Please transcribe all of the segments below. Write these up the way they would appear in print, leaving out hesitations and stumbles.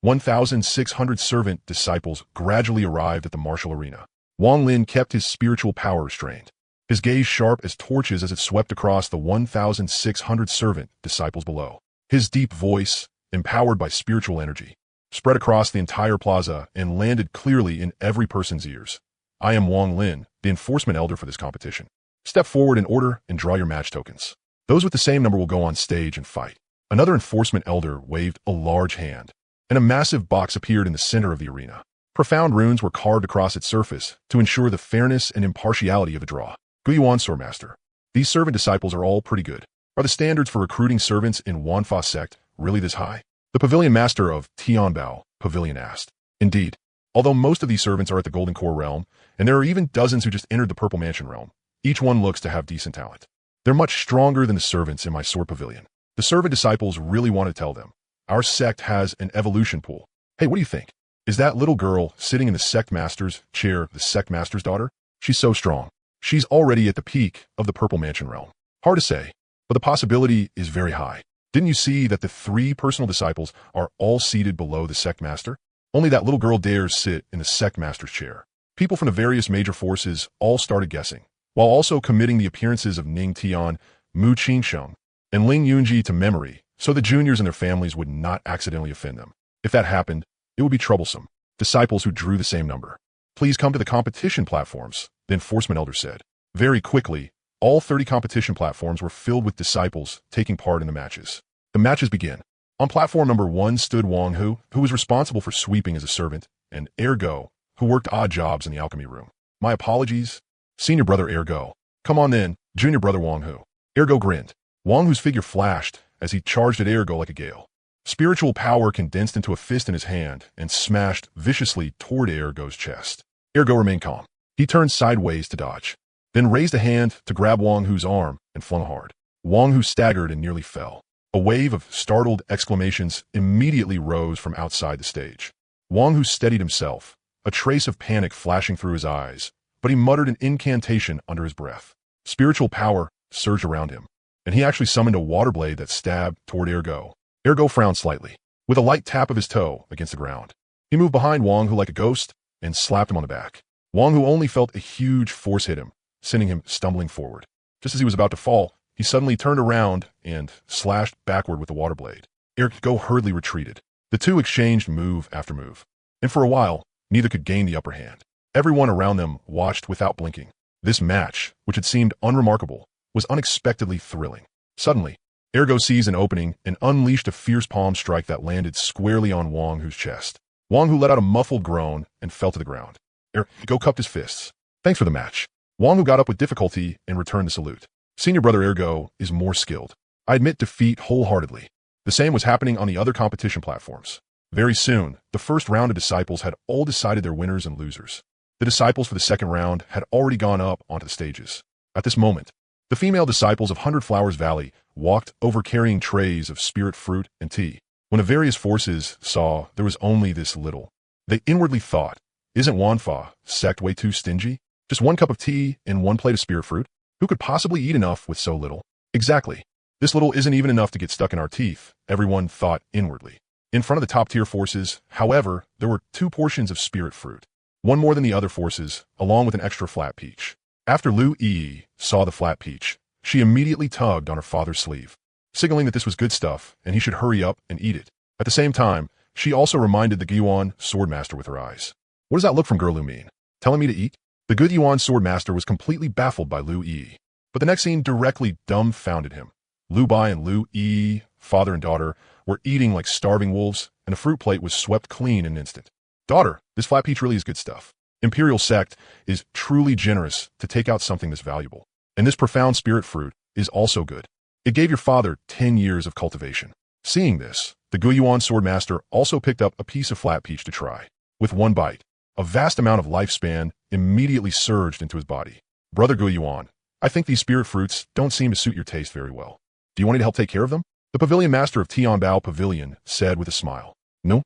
1,600 servant disciples gradually arrived at the martial arena. Wang Lin kept his spiritual power restrained, his gaze sharp as torches as it swept across the 1,600 servant disciples below. His deep voice, empowered by spiritual energy, spread across the entire plaza and landed clearly in every person's ears. I am Wang Lin, the enforcement elder for this competition. Step forward in order and draw your match tokens. Those with the same number will go on stage and fight. Another enforcement elder waved a large hand, and a massive box appeared in the center of the arena. Profound runes were carved across its surface to ensure the fairness and impartiality of the draw. Xuanhuang Swordmaster. These servant disciples are all pretty good. Are the standards for recruiting servants in Wanfa sect really this high? The pavilion master of Tianbao Pavilion asked. Indeed, although most of these servants are at the Golden Core realm, and there are even dozens who just entered the Purple Mansion realm, each one looks to have decent talent. They're much stronger than the servants in my sword pavilion. The servant disciples really want to tell them. Our sect has an evolution pool. Hey, what do you think? Is that little girl sitting in the sect master's chair the sect master's daughter? She's so strong. She's already at the peak of the Purple Mansion realm. Hard to say, but the possibility is very high. Didn't you see that the 3 personal disciples are all seated below the sect master? Only that little girl dares sit in the sect master's chair. People from the various major forces all started guessing, while also committing the appearances of Ning Tian, Mu Qingsheng, and Ling Yunji to memory, so the juniors and their families would not accidentally offend them. If that happened, it would be troublesome. Disciples who drew the same number. Please come to the competition platforms, the enforcement elder said. Very quickly, all 30 competition platforms were filled with disciples taking part in the matches. The matches begin. On platform number 1 stood Wang Hu, who was responsible for sweeping as a servant, and Ergo, who worked odd jobs in the alchemy room. My apologies. Senior brother Ergo. Come on then, junior brother Wang Hu. Ergo grinned. Wang Hu's figure flashed as he charged at Ergo like a gale. Spiritual power condensed into a fist in his hand and smashed viciously toward Ergo's chest. Ergo remained calm. He turned sideways to dodge, then raised a hand to grab Wang Hu's arm and flung hard. Wang Hu staggered and nearly fell. A wave of startled exclamations immediately rose from outside the stage. Wang Hu steadied himself, a trace of panic flashing through his eyes, but he muttered an incantation under his breath. Spiritual power surged around him, and he actually summoned a water blade that stabbed toward Ergo. Ergo frowned slightly, with a light tap of his toe against the ground. He moved behind Wang Hu like a ghost and slapped him on the back. Wang Hu only felt a huge force hit him, sending him stumbling forward. Just as he was about to fall, he suddenly turned around and slashed backward with the water blade. Ergo hurriedly retreated. The two exchanged move after move, and for a while, neither could gain the upper hand. Everyone around them watched without blinking. This match, which had seemed unremarkable, was unexpectedly thrilling. Suddenly, Ergo seized an opening and unleashed a fierce palm strike that landed squarely on Wang Hu's chest. Wang Hu let out a muffled groan and fell to the ground. Ergo cupped his fists. Thanks for the match. Wang Hu got up with difficulty and returned the salute. Senior brother Ergo is more skilled. I admit defeat wholeheartedly. The same was happening on the other competition platforms. Very soon, the first round of disciples had all decided their winners and losers. The disciples for the second round had already gone up onto the stages. At this moment, the female disciples of Hundred Flowers Valley walked over carrying trays of spirit fruit and tea. When the various forces saw there was only this little, they inwardly thought, isn't Wanfa sect way too stingy? Just 1 cup of tea and 1 plate of spirit fruit? Who could possibly eat enough with so little? Exactly. This little isn't even enough to get stuck in our teeth, everyone thought inwardly. In front of the top-tier forces, however, there were 2 portions of spirit fruit, one more than the other forces, along with an extra flat peach. After Lu Yi saw the flat peach, she immediately tugged on her father's sleeve, signaling that this was good stuff and he should hurry up and eat it. At the same time, she also reminded the Xuanhuang Swordmaster with her eyes. What does that look from Gerlu mean? Telling me to eat? The good Xuanhuang Swordmaster was completely baffled by Lu Yi, but the next scene directly dumbfounded him. Lu Bai and Lu Yi, father and daughter, were eating like starving wolves, and the fruit plate was swept clean in an instant. Daughter, this flat peach really is good stuff. Imperial Sect is truly generous to take out something this valuable. And this profound spirit fruit is also good. It gave your father 10 years of cultivation. Seeing this, the Xuanhuang Swordmaster also picked up a piece of flat peach to try. With 1 bite, a vast amount of lifespan immediately surged into his body. Brother Xuanhuang, I think these spirit fruits don't seem to suit your taste very well. Do you want me to help take care of them? The pavilion master of Tianbao Pavilion said with a smile. No.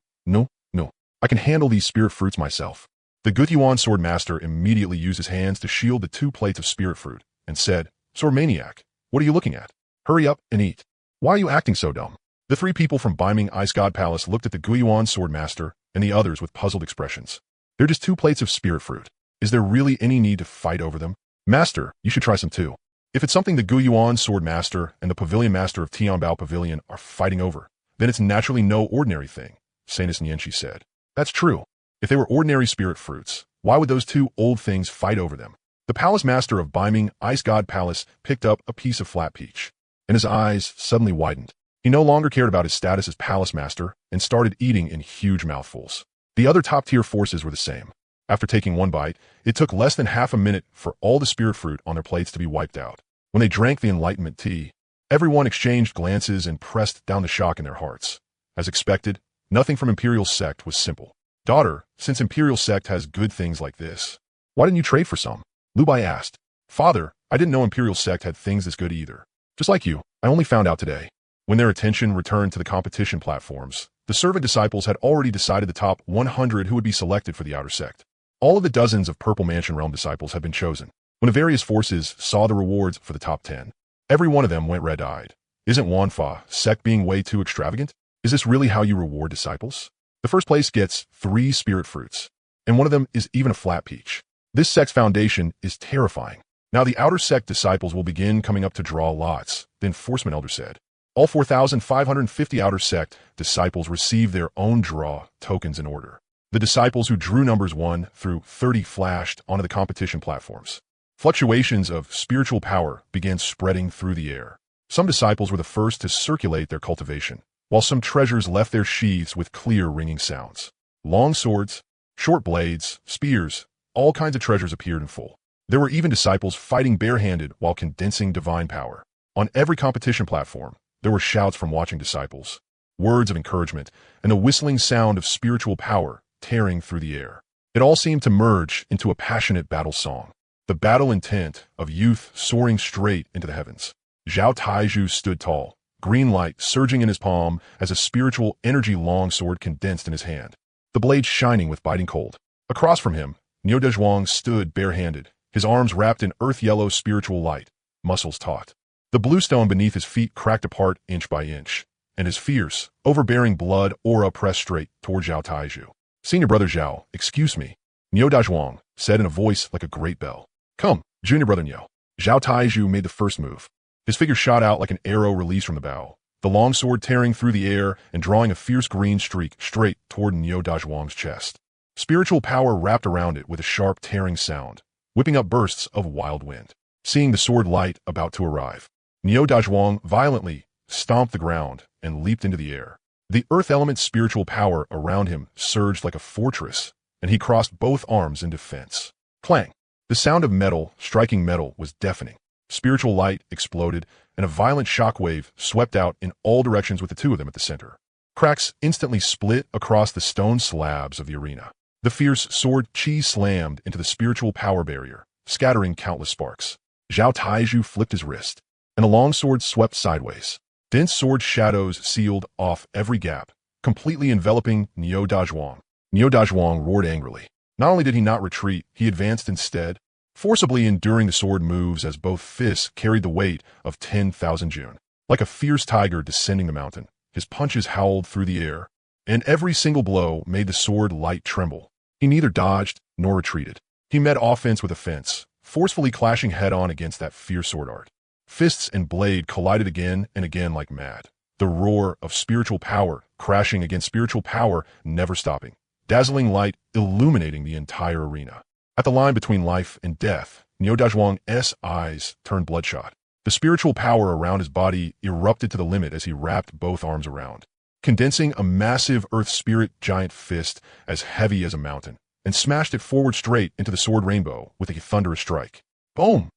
I can handle these spirit fruits myself. The Xuanhuang Swordmaster immediately used his hands to shield the 2 plates of spirit fruit and said, Sword Maniac, what are you looking at? Hurry up and eat. Why are you acting so dumb? The three people from Biming Ice God Palace looked at the Guiyuan Sword Master and the others with puzzled expressions. They're just 2 plates of spirit fruit. Is there really any need to fight over them? Master, you should try some too. If it's something the Guiyuan Sword Master and the Pavilion Master of Tianbao Pavilion are fighting over, then it's naturally no ordinary thing, Sanus Nianchi said. That's true. If they were ordinary spirit fruits, why would those 2 old things fight over them? The Palace Master of Biming Ice God Palace picked up a piece of flat peach, and his eyes suddenly widened. He no longer cared about his status as Palace Master and started eating in huge mouthfuls. The other top-tier forces were the same. After taking one bite, it took less than half a minute for all the spirit fruit on their plates to be wiped out. When they drank the enlightenment tea, everyone exchanged glances and pressed down the shock in their hearts. As expected, nothing from Imperial Sect was simple. Daughter, since Imperial Sect has good things like this, why didn't you trade for some? Lu Bai asked. Father, I didn't know Imperial Sect had things this good either. Just like you, I only found out today. When their attention returned to the competition platforms, the servant disciples had already decided the top 100 who would be selected for the Outer Sect. All of the dozens of Purple Mansion Realm disciples had been chosen. When the various forces saw the rewards for the top 10, every one of them went red-eyed. Isn't Wanfa Sect being way too extravagant? Is this really how you reward disciples? The first place gets 3 spirit fruits, and one of them is even a flat peach. This sect's foundation is terrifying. Now the Outer Sect disciples will begin coming up to draw lots, the Enforcement Elder said. All 4,550 Outer Sect disciples receive their own draw tokens in order. The disciples who drew numbers 1 through 30 flashed onto the competition platforms. Fluctuations of spiritual power began spreading through the air. Some disciples were the first to circulate their cultivation, while some treasures left their sheaths with clear ringing sounds. Long swords, short blades, spears, all kinds of treasures appeared in full. There were even disciples fighting barehanded while condensing divine power. On every competition platform, there were shouts from watching disciples, words of encouragement, and the whistling sound of spiritual power tearing through the air. It all seemed to merge into a passionate battle song. The battle intent of youth soaring straight into the heavens. Zhao Taizhu stood tall, green light surging in his palm as a spiritual energy longsword condensed in his hand, the blade shining with biting cold. Across from him, Niu Dezhuang stood barehanded, his arms wrapped in earth-yellow spiritual light, muscles taut. The blue stone beneath his feet cracked apart inch by inch, and his fierce, overbearing blood aura pressed straight toward Zhao Taizhu. Senior brother Zhao, excuse me, Niu Dezhuang said in a voice like a great bell. Come, junior brother Niu. Zhao Taizhu made the first move. His figure shot out like an arrow released from the bow, the longsword tearing through the air and drawing a fierce green streak straight toward Niu Dezhuang's chest. Spiritual power wrapped around it with a sharp tearing sound, whipping up bursts of wild wind. Seeing the sword light about to arrive, Niu Dezhuang violently stomped the ground and leaped into the air. The earth element's spiritual power around him surged like a fortress, and he crossed both arms in defense. Clang! The sound of metal striking metal was deafening. Spiritual light exploded, and a violent shockwave swept out in all directions with the 2 of them at the center. Cracks instantly split across the stone slabs of the arena. The fierce sword chi slammed into the spiritual power barrier, scattering countless sparks. Zhao Taizhu flipped his wrist, and the long sword swept sideways. Dense sword shadows sealed off every gap, completely enveloping Niu Dezhuang. Niu Dezhuang roared angrily. Not only did he not retreat, he advanced instead, forcibly enduring the sword moves as both fists carried the weight of 10,000 Jun. Like a fierce tiger descending the mountain, his punches howled through the air, and every single blow made the sword light tremble. He neither dodged nor retreated. He met offense with offense, forcefully clashing head-on against that fierce sword art. Fists and blade collided again and again like mad. The roar of spiritual power crashing against spiritual power, never stopping. Dazzling light illuminating the entire arena. At the line between life and death, Niu Dezhuang's eyes turned bloodshot. The spiritual power around his body erupted to the limit as he wrapped both arms around, condensing a massive earth spirit giant fist as heavy as a mountain, and smashed it forward straight into the sword rainbow with a thunderous strike. Boom!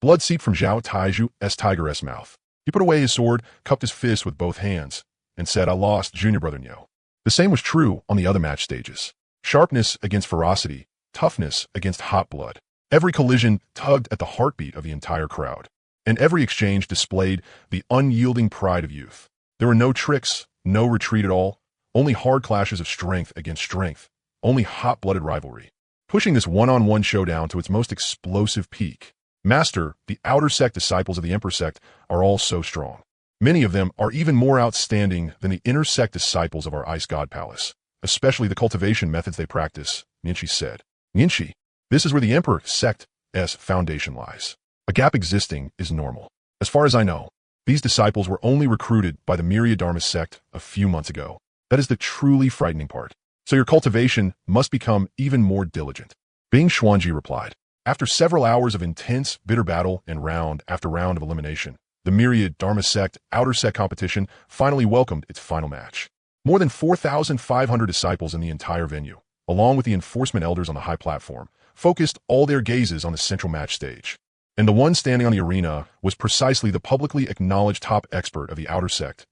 Blood seeped from Zhao Taizhu's tiger's mouth. He put away his sword, cupped his fist with both hands, and said, I lost, junior brother Niu. The same was true on the other match stages. Sharpness against ferocity, toughness against hot blood. Every collision tugged at the heartbeat of the entire crowd, and every exchange displayed the unyielding pride of youth. There were no tricks, no retreat at all, only hard clashes of strength against strength, only hot-blooded rivalry, pushing this one-on-one showdown to its most explosive peak. Master, the Outer Sect disciples of the Emperor Sect are all so strong. Many of them are even more outstanding than the inner sect disciples of our Ice God Palace, especially the cultivation methods they practice, Ninshi said. Ninshi, this is where the Emperor Sect's foundation lies. A gap existing is normal. As far as I know, these disciples were only recruited by the Myriad Dharma sect a few months ago. That is the truly frightening part. So your cultivation must become even more diligent. Bing Xuanji replied. After several hours of intense, bitter battle and round after round of elimination, the Myriad Dharma sect outer sect competition finally welcomed its final match. More than 4,500 disciples in the entire venue, along with the enforcement elders on the high platform, focused all their gazes on the central match stage. And the one standing on the arena was precisely the publicly acknowledged top expert of the outer sect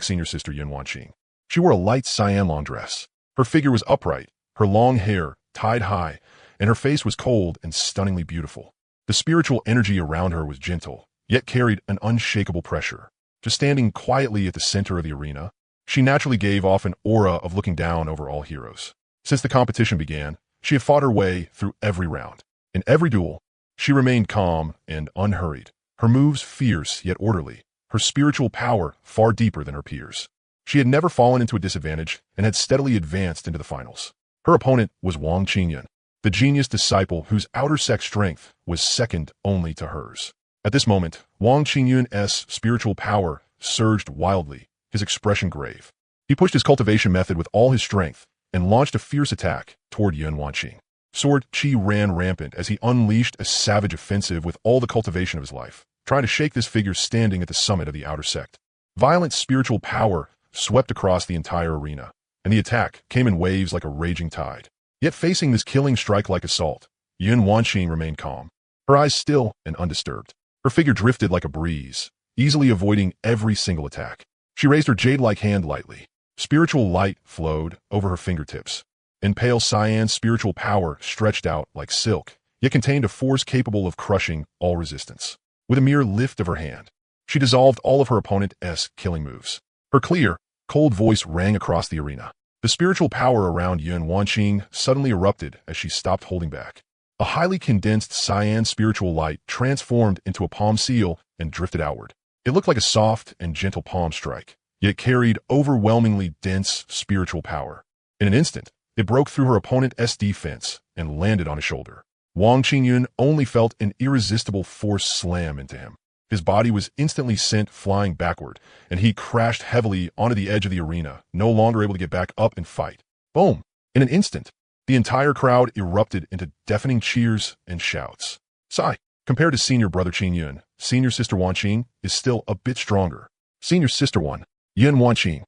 senior sister Xuanhuang. She wore a light cyan long dress. Her figure was upright, her long hair tied high, and her face was cold and stunningly beautiful. The spiritual energy around her was gentle, yet carried an unshakable pressure. Just standing quietly at the center of the arena, she naturally gave off an aura of looking down over all heroes. Since the competition began, she had fought her way through every round. In every duel, she remained calm and unhurried, her moves fierce yet orderly, her spiritual power far deeper than her peers. She had never fallen into a disadvantage and had steadily advanced into the finals. Her opponent was Wang Qingyun, the genius disciple whose outer sect strength was second only to hers. At this moment, Wang Qingyun's spiritual power surged wildly, his expression grave. He pushed his cultivation method with all his strength and launched a fierce attack toward Xuanhuang. Sword Qi ran rampant as he unleashed a savage offensive with all the cultivation of his life, trying to shake this figure standing at the summit of the outer sect. Violent spiritual power swept across the entire arena, and the attack came in waves like a raging tide. Yet facing this killing strike-like assault, Xuanhuang remained calm, her eyes still and undisturbed. Her figure drifted like a breeze, easily avoiding every single attack. She raised her jade-like hand lightly. Spiritual light flowed over her fingertips, and pale cyan spiritual power stretched out like silk, yet contained a force capable of crushing all resistance. With a mere lift of her hand, she dissolved all of her opponent's killing moves. Her clear, cold voice rang across the arena. The spiritual power around Xuanhuang suddenly erupted as she stopped holding back. A highly condensed cyan spiritual light transformed into a palm seal and drifted outward. It looked like a soft and gentle palm strike, yet carried overwhelmingly dense spiritual power. In an instant, it broke through her opponent's defense and landed on his shoulder. Wang Qingyun only felt an irresistible force slam into him. His body was instantly sent flying backward, and he crashed heavily onto the edge of the arena, no longer able to get back up and fight. Boom! In an instant, the entire crowd erupted into deafening cheers and shouts. Sigh. Compared to senior brother Qingyun, senior sister Wanqing is still a bit stronger. Senior sister one, Xuanhuang,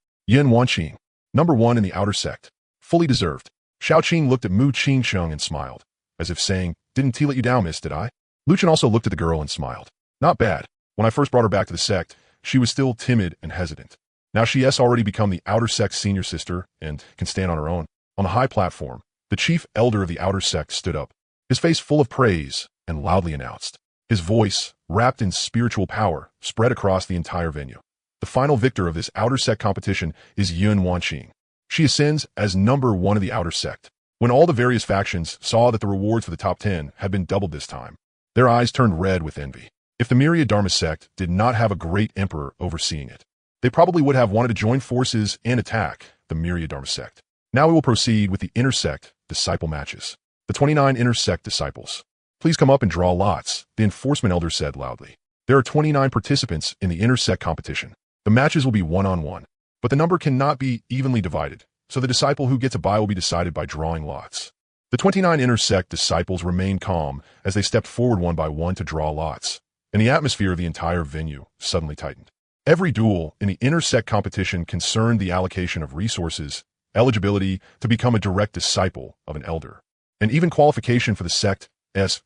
number one in the outer sect. Fully deserved. Xiaoqing looked at Mu Qingsheng and smiled, as if saying, "Didn't T let you down, miss, did I?" Luchan also looked at the girl and smiled. Not bad. When I first brought her back to the sect, she was still timid and hesitant. Now she has already become the outer sect senior sister and can stand on her own. On the high platform, the chief elder of the outer sect stood up, his face full of praise, and loudly announced. His voice, wrapped in spiritual power, spread across the entire venue. The final victor of this outer sect competition is Xuanhuang. She ascends as number one of the outer sect. When all the various factions saw that the rewards for the top 10 had been doubled this time, their eyes turned red with envy. If the Myriad Dharma sect did not have a great emperor overseeing it, they probably would have wanted to join forces and attack the Myriad Dharma sect. Now we will proceed with the inner sect disciple matches. The 29 inner sect disciples. Please come up and draw lots, the enforcement elder said loudly. There are 29 participants in the inner sect competition. The matches will be one-on-one, but the number cannot be evenly divided, so the disciple who gets a bye will be decided by drawing lots. The 29 inner sect disciples remained calm as they stepped forward one by one to draw lots, and the atmosphere of the entire venue suddenly tightened. Every duel in the inner sect competition concerned the allocation of resources, eligibility to become a direct disciple of an elder, and even qualification for the sect's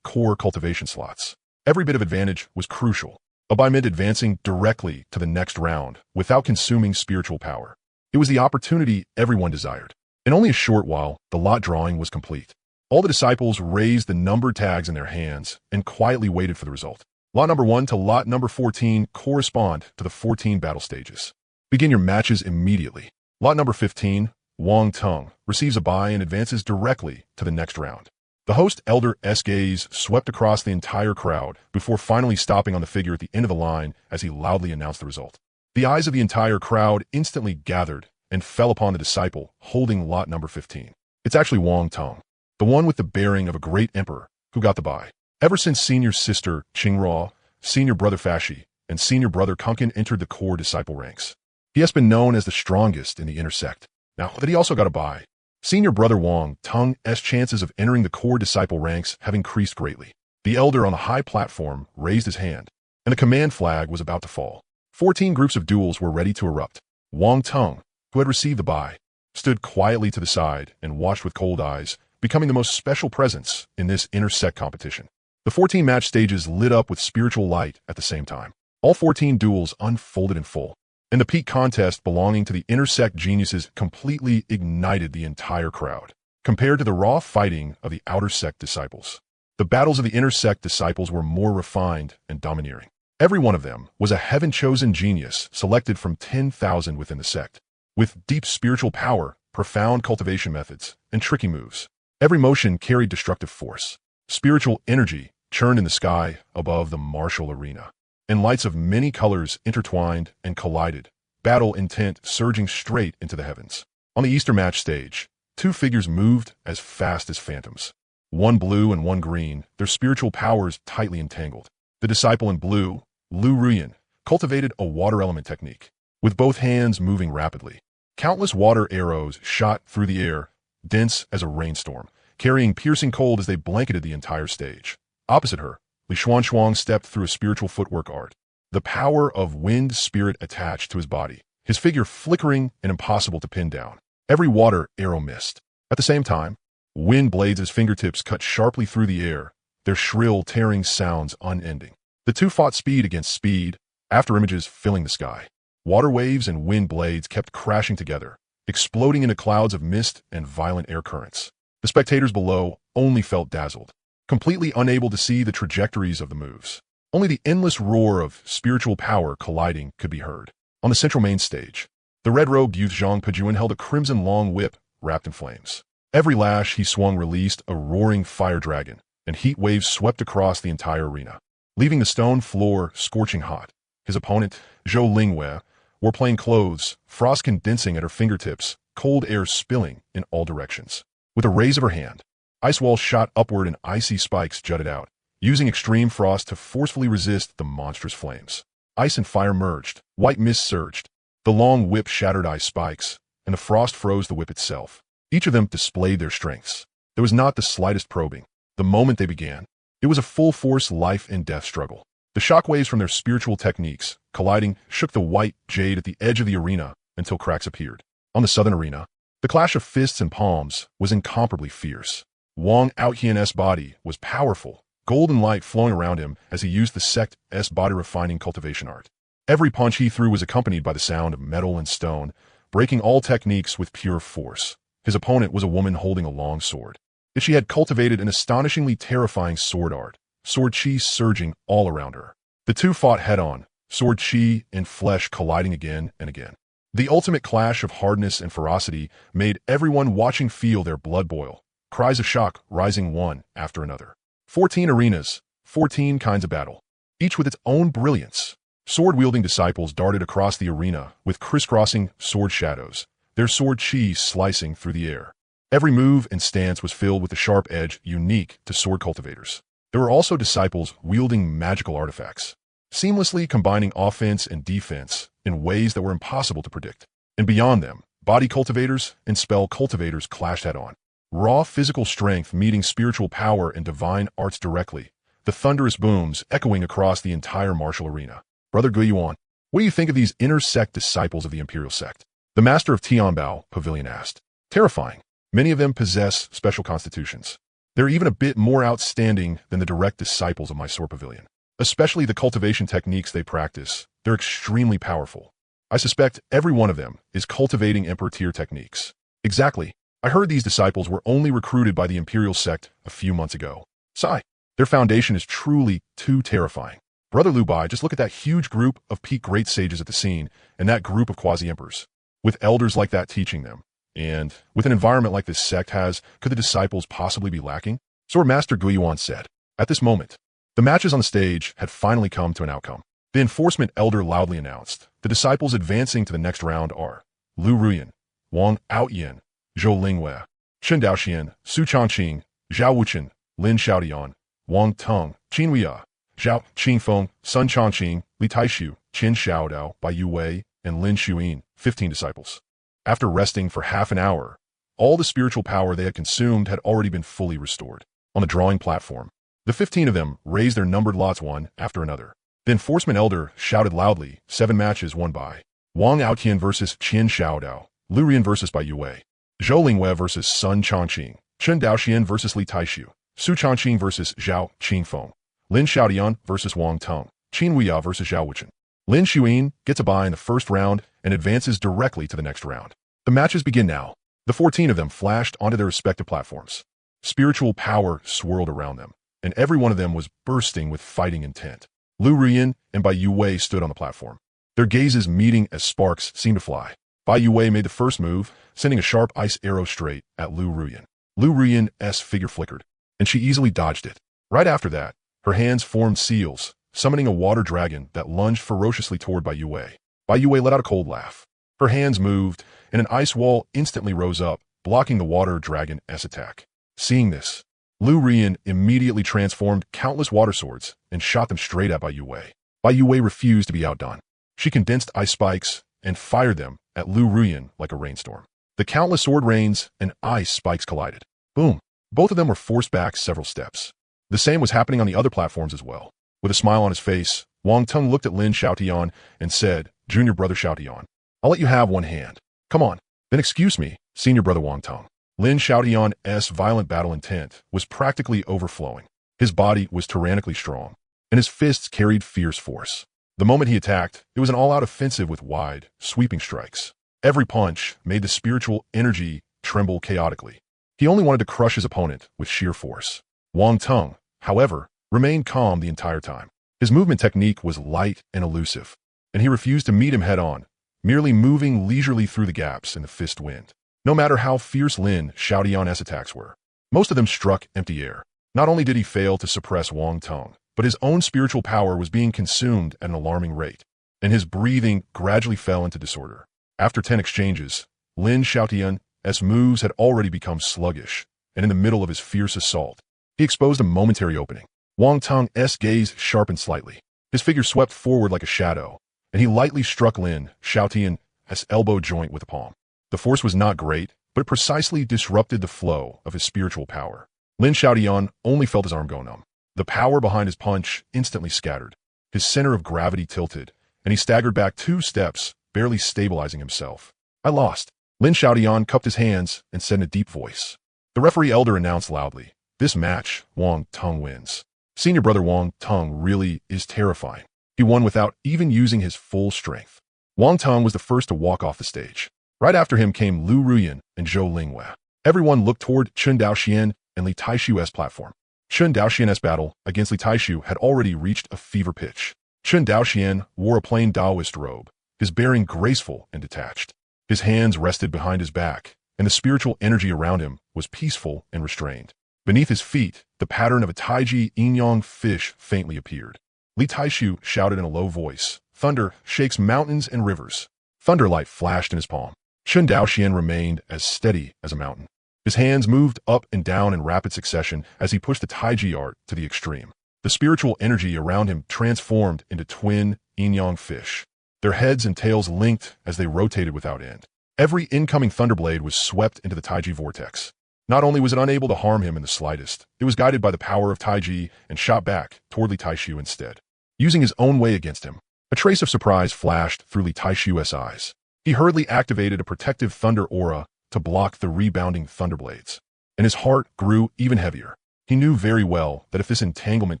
core cultivation slots. Every bit of advantage was crucial, by mid advancing directly to the next round without consuming spiritual power. It was the opportunity everyone desired. In only a short while, the lot drawing was complete. All the disciples raised the numbered tags in their hands and quietly waited for the result. Lot number 1 to lot number 14 correspond to the 14 battle stages. Begin your matches immediately. Lot number 15, Wang Tung, receives a bye and advances directly to the next round. The host elder's gaze swept across the entire crowd before finally stopping on the figure at the end of the line as he loudly announced the result. The eyes of the entire crowd instantly gathered and fell upon the disciple holding lot number 15. It's actually Wang Tong, the one with the bearing of a great emperor, who got the bye. Ever since senior sister Qingrao, senior brother Fashi, and senior brother Kunkin entered the core disciple ranks, he has been known as the strongest in the inner sect. Now that he also got a bye, senior brother Wang Tong's chances of entering the core disciple ranks have increased greatly. The elder on the high platform raised his hand, and the command flag was about to fall. 14 groups of duels were ready to erupt. Wang Tong, who had received the bye, stood quietly to the side and watched with cold eyes, becoming the most special presence in this inner sect competition. The 14 match stages lit up with spiritual light at the same time. All 14 duels unfolded in full, and the peak contest belonging to the inner sect geniuses completely ignited the entire crowd. Compared to the raw fighting of the outer sect disciples, the battles of the inner sect disciples were more refined and domineering. Every one of them was a heaven-chosen genius selected from 10,000 within the sect, with deep spiritual power, profound cultivation methods, and tricky moves. Every motion carried destructive force. Spiritual energy churned in the sky above the martial arena, and lights of many colors intertwined and collided, battle intent surging straight into the heavens. On the Easter match stage, two figures moved as fast as phantoms. One blue and one green, their spiritual powers tightly entangled. The disciple in blue, Lu Ruyan, cultivated a water element technique, with both hands moving rapidly. Countless water arrows shot through the air, dense as a rainstorm, carrying piercing cold as they blanketed the entire stage. Opposite her, Xuanhuang stepped through a spiritual footwork art, the power of wind spirit attached to his body, his figure flickering and impossible to pin down. Every water arrow missed. At the same time, wind blades at his fingertips cut sharply through the air, their shrill, tearing sounds unending. The two fought speed against speed, after images filling the sky. Water waves and wind blades kept crashing together, exploding into clouds of mist and violent air currents. The spectators below only felt dazzled, completely unable to see the trajectories of the moves. Only the endless roar of spiritual power colliding could be heard. On the central main stage, the red-robed youth Zhang Pejuan held a crimson long whip wrapped in flames. Every lash he swung released a roaring fire dragon, and heat waves swept across the entire arena, leaving the stone floor scorching hot. His opponent, Zhou Lingwei, wore plain clothes, frost condensing at her fingertips, cold air spilling in all directions. With a raise of her hand, ice walls shot upward and icy spikes jutted out, using extreme frost to forcefully resist the monstrous flames. Ice and fire merged, white mist surged, the long whip shattered ice spikes, and the frost froze the whip itself. Each of them displayed their strengths. There was not the slightest probing. The moment they began, it was a full-force life and death struggle. The shockwaves from their spiritual techniques, colliding, shook the white jade at the edge of the arena until cracks appeared. On the southern arena, the clash of fists and palms was incomparably fierce. Wang Outhian's body was powerful, golden light flowing around him as he used the Sect's body-refining cultivation art. Every punch he threw was accompanied by the sound of metal and stone, breaking all techniques with pure force. His opponent was a woman holding a long sword. Yet she had cultivated an astonishingly terrifying sword art, sword chi surging all around her. The two fought head-on, sword chi and flesh colliding again and again. The ultimate clash of hardness and ferocity made everyone watching feel their blood boil, cries of shock rising one after another. 14 arenas, 14 kinds of battle, each with its own brilliance. Sword-wielding disciples darted across the arena with crisscrossing sword shadows, their sword chi slicing through the air. Every move and stance was filled with the sharp edge unique to sword cultivators. There were also disciples wielding magical artifacts, seamlessly combining offense and defense in ways that were impossible to predict. And beyond them, body cultivators and spell cultivators clashed head-on. Raw physical strength meeting spiritual power and divine arts directly, the thunderous booms echoing across the entire martial arena. Brother Guiyuan, what do you think of these inner sect disciples of the Imperial Sect? The master of Tianbao Pavilion asked. Terrifying. Many of them possess special constitutions. They're even a bit more outstanding than the direct disciples of my sword pavilion. Especially the cultivation techniques they practice. They're extremely powerful. I suspect every one of them is cultivating Emperor tier techniques. Exactly. I heard these disciples were only recruited by the Imperial Sect a few months ago. Sigh. Their foundation is truly too terrifying. Brother Lu Bai, just look at that huge group of peak great sages at the scene and that group of Quasi-Emperors. With elders like that teaching them, and with an environment like this sect has, could the disciples possibly be lacking? Sword Master Guiyuan said. At this moment, the matches on the stage had finally come to an outcome. The enforcement elder loudly announced, the disciples advancing to the next round are Lu Ruyan, Wang Outyan, Zhou Lingwei, Chen Daoxian, Su Changqing, Zhao Wuchen, Lin Xiaotian, Wang Teng, Qin Huiya, Zhao Qingfeng, Sun Changqing, Li Taishu, Qin Xiaodao, Bai Yuwei, and Lin Xuyin, 15 disciples. After resting for half an hour, all the spiritual power they had consumed had already been fully restored. On the drawing platform, the 15 of them raised their numbered lots one after another. The enforcement elder shouted loudly, 7 matches won by Wang Outyan versus Qin Xiaodao, Lu Rian versus Bai Yuwei, Zhou Lingwei versus Sun Changqing, Chen Daoxian versus Li Taishu, Su Changqing versus Zhao Qingfeng, Lin Xiaotian versus Wang Teng, Qin Huiya versus Zhao Wuchen. Lin Xuyin gets a bye in the first round and advances directly to the next round. The matches begin now. The 14 of them flashed onto their respective platforms. Spiritual power swirled around them, and every one of them was bursting with fighting intent. Lu Ruyan and Bai Yuwei stood on the platform, their gazes meeting as sparks seemed to fly. Bai Yuwei made the first move, sending a sharp ice arrow straight at Lu Ruyan. Lu Ruyan's figure flickered, and she easily dodged it. Right after that, her hands formed seals, summoning a water dragon that lunged ferociously toward Bai Yuwei. Bai Yuwei let out a cold laugh. Her hands moved, and an ice wall instantly rose up, blocking the water dragon's attack. Seeing this, Lu Ruyan immediately transformed countless water swords and shot them straight at Bai Yuwei. Bai Yuwei refused to be outdone. She condensed ice spikes and fired them at Lu Ruyan like a rainstorm. The countless sword rains and ice spikes collided. Boom! Both of them were forced back several steps. The same was happening on the other platforms as well. With a smile on his face, Wang Teng looked at Lin Xiaotian and said, Junior brother Xiaotian, I'll let you have one hand. Come on. Then excuse me, senior brother Wang Teng. Lin Xiaotian's violent battle intent was practically overflowing. His body was tyrannically strong, and his fists carried fierce force. The moment he attacked, it was an all-out offensive with wide, sweeping strikes. Every punch made the spiritual energy tremble chaotically. He only wanted to crush his opponent with sheer force. Wang Teng, however, remained calm the entire time. His movement technique was light and elusive, and he refused to meet him head-on, merely moving leisurely through the gaps in the fist wind. No matter how fierce Lin Xiaotian's attacks were, most of them struck empty air. Not only did he fail to suppress Wang Teng, but his own spiritual power was being consumed at an alarming rate, and his breathing gradually fell into disorder. After 10 exchanges, Lin Xiaotian's moves had already become sluggish, and in the middle of his fierce assault, he exposed a momentary opening. Wang Teng's gaze sharpened slightly. His figure swept forward like a shadow, and he lightly struck Lin Xiaotian's elbow joint with a palm. The force was not great, but it precisely disrupted the flow of his spiritual power. Lin Xiaotian only felt his arm go numb. The power behind his punch instantly scattered. His center of gravity tilted, and he staggered back 2 steps, barely stabilizing himself. I lost. Lin Xiaotian cupped his hands and said in a deep voice. The referee elder announced loudly, this match, Wang Teng wins. Senior brother Wang Teng really is terrifying. He won without even using his full strength. Wang Teng was the first to walk off the stage. Right after him came Lu Ruyan and Zhou Lingwei. Everyone looked toward Chen Daoxian and Li Taishu's platform. Chen Daoxian's battle against Li Taishu had already reached a fever pitch. Chen Daoxian wore a plain Taoist robe, his bearing graceful and detached. His hands rested behind his back, and the spiritual energy around him was peaceful and restrained. Beneath his feet, the pattern of a Taiji yin-yang fish faintly appeared. Li Taishu shouted in a low voice, thunder shakes mountains and rivers. Thunderlight flashed in his palm. Chen Daoxian remained as steady as a mountain. His hands moved up and down in rapid succession as he pushed the Taiji art to the extreme. The spiritual energy around him transformed into twin yin-yang fish, their heads and tails linked as they rotated without end. Every incoming thunderblade was swept into the Taiji vortex. Not only was it unable to harm him in the slightest, it was guided by the power of Taiji and shot back toward Li Taishu instead, using his own way against him. A trace of surprise flashed through Li Taishu's eyes. He hurriedly activated a protective thunder aura to block the rebounding thunderblades, and his heart grew even heavier. He knew very well that if this entanglement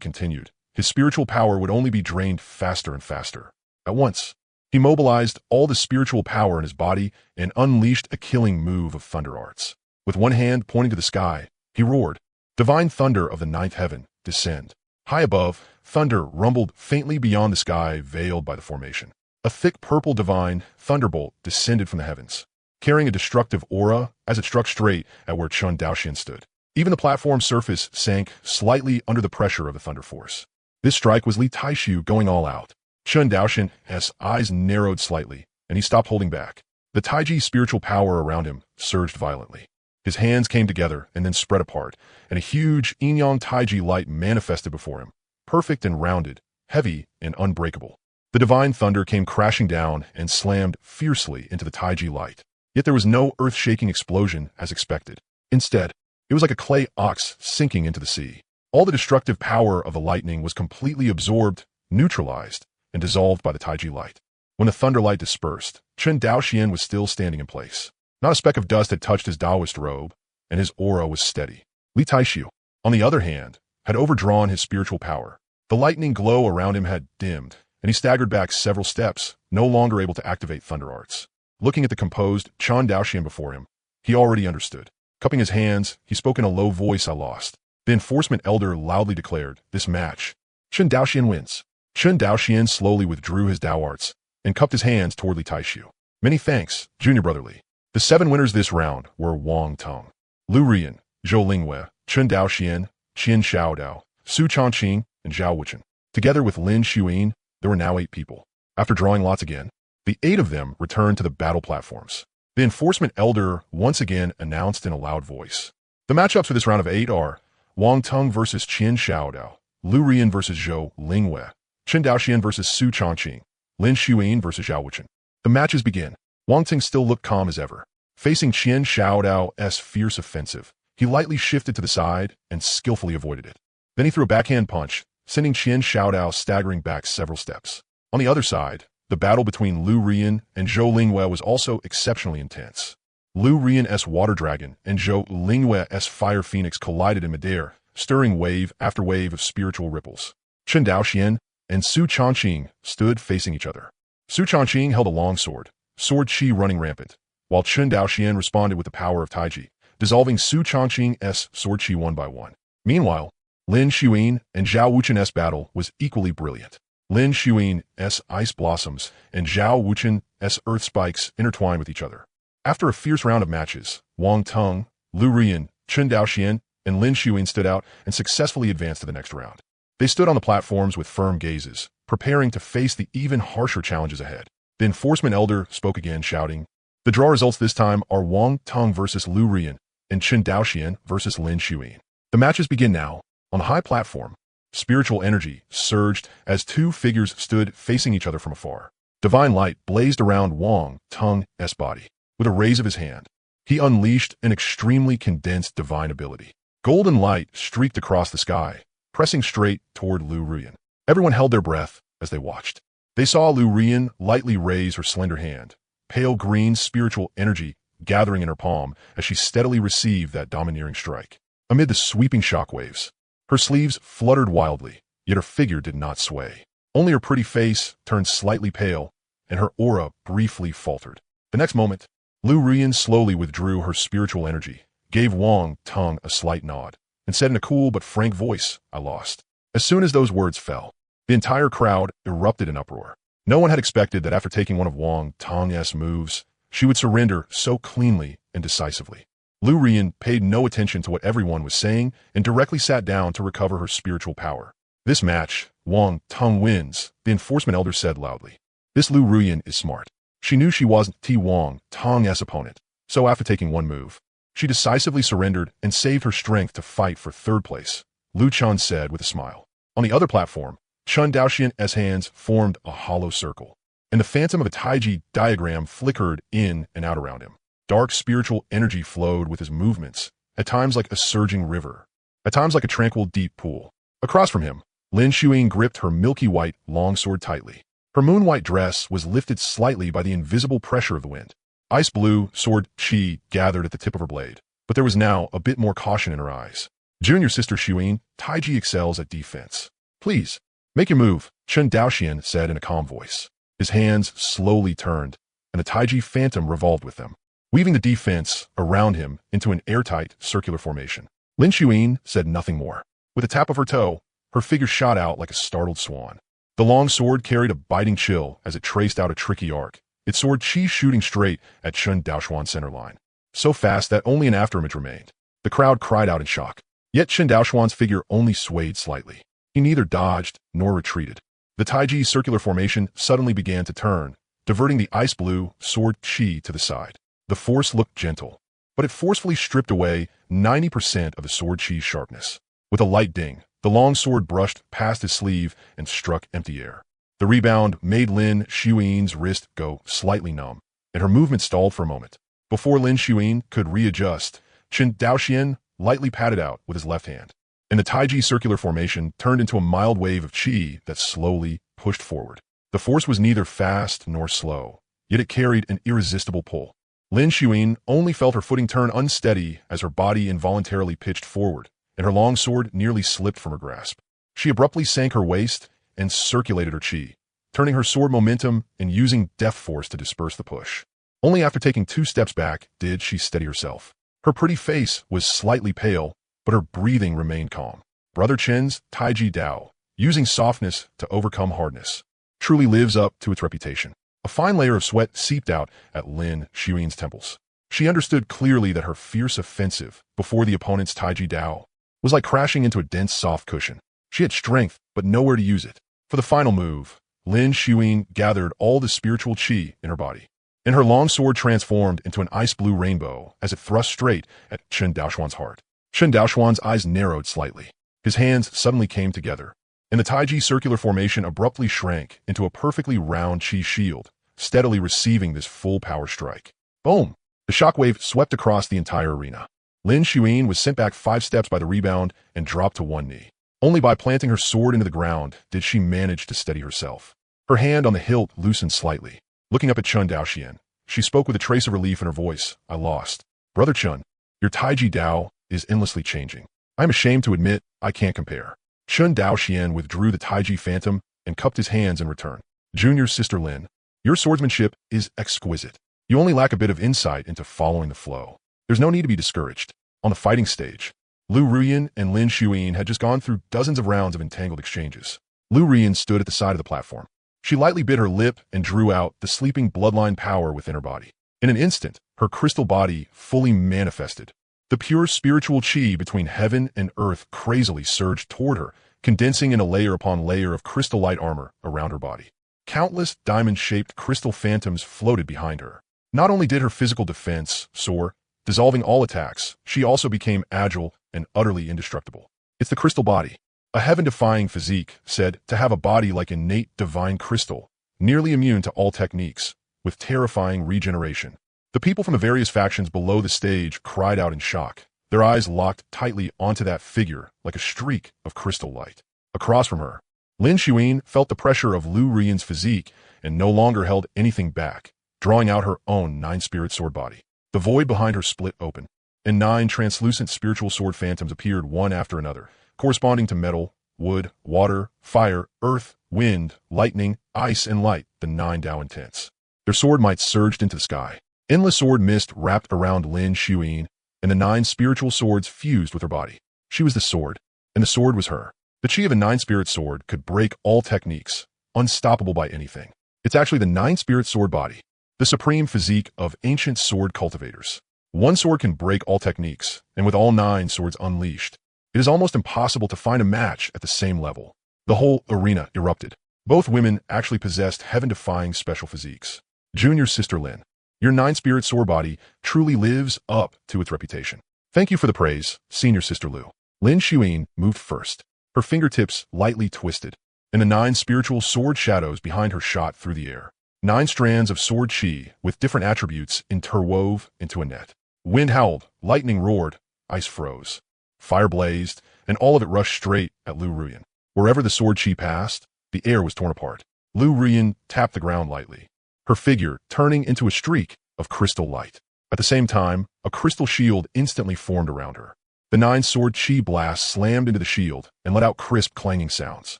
continued, his spiritual power would only be drained faster and faster. At once, he mobilized all the spiritual power in his body and unleashed a killing move of thunder arts. With one hand pointing to the sky, he roared, "Divine thunder of the ninth heaven, descend." High above, thunder rumbled faintly beyond the sky veiled by the formation. A thick purple divine thunderbolt descended from the heavens, carrying a destructive aura as it struck straight at where Chen Daoxian stood. Even the platform surface sank slightly under the pressure of the thunder force. This strike was Li Taishu going all out. Chen Daoxian's eyes narrowed slightly, and he stopped holding back. The Taiji spiritual power around him surged violently. His hands came together and then spread apart, and a huge Yin-Yang Taiji light manifested before him, perfect and rounded, heavy and unbreakable. The divine thunder came crashing down and slammed fiercely into the Taiji light. Yet there was no earth-shaking explosion as expected. Instead, it was like a clay ox sinking into the sea. All the destructive power of the lightning was completely absorbed, neutralized, and dissolved by the Taiji light. When the thunder light dispersed, Chen Daoxian was still standing in place. Not a speck of dust had touched his Taoist robe, and his aura was steady. Li Taixiu, on the other hand, had overdrawn his spiritual power. The lightning glow around him had dimmed, and he staggered back several steps, no longer able to activate thunder arts. Looking at the composed Chen Daoxian before him, he already understood. Cupping his hands, he spoke in a low voice. I lost. The enforcement elder loudly declared, this match. Chen Daoxian wins. Chen Daoxian slowly withdrew his Dao arts and cupped his hands toward Li Taixiu. Many thanks, Junior Brother Li. The 7 winners this round were Wang Tong, Lu Rian, Zhou Lingwei, Chen Daoxian, Qian Xiaodao, Su Changqing, and Zhao Wuchen. Together with Lin Xuyin, there were now 8 people. After drawing lots again, the 8 of them returned to the battle platforms. The enforcement elder once again announced in a loud voice. The matchups for this round of 8 are Wang Tong versus Qian Xiaodao, Lu Rian versus Zhou Lingwei, Chen Daoxian versus Su Changqing, Lin Xuyin versus Zhao Wuchen. The matches begin. Wang Ting still looked calm as ever. Facing Qian Xiaodao's fierce offensive, he lightly shifted to the side and skillfully avoided it. Then he threw a backhand punch, sending Qian Xiaodao staggering back several steps. On the other side, the battle between Lu Rian and Zhou Lingwei was also exceptionally intense. Lu Rian's Water Dragon and Zhou Lingwei's Fire Phoenix collided in midair, stirring wave after wave of spiritual ripples. Chen Daoxian and Su Changqing stood facing each other. Su Changqing held a long sword, sword qi running rampant, while Chen Daoxian responded with the power of Taiji, dissolving Su Changqing's sword qi one by one. Meanwhile, Lin Xuyin and Zhao Wuchen's battle was equally brilliant. Lin Xuyin's ice blossoms and Zhao Wuchen's earth spikes intertwined with each other. After a fierce round of matches, Wang Tong, Lu Rian, Chen Daoxian, and Lin Xuyin stood out and successfully advanced to the next round. They stood on the platforms with firm gazes, preparing to face the even harsher challenges ahead. The enforcement elder spoke again, shouting, the draw results this time are Wang Tong versus Lu Rian and Chen Daoxian versus Lin Xuyin. The matches begin now. On the high platform, spiritual energy surged as 2 figures stood facing each other from afar. Divine light blazed around Wang Tong's body. With a raise of his hand, he unleashed an extremely condensed divine ability. Golden light streaked across the sky, pressing straight toward Lu Rian. Everyone held their breath as they watched. They saw Lu Rian lightly raise her slender hand, pale green spiritual energy gathering in her palm as she steadily received that domineering strike. Amid the sweeping shockwaves, her sleeves fluttered wildly, yet her figure did not sway. Only her pretty face turned slightly pale, and her aura briefly faltered. The next moment, Lu Rian slowly withdrew her spiritual energy, gave Wang Tong a slight nod, and said in a cool but frank voice, I lost. As soon as those words fell, the entire crowd erupted in uproar. No one had expected that after taking one of Wang Tong's moves, she would surrender so cleanly and decisively. Lu Rian paid no attention to what everyone was saying and directly sat down to recover her spiritual power. This match, Wang Tong wins, the enforcement elder said loudly. This Lu Rian is smart. She knew she wasn't Wang Tong's opponent, so after taking one move, she decisively surrendered and saved her strength to fight for 3rd place, Lu Chan said with a smile. On the other platform, Chen Daoxian's hands formed a hollow circle, and the phantom of a Taiji diagram flickered in and out around him. Dark spiritual energy flowed with his movements, at times like a surging river, at times like a tranquil deep pool. Across from him, Lin Xuyin gripped her milky white longsword tightly. Her moon-white dress was lifted slightly by the invisible pressure of the wind. Ice blue sword qi gathered at the tip of her blade, but there was now a bit more caution in her eyes. Junior sister Xuyin, Taiji excels at defense. Please, make your move, Chen Daoxian said in a calm voice. His hands slowly turned, and the Taiji phantom revolved with them, weaving the defense around him into an airtight circular formation. Lin Xuyin said nothing more. With a tap of her toe, her figure shot out like a startled swan. The long sword carried a biting chill as it traced out a tricky arc, its sword qi shooting straight at Chen Daoxuan's center line. So fast that only an afterimage remained. The crowd cried out in shock. Yet Chen Daoxuan's figure only swayed slightly. He neither dodged nor retreated. The Taiji circular formation suddenly began to turn, diverting the ice blue sword chi to the side. The force looked gentle, but it forcefully stripped away 90% of the sword chi's sharpness. With a light ding, the long sword brushed past his sleeve and struck empty air. The rebound made Lin Xuan's wrist go slightly numb, and her movement stalled for a moment. Before Lin Xuan could readjust, Chen Daoxian lightly patted out with his left hand, and the Taiji circular formation turned into a mild wave of qi that slowly pushed forward. The force was neither fast nor slow, yet it carried an irresistible pull. Lin Xuan only felt her footing turn unsteady as her body involuntarily pitched forward, and her long sword nearly slipped from her grasp. She abruptly sank her waist and circulated her qi, turning her sword momentum and using deft force to disperse the push. Only after taking 2 steps back did she steady herself. Her pretty face was slightly pale, but her breathing remained calm. Brother Chen's Taiji Dao, using softness to overcome hardness, truly lives up to its reputation. A fine layer of sweat seeped out at Lin Xuan's temples. She understood clearly that her fierce offensive before the opponent's Taiji Dao was like crashing into a dense soft cushion. She had strength, but nowhere to use it. For the final move, Lin Xuan gathered all the spiritual qi in her body, and her long sword transformed into an ice-blue rainbow as it thrust straight at Chen Daoxuan's heart. Chen Daoxuan's eyes narrowed slightly. His hands suddenly came together, and the Taiji circular formation abruptly shrank into a perfectly round qi shield, steadily receiving this full power strike. Boom! The shockwave swept across the entire arena. Lin Xuan was sent back 5 steps by the rebound and dropped to one knee. Only by planting her sword into the ground did she manage to steady herself. Her hand on the hilt loosened slightly. Looking up at Chen Daoxian, she spoke with a trace of relief in her voice. I lost. Brother Chen, your Taiji Dao is endlessly changing. I am ashamed to admit I can't compare. Chen Daoxian withdrew the Taiji phantom and cupped his hands in return. Junior sister Lin, your swordsmanship is exquisite. You only lack a bit of insight into following the flow. There's no need to be discouraged. On the fighting stage, Lu Ruyan and Lin Xuan had just gone through dozens of rounds of entangled exchanges. Lu Ruyan stood at the side of the platform. She lightly bit her lip and drew out the sleeping bloodline power within her body. In an instant, her crystal body fully manifested. The pure spiritual qi between heaven and earth crazily surged toward her, condensing in a layer upon layer of crystal light armor around her body. Countless diamond-shaped crystal phantoms floated behind her. Not only did her physical defense soar, dissolving all attacks, she also became agile and utterly indestructible. It's the crystal body. A heaven-defying physique said to have a body like innate divine crystal, nearly immune to all techniques, with terrifying regeneration. The people from the various factions below the stage cried out in shock, their eyes locked tightly onto that figure like a streak of crystal light. Across from her, Lin Xuan felt the pressure of Lu Ruyan's physique and no longer held anything back, drawing out her own 9-spirit sword body. The void behind her split open, and 9 translucent spiritual sword phantoms appeared one after another, corresponding to metal, wood, water, fire, earth, wind, lightning, ice, and light, the 9 Dao intents. Their sword might surged into the sky. Endless sword mist wrapped around Lin Xuan, and the 9 spiritual swords fused with her body. She was the sword, and the sword was her. The chi of a 9-spirit sword could break all techniques, unstoppable by anything. It's actually the 9-spirit sword body, the supreme physique of ancient sword cultivators. One sword can break all techniques, and with all 9 swords unleashed, it is almost impossible to find a match at the same level. The whole arena erupted. Both women actually possessed heaven-defying special physiques. Junior sister Lin, your 9-spirit sword body truly lives up to its reputation. Thank you for the praise, senior sister Lu. Lin Xuan moved first. Her fingertips lightly twisted, and the 9 spiritual sword shadows behind her shot through the air. 9 strands of sword qi with different attributes interwove into a net. Wind howled, lightning roared, ice froze. Fire blazed, and all of it rushed straight at Lu Ruyan. Wherever the sword qi passed, the air was torn apart. Lu Ruyan tapped the ground lightly, her figure turning into a streak of crystal light. At the same time, a crystal shield instantly formed around her. The 9 sword qi blast slammed into the shield and let out crisp clanging sounds.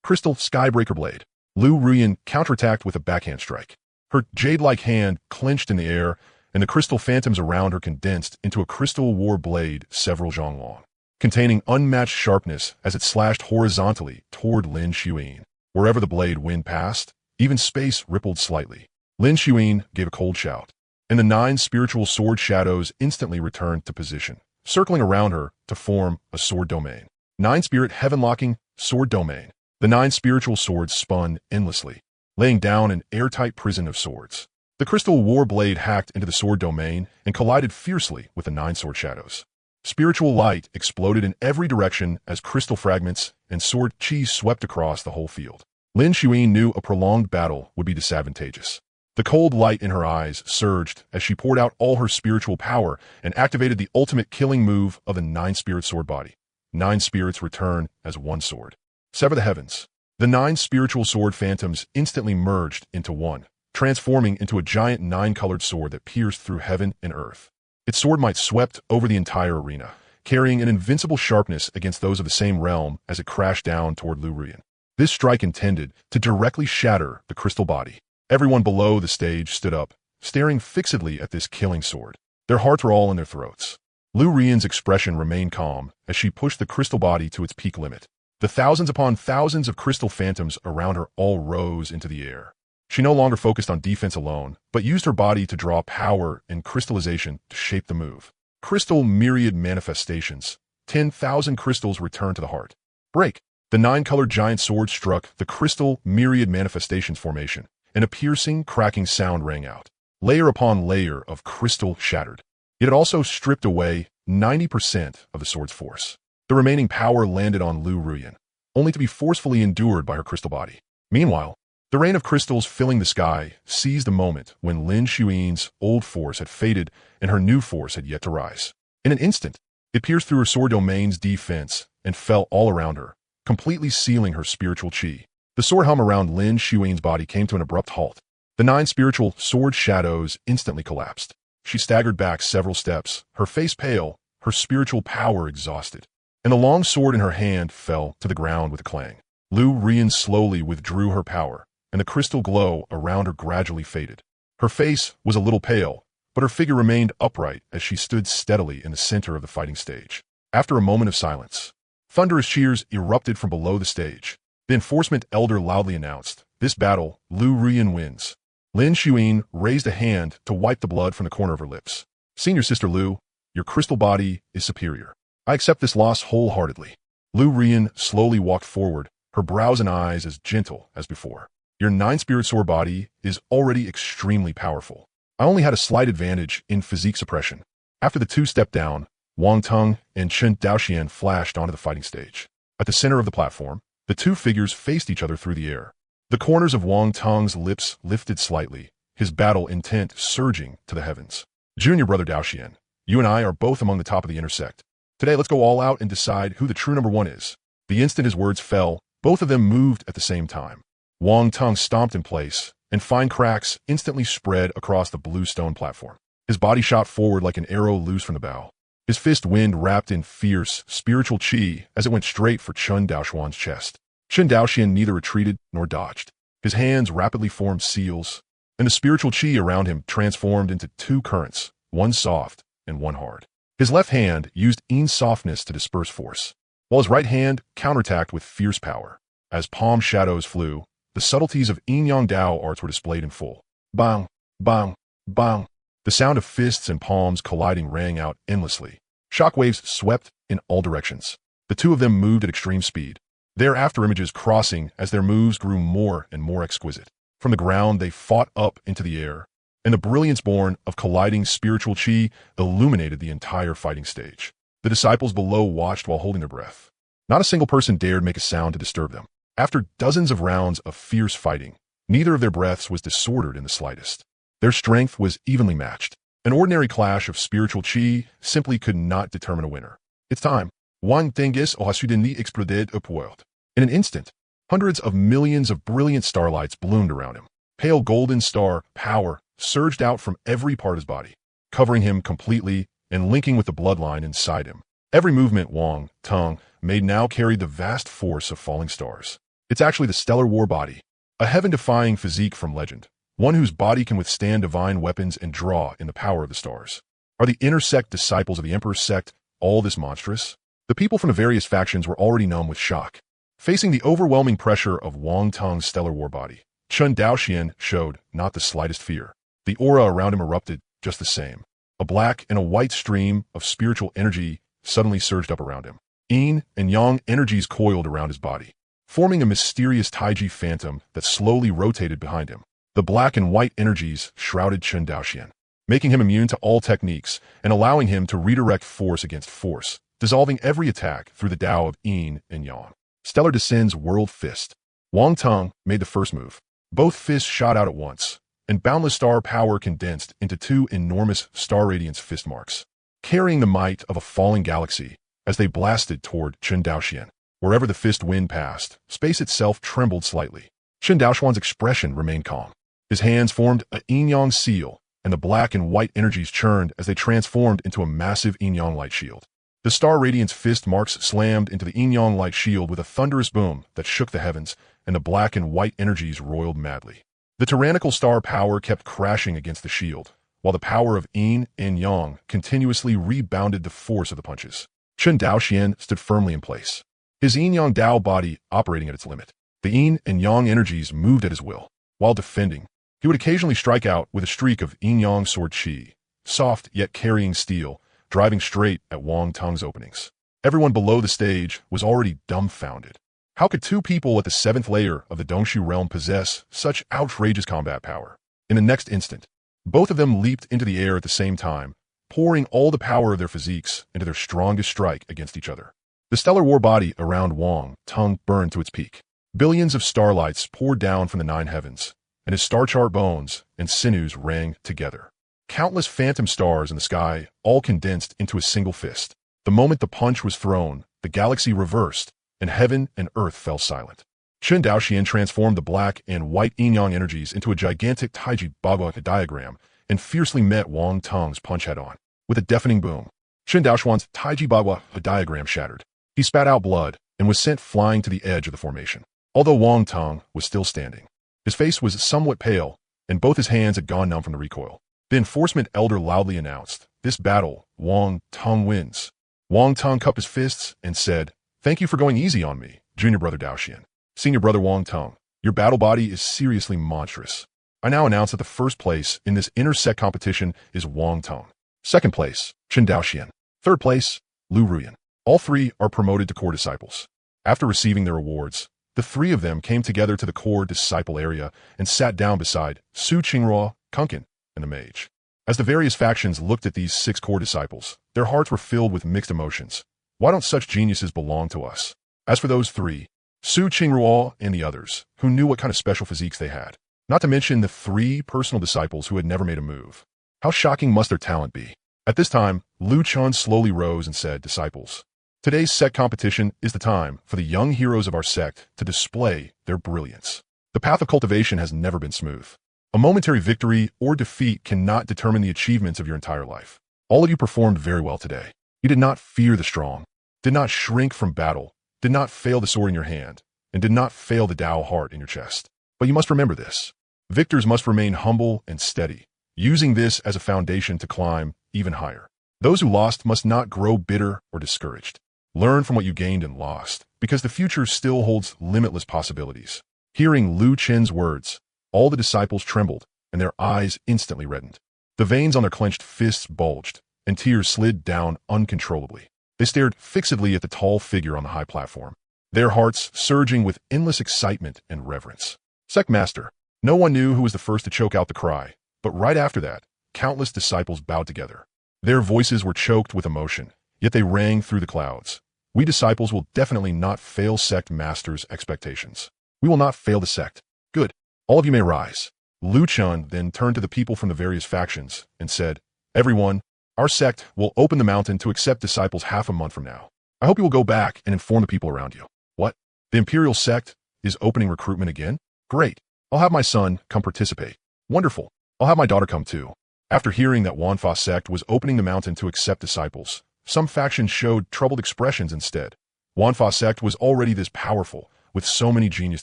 Crystal Skybreaker Blade. Lu Ruyan counterattacked with a backhand strike. Her jade-like hand clenched in the air, and the crystal phantoms around her condensed into a crystal war blade several zhang long, containing unmatched sharpness as it slashed horizontally toward Lin Xuan. Wherever the blade wind passed, even space rippled slightly. Lin Xuan gave a cold shout, and the 9 spiritual sword shadows instantly returned to position, circling around her to form a sword domain. 9-spirit heaven-locking sword domain. The 9 spiritual swords spun endlessly, laying down an airtight prison of swords. The crystal war blade hacked into the sword domain and collided fiercely with the 9 sword shadows. Spiritual light exploded in every direction as crystal fragments and sword chi swept across the whole field. Lin Xuan knew a prolonged battle would be disadvantageous. The cold light in her eyes surged as she poured out all her spiritual power and activated the ultimate killing move of the 9-spirit sword body. 9 spirits return as one sword. Sever the heavens. The 9 spiritual sword phantoms instantly merged into one, transforming into a giant 9-colored sword that pierced through heaven and earth. Its sword might swept over the entire arena, carrying an invincible sharpness against those of the same realm as it crashed down toward Lu Rian. This strike intended to directly shatter the crystal body. Everyone below the stage stood up, staring fixedly at this killing sword. Their hearts were all in their throats. Lu Rian's expression remained calm as she pushed the crystal body to its peak limit. The thousands upon thousands of crystal phantoms around her all rose into the air. She no longer focused on defense alone, but used her body to draw power and crystallization to shape the move. Crystal myriad manifestations. 10,000 crystals returned to the heart. Break! The 9-colored giant sword struck the crystal myriad manifestations formation, and a piercing, cracking sound rang out. Layer upon layer of crystal shattered. It had also stripped away 90% of the sword's force. The remaining power landed on Lu Rian, only to be forcefully endured by her crystal body. Meanwhile, the rain of crystals filling the sky seized the moment when Lin Xuan's old force had faded and her new force had yet to rise. In an instant, it pierced through her sword domain's defense and fell all around her, completely sealing her spiritual chi. The sword hum around Lin Xuan's body came to an abrupt halt. The 9 spiritual sword shadows instantly collapsed. She staggered back several steps, her face pale, her spiritual power exhausted, and the long sword in her hand fell to the ground with a clang. Lu Rian slowly withdrew her power, and the crystal glow around her gradually faded. Her face was a little pale, but her figure remained upright as she stood steadily in the center of the fighting stage. After a moment of silence, thunderous cheers erupted from below the stage. The enforcement elder loudly announced, "This battle, Lu Rian wins." Lin Xuan raised a hand to wipe the blood from the corner of her lips. "Senior Sister Lu, your crystal body is superior. I accept this loss wholeheartedly." Lu Rian slowly walked forward, her brows and eyes as gentle as before. "Your 9-spirit sword body is already extremely powerful. I only had a slight advantage in physique suppression." After the two stepped down, Wang Teng and Chen Daoxian flashed onto the fighting stage. At the center of the platform, the two figures faced each other through the air. The corners of Wang Teng's lips lifted slightly, his battle intent surging to the heavens. "Junior brother Daoxian, you and I are both among the top of the intersect. Today let's go all out and decide who the true number 1 is." The instant his words fell, both of them moved at the same time. Wang Teng stomped in place, and fine cracks instantly spread across the blue stone platform. His body shot forward like an arrow loose from the bow. His fist wind wrapped in fierce, spiritual chi as it went straight for Chen Daoxuan's chest. Chen Daoxian neither retreated nor dodged. His hands rapidly formed seals, and the spiritual chi around him transformed into 2 currents, one soft and one hard. His left hand used Yin's softness to disperse force, while his right hand counterattacked with fierce power. As palm shadows flew, the subtleties of Yin-Yang Dao arts were displayed in full. Bang, bang, bang. The sound of fists and palms colliding rang out endlessly. Shockwaves swept in all directions. The two of them moved at extreme speed, their after-images crossing as their moves grew more and more exquisite. From the ground they fought up into the air, and the brilliance born of colliding spiritual chi illuminated the entire fighting stage. The disciples below watched while holding their breath. Not a single person dared make a sound to disturb them. After dozens of rounds of fierce fighting, neither of their breaths was disordered in the slightest. Their strength was evenly matched. An ordinary clash of spiritual chi simply could not determine a winner. "It's time." Juan Tenguis aura soudainement explodé au poids. In an instant, hundreds of millions of brilliant starlights bloomed around him. Pale golden star power surged out from every part of his body, covering him completely and linking with the bloodline inside him. Every movement Wang Teng made now carried the vast force of falling stars. It's actually the stellar war body, a heaven-defying physique from legend, one whose body can withstand divine weapons and draw in the power of the stars. Are the inner sect disciples of the Emperor's sect all this monstrous? The people from the various factions were already numb with shock. Facing the overwhelming pressure of Wang Teng's stellar war body, Chen Daoxian showed not the slightest fear. The aura around him erupted just the same. A black and a white stream of spiritual energy suddenly surged up around him. Yin and Yang energies coiled around his body. forming a mysterious Taiji phantom that slowly rotated behind him. The black and white energies shrouded Chen Daoxian, making him immune to all techniques and allowing him to redirect force against force, dissolving every attack through the Tao of Yin and Yang. Stellar Descend's World Fist. Wang Tong made the first move. Both fists shot out at once, and boundless star power condensed into two enormous star radiance fist marks, carrying the might of a falling galaxy as they blasted toward Chen Daoxian. Wherever the fist wind passed, space itself trembled slightly. Chen Daoxuan's expression remained calm. His hands formed a yin-yang seal, and the black and white energies churned as they transformed into a massive yin-yang light shield. The star radiance fist marks slammed into the yin-yang light shield with a thunderous boom that shook the heavens, and the black and white energies roiled madly. The tyrannical star power kept crashing against the shield, while the power of yin and yang continuously rebounded the force of the punches. Chen Daoxian stood firmly in place, his yin-yang Dao body operating at its limit. The yin and yang energies moved at his will. While defending, he would occasionally strike out with a streak of yin-yang sword qi, soft yet carrying steel, driving straight at Wang Tong's openings. Everyone below the stage was already dumbfounded. How could two people at the 7th layer of the Dongshu realm possess such outrageous combat power? In the next instant, both of them leaped into the air at the same time, pouring all the power of their physiques into their strongest strike against each other. The stellar war body around Wang Tong burned to its peak. Billions of starlights poured down from the 9 heavens, and his star-chart bones and sinews rang together. Countless phantom stars in the sky all condensed into a single fist. The moment the punch was thrown, the galaxy reversed, and heaven and earth fell silent. Chen Daoxian transformed the black and white yin-yang energies into a gigantic Taiji Bagua diagram and fiercely met Wang Tong's punch head-on. With a deafening boom, Chen Daoxuan's Taiji Bagua diagram shattered. He spat out blood and was sent flying to the edge of the formation. Although Wang Tong was still standing, his face was somewhat pale, and both his hands had gone numb from the recoil. The enforcement elder loudly announced, "This battle, Wang Tong wins." Wang Tong cupped his fists and said, "Thank you for going easy on me, junior brother Daoxian. Senior brother Wang Tong, your battle body is seriously monstrous. I now announce that the first place in this inter-sect competition is Wang Tong. Second place, Chen Daoxian. Third place, Lu Ruyan. All three are promoted to core disciples." After receiving their awards, the three of them came together to the core disciple area and sat down beside Xuanhuang Continent and the mage. As the various factions looked at these 6 core disciples, their hearts were filled with mixed emotions. Why don't such geniuses belong to us? As for those 3, Su Qingruo and the others, who knew what kind of special physiques they had, not to mention the 3 personal disciples who had never made a move. How shocking must their talent be? At this time, Lu Chun slowly rose and said, "Disciples, today's sect competition is the time for the young heroes of our sect to display their brilliance. The path of cultivation has never been smooth. A momentary victory or defeat cannot determine the achievements of your entire life. All of you performed very well today. You did not fear the strong, did not shrink from battle, did not fail the sword in your hand, and did not fail the Tao heart in your chest. But you must remember this. Victors must remain humble and steady, using this as a foundation to climb even higher. Those who lost must not grow bitter or discouraged. Learn from what you gained and lost, because the future still holds limitless possibilities." Hearing Lu Chen's words, all the disciples trembled, and their eyes instantly reddened. The veins on their clenched fists bulged, and tears slid down uncontrollably. They stared fixedly at the tall figure on the high platform, their hearts surging with endless excitement and reverence. Sect Master. No one knew who was the first to choke out the cry, but right after that, countless disciples bowed together. Their voices were choked with emotion, yet they rang through the clouds. "We disciples will definitely not fail Sect Master's expectations. We will not fail the sect. Good. All of you may rise." Lu Chun then turned to the people from the various factions and said, "Everyone, our sect will open the mountain to accept disciples half a month from now. I hope you will go back and inform the people around you." "What? The Imperial Sect is opening recruitment again? Great. I'll have my son come participate." "Wonderful. I'll have my daughter come too." After hearing that Wanfa Sect was opening the mountain to accept disciples, some factions showed troubled expressions instead. Wanfa Sect was already this powerful, with so many genius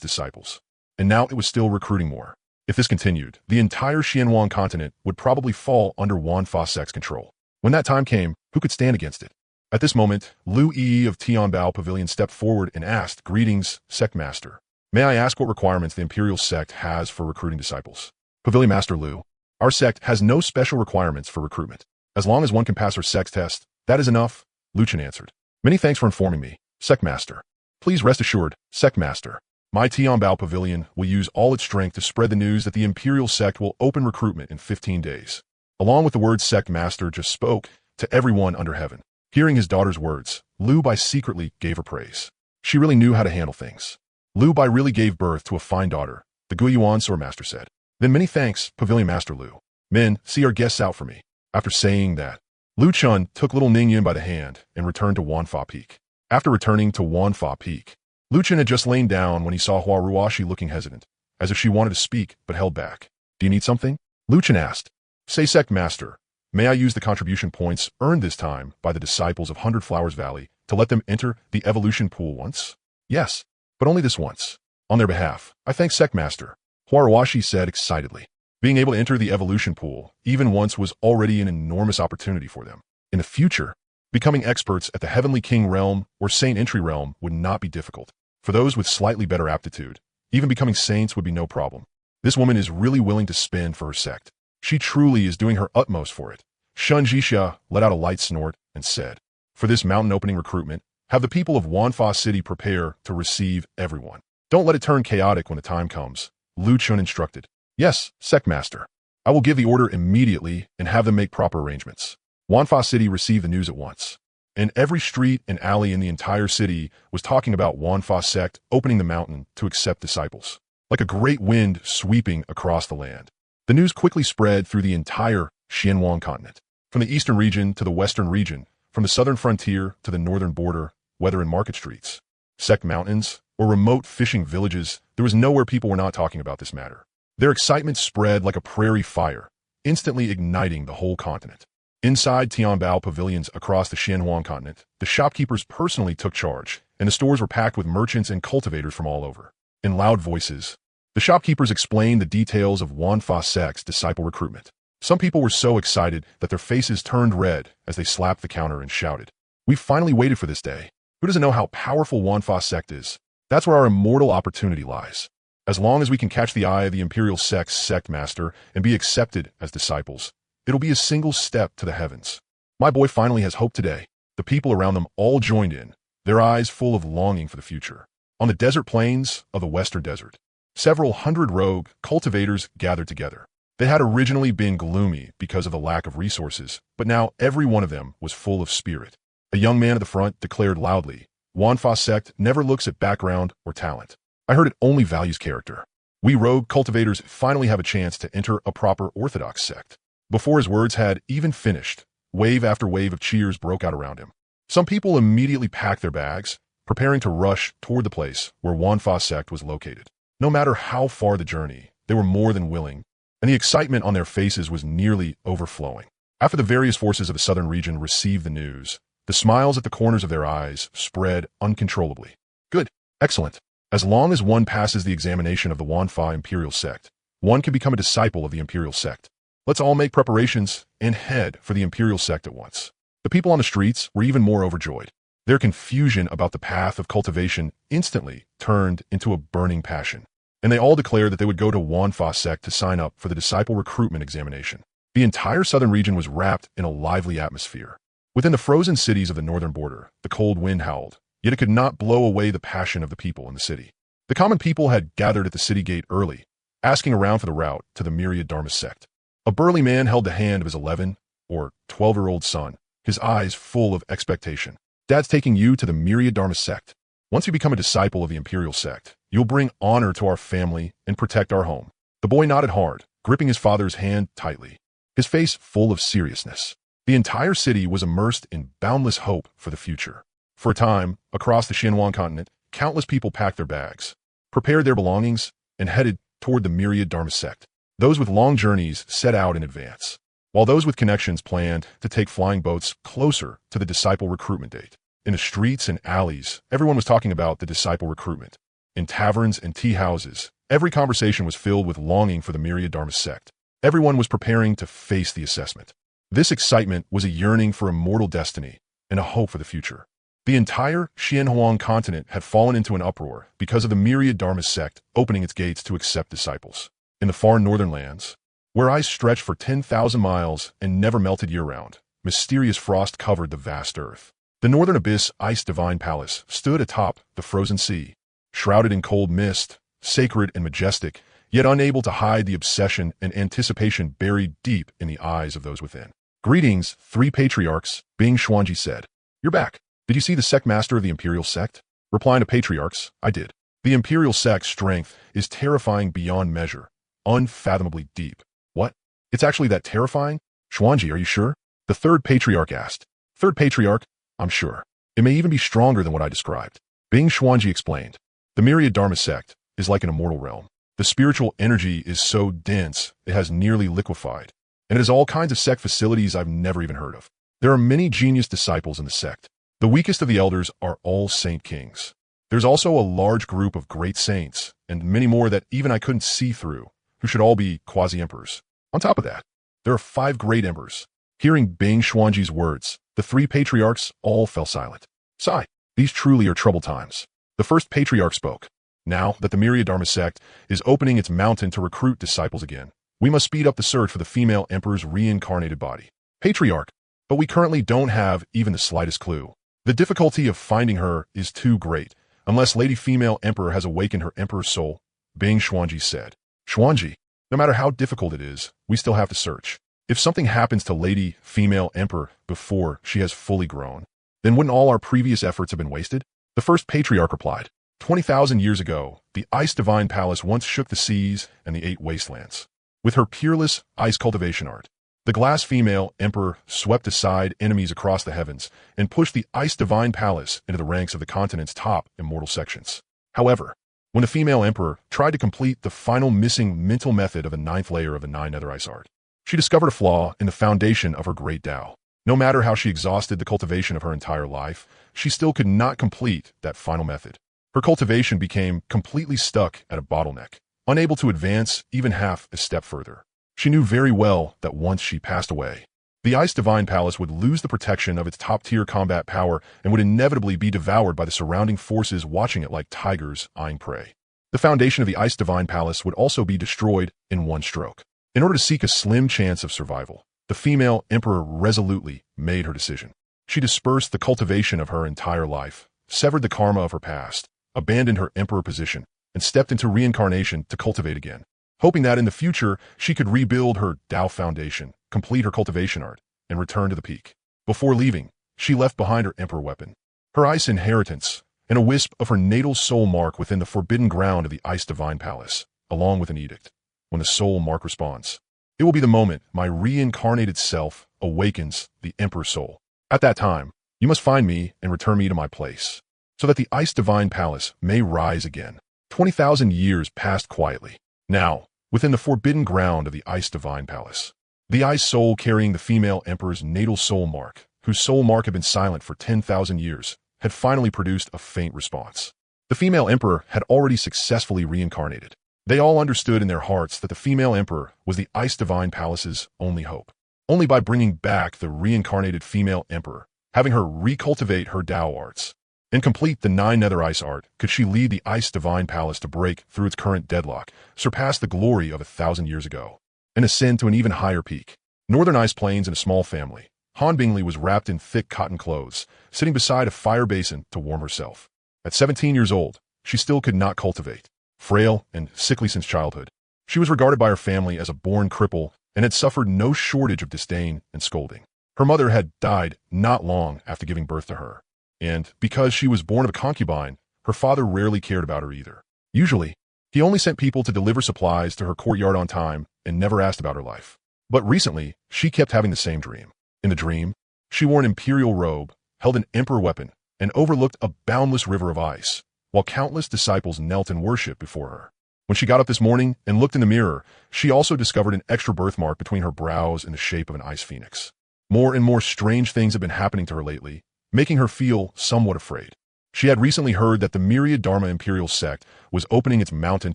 disciples, and now it was still recruiting more. If this continued, the entire Xuanhuang Continent would probably fall under Wanfa Sect's control. When that time came, who could stand against it? At this moment, Lu Yi of Tianbao Pavilion stepped forward and asked, "Greetings, Sect Master. May I ask what requirements the Imperial Sect has for recruiting disciples?" "Pavilion Master Lu, our sect has no special requirements for recruitment. As long as one can pass our sect's test, that is enough," Lu Chen answered. "Many thanks for informing me, Sect Master." Please rest assured, Sect Master. My Tianbao Pavilion will use all its strength to spread the news that the Imperial Sect will open recruitment in 15 days. Along with the words Sect Master just spoke to everyone under heaven. Hearing his daughter's words, Lu Bai secretly gave her praise. She really knew how to handle things. Lu Bai really gave birth to a fine daughter, the Guiyuan Sword Master said. Then many thanks, Pavilion Master Lu. Men, see our guests out for me. After saying that, Lu Chun took little Ningyan by the hand and returned to Wanfa Peak. After returning to Wanfa Peak, Lu Chun had just lain down when he saw Hua Ruashi looking hesitant, as if she wanted to speak but held back. Do you need something? Lu Chun asked. Say, Sect Master, may I use the contribution points earned this time by the disciples of Hundred Flowers Valley to let them enter the evolution pool once? Yes, but only this once. On their behalf, I thank Sect Master, Hua Ruashi said excitedly. Being able to enter the evolution pool, even once, was already an enormous opportunity for them. In the future, becoming experts at the Heavenly King realm or Saint Entry realm would not be difficult. For those with slightly better aptitude, even becoming saints would be no problem. This woman is really willing to spend for her sect. She truly is doing her utmost for it. Shun Jixia let out a light snort and said, for this mountain opening recruitment, have the people of Wanfa City prepare to receive everyone. Don't let it turn chaotic when the time comes, Lu Chun instructed. Yes, Sect Master. I will give the order immediately and have them make proper arrangements. Wanfa City received the news at once. And every street and alley in the entire city was talking about Wanfa Sect opening the mountain to accept disciples. Like a great wind sweeping across the land. The news quickly spread through the entire Xuanhuang Continent. From the eastern region to the western region, from the southern frontier to the northern border, whether in market streets, sect mountains, or remote fishing villages, there was nowhere people were not talking about this matter. Their excitement spread like a prairie fire, instantly igniting the whole continent. Inside Tianbao pavilions across the Xuanhuang Continent, the shopkeepers personally took charge, and the stores were packed with merchants and cultivators from all over. In loud voices, the shopkeepers explained the details of Wanfa Sect's disciple recruitment. Some people were so excited that their faces turned red as they slapped the counter and shouted, "We've finally waited for this day. Who doesn't know how powerful Wanfa Sect is? That's where our immortal opportunity lies. As long as we can catch the eye of the Imperial Sect's Sect Master and be accepted as disciples, it'll be a single step to the heavens. My boy finally has hope today." The people around them all joined in, their eyes full of longing for the future. On the desert plains of the Western Desert, several hundred rogue cultivators gathered together. They had originally been gloomy because of the lack of resources, but now every one of them was full of spirit. A young man at the front declared loudly, "Wanfa Sect never looks at background or talent. I heard it only values character. We rogue cultivators finally have a chance to enter a proper orthodox sect." Before his words had even finished, wave after wave of cheers broke out around him. Some people immediately packed their bags, preparing to rush toward the place where Wanfa Sect was located. No matter how far the journey, they were more than willing, and the excitement on their faces was nearly overflowing. After the various forces of the southern region received the news, the smiles at the corners of their eyes spread uncontrollably. Good, excellent. As long as one passes the examination of the Wanfa Imperial Sect, one can become a disciple of the Imperial Sect. Let's all make preparations and head for the Imperial Sect at once. The people on the streets were even more overjoyed. Their confusion about the path of cultivation instantly turned into a burning passion, and they all declared that they would go to Wanfa Sect to sign up for the disciple recruitment examination. The entire southern region was wrapped in a lively atmosphere. Within the frozen cities of the northern border, the cold wind howled, yet it could not blow away the passion of the people in the city. The common people had gathered at the city gate early, asking around for the route to the myriad Dharma sect. A burly man held the hand of his 11 or 12-year-old son, his eyes full of expectation. "Dad's taking you to the myriad Dharma sect. Once you become a disciple of the Imperial Sect, you'll bring honor to our family and protect our home." The boy nodded hard, gripping his father's hand tightly, his face full of seriousness. The entire city was immersed in boundless hope for the future. For a time, across the Xuanhuang Continent, countless people packed their bags, prepared their belongings, and headed toward the myriad Dharma sect. Those with long journeys set out in advance, while those with connections planned to take flying boats closer to the disciple recruitment date. In the streets and alleys, everyone was talking about the disciple recruitment. In taverns and tea houses, every conversation was filled with longing for the myriad Dharma sect. Everyone was preparing to face the assessment. This excitement was a yearning for immortal destiny and a hope for the future. The entire Xuanhuang Continent had fallen into an uproar because of the myriad Dharma sect opening its gates to accept disciples. In the far northern lands, where ice stretched for 10,000 miles and never melted year-round, mysterious frost covered the vast earth. The northern abyss ice divine palace stood atop the frozen sea, shrouded in cold mist, sacred and majestic, yet unable to hide the obsession and anticipation buried deep in the eyes of those within. "Greetings, three patriarchs," Bing Xuanji said. "You're back. Did you see the sect master of the Imperial Sect?" Replying to patriarchs, "I did. The Imperial Sect's strength is terrifying beyond measure, unfathomably deep." "What? It's actually that terrifying? Xuanji, are you sure?" The third patriarch asked. "Third patriarch, I'm sure. It may even be stronger than what I described." Bing Xuanji explained. "The Myriad Dharma sect is like an immortal realm. The spiritual energy is so dense it has nearly liquefied, and it has all kinds of sect facilities I've never even heard of. There are many genius disciples in the sect. The weakest of the elders are all saint kings. There's also a large group of great saints, and many more that even I couldn't see through, who should all be Quasi-Emperors. On top of that, there are 5 great emperors." Hearing Bing Xuanji's words, the 3 patriarchs all fell silent. "Sigh, these truly are troubled times." The first patriarch spoke. "Now that the Myriad Dharma sect is opening its mountain to recruit disciples again, we must speed up the search for the female emperor's reincarnated body. Patriarch, but we currently don't have even the slightest clue. The difficulty of finding her is too great, unless Lady Female Emperor has awakened her emperor's soul," Bing Xuanji said. "Xuanji, no matter how difficult it is, we still have to search. If something happens to Lady Female Emperor before she has fully grown, then wouldn't all our previous efforts have been wasted?" The first patriarch replied. 20,000 years ago, the Ice Divine Palace once shook the seas and the 8 wastelands. With her peerless ice cultivation art, the Glass Female Emperor swept aside enemies across the heavens and pushed the Ice Divine Palace into the ranks of the continent's top immortal sections. However, when the Female Emperor tried to complete the final missing mental method of the 9th layer of the 9 nether ice art, she discovered a flaw in the foundation of her great Tao. No matter how she exhausted the cultivation of her entire life, she still could not complete that final method. Her cultivation became completely stuck at a bottleneck, unable to advance even half a step further. She knew very well that once she passed away, the Ice Divine Palace would lose the protection of its top-tier combat power and would inevitably be devoured by the surrounding forces watching it like tigers eyeing prey. The foundation of the Ice Divine Palace would also be destroyed in one stroke. In order to seek a slim chance of survival, the female emperor resolutely made her decision. She dispersed the cultivation of her entire life, severed the karma of her past, abandoned her emperor position, and stepped into reincarnation to cultivate again, hoping that in the future she could rebuild her Tao foundation, complete her cultivation art, and return to the peak. Before leaving, she left behind her emperor weapon, her ice inheritance, and a wisp of her natal soul mark within the forbidden ground of the Ice Divine Palace, along with an edict. When the soul mark responds, it will be the moment my reincarnated self awakens the emperor's soul. At that time, you must find me and return me to my place, so that the Ice Divine Palace may rise again. 20,000 years passed quietly. Now, within the forbidden ground of the Ice Divine Palace, the ice soul carrying the female emperor's natal soul mark, whose soul mark had been silent for 10,000 years, had finally produced a faint response. The female emperor had already successfully reincarnated. They all understood in their hearts that the female emperor was the Ice Divine Palace's only hope. Only by bringing back the reincarnated female emperor, having her recultivate her Tao arts, and complete the 9 nether ice art, could she lead the Ice Divine Palace to break through its current deadlock, surpass the glory of 1,000 years ago, and ascend to an even higher peak. Northern Ice Plains in a small family, Han Bingley was wrapped in thick cotton clothes, sitting beside a fire basin to warm herself. At 17 years old, she still could not cultivate. Frail and sickly since childhood, she was regarded by her family as a born cripple and had suffered no shortage of disdain and scolding. Her mother had died not long after giving birth to her, and because she was born of a concubine, her father rarely cared about her either. Usually, he only sent people to deliver supplies to her courtyard on time and never asked about her life. But recently, she kept having the same dream. In the dream, she wore an imperial robe, held an emperor weapon, and overlooked a boundless river of ice, while countless disciples knelt in worship before her. When she got up this morning and looked in the mirror, she also discovered an extra birthmark between her brows in the shape of an ice phoenix. More and more strange things have been happening to her lately, making her feel somewhat afraid. She had recently heard that the Myriad Dharma Imperial Sect was opening its mountain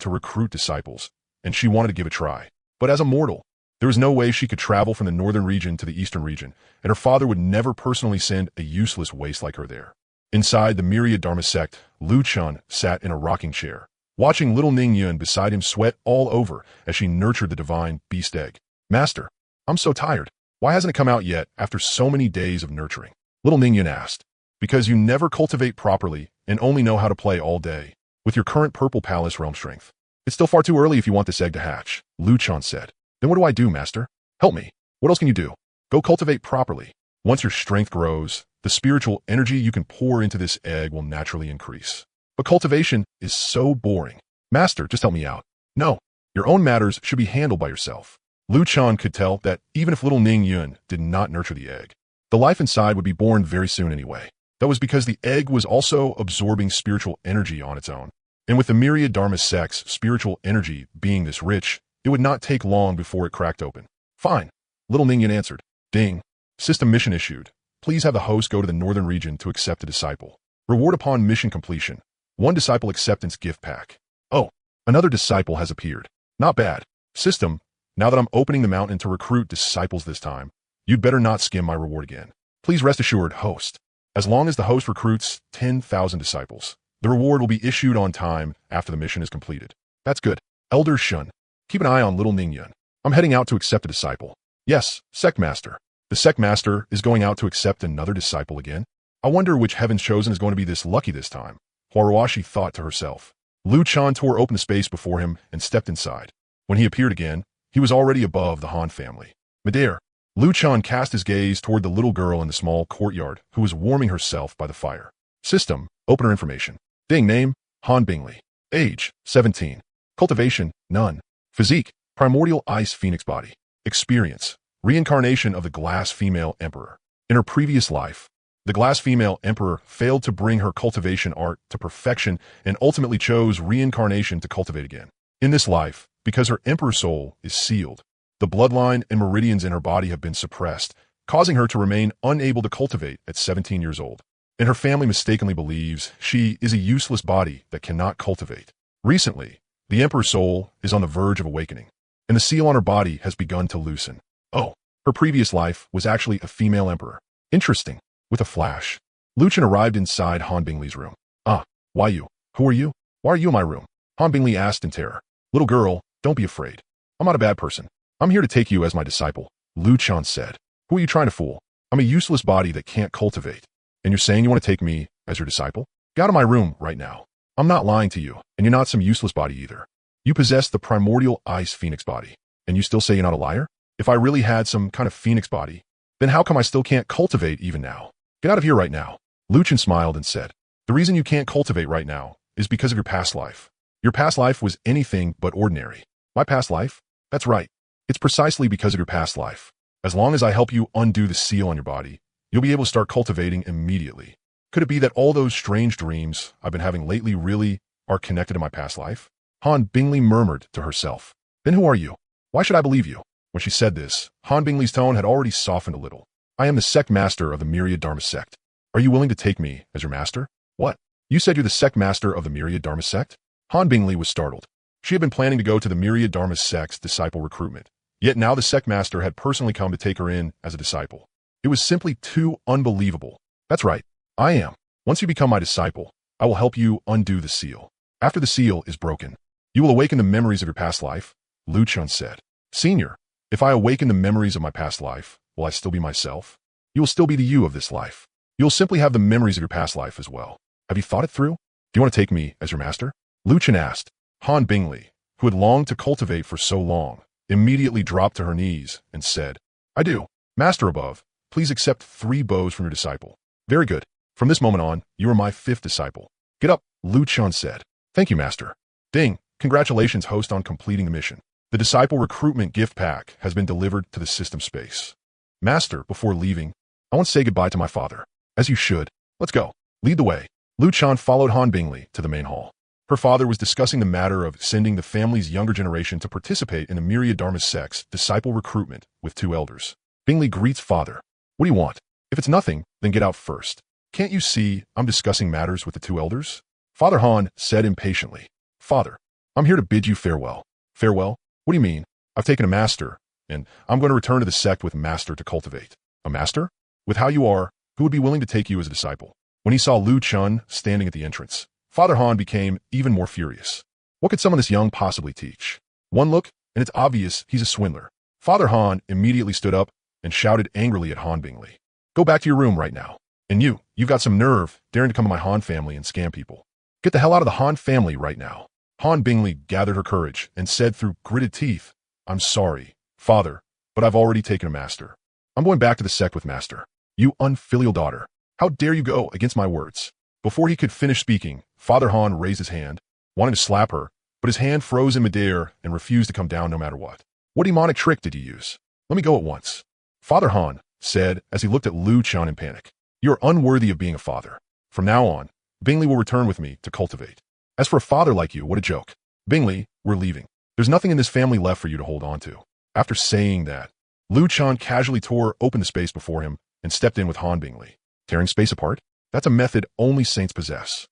to recruit disciples, and she wanted to give it a try. But as a mortal, there was no way she could travel from the northern region to the eastern region, and her father would never personally send a useless waste like her there. Inside the Myriad Dharma sect, Lu Chun sat in a rocking chair, watching little Ning Yun beside him sweat all over as she nurtured the divine beast egg. "Master, I'm so tired. Why hasn't it come out yet after so many days of nurturing?" Little Ning Yun asked. Because you never cultivate properly and only know how to play all day with your current Purple Palace realm strength. It's still far too early if you want this egg to hatch, Xuanhuang said. Then what do I do, master? Help me. What else can you do? Go cultivate properly. Once your strength grows, the spiritual energy you can pour into this egg will naturally increase. But cultivation is so boring. Master, just help me out. No, your own matters should be handled by yourself. Xuanhuang could tell that even if little Ning Yun did not nurture the egg, the life inside would be born very soon anyway. That was because the egg was also absorbing spiritual energy on its own. And with the myriad Dharma sects' spiritual energy being this rich, it would not take long before it cracked open. Fine, little Ning Yun answered. Ding. System mission issued. Please have the host go to the northern region to accept a disciple. Reward upon mission completion. 1 disciple acceptance gift pack. Oh, another disciple has appeared. Not bad. System, now that I'm opening the mountain to recruit disciples this time, you'd better not skim my reward again. Please rest assured, host. As long as the host recruits 10,000 disciples, the reward will be issued on time after the mission is completed. That's good. Elder Shun, keep an eye on little Ning Yun. I'm heading out to accept a disciple. Yes, Sect Master. The Sect Master is going out to accept another disciple again? I wonder which Heaven's Chosen is going to be this lucky this time, Huaruashi thought to herself. Xuanhuang tore open the space before him and stepped inside. When he appeared again, he was already above the Han family. Midair, Xuanhuang cast his gaze toward the little girl in the small courtyard who was warming herself by the fire. System, opener information. Ding name, Han Bingley. Age, 17. Cultivation, none. Physique, primordial ice phoenix body. Experience, reincarnation of the glass female emperor. In her previous life, the glass female emperor failed to bring her cultivation art to perfection and ultimately chose reincarnation to cultivate again. In this life, because her emperor soul is sealed, the bloodline and meridians in her body have been suppressed, causing her to remain unable to cultivate at 17 years old. And her family mistakenly believes she is a useless body that cannot cultivate. Recently, the emperor's soul is on the verge of awakening, and the seal on her body has begun to loosen. Oh, her previous life was actually a female emperor. Interesting. With a flash, Xuanhuang arrived inside Han Bingley's room. Ah, why you? Who are you? Why are you in my room? Han Bingley asked in terror. Little girl, don't be afraid. I'm not a bad person. I'm here to take you as my disciple, Xuanhuang said. Who are you trying to fool? I'm a useless body that can't cultivate. And you're saying you want to take me as your disciple? Get out of my room right now. I'm not lying to you, and you're not some useless body either. You possess the primordial ice phoenix body, and you still say you're not a liar? If I really had some kind of phoenix body, then how come I still can't cultivate even now? Get out of here right now. Xuanhuang smiled and said, the reason you can't cultivate right now is because of your past life. Your past life was anything but ordinary. My past life? That's right. It's precisely because of your past life. As long as I help you undo the seal on your body, you'll be able to start cultivating immediately. Could it be that all those strange dreams I've been having lately really are connected to my past life? Han Bingley murmured to herself. Then who are you? Why should I believe you? When she said this, Han Bingley's tone had already softened a little. I am the sect master of the myriad Dharma sect. Are you willing to take me as your master? What? You said you're the sect master of the myriad Dharma sect? Han Bingley was startled. She had been planning to go to the myriad Dharma sect's disciple recruitment. Yet now the sect master had personally come to take her in as a disciple. It was simply too unbelievable. That's right. I am. Once you become my disciple, I will help you undo the seal. After the seal is broken, you will awaken the memories of your past life, Xuanhuang said. Senior, if I awaken the memories of my past life, will I still be myself? You will still be the you of this life. You will simply have the memories of your past life as well. Have you thought it through? Do you want to take me as your master? Xuanhuang asked. Han Bingley, who had longed to cultivate for so long, immediately dropped to her knees and said, I do. Master above, please accept 3 bows from your disciple. Very good. From this moment on, you are my 5th disciple. Get up, Xuanhuang said. Thank you, master. Ding, congratulations, host, on completing the mission. The disciple recruitment gift pack has been delivered to the system space. Master, before leaving, I want to say goodbye to my father. As you should. Let's go. Lead the way. Xuanhuang followed Han Bingley to the main hall. Her father was discussing the matter of sending the family's younger generation to participate in the myriad Dharma sect's disciple recruitment with 2 elders. Bingley greets father. What do you want? If it's nothing, then get out first. Can't you see I'm discussing matters with the 2 elders? Father Han said impatiently. Father, I'm here to bid you farewell. Farewell? What do you mean? I've taken a master, and I'm going to return to the sect with master to cultivate. A master? With how you are, who would be willing to take you as a disciple? When he saw Xuanhuang standing at the entrance, Father Han became even more furious. What could someone this young possibly teach? One look, and it's obvious he's a swindler. Father Han immediately stood up and shouted angrily at Han Bingley. Go back to your room right now. And you've got some nerve, daring to come to my Han family and scam people. Get the hell out of the Han family right now. Han Bingley gathered her courage and said through gritted teeth, I'm sorry, father, but I've already taken a master. I'm going back to the sect with master. You unfilial daughter. How dare you go against my words? Before he could finish speaking, Father Han raised his hand, wanting to slap her, but his hand froze in midair and refused to come down no matter what. What demonic trick did you use? Let me go at once. Father Han said as he looked at Lu Chan in panic. You are unworthy of being a father. From now on, Bingley will return with me to cultivate. As for a father like you, what a joke. Bingley, we're leaving. There's nothing in this family left for you to hold on to. After saying that, Lu Chan casually tore open the space before him and stepped in with Han Bingley. Tearing space apart? That's a method only saints possess.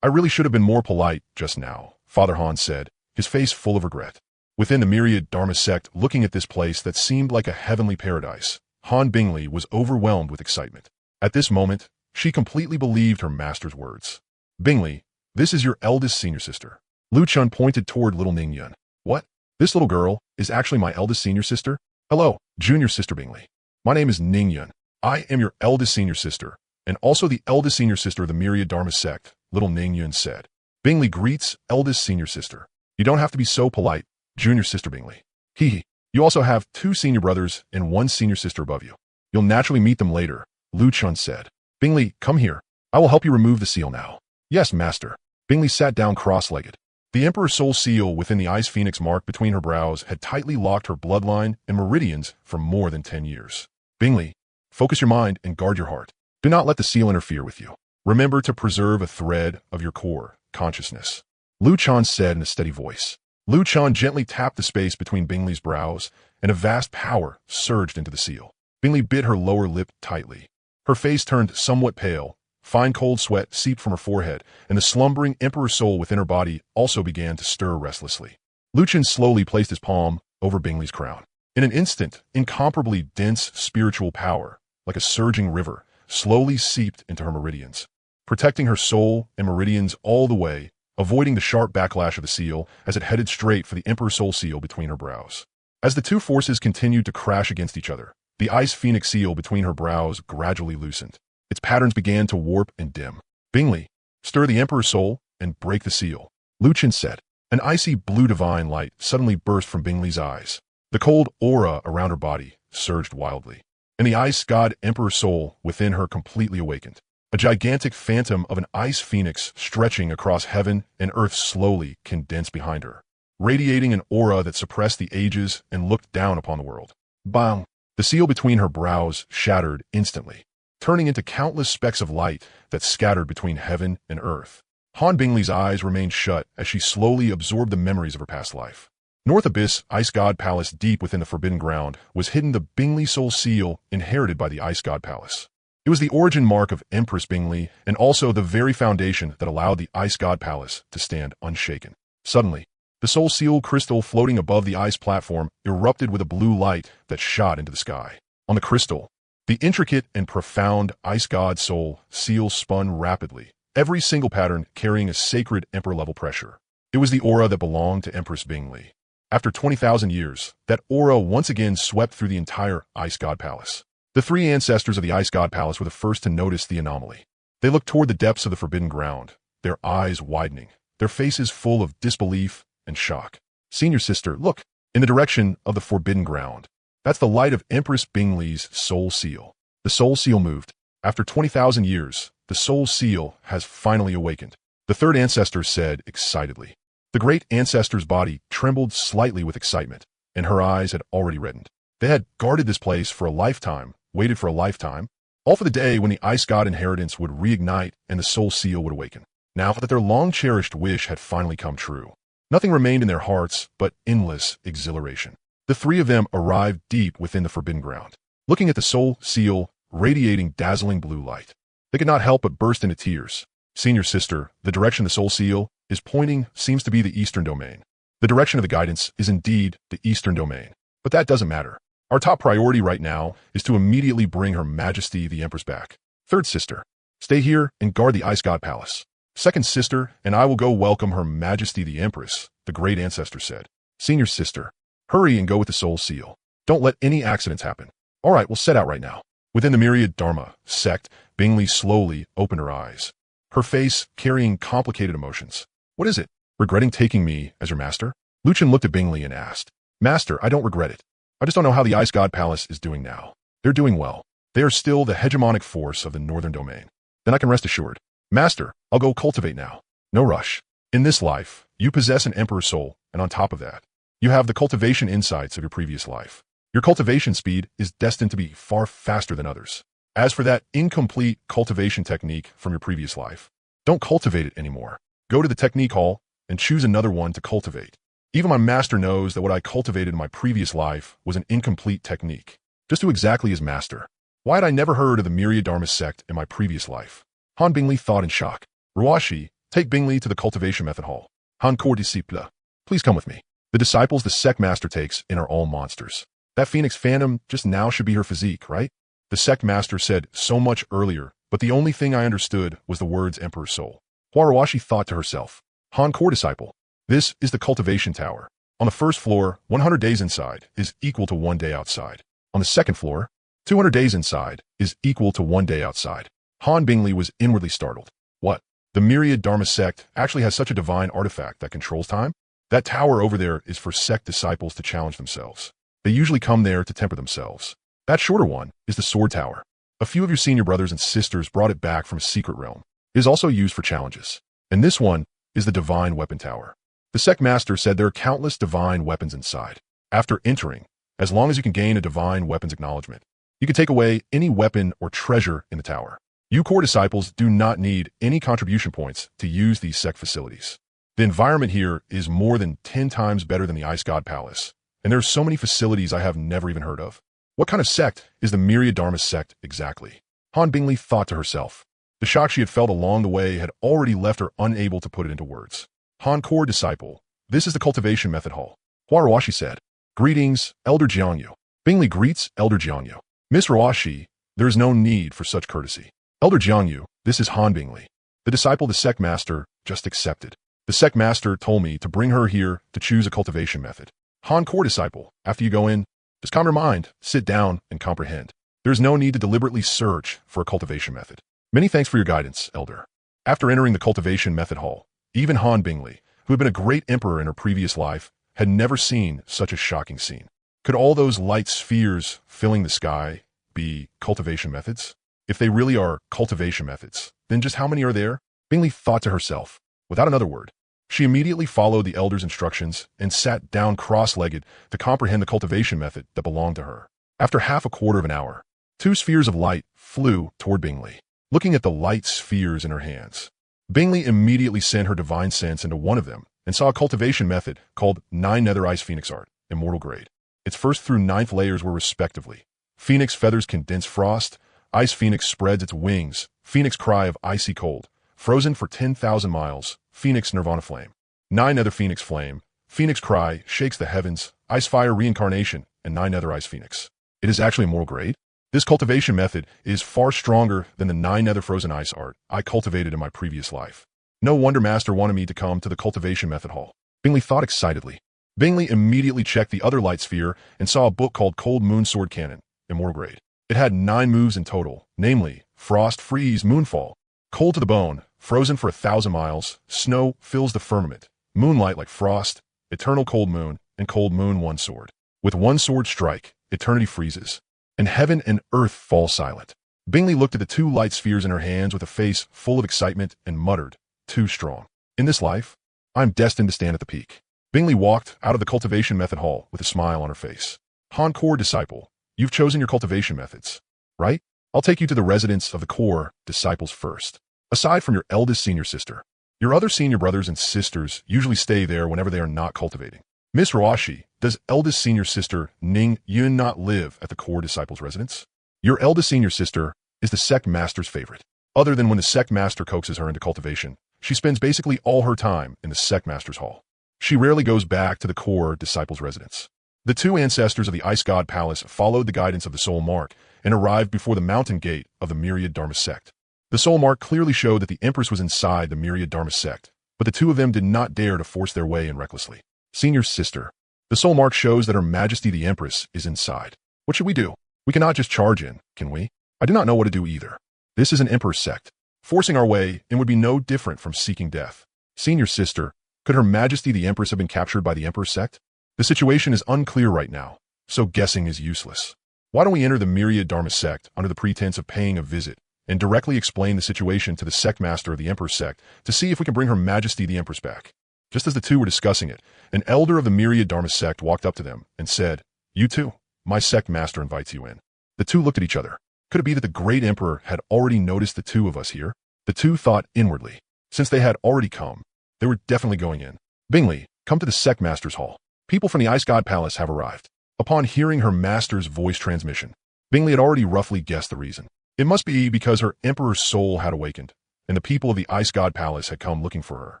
I really should have been more polite just now, Father Han said, his face full of regret. Within the myriad Dharma sect looking at this place that seemed like a heavenly paradise, Han Bingley was overwhelmed with excitement. At this moment, she completely believed her master's words. Bingley, this is your eldest senior sister. Lu Chun pointed toward little Ning Yun. What? This little girl is actually my eldest senior sister? Hello, junior sister Bingley. My name is Ning Yun. I am your eldest senior sister, and also the eldest senior sister of the myriad Dharma sect, little Ning Yun said. Bingley greets eldest senior sister. You don't have to be so polite, junior sister Bingley. Hee. You also have 2 senior brothers and 1 senior sister above you. You'll naturally meet them later, Lu Chun said. Bingley, come here. I will help you remove the seal now. Yes, master. Bingley sat down cross-legged. The Emperor's soul seal within the ice phoenix mark between her brows had tightly locked her bloodline and meridians for more than 10 years. Bingley, focus your mind and guard your heart. Do not let the seal interfere with you. Remember to preserve a thread of your core consciousness. Lu Chan said in a steady voice. Lu Chan gently tapped the space between Bingley's brows, and a vast power surged into the seal. Bingley bit her lower lip tightly. Her face turned somewhat pale. Fine cold sweat seeped from her forehead, and the slumbering Emperor soul within her body also began to stir restlessly. Lu Chan slowly placed his palm over Bingley's crown. In an instant, incomparably dense spiritual power, like a surging river, slowly seeped into her meridians, protecting her soul and meridians all the way, avoiding the sharp backlash of the seal as it headed straight for the Emperor soul seal between her brows. As the 2 forces continued to crash against each other, the ice phoenix seal between her brows gradually loosened. Its patterns began to warp and dim. Bingley, stir the Emperor's soul and break the seal, Lu Chan said. An icy blue divine light suddenly burst from Bingley's eyes. The cold aura around her body surged wildly, and the ice god Emperor soul within her completely awakened. A gigantic phantom of an ice phoenix stretching across heaven and earth slowly condensed behind her, radiating an aura that suppressed the ages and looked down upon the world. Bang! The seal between her brows shattered instantly, turning into countless specks of light that scattered between heaven and earth. Han Bingley's eyes remained shut as she slowly absorbed the memories of her past life. North Abyss Ice God Palace deep within the Forbidden Ground was hidden the Bingley Soul Seal inherited by the Ice God Palace. It was the origin mark of Empress Bingley and also the very foundation that allowed the Ice God Palace to stand unshaken. Suddenly, the Soul Seal crystal floating above the ice platform erupted with a blue light that shot into the sky. On the crystal, the intricate and profound Ice God Soul Seal spun rapidly, every single pattern carrying a sacred Emperor-level pressure. It was the aura that belonged to Empress Bingley. After 20,000 years, that aura once again swept through the entire Ice God Palace. The 3 ancestors of the Ice God Palace were the first to notice the anomaly. They looked toward the depths of the Forbidden Ground, their eyes widening, their faces full of disbelief and shock. Senior sister, look, in the direction of the Forbidden Ground. That's the light of Empress Bingley's Soul Seal. The Soul Seal moved. After 20,000 years, the Soul Seal has finally awakened, the 3rd ancestor said excitedly. The great ancestor's body trembled slightly with excitement, and her eyes had already reddened. They had guarded this place for a lifetime, waited for a lifetime, all for the day when the Ice God inheritance would reignite and the Soul Seal would awaken. Now that their long-cherished wish had finally come true, nothing remained in their hearts but endless exhilaration. The 3 of them arrived deep within the Forbidden Ground, looking at the Soul Seal radiating dazzling blue light. They could not help but burst into tears. Senior sister, the direction the Soul Seal is pointing seems to be the Eastern Domain. The direction of the guidance is indeed the Eastern Domain. But that doesn't matter. Our top priority right now is to immediately bring Her Majesty the Empress back. 3rd sister, stay here and guard the Ice God Palace. 2nd sister, and I will go welcome Her Majesty the Empress, the great ancestor said. Senior sister, hurry and go with the Soul Seal. Don't let any accidents happen. All right, we'll set out right now. Within the myriad Dharma sect, Bingley slowly opened her eyes, her face carrying complicated emotions. What is it? Regretting taking me as your master? Luchan looked at Bingley and asked. Master, I don't regret it. I just don't know how the Ice God Palace is doing now. They're doing well. They are still the hegemonic force of the northern domain. Then I can rest assured. Master, I'll go cultivate now. No rush. In this life, you possess an emperor soul, and on top of that, you have the cultivation insights of your previous life. Your cultivation speed is destined to be far faster than others. As for that incomplete cultivation technique from your previous life, don't cultivate it anymore. Go to the technique hall and choose another one to cultivate. Even my master knows that what I cultivated in my previous life was an incomplete technique. Just do exactly as master. Why had I never heard of the Myriad Dharma sect in my previous life? Han Bingley thought in shock. Ruashi, take Bingley to the cultivation method hall. Han Core Disciple, please come with me. The disciples the sect master takes in are all monsters. That Phoenix Phantom just now should be her physique, right? The sect master said so much earlier, but the only thing I understood was the words Emperor's Soul. Ruashi thought to herself. Han Core Disciple, this is the cultivation tower. On the first floor, 100 days inside is equal to 1 day outside. On the second floor, 200 days inside is equal to 1 day outside. Han Bingley was inwardly startled. What? The Myriad Dharma sect actually has such a divine artifact that controls time? That tower over there is for sect disciples to challenge themselves. They usually come there to temper themselves. That shorter one is the sword tower. A few of your senior brothers and sisters brought it back from a secret realm. It is also used for challenges. And this one is the divine weapon tower. The sect master said there are countless divine weapons inside. After entering, as long as you can gain a divine weapons acknowledgement, you can take away any weapon or treasure in the tower. You core disciples do not need any contribution points to use these sect facilities. The environment here is more than 10 times better than the Ice God Palace, and there are so many facilities I have never even heard of. What kind of sect is the Myriad Dharma sect exactly? Han Bingley thought to herself. The shock she had felt along the way had already left her unable to put it into words. Han Core Disciple, this is the cultivation method hall. Ruashi said. Greetings, Elder Jiangyu. Bingley greets Elder Jiangyu. Miss Ruashi, there is no need for such courtesy. Elder Jiangyu, this is Han Bingley. The disciple the sect master just accepted. The sect master told me to bring her here to choose a cultivation method. Han Core Disciple, after you go in, just calm your mind, sit down, and comprehend. There is no need to deliberately search for a cultivation method. Many thanks for your guidance, Elder. After entering the cultivation method hall, even Han Bingley, who had been a great emperor in her previous life, had never seen such a shocking scene. Could all those light spheres filling the sky be cultivation methods? If they really are cultivation methods, then just how many are there? Bingley thought to herself. Without another word, she immediately followed the elder's instructions and sat down cross-legged to comprehend the cultivation method that belonged to her. After half a quarter of an hour, 2 spheres of light flew toward Bingley. Looking at the light spheres in her hands, Bingley immediately sent her divine sense into one of them and saw a cultivation method called 9 Nether Ice Phoenix Art, Immortal Grade. Its first through 9th layers were respectively Phoenix Feathers Condense Frost, Ice Phoenix Spreads Its Wings, Phoenix Cry of Icy Cold, Frozen for 10,000 Miles, Phoenix Nirvana Flame, 9 Nether Phoenix Flame, Phoenix Cry Shakes the Heavens, Ice Fire Reincarnation, and 9 Nether Ice Phoenix. It is actually Immortal Grade. This cultivation method is far stronger than the 9 Nether Frozen Ice art I cultivated in my previous life. No wonder Master wanted me to come to the cultivation method hall. Bingley thought excitedly. Bingley immediately checked the other light sphere and saw a book called Cold Moon Sword Cannon, Immortal Grade. It had 9 moves in total, namely Frost, Freeze, Moonfall, Cold to the Bone, Frozen for 1,000 Miles, Snow Fills the Firmament, Moonlight like Frost, Eternal Cold Moon, and Cold Moon One Sword. With one sword strike, Eternity freezes, and heaven and earth fall silent. Bingley looked at the 2 light spheres in her hands with a face full of excitement and muttered, too strong. In this life, I'm destined to stand at the peak. Bingley walked out of the cultivation method hall with a smile on her face. Han Core Disciple, you've chosen your cultivation methods, right? I'll take you to the residence of the core disciples first. Aside from your eldest senior sister, your other senior brothers and sisters usually stay there whenever they are not cultivating. Miss Ruashi, does eldest senior sister Ning Yun not live at the core disciples' residence? Your eldest senior sister is the sect master's favorite. Other than when the sect master coaxes her into cultivation, she spends basically all her time in the sect master's hall. She rarely goes back to the core disciples' residence. The 2 ancestors of the Ice God Palace followed the guidance of the Soul Mark and arrived before the mountain gate of the Myriad Dharma sect. The Soul Mark clearly showed that the Empress was inside the Myriad Dharma sect, but the 2 of them did not dare to force their way in recklessly. Senior sister, the Soul Mark shows that Her Majesty the Empress is inside. What should we do? We cannot just charge in, can we? I do not know what to do either. This is an Emperor's sect. Forcing our way in would be no different from seeking death. Senior sister, could Her Majesty the Empress have been captured by the Emperor's sect? The situation is unclear right now, so guessing is useless. Why don't we enter the Myriad Dharma sect under the pretense of paying a visit and directly explain the situation to the sect master of the Emperor's sect to see if we can bring Her Majesty the Empress back? Just as the two were discussing it, an elder of the Myriad Dharma sect walked up to them and said, "You two, my sect master invites you in." The two looked at each other. Could it be that the great emperor had already noticed the two of us here? The two thought inwardly. Since they had already come, they were definitely going in. "Bingley, come to the sect master's hall. People from the Ice God Palace have arrived." Upon hearing her master's voice transmission, Bingley had already roughly guessed the reason. It must be because her emperor's soul had awakened, and the people of the Ice God Palace had come looking for her.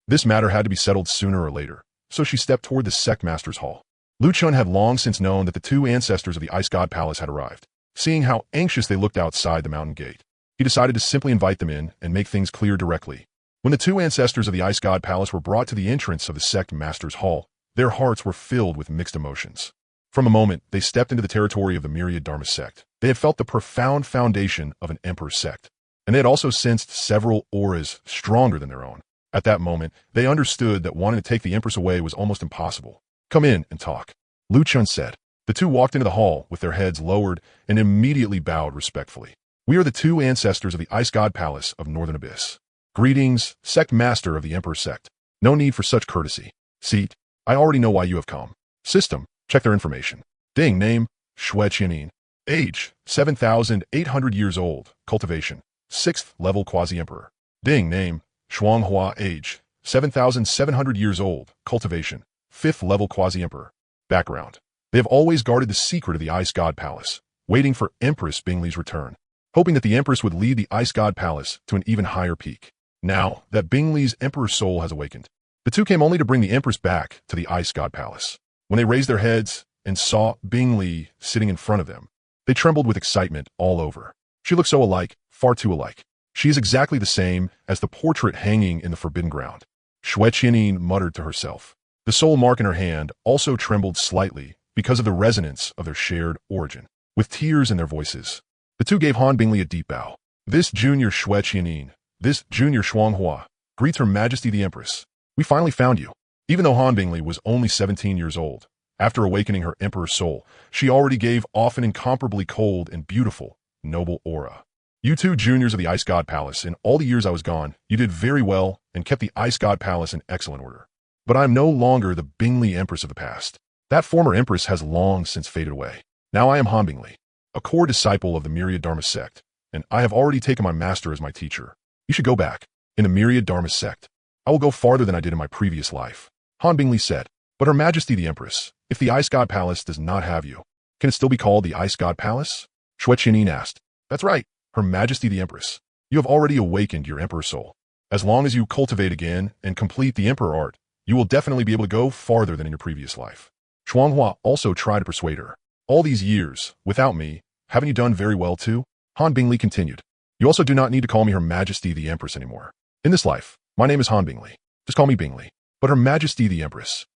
This matter had to be settled sooner or later, so she stepped toward the sect master's hall. Lu Chun had long since known that the two ancestors of the Ice God Palace had arrived. Seeing how anxious they looked outside the mountain gate, he decided to simply invite them in and make things clear directly. When the two ancestors of the Ice God Palace were brought to the entrance of the sect master's hall, their hearts were filled with mixed emotions. From a moment they stepped into the territory of the Myriad Dharma sect, they had felt the profound foundation of an emperor's sect, and they had also sensed several auras stronger than their own. At that moment, they understood that wanting to take the empress away was almost impossible. "Come in and talk," Lu Chun said. The two walked into the hall with their heads lowered and immediately bowed respectfully. "We are the two ancestors of the Ice God Palace of Northern Abyss. Greetings, sect master of the Emperor's sect. No need for such courtesy. Seat, I already know why you have come. System, check their information. Ding, name, Xuanhuang. Age, 7,800 years old. Cultivation, 6th level Quasi-Emperor. Ding, name, Xuanhuang. Age, 7,700 years old. Cultivation, 5th level Quasi-Emperor. Background. They have always guarded the secret of the Ice God Palace, waiting for Empress Bingley's return, hoping that the Empress would lead the Ice God Palace to an even higher peak. Now that Bingley's Emperor's soul has awakened, the two came only to bring the Empress back to the Ice God Palace. When they raised their heads and saw Bingley sitting in front of them, they trembled with excitement all over. She looked so alike, far too alike. She is exactly the same as the portrait hanging in the Forbidden Ground. Xuanhuang muttered to herself. The soul mark in her hand also trembled slightly because of the resonance of their shared origin. With tears in their voices, the two gave Han Bingley a deep bow. "This junior Xuanhuang, this junior Xuanhua, greets Her Majesty the Empress. We finally found you." Even though Han Bingley was only 17 years old, after awakening her emperor's soul, she already gave off an incomparably cold and beautiful, noble aura. "You two juniors of the Ice God Palace, in all the years I was gone, you did very well and kept the Ice God Palace in excellent order. But I am no longer the Bingley Empress of the past. That former empress has long since faded away. Now I am Han Bingley, a core disciple of the Myriad Dharma sect, and I have already taken my master as my teacher. You should go back. In the Myriad Dharma sect, I will go farther than I did in my previous life," Han Bingley said. "But Her Majesty the Empress, if the Ice God Palace does not have you, can it still be called the Ice God Palace?" Xuanhuang asked. "That's right, Her Majesty the Empress. You have already awakened your emperor soul. As long as you cultivate again and complete the emperor art, you will definitely be able to go farther than in your previous life." Xuanhua also tried to persuade her. "All these years, without me, haven't you done very well too?" Han Bingley continued. "You also do not need to call me Her Majesty the Empress anymore. In this life, my name is Han Bingley. Just call me Bingley. But Her Majesty the Empress,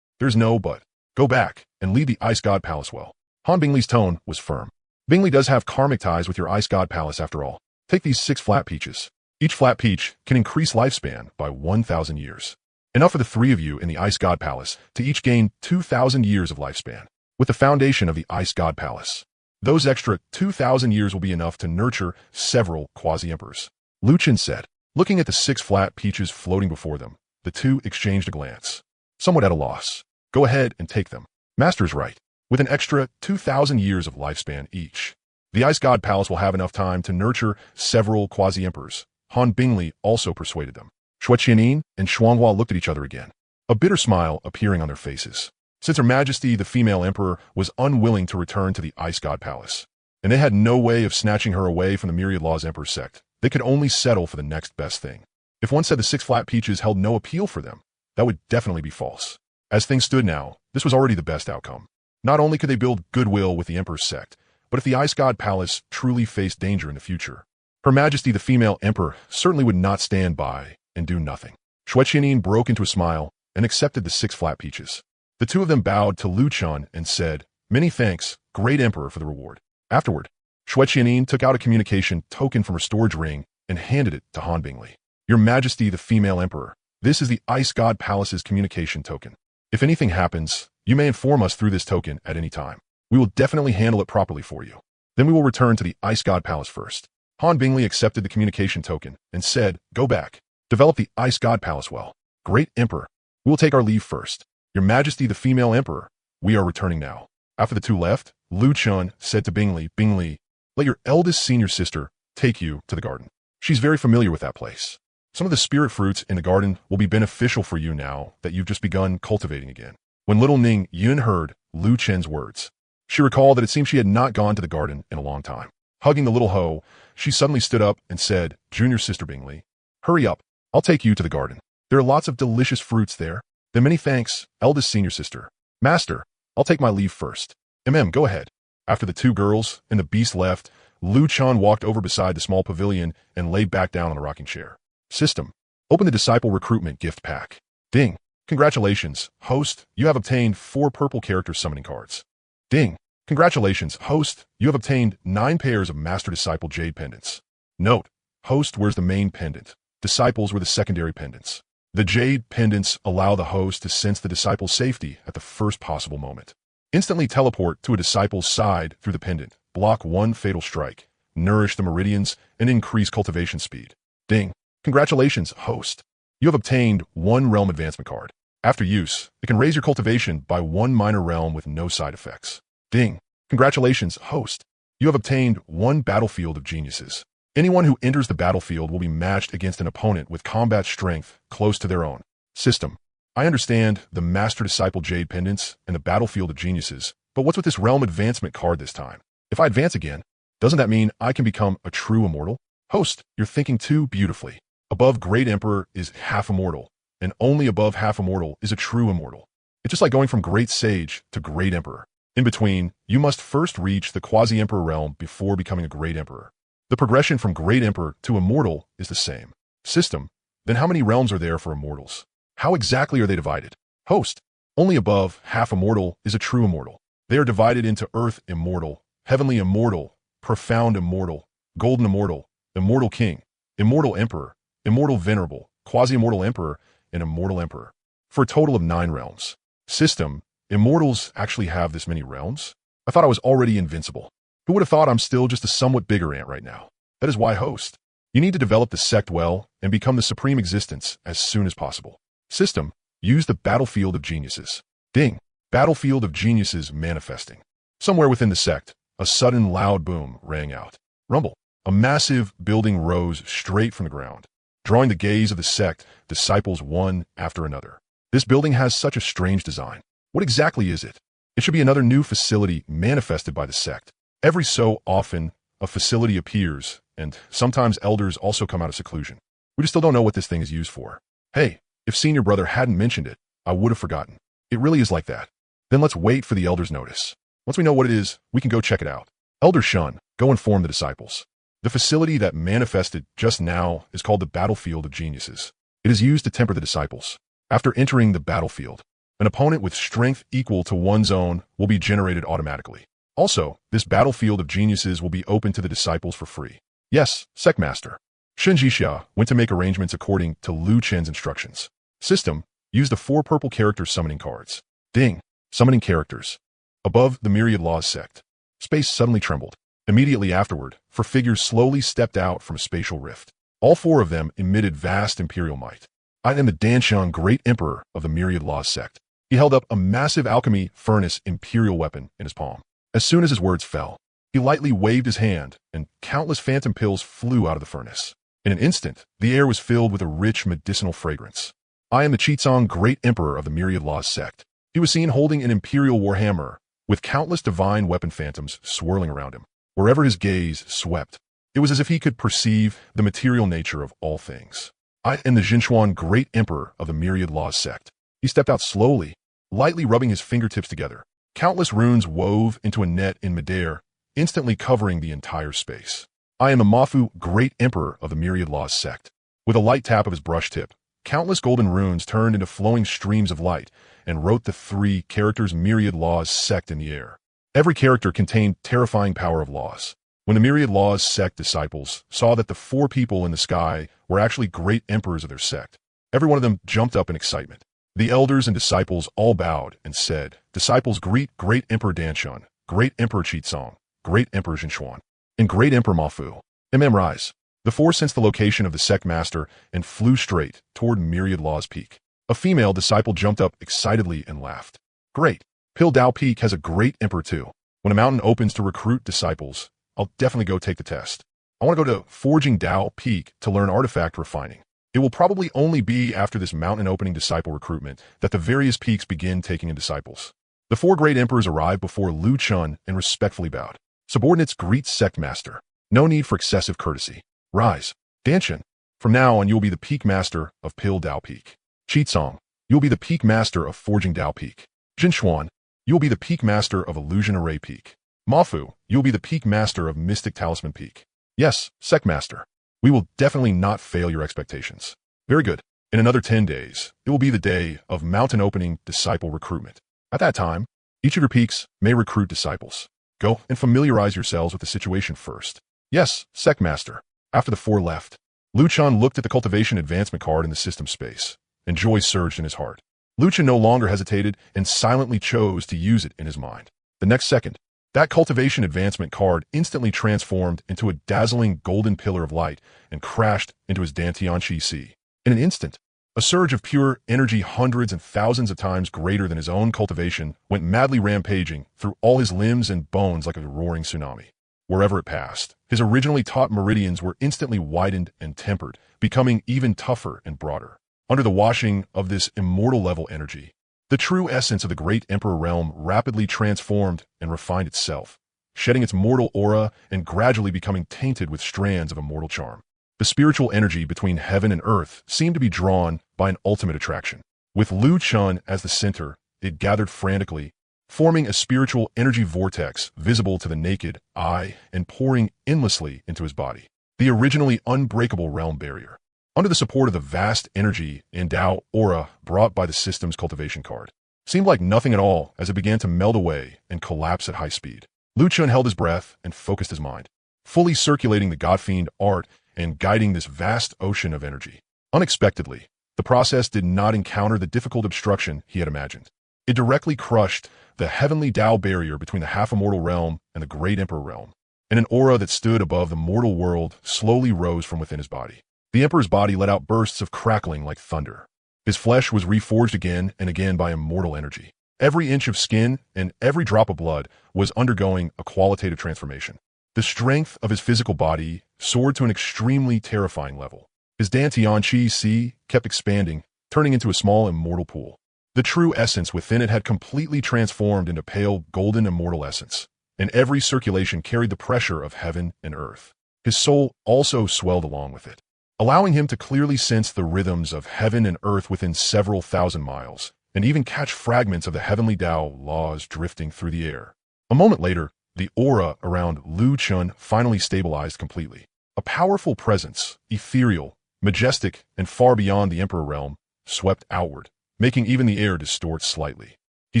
there's no but. Go back and lead the Ice God Palace well." Han Bingley's tone was firm. "Bingley does have karmic ties with your Ice God Palace after all. Take these 6 flat peaches. Each flat peach can increase lifespan by 1,000 years. Enough for the 3 of you in the Ice God Palace to each gain 2,000 years of lifespan. With the foundation of the Ice God Palace, those extra 2,000 years will be enough to nurture several Quasi-Emperors," Lu Chun said. Looking at the 6 flat peaches floating before them, the two exchanged a glance. Somewhat at a loss. "Go ahead and take them. Master's right. With an extra 2,000 years of lifespan each, the Ice God Palace will have enough time to nurture several Quasi-Emperors." Han Bingley also persuaded them. Xuanhuang and Xuanhua looked at each other again, a bitter smile appearing on their faces. Since Her Majesty the female emperor was unwilling to return to the Ice God Palace, and they had no way of snatching her away from the Myriad Law's Emperor sect, they could only settle for the next best thing. If one said the 6 flat peaches held no appeal for them, that would definitely be false. As things stood now, this was already the best outcome. Not only could they build goodwill with the Emperor's sect, but if the Ice God Palace truly faced danger in the future, Her Majesty the female emperor certainly would not stand by and do nothing. Xuanhuang broke into a smile and accepted the 6 flat peaches. The two of them bowed to Lu Chun and said, "Many thanks, great emperor, for the reward." Afterward, Xuanhuang took out a communication token from her storage ring and handed it to Han Bingley. Your Majesty, the female emperor, this is the Ice God Palace's communication token. If anything happens, you may inform us through this token at any time. We will definitely handle it properly for you. Then we will return to the Ice God Palace first. Han Bingley accepted the communication token and said, go back. Develop the Ice God Palace well. Great Emperor, we will take our leave first. Your Majesty, the female emperor, we are returning now. After the two left, Lu Chun said to Bingley, Bingley, let your eldest senior sister take you to the garden. She's very familiar with that place. Some of the spirit fruits in the garden will be beneficial for you now that you've just begun cultivating again. When little Ning Yun heard Lu Chen's words, she recalled that it seemed she had not gone to the garden in a long time. Hugging the little hoe, she suddenly stood up and said, Junior Sister Bingley, hurry up, I'll take you to the garden. There are lots of delicious fruits there. Then many thanks, eldest senior sister. Master, I'll take my leave first. Go ahead. After the two girls and the beast left, Lu Chan walked over beside the small pavilion and laid back down on a rocking chair. System, open the disciple recruitment gift pack. Ding. Congratulations, host, you have obtained 4 purple character summoning cards. Ding. Congratulations, host, you have obtained 9 pairs of Master Disciple Jade pendants. Note, host wears the main pendant. Disciples were the secondary pendants. The Jade pendants allow the host to sense the disciple's safety at the first possible moment. Instantly teleport to a disciple's side through the pendant, block 1 fatal strike, nourish the meridians, and increase cultivation speed. Ding. Congratulations, host. You have obtained 1 realm advancement card. After use, it can raise your cultivation by 1 minor realm with no side effects. Ding. Congratulations, host. You have obtained 1 battlefield of geniuses. Anyone who enters the battlefield will be matched against an opponent with combat strength close to their own. System. I understand the Master Disciple Jade pendants and the battlefield of geniuses, but what's with this realm advancement card this time? If I advance again, doesn't that mean I can become a true immortal? Host, you're thinking too beautifully. Above Great Emperor is half immortal, and only above half immortal is a true immortal. It's just like going from Great Sage to Great Emperor. In between, you must first reach the Quasi-Emperor realm before becoming a Great Emperor. The progression from Great Emperor to Immortal is the same. System, then how many realms are there for immortals? How exactly are they divided? Host, only above half immortal is a true immortal. They are divided into Earth Immortal, Heavenly Immortal, Profound Immortal, Golden Immortal, Immortal King, Immortal Emperor, Immortal Venerable, Quasi-Immortal Emperor, and Immortal Emperor, for a total of 9 realms. System, immortals actually have this many realms? I thought I was already invincible. Who would have thought I'm still just a somewhat bigger ant right now? That is why, host, you need to develop the sect well and become the supreme existence as soon as possible. System, use the battlefield of geniuses. Ding, battlefield of geniuses manifesting. Somewhere within the sect, a sudden loud boom rang out. Rumble, a massive building rose straight from the ground, drawing the gaze of the sect, disciples one after another. This building has such a strange design. What exactly is it? It should be another new facility manifested by the sect. Every so often, a facility appears, and sometimes elders also come out of seclusion. We just still don't know what this thing is used for. Hey, if senior brother hadn't mentioned it, I would have forgotten. It really is like that. Then let's wait for the elders' notice. Once we know what it is, we can go check it out. Elder Shun, go inform the disciples. The facility that manifested just now is called the Battlefield of Geniuses. It is used to temper the disciples. After entering the battlefield, an opponent with strength equal to one's own will be generated automatically. Also, this battlefield of geniuses will be open to the disciples for free. Yes, Sectmaster. Shen Jixia went to make arrangements according to Lu Chen's instructions. System, use the 4 purple character summoning cards. Ding, summoning characters. Above the Myriad Laws sect. Space suddenly trembled. Immediately afterward, 4 figures slowly stepped out from a spatial rift. All 4 of them emitted vast imperial might. I am the Danshang Great Emperor of the Myriad Laws sect. He held up a massive alchemy furnace imperial weapon in his palm. As soon as his words fell, he lightly waved his hand, and countless phantom pills flew out of the furnace. In an instant, the air was filled with a rich medicinal fragrance. I am the Qizong Great Emperor of the Myriad Laws sect. He was seen holding an imperial warhammer, with countless divine weapon phantoms swirling around him. Wherever his gaze swept, it was as if he could perceive the material nature of all things. I am the Xuanhuang Great Emperor of the Myriad Laws sect. He stepped out slowly, lightly rubbing his fingertips together. Countless runes wove into a net in midair, instantly covering the entire space. I am the Mafu Great Emperor of the Myriad Laws sect. With a light tap of his brush tip, countless golden runes turned into flowing streams of light and wrote the 3 characters Myriad Laws sect in the air. Every character contained terrifying power of laws. When the Myriad Law's sect disciples saw that the 4 people in the sky were actually great emperors of their sect, every one of them jumped up in excitement. The elders and disciples all bowed and said, "Disciples greet Great Emperor Danshun, Great Emperor Qizong, Great Emperor Xuanhuang, and Great Emperor Mafu. Rise." The 4 sensed the location of the sect master and flew straight toward Myriad Law's peak. A female disciple jumped up excitedly and laughed. "Great! Pil Dao Peak has a great emperor too. When a mountain opens to recruit disciples, I'll definitely go take the test. I want to go to Forging Dao Peak to learn artifact refining. It will probably only be after this mountain opening disciple recruitment that the various peaks begin taking in disciples." The 4 great emperors arrived before Lu Chun and respectfully bowed. Subordinates greet sect master. No need for excessive courtesy. Rise. Danshun, from now on you will be the peak master of Pil Dao Peak. Qizong, you will be the peak master of Forging Dao Peak. Xuanhuang, you will be the peak master of Illusion Array Peak. Mafu, you will be the peak master of Mystic Talisman Peak. Yes, sect master. We will definitely not fail your expectations. Very good. In another 10 days, it will be the day of mountain opening disciple recruitment. At that time, each of your peaks may recruit disciples. Go and familiarize yourselves with the situation first. Yes, sect master. After the 4 left, Lu Chun looked at the cultivation advancement card in the system space, and joy surged in his heart. Lu Chun no longer hesitated and silently chose to use it in his mind. The next second, that cultivation advancement card instantly transformed into a dazzling golden pillar of light and crashed into his Dantian Chi Si. In an instant, a surge of pure energy hundreds and thousands of times greater than his own cultivation went madly rampaging through all his limbs and bones like a roaring tsunami. Wherever it passed, his originally taut meridians were instantly widened and tempered, becoming even tougher and broader. Under the washing of this immortal-level energy, the true essence of the Great Emperor realm rapidly transformed and refined itself, shedding its mortal aura and gradually becoming tainted with strands of immortal charm. The spiritual energy between heaven and earth seemed to be drawn by an ultimate attraction. With Lu Chun as the center, it gathered frantically, forming a spiritual energy vortex visible to the naked eye and pouring endlessly into his body. The originally unbreakable realm barrier. Under the support of the vast energy and Dao aura brought by the system's cultivation card, seemed like nothing at all as it began to melt away and collapse at high speed. Lu Chun held his breath and focused his mind, fully circulating the Godfiend art and guiding this vast ocean of energy. Unexpectedly, the process did not encounter the difficult obstruction he had imagined. It directly crushed the heavenly Dao barrier between the half-immortal realm and the Great Emperor realm, and an aura that stood above the mortal world slowly rose from within his body. The Emperor's body let out bursts of crackling like thunder. His flesh was reforged again and again by immortal energy. Every inch of skin and every drop of blood was undergoing a qualitative transformation. The strength of his physical body soared to an extremely terrifying level. His Dantian Chi Si kept expanding, turning into a small immortal pool. The true essence within it had completely transformed into pale golden immortal essence, and every circulation carried the pressure of heaven and earth. His soul also swelled along with it, allowing him to clearly sense the rhythms of heaven and earth within several thousand miles, and even catch fragments of the heavenly Dao laws drifting through the air. A moment later, the aura around Lu Chun finally stabilized completely. A powerful presence, ethereal, majestic, and far beyond the Emperor realm, swept outward, making even the air distort slightly. He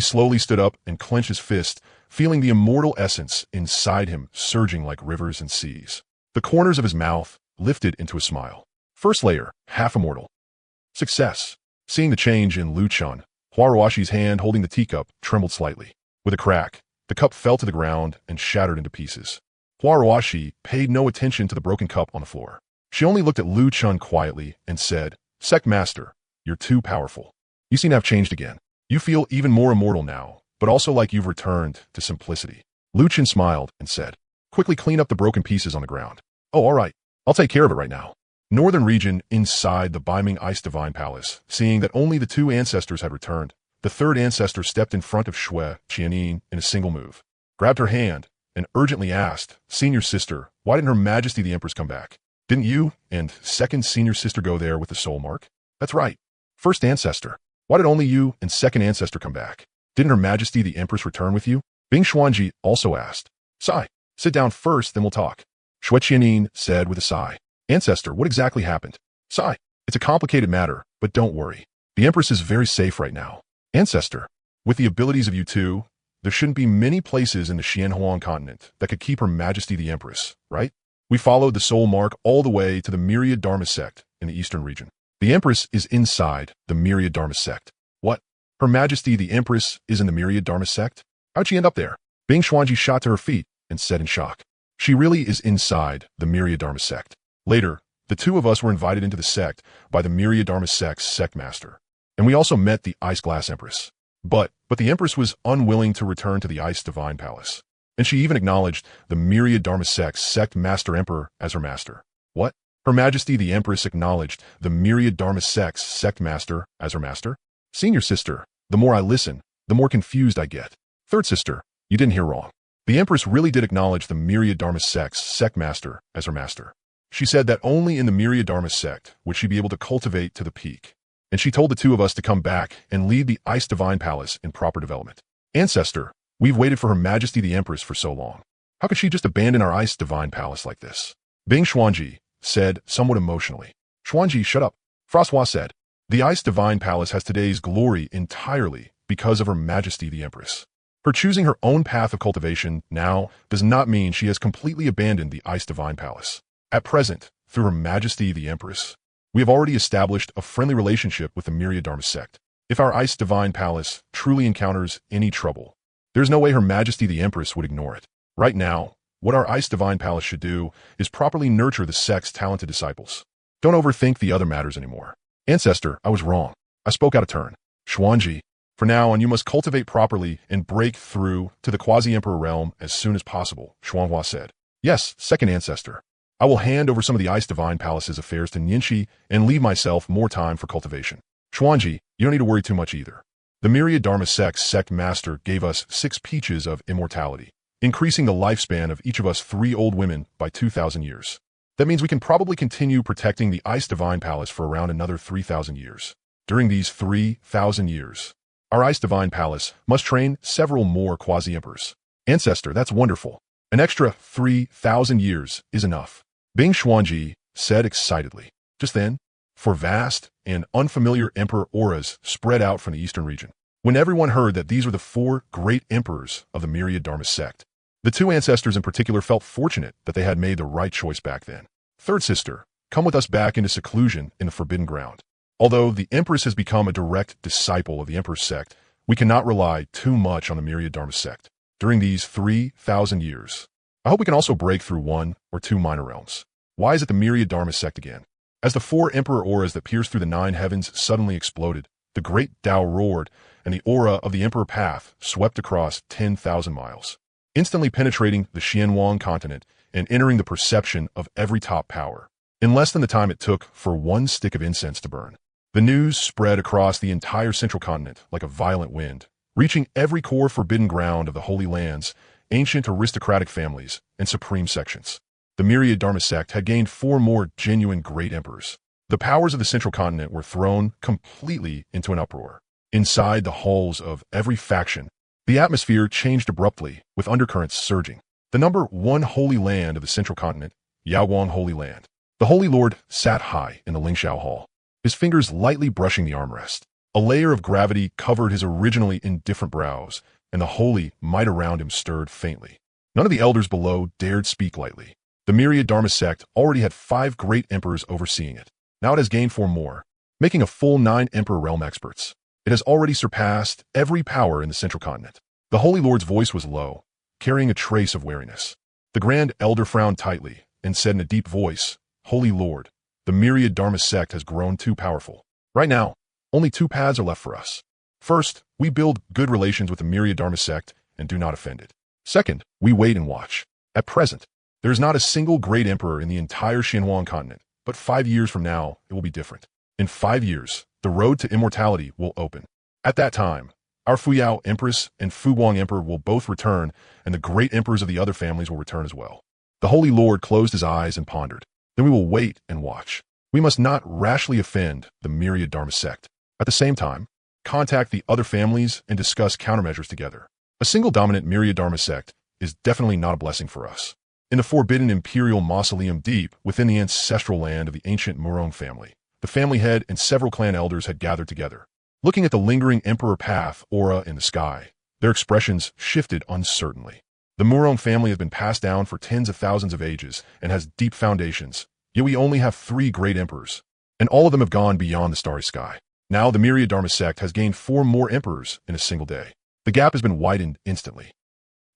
slowly stood up and clenched his fist, feeling the immortal essence inside him surging like rivers and seas. The corners of his mouth lifted into a smile. First layer, half immortal. Success. Seeing the change in Lu Chun, Huaruashi's hand holding the teacup trembled slightly. With a crack, the cup fell to the ground and shattered into pieces. Huaruashi paid no attention to the broken cup on the floor. She only looked at Lu Chun quietly and said, "Sect Master, you're too powerful. You seem to have changed again. You feel even more immortal now, but also like you've returned to simplicity." Lu Chun smiled and said, "Quickly clean up the broken pieces on the ground." "Oh, all right. I'll take care of it right now." Northern region inside the Beiming Ice Divine Palace, seeing that only the 2 ancestors had returned, the 3rd ancestor stepped in front of Shui Qianin in a single move, grabbed her hand, and urgently asked, "Senior sister, why didn't Her Majesty the Empress come back? Didn't you and 2nd senior sister go there with the soul mark?" "That's right. 1st ancestor. Why did only you and 2nd ancestor come back? Didn't Her Majesty the Empress return with you?" Bing Xuanji also asked. "Sigh. Sit down first, then we'll talk." Shui Qianin said with a sigh. "Ancestor, what exactly happened?" "Sigh. It's a complicated matter, but don't worry. The Empress is very safe right now." "Ancestor, with the abilities of you two, there shouldn't be many places in the Xuanhuang Continent that could keep Her Majesty the Empress, right? We followed the soul mark all the way to the Myriad Dharma Sect in the eastern region. The Empress is inside the Myriad Dharma Sect. What? Her Majesty the Empress is in the Myriad Dharma Sect? How'd she end up there? Bing Xuanji shot to her feet and said in shock. She really is inside the Myriad Dharma Sect. Later, the two of us were invited into the sect by the Myriad Dharma Sect's sect master. And we also met the Ice Glass Empress. But the Empress was unwilling to return to the Ice Divine Palace. And she even acknowledged the Myriad Dharma Sect's sect master emperor as her master. What? Her Majesty the Empress acknowledged the Myriad Dharma Sect's sect master as her master? Senior sister, the more I listen, the more confused I get. Third sister, you didn't hear wrong. The Empress really did acknowledge the Myriad Dharma Sect's sect master as her master. She said that only in the Myriad Dharma Sect would she be able to cultivate to the peak. And she told the two of us to come back and lead the Ice Divine Palace in proper development. Ancestor, we've waited for Her Majesty the Empress for so long. How could she just abandon our Ice Divine Palace like this? Bing Xuanji said somewhat emotionally. Xuanji, shut up. François said, the Ice Divine Palace has today's glory entirely because of Her Majesty the Empress. Her choosing her own path of cultivation now does not mean she has completely abandoned the Ice Divine Palace. At present, through Her Majesty the Empress, we have already established a friendly relationship with the Myriad Dharma Sect. If our Ice Divine Palace truly encounters any trouble, there's no way Her Majesty the Empress would ignore it. Right now, what our Ice Divine Palace should do is properly nurture the sect's talented disciples. Don't overthink the other matters anymore. Ancestor, I was wrong. I spoke out of turn. Xuanji, for now on you must cultivate properly and break through to the Quasi-Emperor realm as soon as possible, Xuanhua said. Yes, second ancestor. I will hand over some of the Ice Divine Palace's affairs to Ningxi and leave myself more time for cultivation. Xuanji, you don't need to worry too much either. The Myriad Dharma Sect's sect master gave us 6 peaches of immortality, increasing the lifespan of each of us 3 old women by 2,000 years. That means we can probably continue protecting the Ice Divine Palace for around another 3,000 years. During these 3,000 years, our Ice Divine Palace must train several more Quasi-Emperors. Ancestor, that's wonderful. An extra 3,000 years is enough. Bing Xuanji said excitedly. Just then, 4 vast and unfamiliar emperor auras spread out from the eastern region. When everyone heard that these were the 4 great emperors of the Myriad Dharma Sect, the 2 ancestors in particular felt fortunate that they had made the right choice back then. Third sister, come with us back into seclusion in the Forbidden Ground. Although the Empress has become a direct disciple of the Emperor's sect, we cannot rely too much on the Myriad Dharma Sect. During these 3,000 years, I hope we can also break through 1 or 2 minor realms. Why is it the Myriad Dharma Sect again? As the 4 emperor auras that pierced through the 9 heavens suddenly exploded, the great Tao roared, and the aura of the Emperor Path swept across 10,000 miles, instantly penetrating the Xuanhuang Continent and entering the perception of every top power. In less than the time it took for 1 stick of incense to burn, the news spread across the entire central continent like a violent wind, reaching every core forbidden ground of the Holy Lands, ancient aristocratic families, and supreme sections. The Myriad Dharma Sect had gained 4 more genuine great emperors. The powers of the central continent were thrown completely into an uproar. Inside the halls of every faction, the atmosphere changed abruptly, with undercurrents surging. The number 1 holy land of the central continent, Yaoguang Holy Land. The Holy Lord sat high in the Lingxiao Hall, his fingers lightly brushing the armrest. A layer of gravity covered his originally indifferent brows, and the holy might around him stirred faintly. None of the elders below dared speak lightly. The Myriad Dharma Sect already had 5 great emperors overseeing it. Now it has gained 4 more, making a full 9 emperor realm experts. It has already surpassed every power in the central continent. The Holy Lord's voice was low, carrying a trace of wariness. The Grand Elder frowned tightly and said in a deep voice, Holy Lord, the Myriad Dharma Sect has grown too powerful. Right now, only 2 paths are left for us. First, we build good relations with the Myriad Dharma Sect and do not offend it. Second, we wait and watch. At present, there is not a single great emperor in the entire Xuanhuang Continent, but 5 years from now, it will be different. In 5 years, the road to immortality will open. At that time, our Fuyao Empress and Fuguang Emperor will both return, and the great emperors of the other families will return as well. The Holy Lord closed his eyes and pondered. Then we will wait and watch. We must not rashly offend the Myriad Dharma Sect. At the same time, contact the other families and discuss countermeasures together. A single dominant Myriad Dharma Sect is definitely not a blessing for us. In the forbidden imperial mausoleum deep within the ancestral land of the ancient Murong family, the family head and several clan elders had gathered together. Looking at the lingering Emperor Path aura in the sky, Their expressions shifted uncertainly. The Murong family has been passed down for tens of thousands of ages and has deep foundations, yet we only have 3 great emperors, and all of them have gone beyond the starry sky. Now the Myriad Dharma sect has gained 4 more emperors in a single day. The gap has been widened instantly.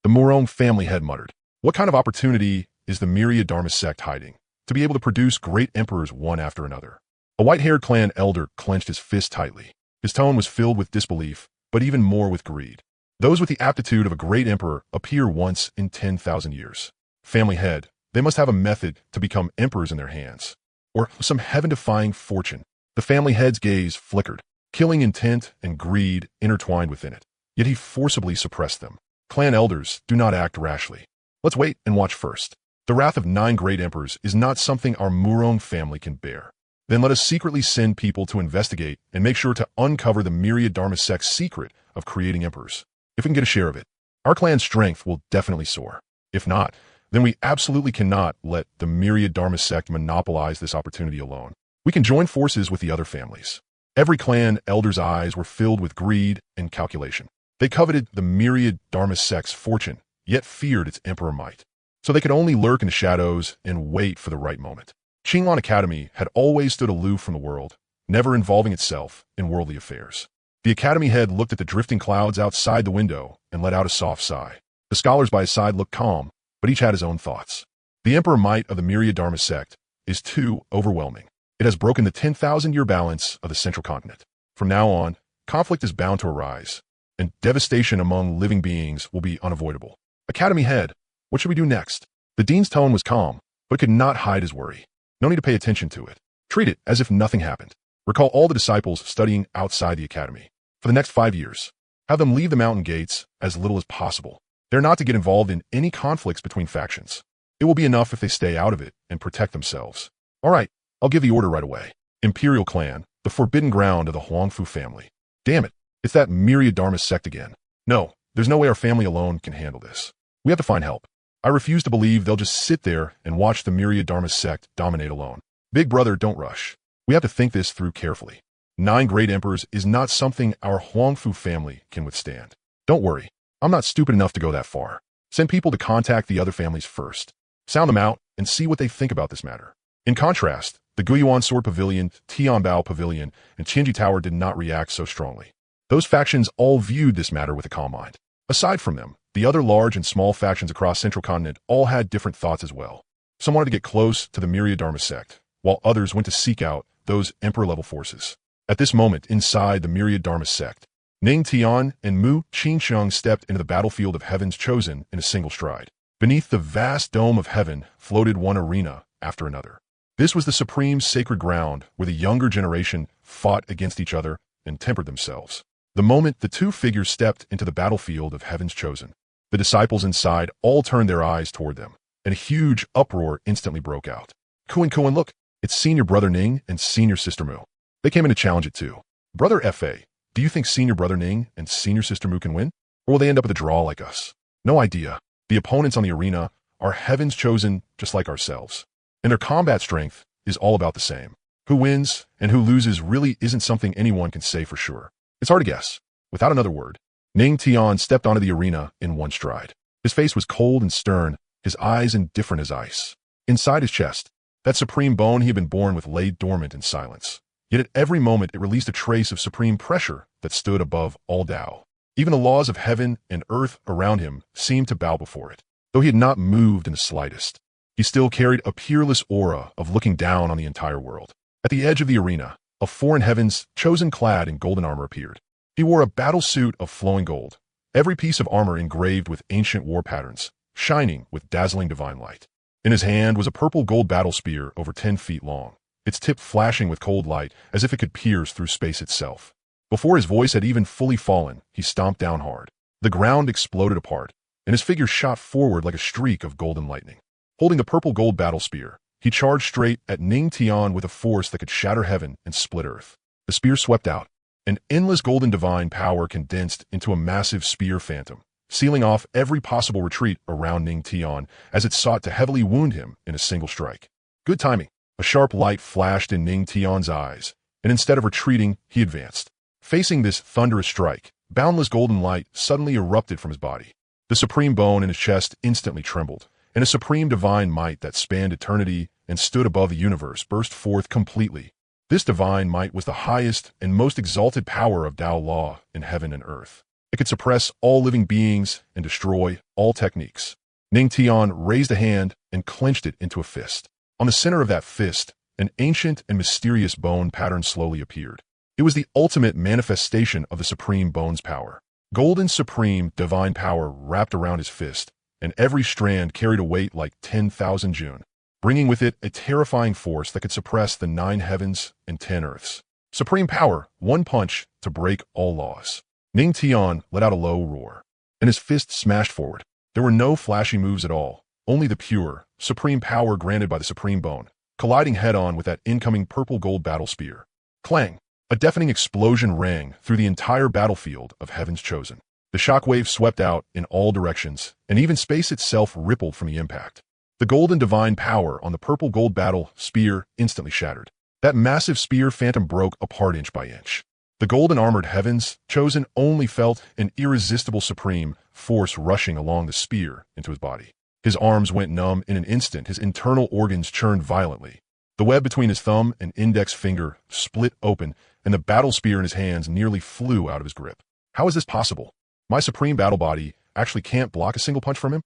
The Murong family head muttered, "What kind of opportunity is the Myriad Dharma sect hiding to be able to produce great emperors one after another?" A white-haired clan elder clenched his fist tightly. His tone was filled with disbelief, but even more with greed. Those with the aptitude of a great emperor appear once in 10,000 years. Family head, they must have a method to become emperors in their hands, or some heaven-defying fortune. The family head's gaze flickered, killing intent and greed intertwined within it. Yet he forcibly suppressed them. Clan elders do not act rashly. Let's wait and watch first. The wrath of 9 great emperors is not something our Murong family can bear. Then let us secretly send people to investigate and make sure to uncover the Myriad Dharma sect's secret of creating emperors. If we can get a share of it, our clan's strength will definitely soar. If not, then we absolutely cannot let the Myriad Dharma sect monopolize this opportunity alone. We can join forces with the other families. Every clan elder's eyes were filled with greed and calculation. They coveted the Myriad Dharma sect's fortune, yet feared its emperor might. So they could only lurk in the shadows and wait for the right moment. Xuanhuang Academy had always stood aloof from the world, never involving itself in worldly affairs. The academy head looked at the drifting clouds outside the window and let out a soft sigh. The scholars by his side looked calm, but each had his own thoughts. The emperor might of the Myriad Dharma sect is too overwhelming. It has broken the 10,000-year balance of the central continent. From now on, conflict is bound to arise, and devastation among living beings will be unavoidable. Academy head, what should we do next? The dean's tone was calm, but could not hide his worry. No need to pay attention to it. Treat it as if nothing happened. Recall all the disciples studying outside the academy. For the next 5 years, have them leave the mountain gates as little as possible. They're not to get involved in any conflicts between factions. It will be enough if they stay out of it and protect themselves. All right, I'll give the order right away. Imperial clan, the forbidden ground of the Huangfu family. Damn it, it's that Myriad Dharma sect again. No, there's no way our family alone can handle this. We have to find help. I refuse to believe they'll just sit there and watch the Myriad Dharma sect dominate alone. Big brother, don't rush. We have to think this through carefully. 9 great emperors is not something our Huangfu family can withstand. Don't worry, I'm not stupid enough to go that far. Send people to contact the other families first. Sound them out and see what they think about this matter. In contrast, the Guiyuan Sword Pavilion, Tianbao Pavilion, and Qinji Tower did not react so strongly. Those factions all viewed this matter with a calm mind. Aside from them, the other large and small factions across Central Continent all had different thoughts as well. Some wanted to get close to the Myriad Dharma sect, while others went to seek out those emperor-level forces. At this moment, inside the Myriad Dharma sect, Ning Tian and Mu Qingsheng stepped into the battlefield of Heaven's Chosen in a single stride. Beneath the vast dome of heaven floated one arena after another. This was the supreme sacred ground where the younger generation fought against each other and tempered themselves. The moment the 2 figures stepped into the battlefield of Heaven's Chosen, the disciples inside all turned their eyes toward them, and a huge uproar instantly broke out. Kuan, look, it's senior brother Ning and senior sister Mu. They came in to challenge it too. Brother Fa, do you think senior brother Ning and senior sister Mu can win? Or will they end up with a draw like us? No idea. The opponents on the arena are Heaven's Chosen just like ourselves. And their combat strength is all about the same. Who wins and who loses really isn't something anyone can say for sure. It's hard to guess. Without another word, Ning Tian stepped onto the arena in one stride. His face was cold and stern, his eyes indifferent as ice. Inside his chest, that supreme bone he had been born with lay dormant in silence. Yet at every moment it released a trace of supreme pressure that stood above all Tao. Even the laws of heaven and earth around him seemed to bow before it. Though he had not moved in the slightest, he still carried a peerless aura of looking down on the entire world. At the edge of the arena, a foreign Heaven's Chosen clad in golden armor appeared. He wore a battle suit of flowing gold, every piece of armor engraved with ancient war patterns, shining with dazzling divine light. In his hand was a purple gold battle spear over 10 feet long, its tip flashing with cold light as if it could pierce through space itself. Before his voice had even fully fallen, he stomped down hard. The ground exploded apart, and his figure shot forward like a streak of golden lightning. Holding the purple gold battle spear, he charged straight at Ning Tian with a force that could shatter heaven and split earth. The spear swept out, and endless golden divine power condensed into a massive spear phantom, sealing off every possible retreat around Ning Tian as it sought to heavily wound him in a single strike. Good timing. A sharp light flashed in Ning Tian's eyes, and instead of retreating, he advanced. Facing this thunderous strike, boundless golden light suddenly erupted from his body. The supreme bone in his chest instantly trembled, and a supreme divine might that spanned eternity and stood above the universe burst forth completely. This divine might was the highest and most exalted power of Tao law in heaven and earth. It could suppress all living beings and destroy all techniques. Ning Tian raised a hand and clenched it into a fist. On the center of that fist, an ancient and mysterious bone pattern slowly appeared. It was the ultimate manifestation of the supreme bone's power. Golden supreme divine power wrapped around his fist, and every strand carried a weight like 10,000 June, bringing with it a terrifying force that could suppress the 9 heavens and 10 earths. Supreme power, one punch to break all laws. Ning Tian let out a low roar, and his fist smashed forward. There were no flashy moves at all, only the pure, supreme power granted by the supreme bone, colliding head-on with that incoming purple-gold battle spear. Clang! A deafening explosion rang through the entire battlefield of Heaven's Chosen. The shockwave swept out in all directions, and even space itself rippled from the impact. The golden divine power on the purple-gold battle spear instantly shattered. That massive spear phantom broke apart inch by inch. The golden armored Heavens Chosen only felt an irresistible supreme force rushing along the spear into his body. His arms went numb in an instant, his internal organs churned violently. The web between his thumb and index finger split open, and the battle spear in his hands nearly flew out of his grip. How is this possible? My supreme battle body actually can't block a single punch from him?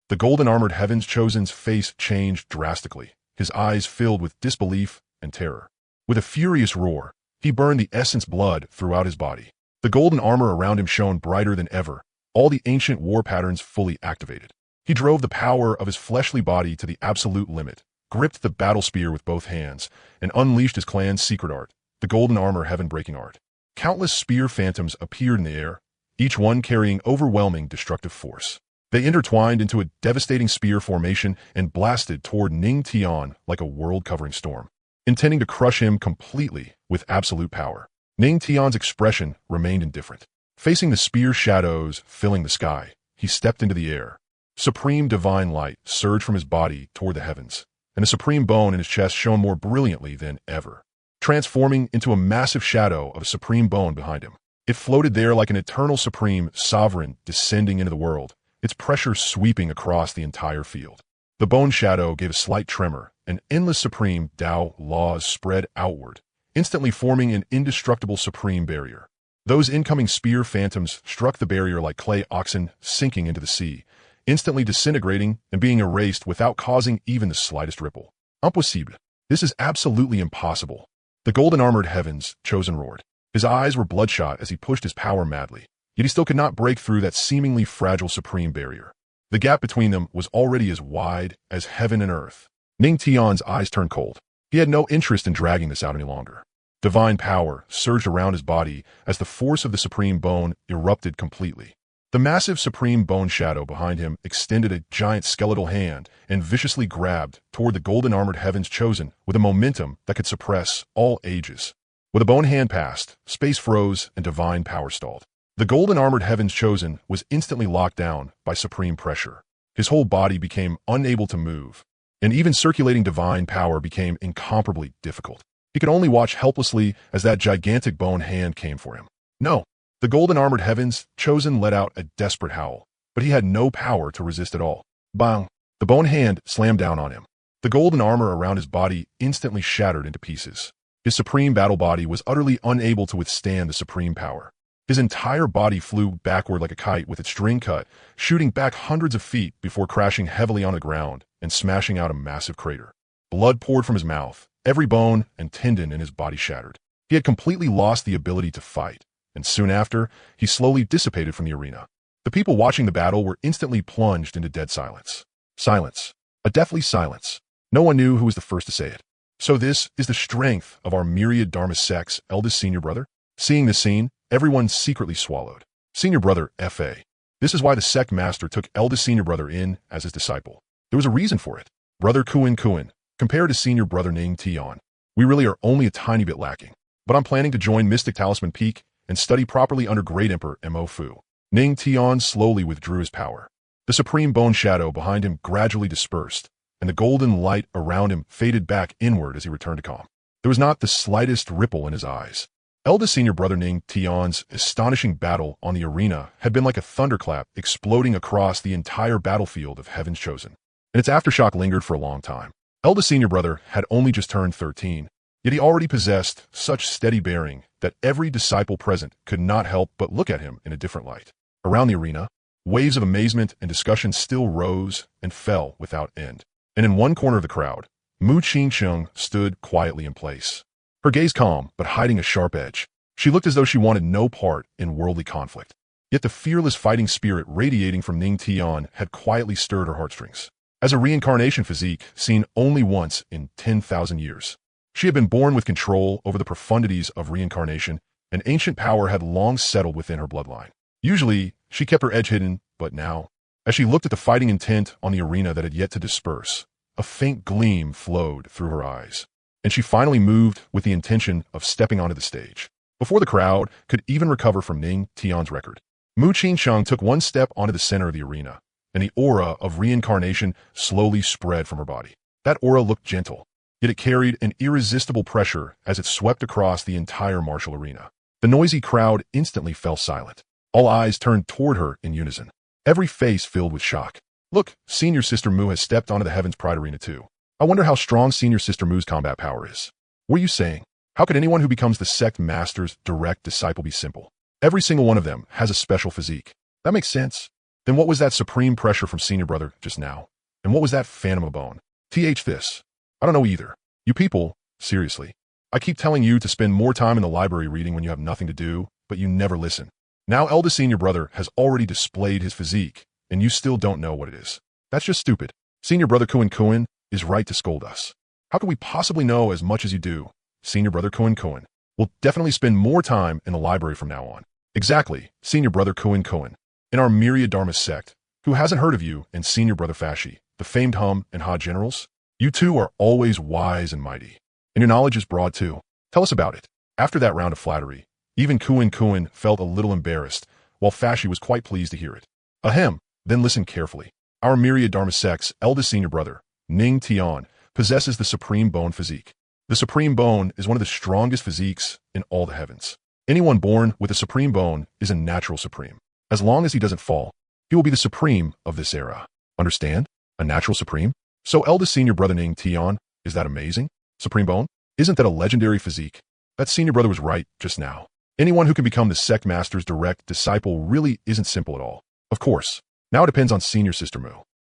The golden armored Heavens Chosen's face changed drastically, his eyes filled with disbelief and terror. With a furious roar, he burned the essence blood throughout his body. The golden armor around him shone brighter than ever, all the ancient war patterns fully activated. He drove the power of his fleshly body to the absolute limit, gripped the battle spear with both hands, and unleashed his clan's secret art, the golden armor heaven-breaking art. Countless spear phantoms appeared in the air, each one carrying overwhelming destructive force. They intertwined into a devastating spear formation and blasted toward Ning Tian like a world-covering storm, intending to crush him completely with absolute power. Ning Tian's expression remained indifferent. Facing the spear shadows filling the sky, he stepped into the air. Supreme divine light surged from his body toward the heavens, and the supreme bone in his chest shone more brilliantly than ever, transforming into a massive shadow of a supreme bone behind him. It floated there like an eternal supreme sovereign descending into the world, its pressure sweeping across the entire field. The bone shadow gave a slight tremor, and endless supreme Tao laws spread outward, instantly forming an indestructible supreme barrier. Those incoming spear phantoms struck the barrier like clay oxen sinking into the sea, instantly disintegrating and being erased without causing even the slightest ripple. Impossible. This is absolutely impossible. The golden-armored Heavens Chosen roared. His eyes were bloodshot as he pushed his power madly, yet he still could not break through that seemingly fragile supreme barrier. The gap between them was already as wide as heaven and earth. Ning Tian's eyes turned cold. He had no interest in dragging this out any longer. Divine power surged around his body as the force of the supreme bone erupted completely. The massive supreme bone shadow behind him extended a giant skeletal hand and viciously grabbed toward the golden-armored Heavens Chosen with a momentum that could suppress all ages. When the bone hand passed, space froze and divine power stalled. The golden-armored Heavens Chosen was instantly locked down by supreme pressure. His whole body became unable to move, and even circulating divine power became incomparably difficult. He could only watch helplessly as that gigantic bone hand came for him. No! The golden-armored Heavens Chosen let out a desperate howl, but he had no power to resist at all. Bang! The bone hand slammed down on him. The golden armor around his body instantly shattered into pieces. His supreme battle body was utterly unable to withstand the supreme power. His entire body flew backward like a kite with its string cut, shooting back hundreds of feet before crashing heavily on the ground and smashing out a massive crater. Blood poured from his mouth, every bone and tendon in his body shattered. He had completely lost the ability to fight, and soon after, he slowly dissipated from the arena. The people watching the battle were instantly plunged into dead silence. Silence. A deathly silence. No one knew who was the first to say it. So this is the strength of our myriad Dharma sect's eldest senior brother? Seeing this scene, everyone secretly swallowed. Senior brother F.A. This is why the sect master took eldest senior brother in as his disciple. There was a reason for it. Brother Xuanhuang, compared to senior brother Ning Tian, we really are only a tiny bit lacking. But I'm planning to join Mystic Talisman Peak and study properly under Great Emperor Mo Fu. Ning Tian slowly withdrew his power. The supreme bone shadow behind him gradually dispersed, and the golden light around him faded back inward as he returned to calm. There was not the slightest ripple in his eyes. Eldest senior brother Ning Tian's astonishing battle on the arena had been like a thunderclap exploding across the entire battlefield of Heaven's Chosen, and its aftershock lingered for a long time. Eldest senior brother had only just turned 13, yet he already possessed such steady bearing that every disciple present could not help but look at him in a different light. Around the arena, waves of amazement and discussion still rose and fell without end, and in one corner of the crowd, Mu Qingsheng stood quietly in place. Her gaze calm, but hiding a sharp edge. She looked as though she wanted no part in worldly conflict. Yet the fearless fighting spirit radiating from Ning Tian had quietly stirred her heartstrings. As a reincarnation physique seen only once in 10,000 years, she had been born with control over the profundities of reincarnation, and ancient power had long settled within her bloodline. Usually, she kept her edge hidden, but now, as she looked at the fighting intent on the arena that had yet to disperse, a faint gleam flowed through her eyes, and she finally moved with the intention of stepping onto the stage. Before the crowd could even recover from Ning Tian's record, Mu Qingsheng took one step onto the center of the arena, and the aura of reincarnation slowly spread from her body. That aura looked gentle, yet it carried an irresistible pressure as it swept across the entire martial arena. The noisy crowd instantly fell silent. All eyes turned toward her in unison, every face filled with shock. Look, Senior Sister Mu has stepped onto the Heaven's Pride Arena too. I wonder how strong Senior Sister Mu's combat power is. What are you saying? How could anyone who becomes the sect master's direct disciple be simple? Every single one of them has a special physique. That makes sense. Then what was that supreme pressure from senior brother just now? And what was that phantom of bone? This. I don't know either. You people, seriously. I keep telling you to spend more time in the library reading when you have nothing to do, but you never listen. Now eldest senior brother has already displayed his physique, and you still don't know what it is. That's just stupid. Senior brother Xuanhuang is right to scold us. How could we possibly know as much as you do? Senior brother Xuanhuang will definitely spend more time in the library from now on. Exactly, senior brother Xuanhuang. In our myriad Dharma sect, who hasn't heard of you, and senior brother Fashi, the famed Hum and Ha generals? You two are always wise and mighty, and your knowledge is broad too. Tell us about it. After that round of flattery, even Xuanhuang felt a little embarrassed, while Fashi was quite pleased to hear it. Ahem, then listen carefully. Our myriad Dharma sect's eldest senior brother, Ning Tian, possesses the Supreme Bone physique. The Supreme Bone is one of the strongest physiques in all the heavens. Anyone born with a Supreme Bone is a natural Supreme. As long as he doesn't fall, he will be the Supreme of this era. Understand? A natural Supreme? So eldest senior brother Ning Tian, is that amazing? Supreme Bone? Isn't that a legendary physique? That senior brother was right just now. Anyone who can become the sect master's direct disciple really isn't simple at all. Of course, now it depends on senior sister Mu.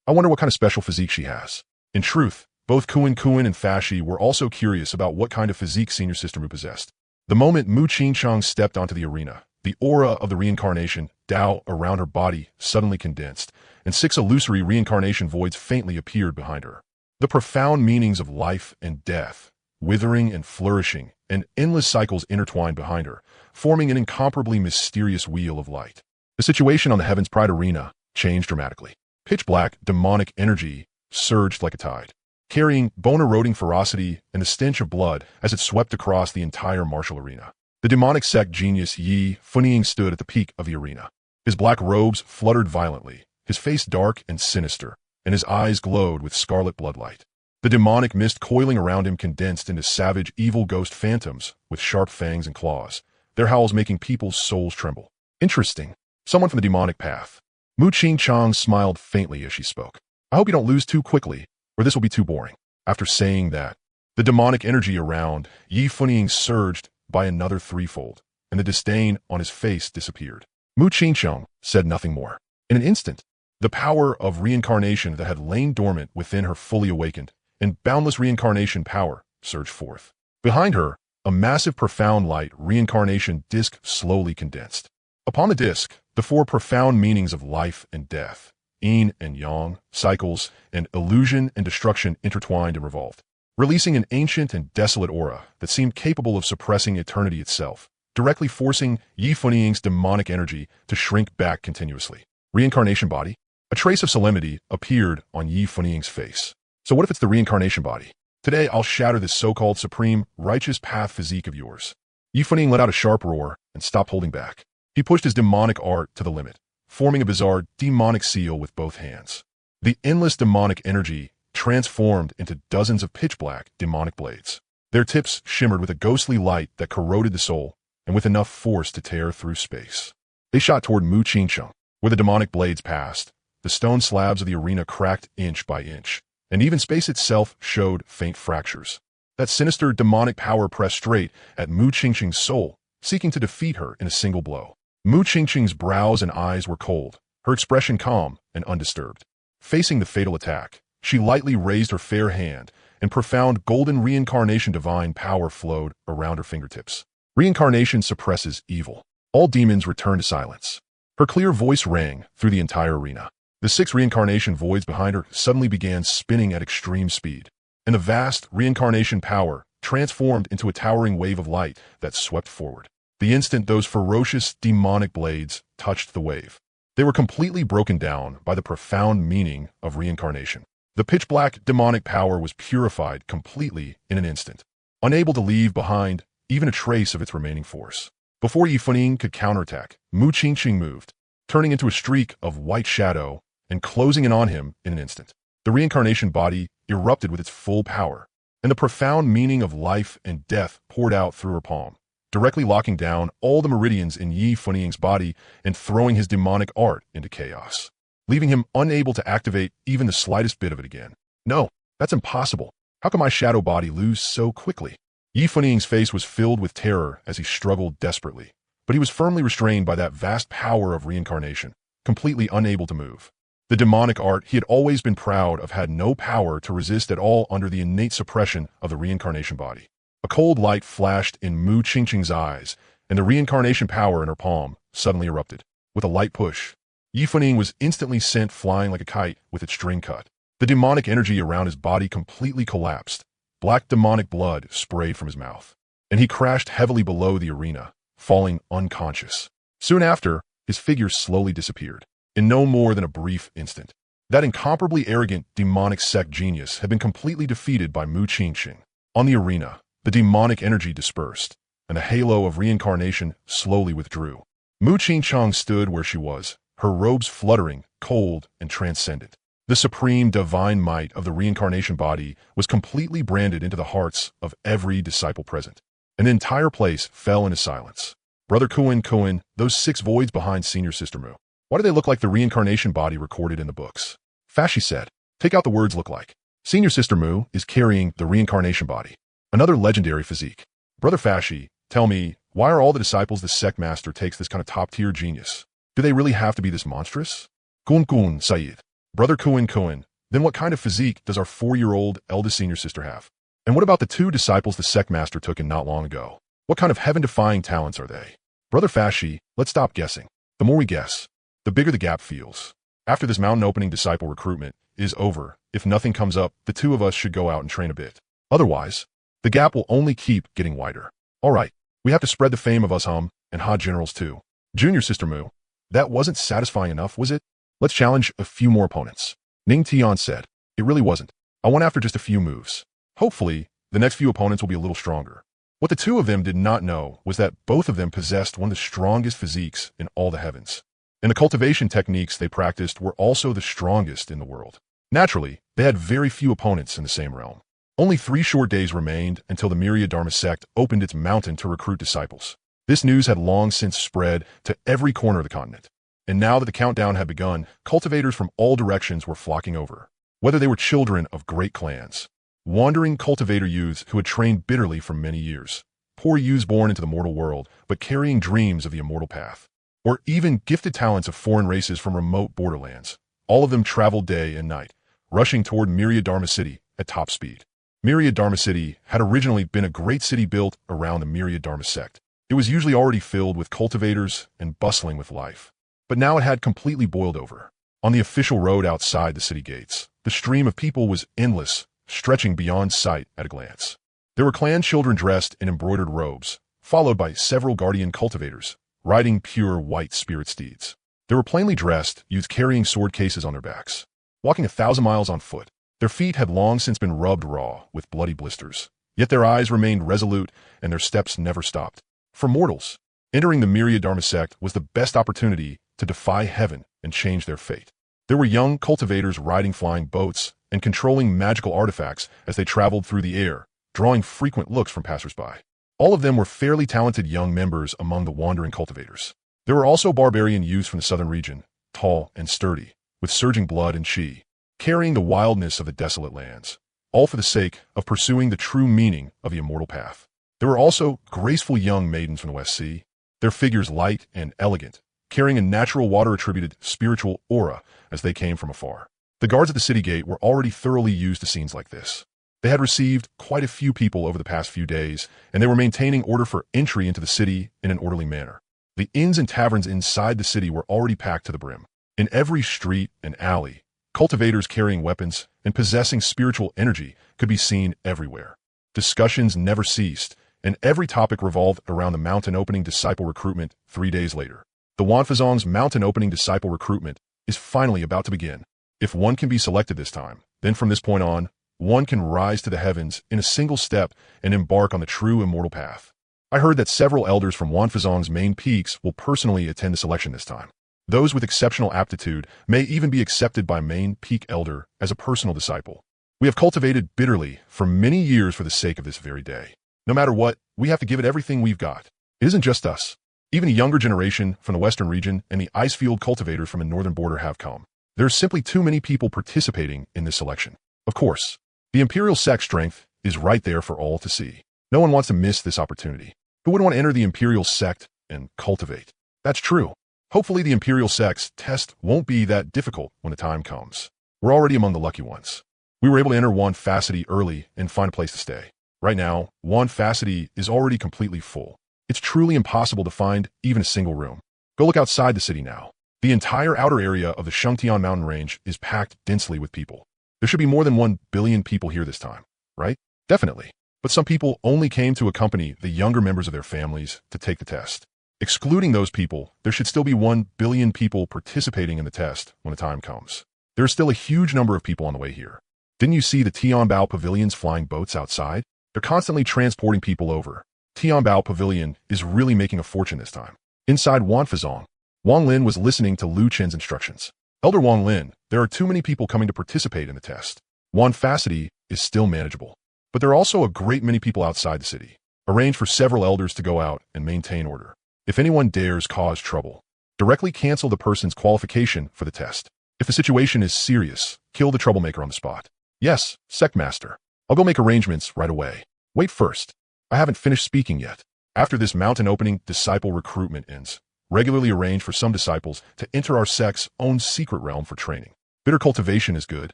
I wonder what kind of special physique she has. In truth, both Xuanhuang and Fashi were also curious about what kind of physique senior sister Mu possessed. The moment Mu Qingsheng stepped onto the arena, the aura of the reincarnation, Tao, around her body suddenly condensed, and 6 illusory reincarnation voids faintly appeared behind her. The profound meanings of life and death, withering and flourishing, and endless cycles intertwined behind her, forming an incomparably mysterious wheel of light. The situation on the Heaven's Pride Arena changed dramatically. Pitch black, demonic energy surged like a tide, carrying bone-eroding ferocity and the stench of blood as it swept across the entire martial arena. The demonic sect genius Yi Funying stood at the peak of the arena. His black robes fluttered violently, his face dark and sinister, and his eyes glowed with scarlet bloodlight. The demonic mist coiling around him condensed into savage, evil ghost phantoms with sharp fangs and claws, their howls making people's souls tremble. Interesting. Someone from the demonic path. Mu Qingsheng smiled faintly as she spoke. I hope you don't lose too quickly, or this will be too boring. After saying that, the demonic energy around Yi Funying surged by another threefold, and the disdain on his face disappeared. Mu Qingsheng said nothing more. In an instant, the power of reincarnation that had lain dormant within her fully awakened, and boundless reincarnation power surged forth. Behind her, a massive profound light reincarnation disk slowly condensed. Upon the disk, the 4 profound meanings of life and death, yin and yang, cycles, and illusion and destruction intertwined and revolved, releasing an ancient and desolate aura that seemed capable of suppressing eternity itself, directly forcing Yi Funying's demonic energy to shrink back continuously. Reincarnation body? A trace of solemnity appeared on Yi Funying's face. So what if it's the reincarnation body? Today I'll shatter this so-called supreme, righteous path physique of yours. Yi Funying let out a sharp roar and stopped holding back. He pushed his demonic art to the limit, forming a bizarre demonic seal with both hands. The endless demonic energy transformed into dozens of pitch-black demonic blades. Their tips shimmered with a ghostly light that corroded the soul, and with enough force to tear through space. They shot toward Mu Qingcheng, where the demonic blades passed. The stone slabs of the arena cracked inch by inch, and even space itself showed faint fractures. That sinister demonic power pressed straight at Mu Qingcheng's soul, seeking to defeat her in a single blow. Mu Qingcheng's brows and eyes were cold, her expression calm and undisturbed. Facing the fatal attack, she lightly raised her fair hand, and profound golden reincarnation divine power flowed around her fingertips. Reincarnation suppresses evil. All demons return to silence. Her clear voice rang through the entire arena. The 6 reincarnation voids behind her suddenly began spinning at extreme speed, and the vast reincarnation power transformed into a towering wave of light that swept forward. The instant those ferocious demonic blades touched the wave, they were completely broken down by the profound meaning of reincarnation. The pitch-black demonic power was purified completely in an instant, unable to leave behind even a trace of its remaining force. Before Xuanhuang could counterattack, Mu Qingcheng moved, turning into a streak of white shadow and closing in on him in an instant. The reincarnation body erupted with its full power, and the profound meaning of life and death poured out through her palm, directly locking down all the meridians in Xuanhuang's body and throwing his demonic art into chaos, leaving him unable to activate even the slightest bit of it again. No, that's impossible. How can my shadow body lose so quickly? Xuanhuang's face was filled with terror as he struggled desperately, but he was firmly restrained by that vast power of reincarnation, completely unable to move. The demonic art he had always been proud of had no power to resist at all under the innate suppression of the reincarnation body. A cold light flashed in Mu Qingcheng's eyes, and the reincarnation power in her palm suddenly erupted. With a light push, Xuanhuang was instantly sent flying like a kite with its string cut. The demonic energy around his body completely collapsed. Black demonic blood sprayed from his mouth, and he crashed heavily below the arena, falling unconscious. Soon after, his figure slowly disappeared. In no more than a brief instant, that incomparably arrogant demonic sect genius had been completely defeated by Mu Qingcheng. On the arena, the demonic energy dispersed, and the halo of reincarnation slowly withdrew. Mu Qingcheng stood where she was, her robes fluttering, cold and transcendent. The supreme divine might of the reincarnation body was completely branded into the hearts of every disciple present, and the entire place fell into silence. Brother Xuanhuang, those 6 voids behind Senior Sister Mu. Why do they look like the reincarnation body recorded in the books? Fashi said, take out the words look like. Senior Sister Mu is carrying the reincarnation body, another legendary physique. Brother Fashi, tell me, why are all the disciples the sect master takes this kind of top-tier genius? Do they really have to be this monstrous? Gun Said. Brother Xuanhuang, then what kind of physique does our 4-year-old eldest senior sister have? And what about the 2 disciples the sect master took in not long ago? What kind of heaven-defying talents are they? Brother Fashi, let's stop guessing. The more we guess, the bigger the gap feels. After this mountain-opening disciple recruitment is over, if nothing comes up, the 2 of us should go out and train a bit. Otherwise, the gap will only keep getting wider. All right, we have to spread the fame of us and Ha generals too. Junior Sister Mu, that wasn't satisfying enough, was it? Let's challenge a few more opponents. Ning Tian said, it really wasn't. I went after just a few moves. Hopefully, the next few opponents will be a little stronger. What the 2 of them did not know was that both of them possessed one of the strongest physiques in all the heavens. And the cultivation techniques they practiced were also the strongest in the world. Naturally, they had very few opponents in the same realm. Only 3 short days remained until the Myriad Dharma sect opened its mountain to recruit disciples. This news had long since spread to every corner of the continent. And now that the countdown had begun, cultivators from all directions were flocking over. Whether they were children of great clans, wandering cultivator youths who had trained bitterly for many years, poor youths born into the mortal world but carrying dreams of the immortal path, or even gifted talents of foreign races from remote borderlands, all of them traveled day and night, rushing toward Myriad Dharma City at top speed. Myriad Dharma City had originally been a great city built around the Myriad Dharma sect. It was usually already filled with cultivators and bustling with life. But now it had completely boiled over. On the official road outside the city gates, the stream of people was endless, stretching beyond sight at a glance. There were clan children dressed in embroidered robes, followed by several guardian cultivators, riding pure white spirit steeds. They were plainly dressed, youths carrying sword cases on their backs, walking 1,000 miles on foot. Their feet had long since been rubbed raw with bloody blisters, yet their eyes remained resolute and their steps never stopped. For mortals, entering the Myriad Dharma sect was the best opportunity to defy heaven and change their fate. There were young cultivators riding flying boats and controlling magical artifacts as they traveled through the air, drawing frequent looks from passersby. All of them were fairly talented young members among the wandering cultivators. There were also barbarian youths from the southern region, tall and sturdy, with surging blood and chi, carrying the wildness of the desolate lands, all for the sake of pursuing the true meaning of the immortal path. There were also graceful young maidens from the West Sea, their figures light and elegant, carrying a natural water-attributed spiritual aura as they came from afar. The guards at the city gate were already thoroughly used to scenes like this. They had received quite a few people over the past few days, and they were maintaining order for entry into the city in an orderly manner. The inns and taverns inside the city were already packed to the brim. In every street and alley, cultivators carrying weapons and possessing spiritual energy could be seen everywhere. Discussions never ceased, and every topic revolved around the mountain opening disciple recruitment 3 days later. The Xuanhuang's mountain opening disciple recruitment is finally about to begin. If one can be selected this time, then from this point on, one can rise to the heavens in a single step and embark on the true immortal path. I heard that several elders from Xuanhuang's main peaks will personally attend the selection this time. Those with exceptional aptitude may even be accepted by main peak elder as a personal disciple. We have cultivated bitterly for many years for the sake of this very day. No matter what, we have to give it everything we've got. It isn't just us. Even the younger generation from the western region and the icefield cultivators from the northern border have come. There are simply too many people participating in this selection. Of course, the Imperial Sect strength is right there for all to see. No one wants to miss this opportunity. Who wouldn't want to enter the Imperial Sect and cultivate? That's true. Hopefully the Imperial Sect's test won't be that difficult when the time comes. We're already among the lucky ones. We were able to enter Xuanhuang early and find a place to stay. Right now, Xuanhuang is already completely full. It's truly impossible to find even a single room. Go look outside the city now. The entire outer area of the Shengtian mountain range is packed densely with people. There should be more than 1 billion people here this time, right? Definitely. But some people only came to accompany the younger members of their families to take the test. Excluding those people, there should still be 1 billion people participating in the test when the time comes. There is still a huge number of people on the way here. Didn't you see the Tianbao Pavilion's flying boats outside? They're constantly transporting people over. Tianbao Pavilion is really making a fortune this time. Inside Xuanhuang, Wang Lin was listening to Lu Chen's instructions. Elder Wang Lin, there are too many people coming to participate in the test. Xuanhuang is still manageable. But there are also a great many people outside the city. Arrange for several elders to go out and maintain order. If anyone dares cause trouble, directly cancel the person's qualification for the test. If the situation is serious, kill the troublemaker on the spot. Yes, Sect Master. I'll go make arrangements right away. Wait first. I haven't finished speaking yet. After this mountain opening disciple recruitment ends, regularly arrange for some disciples to enter our sect's own secret realm for training. Bitter cultivation is good,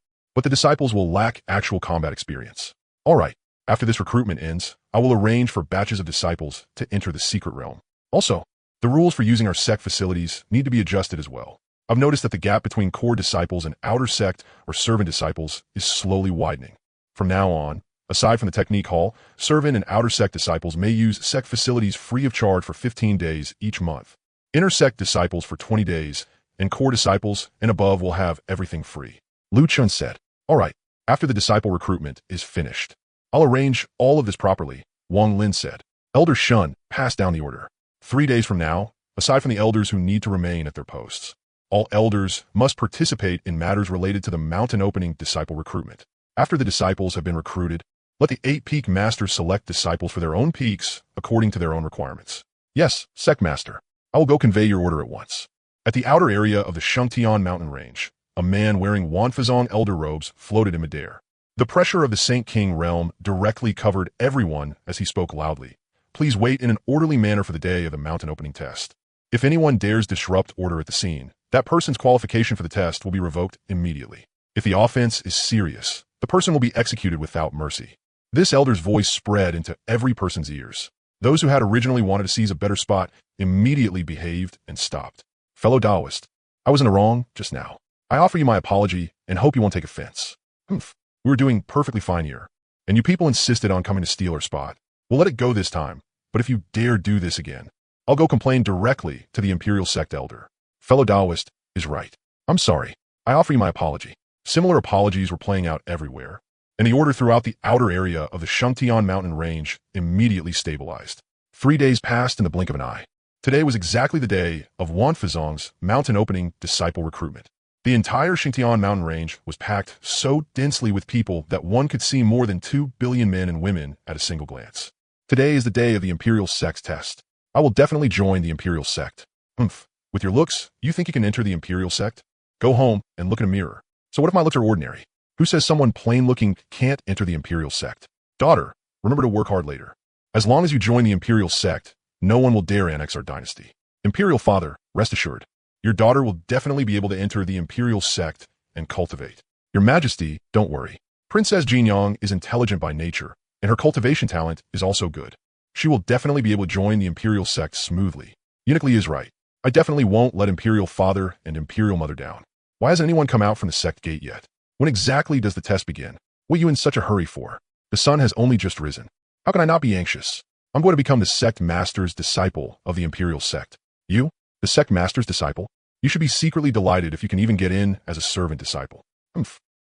but the disciples will lack actual combat experience. All right, after this recruitment ends, I will arrange for batches of disciples to enter the secret realm. Also, the rules for using our sect facilities need to be adjusted as well. I've noticed that the gap between core disciples and outer sect or servant disciples is slowly widening. From now on, aside from the technique hall, servant and outer sect disciples may use sect facilities free of charge for 15 days each month. Inner sect disciples for 20 days, and core disciples and above will have everything free. Lu Chun said, all right, after the disciple recruitment is finished, I'll arrange all of this properly, Wang Lin said. Elder Shun passed down the order. 3 days from now, aside from the elders who need to remain at their posts, all elders must participate in matters related to the mountain opening disciple recruitment. After the disciples have been recruited, let the 8 peak masters select disciples for their own peaks according to their own requirements. Yes, Sect Master. I will go convey your order at once. At the outer area of the Shengtian mountain range, a man wearing Xuanhuang elder robes floated in midair. The pressure of the Saint King realm directly covered everyone as he spoke loudly. Please wait in an orderly manner for the day of the mountain opening test. If anyone dares disrupt order at the scene, that person's qualification for the test will be revoked immediately. If the offense is serious, the person will be executed without mercy. This elder's voice spread into every person's ears. Those who had originally wanted to seize a better spot immediately behaved and stopped. Fellow Taoist, I was in the wrong just now. I offer you my apology and hope you won't take offense. We were doing perfectly fine here, and you people insisted on coming to steal our spot. We'll let it go this time, but if you dare do this again, I'll go complain directly to the Imperial Sect Elder. Fellow Taoist is right. I'm sorry. I offer you my apology. Similar apologies were playing out everywhere, and the order throughout the outer area of the Shengtian mountain range immediately stabilized. 3 days passed in the blink of an eye. Today was exactly the day of Xuanhuang's mountain opening disciple recruitment. The entire Shengtian mountain range was packed so densely with people that one could see more than 2 billion men and women at a single glance. Today is the day of the Imperial Sect's test. I will definitely join the Imperial Sect. With your looks, you think you can enter the Imperial Sect? Go home and look in a mirror. So what if my looks are ordinary? Who says someone plain-looking can't enter the Imperial Sect? Daughter, remember to work hard later. As long as you join the Imperial Sect, no one will dare annex our dynasty. Imperial Father, rest assured, your daughter will definitely be able to enter the Imperial Sect and cultivate. Your Majesty, don't worry. Princess Xuanhuang is intelligent by nature, and her cultivation talent is also good. She will definitely be able to join the Imperial Sect smoothly. Uniquely is right. I definitely won't let Imperial Father and Imperial Mother down. Why hasn't anyone come out from the Sect Gate yet? When exactly does the test begin? What are you in such a hurry for? The sun has only just risen. How can I not be anxious? I'm going to become the Sect Master's disciple of the Imperial Sect. You? The Sect Master's disciple? You should be secretly delighted if you can even get in as a servant disciple.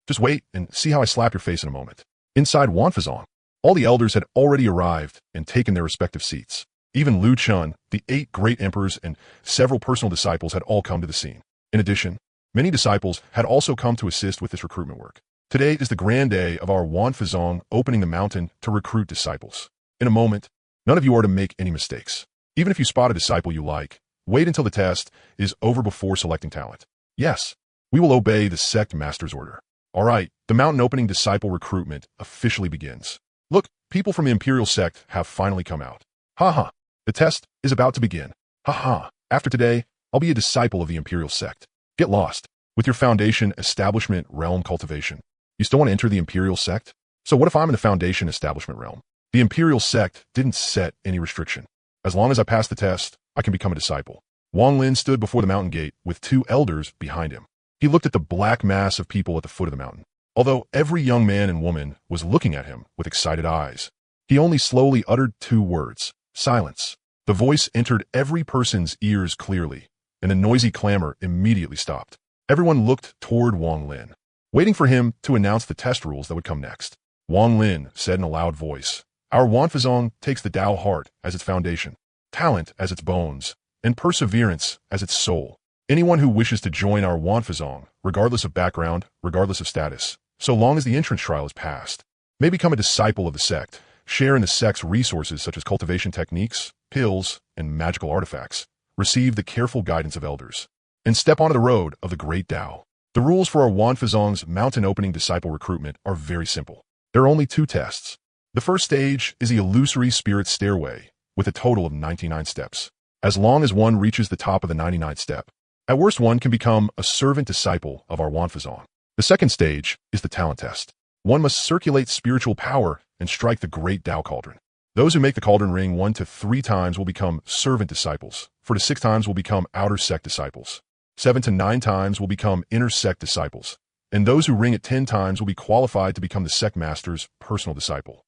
Just wait and see how I slap your face in a moment. Inside Xuanhuang, all the elders had already arrived and taken their respective seats. Even Lu Chun, the 8 great emperors, and several personal disciples had all come to the scene. In addition, many disciples had also come to assist with this recruitment work. Today is the grand day of our Xuanhuang opening the mountain to recruit disciples. In a moment, none of you are to make any mistakes. Even if you spot a disciple you like, wait until the test is over before selecting talent. Yes, we will obey the Sect Master's order. All right, the mountain opening disciple recruitment officially begins. Look, people from the Imperial Sect have finally come out. Haha, the test is about to begin. Haha, after today, I'll be a disciple of the Imperial Sect. Get lost. With your foundation, establishment, realm, cultivation. You still want to enter the Imperial Sect? So what if I'm in the foundation, establishment realm? The Imperial Sect didn't set any restriction. As long as I pass the test, I can become a disciple. Wang Lin stood before the mountain gate with 2 elders behind him. He looked at the black mass of people at the foot of the mountain. Although every young man and woman was looking at him with excited eyes, he only slowly uttered 2 words, silence. The voice entered every person's ears clearly, and the noisy clamor immediately stopped. Everyone looked toward Wang Lin, waiting for him to announce the test rules that would come next. Wang Lin said in a loud voice, "Our Xuanhuang takes the Tao heart as its foundation, talent as its bones, and perseverance as its soul. Anyone who wishes to join our Xuanhuang, regardless of background, regardless of status, so long as the entrance trial is passed, may become a disciple of the sect, share in the sect's resources such as cultivation techniques, pills, and magical artifacts, receive the careful guidance of elders, and step onto the road of the great Tao." The rules for our Xuanhuang's mountain opening disciple recruitment are very simple. There are only 2 tests. The first stage is the illusory spirit stairway, with a total of 99 steps. As long as one reaches the top of the 99th step, at worst one can become a servant disciple of our Xuanhuang. The second stage is the talent test. One must circulate spiritual power and strike the great Tao cauldron. Those who make the cauldron ring 1 to 3 times will become servant disciples, 4 to 6 times will become outer sect disciples, 7 to 9 times will become inner sect disciples, and those who ring it 10 times will be qualified to become the Sect Master's personal disciple.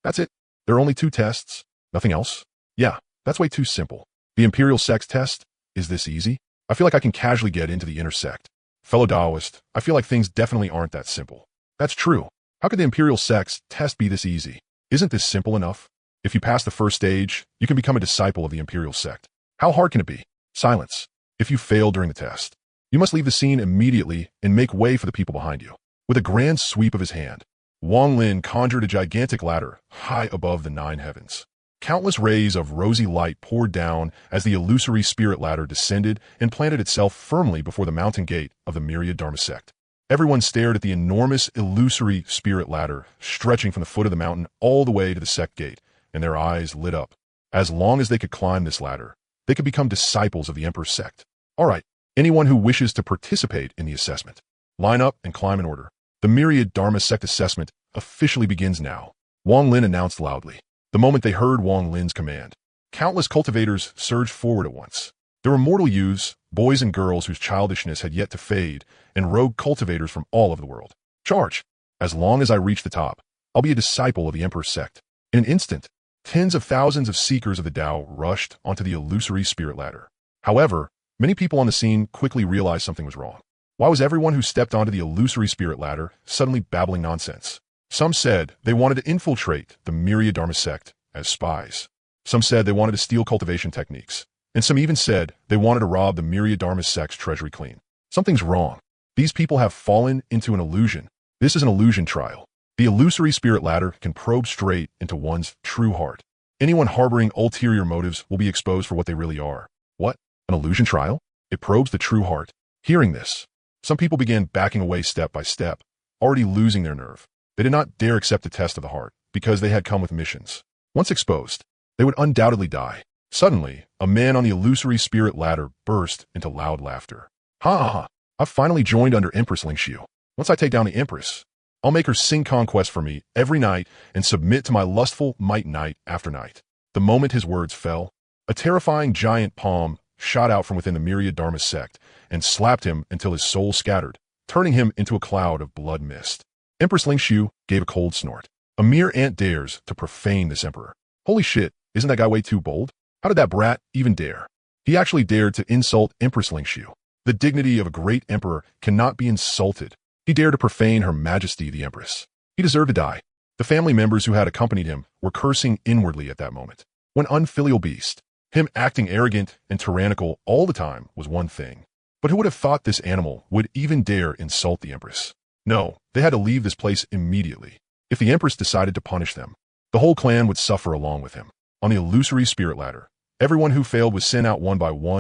That's it. There are only 2 tests? Nothing else? Yeah, that's way too simple. The Imperial Sect's test? Is this easy? I feel like I can casually get into the inner sect. Fellow Taoist, I feel like things definitely aren't that simple. That's true. How could the Imperial Sect's test be this easy? Isn't this simple enough? If you pass the first stage, you can become a disciple of the Imperial Sect. How hard can it be? Silence. If you fail during the test, you must leave the scene immediately and make way for the people behind you. With a grand sweep of his hand, Wang Lin conjured a gigantic ladder high above the 9 heavens. Countless rays of rosy light poured down as the illusory spirit ladder descended and planted itself firmly before the mountain gate of the myriad Dharma sect. Everyone stared at the enormous illusory spirit ladder stretching from the foot of the mountain all the way to the sect gate, and their eyes lit up. As long as they could climb this ladder, they could become disciples of the Emperor's sect. All right, anyone who wishes to participate in the assessment, line up and climb in order. The myriad Dharma sect assessment officially begins now, Wang Lin announced loudly. The moment they heard Wang Lin's command, countless cultivators surged forward at once. There were mortal youths, boys and girls whose childishness had yet to fade, and rogue cultivators from all over the world. Charge! As long as I reach the top, I'll be a disciple of the Emperor's sect. In an instant, tens of thousands of seekers of the Tao rushed onto the illusory spirit ladder. However, many people on the scene quickly realized something was wrong. Why was everyone who stepped onto the illusory spirit ladder suddenly babbling nonsense? Some said they wanted to infiltrate the myriad Dharma sect as spies. Some said they wanted to steal cultivation techniques. And some even said they wanted to rob the myriad Dharma sect's treasury clean. Something's wrong. These people have fallen into an illusion. This is an illusion trial. The illusory spirit ladder can probe straight into one's true heart. Anyone harboring ulterior motives will be exposed for what they really are. What? An illusion trial? It probes the true heart. Hearing this, some people began backing away step by step, already losing their nerve. They did not dare accept the test of the heart, because they had come with missions. Once exposed, they would undoubtedly die. Suddenly, a man on the illusory spirit ladder burst into loud laughter. Ha ha ha! I've finally joined under Empress Lingxiu. Once I take down the Empress, I'll make her sing conquest for me every night and submit to my lustful might night after night. The moment his words fell, a terrifying giant palm shot out from within the myriad Dharma sect and slapped him until his soul scattered, turning him into a cloud of blood mist. Empress Lingxiu gave a cold snort. A mere ant dares to profane this emperor. Holy shit, isn't that guy way too bold? How did that brat even dare? He actually dared to insult Empress Lingxiu. The dignity of a great emperor cannot be insulted. He dared to profane Her Majesty the Empress. He deserved to die. The family members who had accompanied him were cursing inwardly at that moment. One unfilial beast, him acting arrogant and tyrannical all the time was one thing. But who would have thought this animal would even dare insult the Empress? No, they had to leave this place immediately. If the Empress decided to punish them, the whole clan would suffer along with him. On the illusory spirit ladder, everyone who failed was sent out one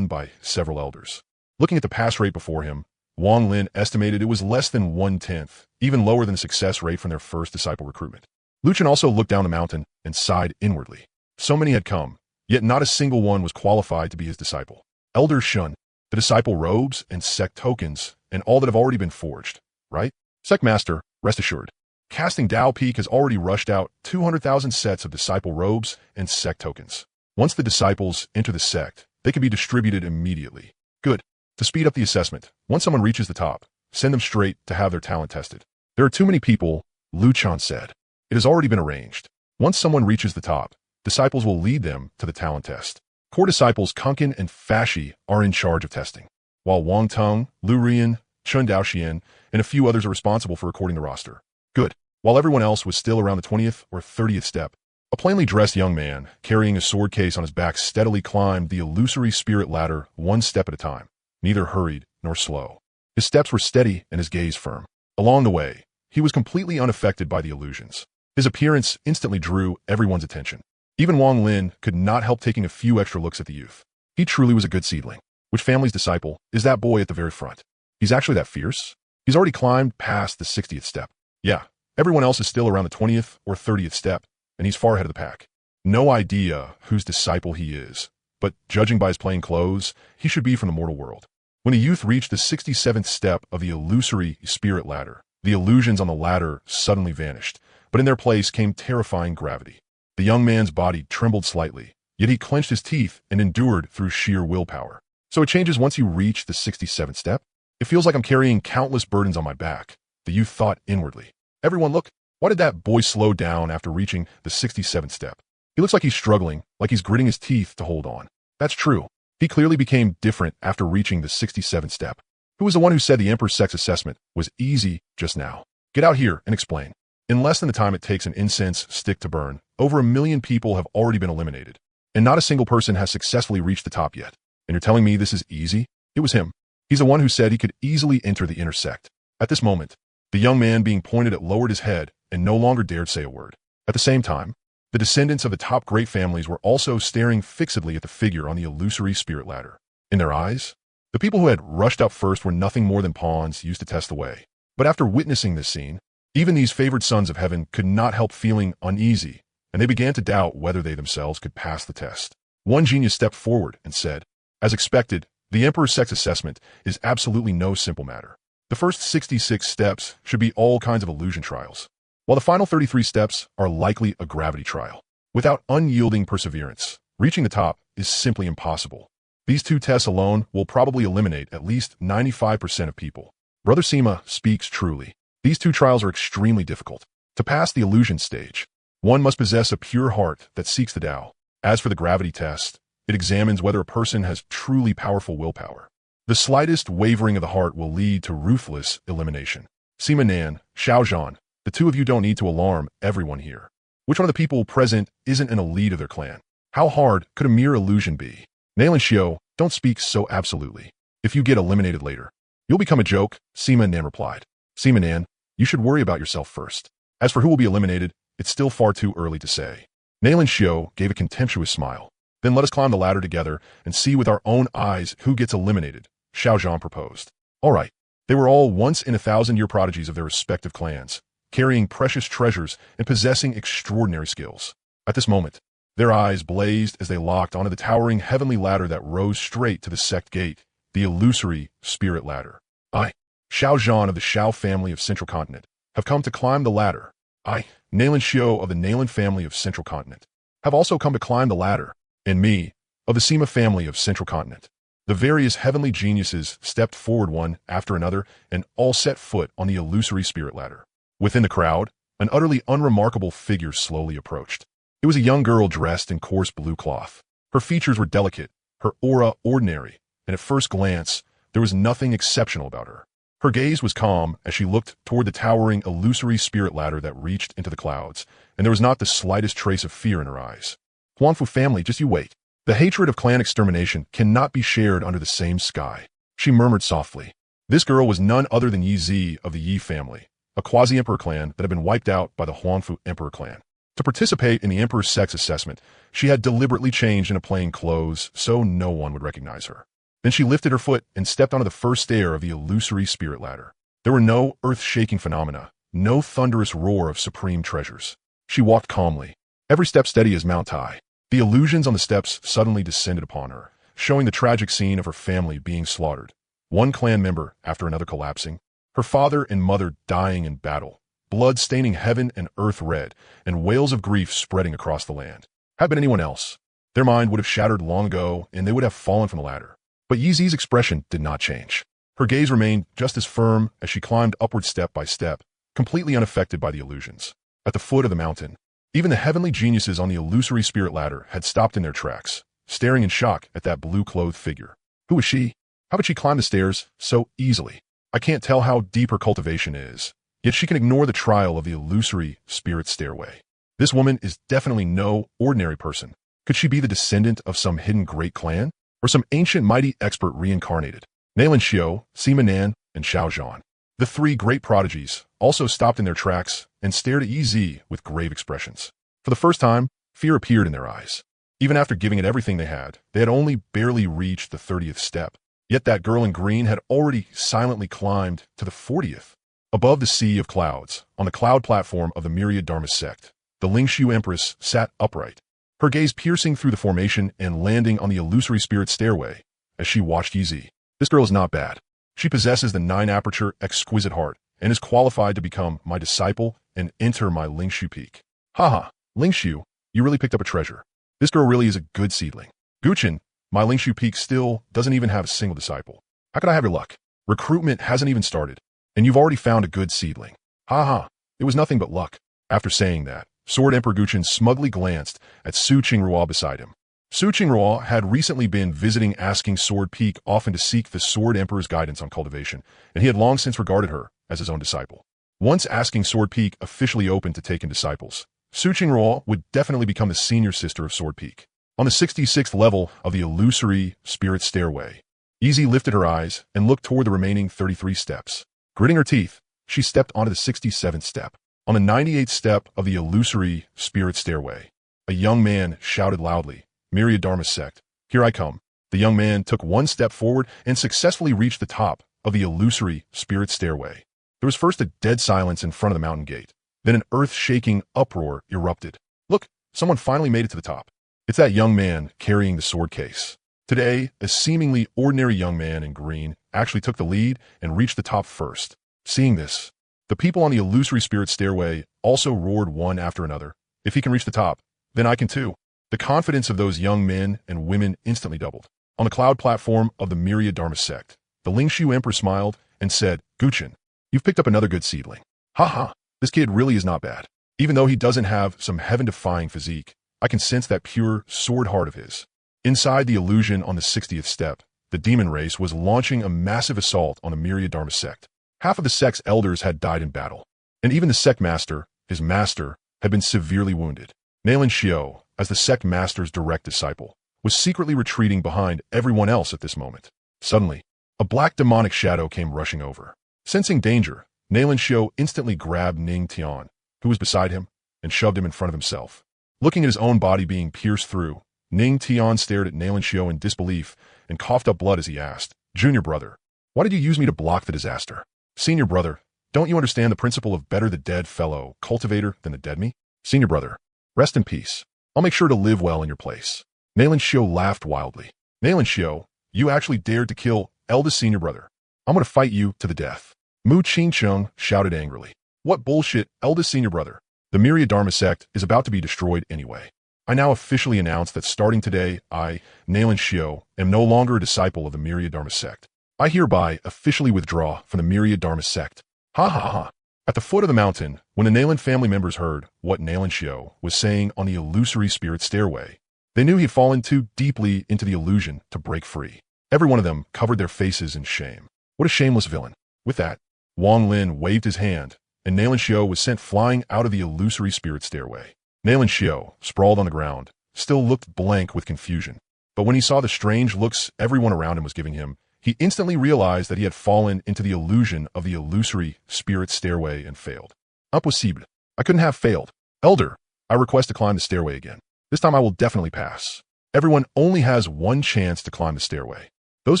by several elders. Looking at the pass rate before him, Wang Lin estimated it was less than 1/10, even lower than the success rate from their first disciple recruitment. Lu Chen also looked down the mountain and sighed inwardly. So many had come, yet not a single one was qualified to be his disciple. Elders shun the disciple robes and sect tokens and all that have already been forged, right? Sect Master, rest assured. Casting Dao Peak has already rushed out 200,000 sets of disciple robes and sect tokens. Once the disciples enter the sect, they can be distributed immediately. Good. To speed up the assessment, once someone reaches the top, send them straight to have their talent tested. There are too many people, Lu Chan said. It has already been arranged. Once someone reaches the top, disciples will lead them to the talent test. Core disciples Kunkin and Fashi are in charge of testing, while Wang Teng, Lu Rian, Chun Daoxian, and a few others are responsible for recording the roster. Good. While everyone else was still around the 20th or 30th step, a plainly dressed young man, carrying a sword case on his back, steadily climbed the illusory spirit ladder one step at a time, neither hurried nor slow. His steps were steady and his gaze firm. Along the way, he was completely unaffected by the illusions. His appearance instantly drew everyone's attention. Even Wang Lin could not help taking a few extra looks at the youth. He truly was a good seedling. Which family's disciple is that boy at the very front? He's actually that fierce? He's already climbed past the 60th step. Yeah, everyone else is still around the 20th or 30th step, and he's far ahead of the pack. No idea whose disciple he is, but judging by his plain clothes, he should be from the mortal world. When the youth reached the 67th step of the illusory spirit ladder, the illusions on the ladder suddenly vanished, but in their place came terrifying gravity. The young man's body trembled slightly, yet he clenched his teeth and endured through sheer willpower. So it changes once you reach the 67th step? It feels like I'm carrying countless burdens on my back, the youth thought inwardly. Everyone look, why did that boy slow down after reaching the 67th step? He looks like he's struggling, like he's gritting his teeth to hold on. That's true. He clearly became different after reaching the 67th step. Who was the one who said the Emperor's sex assessment was easy just now? Get out here and explain. In less than the time it takes an incense stick to burn, over 1 million people have already been eliminated, and not a single person has successfully reached the top yet. And you're telling me this is easy? It was him. He's the one who said he could easily enter the inner sect. At this moment, the young man being pointed at lowered his head and no longer dared say a word. At the same time, the descendants of the top great families were also staring fixedly at the figure on the illusory spirit ladder. In their eyes, the people who had rushed up first were nothing more than pawns used to test the way. But after witnessing this scene, even these favored sons of heaven could not help feeling uneasy, and they began to doubt whether they themselves could pass the test. One genius stepped forward and said, as expected, the Emperor's sex assessment is absolutely no simple matter. The first 66 steps should be all kinds of illusion trials, while the final 33 steps are likely a gravity trial. Without unyielding perseverance, reaching the top is simply impossible. These two tests alone will probably eliminate at least 95% of people. Brother Sima speaks truly. These two trials are extremely difficult. To pass the illusion stage, one must possess a pure heart that seeks the Tao. As for the gravity test, it examines whether a person has truly powerful willpower. The slightest wavering of the heart will lead to ruthless elimination. Sima Nan, Xiao Zhan, the two of you don't need to alarm everyone here. Which one of the people present isn't an elite of their clan? How hard could a mere illusion be? Nail and Xiao, don't speak so absolutely. If you get eliminated later, you'll become a joke, Sima Nan replied. Sima Nan, you should worry about yourself first. As for who will be eliminated, it's still far too early to say. Nalan Xiao gave a contemptuous smile. Then let us climb the ladder together and see with our own eyes who gets eliminated, Xiaozhan proposed. All right. They were all once-in-a-thousand-year prodigies of their respective clans, carrying precious treasures and possessing extraordinary skills. At this moment, their eyes blazed as they locked onto the towering heavenly ladder that rose straight to the sect gate, the illusory spirit ladder. I, Xiaozhan of the Xiao family of Central Continent, have come to climb the ladder. I, Nalan Xiao of the Nalan family of Central Continent, have also come to climb the ladder. And me, of the Sima family of Central Continent. The various heavenly geniuses stepped forward one after another and all set foot on the illusory spirit ladder. Within the crowd, an utterly unremarkable figure slowly approached. It was a young girl dressed in coarse blue cloth. Her features were delicate, her aura ordinary, and at first glance, there was nothing exceptional about her. Her gaze was calm as she looked toward the towering illusory spirit ladder that reached into the clouds, and there was not the slightest trace of fear in her eyes. Huangfu family, just you wait. The hatred of clan extermination cannot be shared under the same sky, she murmured softly. This girl was none other than Yi Zi of the Yi family, a quasi-emperor clan that had been wiped out by the Huangfu emperor clan. To participate in the emperor's sex assessment, she had deliberately changed into plain clothes so no one would recognize her. Then she lifted her foot and stepped onto the first stair of the illusory spirit ladder. There were no earth-shaking phenomena, no thunderous roar of supreme treasures. She walked calmly, every step steady as Mount Tai. The illusions on the steps suddenly descended upon her, showing the tragic scene of her family being slaughtered, one clan member after another collapsing, her father and mother dying in battle, blood staining heaven and earth red, and wails of grief spreading across the land. Had been anyone else, their mind would have shattered long ago and they would have fallen from the ladder. But Yi Zi's expression did not change. Her gaze remained just as firm as she climbed upward step by step, completely unaffected by the illusions. At the foot of the mountain, even the heavenly geniuses on the illusory spirit ladder had stopped in their tracks, staring in shock at that blue-clothed figure. Who was she? How could she climb the stairs so easily? I can't tell how deep her cultivation is, yet she can ignore the trial of the illusory spirit stairway. This woman is definitely no ordinary person. Could she be the descendant of some hidden great clan? Or some ancient mighty expert reincarnated? Nalan Xiao, Sima Nan, and Xiaozhan, the three great prodigies, also stopped in their tracks and stared at Yi Zi with grave expressions. For the first time, fear appeared in their eyes. Even after giving it everything they had only barely reached the 30th step. Yet that girl in green had already silently climbed to the 40th. Above the sea of clouds, on the cloud platform of the myriad Dharma sect, the Lingshu Empress sat upright, her gaze piercing through the formation and landing on the illusory spirit stairway as she watched Yi Zi. This girl is not bad. She possesses the 9-aperture exquisite heart and is qualified to become my disciple and enter my Lingshu peak. Haha, Lingshu, you really picked up a treasure. This girl really is a good seedling. Guchen, my Lingshu peak still doesn't even have a single disciple. How could I have your luck? Recruitment hasn't even started, and you've already found a good seedling. Haha, it was nothing but luck. After saying that, Sword Emperor Guchen smugly glanced at Su Qingrua beside him. Su Qingrua had recently been visiting asking Sword Peak often to seek the Sword Emperor's guidance on cultivation, and he had long since regarded her as his own disciple. Once asking Sword Peak officially opened to take in disciples, Su Qingrua would definitely become the senior sister of Sword Peak. On the 66th level of the illusory spirit stairway, Yi Zi lifted her eyes and looked toward the remaining 33 steps. Gritting her teeth, she stepped onto the 67th step. On the 98th step of the illusory spirit stairway, a young man shouted loudly, "Myriad Dharma sect, here I come." The young man took one step forward and successfully reached the top of the illusory spirit stairway. There was first a dead silence in front of the mountain gate. Then an earth-shaking uproar erupted. Look, someone finally made it to the top. It's that young man carrying the sword case. Today, a seemingly ordinary young man in green actually took the lead and reached the top first. Seeing this, the people on the illusory spirit stairway also roared one after another. If he can reach the top, then I can too. The confidence of those young men and women instantly doubled. On the cloud platform of the myriad Dharma sect, the Lingshu Emperor smiled and said, "Guchen, you've picked up another good seedling. Ha, this kid really is not bad. Even though he doesn't have some heaven-defying physique, I can sense that pure sword heart of his." Inside the illusion on the 60th step, the demon race was launching a massive assault on the myriad Dharma sect. Half of the sect's elders had died in battle, and even the sect master, his master, had been severely wounded. Nalan Xiao, as the sect master's direct disciple, was secretly retreating behind everyone else at this moment. Suddenly, a black demonic shadow came rushing over. Sensing danger, Nalan Xiao instantly grabbed Ning Tian, who was beside him, and shoved him in front of himself. Looking at his own body being pierced through, Ning Tian stared at Nalan Xiao in disbelief and coughed up blood as he asked, Junior brother, why did you use me to block the disaster? Senior brother, don't you understand the principle of better the dead fellow cultivator than the dead me? Senior brother, rest in peace. I'll make sure to live well in your place. Nalan Xiao laughed wildly. Nalan Xiao, you actually dared to kill eldest senior brother. I'm going to fight you to the death. Mu Qingcheng shouted angrily. What bullshit, eldest senior brother. The Myriad Dharma sect is about to be destroyed anyway. I now officially announce that starting today, I, Nalan Xiao, am no longer a disciple of the Myriad Dharma sect. I hereby officially withdraw from the Myriad Dharma sect. Ha ha ha. At the foot of the mountain, when the Nalan family members heard what Nalan Xiao was saying on the illusory spirit stairway, they knew he'd fallen too deeply into the illusion to break free. Every one of them covered their faces in shame. What a shameless villain. With that, Wang Lin waved his hand, and Nalan Xiao was sent flying out of the illusory spirit stairway. Nalan Xiao, sprawled on the ground, still looked blank with confusion. But when he saw the strange looks everyone around him was giving him, he instantly realized that he had fallen into the illusion of the illusory spirit stairway and failed. Impossible. I couldn't have failed. Elder, I request to climb the stairway again. This time I will definitely pass. Everyone only has one chance to climb the stairway. Those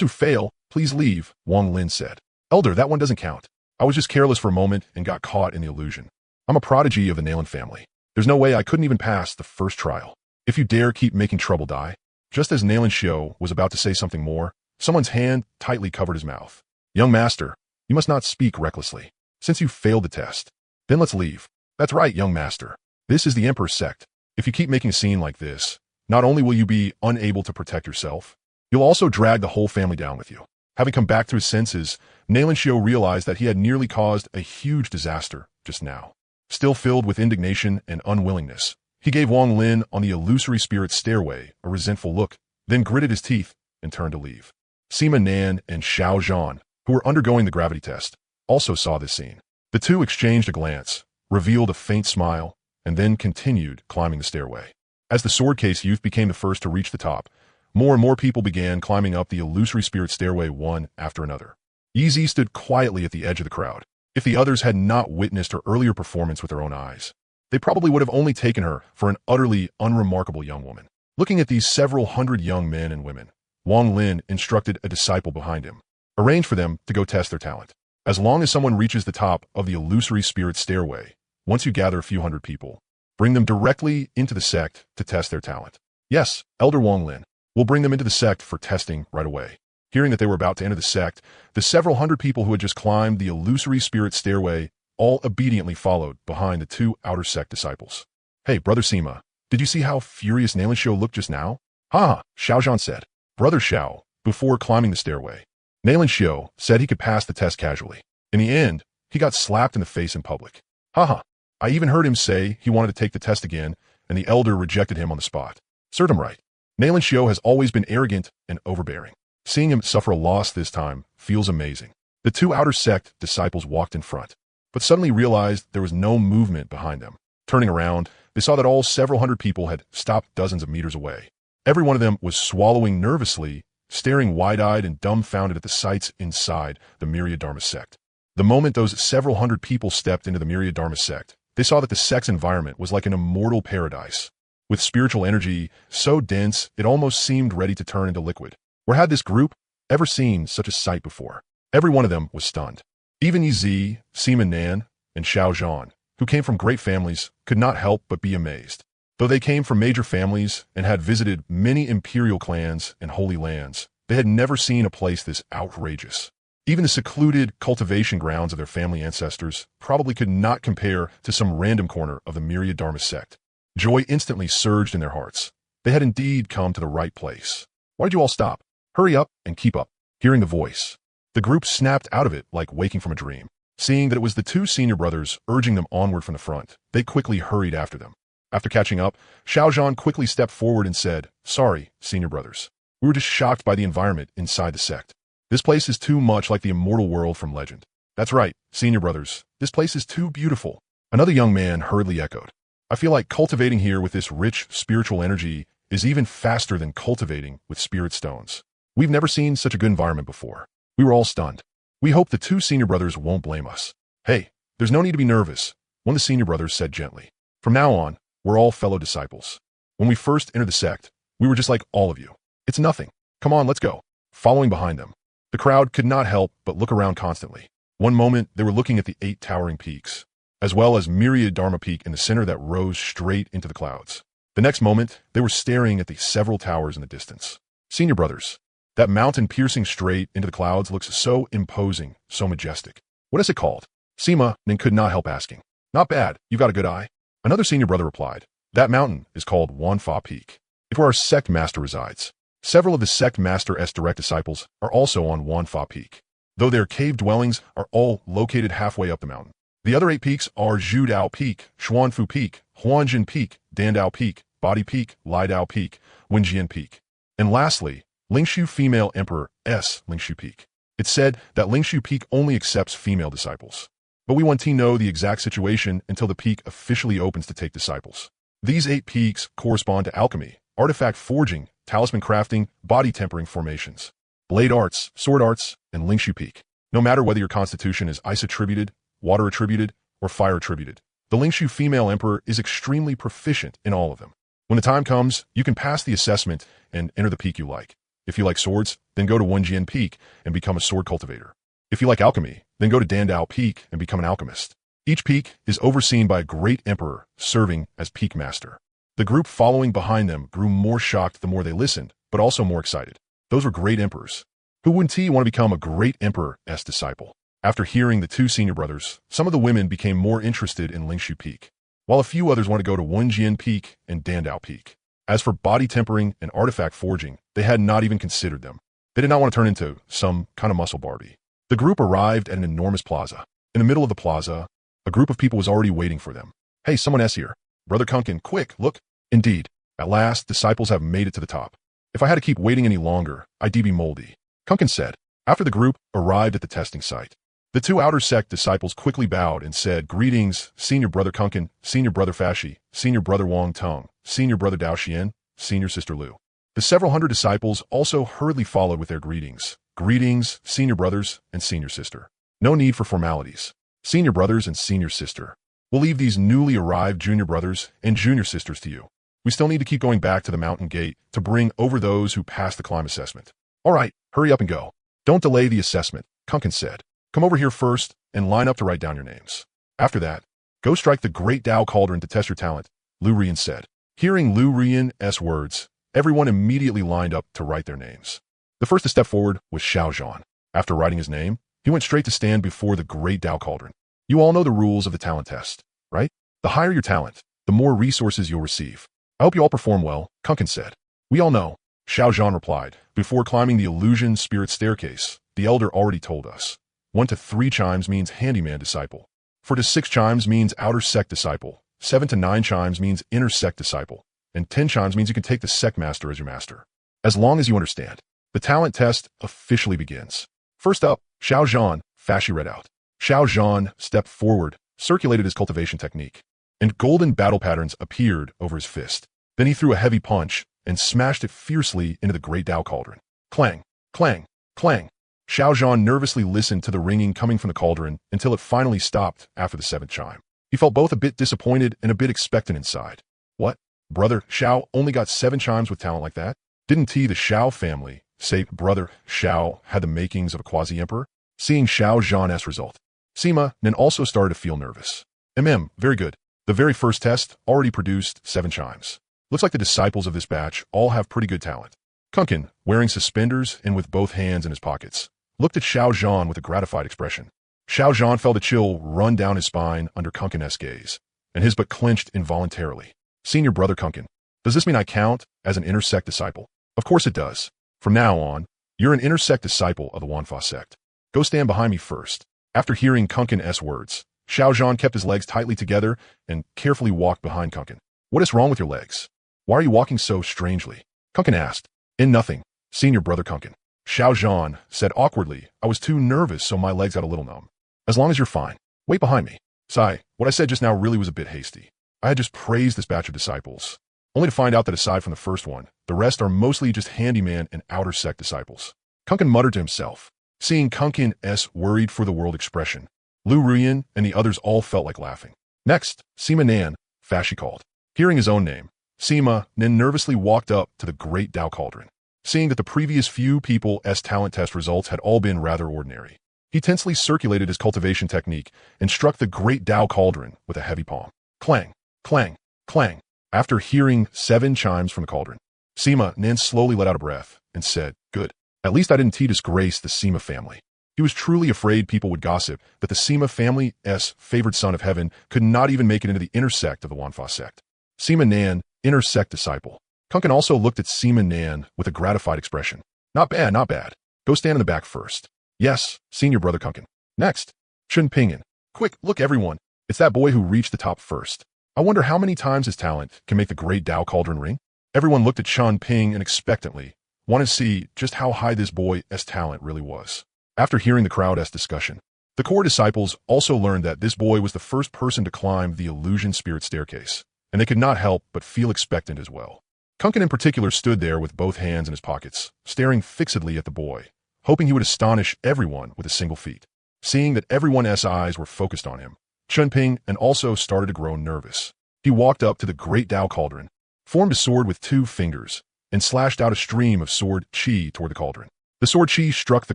who fail, please leave, Wang Lin said. Elder, that one doesn't count. I was just careless for a moment and got caught in the illusion. I'm a prodigy of the Nalan family. There's no way I couldn't even pass the first trial. If you dare keep making trouble die. Just as Nalan Xiao was about to say something more, someone's hand tightly covered his mouth. Young master, you must not speak recklessly. Since you failed the test, then let's leave. That's right, young master. This is the Emperor's sect. If you keep making a scene like this, not only will you be unable to protect yourself, you'll also drag the whole family down with you. Having come back to his senses, Nalan Xiao realized that he had nearly caused a huge disaster just now. Still filled with indignation and unwillingness, he gave Wang Lin on the illusory spirit stairway a resentful look, then gritted his teeth and turned to leave. Sima Nan and Xiao Zhan, who were undergoing the gravity test, also saw this scene. The two exchanged a glance, revealed a faint smile, and then continued climbing the stairway. As the sword case youth became the first to reach the top, more and more people began climbing up the illusory spirit stairway one after another. Yi stood quietly at the edge of the crowd. If the others had not witnessed her earlier performance with their own eyes, they probably would have only taken her for an utterly unremarkable young woman. Looking at these several hundred young men and women, Wang Lin instructed a disciple behind him. Arrange for them to go test their talent. As long as someone reaches the top of the illusory spirit stairway, once you gather a few hundred people, bring them directly into the sect to test their talent. Yes, Elder Wang Lin, we'll bring them into the sect for testing right away. Hearing that they were about to enter the sect, the several hundred people who had just climbed the illusory spirit stairway all obediently followed behind the two outer sect disciples. Hey, Brother Sima, did you see how furious Nalan Xiao looked just now? Ha! Xiao Zhan said. Brother Xiao, before climbing the stairway. Nalan Xiao said he could pass the test casually. In the end, he got slapped in the face in public. Haha, I even heard him say he wanted to take the test again, and the elder rejected him on the spot. Served him right. Nalan Xiao has always been arrogant and overbearing. Seeing him suffer a loss this time feels amazing. The two outer sect disciples walked in front, but suddenly realized there was no movement behind them. Turning around, they saw that all several hundred people had stopped dozens of meters away. Every one of them was swallowing nervously, staring wide-eyed and dumbfounded at the sights inside the Myriad Dharma sect. The moment those several hundred people stepped into the Myriad Dharma sect, they saw that the sect's environment was like an immortal paradise, with spiritual energy so dense it almost seemed ready to turn into liquid. Where had this group ever seen such a sight before? Every one of them was stunned. Even Yi, Sima Nan, and Xiao Zhan, who came from great families, could not help but be amazed. Though they came from major families and had visited many imperial clans and holy lands, they had never seen a place this outrageous. Even the secluded cultivation grounds of their family ancestors probably could not compare to some random corner of the Myriad Dharma sect. Joy instantly surged in their hearts. They had indeed come to the right place. Why did you all stop? Hurry up and keep up. Hearing the voice, the group snapped out of it like waking from a dream. Seeing that it was the two senior brothers urging them onward from the front, they quickly hurried after them. After catching up, Xiao Zhan quickly stepped forward and said, Sorry, senior brothers. We were just shocked by the environment inside the sect. This place is too much like the immortal world from legend. That's right, senior brothers. This place is too beautiful. Another young man hurriedly echoed. I feel like cultivating here with this rich spiritual energy is even faster than cultivating with spirit stones. We've never seen such a good environment before. We were all stunned. We hope the two senior brothers won't blame us. Hey, there's no need to be nervous, one of the senior brothers said gently. From now on, We're all fellow disciples. When we first entered the sect, we were just like all of you. It's nothing. Come on, let's go. Following behind them, the crowd could not help but look around constantly. One moment, they were looking at the 8 towering peaks, as well as myriad Dharma Peak in the center that rose straight into the clouds. The next moment, they were staring at the several towers in the distance. Senior brothers, that mountain piercing straight into the clouds looks so imposing, so majestic. What is it called? Sima Nin could not help asking. Not bad, you've got a good eye. Another senior brother replied. That mountain is called Xuanhuang Peak. It's where our sect master resides. Several of the sect master's direct disciples are also on Xuanhuang Peak, though their cave dwellings are all located halfway up the mountain. The other 8 peaks are Zhudao Peak, Xuanfu Peak, Huanjin Peak, Dandao Peak, Body Peak, Lidao Peak, Wenjian Peak. And lastly, Lingshu Female Emperor S. Lingshu Peak. It's said that Lingshu Peak only accepts female disciples. But we want to know the exact situation until the peak officially opens to take disciples. These 8 peaks correspond to alchemy, artifact forging, talisman crafting, body tempering formations, blade arts, sword arts, and Lingshu Peak. No matter whether your constitution is ice attributed, water attributed, or fire attributed, the Lingshu Female Emperor is extremely proficient in all of them. When the time comes, you can pass the assessment and enter the peak you like. If you like swords, then go to Wenjian Peak and become a sword cultivator. If you like alchemy, then go to Dandao Peak and become an alchemist. Each peak is overseen by a great emperor serving as peak master. The group following behind them grew more shocked the more they listened, but also more excited. Those were great emperors. Who wouldn't want to become a great emperor's disciple? After hearing the 2 senior brothers, some of the women became more interested in Lingshu Peak, while a few others want to go to Wenjian Peak and Dandao Peak. As for body tempering and artifact forging, they had not even considered them. They did not want to turn into some kind of muscle Barbie. The group arrived at an enormous plaza. In the middle of the plaza, a group of people was already waiting for them. Hey, someone S here. Brother Kunkin, quick, look. Indeed, at last, disciples have made it to the top. If I had to keep waiting any longer, I'd be moldy. Kunkin said, after the group arrived at the testing site. The 2 outer sect disciples quickly bowed and said, Greetings, Senior Brother Kunkin, Senior Brother Fashi, Senior Brother Wang Tong, Senior Brother Dao Xian, Senior Sister Liu. The several hundred disciples also hurriedly followed with their greetings. Greetings, Senior Brothers and Senior Sister. No need for formalities. Senior Brothers and Senior Sister. We'll leave these newly arrived Junior Brothers and Junior Sisters to you. We still need to keep going back to the mountain gate to bring over those who passed the climb assessment. All right, hurry up and go. Don't delay the assessment, Kunkin said. Come over here first and line up to write down your names. After that, go strike the great Tao cauldron to test your talent, Lu Rian said. Hearing Lu Rian's words, everyone immediately lined up to write their names. The first to step forward was Xuanhuang. After writing his name, he went straight to stand before the great Tao cauldron. You all know the rules of the talent test, right? The higher your talent, the more resources you'll receive. I hope you all perform well, Kunkin said. We all know, Xuanhuang replied. Before climbing the illusion spirit staircase, the elder already told us. 1 to 3 chimes means handyman disciple. 4 to 6 chimes means outer sect disciple. 7 to 9 chimes means inner sect disciple. And 10 chimes means you can take the sect master as your master. As long as you understand. The talent test officially begins. First up, Xuanhuang, Fashi read out. Xuanhuang stepped forward, circulated his cultivation technique, and golden battle patterns appeared over his fist. Then he threw a heavy punch and smashed it fiercely into the great Tao cauldron. Clang, clang, clang. Xuanhuang nervously listened to the ringing coming from the cauldron until it finally stopped after the 7th chime. He felt both a bit disappointed and a bit expectant inside. What? Brother Xiao only got 7 chimes with talent like that? Didn't the Xiao family say Brother Xiao had the makings of a Quasi-Emperor? Seeing Xuanhuang's result, Sima Nin also started to feel nervous. Very good. The very first test already produced 7 chimes. Looks like the disciples of this batch all have pretty good talent. Kunkin, wearing suspenders and with both hands in his pockets, looked at Xuanhuang with a gratified expression. Xuanhuang felt a chill run down his spine under Kunkin's gaze, and his butt clenched involuntarily. Senior Brother Kunkin, does this mean I count as an inner sect disciple? Of course it does. From now on, you're an inner sect disciple of the Xuanfa sect. Go stand behind me first. After hearing Kunkin's words, Xuanhuang kept his legs tightly together and carefully walked behind Kunkin. What is wrong with your legs? Why are you walking so strangely? Kunkin asked. In nothing, Senior Brother Kunkin. Xuanhuang said awkwardly, I was too nervous so my legs got a little numb. As long as you're fine, wait behind me. Sigh, what I said just now really was a bit hasty. I had just praised this batch of disciples, only to find out that aside from the first one, the rest are mostly just handyman and outer sect disciples. Kunkin muttered to himself. Seeing Kunkin's worried for the world expression, Lu Ruyan and the others all felt like laughing. Next, Sima Nan, Fashi called. Hearing his own name, Sima then nervously walked up to the great Tao Cauldron. Seeing that the previous few people's talent test results had all been rather ordinary, he tensely circulated his cultivation technique and struck the great Tao Cauldron with a heavy palm. Clang, clang, clang. After hearing 7 chimes from the cauldron, Sima then slowly let out a breath and said, "Good. At least I didn't disgrace the Sima family." He was truly afraid people would gossip that the Sima family's favored son of heaven could not even make it into the inner sect of the Wanfa sect. Sima Nan, inner sect disciple. Kunkin also looked at Sima Nan with a gratified expression. "Not bad, not bad. Go stand in the back first." "Yes, senior brother Kunkin." "Next, Chun Pingyan. Quick, look everyone. It's that boy who reached the top first. I wonder how many times his talent can make the great Tao Cauldron ring." Everyone looked at Chun Ping and expectantly wanted to see just how high this boy's talent really was. After hearing the crowd's discussion, the core disciples also learned that this boy was the first person to climb the illusion spirit staircase, and they could not help but feel expectant as well. Kunkin in particular stood there with both hands in his pockets, staring fixedly at the boy, hoping he would astonish everyone with a single feat. Seeing that everyone's eyes were focused on him, Chunping and also started to grow nervous. He walked up to the great Tao Cauldron, formed a sword with 2 fingers, and slashed out a stream of sword chi toward the cauldron. The sword chi struck the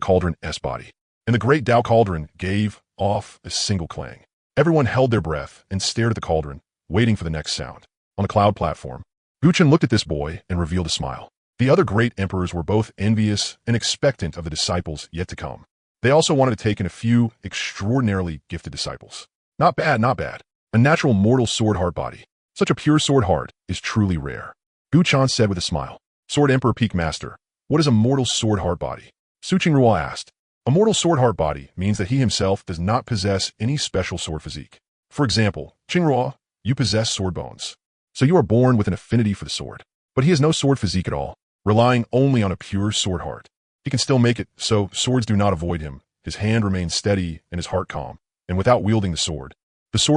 cauldron's body, and the great Tao Cauldron gave off a single clang. Everyone held their breath and stared at the cauldron, waiting for the next sound. On the cloud platform, Guchen looked at this boy and revealed a smile. The other great emperors were both envious and expectant of the disciples yet to come. They also wanted to take in a few extraordinarily gifted disciples. Not bad, not bad. A natural mortal sword heart body. Such a pure sword heart is truly rare. Gu Chan said with a smile. Sword Emperor Peak Master, what is a mortal sword heart body? Su Qingrua asked. A mortal sword heart body means that he himself does not possess any special sword physique. For example, Qingrua, you possess sword bones. So you are born with an affinity for the sword. But he has no sword physique at all, relying only on a pure sword heart. He can still make it so swords do not avoid him. His hand remains steady and his heart calm. And without wielding the sword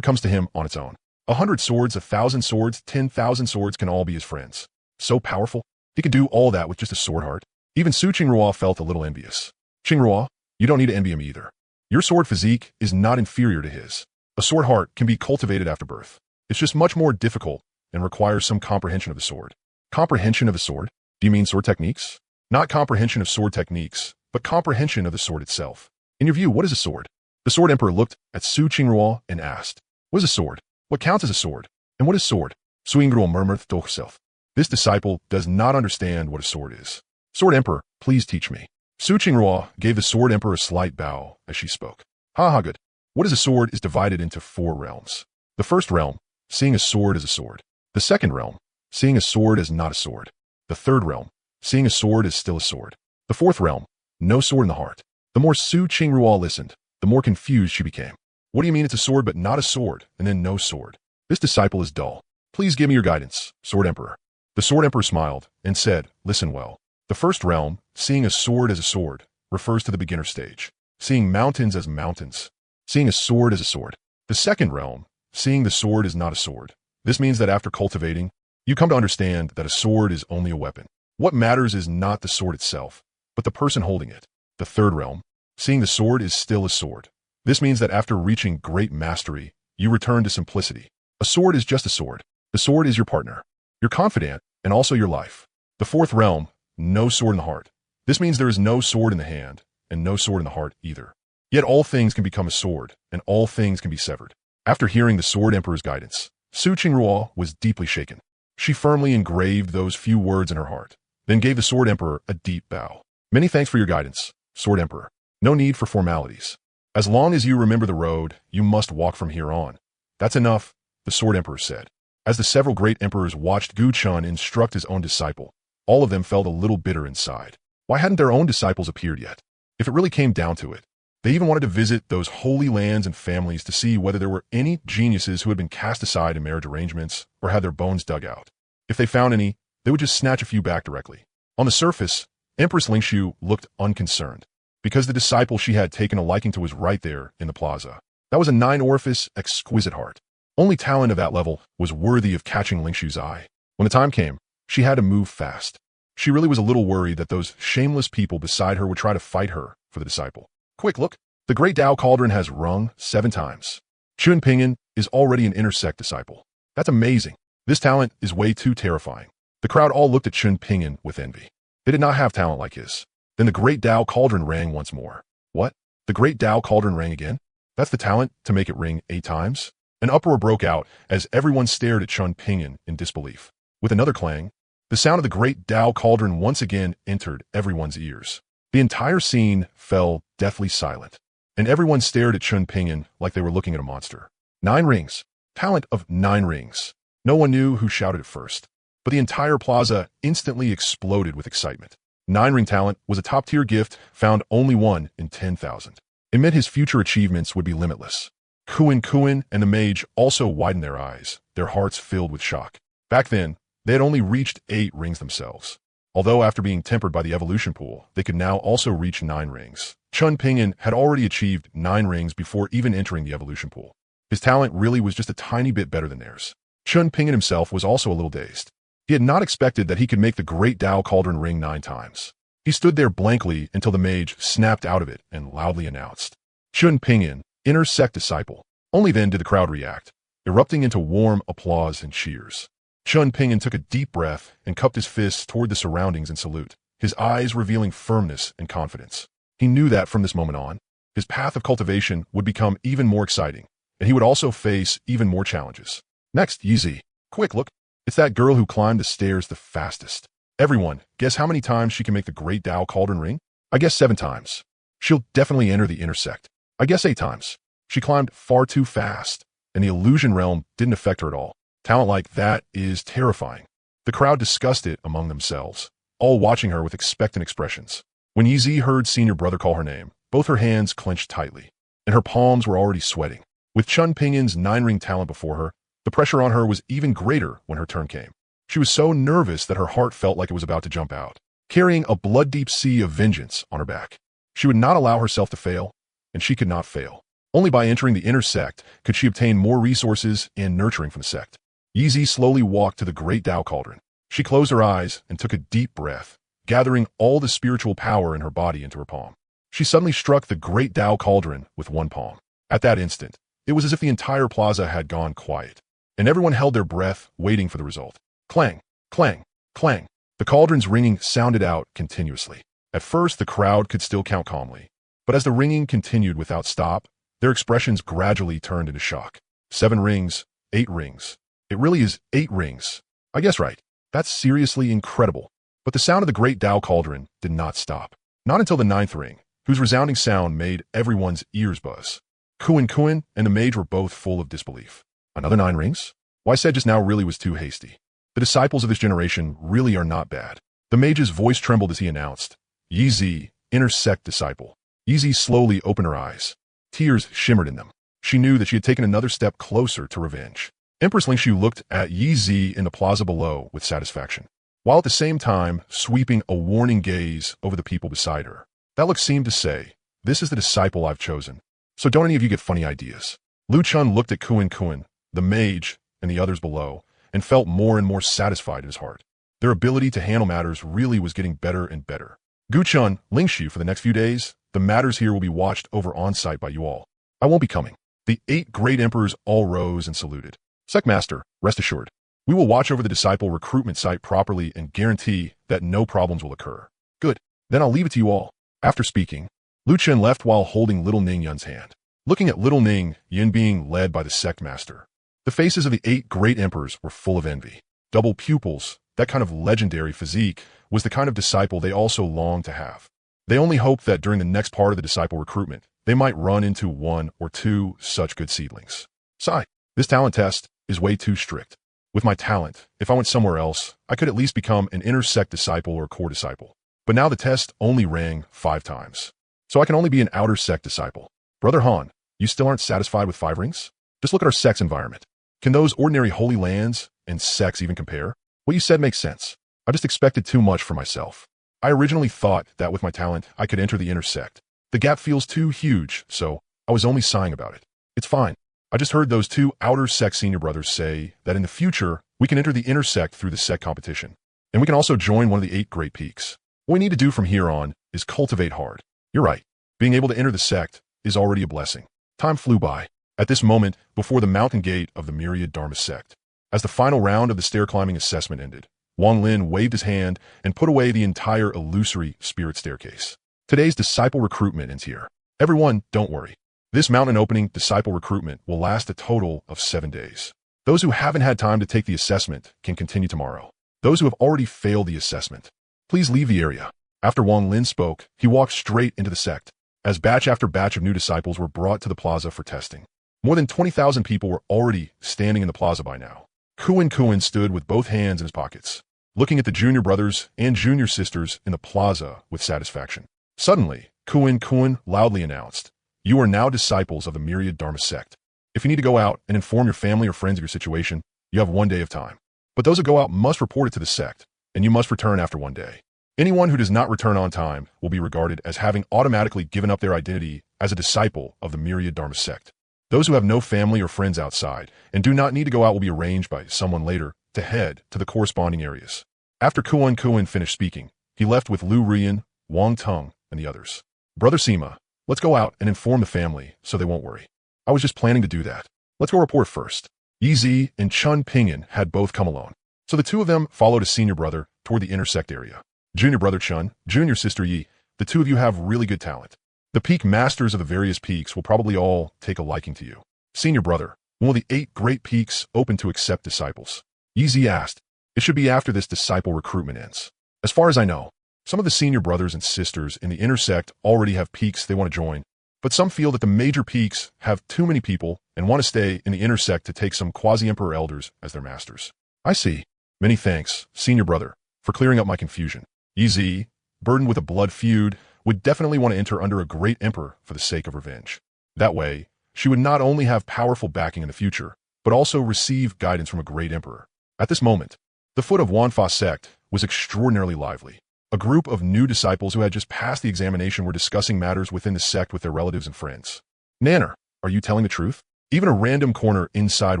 comes to him on its own. 100 swords, 1,000 swords, 10,000 swords can all be his friends. So powerful. He could do all that with just a sword heart. Even Su Qingrua felt a little envious. Qingrua, you don't need to envy him either. Your sword physique is not inferior to his. A sword heart can be cultivated after birth. It's just much more difficult and requires some comprehension of the sword. Comprehension of the sword? Do you mean sword techniques? Not comprehension of sword techniques, but comprehension of the sword itself. In your view, what is a sword? The Sword Emperor looked at Su Qingrua and asked, what is a sword? What counts as a sword? And what is sword? Su Qingrua murmured to himself. This disciple does not understand what a sword is. Sword Emperor, please teach me. Su Qingrua gave the Sword Emperor a slight bow as she spoke. Ha, good. What is a sword is divided into 4 realms. The first realm, seeing a sword as a sword. The second realm, seeing a sword as not a sword. The third realm, seeing a sword as still a sword. The fourth realm, no sword in the heart. The more Su Qingrua listened, the more confused she became. What do you mean it's a sword but not a sword, and then no sword? This disciple is dull. Please give me your guidance, Sword Emperor. The Sword Emperor smiled and said, listen well. The first realm, seeing a sword as a sword, refers to the beginner stage. Seeing mountains as mountains. Seeing a sword as a sword. The second realm, seeing the sword is not a sword. This means that after cultivating, you come to understand that a sword is only a weapon. What matters is not the sword itself, but the person holding it. The third realm, seeing the sword is still a sword. This means that after reaching great mastery, you return to simplicity. A sword is just a sword. The sword is your partner, your confidant, and also your life. The fourth realm, no sword in the heart. This means there is no sword in the hand, and no sword in the heart either. Yet all things can become a sword, and all things can be severed. After hearing the Sword Emperor's guidance, Su Qingrua was deeply shaken. She firmly engraved those few words in her heart, then gave the Sword Emperor a deep bow. Many thanks for your guidance, Sword Emperor. No need for formalities. As long as you remember the road, you must walk from here on. That's enough, the Sword Emperor said. As the several great emperors watched Gu Chun instruct his own disciple, all of them felt a little bitter inside. Why hadn't their own disciples appeared yet? If it really came down to it, they even wanted to visit those holy lands and families to see whether there were any geniuses who had been cast aside in marriage arrangements or had their bones dug out. If they found any, they would just snatch a few back directly. On the surface, Empress Lingshu looked unconcerned, because the disciple she had taken a liking to was right there in the plaza. That was a 9-orifice, exquisite heart. Only talent of that level was worthy of catching Lingshu's eye. When the time came, she had to move fast. She really was a little worried that those shameless people beside her would try to fight her for the disciple. Quick, look. The great Tao Cauldron has rung 7 times. Chun Pingyan is already an inner sect disciple. That's amazing. This talent is way too terrifying. The crowd all looked at Chun Pingyan with envy. They did not have talent like his. Then the Great Tao Cauldron rang once more. What? The Great Tao Cauldron rang again? That's the talent to make it ring 8 times? An uproar broke out as everyone stared at Chun Pingyan in disbelief. With another clang, the sound of the Great Tao Cauldron once again entered everyone's ears. The entire scene fell deathly silent, and everyone stared at Chun Pingyan like they were looking at a monster. 9 rings. Talent of 9 rings. No one knew who shouted it first, but the entire plaza instantly exploded with excitement. 9-ring talent was a top-tier gift found only 1 in 10,000. It meant his future achievements would be limitless. Xuanhuang and the mage also widened their eyes, their hearts filled with shock. Back then, they had only reached 8 rings themselves. Although after being tempered by the evolution pool, they could now also reach 9 rings. Chun Pingyan had already achieved 9 rings before even entering the evolution pool. His talent really was just a tiny bit better than theirs. Chun Pingyan himself was also a little dazed. He had not expected that he could make the Great Tao Cauldron ring 9 times. He stood there blankly until the mage snapped out of it and loudly announced, "Chun Pingyan, inner sect disciple." Only then did the crowd react, erupting into warm applause and cheers. Chun Pingyan took a deep breath and cupped his fists toward the surroundings in salute, his eyes revealing firmness and confidence. He knew that from this moment on, his path of cultivation would become even more exciting, and he would also face even more challenges. Next, Yizi. Quick, look. It's that girl who climbed the stairs the fastest. Everyone, guess how many times she can make the Great Tao Cauldron ring? I guess 7 times. She'll definitely enter the inner sect. I guess 8 times. She climbed far too fast, and the illusion realm didn't affect her at all. Talent like that is terrifying. The crowd discussed it among themselves, all watching her with expectant expressions. When Yizi heard senior brother call her name, both her hands clenched tightly, and her palms were already sweating. With Chun Pingyan's 9-ring talent before her, the pressure on her was even greater when her turn came. She was so nervous that her heart felt like it was about to jump out, carrying a blood-deep sea of vengeance on her back. She would not allow herself to fail, and she could not fail. Only by entering the inner sect could she obtain more resources and nurturing from the sect. Yizi slowly walked to the Great Tao Cauldron. She closed her eyes and took a deep breath, gathering all the spiritual power in her body into her palm. She suddenly struck the Great Tao Cauldron with one palm. At that instant, it was as if the entire plaza had gone quiet, and everyone held their breath, waiting for the result. Clang, clang, clang. The cauldron's ringing sounded out continuously. At first, the crowd could still count calmly, but as the ringing continued without stop, their expressions gradually turned into shock. 7 rings, 8 rings. It really is 8 rings. I guess right. That's seriously incredible. But the sound of the Great Tao Cauldron did not stop. Not until the 9th ring, whose resounding sound made everyone's ears buzz. Xuanhuang and the mage were both full of disbelief. Another 9 rings? What I said just now really was too hasty. The disciples of this generation really are not bad. The mage's voice trembled as he announced, "Yizi, inner sect disciple." Yizi slowly opened her eyes. Tears shimmered in them. She knew that she had taken another step closer to revenge. Empress Lingshu looked at Yizi in the plaza below with satisfaction, while at the same time sweeping a warning gaze over the people beside her. That look seemed to say, "This is the disciple I've chosen, so don't any of you get funny ideas." Lu Chun looked at Xuanhuang, the mage, and the others below, and felt more and more satisfied in his heart. Their ability to handle matters really was getting better and better. Gu Chun, Lingshu, for the next few days, the matters here will be watched over on-site by you all. I won't be coming. The 8 great emperors all rose and saluted. Sect Master, rest assured, we will watch over the disciple recruitment site properly and guarantee that no problems will occur. Good. Then I'll leave it to you all. After speaking, Lu Chun left while holding little Ning Yun's hand. Looking at little Ning Yun being led by the Sect Master, the faces of the 8 great emperors were full of envy. Double pupils, that kind of legendary physique, was the kind of disciple they also longed to have. They only hoped that during the next part of the disciple recruitment, they might run into 1 or 2 such good seedlings. Sigh, this talent test is way too strict. With my talent, if I went somewhere else, I could at least become an inner sect disciple or core disciple. But now the test only rang 5 times. So I can only be an outer sect disciple. Brother Han, you still aren't satisfied with 5 rings? Just look at our sect's environment. Can those ordinary holy lands and sects even compare? What you said makes sense. I just expected too much for myself. I originally thought that with my talent, I could enter the inner sect. The gap feels too huge, so I was only sighing about it. It's fine. I just heard those 2 outer sect senior brothers say that in the future, we can enter the inner sect through the sect competition. And we can also join one of the 8 great peaks. What we need to do from here on is cultivate hard. You're right. Being able to enter the sect is already a blessing. Time flew by. At this moment, before the mountain gate of the myriad Dharma sect, As the final round of the stair-climbing assessment ended, Wang Lin waved his hand and put away the entire illusory spirit staircase. Today's disciple recruitment ends here. Everyone, don't worry. This mountain opening disciple recruitment will last a total of 7 days. Those who haven't had time to take the assessment can continue tomorrow. Those who have already failed the assessment, please leave the area. After Wang Lin spoke, he walked straight into the sect, as batch after batch of new disciples were brought to the plaza for testing. More than 20,000 people were already standing in the plaza by now. Xuanhuang stood with both hands in his pockets, looking at the junior brothers and junior sisters in the plaza with satisfaction. Suddenly, Xuanhuang loudly announced, "You are now disciples of the Myriad Dharma sect. If you need to go out and inform your family or friends of your situation, you have 1 day of time. But those who go out must report it to the sect, and you must return after 1 day. Anyone who does not return on time will be regarded as having automatically given up their identity as a disciple of the Myriad Dharma sect. Those who have no family or friends outside and do not need to go out will be arranged by someone later to head to the corresponding areas." After Xuanhuang finished speaking, he left with Lu Rian, Wang Tung, and the others. "Brother Sima, let's go out and inform the family so they won't worry. I was just planning to do that. Let's go report first." Yi Zi and Chun Pingyan had both come alone, so the two of them followed a senior brother toward the intersect area. "Junior brother Chun, junior sister Yi, the two of you have really good talent. The peak masters of the various peaks will probably all take a liking to you. Senior brother, when will the 8 great peaks open to accept disciples?" Yi Zi asked. "It should be after this disciple recruitment ends. As far as I know, some of the senior brothers and sisters in the intersect already have peaks they want to join, but some feel that the major peaks have too many people and want to stay in the intersect to take some Quasi-Emperor elders as their masters." "I see. Many thanks, senior brother, for clearing up my confusion." Yi Zi, burdened with a blood feud, would definitely want to enter under a great emperor for the sake of revenge. That way, she would not only have powerful backing in the future, but also receive guidance from a great emperor. At this moment, the foot of Wanfa sect was extraordinarily lively. A group of new disciples who had just passed the examination were discussing matters within the sect with their relatives and friends. "Nanner, are you telling the truth? Even a random corner inside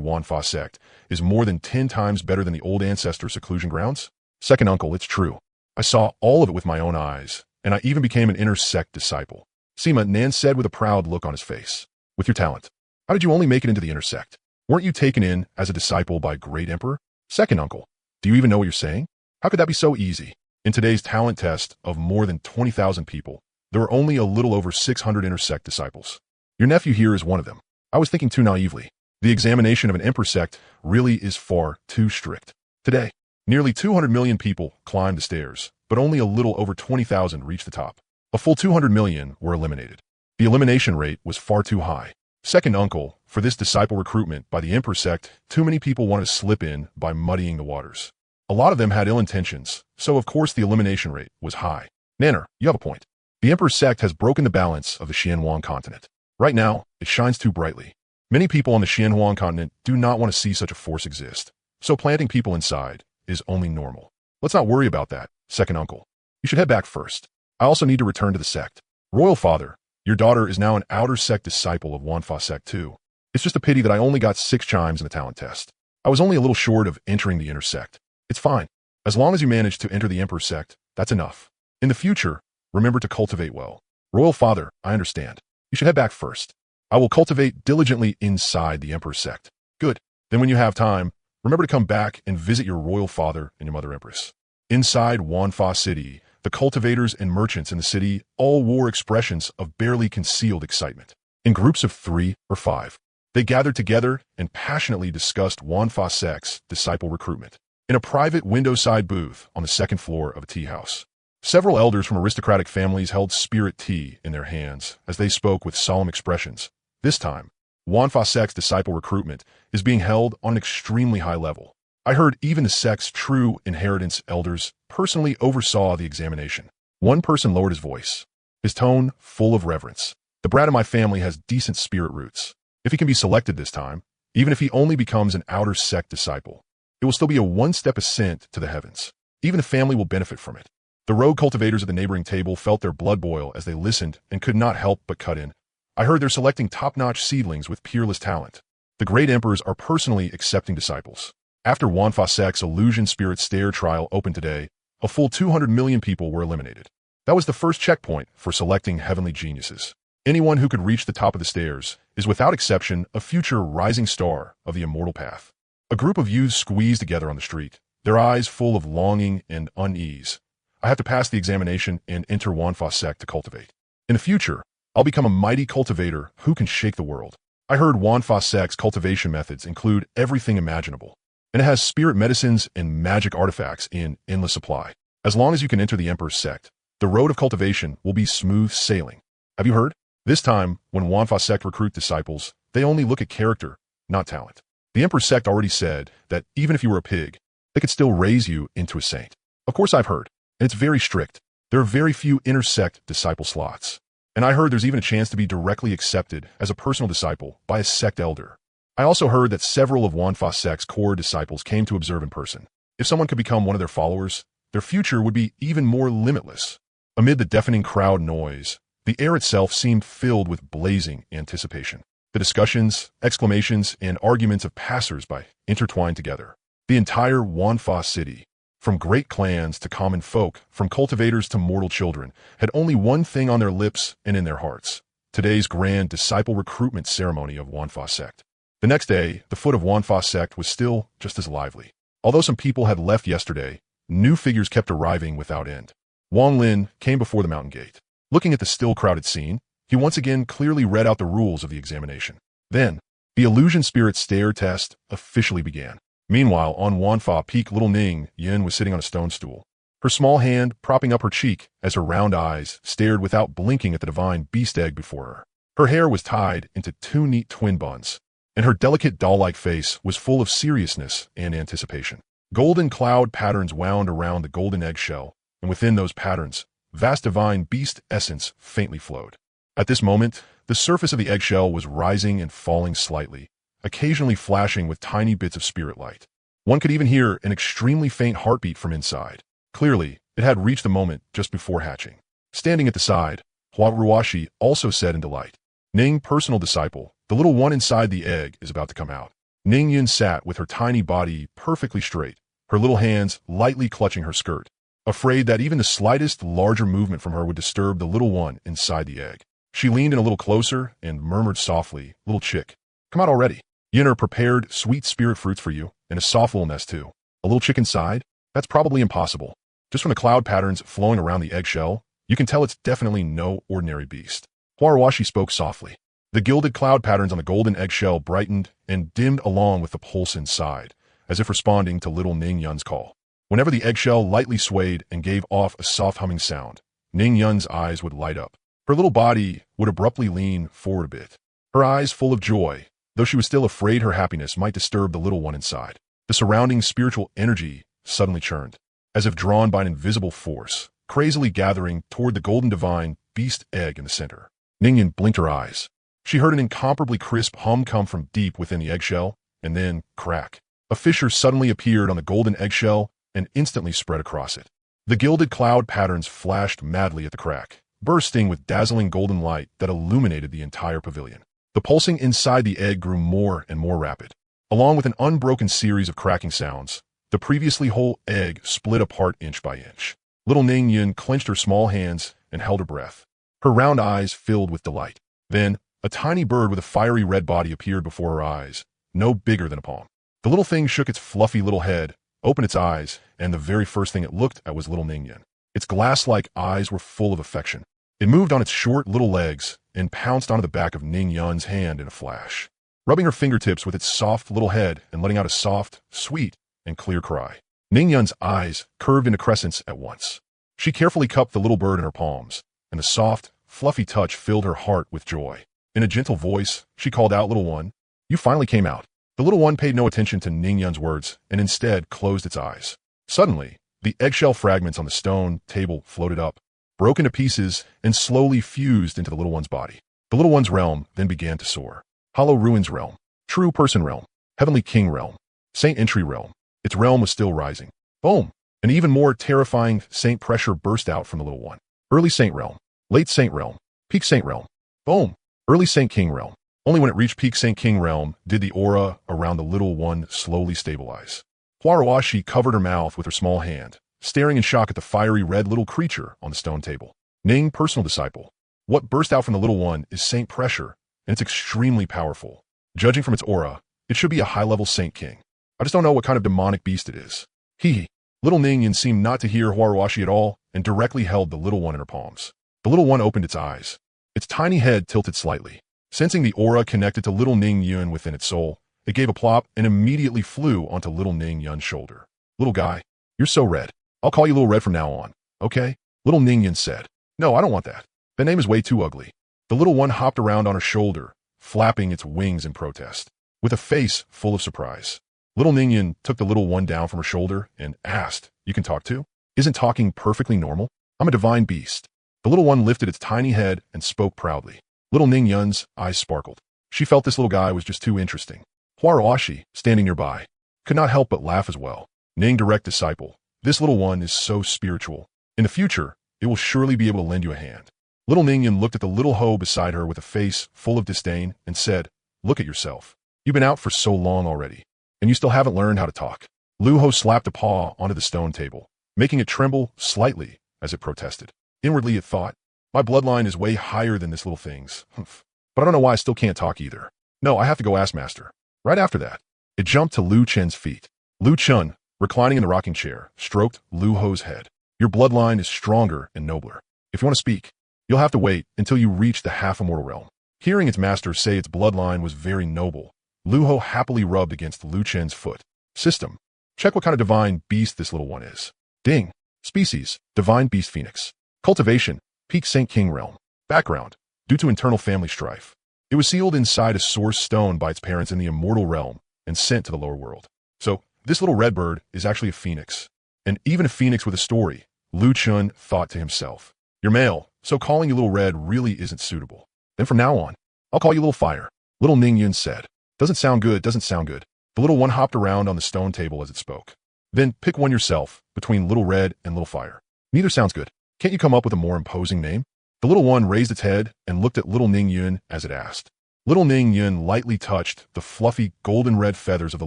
Wanfa sect is more than 10 times better than the old ancestor seclusion grounds?" "Second uncle, it's true. I saw all of it with my own eyes, and I even became an intersect disciple." Sima, Nan said with a proud look on his face. "With your talent, how did you only make it into the intersect? Weren't you taken in as a disciple by great emperor?" "Second uncle, do you even know what you're saying? How could that be so easy? In today's talent test of more than 20,000 people, there are only a little over 600 intersect disciples. Your nephew here is one of them. I was thinking too naively. The examination of an emperor sect really is far too strict. Today, nearly 200 million people climbed the stairs, but only a little over 20,000 reached the top. A full 200 million were eliminated. The elimination rate was far too high. Second uncle, for this disciple recruitment by the emperor sect, too many people wanted to slip in by muddying the waters. A lot of them had ill intentions, so of course the elimination rate was high. Nanner, you have a point. The emperor sect has broken the balance of the Xuanhuang Continent. Right now, it shines too brightly. Many people on the Xuanhuang Continent do not want to see such a force exist, so planting people inside is only normal. Let's not worry about that, second uncle. You should head back first. I also need to return to the sect. Royal father, your daughter is now an outer sect disciple of Wanfa sect too. It's just a pity that I only got 6 chimes in the talent test. I was only a little short of entering the inner sect. It's fine. As long as you manage to enter the emperor sect, that's enough. In the future, remember to cultivate well. Royal father, I understand. You should head back first. I will cultivate diligently inside the emperor sect. Good. Then when you have time, remember to come back and visit your royal father and your mother empress. Inside Wanfa city, the cultivators and merchants in the city all wore expressions of barely concealed excitement. In groups of 3 or 5, they gathered together and passionately discussed Wanfa sect's disciple recruitment. In a private window-side booth on the 2nd floor of a tea house, several elders from aristocratic families held spirit tea in their hands as they spoke with solemn expressions. This time, Wanfa sect's disciple recruitment is being held on an extremely high level. I heard even the sect's true inheritance elders personally oversaw the examination. One person lowered his voice, his tone full of reverence. The brat of my family has decent spirit roots. If he can be selected this time, even if he only becomes an outer sect disciple, it will still be a one-step ascent to the heavens. Even the family will benefit from it. The rogue cultivators at the neighboring table felt their blood boil as they listened and could not help but cut in. I heard they're selecting top-notch seedlings with peerless talent. The great emperors are personally accepting disciples. After Wanfa sect's illusion spirit stair trial opened today, a full 200 million people were eliminated. That was the first checkpoint for selecting heavenly geniuses. Anyone who could reach the top of the stairs is without exception a future rising star of the immortal path. A group of youths squeezed together on the street, their eyes full of longing and unease. I have to pass the examination and enter Xuanhuang Sect to cultivate. In the future, I'll become a mighty cultivator who can shake the world. I heard Xuanhuang Sect's cultivation methods include everything imaginable, and it has spirit medicines and magic artifacts in endless supply. As long as you can enter the Emperor's sect, the road of cultivation will be smooth sailing. Have you heard? This time, when Xuanhuang Sect recruit disciples, they only look at character, not talent. The Emperor's sect already said that even if you were a pig, they could still raise you into a saint. Of course I've heard, and it's very strict. There are very few inter-sect disciple slots. And I heard there's even a chance to be directly accepted as a personal disciple by a sect elder. I also heard that several of Xuanhuang Sect's core disciples came to observe in person. If someone could become one of their followers, their future would be even more limitless. Amid the deafening crowd noise, the air itself seemed filled with blazing anticipation. The discussions, exclamations, and arguments of passers-by intertwined together. The entire Xuanhuang city, from great clans to common folk, from cultivators to mortal children, had only one thing on their lips and in their hearts: today's grand disciple recruitment ceremony of Xuanhuang Sect. The next day, the foot of Xuanhuang Sect was still just as lively. Although some people had left yesterday, new figures kept arriving without end. Wang Lin came before the mountain gate. Looking at the still crowded scene, he once again clearly read out the rules of the examination. Then, the illusion spirit stare test officially began. Meanwhile, on Xuanhuang Peak, little Ning Yin was sitting on a stone stool, her small hand propping up her cheek as her round eyes stared without blinking at the divine beast egg before her. Her hair was tied into two neat twin buns, and her delicate doll-like face was full of seriousness and anticipation. Golden cloud patterns wound around the golden eggshell, and within those patterns, vast divine beast essence faintly flowed. At this moment, the surface of the eggshell was rising and falling slightly, occasionally flashing with tiny bits of spirit light. One could even hear an extremely faint heartbeat from inside. Clearly, it had reached the moment just before hatching. Standing at the side, Xuanhuang also said in delight, "Ning, personal disciple, the little one inside the egg is about to come out." Ning Yin sat with her tiny body perfectly straight, her little hands lightly clutching her skirt, afraid that even the slightest larger movement from her would disturb the little one inside the egg. She leaned in a little closer and murmured softly, "Little chick, come out already. Yinner prepared sweet spirit fruits for you, and a soft little nest too. A little chick inside? That's probably impossible. Just from the cloud patterns flowing around the eggshell, you can tell it's definitely no ordinary beast." Xuanhuang spoke softly. The gilded cloud patterns on the golden eggshell brightened and dimmed along with the pulse inside, as if responding to little Ning Yun's call. Whenever the eggshell lightly swayed and gave off a soft humming sound, Ning Yun's eyes would light up. Her little body would abruptly lean forward a bit, her eyes full of joy, though she was still afraid her happiness might disturb the little one inside. The surrounding spiritual energy suddenly churned, as if drawn by an invisible force, crazily gathering toward the golden divine beast egg in the center. Ningyan blinked her eyes. She heard an incomparably crisp hum come from deep within the eggshell, and then, crack. A fissure suddenly appeared on the golden eggshell and instantly spread across it. The gilded cloud patterns flashed madly at the crack, bursting with dazzling golden light that illuminated the entire pavilion. The pulsing inside the egg grew more and more rapid. Along with an unbroken series of cracking sounds, the previously whole egg split apart inch by inch. Little Ning Yin clenched her small hands and held her breath, her round eyes filled with delight. Then, a tiny bird with a fiery red body appeared before her eyes, no bigger than a palm. The little thing shook its fluffy little head, opened its eyes, and the very first thing it looked at was little Ning Yin. Its glass-like eyes were full of affection. It moved on its short little legs and pounced onto the back of Ning Yun's hand in a flash, rubbing her fingertips with its soft little head and letting out a soft, sweet, and clear cry. Ning Yun's eyes curved into crescents at once. She carefully cupped the little bird in her palms, and the soft, fluffy touch filled her heart with joy. In a gentle voice, she called out, "Little one, you finally came out." The little one paid no attention to Ning Yun's words and instead closed its eyes. Suddenly, the eggshell fragments on the stone table floated up, broke into pieces, and slowly fused into the little one's body. The little one's realm then began to soar. Hollow Ruins realm, True Person realm, Heavenly King realm, Saint Entry realm. Its realm was still rising. Boom! An even more terrifying Saint pressure burst out from the little one. Early Saint realm, Late Saint realm, Peak Saint realm. Boom! Early Saint King realm. Only when it reached Peak Saint King realm did the aura around the little one slowly stabilize. Huarawashi covered her mouth with her small hand, staring in shock at the fiery red little creature on the stone table. Ning, personal disciple. What burst out from the little one is Saint pressure, and it's extremely powerful. Judging from its aura, it should be a high-level Saint King. I just don't know what kind of demonic beast it is. Hee. Little Ningyan seemed not to hear Huarawashi at all and directly held the little one in her palms. The little one opened its eyes. Its tiny head tilted slightly. Sensing the aura connected to little Ningyun within its soul, it gave a plop and immediately flew onto little Ningyun's shoulder. Little guy, you're so red. I'll call you Little Red from now on, okay? Little Ningyan said. No, I don't want that. That name is way too ugly. The little one hopped around on her shoulder, flapping its wings in protest, with a face full of surprise. Little Ningyan took the little one down from her shoulder and asked, You can talk too? Isn't talking perfectly normal? I'm a divine beast. The little one lifted its tiny head and spoke proudly. Little Ningyun's eyes sparkled. She felt this little guy was just too interesting. Huarawashi, standing nearby, could not help but laugh as well. Ning, direct disciple, this little one is so spiritual. In the future, it will surely be able to lend you a hand. Little Ningyan looked at the little hoe beside her with a face full of disdain and said, Look at yourself. You've been out for so long already, and you still haven't learned how to talk. Luho slapped a paw onto the stone table, making it tremble slightly as it protested. Inwardly it thought, My bloodline is way higher than this little thing's. But I don't know why I still can't talk either. No, I have to go ask Master. Right after that, it jumped to Lu Chen's feet. Lu Chen, reclining in the rocking chair, stroked Lu Ho's head. Your bloodline is stronger and nobler. If you want to speak, you'll have to wait until you reach the half-immortal realm. Hearing its master say its bloodline was very noble, Lu Ho happily rubbed against Lu Chen's foot. System. Check what kind of divine beast this little one is. Ding. Species. Divine beast phoenix. Cultivation. Peak Saint King realm. Background. Due to internal family strife, it was sealed inside a source stone by its parents in the immortal realm and sent to the lower world. So, this little red bird is actually a phoenix. And even a phoenix with a story, Lu Chun thought to himself. You're male, so calling you Little Red really isn't suitable. Then from now on, I'll call you Little Fire. Little Ningyun said. Doesn't sound good, doesn't sound good. The little one hopped around on the stone table as it spoke. Then pick one yourself, between Little Red and Little Fire. Neither sounds good. Can't you come up with a more imposing name? The little one raised its head and looked at Little Ningyun as it asked. Little Ningyun lightly touched the fluffy golden-red feathers of the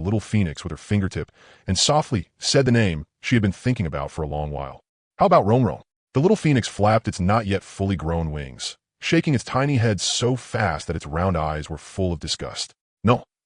little phoenix with her fingertip and softly said the name she had been thinking about for a long while. How about Rom? The little phoenix flapped its not yet fully grown wings, shaking its tiny head so fast that its round eyes were full of disgust.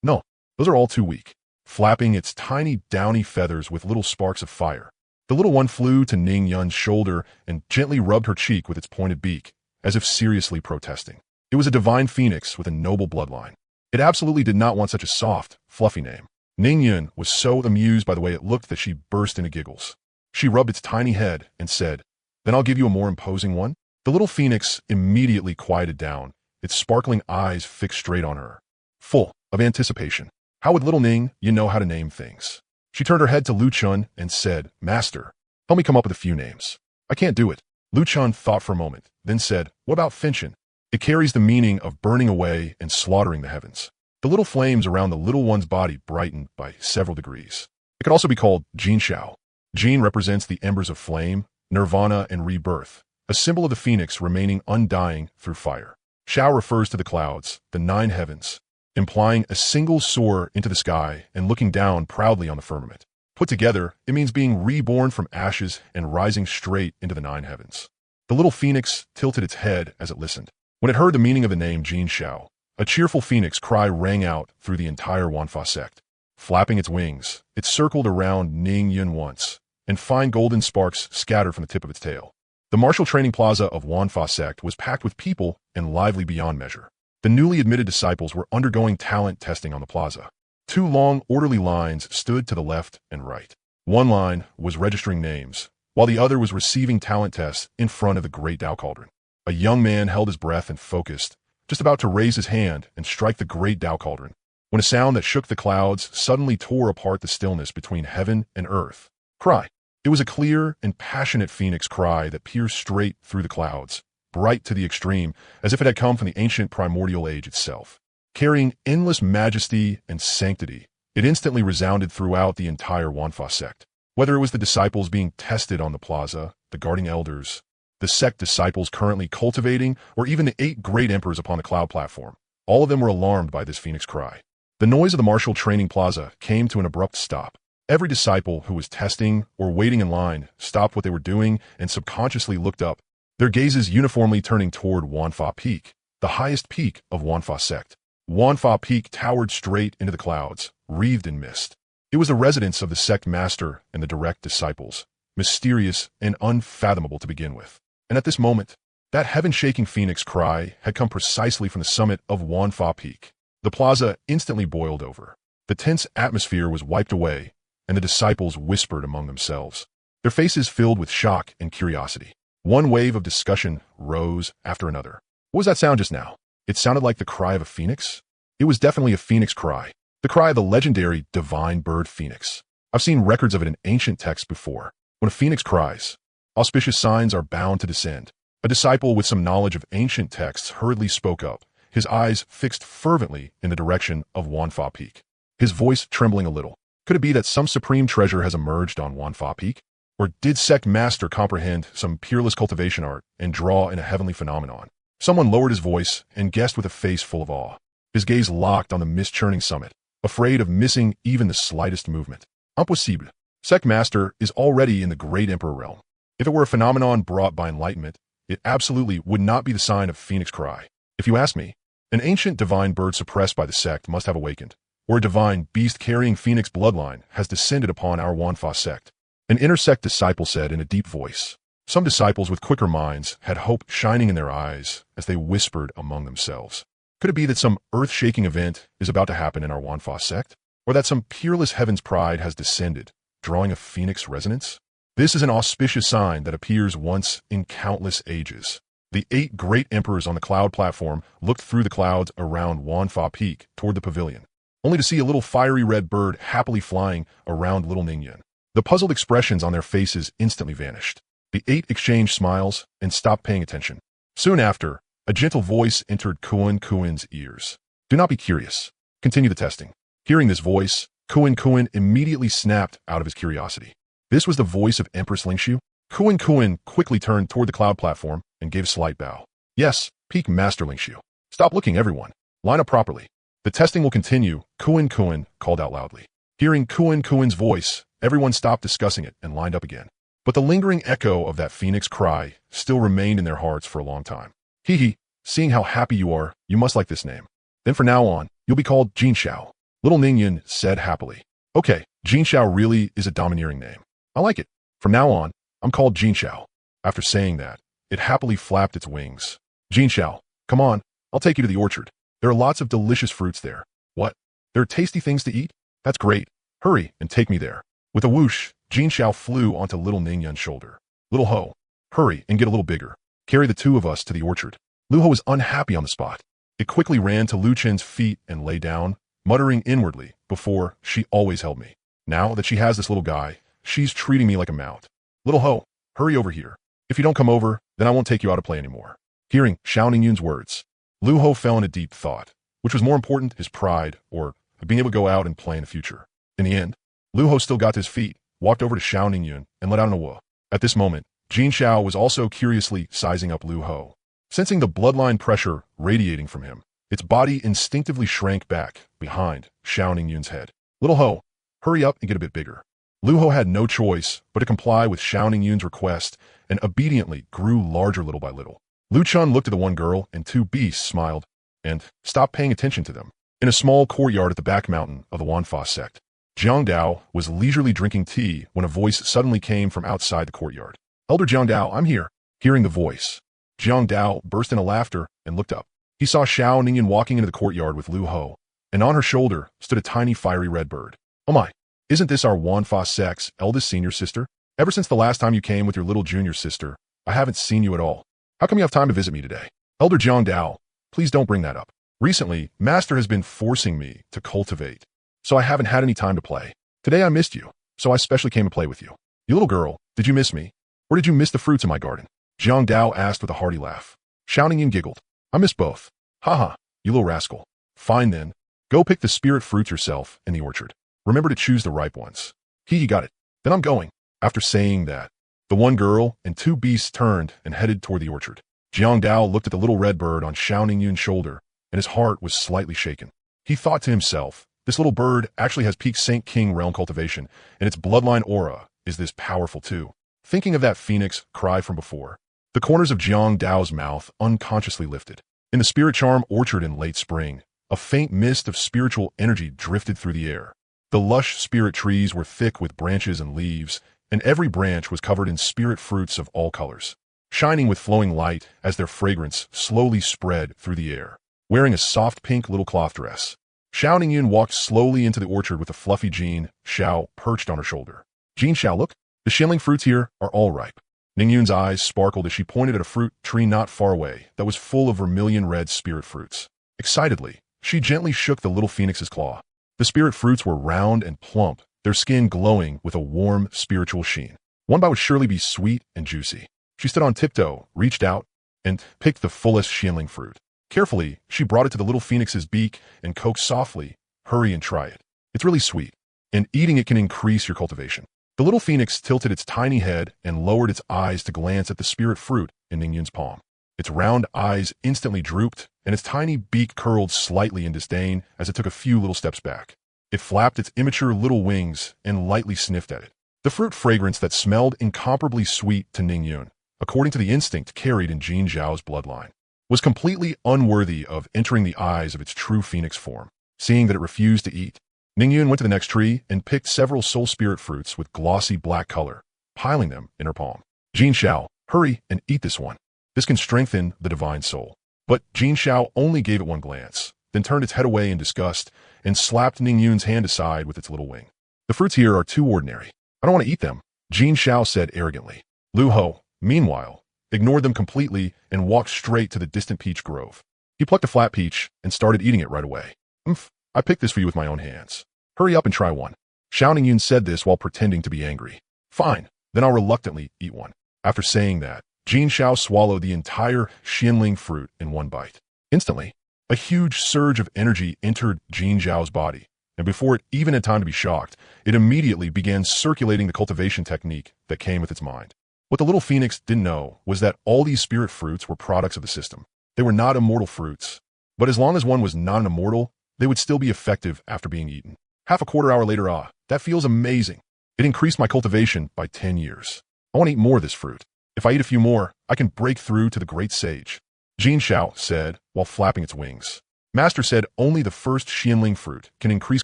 No, those are all too weak. Flapping its tiny downy feathers with little sparks of fire, the little one flew to Ningyun's shoulder and gently rubbed her cheek with its pointed beak, as if seriously protesting. It was a divine phoenix with a noble bloodline. It absolutely did not want such a soft, fluffy name. Ningyun was so amused by the way it looked that she burst into giggles. She rubbed its tiny head and said, Then I'll give you a more imposing one. The little phoenix immediately quieted down, its sparkling eyes fixed straight on her, full of anticipation. How would little Ning, you know how to name things? She turned her head to Lu Chun and said, Master, help me come up with a few names. I can't do it. Lu Chun thought for a moment, then said, What about Finchen? It carries the meaning of burning away and slaughtering the heavens. The little flames around the little one's body brightened by several degrees. It could also be called Jin Shao. Jin represents the embers of flame, nirvana, and rebirth, a symbol of the phoenix remaining undying through fire. Shao refers to the clouds, the 9 heavens, implying a single soar into the sky and looking down proudly on the firmament. Put together, it means being reborn from ashes and rising straight into the 9 heavens. The little phoenix tilted its head as it listened. When it heard the meaning of the name Jin Shao, a cheerful phoenix cry rang out through the entire Wanfa sect. Flapping its wings, it circled around Ningyun once, and fine golden sparks scattered from the tip of its tail. The martial training plaza of Wanfa sect was packed with people and lively beyond measure. The newly admitted disciples were undergoing talent testing on the plaza. 2 long, orderly lines stood to the left and right. One line was registering names, while the other was receiving talent tests in front of the great Tao Cauldron. A young man held his breath and focused, just about to raise his hand and strike the great Tao Cauldron, when a sound that shook the clouds suddenly tore apart the stillness between heaven and earth. Cry. It was a clear and passionate phoenix cry that pierced straight through the clouds, bright to the extreme, as if it had come from the ancient primordial age itself. Carrying endless majesty and sanctity, it instantly resounded throughout the entire Wanfa sect. Whether it was the disciples being tested on the plaza, the guarding elders, the sect disciples currently cultivating, or even the 8 great emperors upon the cloud platform, all of them were alarmed by this phoenix cry. The noise of the martial training plaza came to an abrupt stop. Every disciple who was testing or waiting in line stopped what they were doing and subconsciously looked up, their gazes uniformly turning toward Wanfa Peak, the highest peak of Wanfa sect. Wanfa Peak towered straight into the clouds, wreathed in mist. It was the residence of the sect master and the direct disciples, mysterious and unfathomable to begin with. And at this moment, that heaven-shaking phoenix cry had come precisely from the summit of Xuanhuang Peak. The plaza instantly boiled over. The tense atmosphere was wiped away, and the disciples whispered among themselves, their faces filled with shock and curiosity. One wave of discussion rose after another. What was that sound just now? It sounded like the cry of a phoenix? It was definitely a phoenix cry. The cry of the legendary divine bird phoenix. I've seen records of it in ancient texts before. When a phoenix cries, auspicious signs are bound to descend. A disciple with some knowledge of ancient texts hurriedly spoke up, his eyes fixed fervently in the direction of Xuanhuang Peak. His voice trembling a little. Could it be that some supreme treasure has emerged on Xuanhuang Peak? Or did Sect Master comprehend some peerless cultivation art and draw in a heavenly phenomenon? Someone lowered his voice and guessed with a face full of awe. His gaze locked on the mist-churning summit, afraid of missing even the slightest movement. Impossible. Sect Master is already in the Great Emperor realm. If it were a phenomenon brought by enlightenment, it absolutely would not be the sign of phoenix cry. If you ask me, an ancient divine bird suppressed by the sect must have awakened, or a divine beast-carrying phoenix bloodline has descended upon our Xuanhuang sect. An intersect disciple said in a deep voice. Some disciples with quicker minds had hope shining in their eyes as they whispered among themselves. Could it be that some earth-shaking event is about to happen in our Xuanhuang sect? Or that some peerless heaven's pride has descended, drawing a phoenix resonance? This is an auspicious sign that appears once in countless ages. The 8 great emperors on the cloud platform looked through the clouds around Xuanhuang Peak toward the pavilion, only to see a little fiery red bird happily flying around little Ningyan. The puzzled expressions on their faces instantly vanished. The 8 exchanged smiles and stopped paying attention. Soon after, a gentle voice entered Xuanhuang's ears. Do not be curious. Continue the testing. Hearing this voice, Xuanhuang immediately snapped out of his curiosity. This was the voice of Empress Lingshu. Xuanhuang quickly turned toward the cloud platform and gave a slight bow. Yes, Peak Master Lingshu. Stop looking, everyone. Line up properly. The testing will continue, Xuanhuang called out loudly. Hearing Xuanhuang's voice, everyone stopped discussing it and lined up again. But the lingering echo of that phoenix cry still remained in their hearts for a long time. Hee, seeing how happy you are, you must like this name. Then from now on, you'll be called Jin Xiao. Little Ningyan said happily. Okay, Jin Xiao really is a domineering name. I like it. From now on, I'm called Jin Xiao. After saying that, it happily flapped its wings. Jin Xiao, come on, I'll take you to the orchard. There are lots of delicious fruits there. What? There are tasty things to eat? That's great. Hurry and take me there. With a whoosh, Jin Xiao flew onto little Ningyan's shoulder. Little Ho, hurry and get a little bigger. Carry the 2 of us to the orchard. Lu Ho was unhappy on the spot. It quickly ran to Lu Chen's feet and lay down, muttering inwardly, before, she always held me. Now that she has this little guy, she's treating me like a mount. Little Ho, hurry over here. If you don't come over, then I won't take you out to play anymore. Hearing Xuanhuang's words, Lu Ho fell in a deep thought. Which was more important, his pride, or being able to go out and play in the future? In the end, Lu Ho still got to his feet, walked over to Xuanhuang, and let out an awah. At this moment, Jin Xiao was also curiously sizing up Lu Ho. Sensing the bloodline pressure radiating from him, its body instinctively shrank back behind Xuanhuang's head. Little Ho, hurry up and get a bit bigger. Lu Ho had no choice but to comply with Xuanhuang's request and obediently grew larger little by little. Lu Chun looked at the 1 girl and 2 beasts smiled and stopped paying attention to them. In a small courtyard at the back mountain of the Xuanhuang sect, Jiang Dao was leisurely drinking tea when a voice suddenly came from outside the courtyard. Elder Jiang Dao, I'm here. Hearing the voice, Jiang Dao burst into laughter and looked up. He saw Xuanhuang walking into the courtyard with Lu Ho, and on her shoulder stood a tiny fiery red bird. Oh my, isn't this our Xuanhuang sect's eldest senior sister? Ever since the last time you came with your little junior sister, I haven't seen you at all. How come you have time to visit me today? Elder Jiang Dao, please don't bring that up. Recently, Master has been forcing me to cultivate, so I haven't had any time to play. Today I missed you, so I specially came to play with you. You little girl, did you miss me? Or did you miss the fruits in my garden? Jiang Dao asked with a hearty laugh. Xuanhuang giggled. I miss both. Haha, you little rascal. Fine then. Go pick the spirit fruits yourself in the orchard. Remember to choose the ripe ones. He got it. Then I'm going. After saying that, the 1 girl and 2 beasts turned and headed toward the orchard. Jiang Dao looked at the little red bird on Xuanhuang's shoulder, and his heart was slightly shaken. He thought to himself, this little bird actually has peak Saint King realm cultivation, and its bloodline aura is this powerful too. Thinking of that phoenix cry from before, the corners of Jiang Dao's mouth unconsciously lifted. In the Spirit Charm orchard in late spring, a faint mist of spiritual energy drifted through the air. The lush spirit trees were thick with branches and leaves, and every branch was covered in spirit fruits of all colors, shining with flowing light as their fragrance slowly spread through the air. Wearing a soft pink little cloth dress, Xuanhuang walked slowly into the orchard with a fluffy Jin Xiao perched on her shoulder. Jin Xiao, look, the Xinling fruits here are all ripe. Ningyun's eyes sparkled as she pointed at a fruit tree not far away that was full of vermilion red spirit fruits. Excitedly, she gently shook the little phoenix's claw. The spirit fruits were round and plump, their skin glowing with a warm, spiritual sheen. One bite would surely be sweet and juicy. She stood on tiptoe, reached out, and picked the fullest Xinling fruit. Carefully, she brought it to the little phoenix's beak and coaxed softly, "Hurry and try it. It's really sweet, and eating it can increase your cultivation." The little phoenix tilted its tiny head and lowered its eyes to glance at the spirit fruit in Ningyun's palm. Its round eyes instantly drooped, and its tiny beak curled slightly in disdain as it took a few little steps back. It flapped its immature little wings and lightly sniffed at it. The fruit fragrance that smelled incomparably sweet to Ningyun, according to the instinct carried in Jin Zhao's bloodline, was completely unworthy of entering the eyes of its true phoenix form. Seeing that it refused to eat, Ningyun went to the next tree and picked several soul spirit fruits with glossy black color, piling them in her palm. Jin Xiao, hurry and eat this one. This can strengthen the divine soul. But Jin Xiao only gave it one glance, then turned its head away in disgust and slapped Ningyun's hand aside with its little wing. The fruits here are too ordinary. I don't want to eat them, Jin Xiao said arrogantly. Lu Ho, meanwhile, ignored them completely and walked straight to the distant peach grove. He plucked a flat peach and started eating it right away. "Umph, I picked this for you with my own hands. Hurry up and try one." Xuanhuang said this while pretending to be angry. "Fine, then I'll reluctantly eat one." After saying that, Jin Xiao swallowed the entire Xinling fruit in one bite. Instantly, a huge surge of energy entered Jin Zhao's body, and before it even had time to be shocked, it immediately began circulating the cultivation technique that came with its mind. What the little phoenix didn't know was that all these spirit fruits were products of the system. They were not immortal fruits, but as long as one was not an immortal, they would still be effective after being eaten. Half a quarter hour later, that feels amazing. It increased my cultivation by 10 years. I want to eat more of this fruit. If I eat a few more, I can break through to the great sage, Jin Xiao said while flapping its wings. Master said only the first Xinling fruit can increase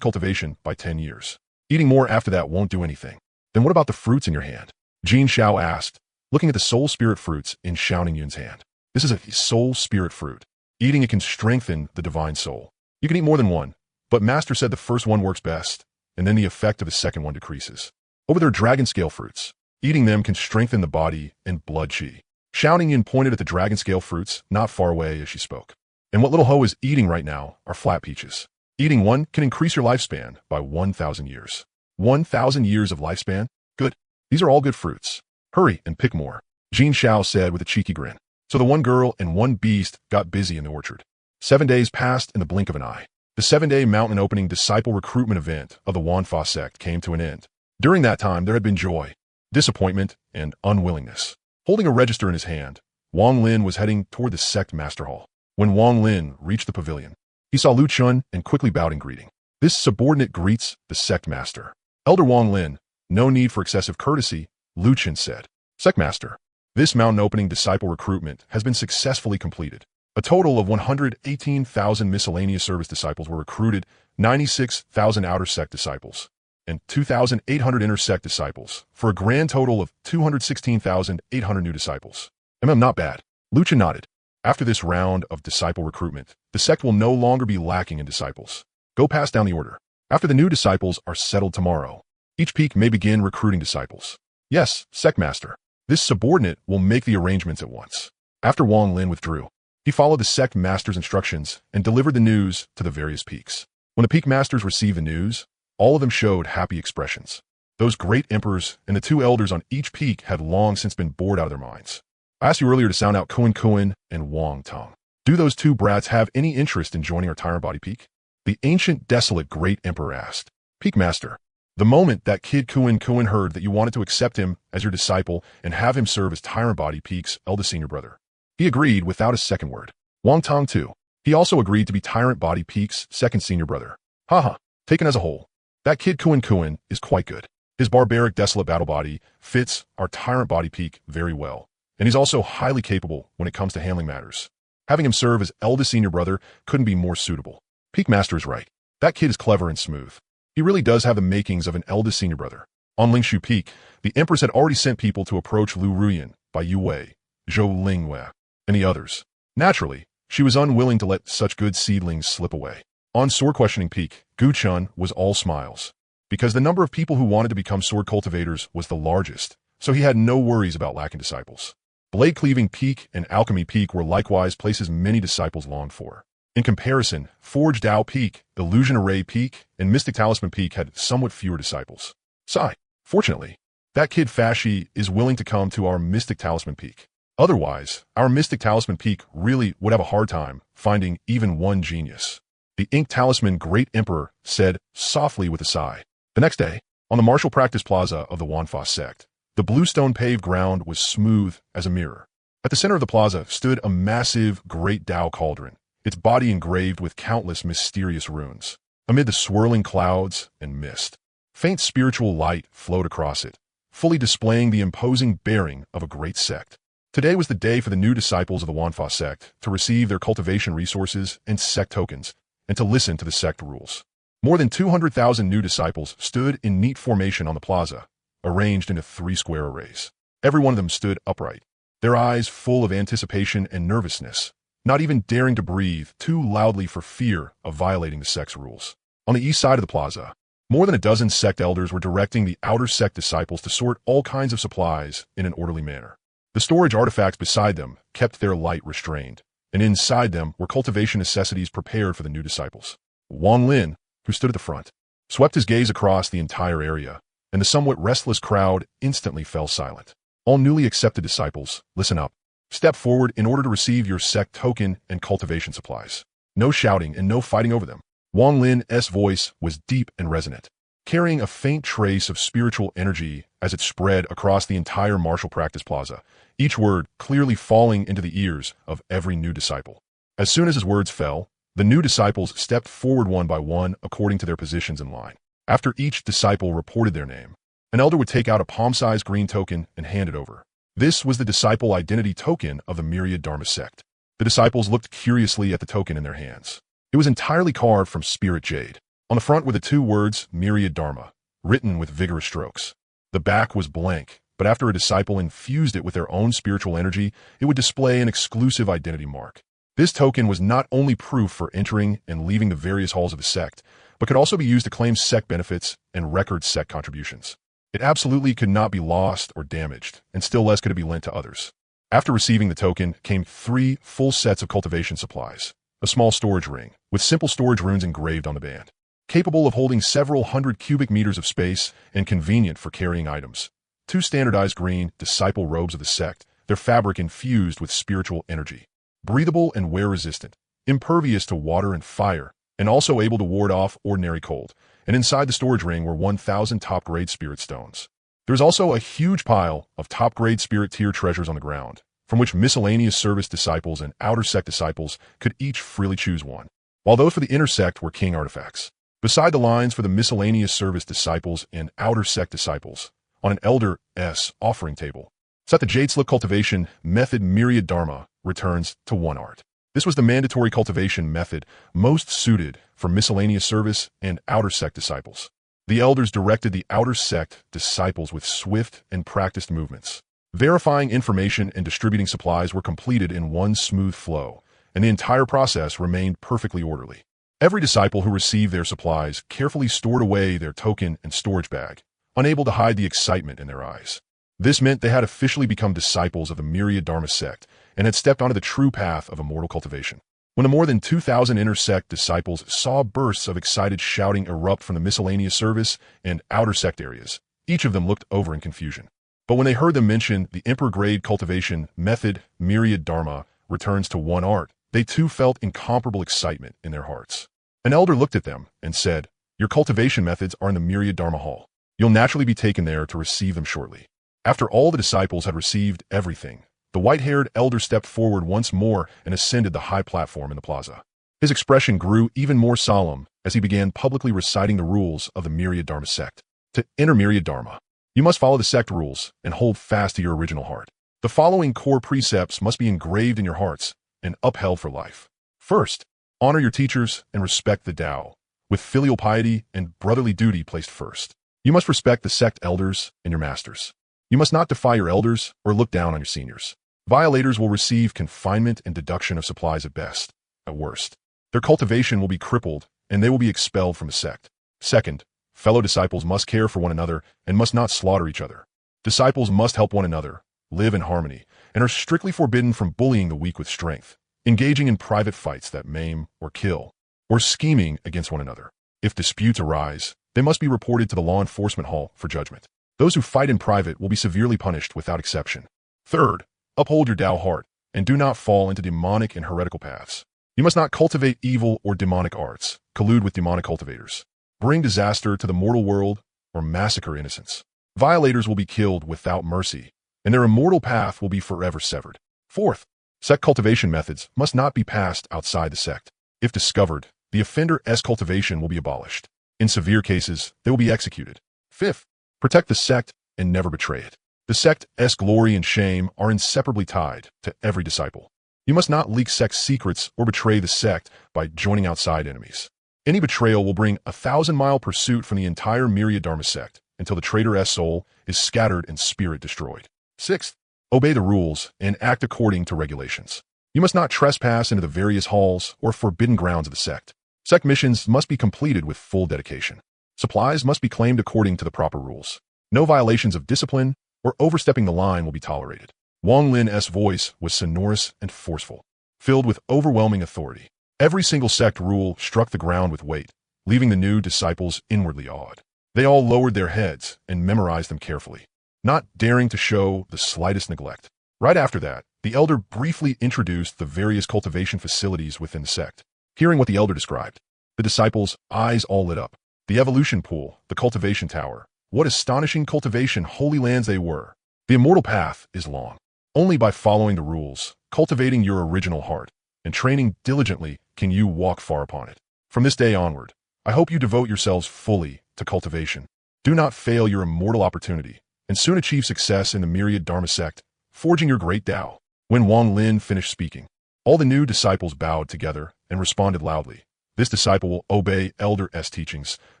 cultivation by 10 years. Eating more after that won't do anything. Then what about the fruits in your hand? Jin Xiao asked, looking at the soul spirit fruits in Xuanhuang's hand. This is a soul spirit fruit. Eating it can strengthen the divine soul. You can eat more than one, but Master said the first one works best, and then the effect of the second one decreases. Over their dragon scale fruits, eating them can strengthen the body and blood qi. Xuanhuang pointed at the dragon scale fruits not far away as she spoke. And what little Ho is eating right now are flat peaches. Eating one can increase your lifespan by 1,000 years. 1,000 years of lifespan? Good. These are all good fruits. Hurry and pick more, Jin Xiao said with a cheeky grin. So the one girl and one beast got busy in the orchard. 7 days passed in the blink of an eye. The 7-day mountain opening disciple recruitment event of the Wanfa sect came to an end. During that time, there had been joy, disappointment, and unwillingness. Holding a register in his hand, Wang Lin was heading toward the sect master hall. When Wang Lin reached the pavilion, he saw Lu Chun and quickly bowed in greeting. This subordinate greets the sect master. Elder Wang Lin, no need for excessive courtesy, Lu Chun said. Sect master, this mountain opening disciple recruitment has been successfully completed. A total of 118,000 miscellaneous service disciples were recruited, 96,000 outer sect disciples, and 2,800 inner sect disciples, for a grand total of 216,800 new disciples. Not bad. Lucha nodded. After this round of disciple recruitment, the sect will no longer be lacking in disciples. Go pass down the order. After the new disciples are settled tomorrow, each peak may begin recruiting disciples. Yes, sect master. This subordinate will make the arrangements at once. After Wang Lin withdrew, he followed the sect master's instructions and delivered the news to the various peaks. When the peak masters received the news, all of them showed happy expressions. Those great emperors and the 2 elders on each peak had long since been bored out of their minds. I asked you earlier to sound out Xuanhuang and Wang Tong. Do those 2 brats have any interest in joining our Tyrant Body Peak? The ancient, desolate great emperor asked. Peak master, the moment that kid Xuanhuang heard that you wanted to accept him as your disciple and have him serve as Tyrant Body Peak's eldest senior brother, he agreed without a second word. Wang Tong too. He also agreed to be Tyrant Body Peak's second senior brother. Haha, taken as a whole, that kid Xuanhuang is quite good. His barbaric, desolate battle body fits our Tyrant Body Peak very well, and he's also highly capable when it comes to handling matters. Having him serve as eldest senior brother couldn't be more suitable. Peak Master is right. That kid is clever and smooth. He really does have the makings of an eldest senior brother. On Lingshu Peak, the Empress had already sent people to approach Lu Ruyan, Bai Yuwei, Zhou Lingwei, and the others. Naturally, she was unwilling to let such good seedlings slip away. On Sword Questioning Peak, Gu Chun was all smiles. Because the number of people who wanted to become sword cultivators was the largest, so he had no worries about lacking disciples. Blade Cleaving Peak and Alchemy Peak were likewise places many disciples longed for. In comparison, Forge Dao Peak, Illusion Array Peak, and Mystic Talisman Peak had somewhat fewer disciples. Sigh. Fortunately, that kid Fashi is willing to come to our Mystic Talisman Peak. Otherwise, our Mystic Talisman Peak really would have a hard time finding even one genius. The Ink Talisman Great Emperor said softly with a sigh. The next day, on the martial practice plaza of the Wanfa sect, the bluestone paved ground was smooth as a mirror. At the center of the plaza stood a massive Great Dao cauldron, its body engraved with countless mysterious runes. Amid the swirling clouds and mist, faint spiritual light flowed across it, fully displaying the imposing bearing of a great sect. Today was the day for the new disciples of the Wanfa sect to receive their cultivation resources and sect tokens, and to listen to the sect rules. More than 200,000 new disciples stood in neat formation on the plaza, arranged into 3 square arrays. Every one of them stood upright, their eyes full of anticipation and nervousness, not even daring to breathe too loudly for fear of violating the sect's rules. On the east side of the plaza, more than a dozen sect elders were directing the outer sect disciples to sort all kinds of supplies in an orderly manner. The storage artifacts beside them kept their light restrained, and inside them were cultivation necessities prepared for the new disciples. Wang Lin, who stood at the front, swept his gaze across the entire area, and the somewhat restless crowd instantly fell silent. All newly accepted disciples, listen up. Step forward in order to receive your sect token and cultivation supplies. No shouting and no fighting over them. Wang Lin's voice was deep and resonant, carrying a faint trace of spiritual energy as it spread across the entire martial practice plaza, each word clearly falling into the ears of every new disciple. As soon as his words fell, the new disciples stepped forward one by one according to their positions in line. After each disciple reported their name, an elder would take out a palm-sized green token and hand it over. This was the disciple identity token of the Myriad Dharma sect. The disciples looked curiously at the token in their hands. It was entirely carved from spirit jade. On the front were the 2 words Myriad Dharma, written with vigorous strokes. The back was blank, but after a disciple infused it with their own spiritual energy, it would display an exclusive identity mark. This token was not only proof for entering and leaving the various halls of the sect, but could also be used to claim sect benefits and record sect contributions. It absolutely could not be lost or damaged, and still less could it be lent to others. After receiving the token came 3 full sets of cultivation supplies, a small storage ring, with simple storage runes engraved on the band, capable of holding several hundred cubic meters of space and convenient for carrying items. 2 standardized green disciple robes of the sect, their fabric infused with spiritual energy. Breathable and wear-resistant, impervious to water and fire, and also able to ward off ordinary cold. And inside the storage ring were 1,000 top-grade spirit stones. There's also a huge pile of top-grade spirit tier treasures on the ground, from which miscellaneous service disciples and outer sect disciples could each freely choose one, while those for the inner sect were king artifacts. Beside the lines for the miscellaneous service disciples and outer sect disciples, on an elder's offering table, sat the Jade Slip cultivation method Myriad Dharma returns to 1 art. This was the mandatory cultivation method most suited for miscellaneous service and outer sect disciples. The elders directed the outer sect disciples with swift and practiced movements. Verifying information and distributing supplies were completed in one smooth flow, and the entire process remained perfectly orderly. Every disciple who received their supplies carefully stored away their token and storage bag, unable to hide the excitement in their eyes. This meant they had officially become disciples of the Myriad Dharma sect and had stepped onto the true path of immortal cultivation. When the more than 2,000 inner sect disciples saw bursts of excited shouting erupt from the miscellaneous service and outer sect areas, each of them looked over in confusion. But when they heard them mention the Emperor-grade cultivation method Myriad Dharma returns to 1 art, they too felt incomparable excitement in their hearts. An elder looked at them and said, "Your cultivation methods are in the Myriad Dharma Hall. You'll naturally be taken there to receive them shortly." After all the disciples had received everything, the white-haired elder stepped forward once more and ascended the high platform in the plaza. His expression grew even more solemn as he began publicly reciting the rules of the Myriad Dharma sect. To enter Myriad Dharma, you must follow the sect rules and hold fast to your original heart. The following core precepts must be engraved in your hearts and upheld for life. First, honor your teachers and respect the Tao, with filial piety and brotherly duty placed first. You must respect the sect elders and your masters. You must not defy your elders or look down on your seniors. Violators will receive confinement and deduction of supplies at best. At worst, their cultivation will be crippled and they will be expelled from the sect. Second, fellow disciples must care for one another and must not slaughter each other. Disciples must help one another, live in harmony, and are strictly forbidden from bullying the weak with strength, engaging in private fights that maim or kill, or scheming against one another. If disputes arise, they must be reported to the law enforcement hall for judgment. Those who fight in private will be severely punished without exception. Third, uphold your Tao heart and do not fall into demonic and heretical paths. You must not cultivate evil or demonic arts, collude with demonic cultivators, bring disaster to the mortal world, or massacre innocents. Violators will be killed without mercy, and their immortal path will be forever severed. Fourth, sect cultivation methods must not be passed outside the sect. If discovered, the offender's cultivation will be abolished. In severe cases, they will be executed. Fifth, protect the sect and never betray it. The sect's glory and shame are inseparably tied to every disciple. You must not leak sect secrets or betray the sect by joining outside enemies. Any betrayal will bring 1,000-mile pursuit from the entire myriad Dharma sect until the traitor's soul is scattered and spirit destroyed. Sixth, obey the rules and act according to regulations. You must not trespass into the various halls or forbidden grounds of the sect. Sect missions must be completed with full dedication. Supplies must be claimed according to the proper rules. No violations of discipline or overstepping the line will be tolerated. Wang Lin's voice was sonorous and forceful, filled with overwhelming authority. Every single sect rule struck the ground with weight, leaving the new disciples inwardly awed. They all lowered their heads and memorized them carefully, not daring to show the slightest neglect. Right after that, the elder briefly introduced the various cultivation facilities within the sect. Hearing what the elder described, the disciples' eyes all lit up. The evolution pool, the cultivation tower, what astonishing cultivation holy lands they were. The immortal path is long. Only by following the rules, cultivating your original heart, and training diligently can you walk far upon it. From this day onward, I hope you devote yourselves fully to cultivation. Do not fail your immortal opportunity, and soon achieve success in the myriad Dharma sect, forging your great Tao. When Wang Lin finished speaking, all the new disciples bowed together and responded loudly. This disciple will obey elder's teachings,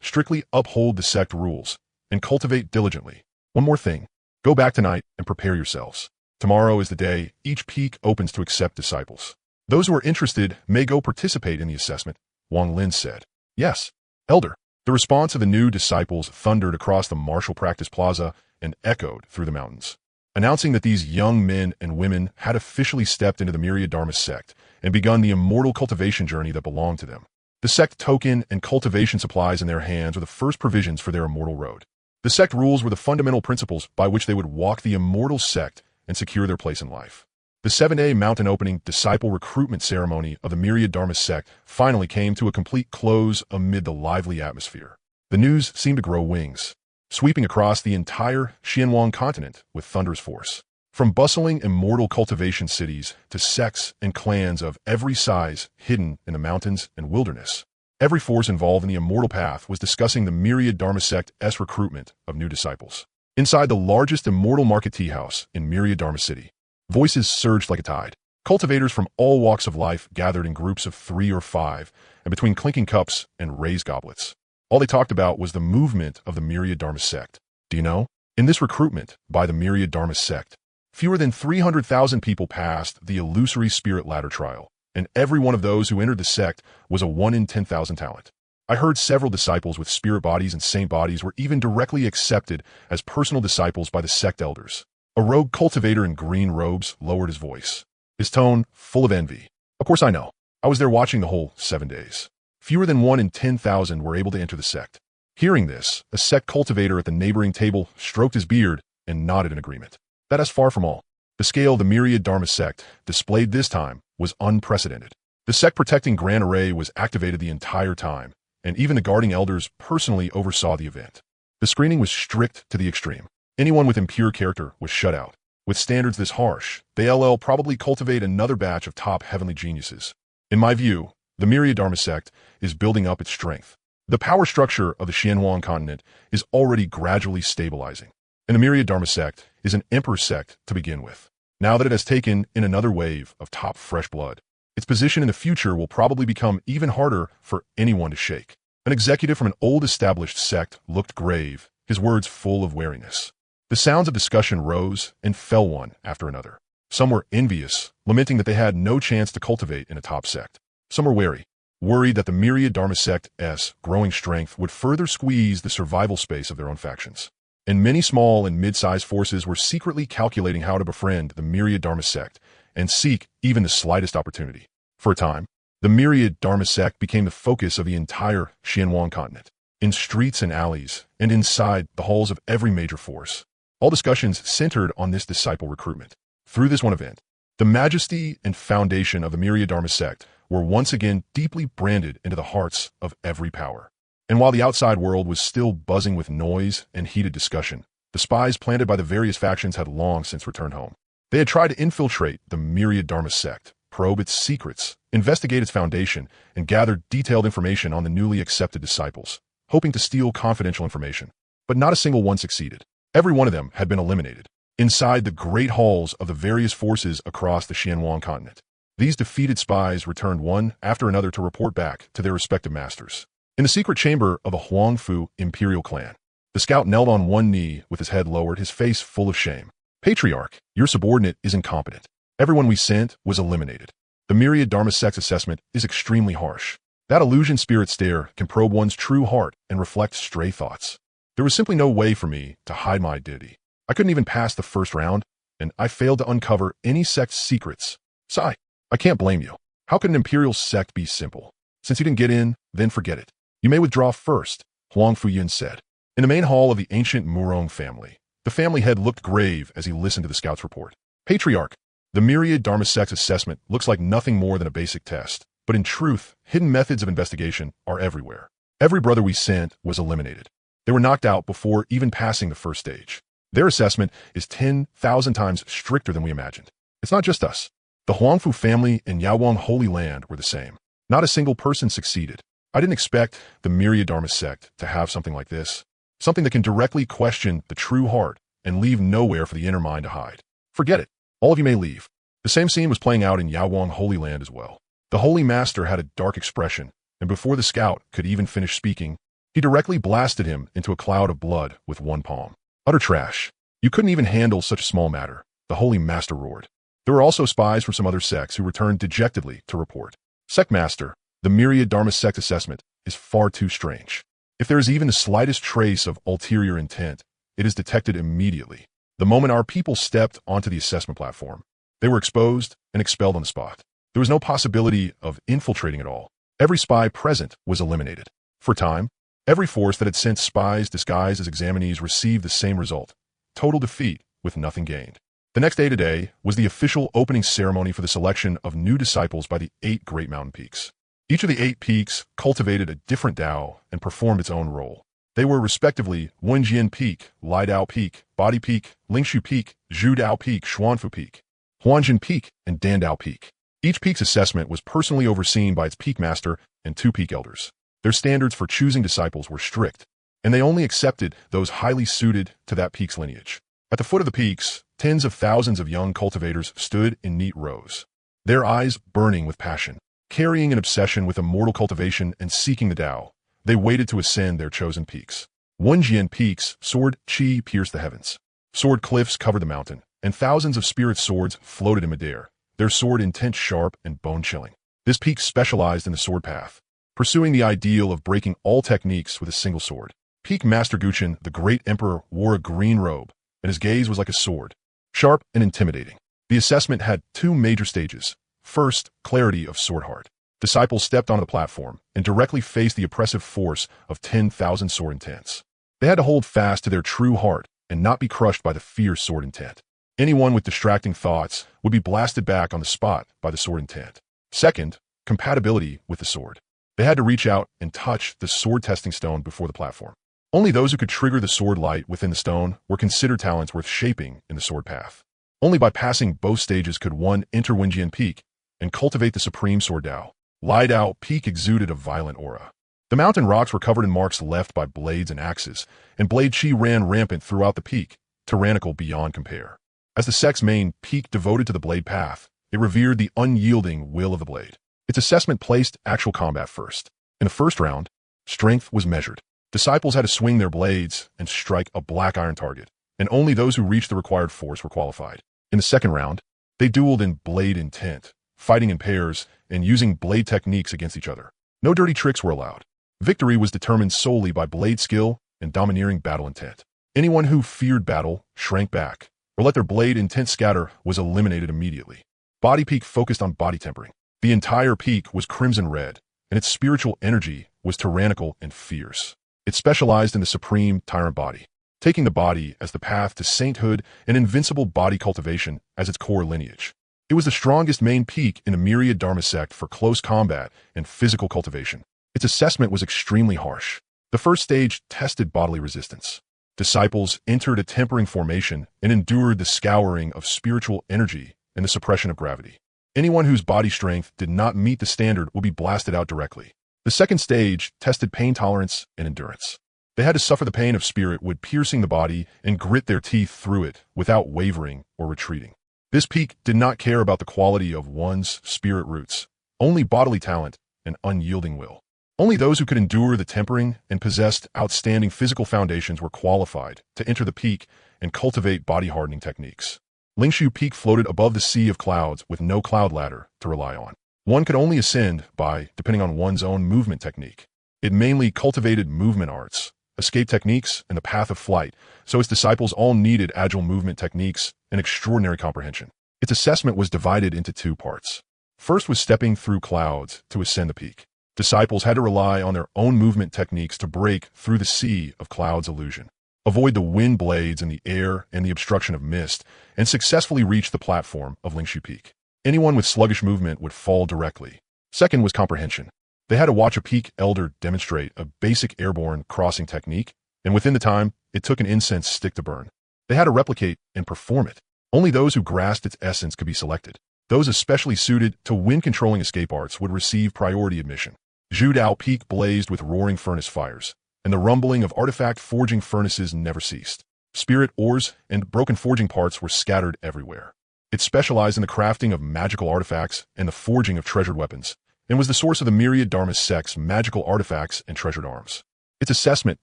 strictly uphold the sect rules, and cultivate diligently. One more thing, go back tonight and prepare yourselves. Tomorrow is the day each peak opens to accept disciples. Those who are interested may go participate in the assessment, Wang Lin said. Yes, elder. The response of the new disciples thundered across the martial practice plaza and echoed through the mountains, announcing that these young men and women had officially stepped into the myriad Dharma sect and begun the immortal cultivation journey that belonged to them. The sect token and cultivation supplies in their hands were the first provisions for their immortal road. The sect rules were the fundamental principles by which they would walk the immortal sect and secure their place in life. The 7-day mountain opening disciple recruitment ceremony of the myriad Dharma sect finally came to a complete close amid the lively atmosphere. The news seemed to grow wings, sweeping across the entire Xuanhuang Continent with thunderous force. From bustling immortal cultivation cities to sects and clans of every size hidden in the mountains and wilderness, every force involved in the immortal path was discussing the myriad Dharma sect's recruitment of new disciples. Inside the largest immortal market tea house in myriad Dharma City, voices surged like a tide. Cultivators from all walks of life gathered in groups of 3 or 5, and between clinking cups and raised goblets. All they talked about was the movement of the myriad Dharma sect. Do you know? In this recruitment by the myriad Dharma sect, fewer than 300,000 people passed the illusory spirit ladder trial, and every one of those who entered the sect was a 1 in 10,000 talent. I heard several disciples with spirit bodies and saint bodies were even directly accepted as personal disciples by the sect elders. A rogue cultivator in green robes lowered his voice, his tone full of envy. Of course I know. I was there watching the whole 7 days. Fewer than 1 in 10,000 were able to enter the sect. Hearing this, a sect cultivator at the neighboring table stroked his beard and nodded in agreement. That is far from all. The scale the myriad Dharma sect displayed this time was unprecedented. The sect protecting Grand Array was activated the entire time, and even the guarding elders personally oversaw the event. The screening was strict to the extreme. Anyone with impure character was shut out. With standards this harsh, they probably cultivate another batch of top heavenly geniuses. In my view, the myriad Dharma sect is building up its strength. The power structure of the Xuanhuang Continent is already gradually stabilizing, and the myriad Dharma sect is an emperor sect to begin with. Now that it has taken in another wave of top fresh blood, its position in the future will probably become even harder for anyone to shake. An executive from an old established sect looked grave, his words full of wariness. The sounds of discussion rose and fell one after another. Some were envious, lamenting that they had no chance to cultivate in a top sect. Some were wary, worried that the myriad Dharma sect's growing strength would further squeeze the survival space of their own factions. And many small and mid-sized forces were secretly calculating how to befriend the myriad Dharma sect and seek even the slightest opportunity. For a time, the myriad Dharma sect became the focus of the entire Xuanhuang Continent. In streets and alleys, and inside the halls of every major force, all discussions centered on this disciple recruitment. Through this one event, the majesty and foundation of the myriad Dharma sect were once again deeply branded into the hearts of every power. And while the outside world was still buzzing with noise and heated discussion, the spies planted by the various factions had long since returned home. They had tried to infiltrate the myriad Dharma sect, probe its secrets, investigate its foundation, and gather detailed information on the newly accepted disciples, hoping to steal confidential information. But not a single one succeeded. Every one of them had been eliminated. Inside the great halls of the various forces across the Xuanhuang Continent, these defeated spies returned one after another to report back to their respective masters. In the secret chamber of a Huangfu imperial clan, the scout knelt on one knee with his head lowered, his face full of shame. Patriarch, your subordinate is incompetent. Everyone we sent was eliminated. The myriad Dharma sect's assessment is extremely harsh. That illusion spirit stare can probe one's true heart and reflect stray thoughts. There was simply no way for me to hide my identity. I couldn't even pass the first round, and I failed to uncover any sect's secrets. Sigh, I can't blame you. How could an imperial sect be simple? Since you didn't get in, then forget it. You may withdraw first, Huang Fuyin said. In the main hall of the ancient Murong family, the family head looked grave as he listened to the scout's report. Patriarch, the myriad Dharma sect's assessment looks like nothing more than a basic test, but in truth, hidden methods of investigation are everywhere. Every brother we sent was eliminated. They were knocked out before even passing the first stage. Their assessment is 10,000 times stricter than we imagined. It's not just us. The Huangfu family and Yaowang Holy Land were the same. Not a single person succeeded. I didn't expect the myriad Dharma sect to have something like this. Something that can directly question the true heart and leave nowhere for the inner mind to hide. Forget it. All of you may leave. The same scene was playing out in Yaowang Holy Land as well. The Holy Master had a dark expression, and before the scout could even finish speaking, he directly blasted him into a cloud of blood with one palm. Utter trash. You couldn't even handle such a small matter, the Holy Master roared. There were also spies from some other sects who returned dejectedly to report. Sect Master, the myriad Dharma sect assessment is far too strange. If there is even the slightest trace of ulterior intent, it is detected immediately. The moment our people stepped onto the assessment platform, they were exposed and expelled on the spot. There was no possibility of infiltrating at all. Every spy present was eliminated. For a time, every force that had sent spies disguised as examinees received the same result. Total defeat with nothing gained. The next day today was the official opening ceremony for the selection of new disciples by the 8 Great Mountain Peaks. Each of the 8 peaks cultivated a different Tao and performed its own role. They were respectively Wenjian Peak, Lai Dao Peak, Body Peak, Lingshu Peak, Zhu Dao Peak, Xuanfu Peak, Huanjin Peak, and Dandao Peak. Each peak's assessment was personally overseen by its peak master and 2 peak elders. Their standards for choosing disciples were strict, and they only accepted those highly suited to that peak's lineage. At the foot of the peaks, tens of thousands of young cultivators stood in neat rows, their eyes burning with passion. Carrying an obsession with immortal cultivation and seeking the Tao, they waited to ascend their chosen peaks. Wenjian Peak's sword Qi pierced the heavens. Sword cliffs covered the mountain, and thousands of spirit swords floated in midair, their sword intent sharp and bone-chilling. This peak specialized in the sword path, pursuing the ideal of breaking all techniques with a single sword. Peak Master Guchen, the great emperor, wore a green robe, and his gaze was like a sword, sharp and intimidating. The assessment had 2 major stages. First, clarity of sword heart. Disciples stepped onto the platform and directly faced the oppressive force of 10,000 sword intents. They had to hold fast to their true heart and not be crushed by the fierce sword intent. Anyone with distracting thoughts would be blasted back on the spot by the sword intent. Second, compatibility with the sword. They had to reach out and touch the sword testing stone before the platform. Only those who could trigger the sword light within the stone were considered talents worth shaping in the sword path. Only by passing both stages could one enter Wenjian Peak and cultivate the supreme sword Dao. Lai Dao Peak exuded a violent aura. The mountain rocks were covered in marks left by blades and axes, and blade Qi ran rampant throughout the peak, tyrannical beyond compare. As the sect's main peak devoted to the blade path, it revered the unyielding will of the blade. Its assessment placed actual combat first. In the first round, Strength was measured. Disciples had to swing their blades and strike a black iron target, and only those who reached the required force were qualified. In the second round, they dueled in blade intent, fighting in pairs and using blade techniques against each other. No dirty tricks were allowed. Victory was determined solely by blade skill and domineering battle intent. Anyone who feared battle, shrank back, or let their blade intent scatter was eliminated immediately. Body peak focused on body tempering. The entire peak was crimson red, and its spiritual energy was tyrannical and fierce. It specialized in the supreme tyrant body, taking the body as the path to sainthood and invincible body cultivation as its core lineage. It was the strongest main peak in the myriad Dharma sect for close combat and physical cultivation. Its assessment was extremely harsh. The first stage tested bodily resistance. Disciples entered a tempering formation and endured the scouring of spiritual energy and the suppression of gravity. Anyone whose body strength did not meet the standard would be blasted out directly. The second stage tested pain tolerance and endurance. They had to suffer the pain of spirit wood piercing the body and grit their teeth through it without wavering or retreating. This peak did not care about the quality of one's spirit roots, only bodily talent and unyielding will. Only those who could endure the tempering and possessed outstanding physical foundations were qualified to enter the peak and cultivate body-hardening techniques. Lingshu Peak floated above the sea of clouds with no cloud ladder to rely on. One could only ascend by depending on one's own movement technique. It mainly cultivated movement arts, escape techniques, and the path of flight, so its disciples all needed agile movement techniques and extraordinary comprehension. Its assessment was divided into two parts. First was stepping through clouds to ascend the peak. Disciples had to rely on their own movement techniques to break through the sea of clouds illusion, avoid the wind blades in the air and the obstruction of mist, and successfully reach the platform of Lingshu Peak. Anyone with sluggish movement would fall directly. Second was comprehension. They had to watch a peak elder demonstrate a basic airborne crossing technique, and within the time it took an incense stick to burn. They had to replicate and perform it. Only those who grasped its essence could be selected. Those especially suited to wind-controlling escape arts would receive priority admission. Zhu Dao Peak blazed with roaring furnace fires, and the rumbling of artifact forging furnaces never ceased. Spirit ores and broken forging parts were scattered everywhere. It specialized in the crafting of magical artifacts and the forging of treasured weapons, and was the source of the myriad Dharma sect's magical artifacts and treasured arms. Its assessment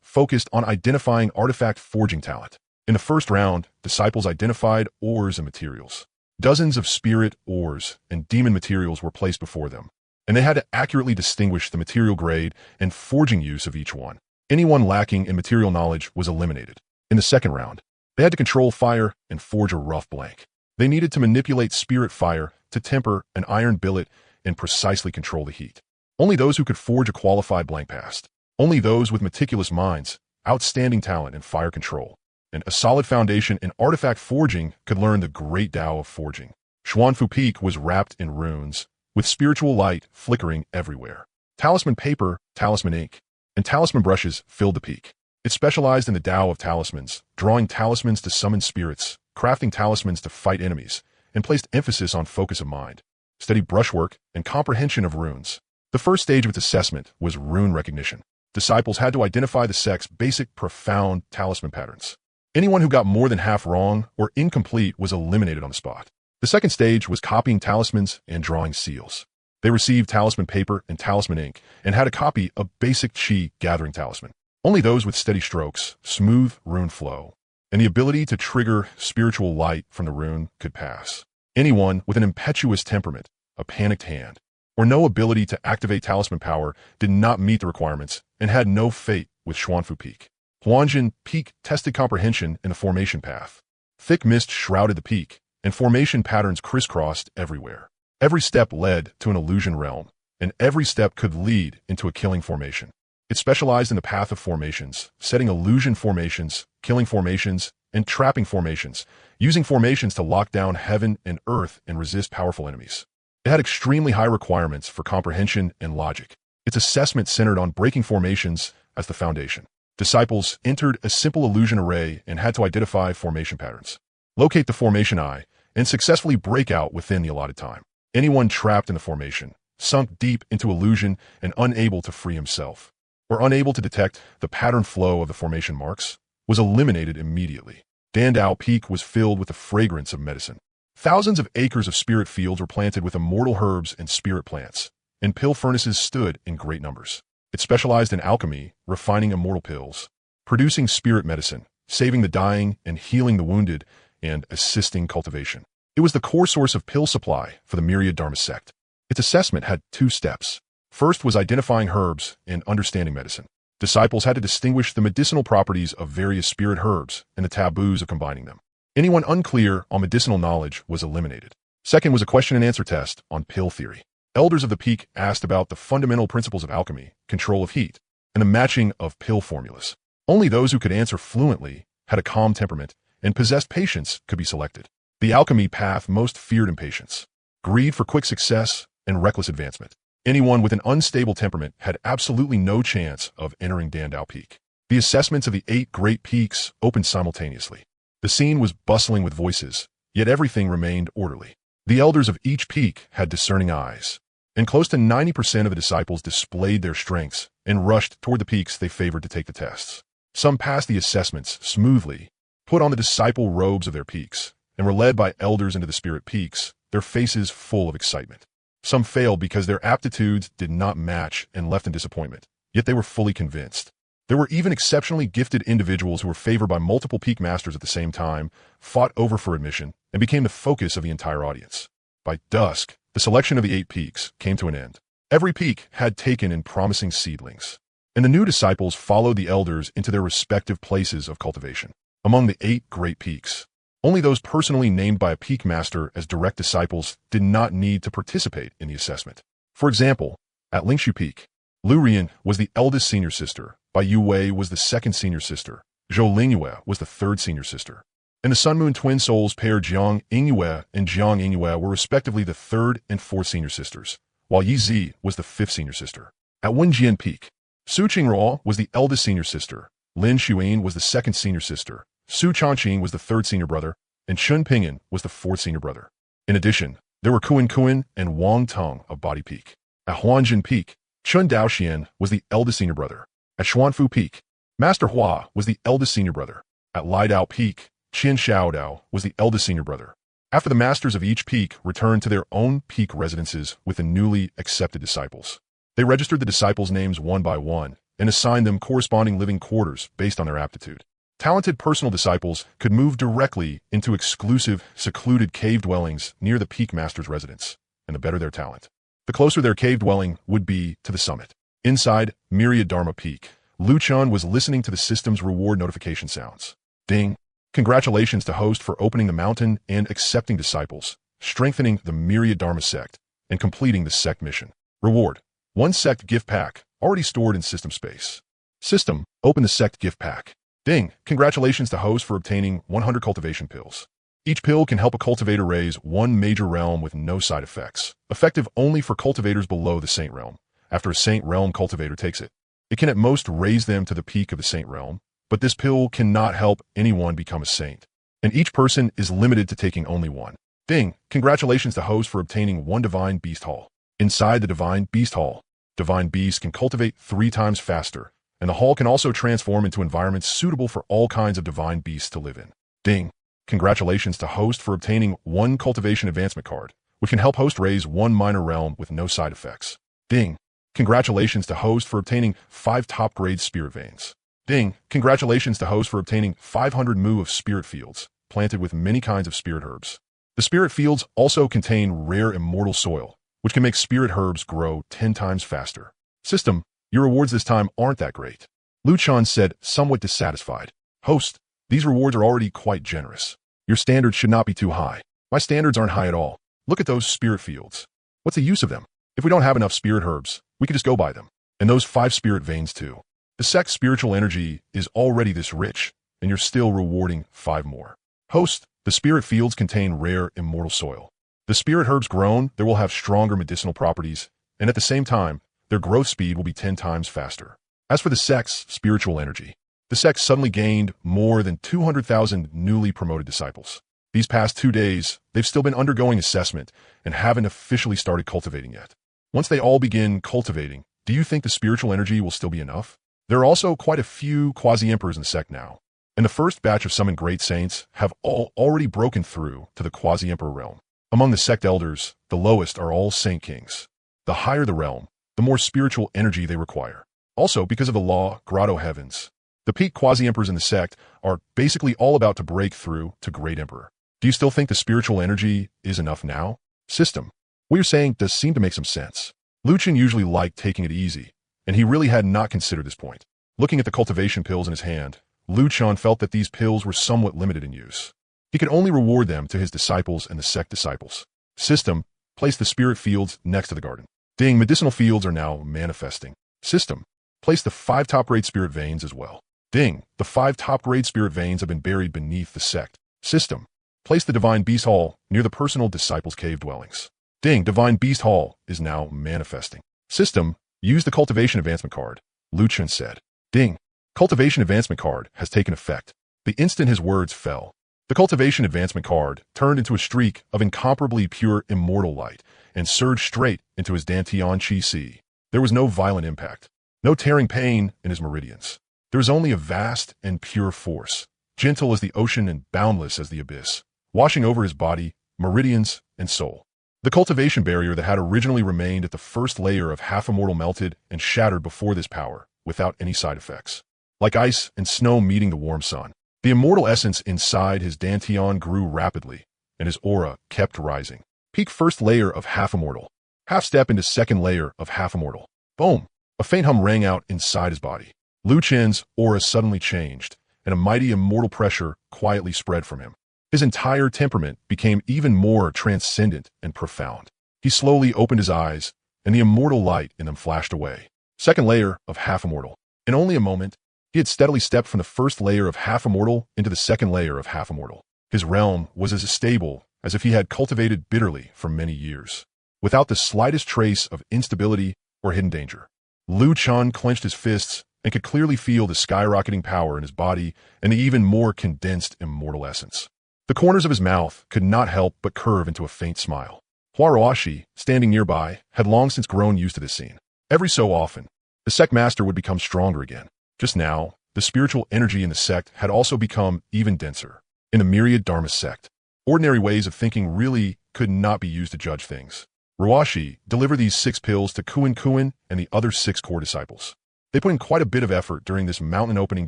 focused on identifying artifact forging talent. In the first round, disciples identified ores and materials. Dozens of spirit ores and demon materials were placed before them, and they had to accurately distinguish the material grade and forging use of each one. Anyone lacking in material knowledge was eliminated. In the second round, they had to control fire and forge a rough blank. They needed to manipulate spirit fire to temper an iron billet and precisely control the heat. Only those who could forge a qualified blank passed. Only those with meticulous minds, outstanding talent in fire control, and a solid foundation in artifact forging could learn the great Tao of forging. Xuanfu Peak was wrapped in runes, with spiritual light flickering everywhere. Talisman paper, talisman ink, and talisman brushes filled the peak. It specialized in the Tao of talismans, drawing talismans to summon spirits, crafting talismans to fight enemies, and placed emphasis on focus of mind, steady brushwork, and comprehension of runes. The first stage of its assessment was rune recognition. Disciples had to identify the sect's basic, profound talisman patterns. Anyone who got more than half wrong or incomplete was eliminated on the spot. The second stage was copying talismans and drawing seals. They received talisman paper and talisman ink and had to copy a basic chi gathering talisman. Only those with steady strokes, smooth rune flow, and the ability to trigger spiritual light from the rune could pass. Anyone with an impetuous temperament, a panicked hand, or no ability to activate talisman power did not meet the requirements and had no fate with Xuanfu Peak. Huanjin Peak tested comprehension in the formation path. Thick mist shrouded the peak, and formation patterns crisscrossed everywhere. Every step led to an illusion realm, and every step could lead into a killing formation. It specialized in the path of formations, setting illusion formations, killing formations, and trapping formations, using formations to lock down heaven and earth and resist powerful enemies. It had extremely high requirements for comprehension and logic. Its assessment centered on breaking formations as the foundation. Disciples entered a simple illusion array and had to identify formation patterns, locate the formation eye, and successfully break out within the allotted time. Anyone trapped in the formation, sunk deep into illusion and unable to free himself, or unable to detect the pattern flow of the formation marks, was eliminated immediately. Dandao Peak was filled with the fragrance of medicine. Thousands of acres of spirit fields were planted with immortal herbs and spirit plants, and pill furnaces stood in great numbers. It specialized in alchemy, refining immortal pills, producing spirit medicine, saving the dying and healing the wounded, and assisting cultivation. It was the core source of pill supply for the myriad Dharma sect. Its assessment had 2 steps. First was identifying herbs and understanding medicine. Disciples had to distinguish the medicinal properties of various spirit herbs and the taboos of combining them. Anyone unclear on medicinal knowledge was eliminated. Second was a question-and-answer test on pill theory. Elders of the peak asked about the fundamental principles of alchemy, control of heat, and the matching of pill formulas. Only those who could answer fluently, had a calm temperament, and possessed patience could be selected. The alchemy path most feared impatience, greed for quick success, and reckless advancement. Anyone with an unstable temperament had absolutely no chance of entering Dandao Peak. The assessments of the 8 great peaks opened simultaneously. The scene was bustling with voices, yet everything remained orderly. The elders of each peak had discerning eyes, and close to 90% of the disciples displayed their strengths and rushed toward the peaks they favored to take the tests. Some passed the assessments smoothly, put on the disciple robes of their peaks, and were led by elders into the spirit peaks, their faces full of excitement. Some failed because their aptitudes did not match and left in disappointment, yet they were fully convinced. There were even exceptionally gifted individuals who were favored by multiple peak masters at the same time, fought over for admission, and became the focus of the entire audience. By dusk, the selection of the 8 peaks came to an end. Every peak had taken in promising seedlings, and the new disciples followed the elders into their respective places of cultivation. Among the 8 great peaks, only those personally named by a peak master as direct disciples did not need to participate in the assessment. For example, at Lingshu Peak, Lu Rian was the eldest senior sister, Bai Yu Wei was the second senior sister, Zhou Lingyue was the third senior sister, and the Sun Moon twin souls pair Jiang Yingyue and Jiang Yingyue were respectively the third and fourth senior sisters, while Yi Zi was the fifth senior sister. At Wenjian Peak, Su Qingruo was the eldest senior sister, Lin Xuyin was the second senior sister, Su Changqing was the third senior brother, and Shun Pingyan was the fourth senior brother. In addition, there were Kuan Kuan and Wang Tong of Body Peak. At Huanjin Peak, Chun Daoxian was the eldest senior brother. At Xuanfu Peak, Master Hua was the eldest senior brother. At Lidao Peak, Qin Xiaodao was the eldest senior brother. After the masters of each peak returned to their own peak residences with the newly accepted disciples, they registered the disciples' names one by one and assigned them corresponding living quarters based on their aptitude. Talented personal disciples could move directly into exclusive, secluded cave dwellings near the peak master's residence, and the better their talent, the closer their cave dwelling would be to the summit. Inside Myriad Dharma Peak, Lu Chun was listening to the system's reward notification sounds. Ding! Congratulations to host for opening the mountain and accepting disciples, strengthening the Myriad Dharma sect, and completing the sect mission. Reward: 1 sect gift pack, already stored in system space. System: open the sect gift pack. Ding! Congratulations to host for obtaining 100 cultivation pills. Each pill can help a cultivator raise 1 major realm with no side effects, effective only for cultivators below the Saint Realm. After a Saint Realm cultivator takes it, it can at most raise them to the peak of the Saint Realm, but this pill cannot help anyone become a saint, and each person is limited to taking only 1. Ding! Congratulations to host for obtaining 1 Divine Beast Hall. Inside the Divine Beast Hall, Divine Beasts can cultivate 3 times faster, and the hall can also transform into environments suitable for all kinds of divine beasts to live in. Ding! Congratulations to host for obtaining 1 cultivation advancement card, which can help host raise 1 minor realm with no side effects. Ding! Congratulations to host for obtaining 5 top-grade spirit veins. Ding! Congratulations to host for obtaining 500 mu of spirit fields, planted with many kinds of spirit herbs. The spirit fields also contain rare immortal soil, which can make spirit herbs grow 10 times faster. System: your rewards this time aren't that great. Lu Chan said, somewhat dissatisfied. Host, these rewards are already quite generous. Your standards should not be too high. My standards aren't high at all. Look at those spirit fields. What's the use of them? If we don't have enough spirit herbs, we could just go buy them. And those 5 spirit veins too. The sect's spiritual energy is already this rich, and you're still rewarding 5 more. Host, the spirit fields contain rare immortal soil. The spirit herbs grown, they will have stronger medicinal properties, and at the same time, their growth speed will be 10 times faster. As for the sect's spiritual energy, the sect suddenly gained more than 200,000 newly promoted disciples. These past 2 days, they've still been undergoing assessment and haven't officially started cultivating yet. Once they all begin cultivating, do you think the spiritual energy will still be enough? There are also quite a few Quasi-Emperors in the sect now, and the first batch of summoned great saints have all already broken through to the Quasi-Emperor realm. Among the sect elders, the lowest are all Saint Kings. The higher the realm, the more spiritual energy they require. Also, because of the law, grotto heavens. The peak quasi-emperors in the sect are basically all about to break through to great emperor. Do you still think the spiritual energy is enough now? System. What you're saying does seem to make some sense. Lu Chen usually liked taking it easy, and he really had not considered this point. Looking at the cultivation pills in his hand, Lu Chen felt that these pills were somewhat limited in use. He could only reward them to his disciples and the sect disciples. System. Place the spirit fields next to the garden. Ding, medicinal fields are now manifesting. System. Place the 5 top-grade spirit veins as well. Ding, the 5 top-grade spirit veins have been buried beneath the sect. System. Place the Divine Beast Hall near the personal disciples' cave dwellings. Ding, Divine Beast Hall is now manifesting. System. Use the cultivation advancement card, Lu Chen said. Ding. Cultivation advancement card has taken effect. The instant his words fell, the cultivation advancement card turned into a streak of incomparably pure immortal light and surged straight into his Dantian Chi Si. There was no violent impact, no tearing pain in his meridians. There was only a vast and pure force, gentle as the ocean and boundless as the abyss, washing over his body, meridians, and soul. The cultivation barrier that had originally remained at the first layer of half-immortal melted and shattered before this power, without any side effects. Like ice and snow meeting the warm sun, the immortal essence inside his Dantian grew rapidly, and his aura kept rising. Peak first layer of half-immortal. Half step into second layer of half-immortal. Boom! A faint hum rang out inside his body. Lu Chen's aura suddenly changed, and a mighty immortal pressure quietly spread from him. His entire temperament became even more transcendent and profound. He slowly opened his eyes, and the immortal light in them flashed away. Second layer of half-immortal. In only a moment, he had steadily stepped from the first layer of half-immortal into the second layer of half-immortal. His realm was as stable as if he had cultivated bitterly for many years, without the slightest trace of instability or hidden danger. Lu Chen clenched his fists and could clearly feel the skyrocketing power in his body and the even more condensed immortal essence. The corners of his mouth could not help but curve into a faint smile. Huaraoshi, standing nearby, had long since grown used to this scene. Every so often, the sect master would become stronger again. Just now, the spiritual energy in the sect had also become even denser. In the myriad Dharma sect, ordinary ways of thinking really could not be used to judge things. Ruashi delivered these 6 pills to Xuanhuang and the other 6 core disciples. They put in quite a bit of effort during this mountain-opening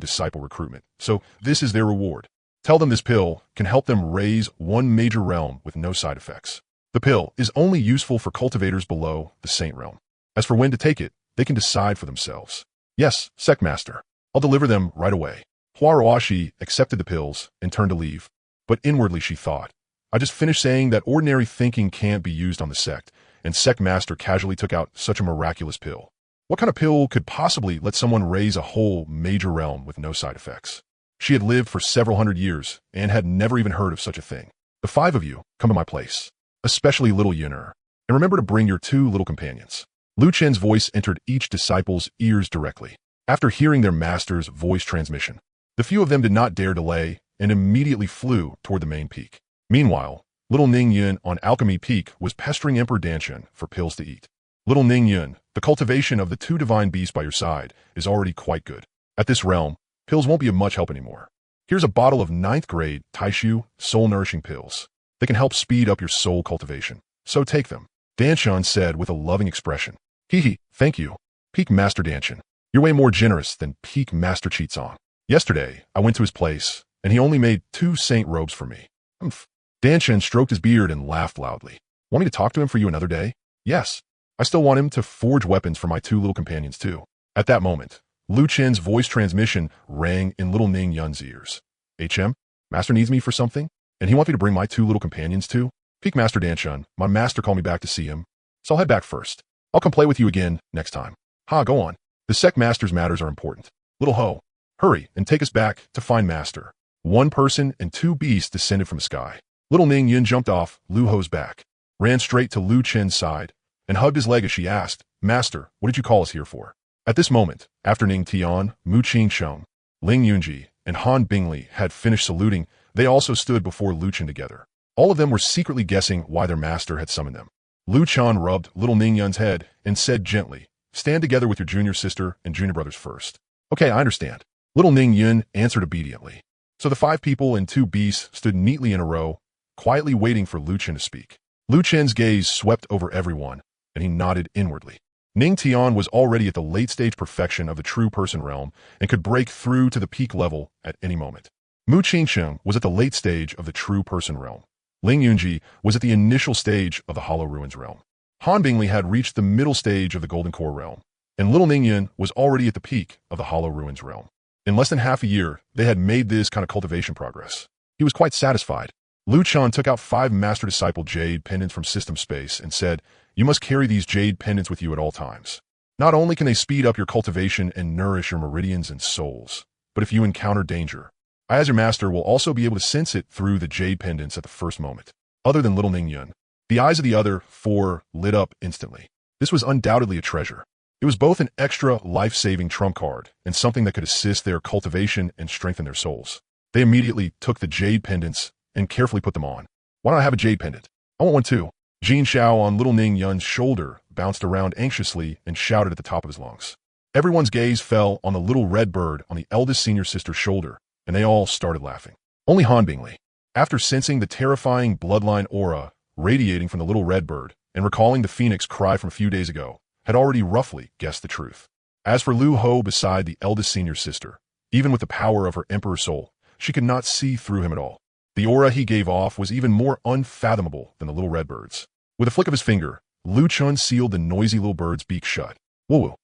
disciple recruitment, so this is their reward. Tell them this pill can help them raise one major realm with no side effects. The pill is only useful for cultivators below the Saint realm. As for when to take it, they can decide for themselves. Yes, Sect Master. I'll deliver them right away. Huaraoshi accepted the pills and turned to leave, but inwardly she thought, I just finished saying that ordinary thinking can't be used on the sect, and Sect Master casually took out such a miraculous pill. What kind of pill could possibly let someone raise a whole major realm with no side effects? She had lived for several hundred years and had never even heard of such a thing. The 5 of you, come to my place, especially little Yun'er, and remember to bring your 2 little companions. Lu Chen's voice entered each disciple's ears directly. After hearing their master's voice transmission, the few of them did not dare delay and immediately flew toward the main peak. Meanwhile, little Ning Yun on Alchemy Peak was pestering Emperor Danshan for pills to eat. Little Ning Yun, the cultivation of the 2 divine beasts by your side is already quite good. At this realm, pills won't be of much help anymore. Here's a bottle of 9th grade Taishu soul-nourishing pills. They can help speed up your soul cultivation. So take them. Danshan said with a loving expression. Hee, thank you. Peak Master Danshan. You're way more generous than Peak Master Qizong. Yesterday, I went to his place, and he only made 2 saint robes for me. Humph. Danshan stroked his beard and laughed loudly. Want me to talk to him for you another day? Yes. I still want him to forge weapons for my 2 little companions too. At that moment, Lu Chen's voice transmission rang in little Ning Yun's ears. HM, Master needs me for something, and he wants me to bring my 2 little companions too? Peak Master Danshan, my master called me back to see him, so I'll head back first. I'll come play with you again next time. Ha, go on. The sect master's matters are important. Little Ho, hurry and take us back to find master. 1 person and 2 beasts descended from the sky. Little Ning Yun jumped off Lu Ho's back, ran straight to Lu Chen's side, and hugged his leg as she asked, Master, what did you call us here for? At this moment, after Ning Tian, Mu Qingsheng, Ling Yunji, and Han Bingley had finished saluting, they also stood before Lu Chen together. All of them were secretly guessing why their master had summoned them. Lu Chen rubbed little Ning Yun's head and said gently, Stand together with your junior sister and junior brothers first. Okay, I understand. Little Ning Yun answered obediently. So the 5 people and 2 beasts stood neatly in a row, quietly waiting for Lu Chen to speak. Lu Chen's gaze swept over everyone, and he nodded inwardly. Ning Tian was already at the late-stage perfection of the true person realm and could break through to the peak level at any moment. Mu Qingsheng was at the late stage of the true person realm. Ling Yunji was at the initial stage of the Hollow Ruins realm. Han Bingli had reached the middle stage of the Golden Core realm, and little Ningyan was already at the peak of the Hollow Ruins realm. In less than half a year, they had made this kind of cultivation progress. He was quite satisfied. Lu Chan took out 5 Master Disciple Jade pendants from system space and said, "You must carry these Jade pendants with you at all times. Not only can they speed up your cultivation and nourish your meridians and souls, but if you encounter danger, I as your master will also be able to sense it through the Jade pendants at the first moment." Other than little Ningyun, the eyes of the other 4 lit up instantly. This was undoubtedly a treasure. It was both an extra life-saving trump card and something that could assist their cultivation and strengthen their souls. They immediately took the Jade pendants and carefully put them on. "Why don't I have a Jade pendant? I want one too." Jin Xiao on little Ning Yun's shoulder bounced around anxiously and shouted at the top of his lungs. Everyone's gaze fell on the little red bird on the eldest senior sister's shoulder, and they all started laughing. Only Han Bingli, after sensing the terrifying bloodline aura radiating from the little red bird and recalling the phoenix cry from a few days ago, had already roughly guessed the truth. As for Lu Ho beside the eldest senior sister, even with the power of her emperor soul, she could not see through him at all. The aura he gave off was even more unfathomable than the little red bird's. With a flick of his finger, Lu Chun sealed the noisy little bird's beak shut. Woo-woo.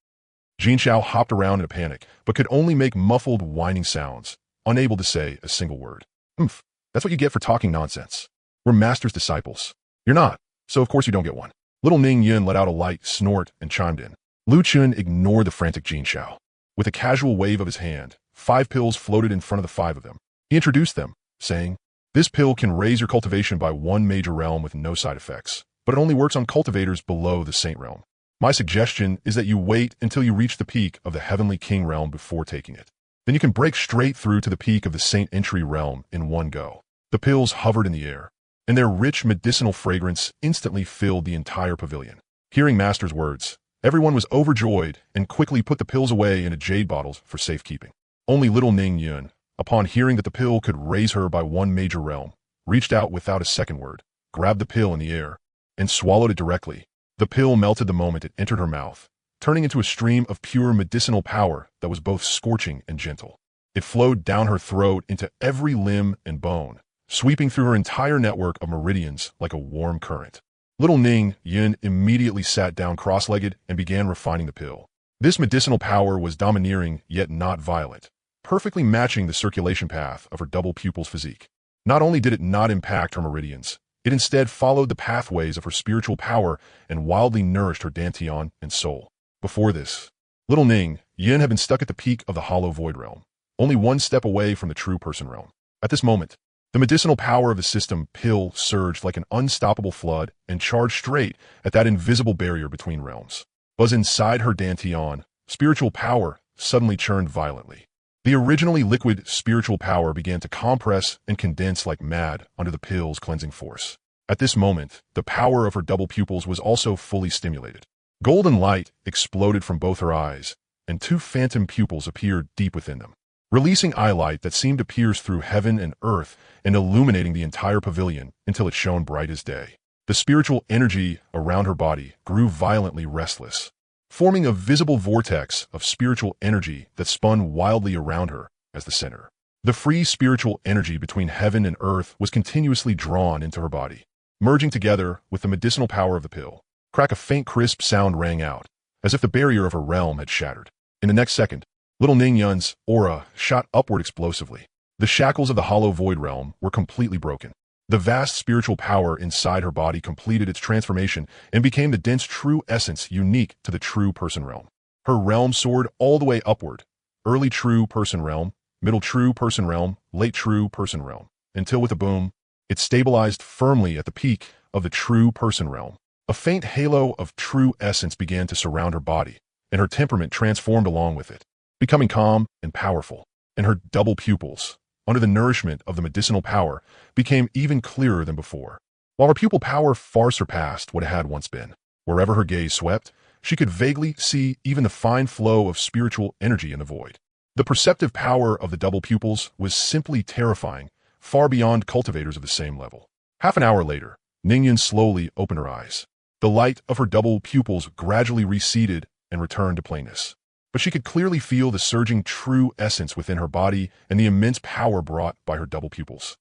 Jin Xiao hopped around in a panic, but could only make muffled whining sounds, unable to say a single word. "Oomph, that's what you get for talking nonsense. We're master's disciples. You're not, so of course you don't get one." Little Ning Yun let out a light snort and chimed in. Lu Chun ignored the frantic Jin Xiao. With a casual wave of his hand, 5 pills floated in front of the 5 of them. He introduced them, saying, "This pill can raise your cultivation by 1 major realm with no side effects, but it only works on cultivators below the Saint realm. My suggestion is that you wait until you reach the peak of the Heavenly King realm before taking it. Then you can break straight through to the peak of the Saint Entry realm in one go." The pills hovered in the air, and their rich medicinal fragrance instantly filled the entire pavilion. Hearing Master's words, everyone was overjoyed and quickly put the pills away into jade bottles for safekeeping. Only little Ning Yun, upon hearing that the pill could raise her by 1 major realm, reached out without a second word, grabbed the pill in the air, and swallowed it directly. The pill melted the moment it entered her mouth, turning into a stream of pure medicinal power that was both scorching and gentle. It flowed down her throat into every limb and bone, sweeping through her entire network of meridians like a warm current. Little Ning Yun immediately sat down cross-legged and began refining the pill. This medicinal power was domineering yet not violent, perfectly matching the circulation path of her double pupil's physique. Not only did it not impact her meridians, it instead followed the pathways of her spiritual power and wildly nourished her dantian and soul. Before this, little Ning Yun had been stuck at the peak of the Hollow Void realm, only 1 step away from the true person realm. At this moment, the medicinal power of the system pill surged like an unstoppable flood and charged straight at that invisible barrier between realms. But inside her dantian, spiritual power suddenly churned violently. The originally liquid spiritual power began to compress and condense like mad under the pill's cleansing force. At this moment, the power of her double pupils was also fully stimulated. Golden light exploded from both her eyes, and 2 phantom pupils appeared deep within them, releasing eye light that seemed to pierce through heaven and earth and illuminating the entire pavilion until it shone bright as day. The spiritual energy around her body grew violently restless, forming a visible vortex of spiritual energy that spun wildly around her as the center. The free spiritual energy between heaven and earth was continuously drawn into her body, merging together with the medicinal power of the pill. Crack! A faint crisp sound rang out, as if the barrier of her realm had shattered. In the next second, little Ning Yun's aura shot upward explosively. The shackles of the Hollow Void realm were completely broken. The vast spiritual power inside her body completed its transformation and became the dense true essence unique to the true person realm. Her realm soared all the way upward, early true person realm, middle true person realm, late true person realm, until with a boom, it stabilized firmly at the peak of the true person realm. A faint halo of true essence began to surround her body, and her temperament transformed along with it, becoming calm and powerful, and her double pupils, under the nourishment of the medicinal power, became even clearer than before. While her pupil power far surpassed what it had once been, wherever her gaze swept, she could vaguely see even the fine flow of spiritual energy in the void. The perceptive power of the double pupils was simply terrifying, far beyond cultivators of the same level. Half an hour later, Ningyun slowly opened her eyes. The light of her double pupils gradually receded and returned to plainness. But she could clearly feel the surging true essence within her body and the immense power brought by her double pupils.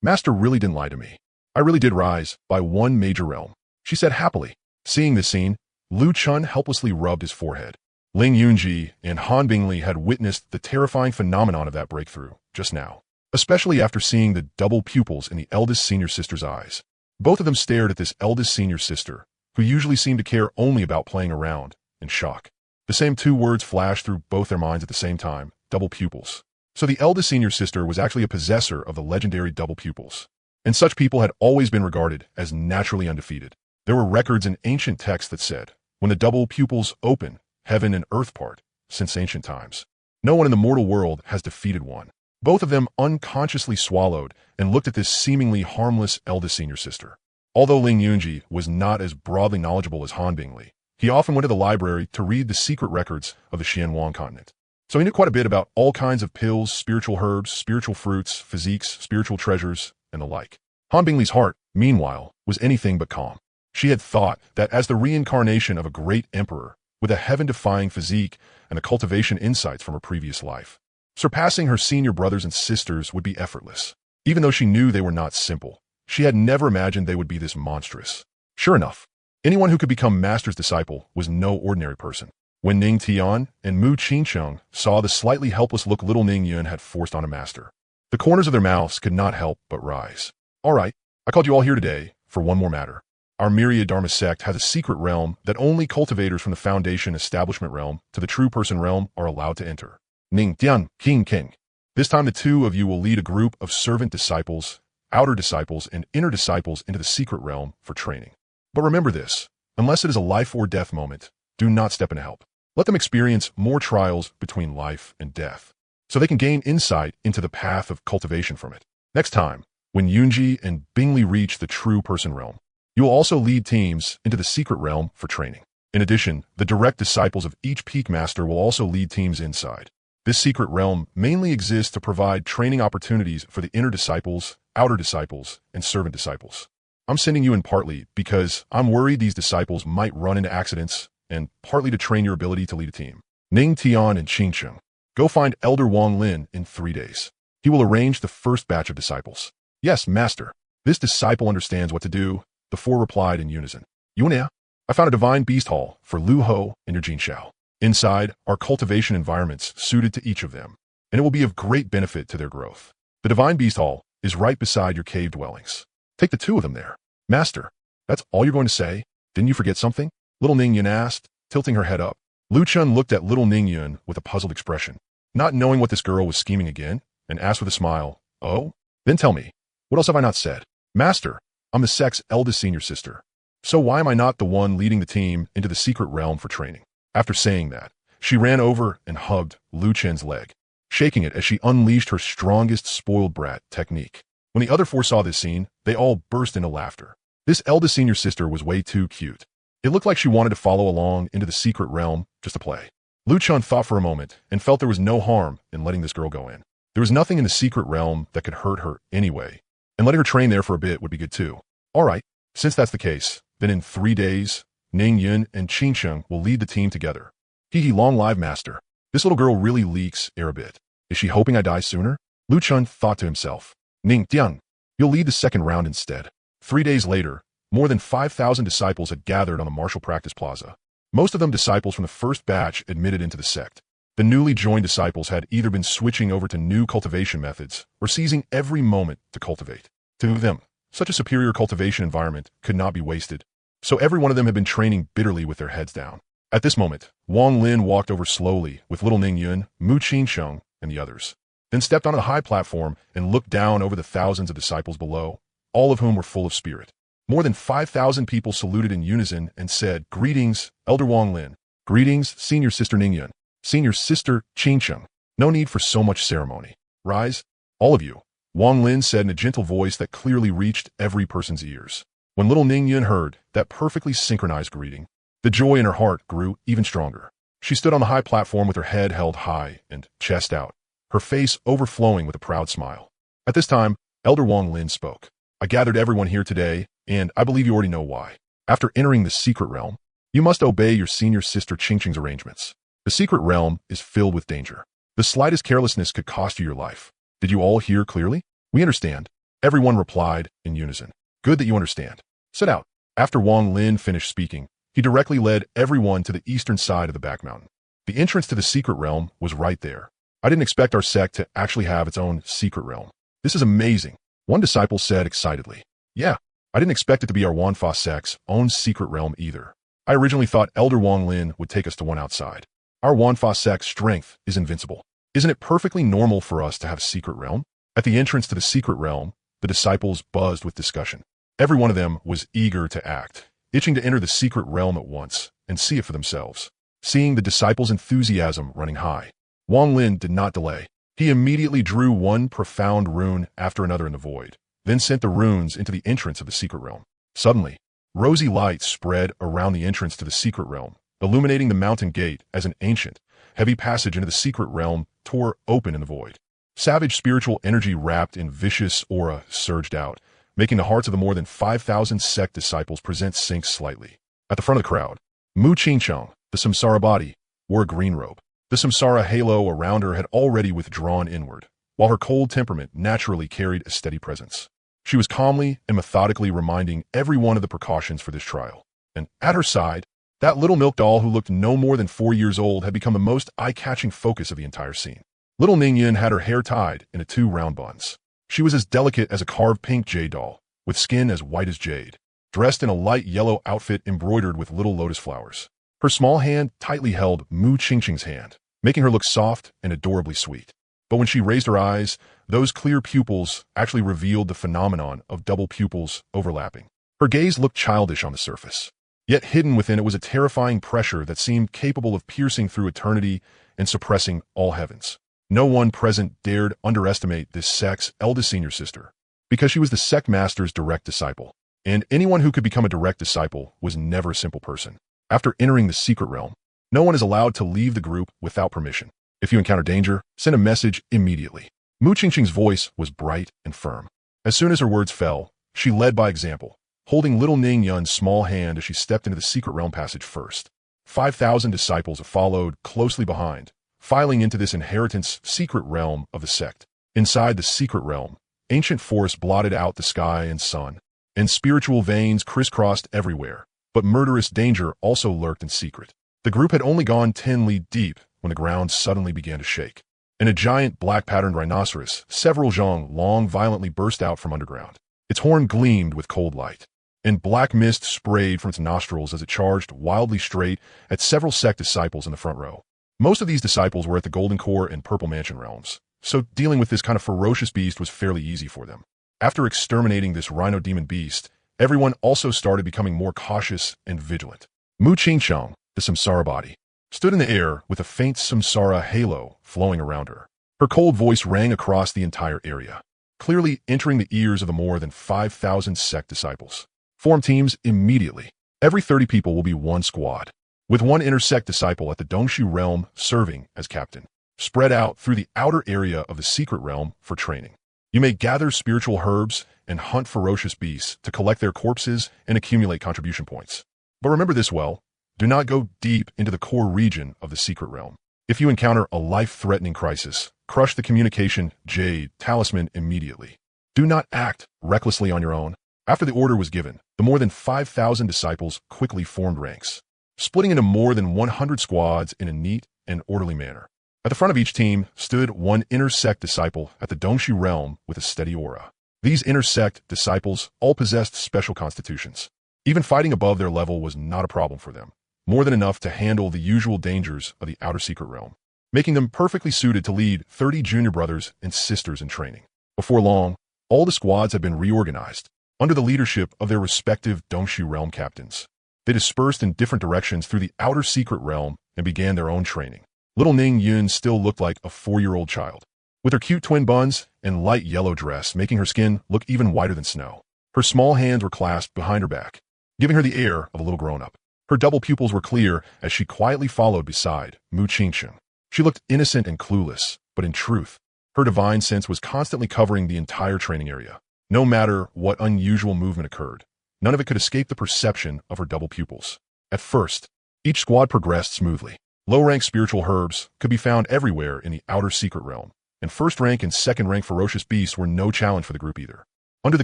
Master really didn't lie to me. I really did rise by one major realm, she said happily. Seeing this scene, Lu Chun helplessly rubbed his forehead. Ling Yunji and Han Bingli had witnessed the terrifying phenomenon of that breakthrough just now, especially after seeing the double pupils in the eldest senior sister's eyes. Both of them stared at this eldest senior sister, who usually seemed to care only about playing around, in shock. The same two words flashed through both their minds at the same time, double pupils. So the eldest senior sister was actually a possessor of the legendary double pupils. And such people had always been regarded as naturally undefeated. There were records in ancient texts that said, when the double pupils open, heaven and earth part, since ancient times. No one in the mortal world has defeated one. Both of them unconsciously swallowed and looked at this seemingly harmless eldest senior sister. Although Ling Yunji was not as broadly knowledgeable as Han Bingli, he often went to the library to read the secret records of the Xuanhuang Continent. So he knew quite a bit about all kinds of pills, spiritual herbs, spiritual fruits, physiques, spiritual treasures, and the like. Han Bingli's heart, meanwhile, was anything but calm. She had thought that as the reincarnation of a great emperor, with a heaven-defying physique and the cultivation insights from her previous life, surpassing her senior brothers and sisters would be effortless. Even though she knew they were not simple, she had never imagined they would be this monstrous. Sure enough, anyone who could become Master's disciple was no ordinary person. When Ning Tian and Mu Qingcheng saw the slightly helpless look little Ning Yun had forced on a master, the corners of their mouths could not help but rise. All right, I called you all here today for one more matter. Our myriad Dharma sect has a secret realm that only cultivators from the Foundation Establishment realm to the True Person realm are allowed to enter. Ning Tian, King King. This time the two of you will lead a group of servant disciples, outer disciples, and inner disciples into the secret realm for training. But remember this, unless it is a life or death moment, do not step in to help. Let them experience more trials between life and death, so they can gain insight into the path of cultivation from it. Next time, when Yunji and Bingli reach the True Person realm, you will also lead teams into the secret realm for training. In addition, the direct disciples of each peak master will also lead teams inside. This secret realm mainly exists to provide training opportunities for the inner disciples, outer disciples, and servant disciples. I'm sending you in partly because I'm worried these disciples might run into accidents, and partly to train your ability to lead a team. Ning Tian and Qingcheng, go find Elder Wang Lin in 3 days. He will arrange the first batch of disciples. Yes, Master. This disciple understands what to do, the four replied in unison. Yunia, I found a divine beast hall for Lu Ho and your Jin Shao. Inside are cultivation environments suited to each of them, and it will be of great benefit to their growth. The divine beast hall is right beside your cave dwellings. Take the two of them there. Master, that's all you're going to say? Didn't you forget something? Little Ning Yun asked, tilting her head up. Lu Chun looked at little Ning Yun with a puzzled expression, not knowing what this girl was scheming again, and asked with a smile, Oh? Then tell me, what else have I not said? Master, I'm the sect's eldest senior sister. So why am I not the one leading the team into the secret realm for training? After saying that, she ran over and hugged Lu Chen's leg, shaking it as she unleashed her strongest spoiled brat technique. When the other four saw this scene, they all burst into laughter. This eldest senior sister was way too cute. It looked like she wanted to follow along into the secret realm just to play. Lu Chun thought for a moment and felt there was no harm in letting this girl go in. There was nothing in the secret realm that could hurt her anyway, and letting her train there for a bit would be good too. All right, since that's the case, then in 3 days, Ning Yun and Qingcheng will lead the team together. Hee long live master. This little girl really leaks air a bit. Is she hoping I die sooner? Lu Chun thought to himself. Ning Tian, you'll lead the second round instead. 3 days later, more than 5,000 disciples had gathered on the martial practice plaza. Most of them disciples from the first batch admitted into the sect. The newly joined disciples had either been switching over to new cultivation methods or seizing every moment to cultivate. To them, such a superior cultivation environment could not be wasted, so every one of them had been training bitterly with their heads down. At this moment, Wang Lin walked over slowly with little Ning Yun, Mu Qingcheng, and the others, then stepped on a high platform and looked down over the thousands of disciples below, all of whom were full of spirit. More than 5,000 people saluted in unison and said, Greetings, Elder Wang Lin. Greetings, Senior Sister Ning Yun. Senior Sister Qingcheng. No need for so much ceremony. Rise, all of you. Wang Lin said in a gentle voice that clearly reached every person's ears. When little Ning Yun heard that perfectly synchronized greeting, the joy in her heart grew even stronger. She stood on the high platform with her head held high and chest out, her face overflowing with a proud smile. At this time, Elder Wang Lin spoke. I gathered everyone here today, and I believe you already know why. After entering the secret realm, you must obey your senior sister Qingqing's arrangements. The secret realm is filled with danger. The slightest carelessness could cost you your life. Did you all hear clearly? We understand. Everyone replied in unison. Good that you understand. Sit out. After Wang Lin finished speaking, he directly led everyone to the eastern side of the back mountain. The entrance to the secret realm was right there. I didn't expect our sect to actually have its own secret realm. This is amazing, one disciple said excitedly. Yeah, I didn't expect it to be our Wanfa sect's own secret realm either. I originally thought Elder Wang Lin would take us to one outside. Our Wanfa sect's strength is invincible. Isn't it perfectly normal for us to have a secret realm? At the entrance to the secret realm, the disciples buzzed with discussion. Every one of them was eager to act, itching to enter the secret realm at once and see it for themselves. Seeing the disciples' enthusiasm running high, Wang Lin did not delay. He immediately drew one profound rune after another in the void, then sent the runes into the entrance of the secret realm. Suddenly, rosy light spread around the entrance to the secret realm, illuminating the mountain gate as an ancient, heavy passage into the secret realm tore open in the void. Savage spiritual energy wrapped in vicious aura surged out, making the hearts of the more than 5,000 sect disciples present sink slightly. At the front of the crowd, Mu Qingqiang, the samsara body, wore a green robe. The samsara halo around her had already withdrawn inward, while her cold temperament naturally carried a steady presence. She was calmly and methodically reminding everyone of the precautions for this trial. And at her side, that little milk doll who looked no more than 4 years old had become the most eye-catching focus of the entire scene. Little Ningyin had her hair tied into 2 round buns. She was as delicate as a carved pink jade doll, with skin as white as jade, dressed in a light yellow outfit embroidered with little lotus flowers. Her small hand tightly held Mu Qingqing's hand, making her look soft and adorably sweet. But when she raised her eyes, those clear pupils actually revealed the phenomenon of double pupils overlapping. Her gaze looked childish on the surface, yet hidden within it was a terrifying pressure that seemed capable of piercing through eternity and suppressing all heavens. No one present dared underestimate this sect's eldest senior sister, because she was the sect master's direct disciple, and anyone who could become a direct disciple was never a simple person. After entering the secret realm, no one is allowed to leave the group without permission. If you encounter danger, send a message immediately. Mu Qingqing's voice was bright and firm. As soon as her words fell, she led by example, holding little Ning Yun's small hand as she stepped into the secret realm passage first. 5,000 disciples followed closely behind, filing into this inheritance secret realm of the sect. Inside the secret realm, ancient forests blotted out the sky and sun, and spiritual veins crisscrossed everywhere, but murderous danger also lurked in secret. The group had only gone 10 li deep when the ground suddenly began to shake. And a giant black-patterned rhinoceros, several zhong long, violently burst out from underground. Its horn gleamed with cold light, and black mist sprayed from its nostrils as it charged wildly straight at several sect disciples in the front row. Most of these disciples were at the Golden Core and Purple Mansion realms, so dealing with this kind of ferocious beast was fairly easy for them. After exterminating this rhino demon beast, everyone also started becoming more cautious and vigilant. Mu Qingqiang, the samsara body, stood in the air with a faint samsara halo flowing around her. Her cold voice rang across the entire area, clearly entering the ears of the more than 5,000 sect disciples. Form teams immediately. Every 30 people will be one squad, with one inner sect disciple at the Dongshu realm serving as captain, spread out through the outer area of the secret realm for training. You may gather spiritual herbs and hunt ferocious beasts to collect their corpses and accumulate contribution points. But remember this well. Do not go deep into the core region of the secret realm. If you encounter a life-threatening crisis, crush the communication jade talisman immediately. Do not act recklessly on your own. After the order was given, the more than 5,000 disciples quickly formed ranks, splitting into more than 100 squads in a neat and orderly manner. At the front of each team stood one inner sect disciple at the Dongshu realm with a steady aura. These inner sect disciples all possessed special constitutions. Even fighting above their level was not a problem for them, more than enough to handle the usual dangers of the outer secret realm, making them perfectly suited to lead 30 junior brothers and sisters in training. Before long, all the squads had been reorganized under the leadership of their respective Dongshu realm captains. They dispersed in different directions through the outer secret realm and began their own training. Little Ning Yun still looked like a 4-year-old child, with her cute twin buns and light yellow dress making her skin look even whiter than snow. Her small hands were clasped behind her back, giving her the air of a little grown-up. Her double pupils were clear as she quietly followed beside Mu Qingqiang. She looked innocent and clueless, but in truth, her divine sense was constantly covering the entire training area. No matter what unusual movement occurred, none of it could escape the perception of her double pupils. At first, each squad progressed smoothly. Low-rank spiritual herbs could be found everywhere in the outer secret realm, and first-rank and second-rank ferocious beasts were no challenge for the group either. Under the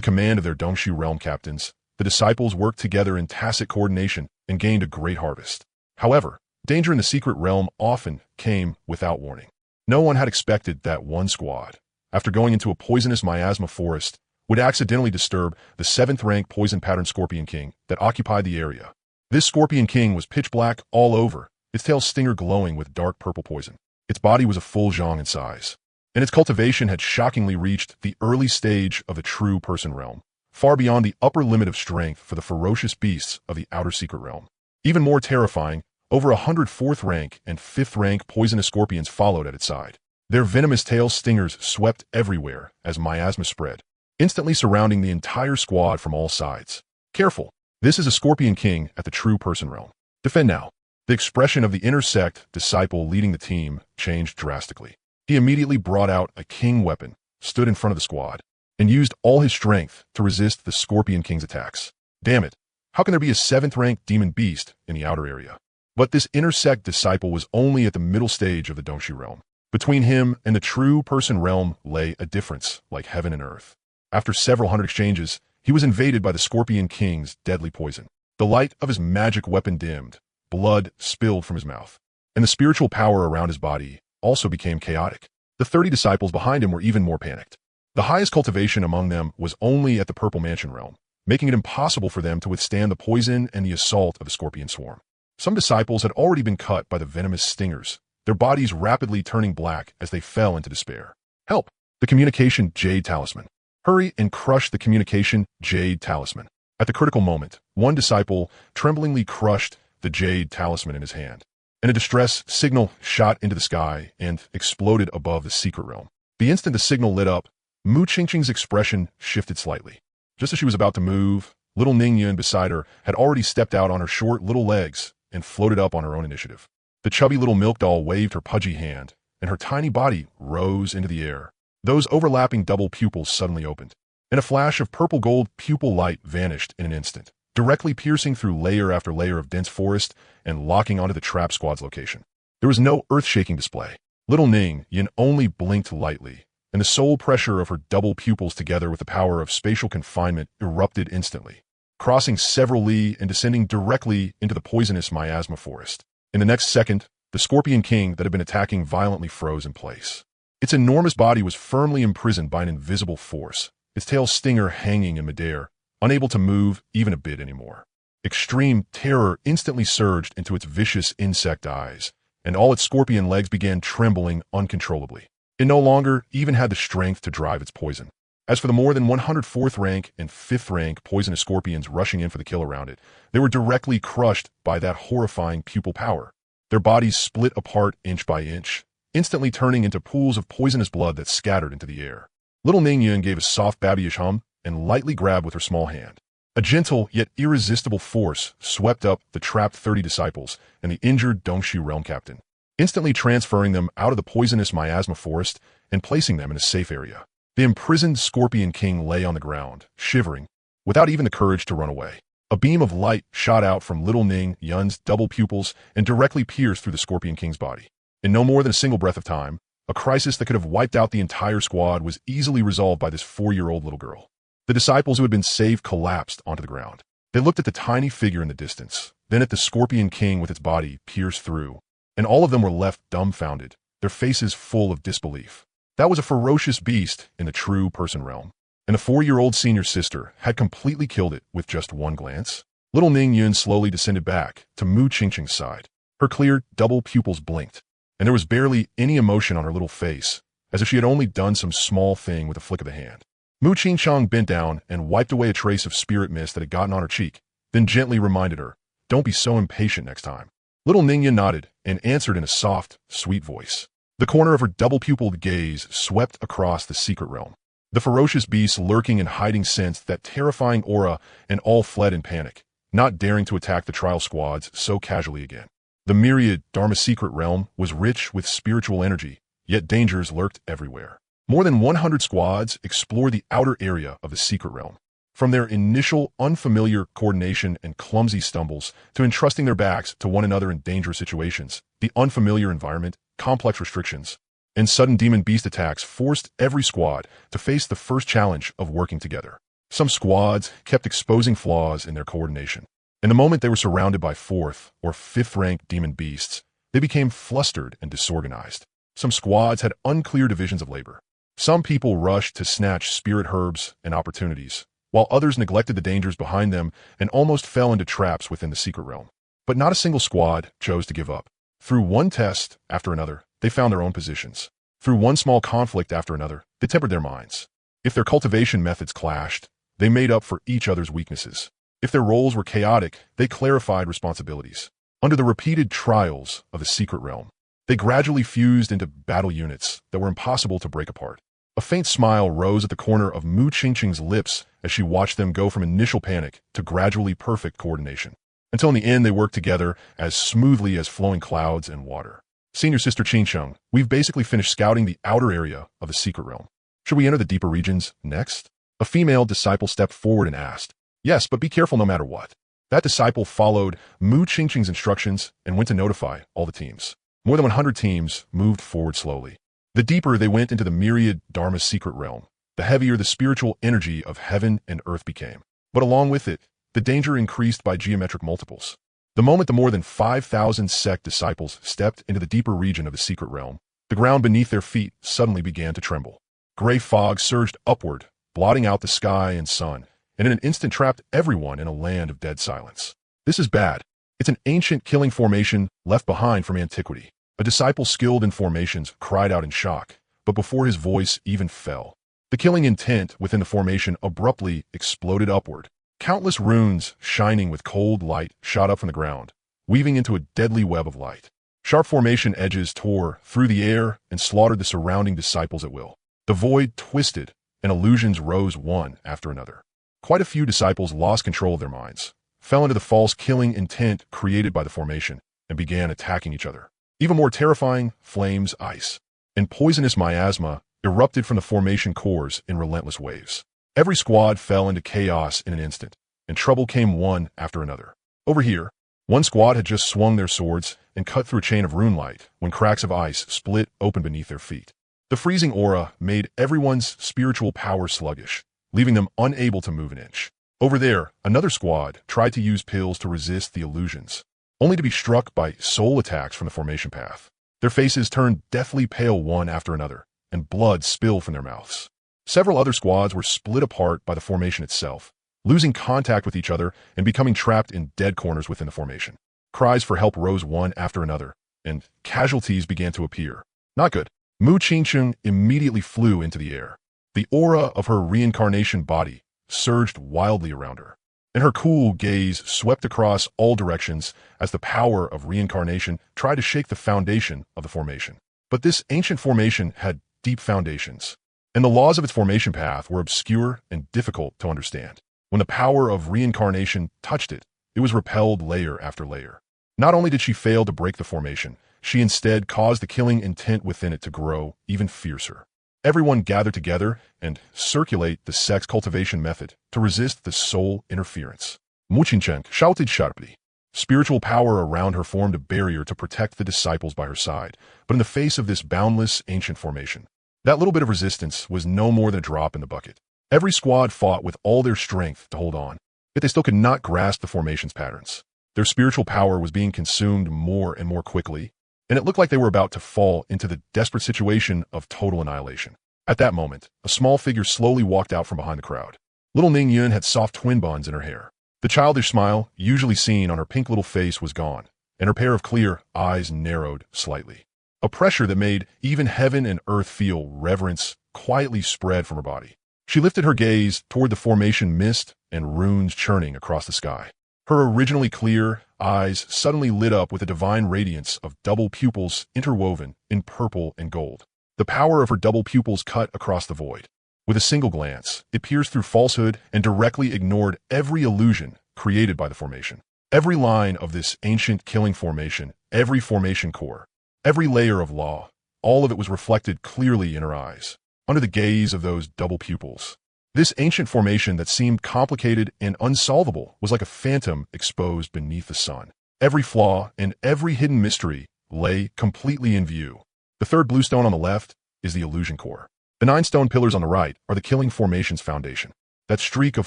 command of their Dongshu realm captains, the disciples worked together in tacit coordination and gained a great harvest. However, danger in the secret realm often came without warning. No one had expected that one squad, after going into a poisonous miasma forest, would accidentally disturb the 7th-rank poison-pattern Scorpion King that occupied the area. This Scorpion King was pitch black all over, its tail stinger glowing with dark purple poison. Its body was a full zhang in size, and its cultivation had shockingly reached the early stage of the true person realm, far beyond the upper limit of strength for the ferocious beasts of the outer secret realm. Even more terrifying, over 100 4th-rank and 5th-rank poisonous scorpions followed at its side. Their venomous tail stingers swept everywhere as miasma spread, instantly surrounding the entire squad from all sides. Careful, this is a Scorpion King at the true person realm. Defend now. The expression of the inner sect disciple leading the team changed drastically. He immediately brought out a king weapon, stood in front of the squad, and used all his strength to resist the Scorpion King's attacks. Damn it, how can there be a 7th-rank demon beast in the outer area? But this inner sect disciple was only at the middle stage of the Dongshu realm. Between him and the true person realm lay a difference like heaven and earth. After several hundred exchanges, he was invaded by the Scorpion King's deadly poison. The light of his magic weapon dimmed, blood spilled from his mouth, and the spiritual power around his body also became chaotic. The 30 disciples behind him were even more panicked. The highest cultivation among them was only at the Purple Mansion realm, making it impossible for them to withstand the poison and the assault of the Scorpion Swarm. Some disciples had already been cut by the venomous stingers, their bodies rapidly turning black as they fell into despair. Help! The communication Jade Talisman. Hurry and crush the communication Jade Talisman. At the critical moment, one disciple tremblingly crushed the Jade Talisman in his hand, and a distress signal shot into the sky and exploded above the secret realm. The instant the signal lit up, Mu Qingqing's expression shifted slightly. Just as she was about to move, little Ning Yun beside her had already stepped out on her short little legs and floated up on her own initiative. The chubby little milk doll waved her pudgy hand, and her tiny body rose into the air. Those overlapping double pupils suddenly opened, and a flash of purple-gold pupil light vanished in an instant, directly piercing through layer after layer of dense forest and locking onto the trap squad's location. There was no earth-shaking display. Little Ning Yin only blinked lightly, and the soul pressure of her double pupils together with the power of spatial confinement erupted instantly, crossing several li and descending directly into the poisonous miasma forest. In the next second, the Scorpion King that had been attacking violently froze in place. Its enormous body was firmly imprisoned by an invisible force, its tail stinger hanging in midair, unable to move even a bit anymore. Extreme terror instantly surged into its vicious insect eyes, and all its scorpion legs began trembling uncontrollably. It no longer even had the strength to drive its poison. As for the more than 104th rank and 5th rank poisonous scorpions rushing in for the kill around it, they were directly crushed by that horrifying pupil power. Their bodies split apart inch by inch, instantly turning into pools of poisonous blood that scattered into the air. Little Ning Yun gave a soft babyish hum and lightly grabbed with her small hand. A gentle yet irresistible force swept up the trapped 30 disciples and the injured Dongshu realm captain, instantly transferring them out of the poisonous miasma forest and placing them in a safe area. The imprisoned Scorpion King lay on the ground, shivering, without even the courage to run away. A beam of light shot out from little Ning Yun's double pupils and directly pierced through the Scorpion King's body. In no more than a single breath of time, a crisis that could have wiped out the entire squad was easily resolved by this 4-year-old little girl. The disciples who had been saved collapsed onto the ground. They looked at the tiny figure in the distance, then at the Scorpion King with its body pierced through, and all of them were left dumbfounded, their faces full of disbelief. That was a ferocious beast in the true person realm, and the 4-year-old senior sister had completely killed it with just one glance. Little Ning Yun slowly descended back to Mu Qingqing's side. Her clear double pupils blinked, and there was barely any emotion on her little face, as if she had only done some small thing with a flick of the hand. Mu Qingqiang bent down and wiped away a trace of spirit mist that had gotten on her cheek, then gently reminded her, "Don't be so impatient next time." Little Ning Yun nodded and answered in a soft, sweet voice. The corner of her double-pupiled gaze swept across the secret realm. The ferocious beasts lurking and hiding sensed that terrifying aura and all fled in panic, not daring to attack the trial squads so casually again. The myriad Dharma secret realm was rich with spiritual energy, yet dangers lurked everywhere. More than 100 squads explored the outer area of the secret realm. From their initial unfamiliar coordination and clumsy stumbles to entrusting their backs to one another in dangerous situations, the unfamiliar environment, complex restrictions, and sudden demon beast attacks forced every squad to face the first challenge of working together. Some squads kept exposing flaws in their coordination, and the moment they were surrounded by 4th or 5th rank demon beasts, they became flustered and disorganized. Some squads had unclear divisions of labor. Some people rushed to snatch spirit herbs and opportunities, while others neglected the dangers behind them and almost fell into traps within the secret realm. But not a single squad chose to give up. Through one test after another, they found their own positions. Through one small conflict after another, they tempered their minds. If their cultivation methods clashed, they made up for each other's weaknesses. If their roles were chaotic, they clarified responsibilities. Under the repeated trials of the secret realm, they gradually fused into battle units that were impossible to break apart. A faint smile rose at the corner of Mu Qingqing's lips as she watched them go from initial panic to gradually perfect coordination, until in the end they worked together as smoothly as flowing clouds and water. Senior Sister Qingqing, we've basically finished scouting the outer area of the secret realm. Should we enter the deeper regions next? A female disciple stepped forward and asked. Yes, but be careful no matter what. That disciple followed Mu Qingqing's instructions and went to notify all the teams. More than 100 teams moved forward slowly. The deeper they went into the myriad Dharma's secret realm, the heavier the spiritual energy of heaven and earth became. But along with it, the danger increased by geometric multiples. The moment the more than 5,000 sect disciples stepped into the deeper region of the secret realm, the ground beneath their feet suddenly began to tremble. Gray fog surged upward, blotting out the sky and sun, and in an instant trapped everyone in a land of dead silence. This is bad. It's an ancient killing formation left behind from antiquity. A disciple skilled in formations cried out in shock, but before his voice even fell, the killing intent within the formation abruptly exploded upward. Countless runes, shining with cold light, shot up from the ground, weaving into a deadly web of light. Sharp formation edges tore through the air and slaughtered the surrounding disciples at will. The void twisted, and illusions rose one after another. Quite a few disciples lost control of their minds, fell into the false killing intent created by the formation, and began attacking each other. Even more terrifying, flames, ice, and poisonous miasma erupted from the formation cores in relentless waves. Every squad fell into chaos in an instant, and trouble came one after another. Over here, one squad had just swung their swords and cut through a chain of rune light when cracks of ice split open beneath their feet. The freezing aura made everyone's spiritual power sluggish, leaving them unable to move an inch. Over there, another squad tried to use pills to resist the illusions, only to be struck by soul attacks from the formation path. Their faces turned deathly pale one after another, and blood spilled from their mouths. Several other squads were split apart by the formation itself, losing contact with each other and becoming trapped in dead corners within the formation. Cries for help rose one after another, and casualties began to appear. Not good. Mu Qingqing immediately flew into the air. The aura of her reincarnation body surged wildly around her, and her cool gaze swept across all directions as the power of reincarnation tried to shake the foundation of the formation. But this ancient formation had deep foundations, and the laws of its formation path were obscure and difficult to understand. When the power of reincarnation touched it, it was repelled layer after layer. Not only did she fail to break the formation, she instead caused the killing intent within it to grow even fiercer. Everyone gathered together and circulate the sex cultivation method to resist the soul interference. Mu Qingqing shouted sharply. Spiritual power around her formed a barrier to protect the disciples by her side, but in the face of this boundless ancient formation, that little bit of resistance was no more than a drop in the bucket. Every squad fought with all their strength to hold on, yet they still could not grasp the formation's patterns. Their spiritual power was being consumed more and more quickly, and it looked like they were about to fall into the desperate situation of total annihilation. At that moment, a small figure slowly walked out from behind the crowd. Little Ning Yun had soft twin buns in her hair. The childish smile, usually seen on her pink little face, was gone, and her pair of clear eyes narrowed slightly. A pressure that made even heaven and earth feel reverence quietly spread from her body. She lifted her gaze toward the formation mist and runes churning across the sky. Her originally clear eyes suddenly lit up with a divine radiance of double pupils interwoven in purple and gold. The power of her double pupils cut across the void. With a single glance, it pierced through falsehood and directly ignored every illusion created by the formation. Every line of this ancient killing formation, every formation core, every layer of law, all of it was reflected clearly in her eyes. Under the gaze of those double pupils, This ancient formation that seemed complicated and unsolvable was like a phantom exposed beneath the sun. Every flaw and every hidden mystery lay completely in view. The third blue stone on the left is the illusion core. The 9 stone pillars on the right are the killing formation's foundation. That streak of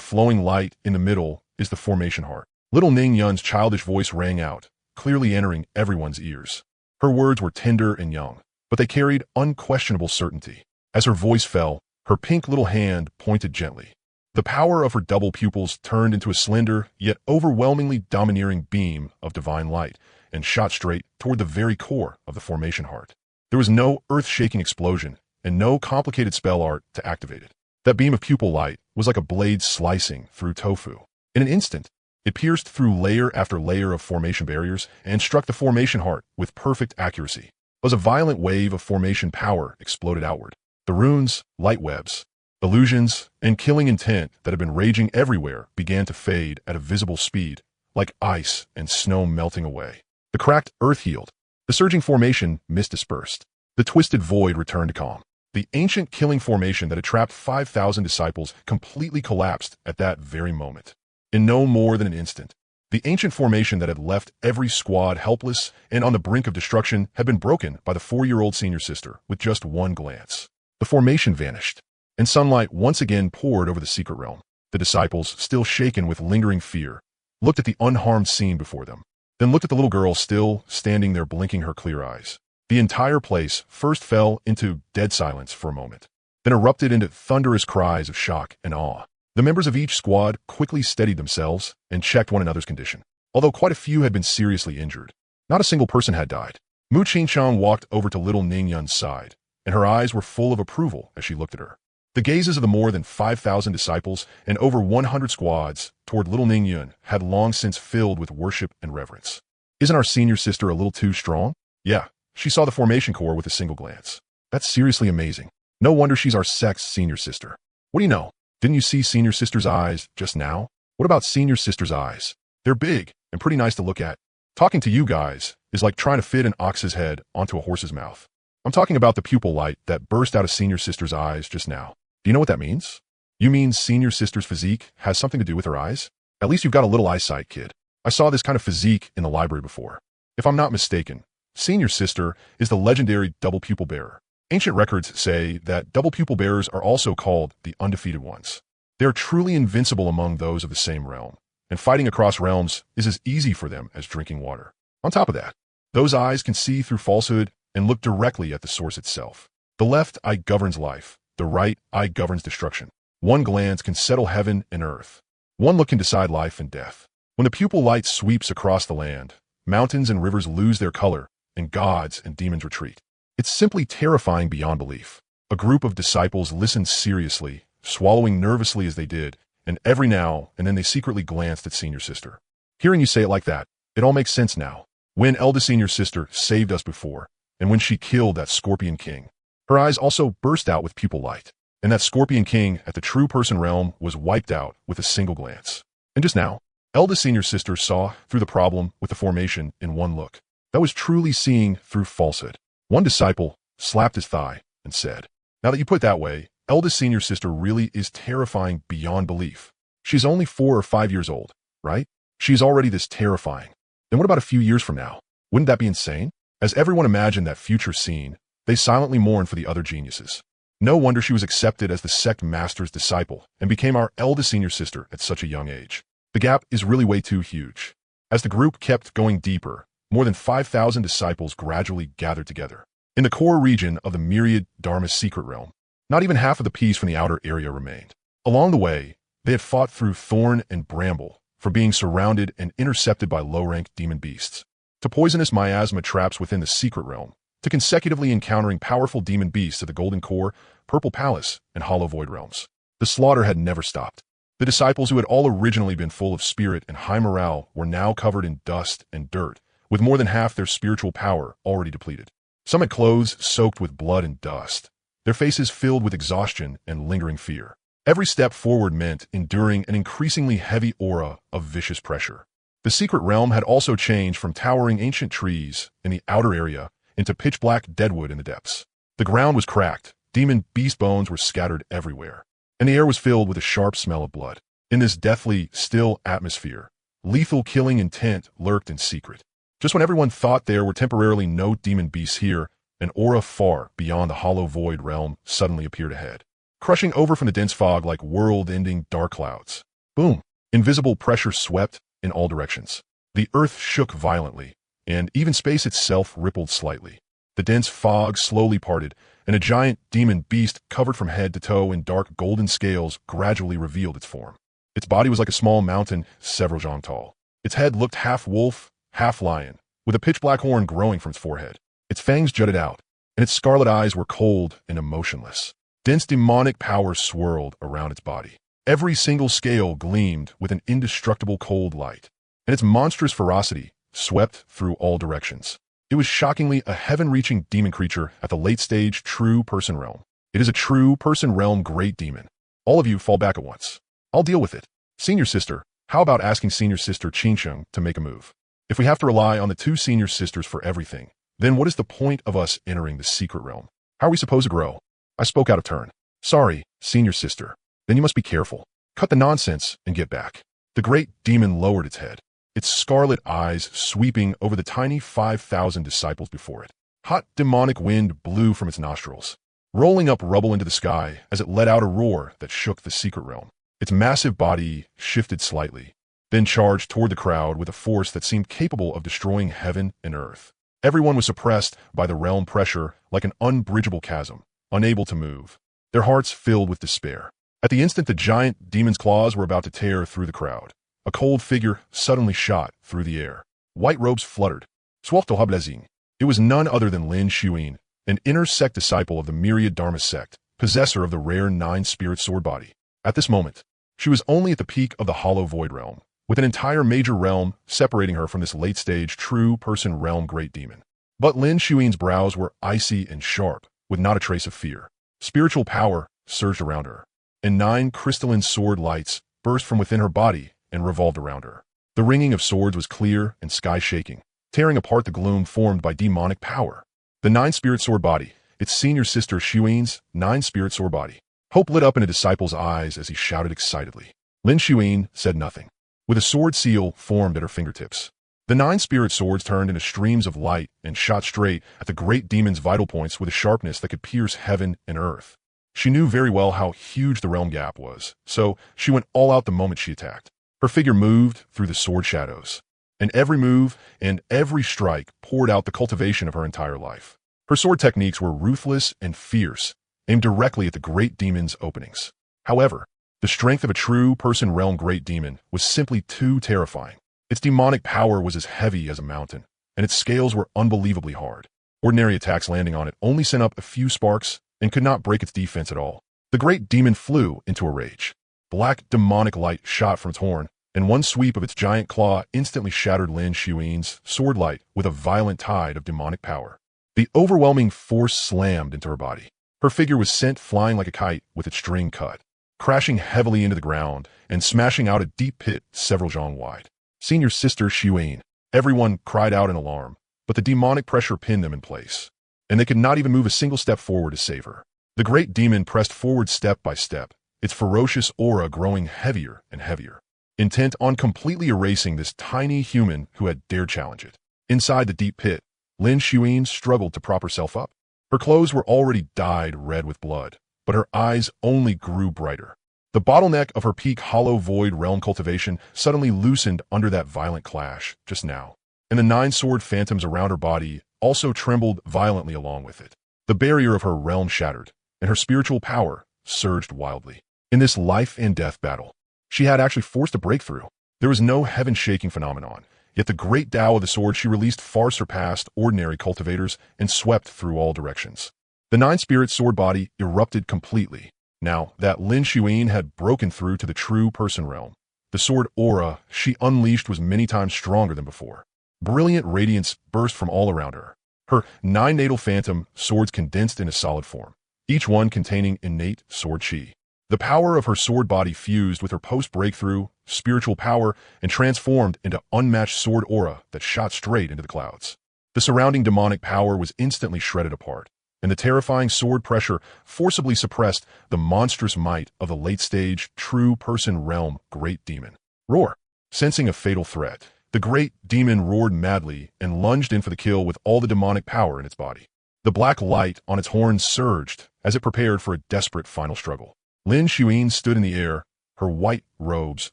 flowing light in the middle is the formation heart. Little Ning Yun's childish voice rang out, clearly entering everyone's ears. Her words were tender and young, but they carried unquestionable certainty. As her voice fell, her pink little hand pointed gently. The power of her double pupils turned into a slender, yet overwhelmingly domineering beam of divine light and shot straight toward the very core of the formation heart. There was no earth-shaking explosion and no complicated spell art to activate it. That beam of pupil light was like a blade slicing through tofu. In an instant, it pierced through layer after layer of formation barriers and struck the formation heart with perfect accuracy. As a violent wave of formation power exploded outward, the runes, light webs, illusions, and killing intent that had been raging everywhere began to fade at a visible speed, like ice and snow melting away. The cracked earth healed. The surging formation mist dispersed. The twisted void returned to calm. The ancient killing formation that had trapped 5,000 disciples completely collapsed at that very moment. In no more than an instant, the ancient formation that had left every squad helpless and on the brink of destruction had been broken by the 4-year-old senior sister with just one glance. The formation vanished, and sunlight once again poured over the secret realm. The disciples, still shaken with lingering fear, looked at the unharmed scene before them, then looked at the little girl still standing there blinking her clear eyes. The entire place first fell into dead silence for a moment, then erupted into thunderous cries of shock and awe. The members of each squad quickly steadied themselves and checked one another's condition. Although quite a few had been seriously injured, not a single person had died. Mu Qingchang walked over to little Ning Yun's side, and her eyes were full of approval as she looked at her. The gazes of the more than 5,000 disciples and over 100 squads toward little Ning Yun had long since filled with worship and reverence. Isn't our senior sister a little too strong? Yeah. She saw the formation core with a single glance. That's seriously amazing. No wonder she's our sect's senior sister. What do you know? Didn't you see senior sister's eyes just now? What about senior sister's eyes? They're big and pretty nice to look at. Talking to you guys is like trying to fit an ox's head onto a horse's mouth. I'm talking about the pupil light that burst out of senior sister's eyes just now. Do you know what that means? You mean senior sister's physique has something to do with her eyes? At least you've got a little eyesight, kid. I saw this kind of physique in the library before. If I'm not mistaken, senior sister is the legendary double pupil bearer. Ancient records say that double pupil bearers are also called the undefeated ones. They are truly invincible among those of the same realm, and fighting across realms is as easy for them as drinking water. On top of that, those eyes can see through falsehood and look directly at the source itself. The left eye governs life, the right eye governs destruction. One glance can settle heaven and earth. One look can decide life and death. When the pupil light sweeps across the land, mountains and rivers lose their color, and gods and demons retreat. It's simply terrifying beyond belief. A group of disciples listened seriously, swallowing nervously as they did, and every now and then they secretly glanced at senior sister. Hearing you say it like that, it all makes sense now. When eldest senior sister saved us before, and when she killed that Scorpion King, her eyes also burst out with pupil light, and that Scorpion King at the true person realm was wiped out with a single glance. And just now, eldest senior sister saw through the problem with the formation in one look. That was truly seeing through falsehood. One disciple slapped his thigh and said, "Now that you put it that way, eldest senior sister really is terrifying beyond belief. She's only 4 or 5 years old, right? She's already this terrifying. Then what about a few years from now? Wouldn't that be insane?" As everyone imagined that future scene, they silently mourned for the other geniuses. No wonder she was accepted as the sect master's disciple and became our eldest senior sister at such a young age. The gap is really way too huge. As the group kept going deeper, more than 5,000 disciples gradually gathered together. In the core region of the myriad Dharma's secret realm, not even half of the peace from the outer area remained. Along the way, they had fought through thorn and bramble, from being surrounded and intercepted by low-rank demon beasts, to poisonous miasma traps within the secret realm, to consecutively encountering powerful demon beasts at the Golden Core, Purple Palace, and Hollow Void realms. The slaughter had never stopped. The disciples who had all originally been full of spirit and high morale were now covered in dust and dirt, with more than half their spiritual power already depleted. Some had clothes soaked with blood and dust, their faces filled with exhaustion and lingering fear. Every step forward meant enduring an increasingly heavy aura of vicious pressure. The secret realm had also changed from towering ancient trees in the outer area into pitch-black deadwood in the depths. The ground was cracked, demon beast bones were scattered everywhere, and the air was filled with a sharp smell of blood. In this deathly, still atmosphere, lethal killing intent lurked in secret. Just when everyone thought there were temporarily no demon beasts here, an aura far beyond the hollow void realm suddenly appeared ahead, crushing over from the dense fog like world-ending dark clouds. Boom! Invisible pressure swept in all directions. The earth shook violently, and even space itself rippled slightly. The dense fog slowly parted, and a giant demon beast covered from head to toe in dark golden scales gradually revealed its form. Its body was like a small mountain several zhang tall. Its head looked half wolf, half lion, with a pitch-black horn growing from its forehead. Its fangs jutted out, and its scarlet eyes were cold and emotionless. Dense demonic power swirled around its body. Every single scale gleamed with an indestructible cold light, and its monstrous ferocity swept through all directions. It was shockingly a heaven-reaching demon creature at the late-stage true person realm. It is a true person realm great demon. All of you fall back at once. I'll deal with it. Senior sister, how about asking senior sister Xuanhuang to make a move? If we have to rely on the two senior sisters for everything, then what is the point of us entering the secret realm? How are we supposed to grow? I spoke out of turn. Sorry, senior sister. Then you must be careful. Cut the nonsense and get back. The great demon lowered its head, its scarlet eyes sweeping over the tiny 5,000 disciples before it. Hot demonic wind blew from its nostrils, rolling up rubble into the sky as it let out a roar that shook the secret realm. Its massive body shifted slightly, then charged toward the crowd with a force that seemed capable of destroying heaven and earth. Everyone was suppressed by the realm pressure like an unbridgeable chasm, unable to move, their hearts filled with despair. At the instant the giant demon's claws were about to tear through the crowd, a cold figure suddenly shot through the air. White robes fluttered. It was none other than Lin Xuan, an inner sect disciple of the myriad Dharma sect, possessor of the rare 9-spirit sword body. At this moment, she was only at the peak of the hollow void realm, with an entire major realm separating her from this late-stage true person realm great demon. But Lin Xuan's brows were icy and sharp, with not a trace of fear. Spiritual power surged around her, and 9 crystalline sword lights burst from within her body and revolved around her. The ringing of swords was clear and sky-shaking, tearing apart the gloom formed by demonic power. The 9-spirit sword body, its senior sister Xuan's 9-spirit sword body. Hope lit up in a disciple's eyes as he shouted excitedly. Lin Xuan said nothing, with a sword seal formed at her fingertips. The 9-spirit swords turned into streams of light and shot straight at the great demon's vital points with a sharpness that could pierce heaven and earth. She knew very well how huge the realm gap was, so she went all out the moment she attacked. Her figure moved through the sword shadows, and every move and every strike poured out the cultivation of her entire life. Her sword techniques were ruthless and fierce, aimed directly at the great demon's openings. However, the strength of a true person realm great demon was simply too terrifying. Its demonic power was as heavy as a mountain, and its scales were unbelievably hard. Ordinary attacks landing on it only sent up a few sparks and could not break its defense at all. The great demon flew into a rage. Black demonic light shot from its horn, and one sweep of its giant claw instantly shattered Lin Xuan's sword light with a violent tide of demonic power. The overwhelming force slammed into her body. Her figure was sent flying like a kite with its string cut, crashing heavily into the ground and smashing out a deep pit several zhang wide. Senior sister Xuan. Everyone cried out in alarm, but the demonic pressure pinned them in place, and they could not even move a single step forward to save her. The great demon pressed forward step by step, its ferocious aura growing heavier and heavier, intent on completely erasing this tiny human who had dared challenge it. Inside the deep pit, Lin Xuan struggled to prop herself up. Her clothes were already dyed red with blood, but her eyes only grew brighter. The bottleneck of her peak hollow void realm cultivation suddenly loosened under that violent clash just now, and the 9 sword phantoms around her body also trembled violently along with it. The barrier of her realm shattered, and her spiritual power surged wildly. In this life and death battle, she had actually forced a breakthrough. There was no heaven-shaking phenomenon, yet the great Tao of the sword she released far surpassed ordinary cultivators and swept through all directions. The 9-spirit sword body erupted completely. Now that Lin Xuan had broken through to the true person realm, the sword aura she unleashed was many times stronger than before. Brilliant radiance burst from all around her. Her 9 natal phantom swords condensed into solid form, each one containing innate sword chi. The power of her sword body fused with her post-breakthrough spiritual power and transformed into unmatched sword aura that shot straight into the clouds. The surrounding demonic power was instantly shredded apart, and the terrifying sword pressure forcibly suppressed the monstrous might of the late-stage, true-person realm Great Demon. Roar! Sensing a fatal threat, the Great Demon roared madly and lunged in for the kill with all the demonic power in its body. The black light on its horns surged as it prepared for a desperate final struggle. Lin Xuan stood in the air, her white robes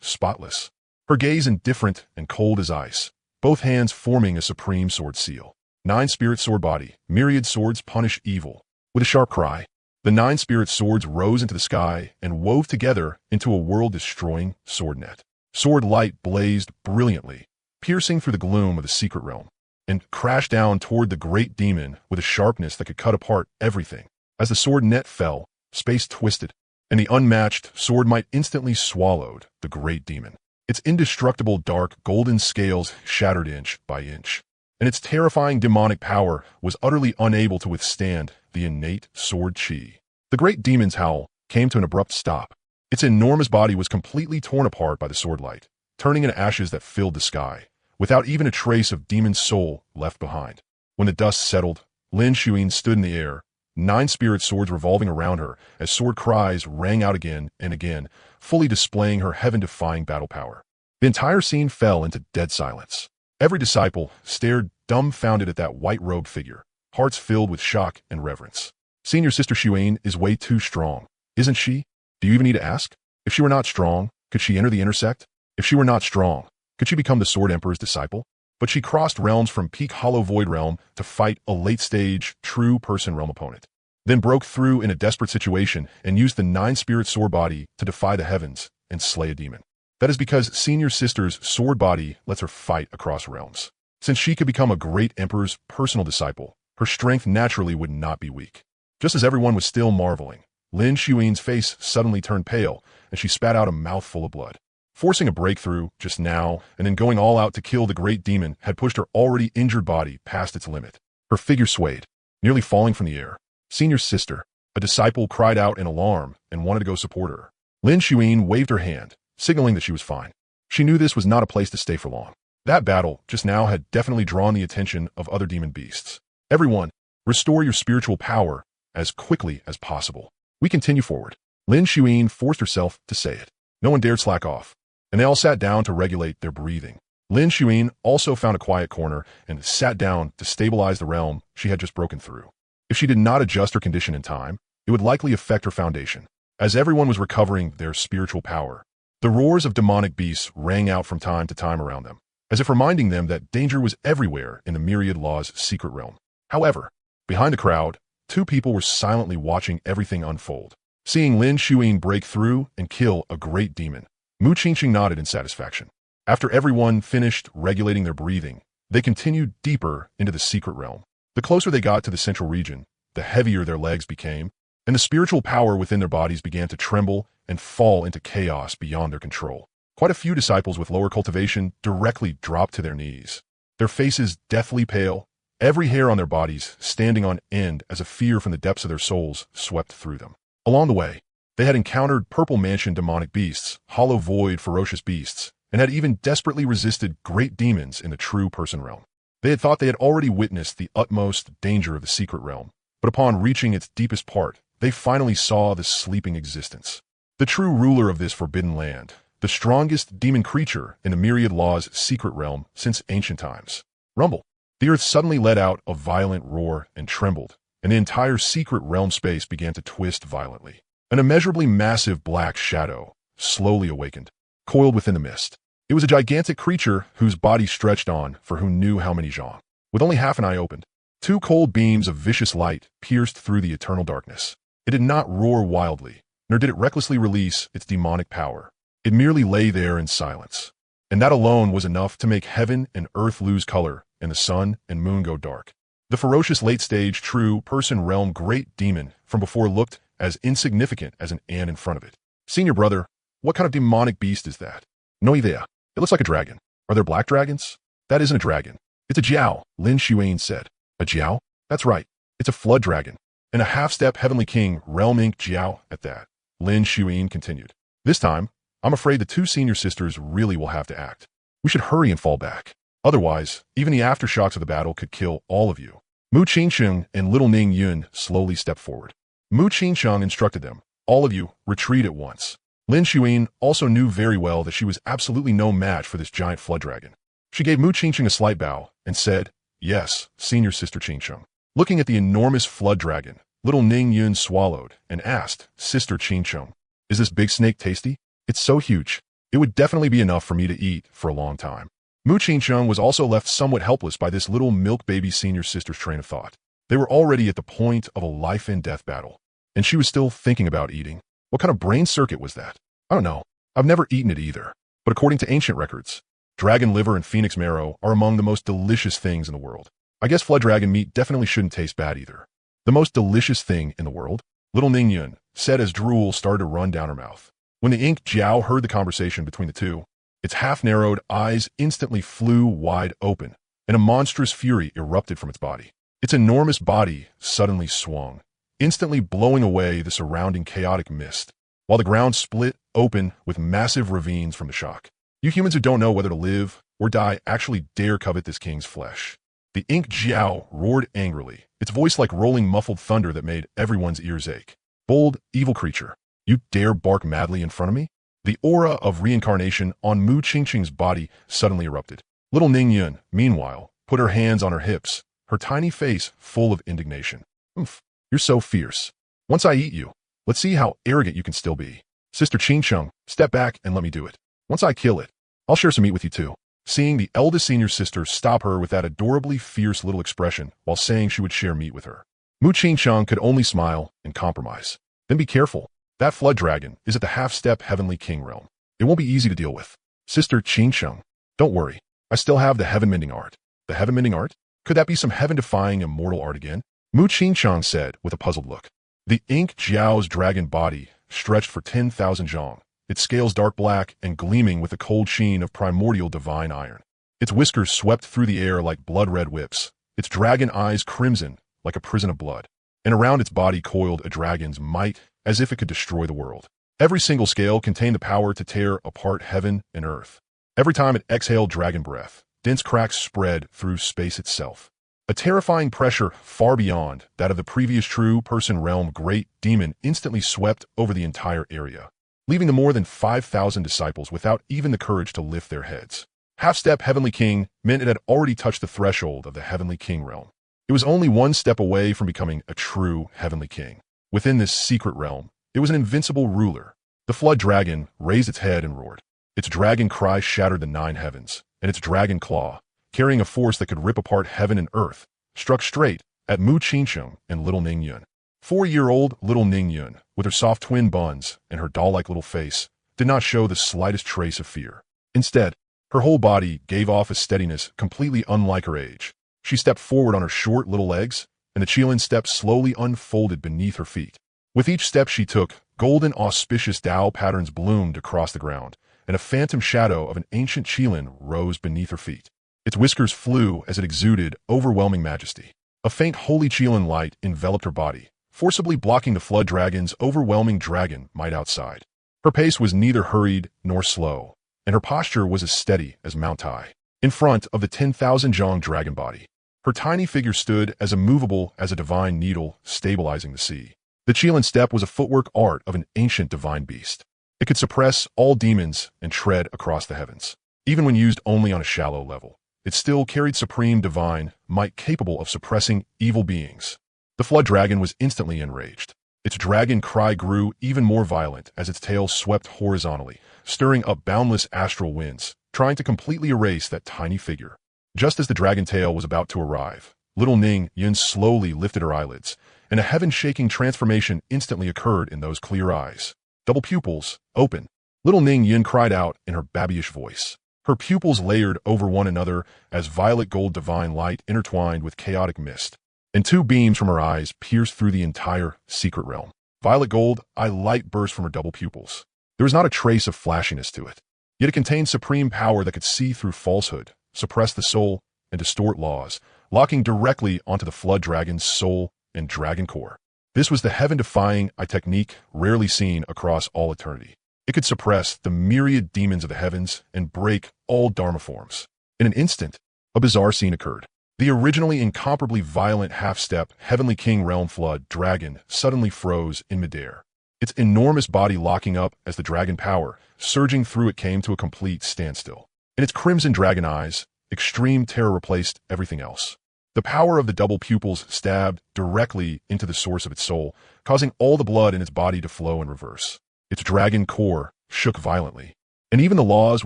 spotless, her gaze indifferent and cold as ice, both hands forming a supreme sword seal. 9-spirit sword body, myriad swords punish evil. With a sharp cry, the 9-spirit swords rose into the sky and wove together into a world-destroying sword net. Sword light blazed brilliantly, piercing through the gloom of the secret realm, and crashed down toward the Great Demon with a sharpness that could cut apart everything. As the sword net fell, space twisted, and the unmatched sword might instantly swallowed the Great Demon. Its indestructible dark golden scales shattered inch by inch, and its terrifying demonic power was utterly unable to withstand the innate sword chi. The Great Demon's howl came to an abrupt stop. Its enormous body was completely torn apart by the sword light, turning into ashes that filled the sky, without even a trace of Demon's soul left behind. When the dust settled, Lin Xuan stood in the air, 9 spirit swords revolving around her as sword cries rang out again and again, fully displaying her heaven-defying battle power. The entire scene fell into dead silence. Every disciple stared dumbfounded at that white-robed figure, hearts filled with shock and reverence. Senior Sister Xuan is way too strong, isn't she? Do you even need to ask? If she were not strong, could she enter the inner sect? If she were not strong, could she become the Sword Emperor's disciple? But she crossed realms from peak Hollow Void realm to fight a late-stage, true-person realm opponent, then broke through in a desperate situation and used the 9-spirit sword body to defy the heavens and slay a demon. That is because Senior Sister's sword body lets her fight across realms. Since she could become a great emperor's personal disciple, her strength naturally would not be weak. Just as everyone was still marveling, Lin Xuan's face suddenly turned pale, and she spat out a mouthful of blood. Forcing a breakthrough just now, and then going all out to kill the Great Demon had pushed her already injured body past its limit. Her figure swayed, nearly falling from the air. Senior Sister, a disciple, cried out in alarm and wanted to go support her. Lin Xuan waved her hand, signaling that she was fine. She knew this was not a place to stay for long. That battle just now had definitely drawn the attention of other demon beasts. Everyone, restore your spiritual power as quickly as possible. We continue forward. Lin Xuan forced herself to say it. No one dared slack off, and they all sat down to regulate their breathing. Lin Xuan also found a quiet corner and sat down to stabilize the realm she had just broken through. If she did not adjust her condition in time, it would likely affect her foundation. As everyone was recovering their spiritual power, the roars of demonic beasts rang out from time to time around them, as if reminding them that danger was everywhere in the Myriad Law's secret realm. However, behind the crowd, 2 people were silently watching everything unfold. Seeing Lin Xuan break through and kill a great demon, Mu Qingqing nodded in satisfaction. After everyone finished regulating their breathing, they continued deeper into the secret realm. The closer they got to the central region, the heavier their legs became, and the spiritual power within their bodies began to tremble and fall into chaos beyond their control. Quite a few disciples with lower cultivation directly dropped to their knees, their faces deathly pale, every hair on their bodies standing on end as a fear from the depths of their souls swept through them. Along the way, they had encountered Purple Mansion demonic beasts, Hollow Void ferocious beasts, and had even desperately resisted great demons in the true person realm. They had thought they had already witnessed the utmost danger of the secret realm, but upon reaching its deepest part, they finally saw the sleeping existence. The true ruler of this forbidden land, the strongest demon creature in the Myriad Law's secret realm since ancient times. Rumble. The earth suddenly let out a violent roar and trembled, and the entire secret realm space began to twist violently. An immeasurably massive black shadow slowly awakened, coiled within the mist. It was a gigantic creature whose body stretched on for who knew how many zhang. With only half an eye opened, 2 cold beams of vicious light pierced through the eternal darkness. It did not roar wildly, nor did it recklessly release its demonic power. It merely lay there in silence, and that alone was enough to make heaven and earth lose color and the sun and moon go dark. The ferocious late-stage true person realm great demon from before looked as insignificant as an ant in front of it. Senior brother, what kind of demonic beast is that? No idea. It looks like a dragon. Are there black dragons? That isn't a dragon. It's a jiao, Lin Xuan said. A jiao? That's right. It's a flood dragon. And a half-step heavenly king realm ink jiao at that. Lin Xuan continued. This time, I'm afraid the 2 senior sisters really will have to act. We should hurry and fall back. Otherwise, even the aftershocks of the battle could kill all of you. Mu Qingsheng and little Ning Yun slowly stepped forward. Mu Qingsheng instructed them, "All of you, retreat at once." Lin Xuan also knew very well that she was absolutely no match for this giant flood dragon. She gave Mu Qingsheng a slight bow and said, "Yes, senior sister Qingsheng." Looking at the enormous flood dragon, little Ning Yun swallowed and asked, "Sister Qingsheng, is this big snake tasty? It's so huge. It would definitely be enough for me to eat for a long time." Mu Qingsheng was also left somewhat helpless by this little milk baby senior sister's train of thought. They were already at the point of a life-and-death battle, and she was still thinking about eating. What kind of brain circuit was that? I don't know. I've never eaten it either. But according to ancient records, dragon liver and phoenix marrow are among the most delicious things in the world. I guess flood dragon meat definitely shouldn't taste bad either. The most delicious thing in the world? Little Ning Yun said as drool started to run down her mouth. When the ink Jiao heard the conversation between the two, its half-narrowed eyes instantly flew wide open, and a monstrous fury erupted from its body. Its enormous body suddenly swung, instantly blowing away the surrounding chaotic mist, while the ground split open with massive ravines from the shock. You humans who don't know whether to live or die actually dare covet this king's flesh. The ink Jiao roared angrily, its voice like rolling muffled thunder that made everyone's ears ache. "Bold, evil creature, you dare bark madly in front of me?" The aura of reincarnation on Mu Qingsheng's body suddenly erupted. Little Ning Yun, meanwhile, put her hands on her hips, her tiny face full of indignation. "Oomph, you're so fierce. Once I eat you, let's see how arrogant you can still be. Sister Qingsheng, step back and let me do it. Once I kill it, I'll share some meat with you too." Seeing the eldest senior sister stop her with that adorably fierce little expression while saying she would share meat with her, Mu Qingsheng could only smile and compromise. "Then be careful. That flood dragon is at the half-step heavenly king realm. It won't be easy to deal with. Sister Qingsheng, don't worry. I still have the heaven-mending art." "The heaven-mending art? Could that be some heaven-defying immortal art again?" Mu Qingsheng said with a puzzled look. The ink Jiao's dragon body stretched for 10,000 zhong, its scales dark black and gleaming with the cold sheen of primordial divine iron. Its whiskers swept through the air like blood-red whips, its dragon eyes crimson like a prison of blood, and around its body coiled a dragon's might as if it could destroy the world. Every single scale contained the power to tear apart heaven and earth. Every time it exhaled dragon breath, dense cracks spread through space itself. A terrifying pressure far beyond that of the previous true-person realm great demon instantly swept over the entire area, leaving the more than 5,000 disciples without even the courage to lift their heads. Half-step Heavenly King meant it had already touched the threshold of the Heavenly King realm. It was only one step away from becoming a true Heavenly King. Within this secret realm, it was an invincible ruler. The flood dragon raised its head and roared. Its dragon cry shattered the 9 heavens, and its dragon claw, carrying a force that could rip apart heaven and earth, struck straight at Mu Qingsheng and little Ning Yun. 4-year-old little Ning Yun, with her soft twin buns and her doll-like little face, did not show the slightest trace of fear. Instead, her whole body gave off a steadiness completely unlike her age. She stepped forward on her short little legs, and the Qilin step slowly unfolded beneath her feet. With each step she took, golden auspicious Tao patterns bloomed across the ground, and a phantom shadow of an ancient Qilin rose beneath her feet. Its whiskers flew as it exuded overwhelming majesty. A faint holy Qilin light enveloped her body, forcibly blocking the flood dragon's overwhelming dragon might outside. Her pace was neither hurried nor slow, and her posture was as steady as Mount Tai. In front of the 10,000 zhong dragon body, her tiny figure stood as immovable as a divine needle stabilizing the sea. The Qilin step was a footwork art of an ancient divine beast. It could suppress all demons and tread across the heavens. Even when used only on a shallow level, it still carried supreme divine might capable of suppressing evil beings. The flood dragon was instantly enraged. Its dragon cry grew even more violent as its tail swept horizontally, stirring up boundless astral winds, trying to completely erase that tiny figure. Just as the dragon tail was about to arrive, little Ning Yun slowly lifted her eyelids, and a heaven-shaking transformation instantly occurred in those clear eyes. Double pupils, open. Little Ning Yun cried out in her babyish voice. Her pupils layered over one another as violet gold divine light intertwined with chaotic mist, and 2 beams from her eyes pierced through the entire secret realm. Violet gold light burst from her double pupils. There was not a trace of flashiness to it, yet it contained supreme power that could see through falsehood, suppress the soul, and distort laws, locking directly onto the flood dragon's soul and dragon core. This was the heaven-defying technique rarely seen across all eternity. It could suppress the myriad demons of the heavens and break all dharma forms. In an instant, a bizarre scene occurred. The originally incomparably violent half-step Heavenly King Realm Flood dragon suddenly froze in midair. Its enormous body locking up as the dragon power surging through it came to a complete standstill. In its crimson dragon eyes, extreme terror replaced everything else. The power of the double pupils stabbed directly into the source of its soul, causing all the blood in its body to flow in reverse. Its dragon core shook violently, and even the laws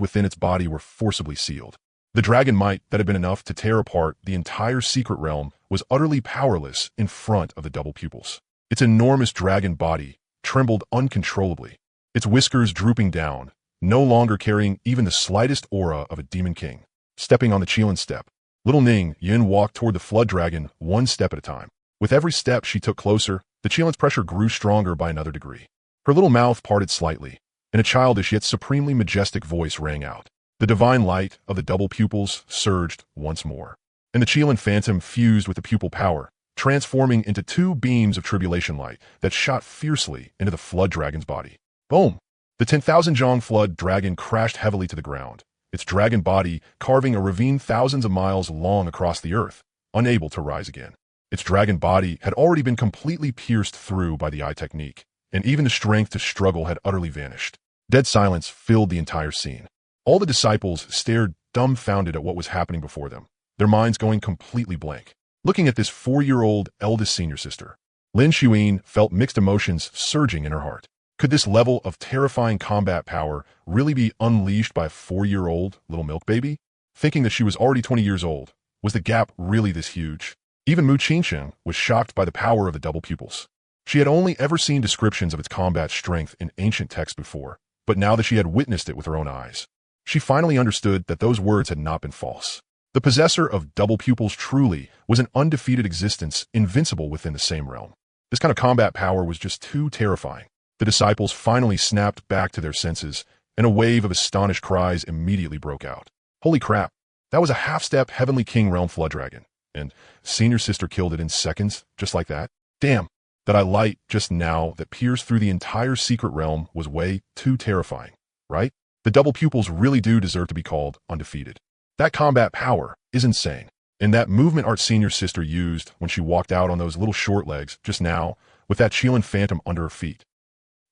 within its body were forcibly sealed. The dragon might that had been enough to tear apart the entire secret realm was utterly powerless in front of the double pupils. Its enormous dragon body trembled uncontrollably, its whiskers drooping down, no longer carrying even the slightest aura of a demon king. Stepping on the Qilin step, little Ning Yin walked toward the flood dragon one step at a time. With every step she took closer, the Qilin's pressure grew stronger by another degree. Her little mouth parted slightly, and a childish yet supremely majestic voice rang out. The divine light of the double pupils surged once more, and the Qilin phantom fused with the pupil power, transforming into two beams of tribulation light that shot fiercely into the flood dragon's body. Boom! The 10,000 Zhang flood dragon crashed heavily to the ground, its dragon body carving a ravine thousands of miles long across the earth, unable to rise again. Its dragon body had already been completely pierced through by the eye technique, and even the strength to struggle had utterly vanished. Dead silence filled the entire scene. All the disciples stared dumbfounded at what was happening before them, their minds going completely blank. Looking at this 4-year-old eldest senior sister, Lin Xuan felt mixed emotions surging in her heart. Could this level of terrifying combat power really be unleashed by a 4-year-old little milk baby? Thinking that she was already 20 years old, was the gap really this huge? Even Mu Qingsheng was shocked by the power of the double pupils. She had only ever seen descriptions of its combat strength in ancient texts before, but now that she had witnessed it with her own eyes, she finally understood that those words had not been false. The possessor of double pupils truly was an undefeated existence, invincible within the same realm. This kind of combat power was just too terrifying. The disciples finally snapped back to their senses, and a wave of astonished cries immediately broke out. Holy crap, that was a half-step Heavenly King Realm Flood Dragon, and senior sister killed it in seconds, just like that. Damn, that light just now that pierced through the entire secret realm was way too terrifying, right? The double pupils really do deserve to be called undefeated. That combat power is insane. And that movement art senior sister used when she walked out on those little short legs just now with that Qilin phantom under her feet.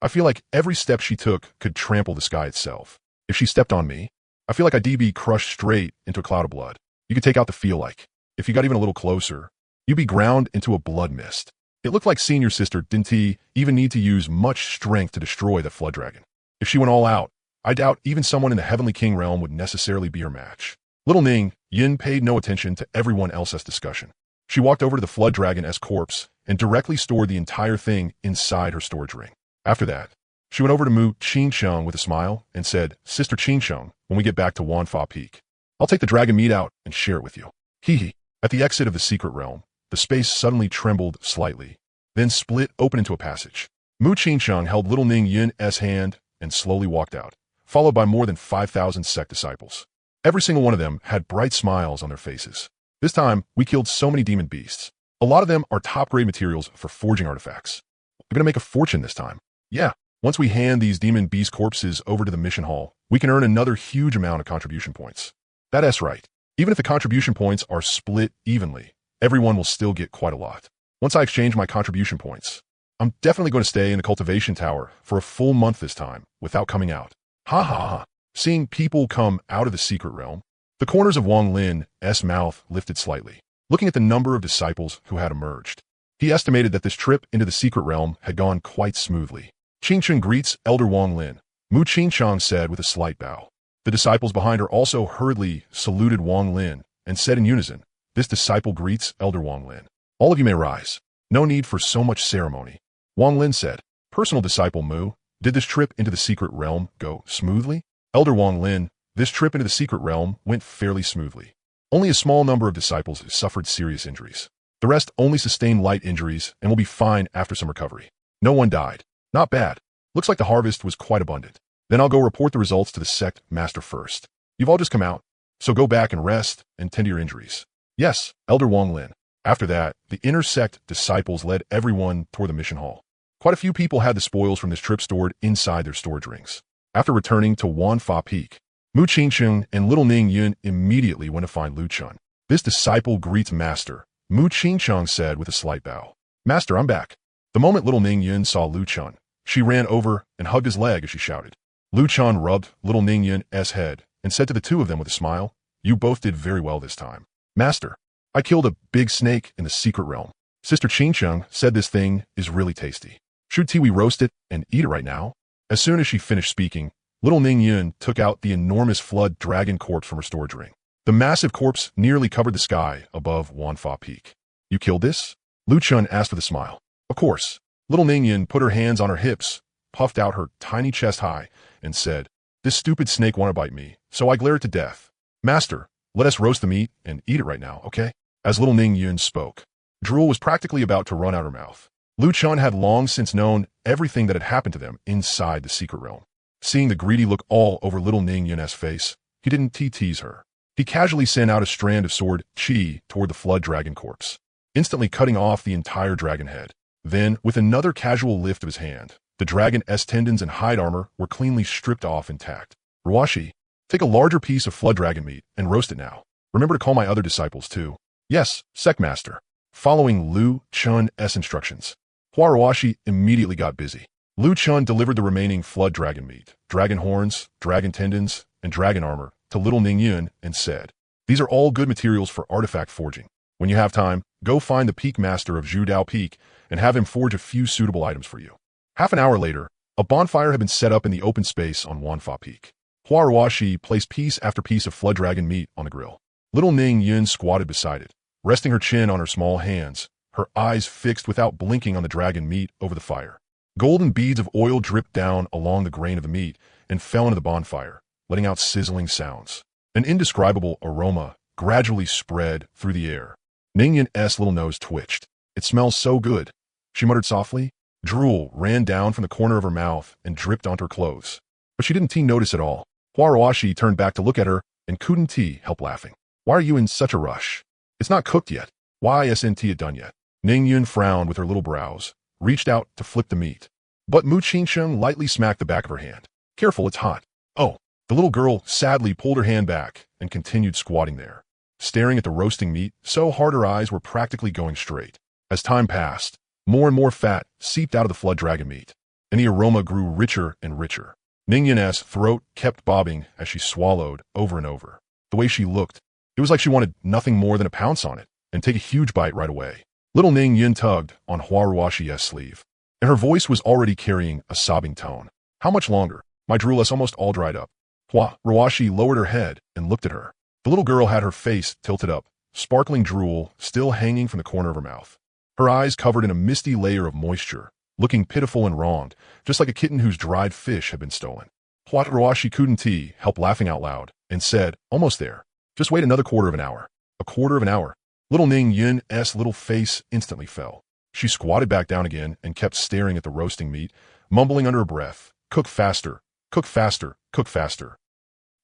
I feel like every step she took could trample the sky itself. If she stepped on me, I feel like I'd be crushed straight into a cloud of blood. You could take out the feel like. If you got even a little closer, you'd be ground into a blood mist. It looked like senior sister didn't even need to use much strength to destroy the flood dragon. If she went all out, I doubt even someone in the Heavenly King realm would necessarily be her match. Little Ning Yin paid no attention to everyone else's discussion. She walked over to the flood dragon's corpse and directly stored the entire thing inside her storage ring. After that, she went over to Mu Qingsheng with a smile and said, Sister Qingsheng, when we get back to Wanfa Peak, I'll take the dragon meat out and share it with you. Hee hee. At the exit of the secret realm, the space suddenly trembled slightly, then split open into a passage. Mu Qingsheng held little Ning Yin's hand and slowly walked out, followed by more than 5,000 sect disciples. Every single one of them had bright smiles on their faces. This time, we killed so many demon beasts. A lot of them are top-grade materials for forging artifacts. We're gonna make a fortune this time. Yeah, once we hand these demon beast corpses over to the mission hall, we can earn another huge amount of contribution points. That's right. Even if the contribution points are split evenly, everyone will still get quite a lot. Once I exchange my contribution points, I'm definitely going to stay in the cultivation tower for a full month this time without coming out. Ha ha ha. Seeing people come out of the secret realm, the corners of Wang Lin's mouth lifted slightly, looking at the number of disciples who had emerged. He estimated that this trip into the secret realm had gone quite smoothly. Qingsheng greets Elder Wang Lin, Mu Qingsheng said with a slight bow. The disciples behind her also hurriedly saluted Wang Lin and said in unison, This disciple greets Elder Wang Lin. All of you may rise. No need for so much ceremony. Wang Lin said, Personal disciple Mu, did this trip into the secret realm go smoothly? Elder Wang Lin, this trip into the secret realm went fairly smoothly. Only a small number of disciples suffered serious injuries. The rest only sustained light injuries and will be fine after some recovery. No one died. Not bad. Looks like the harvest was quite abundant. Then I'll go report the results to the sect master first. You've all just come out, so go back and rest and tend to your injuries. Yes, Elder Wang Lin. After that, the inner sect disciples led everyone toward the mission hall. Quite a few people had the spoils from this trip stored inside their storage rings. After returning to Wanfa Peak, Mu Qingsheng and little Ning Yun immediately went to find Lu Chun. This disciple greets Master, Mu Qingcheng said with a slight bow. Master, I'm back. The moment little Ning Yun saw Lu Chun, she ran over and hugged his leg as she shouted. Lu Chun rubbed little Ning Yun's head and said to the two of them with a smile, You both did very well this time. Master, I killed a big snake in the secret realm. Sister Qingcheng said this thing is really tasty. Should we roast it and eat it right now? As soon as she finished speaking, little Ning Yun took out the enormous flood dragon corpse from her storage ring. The massive corpse nearly covered the sky above Wanfa Peak. You killed this? Lu Chun asked with a smile. Of course. Little Ning Yun put her hands on her hips, puffed out her tiny chest high, and said, This stupid snake want to bite me, so I glare it to death. Master, let us roast the meat and eat it right now, okay? As little Ning Yun spoke, drool was practically about to run out her mouth. Lu Chun had long since known everything that had happened to them inside the secret realm. Seeing the greedy look all over little Ning Yun's face, he didn't tease her. He casually sent out a strand of sword chi toward the flood dragon corpse, instantly cutting off the entire dragon head. Then, with another casual lift of his hand, the dragon's tendons and hide armor were cleanly stripped off intact. Ruashi, take a larger piece of flood dragon meat and roast it now. Remember to call my other disciples too. Yes, Sect Master. Following Lu Chun's instructions, Ruashi immediately got busy. Lu Chun delivered the remaining flood dragon meat, dragon horns, dragon tendons, and dragon armor to little Ning Yun and said, These are all good materials for artifact forging. When you have time, go find the Peak Master of Zhudao Peak and have him forge a few suitable items for you. Half an hour later, a bonfire had been set up in the open space on Wanfa Peak. Ruashi placed piece after piece of flood dragon meat on the grill. Little Ning Yun squatted beside it, resting her chin on her small hands, her eyes fixed without blinking on the dragon meat over the fire. Golden beads of oil dripped down along the grain of the meat and fell into the bonfire, letting out sizzling sounds. An indescribable aroma gradually spread through the air. Ning Yun's little nose twitched. It smells so good, she muttered softly. Drool ran down from the corner of her mouth and dripped onto her clothes. But she didn't notice at all. Ruashi turned back to look at her and couldn't help laughing. Why are you in such a rush? It's not cooked yet. Why isn't it done yet? Ning Yun frowned with her little brows, reached out to flip the meat. But Mu Qingcheng lightly smacked the back of her hand. Careful, it's hot. Oh, the little girl sadly pulled her hand back and continued squatting there, staring at the roasting meat so hard her eyes were practically going straight. As time passed, more and more fat seeped out of the flood dragon meat, and the aroma grew richer and richer. Ning Yun's throat kept bobbing as she swallowed over and over. The way she looked, it was like she wanted nothing more than to pounce on it and take a huge bite right away. Little Ning Yun tugged on Ruashi's sleeve, and her voice was already carrying a sobbing tone. How much longer? My drool is almost all dried up. Ruashi lowered her head and looked at her. The little girl had her face tilted up, sparkling drool still hanging from the corner of her mouth. Her eyes covered in a misty layer of moisture, looking pitiful and wronged, just like a kitten whose dried fish had been stolen. Ruashi couldn't help laughing out loud and said, Almost there. Just wait another quarter of an hour. A quarter of an hour. Little Ning Yun's little face instantly fell. She squatted back down again and kept staring at the roasting meat, mumbling under her breath, Cook faster, cook faster, cook faster.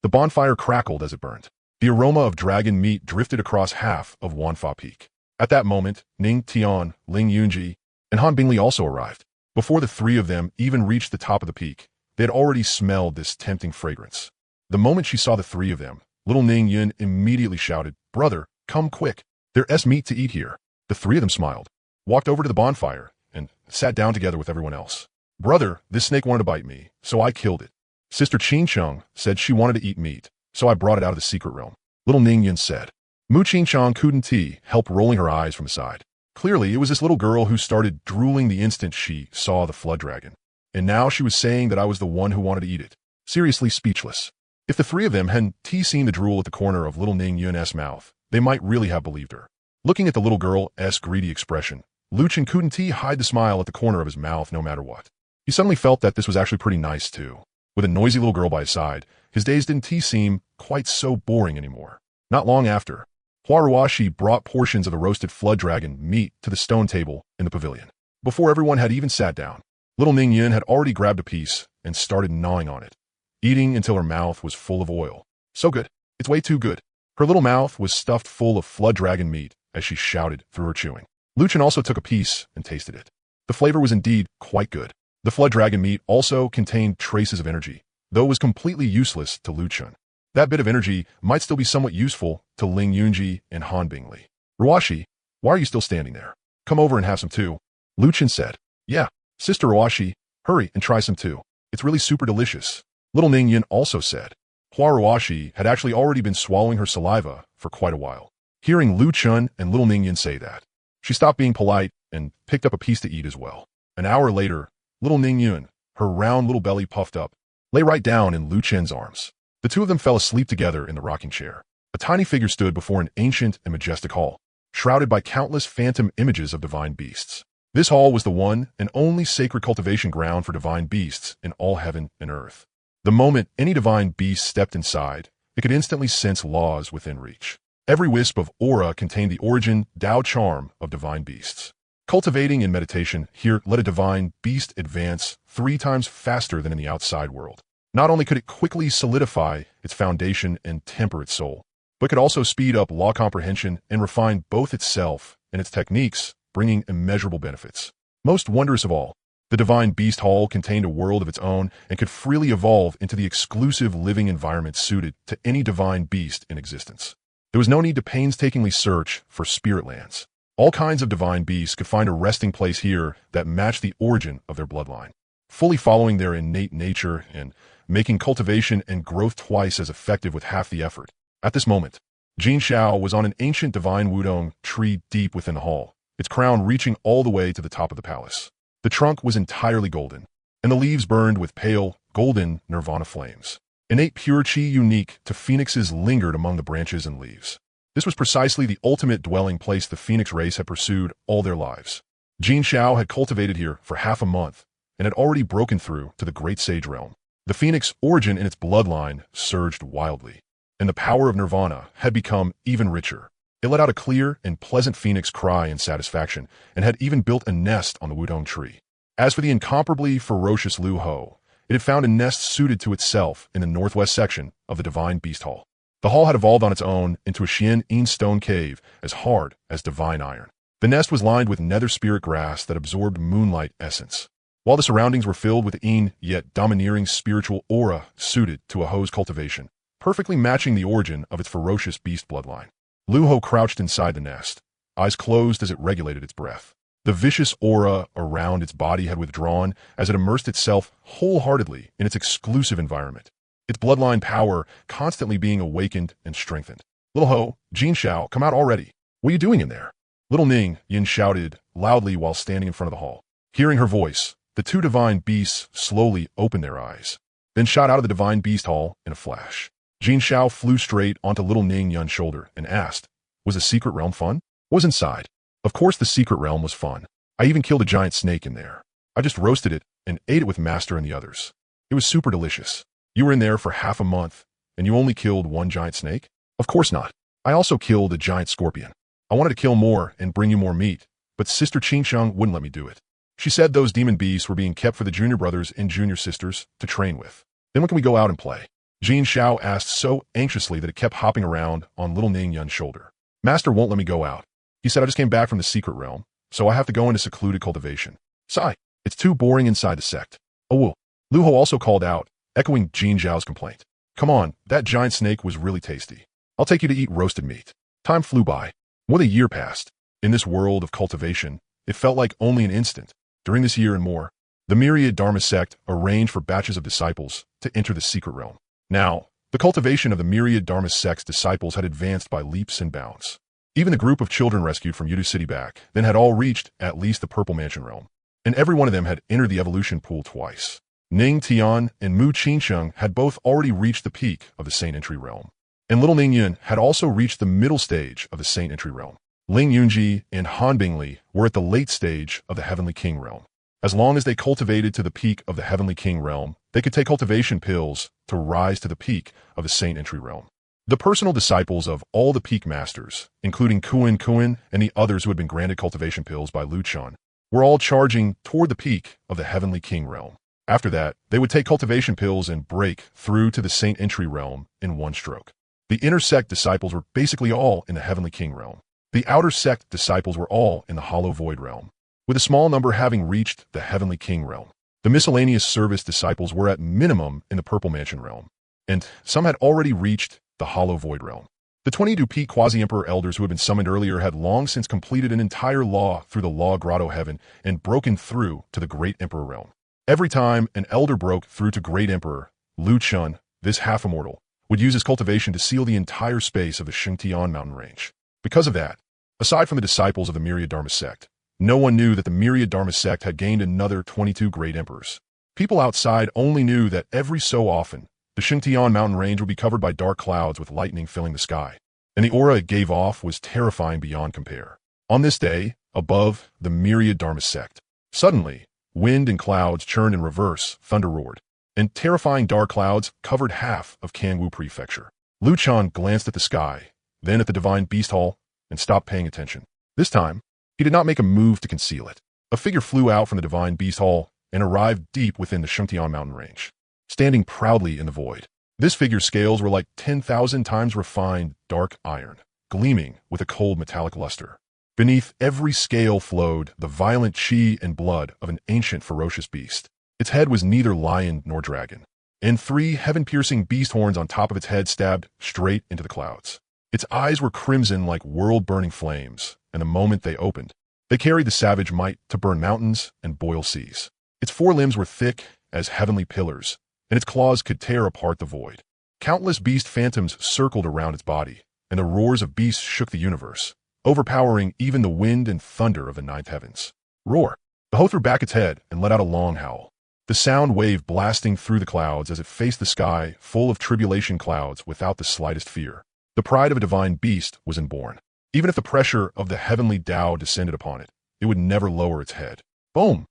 The bonfire crackled as it burned. The aroma of dragon meat drifted across half of Wanfa Peak. At that moment, Ning Tian, Ling Yunji, and Han Bingli also arrived. Before the three of them even reached the top of the peak, they had already smelled this tempting fragrance. The moment she saw the three of them, little Ning Yun immediately shouted, Brother, come quick. There's meat to eat here. The three of them smiled, walked over to the bonfire, and sat down together with everyone else. Brother, this snake wanted to bite me, so I killed it. Sister Qingcheng said she wanted to eat meat, so I brought it out of the secret realm. Little Ning Yun said. Mu Qingcheng couldn't help rolling her eyes from the side. Clearly, it was this little girl who started drooling the instant she saw the flood dragon. And now she was saying that I was the one who wanted to eat it. Seriously speechless. If the three of them hadn't seen the drool at the corner of little Ning Yun's mouth, they might really have believed her. Looking at the little girl's greedy expression, Lu Chun couldn't hide the smile at the corner of his mouth no matter what. He suddenly felt that this was actually pretty nice too. With a noisy little girl by his side, his days didn't seem quite so boring anymore. Not long after, Ruashi brought portions of the roasted flood dragon meat to the stone table in the pavilion. Before everyone had even sat down, little Ning Yun had already grabbed a piece and started gnawing on it, eating until her mouth was full of oil. So good. It's way too good. Her little mouth was stuffed full of flood dragon meat as she shouted through her chewing. Lu Chun also took a piece and tasted it. The flavor was indeed quite good. The flood dragon meat also contained traces of energy, though it was completely useless to Lu Chun. That bit of energy might still be somewhat useful to Ling Yunji and Han Bingli. Ruashi, why are you still standing there? Come over and have some too. Lu Chen said. Yeah, Sister Ruashi, hurry and try some too. It's really super delicious. Little Ning Yin also said. Hua Ruashi had actually already been swallowing her saliva for quite a while. Hearing Lu Chen and Little Ning Yin say that, she stopped being polite and picked up a piece to eat as well. An hour later, Little Ning Yun, her round little belly puffed up, lay right down in Lu Chen's arms. The two of them fell asleep together in the rocking chair. A tiny figure stood before an ancient and majestic hall, shrouded by countless phantom images of divine beasts. This hall was the one and only sacred cultivation ground for divine beasts in all heaven and earth. The moment any divine beast stepped inside, it could instantly sense laws within reach. Every wisp of aura contained the origin, Tao charm of divine beasts. Cultivating in meditation here let a divine beast advance 3 times faster than in the outside world. Not only could it quickly solidify its foundation and temper its soul, but could also speed up law comprehension and refine both itself and its techniques, bringing immeasurable benefits. Most wondrous of all, the Divine Beast Hall contained a world of its own and could freely evolve into the exclusive living environment suited to any divine beast in existence. There was no need to painstakingly search for spirit lands. All kinds of divine beasts could find a resting place here that matched the origin of their bloodline, fully following their innate nature and making cultivation and growth twice as effective with half the effort. At this moment, Jin Xiao was on an ancient divine wudong tree deep within the hall, its crown reaching all the way to the top of the palace. The trunk was entirely golden, and the leaves burned with pale, golden nirvana flames. Innate pure chi unique to phoenixes lingered among the branches and leaves. This was precisely the ultimate dwelling place the phoenix race had pursued all their lives. Jin Xiao had cultivated here for half a month and had already broken through to the great sage realm. The phoenix origin in its bloodline surged wildly, and the power of nirvana had become even richer. It let out a clear and pleasant phoenix cry in satisfaction and had even built a nest on the wudong tree. As for the incomparably ferocious Lu Ho, it had found a nest suited to itself in the northwest section of the Divine Beast Hall. The hall had evolved on its own into a Xian-Yin stone cave as hard as divine iron. The nest was lined with nether spirit grass that absorbed moonlight essence, while the surroundings were filled with Yin yet domineering spiritual aura suited to a Ho's cultivation, perfectly matching the origin of its ferocious beast bloodline. Lu Ho crouched inside the nest, eyes closed as it regulated its breath. The vicious aura around its body had withdrawn as it immersed itself wholeheartedly in its exclusive environment, its bloodline power constantly being awakened and strengthened. Little Ho, Jin Xiao, come out already. What are you doing in there? Little Ning Yin shouted loudly while standing in front of the hall. Hearing her voice, the two divine beasts slowly opened their eyes, then shot out of the divine beast hall in a flash. Jin Xiao flew straight onto little Ning Yun's shoulder and asked, was the secret realm fun? What was inside? Of course the secret realm was fun. I even killed a giant snake in there. I just roasted it and ate it with Master and the others. It was super delicious. You were in there for half a month, and you only killed one giant snake? Of course not. I also killed a giant scorpion. I wanted to kill more and bring you more meat, but Sister Qingsheng wouldn't let me do it. She said those demon beasts were being kept for the junior brothers and junior sisters to train with. Then when can we go out and play? Jin Xiao asked so anxiously that it kept hopping around on little Ning Yun's shoulder. Master won't let me go out. He said I just came back from the secret realm, so I have to go into secluded cultivation. Sigh, it's too boring inside the sect. Oh well. Lu Ho also called out, echoing Jin Xiao's complaint. Come on, that giant snake was really tasty. I'll take you to eat roasted meat. Time flew by. More than a year passed. In this world of cultivation, it felt like only an instant. During this year and more, the myriad Dharma sect arranged for batches of disciples to enter the secret realm. Now, the cultivation of the myriad Dharma sect's disciples had advanced by leaps and bounds. Even the group of children rescued from Yudu City back then had all reached at least the Purple Mansion realm, and every one of them had entered the evolution pool twice. Ning Tian and Mu Qingsheng had both already reached the peak of the Saint Entry realm, and little Ning Yun had also reached the middle stage of the Saint Entry realm. Ling Yunji and Han Bingli were at the late stage of the Heavenly King realm. As long as they cultivated to the peak of the Heavenly King realm, they could take cultivation pills to rise to the peak of the Saint Entry realm. The personal disciples of all the peak masters, including Xuanhuang and the others who had been granted cultivation pills by Lu Chen, were all charging toward the peak of the Heavenly King realm. After that, they would take cultivation pills and break through to the Saint Entry realm in one stroke. The inner sect disciples were basically all in the Heavenly King realm. The outer sect disciples were all in the Hollow Void realm, with a small number having reached the Heavenly King realm. The miscellaneous service disciples were at minimum in the Purple Mansion realm, and some had already reached the hollow void realm. The 22 peak Quasi-Emperor elders who had been summoned earlier had long since completed an entire law through the Law Grotto Heaven and broken through to the Great Emperor realm. Every time an elder broke through to Great Emperor, Lu Chun, this half-immortal, would use his cultivation to seal the entire space of the Xuanhuang mountain range. Because of that, aside from the disciples of the Myriad Dharma sect, no one knew that the Myriad Dharma sect had gained another 22 Great Emperors. People outside only knew that every so often, the Xuanhuang mountain range would be covered by dark clouds with lightning filling the sky, and the aura it gave off was terrifying beyond compare. On this day, above the Myriad Dharma sect, suddenly, wind and clouds churned in reverse, thunder roared, and terrifying dark clouds covered half of Kangwu Prefecture. Lu Chan glanced at the sky, then at the Divine Beast Hall, and stopped paying attention. This time, he did not make a move to conceal it. A figure flew out from the Divine Beast Hall and arrived deep within the Xuanhuang mountain range, standing proudly in the void. This figure's scales were like 10,000 times refined dark iron, gleaming with a cold metallic luster. Beneath every scale flowed the violent chi and blood of an ancient ferocious beast. Its head was neither lion nor dragon, and 3 heaven-piercing beast horns on top of its head stabbed straight into the clouds. Its eyes were crimson like world-burning flames, and the moment they opened, they carried the savage might to burn mountains and boil seas. Its forelimbs were thick as heavenly pillars, and its claws could tear apart the void. Countless beast phantoms circled around its body, and the roars of beasts shook the universe, overpowering even the wind and thunder of the ninth heavens. Roar! The hoe threw back its head and let out a long howl. The sound wave blasting through the clouds as it faced the sky full of tribulation clouds without the slightest fear. The pride of a divine beast was inborn. Even if the pressure of the heavenly Tao descended upon it, it would never lower its head. Boom!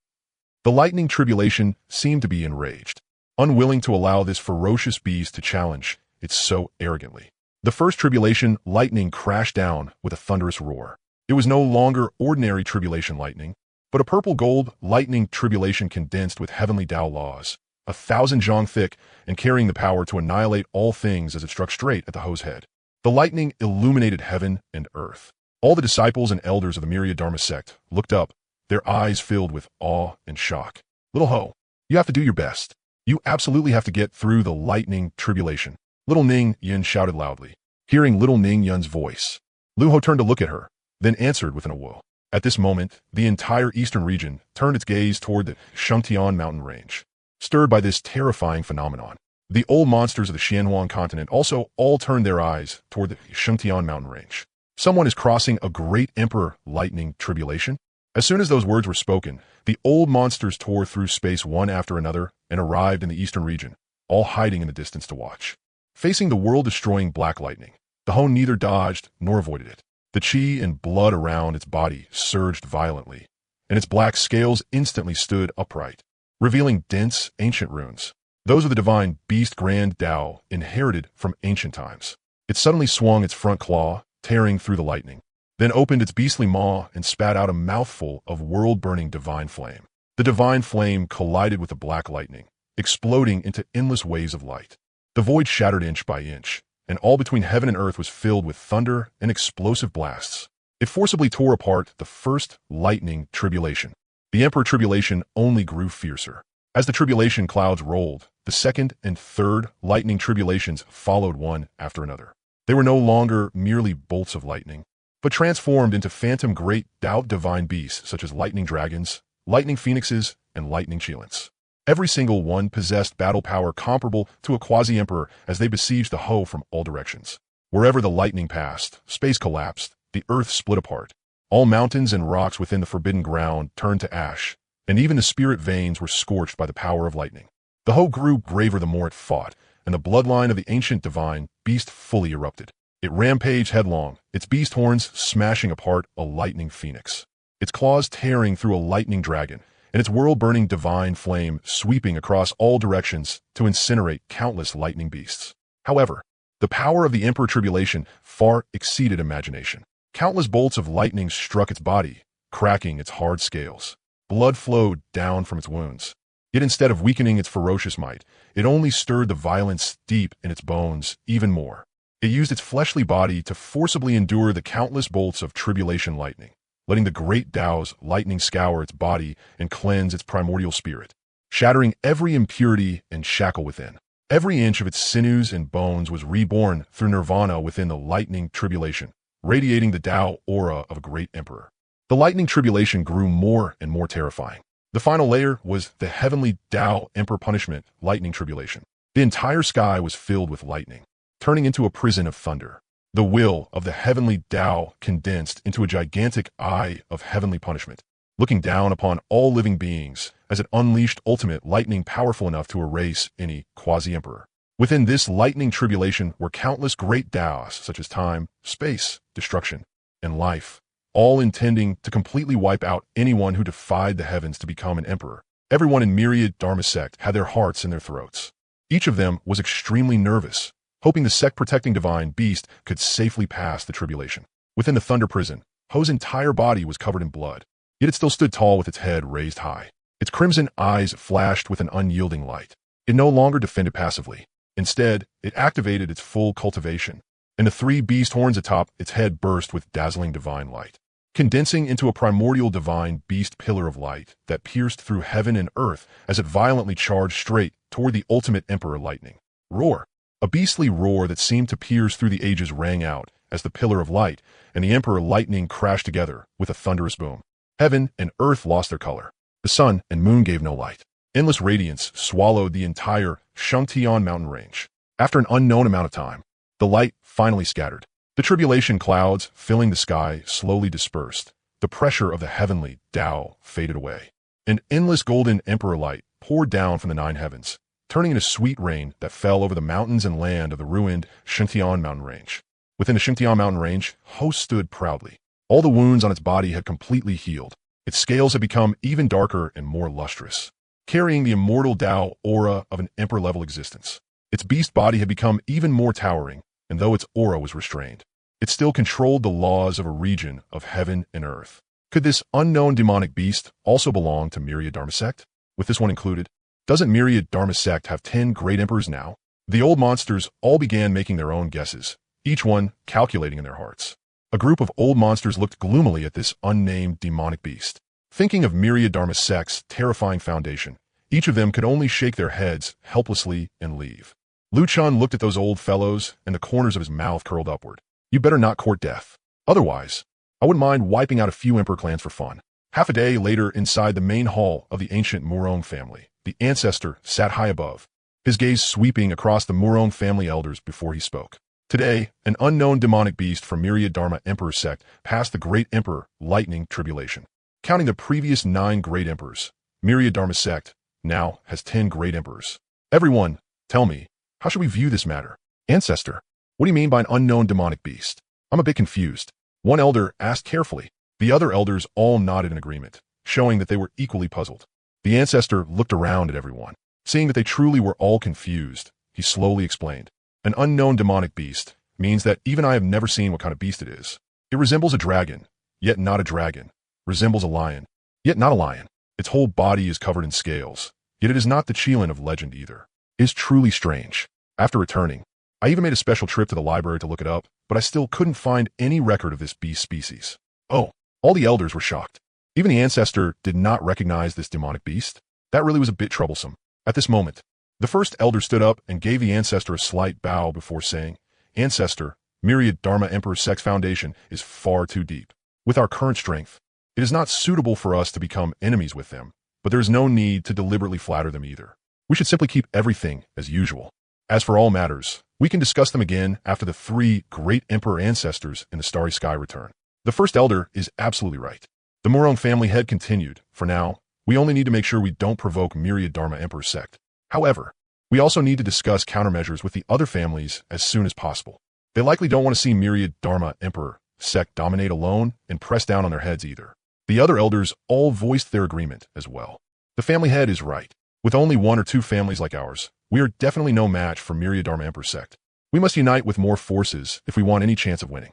The lightning tribulation seemed to be enraged, unwilling to allow this ferocious beast to challenge it so arrogantly. The first tribulation lightning crashed down with a thunderous roar. It was no longer ordinary tribulation lightning, but a purple-gold lightning tribulation condensed with heavenly Tao laws, 1,000 zhang thick and carrying the power to annihilate all things as it struck straight at the hoe's head. The lightning illuminated heaven and earth. All the disciples and elders of the Myriad Dharma sect looked up, their eyes filled with awe and shock. Little hoe, you have to do your best. You absolutely have to get through the lightning tribulation. Little Ning Yin shouted loudly. Hearing little Ning Yun's voice, Lu Ho turned to look at her, then answered with an awo. At this moment, the entire eastern region turned its gaze toward the Xuanhuang mountain range. Stirred by this terrifying phenomenon, the old monsters of the Xuanhuang Continent also all turned their eyes toward the Xuanhuang mountain range. Someone is crossing a great emperor lightning tribulation? As soon as those words were spoken, the old monsters tore through space one after another and arrived in the eastern region, all hiding in the distance to watch. Facing the world-destroying black lightning, the hoe neither dodged nor avoided it. The chi and blood around its body surged violently, and its black scales instantly stood upright, revealing dense, ancient runes. Those of the divine beast Grand Tao inherited from ancient times. It suddenly swung its front claw, tearing through the lightning, then opened its beastly maw and spat out a mouthful of world-burning divine flame. The divine flame collided with the black lightning, exploding into endless waves of light. The void shattered inch by inch, and all between heaven and earth was filled with thunder and explosive blasts. It forcibly tore apart the first lightning tribulation. The Emperor tribulation only grew fiercer. As the tribulation clouds rolled, the second and third lightning tribulations followed one after another. They were no longer merely bolts of lightning, but transformed into phantom great Tao divine beasts such as lightning dragons, lightning phoenixes, and lightning cheelants. Every single one possessed battle power comparable to a quasi-emperor as they besieged the hoe from all directions. Wherever the lightning passed, space collapsed, the earth split apart. All mountains and rocks within the forbidden ground turned to ash, and even the spirit veins were scorched by the power of lightning. The hoe grew braver the more it fought, and the bloodline of the ancient divine beast fully erupted. It rampaged headlong, its beast horns smashing apart a lightning phoenix, its claws tearing through a lightning dragon, and its world-burning divine flame sweeping across all directions to incinerate countless lightning beasts. However, the power of the Emperor Tribulation far exceeded imagination. Countless bolts of lightning struck its body, cracking its hard scales. Blood flowed down from its wounds. Yet instead of weakening its ferocious might, it only stirred the violence deep in its bones even more. It used its fleshly body to forcibly endure the countless bolts of tribulation lightning, letting the great Tao's lightning scour its body and cleanse its primordial spirit, shattering every impurity and shackle within. Every inch of its sinews and bones was reborn through nirvana within the lightning tribulation, radiating the Tao aura of a great emperor. The lightning tribulation grew more and more terrifying. The final layer was the heavenly Tao emperor punishment lightning tribulation. The entire sky was filled with lightning, turning into a prison of thunder. The will of the heavenly Tao condensed into a gigantic eye of heavenly punishment, looking down upon all living beings as it unleashed ultimate lightning powerful enough to erase any quasi-emperor. Within this lightning tribulation were countless great Taos such as time, space, destruction, and life, all intending to completely wipe out anyone who defied the heavens to become an emperor. Everyone in myriad Dharma sect had their hearts in their throats. Each of them was extremely nervous, hoping the sect-protecting divine beast could safely pass the tribulation. Within the thunder prison, Ho's entire body was covered in blood, yet it still stood tall with its head raised high. Its crimson eyes flashed with an unyielding light. It no longer defended passively. Instead, it activated its full cultivation, and the three beast horns atop its head burst with dazzling divine light, condensing into a primordial divine beast pillar of light that pierced through heaven and earth as it violently charged straight toward the ultimate emperor lightning. Roar! A beastly roar that seemed to pierce through the ages rang out as the pillar of light and the emperor lightning crashed together with a thunderous boom. Heaven and earth lost their color. The sun and moon gave no light. Endless radiance swallowed the entire Xuanhuang mountain range. After an unknown amount of time, the light finally scattered. The tribulation clouds filling the sky slowly dispersed. The pressure of the heavenly Tao faded away. An endless golden emperor light poured down from the nine heavens, turning into sweet rain that fell over the mountains and land of the ruined Xuanhuang mountain range. Within the Xuanhuang mountain range, Ho stood proudly. All the wounds on its body had completely healed. Its scales had become even darker and more lustrous, carrying the immortal Tao aura of an emperor-level existence. Its beast body had become even more towering, and though its aura was restrained, it still controlled the laws of a region of heaven and earth. Could this unknown demonic beast also belong to Myriad Dharma Sect? With this one included, doesn't Myriad Dharma Sect have 10 great emperors now? The old monsters all began making their own guesses, each one calculating in their hearts. A group of old monsters looked gloomily at this unnamed demonic beast. Thinking of Myriad Dharma Sect's terrifying foundation, each of them could only shake their heads helplessly and leave. Luchan looked at those old fellows, and the corners of his mouth curled upward. You better not court death. Otherwise, I wouldn't mind wiping out a few emperor clans for fun. Half a day later, inside the main hall of the ancient Murong family, the ancestor sat high above, his gaze sweeping across the Murong family elders before he spoke. Today, an unknown demonic beast from Myriad Dharma Emperor Sect passed the Great Emperor Lightning Tribulation. Counting the previous 9 Great Emperors, Myriad Dharma Sect now has 10 Great Emperors. Everyone, tell me, how should we view this matter? Ancestor, what do you mean by an unknown demonic beast? I'm a bit confused. One elder asked carefully. The other elders all nodded in agreement, showing that they were equally puzzled. The ancestor looked around at everyone. Seeing that they truly were all confused, he slowly explained. An unknown demonic beast means that even I have never seen what kind of beast it is. It resembles a dragon, yet not a dragon. Resembles a lion, yet not a lion. Its whole body is covered in scales, yet it is not the Qilin of legend either. It is truly strange. After returning, I even made a special trip to the library to look it up, but I still couldn't find any record of this beast species. Oh, all the elders were shocked. Even the ancestor did not recognize this demonic beast. That really was a bit troublesome. At this moment, the first elder stood up and gave the ancestor a slight bow before saying, Ancestor, Myriad Dharma Emperor Sect's foundation is far too deep. With our current strength, it is not suitable for us to become enemies with them, but there is no need to deliberately flatter them either. We should simply keep everything as usual. As for all matters, we can discuss them again after the 3 great emperor ancestors in the starry sky return. The first elder is absolutely right. The Murong family head continued. For now, we only need to make sure we don't provoke Myriad Dharma Emperor Sect. However, we also need to discuss countermeasures with the other families as soon as possible. They likely don't want to see Myriad Dharma Emperor Sect dominate alone and press down on their heads either. The other elders all voiced their agreement as well. The family head is right. With only 1 or 2 families like ours, we are definitely no match for Myriad Dharma Emperor Sect. We must unite with more forces if we want any chance of winning.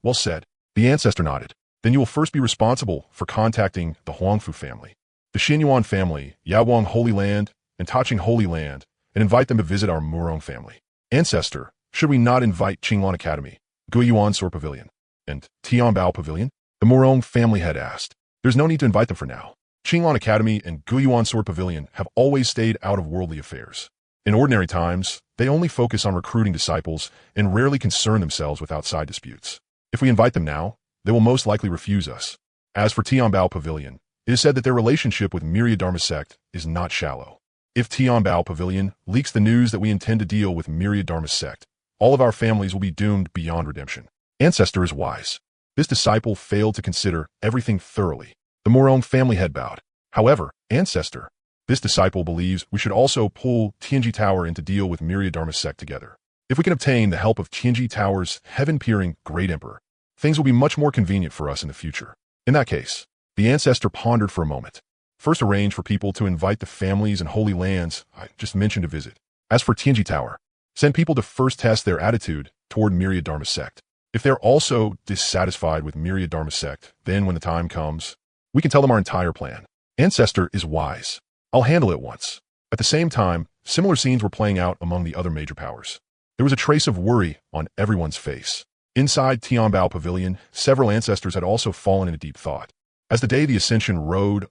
Well said. The ancestor nodded. Then you will first be responsible for contacting the Huangfu family, the Xuanyuan family, Yaoguang Holy Land, and Taching Holy Land, and invite them to visit our Murong family. Ancestor, should we not invite Qinglan Academy, Guiyuan Sword Pavilion, and Tianbao Pavilion? The Murong family had asked. There's no need to invite them for now. Qinglan Academy and Guiyuan Sword Pavilion have always stayed out of worldly affairs. In ordinary times, they only focus on recruiting disciples and rarely concern themselves with outside disputes. If we invite them now, they will most likely refuse us. As for Tianbao Pavilion, it is said that their relationship with Myriad Dharma Sect is not shallow. If Tianbao Pavilion leaks the news that we intend to deal with Myriad Dharma Sect, all of our families will be doomed beyond redemption. Ancestor is wise. This disciple failed to consider everything thoroughly. The Morone family head bowed. However, Ancestor, this disciple believes we should also pull Tianji Tower in to deal with Myriad Dharma Sect together. If we can obtain the help of Tianji Tower's heaven-peering Great Emperor, things will be much more convenient for us in the future. In that case, the Ancestor pondered for a moment. First, arrange for people to invite the families and holy lands I just mentioned to visit. As for Tianji Tower, send people to first test their attitude toward Myriad Dharma Sect. If they're also dissatisfied with Myriad Dharma Sect, then when the time comes, we can tell them our entire plan. Ancestor is wise. I'll handle it once. At the same time, similar scenes were playing out among the other major powers. There was a trace of worry on everyone's face. Inside Tianbao Pavilion, several ancestors had also fallen into deep thought. As the day the Ascension Road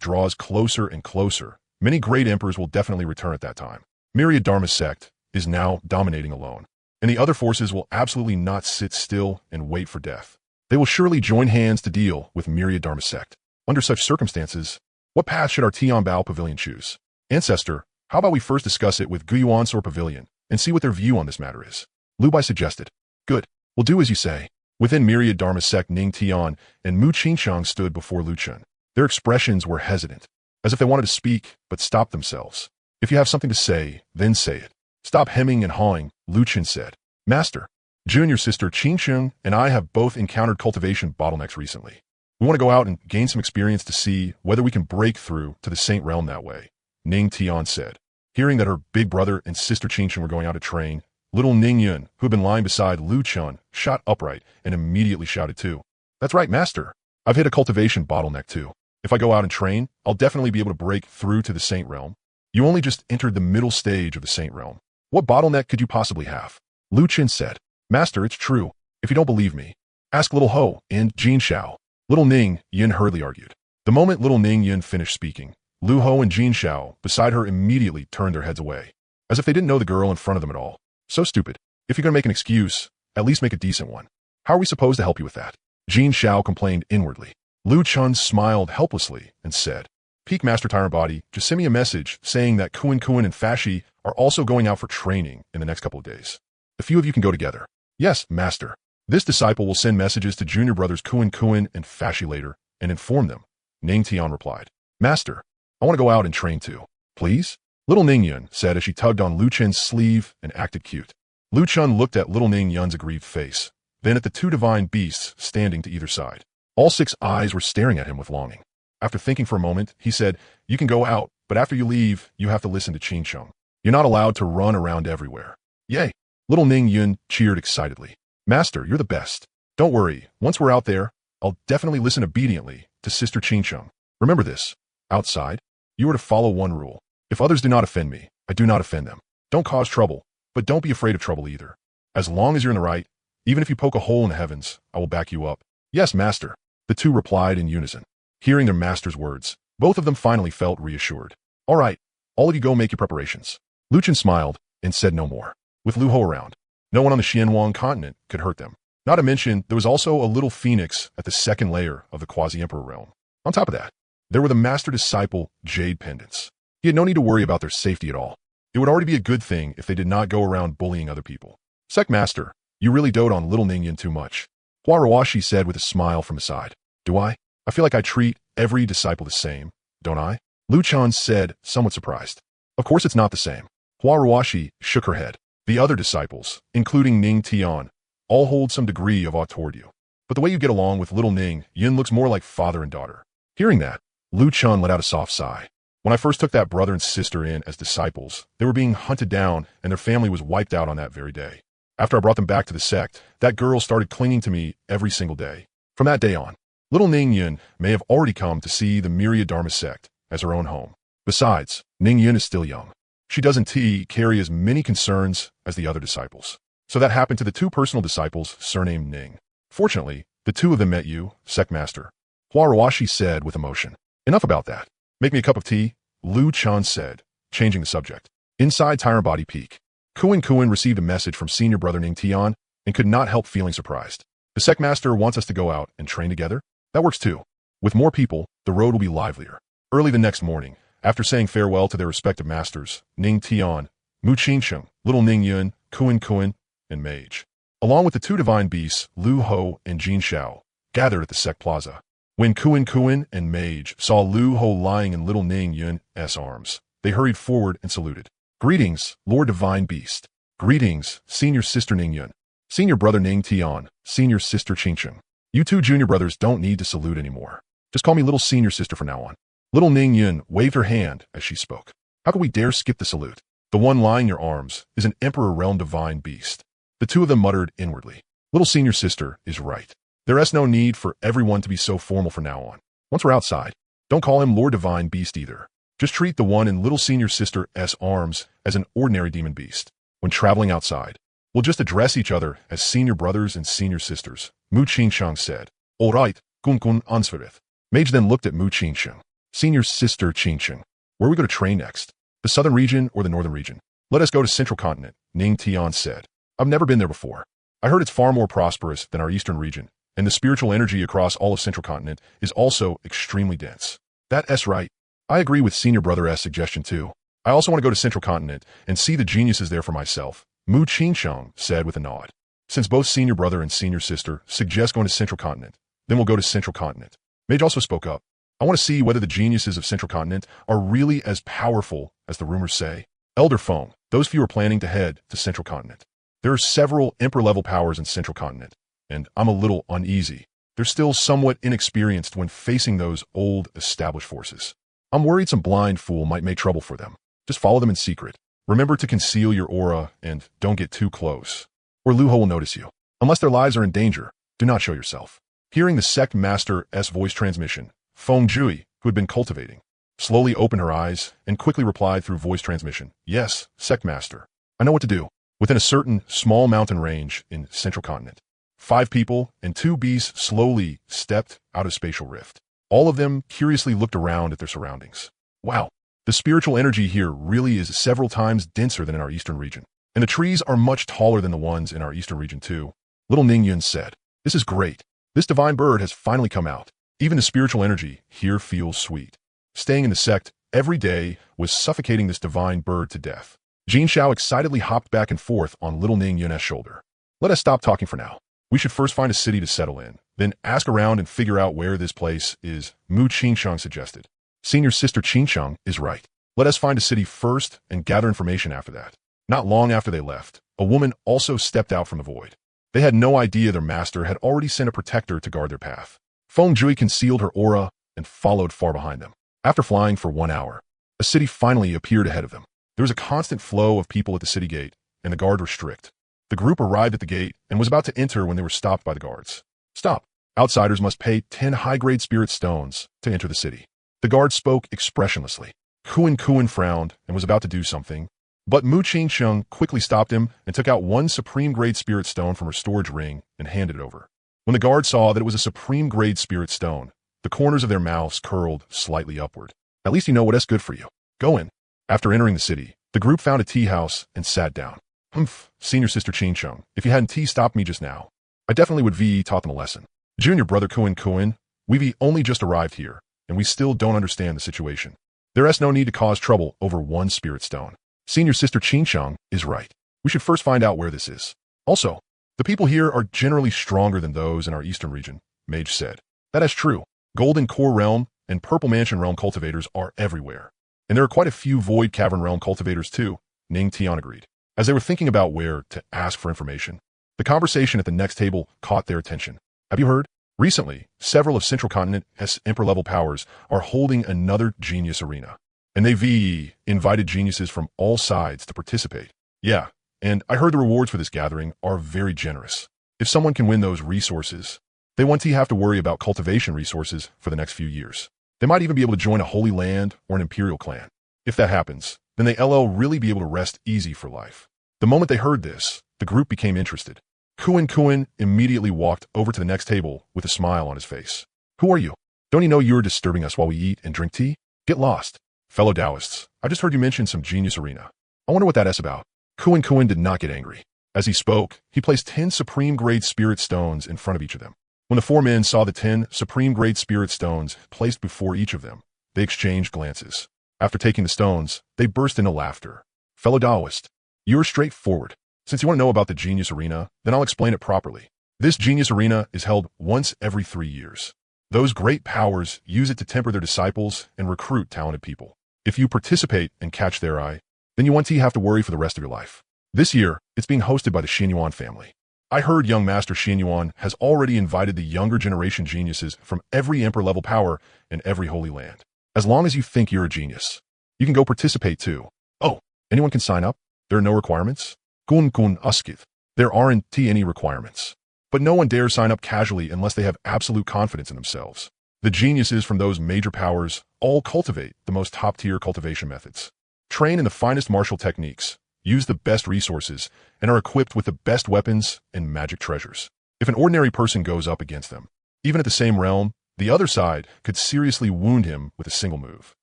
draws closer and closer, many great emperors will definitely return at that time. Myriad Dharma Sect is now dominating alone, and the other forces will absolutely not sit still and wait for death. They will surely join hands to deal with Myriad Dharma Sect. Under such circumstances, what path should our Tianbao Pavilion choose? Ancestor, how about we first discuss it with Guiyuansor Pavilion and see what their view on this matter is? Lu Bai suggested. Good. We'll do as you say. Within Myriad Dharma Sect, Ning Tian and Mu Qingshang stood before Lu Chen. Their expressions were hesitant, as if they wanted to speak but stopped themselves. If you have something to say, then say it. Stop hemming and hawing, Lu Chen said. Master, junior sister Qingsheng and I have both encountered cultivation bottlenecks recently. We want to go out and gain some experience to see whether we can break through to the Saint Realm that way, Ning Tian said. Hearing that her big brother and sister Qingsheng were going out to train, little Ning Yun, who had been lying beside Lu Chen, shot upright and immediately shouted too. That's right, Master. I've hit a cultivation bottleneck too. If I go out and train, I'll definitely be able to break through to the Saint Realm. You only just entered the middle stage of the Saint Realm. What bottleneck could you possibly have? Lu Chen said. Master, it's true. If you don't believe me, ask Little Ho and Jin Shao. Little Ning Yun hurriedly argued. The moment little Ning Yun finished speaking, Lu Ho and Jin Shao beside her immediately turned their heads away, as if they didn't know the girl in front of them at all. So stupid. If you're going to make an excuse, at least make a decent one. How are we supposed to help you with that? Jin Shao complained inwardly. Lu Chen smiled helplessly and said, Peak Master Tyrant Body, just send me a message saying that Xuanhuang and Fashi are also going out for training in the next couple of days. A few of you can go together. Yes, Master. This disciple will send messages to junior brothers Xuanhuang and Fashi later and inform them. Ning Tian replied. Master, I want to go out and train too. Please? Little Ning Yun said as she tugged on Lu Chen's sleeve and acted cute. Lu Chen looked at little Ning Yun's aggrieved face, then at the two divine beasts standing to either side. All 6 eyes were staring at him with longing. After thinking for a moment, he said, You can go out, but after you leave, you have to listen to Qingsheng. You're not allowed to run around everywhere. Yay! Little Ning Yun cheered excitedly. Master, you're the best. Don't worry, once we're out there, I'll definitely listen obediently to Sister Qingsheng. Remember this. Outside, you are to follow one rule. If others do not offend me, I do not offend them. Don't cause trouble, but don't be afraid of trouble either. As long as you're in the right, even if you poke a hole in the heavens, I will back you up. Yes, Master. The two replied in unison. Hearing their master's words, both of them finally felt reassured. All right, all of you go make your preparations. Lu Chen smiled and said no more. With Lu Ho around, no one on the Xuanhuang Continent could hurt them. Not to mention, there was also a little phoenix at the second layer of the Quasi-Emperor realm. On top of that, there were the master-disciple jade pendants. He had no need to worry about their safety at all. It would already be a good thing if they did not go around bullying other people. Sect Master, you really dote on little Ningyan too much. Hua Rawashi said with a smile from his side. Do I? I feel like I treat every disciple the same, don't I? Lu Chan said, somewhat surprised. Of course it's not the same. Hua Rawashi shook her head. The other disciples, including Ning Tian, all hold some degree of awe toward you. But the way you get along with little Ning Yin looks more like father and daughter. Hearing that, Lu Chan let out a soft sigh. When I first took that brother and sister in as disciples, they were being hunted down and their family was wiped out on that very day. After I brought them back to the sect, that girl started clinging to me every single day. From that day on, little Ning Yin may have already come to see the Myriad Dharma sect as her own home. Besides, Ning Yin is still young. She doesn't carry as many concerns as the other disciples. So that happened to the two personal disciples surnamed Ning. Fortunately, the two of them met you, Sect Master. Hua Rawashi said with emotion. Enough about that. Make me a cup of tea, Lu Chan said, changing the subject. Inside Tyrant Body Peak, Xuanhuang received a message from senior brother Ning Tian and could not help feeling surprised. The Sect Master wants us to go out and train together? That works too. With more people, the road will be livelier. Early the next morning, after saying farewell to their respective masters, Ning Tian, Mu Qingsheng, Little Ning Yun, Xuanhuang, and Mage, along with the two divine beasts, Lu Ho and Jin Shao, gathered at the Sect Plaza. When Xuanhuang and Mage saw Lu Ho lying in Little Ning Yun's arms, they hurried forward and saluted. Greetings, Lord Divine Beast. Greetings, Senior Sister Ning Yun. Senior Brother Ning Tian, Senior Sister Qingsheng. You two junior brothers don't need to salute anymore. Just call me Little Senior Sister from now on. Little Ning Yun waved her hand as she spoke. How could we dare skip the salute? The one lying in your arms is an Emperor Realm Divine Beast. The two of them muttered inwardly. Little Senior Sister is right. There is no need for everyone to be so formal from now on. Once we're outside, don't call him Lord Divine Beast either. Just treat the one in Little Senior Sister's arms as an ordinary demon beast. When traveling outside, we'll just address each other as senior brothers and senior sisters, Mu Qingsheng said. All right, Gun answereth. Mage then looked at Mu Qingsheng. Senior Sister Qingsheng, where are we going to train next? The southern region or the northern region? Let us go to Central Continent, Ning Tian said. I've never been there before. I heard it's far more prosperous than our eastern region, and the spiritual energy across all of Central Continent is also extremely dense. That's right. I agree with Senior Brother's suggestion too. I also want to go to Central Continent and see the geniuses there for myself, Mu Qingsheng said with a nod. Since both Senior Brother and Senior Sister suggest going to Central Continent, then we'll go to Central Continent. Mage also spoke up. I want to see whether the geniuses of Central Continent are really as powerful as the rumors say. Elder Feng, those few are planning to head to Central Continent. There are several Emperor-level powers in Central Continent, and I'm a little uneasy. They're still somewhat inexperienced when facing those old, established forces. I'm worried some blind fool might make trouble for them. Just follow them in secret. Remember to conceal your aura and don't get too close, or Lu Ho will notice you. Unless their lives are in danger, do not show yourself. Hearing the Sect Master's voice transmission, Feng Jui, who had been cultivating, slowly opened her eyes and quickly replied through voice transmission. Yes, Sect Master. I know what to do. Within a certain small mountain range in Central Continent, 5 people and 2 beasts slowly stepped out of spatial rift. All of them curiously looked around at their surroundings. Wow, the spiritual energy here really is several times denser than in our eastern region. And the trees are much taller than the ones in our eastern region too. Little Ning Yun said, this is great. This divine bird has finally come out. Even the spiritual energy here feels sweet. Staying in the sect every day was suffocating this divine bird to death. Jin Shao excitedly hopped back and forth on Little Ning Yun's shoulder. Let us stop talking for now. We should first find a city to settle in, then ask around and figure out where this place is, Mu Qingsheng suggested. Senior Sister Qingsheng is right. Let us find a city first and gather information after that. Not long after they left, a woman also stepped out from the void. They had no idea their master had already sent a protector to guard their path. Feng Jui concealed her aura and followed far behind them. After flying for 1 hour, a city finally appeared ahead of them. There was a constant flow of people at the city gate, and the guard were strict. The group arrived at the gate and was about to enter when they were stopped by the guards. Stop. Outsiders must pay 10 high-grade spirit stones to enter the city. The guard spoke expressionlessly. Xuanhuang frowned and was about to do something, but Mu Qingsheng quickly stopped him and took out 1 supreme-grade spirit stone from her storage ring and handed it over. When the guard saw that it was a supreme-grade spirit stone, the corners of their mouths curled slightly upward. At least you know what's good for you. Go in. After entering the city, the group found a tea house and sat down. Humph, Senior Sister Qingsheng, if you hadn't stopped me just now, I definitely would have taught them a lesson. Junior Brother Xuanhuang, we've only just arrived here, and we still don't understand the situation. There is no need to cause trouble over 1 spirit stone. Senior Sister Qingsheng is right. We should first find out where this is. Also, the people here are generally stronger than those in our eastern region, Mage said. That is true. Golden Core Realm and Purple Mansion Realm cultivators are everywhere. And there are quite a few Void Cavern Realm cultivators too, Ning Tian agreed. As they were thinking about where to ask for information, the conversation at the next table caught their attention. Have you heard? Recently, several of Central Continent's Emperor-level powers are holding another genius arena. And they've invited geniuses from all sides to participate. Yeah, and I heard the rewards for this gathering are very generous. If someone can win those resources, they won't have to worry about cultivation resources for the next few years. They might even be able to join a holy land or an imperial clan. If that happens, then they'll really be able to rest easy for life. The moment they heard this, the group became interested. Xuanhuang immediately walked over to the next table with a smile on his face. Who are you? Don't you know you're disturbing us while we eat and drink tea? Get lost. Fellow Taoists, I just heard you mention some genius arena. I wonder what that's about. Xuanhuang did not get angry. As he spoke, he placed 10 supreme-grade spirit stones in front of each of them. When the four men saw the 10 supreme-grade spirit stones placed before each of them, they exchanged glances. After taking the stones, they burst into laughter. Fellow Taoist, you're straightforward. Since you want to know about the Genius Arena, then I'll explain it properly. This Genius Arena is held once every 3 years. Those great powers use it to temper their disciples and recruit talented people. If you participate and catch their eye, then you won't have to worry for the rest of your life. This year, it's being hosted by the Xuanhuang family. I heard young Master Xuanhuang has already invited the younger generation geniuses from every emperor-level power in every holy land. As long as you think you're a genius, you can go participate too. Oh, anyone can sign up? There are no requirements? Kun uskith. There aren't any requirements. But no one dares sign up casually unless they have absolute confidence in themselves. The geniuses from those major powers all cultivate the most top-tier cultivation methods. Train in the finest martial techniques, use the best resources, and are equipped with the best weapons and magic treasures. If an ordinary person goes up against them, even at the same realm, the other side could seriously wound him with a single move.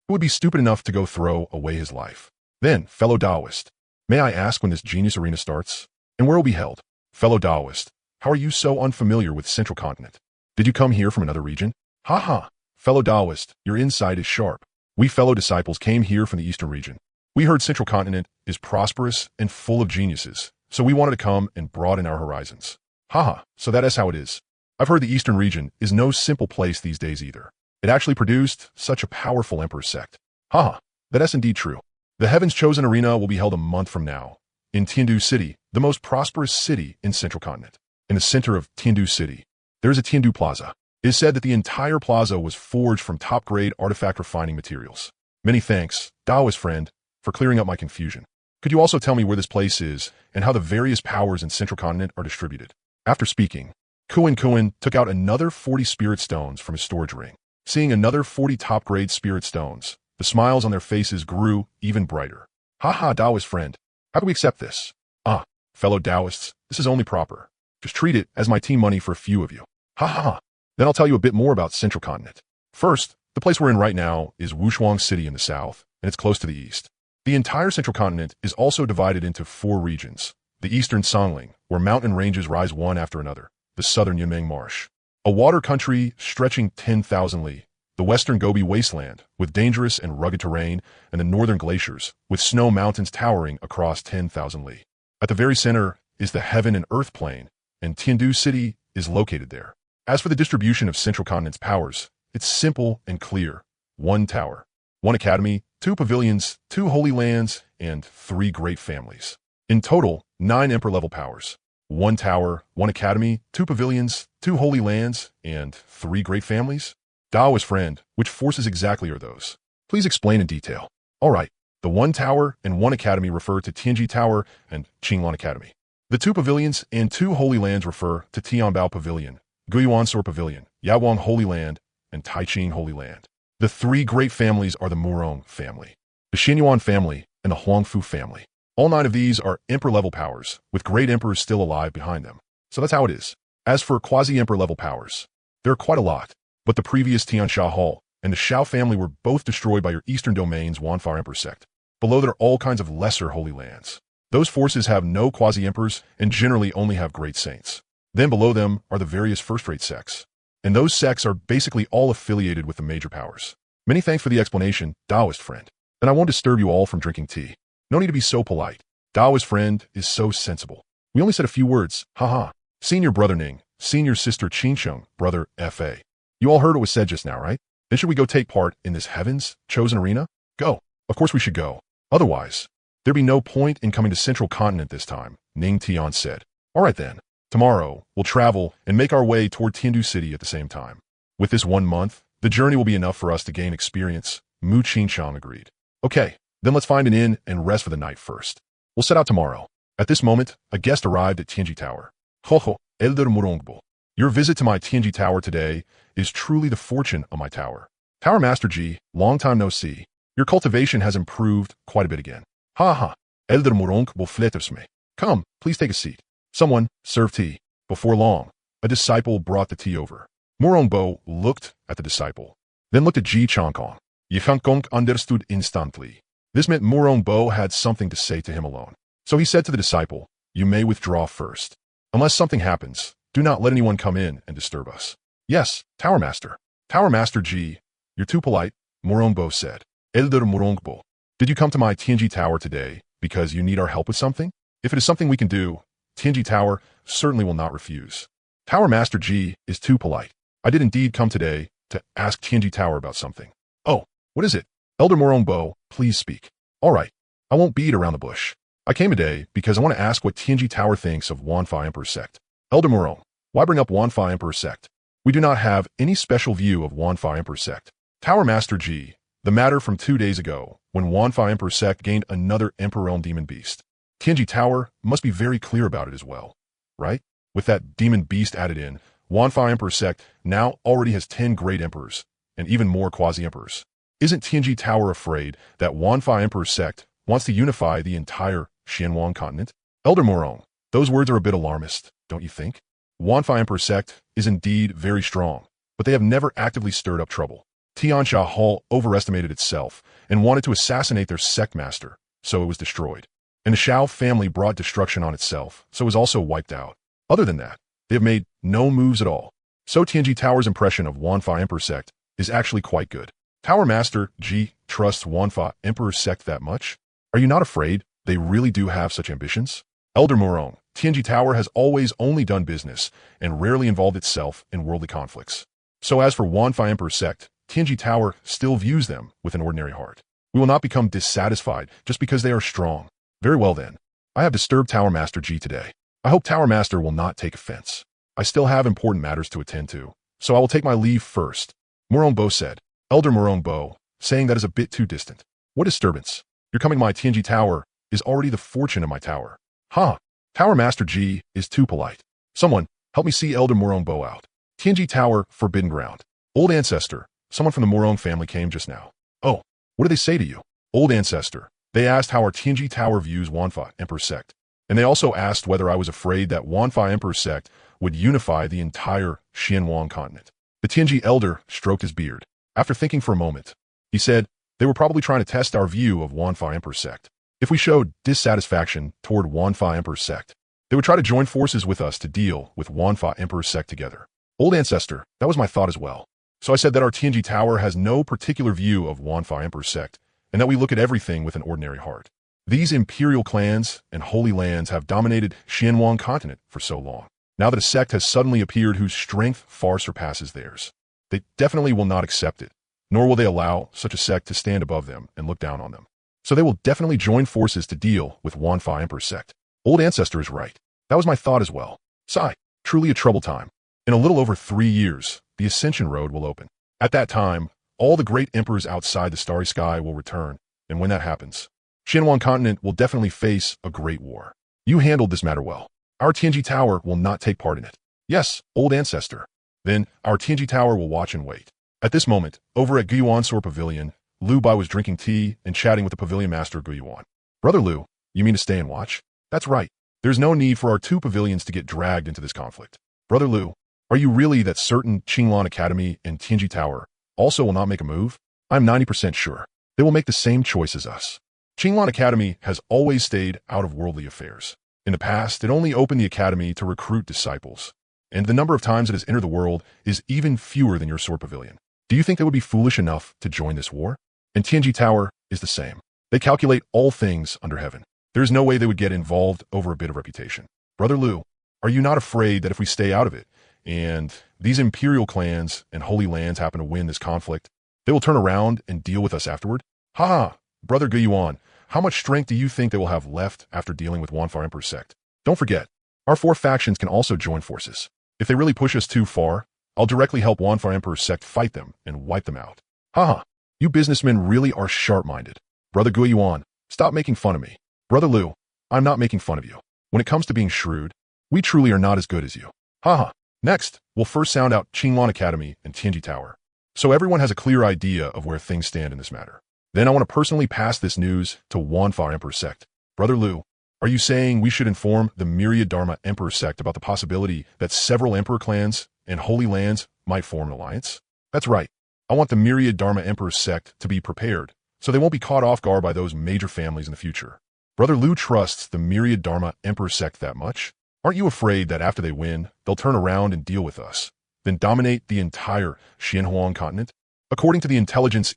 Who would be stupid enough to go throw away his life? Then, fellow Taoist, may I ask when this Genius Arena starts? And where it will be held? Fellow Taoist, how are you so unfamiliar with Central Continent? Did you come here from another region? Ha ha! Fellow Taoist, your insight is sharp. We fellow disciples came here from the Eastern region. We heard Central Continent is prosperous and full of geniuses, so we wanted to come and broaden our horizons. Haha, so that is how it is. I've heard the Eastern region is no simple place these days either. It actually produced such a powerful emperor sect. Haha, that is indeed true. The Heaven's Chosen Arena will be held a month from now, in Tiandu City, the most prosperous city in Central Continent. In the center of Tiandu City, there is a Tiandu Plaza. It is said that the entire plaza was forged from top-grade artifact refining materials. Many thanks, Taoist friend, for clearing up my confusion. Could you also tell me where this place is and how the various powers in Central Continent are distributed? After speaking, Xuanhuang took out another 40 spirit stones from his storage ring. Seeing another 40 top-grade spirit stones, the smiles on their faces grew even brighter. Haha, Taoist friend, how do we accept this? Ah, fellow Taoists, this is only proper. Just treat it as my team money for a few of you. Ha ha ha. Then I'll tell you a bit more about Central Continent. First, the place we're in right now is Xuanhuang City in the south, and it's close to the east. The entire Central Continent is also divided into 4 regions. The eastern Songling, where mountain ranges rise one after another. The southern Yunmeng Marsh, a water country stretching 10,000 li. The western Gobi Wasteland, with dangerous and rugged terrain, and the northern glaciers, with snow mountains towering across 10,000 li. At the very center is the Heaven and Earth Plain, and Tiandu City is located there. As for the distribution of Central Continent's powers, it's simple and clear. 1 tower, 1 academy, 2 pavilions, 2 holy lands, and 3 great families. In total, 9 emperor-level powers. 1 tower, 1 academy, 2 pavilions, 2 holy lands, and 3 great families? Taoist friend, which forces exactly are those? Please explain in detail. All right, the 1 tower and 1 academy refer to Tianji Tower and Qinglan Academy. The 2 pavilions and 2 holy lands refer to Tianbao Pavilion, Guyuansor Pavilion, Yawang Holy Land, and Taiching Holy Land. The 3 great families are the Murong family, the Xuanhuang family, and the Huangfu family. All 9 of these are emperor-level powers, with great emperors still alive behind them. So that's how it is. As for quasi-emperor-level powers, there are quite a lot, but the previous Tiansha Hall and the Shao family were both destroyed by your eastern domain's Wanfar Emperor sect. Below there are all kinds of lesser holy lands. Those forces have no quasi-emperors and generally only have great saints. Then below them are the various first-rate sects. And those sects are basically all affiliated with the major powers. Many thanks for the explanation, Taoist friend. And I won't disturb you all from drinking tea. No need to be so polite. Taoist friend is so sensible. We only said a few words, haha. Senior brother Ning, senior sister Qinsheng, brother Fa. You all heard what was said just now, right? Then should we go take part in this Heaven's Chosen Arena? Go. Of course we should go. Otherwise, there'd be no point in coming to Central Continent this time, Ning Tian said. All right then. Tomorrow, we'll travel and make our way toward Tiandu City at the same time. With this 1 month, the journey will be enough for us to gain experience, Mu Qingshang agreed. Okay, then let's find an inn and rest for the night first. We'll set out tomorrow. At this moment, a guest arrived at Tianji Tower. Ho ho, Elder Murongbo. Your visit to my Tianji Tower today is truly the fortune of my tower. Tower Master Ji, long time no see. Your cultivation has improved quite a bit again. Ha ha, Elder Murongbo flatters me. Come, please take a seat. Someone served tea. Before long, a disciple brought the tea over. Murongbo looked at the disciple, then looked at Ji Changkong. Yi Kong understood instantly. This meant Morong Bo had something to say to him alone. So he said to the disciple, "You may withdraw first. Unless something happens, do not let anyone come in and disturb us." "Yes, Tower Master." "Tower Master G, you're too polite," Morong Bo said. "Elder Morong Bo, did you come to my Tianji Tower today because you need our help with something? If it is something we can do, Tianji Tower certainly will not refuse." "Tower Master G is too polite. I did indeed come today to ask Tianji Tower about something." "Oh, what is it? Elder Morong Bo, please speak." "All right, I won't beat around the bush. I came today because I want to ask what Tianji Tower thinks of Xuanhuang Emperor's sect." "Elder Morong, why bring up Xuanhuang Emperor's sect? We do not have any special view of Xuanhuang Emperor's sect." "Tower Master G, the matter from 2 days ago, when Xuanhuang Emperor's sect gained another Emperor Realm Demon Beast. Tianji Tower must be very clear about it as well, right? With that demon beast added in, Xuanhuang Emperor's sect now already has 10 great emperors, and even more Quasi-Emperors. Isn't Tianji Tower afraid that Xuanhuang Emperor's sect wants to unify the entire Xuanhuang Continent?" "Elder Morong, those words are a bit alarmist, don't you think? Xuanhuang Emperor's sect is indeed very strong, but they have never actively stirred up trouble. Tiansha Hall overestimated itself and wanted to assassinate their sect master, so it was destroyed. And the Shao family brought destruction on itself, so it was also wiped out. Other than that, they have made no moves at all. So Tianji Tower's impression of Xuanhuang Emperor's sect is actually quite good." "Tower Master G trusts Xuanhuang Emperor's sect that much? Are you not afraid they really do have such ambitions?" "Elder Morong, Tianji Tower has always only done business and rarely involved itself in worldly conflicts. So as for Xuanhuang Emperor's sect, Tianji Tower still views them with an ordinary heart. We will not become dissatisfied just because they are strong." "Very well then. I have disturbed Tower Master G today. I hope Tower Master will not take offense. I still have important matters to attend to, so I will take my leave first," Morong Bo said. Elder Morong Bo, saying that is a bit too distant. "What disturbance? Your coming to my Tianji Tower is already the fortune of my tower." "Huh, Tower Master G is too polite. Someone, help me see Elder Morong Bo out. Tianji Tower, Forbidden Ground. Old Ancestor, someone from the Morong family came just now." "Oh, what did they say to you?" "Old Ancestor, they asked how our Tianji Tower views Xuanhuang Emperor's sect. And they also asked whether I was afraid that Xuanhuang Emperor's sect would unify the entire Xuanhuang Continent." The Tianji elder stroked his beard. After thinking for a moment, he said, "They were probably trying to test our view of Xuanhuang Emperor's sect. If we showed dissatisfaction toward Xuanhuang Emperor's sect, they would try to join forces with us to deal with Xuanhuang Emperor's sect together." "Old Ancestor, that was my thought as well. So I said that our Tianji Tower has no particular view of Xuanhuang Emperor's sect, and that we look at everything with an ordinary heart. These imperial clans and holy lands have dominated Xuanhuang Continent for so long. Now that a sect has suddenly appeared whose strength far surpasses theirs, they definitely will not accept it, nor will they allow such a sect to stand above them and look down on them. So they will definitely join forces to deal with Xuanhuang Emperor's sect." "Old Ancestor is right. That was my thought as well. Sigh, truly a troubled time. In a little over 3 years, the Ascension Road will open. At that time, all the great emperors outside the starry sky will return, and when that happens, Xuanhuang Continent will definitely face a great war. You handled this matter well. Our Tianji Tower will not take part in it." "Yes, Old Ancestor. Then our Tianji Tower will watch and wait." At this moment, over at Xuanhuang Pavilion, Lu Bai was drinking tea and chatting with the pavilion master of Xuanhuang. "Brother Lu, you mean to stay and watch?" "That's right. There's no need for our 2 pavilions to get dragged into this conflict." "Brother Lu, are you really that certain Qinglan Academy and Tianji Tower also will not make a move?" "I'm 90% sure. They will make the same choice as us. Qinglan Academy has always stayed out of worldly affairs. In the past, it only opened the academy to recruit disciples, and the number of times it has entered the world is even fewer than your sword pavilion. Do you think they would be foolish enough to join this war? And Tianji Tower is the same. They calculate all things under heaven. There is no way they would get involved over a bit of reputation. Brother Lu, are you not afraid that if we stay out of it, and these imperial clans and holy lands happen to win this conflict, they will turn around and deal with us afterward?" "Ha! Brother Xuanhuang, how much strength do you think they will have left after dealing with Xuanhuang Emperor's sect? Don't forget, our 4 factions can also join forces. If they really push us too far, I'll directly help Xuanhuang Emperor's sect fight them and wipe them out." "Ha! You businessmen really are sharp-minded. Brother Xuanhuang, stop making fun of me." "Brother Lu, I'm not making fun of you. When it comes to being shrewd, we truly are not as good as you. Ha! Next, we'll first sound out Qinglan Academy and Tianji Tower, so everyone has a clear idea of where things stand in this matter. Then I want to personally pass this news to Xuanhuang Emperor's sect. Brother Lu, are you saying we should inform the Myriad Dharma Emperor sect about the possibility that several emperor clans and holy lands might form an alliance?" "That's right. I want the Myriad Dharma Emperor sect to be prepared so they won't be caught off guard by those major families in the future. Brother Lu trusts the Myriad Dharma Emperor sect that much? Aren't you afraid that after they win, they'll turn around and deal with us, then dominate the entire Xuanhuang Continent? According to the intelligence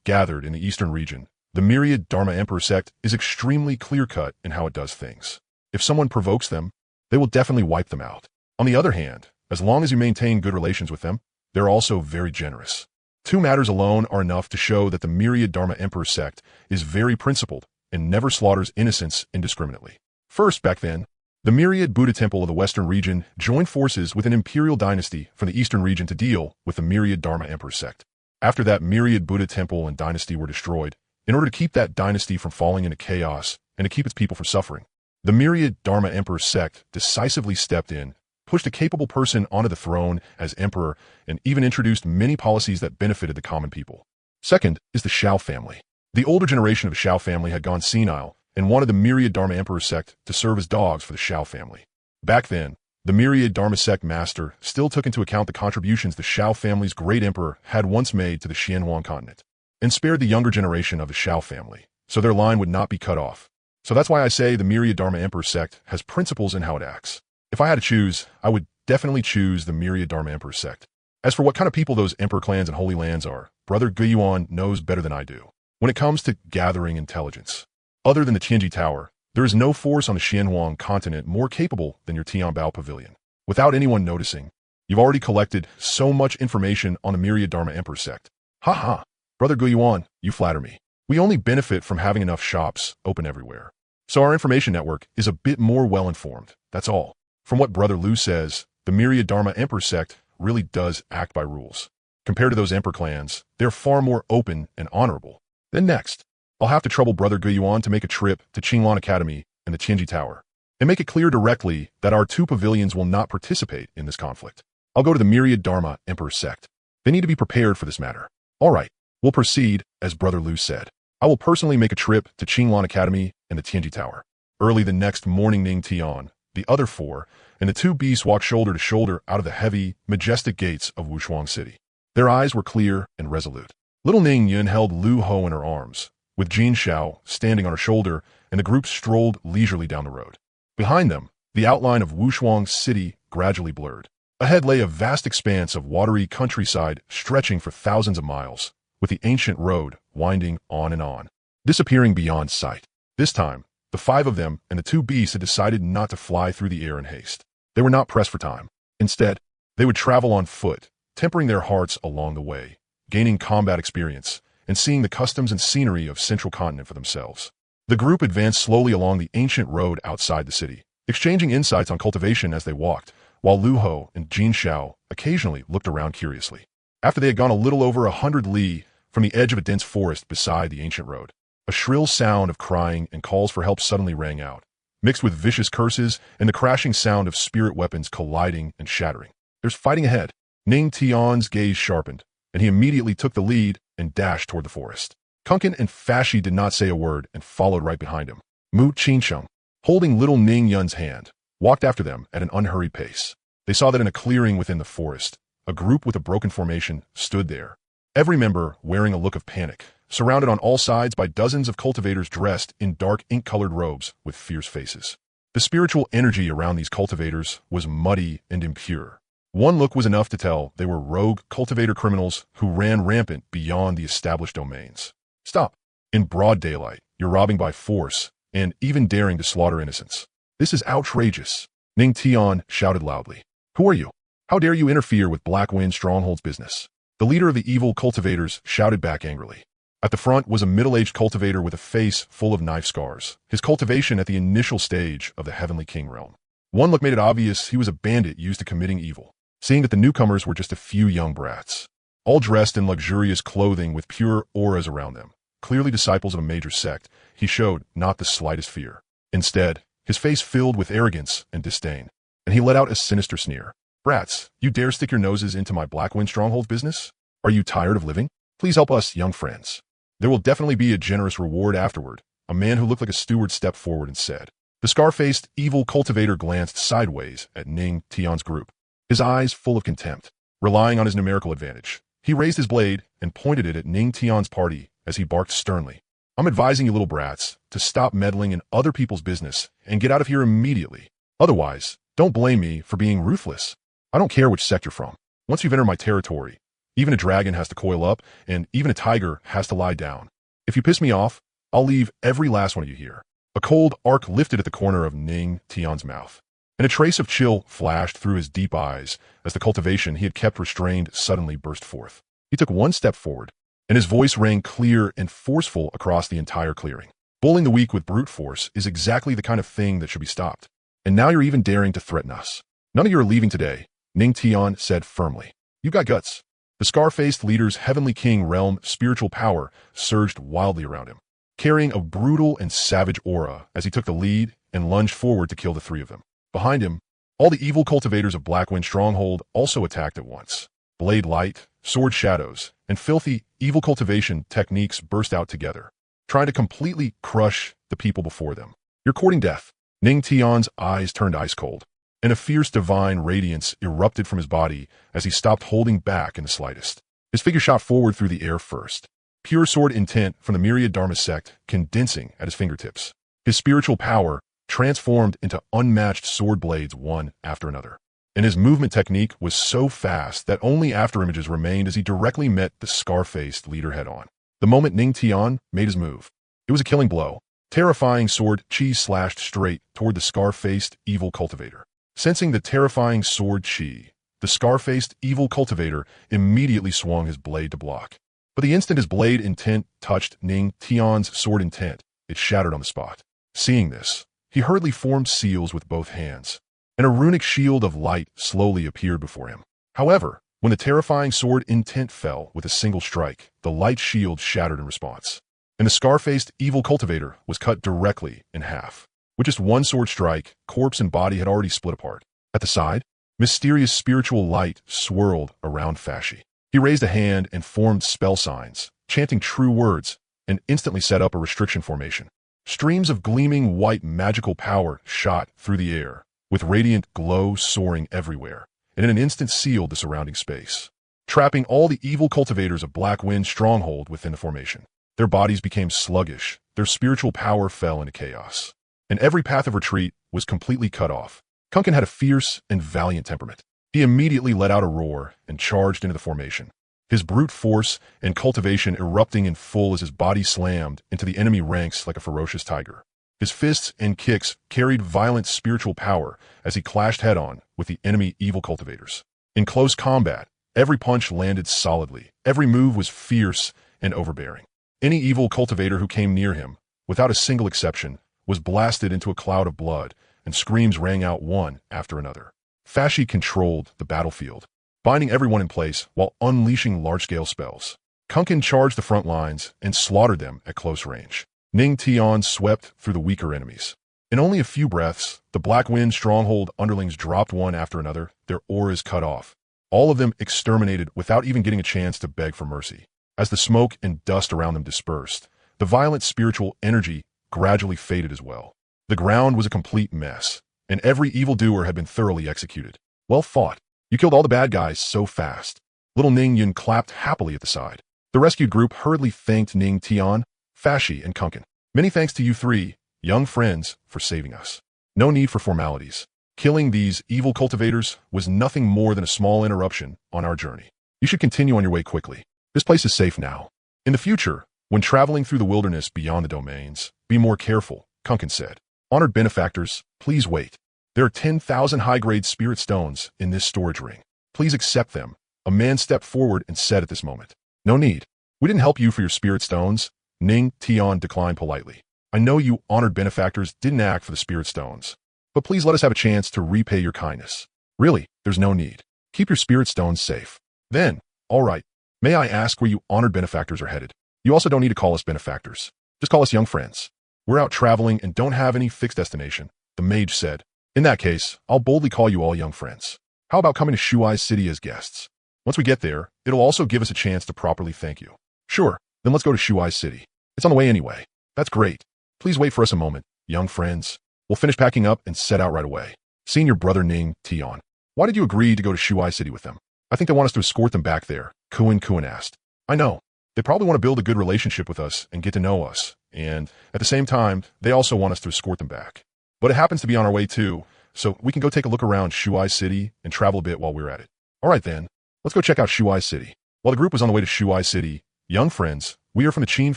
gathered in the eastern region, the Myriad Dharma Emperor sect is extremely clear-cut in how it does things. If someone provokes them, they will definitely wipe them out. On the other hand, as long as you maintain good relations with them, they're also very generous. Two matters alone are enough to show that the Myriad Dharma Emperor sect is very principled and never slaughters innocents indiscriminately. First, back then, the Myriad Buddha Temple of the Western region joined forces with an imperial dynasty from the Eastern region to deal with the Myriad Dharma Emperor sect. After that Myriad Buddha Temple and dynasty were destroyed, in order to keep that dynasty from falling into chaos and to keep its people from suffering, the Myriad Dharma Emperor sect decisively stepped in, pushed a capable person onto the throne as emperor, and even introduced many policies that benefited the common people. Second is the Shao family. The older generation of the Shao family had gone senile and wanted the Myriad Dharma Emperor sect to serve as dogs for the Shao family. Back then, the Myriad Dharma sect master still took into account the contributions the Shao family's great emperor had once made to the Xuanhuang Continent, and spared the younger generation of the Shao family, so their line would not be cut off. So that's why I say the Myriad Dharma Emperor sect has principles in how it acts. If I had to choose, I would definitely choose the Myriad Dharma Emperor sect. As for what kind of people those emperor clans and holy lands are, Brother Xuanhuang knows better than I do. When it comes to gathering intelligence, other than the Tianji Tower, there is no force on the Xuanhuang Continent more capable than your Tianbao Pavilion. Without anyone noticing, you've already collected so much information on the Myriad Dharma Emperor sect. Ha! Brother Xuanhuang, you flatter me. We only benefit from having enough shops open everywhere. So our information network is a bit more well-informed, that's all. From what Brother Lu says, the Myriad Dharma Emperor sect really does act by rules. Compared to those emperor clans, they're far more open and honorable. Then next, I'll have to trouble Brother Xuanhuang to make a trip to Qinglan Academy and the Tianji Tower, and make it clear directly that our two pavilions will not participate in this conflict. I'll go to the Myriad Dharma Emperor sect. They need to be prepared for this matter. All right, we'll proceed, as Brother Lu said. I will personally make a trip to Qinglan Academy and the Tianji Tower. Early the next morning, Ning Tian, the other four, and the two beasts walked shoulder to shoulder out of the heavy, majestic gates of Wushuang City. Their eyes were clear and resolute. Little Ning Yun held Lu Ho in her arms, with Jin Xiao standing on her shoulder, and the group strolled leisurely down the road. Behind them, the outline of Wushuang City gradually blurred. Ahead lay a vast expanse of watery countryside stretching for thousands of miles, with the ancient road winding on, disappearing beyond sight. This time, the five of them and the two beasts had decided not to fly through the air in haste. They were not pressed for time. Instead, they would travel on foot, tempering their hearts along the way, gaining combat experience, and seeing the customs and scenery of Central Continent for themselves. The group advanced slowly along the ancient road outside the city, exchanging insights on cultivation as they walked, while Lu Ho and Jin Xiao occasionally looked around curiously. After they had gone a little over 100 li from the edge of a dense forest beside the ancient road, a shrill sound of crying and calls for help suddenly rang out, mixed with vicious curses and the crashing sound of spirit weapons colliding and shattering. There's fighting ahead. Ning Tian's gaze sharpened, and he immediately took the lead and dashed toward the forest. Kunkin and Fashi did not say a word and followed right behind him. Mu Qingsheng, holding little Ning Yun's hand, walked after them at an unhurried pace. They saw that in a clearing within the forest, a group with a broken formation stood there, every member wearing a look of panic, surrounded on all sides by dozens of cultivators dressed in dark ink-colored robes with fierce faces. The spiritual energy around these cultivators was muddy and impure. One look was enough to tell they were rogue cultivator criminals who ran rampant beyond the established domains. Stop. In broad daylight, you're robbing by force and even daring to slaughter innocents. This is outrageous. Ning Tian shouted loudly. Who are you? How dare you interfere with Black Wind Stronghold's business? The leader of the evil cultivators shouted back angrily. At the front was a middle-aged cultivator with a face full of knife scars, his cultivation at the initial stage of the Heavenly King realm. One look made it obvious he was a bandit used to committing evil, seeing that the newcomers were just a few young brats, all dressed in luxurious clothing with pure auras around them. Clearly disciples of a major sect, he showed not the slightest fear. Instead, his face filled with arrogance and disdain, and he let out a sinister sneer. Brats, you dare stick your noses into my Blackwind Stronghold business? Are you tired of living? Please help us, young friends. There will definitely be a generous reward afterward. A man who looked like a steward stepped forward and said. The scar-faced, evil cultivator glanced sideways at Ning Tian's group, his eyes full of contempt. Relying on his numerical advantage, he raised his blade and pointed it at Ning Tian's party as he barked sternly. I'm advising you little brats to stop meddling in other people's business and get out of here immediately. Otherwise, don't blame me for being ruthless. I don't care which sect you're from. Once you've entered my territory, even a dragon has to coil up, and even a tiger has to lie down. If you piss me off, I'll leave every last one of you here. A cold arc lifted at the corner of Ning Tian's mouth, and a trace of chill flashed through his deep eyes as the cultivation he had kept restrained suddenly burst forth. He took one step forward, and his voice rang clear and forceful across the entire clearing. Bullying the weak with brute force is exactly the kind of thing that should be stopped. And now you're even daring to threaten us. None of you are leaving today, Ning Tian said firmly. You've got guts. The scar-faced leader's heavenly king realm spiritual power surged wildly around him, carrying a brutal and savage aura as he took the lead and lunged forward to kill the three of them. Behind him, all the evil cultivators of Blackwind Stronghold also attacked at once. Blade light, sword shadows, and filthy, evil cultivation techniques burst out together, trying to completely crush the people before them. You're courting death. Ning Tian's eyes turned ice cold, and a fierce divine radiance erupted from his body as he stopped holding back in the slightest. His figure shot forward through the air first, pure sword intent from the myriad Dharma sect condensing at his fingertips. His spiritual power transformed into unmatched sword blades one after another, and his movement technique was so fast that only afterimages remained as he directly met the scar-faced leader head-on. The moment Ning Tian made his move, it was a killing blow. Terrifying sword chi slashed straight toward the scar-faced evil cultivator. Sensing the terrifying sword chi, the scar-faced evil cultivator immediately swung his blade to block. But the instant his blade intent touched Ning Tian's sword intent, it shattered on the spot. Seeing this, he hurriedly formed seals with both hands, and a runic shield of light slowly appeared before him. However, when the terrifying sword intent fell with a single strike, the light shield shattered in response, and the scar-faced evil cultivator was cut directly in half. With just one sword strike, corpse and body had already split apart. At the side, mysterious spiritual light swirled around Fashi. He raised a hand and formed spell signs, chanting true words, and instantly set up a restriction formation. Streams of gleaming white magical power shot through the air, with radiant glow soaring everywhere, and in an instant sealed the surrounding space, trapping all the evil cultivators of Blackwind Stronghold within the formation. Their bodies became sluggish, their spiritual power fell into chaos, and every path of retreat was completely cut off. Kunkin had a fierce and valiant temperament. He immediately let out a roar and charged into the formation, his brute force and cultivation erupting in full as his body slammed into the enemy ranks like a ferocious tiger. His fists and kicks carried violent spiritual power as he clashed head-on with the enemy evil cultivators. In close combat, every punch landed solidly, every move was fierce and overbearing. Any evil cultivator who came near him, without a single exception, was blasted into a cloud of blood, and screams rang out one after another. Fashi controlled the battlefield, binding everyone in place while unleashing large-scale spells. Kunkin charged the front lines and slaughtered them at close range. Ning Tian swept through the weaker enemies. In only a few breaths, the Blackwind Stronghold underlings dropped one after another, their auras cut off. All of them exterminated without even getting a chance to beg for mercy. As the smoke and dust around them dispersed, the violent spiritual energy gradually faded as well. The ground was a complete mess, and every evildoer had been thoroughly executed. Well fought. You killed all the bad guys so fast. Little Ning Yun clapped happily at the side. The rescued group hurriedly thanked Ning Tian, Fashi, and Kunkin. Many thanks to you three, young friends, for saving us. No need for formalities. Killing these evil cultivators was nothing more than a small interruption on our journey. You should continue on your way quickly. This place is safe now. In the future, when traveling through the wilderness beyond the domains, be more careful, Kunkin said. Honored benefactors, please wait. There are 10,000 high-grade spirit stones in this storage ring. Please accept them. A man stepped forward and said at this moment. No need. We didn't help you for your spirit stones. Ning Tian declined politely. I know you honored benefactors didn't act for the spirit stones, but please let us have a chance to repay your kindness. Really, there's no need. Keep your spirit stones safe. Then, all right, may I ask where you honored benefactors are headed? You also don't need to call us benefactors. Just call us young friends. We're out traveling and don't have any fixed destination, the mage said. In that case, I'll boldly call you all young friends. How about coming to Shuai City as guests? Once we get there, it'll also give us a chance to properly thank you. Sure, then let's go to Shuai City. It's on the way anyway. That's great. Please wait for us a moment, young friends. We'll finish packing up and set out right away. Seeing your brother Ning Tian. Why did you agree to go to Shuai City with them? I think they want us to escort them back there, Xuanhuang asked. I know. They probably want to build a good relationship with us and get to know us, and at the same time, they also want us to escort them back. But it happens to be on our way too, so we can go take a look around Shuai City and travel a bit while we're at it. Alright then, let's go check out Shuai City. While the group was on the way to Shuai City, young friends, we are from the Qin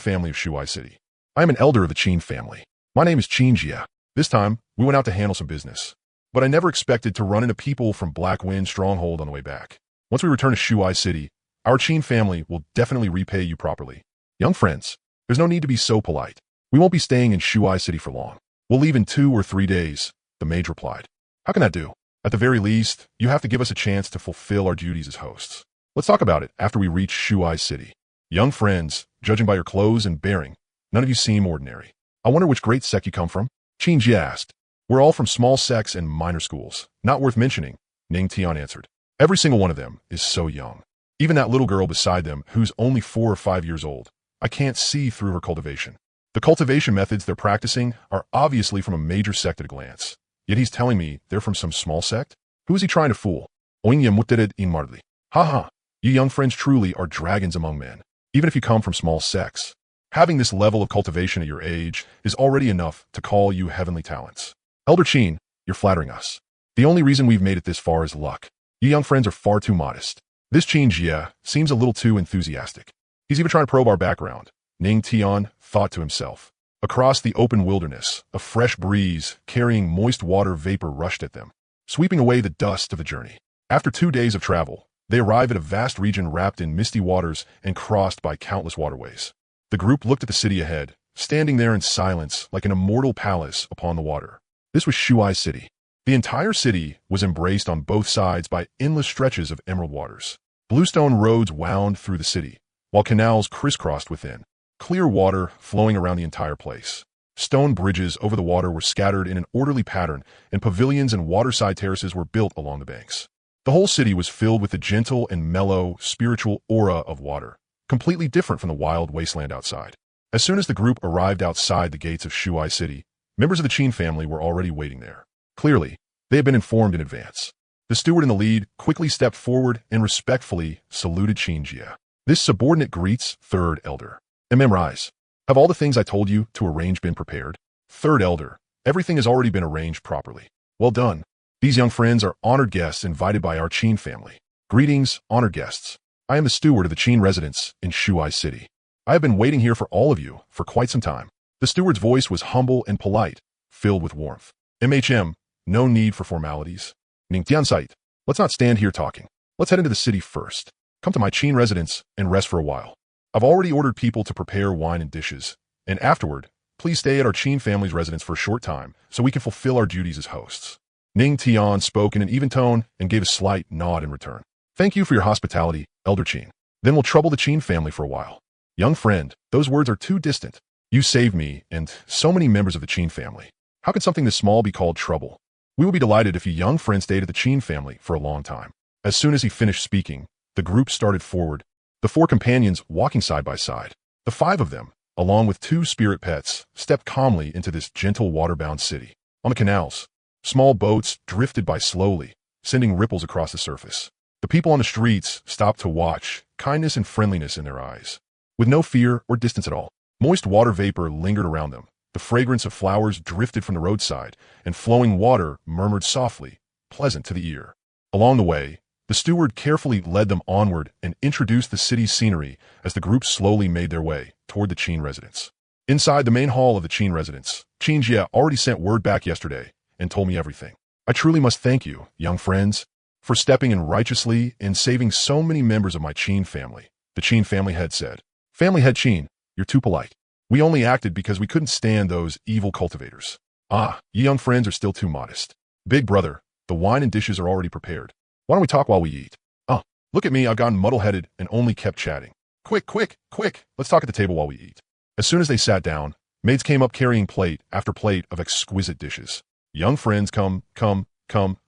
family of Shuai City. I am an elder of the Qin family. My name is Qin Jia. This time, we went out to handle some business. But I never expected to run into people from Black Wind Stronghold on the way back. Once we return to Shuai City, our Qin family will definitely repay you properly. Young friends, there's no need to be so polite. We won't be staying in Shuai City for long. We'll leave in 2 or 3 days, the mage replied. How can that do? At the very least, you have to give us a chance to fulfill our duties as hosts. Let's talk about it after we reach Shuai City. Young friends, judging by your clothes and bearing, none of you seem ordinary. I wonder which great sect you come from? Qin Jia asked. We're all from small sects and minor schools. Not worth mentioning, Ning Tian answered. Every single one of them is so young. Even that little girl beside them, who's only 4 or 5 years old. I can't see through her cultivation. The cultivation methods they're practicing are obviously from a major sect at a glance. Yet he's telling me they're from some small sect? Who is he trying to fool? Haha, you young friends truly are dragons among men, even if you come from small sects. Having this level of cultivation at your age is already enough to call you heavenly talents. Elder Qin, you're flattering us. The only reason we've made it this far is luck. You young friends are far too modest. This Qin Jia seems a little too enthusiastic. He's even trying to probe our background, Ning Tian thought to himself. Across the open wilderness, a fresh breeze carrying moist water vapor rushed at them, sweeping away the dust of the journey. After 2 days of travel, they arrive at a vast region wrapped in misty waters and crossed by countless waterways. The group looked at the city ahead, standing there in silence like an immortal palace upon the water. This was Shuai City. The entire city was embraced on both sides by endless stretches of emerald waters. Bluestone roads wound through the city, while canals crisscrossed within. Clear water flowing around the entire place. Stone bridges over the water were scattered in an orderly pattern, and pavilions and waterside terraces were built along the banks. The whole city was filled with the gentle and mellow, spiritual aura of water, completely different from the wild wasteland outside. As soon as the group arrived outside the gates of Shuai City, members of the Qin family were already waiting there. Clearly, they had been informed in advance. The steward in the lead quickly stepped forward and respectfully saluted Qin Jia. This subordinate greets third elder. Memorize. Have all the things I told you to arrange been prepared? Third elder. Everything has already been arranged properly. Well done. These young friends are honored guests invited by our Qin family. Greetings, honored guests. I am the steward of the Qin residence in Shuai City. I have been waiting here for all of you for quite some time. The steward's voice was humble and polite, filled with warmth. No need for formalities. Ning Tiansite, let's not stand here talking. Let's head into the city first. Come to my Qin residence and rest for a while. I've already ordered people to prepare wine and dishes, and afterward, please stay at our Qin family's residence for a short time so we can fulfill our duties as hosts. Ning Tian spoke in an even tone and gave a slight nod in return. Thank you for your hospitality, Elder Qin. Then we'll trouble the Qin family for a while. Young friend, those words are too distant. You saved me and so many members of the Qin family. How could something this small be called trouble? We will be delighted if you young friend stayed at the Qin family for a long time. As soon as he finished speaking, the group started forward, the 4 companions walking side by side. The 5 of them, along with 2 spirit pets, stepped calmly into this gentle water-bound city. On the canals, small boats drifted by slowly, sending ripples across the surface. The people on the streets stopped to watch, kindness and friendliness in their eyes. With no fear or distance at all, moist water vapor lingered around them. The fragrance of flowers drifted from the roadside, and flowing water murmured softly, pleasant to the ear. Along the way, the steward carefully led them onward and introduced the city's scenery as the group slowly made their way toward the Qin residence. Inside the main hall of the Qin residence, Qin Jia already sent word back yesterday and told me everything. I truly must thank you, young friends, for stepping in righteously and saving so many members of my Qin family, the Qin family head said. Family head Qin, you're too polite. We only acted because we couldn't stand those evil cultivators. Ah, you young friends are still too modest. Big brother, the wine and dishes are already prepared. Why don't we talk while we eat? Oh, look at me, I've gotten muddle-headed and only kept chatting. Quick, let's talk at the table while we eat. As soon as they sat down, maids came up carrying plate after plate of exquisite dishes. Young friends, come,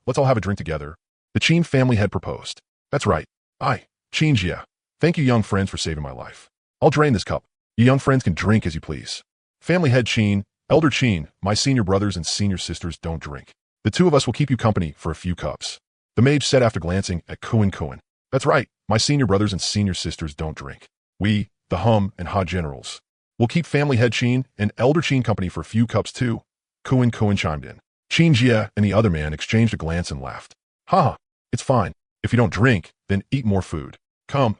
let's all have a drink together. The Qin family had proposed. That's right. I, Qin Jia. Thank you young friends for saving my life. I'll drain this cup. You young friends can drink as you please. Family head Qin, Elder Qin, my senior brothers and senior sisters don't drink. The 2 of us will keep you company for a few cups. The mage said after glancing at Xuanhuang. That's right, my senior brothers and senior sisters don't drink. We, the Hum and Ha generals. We'll keep family head Qin and elder Qin company for a few cups too. Kuan chimed in. Qin Jie and the other man exchanged a glance and laughed. Ha! It's fine. If you don't drink, then eat more food. Come,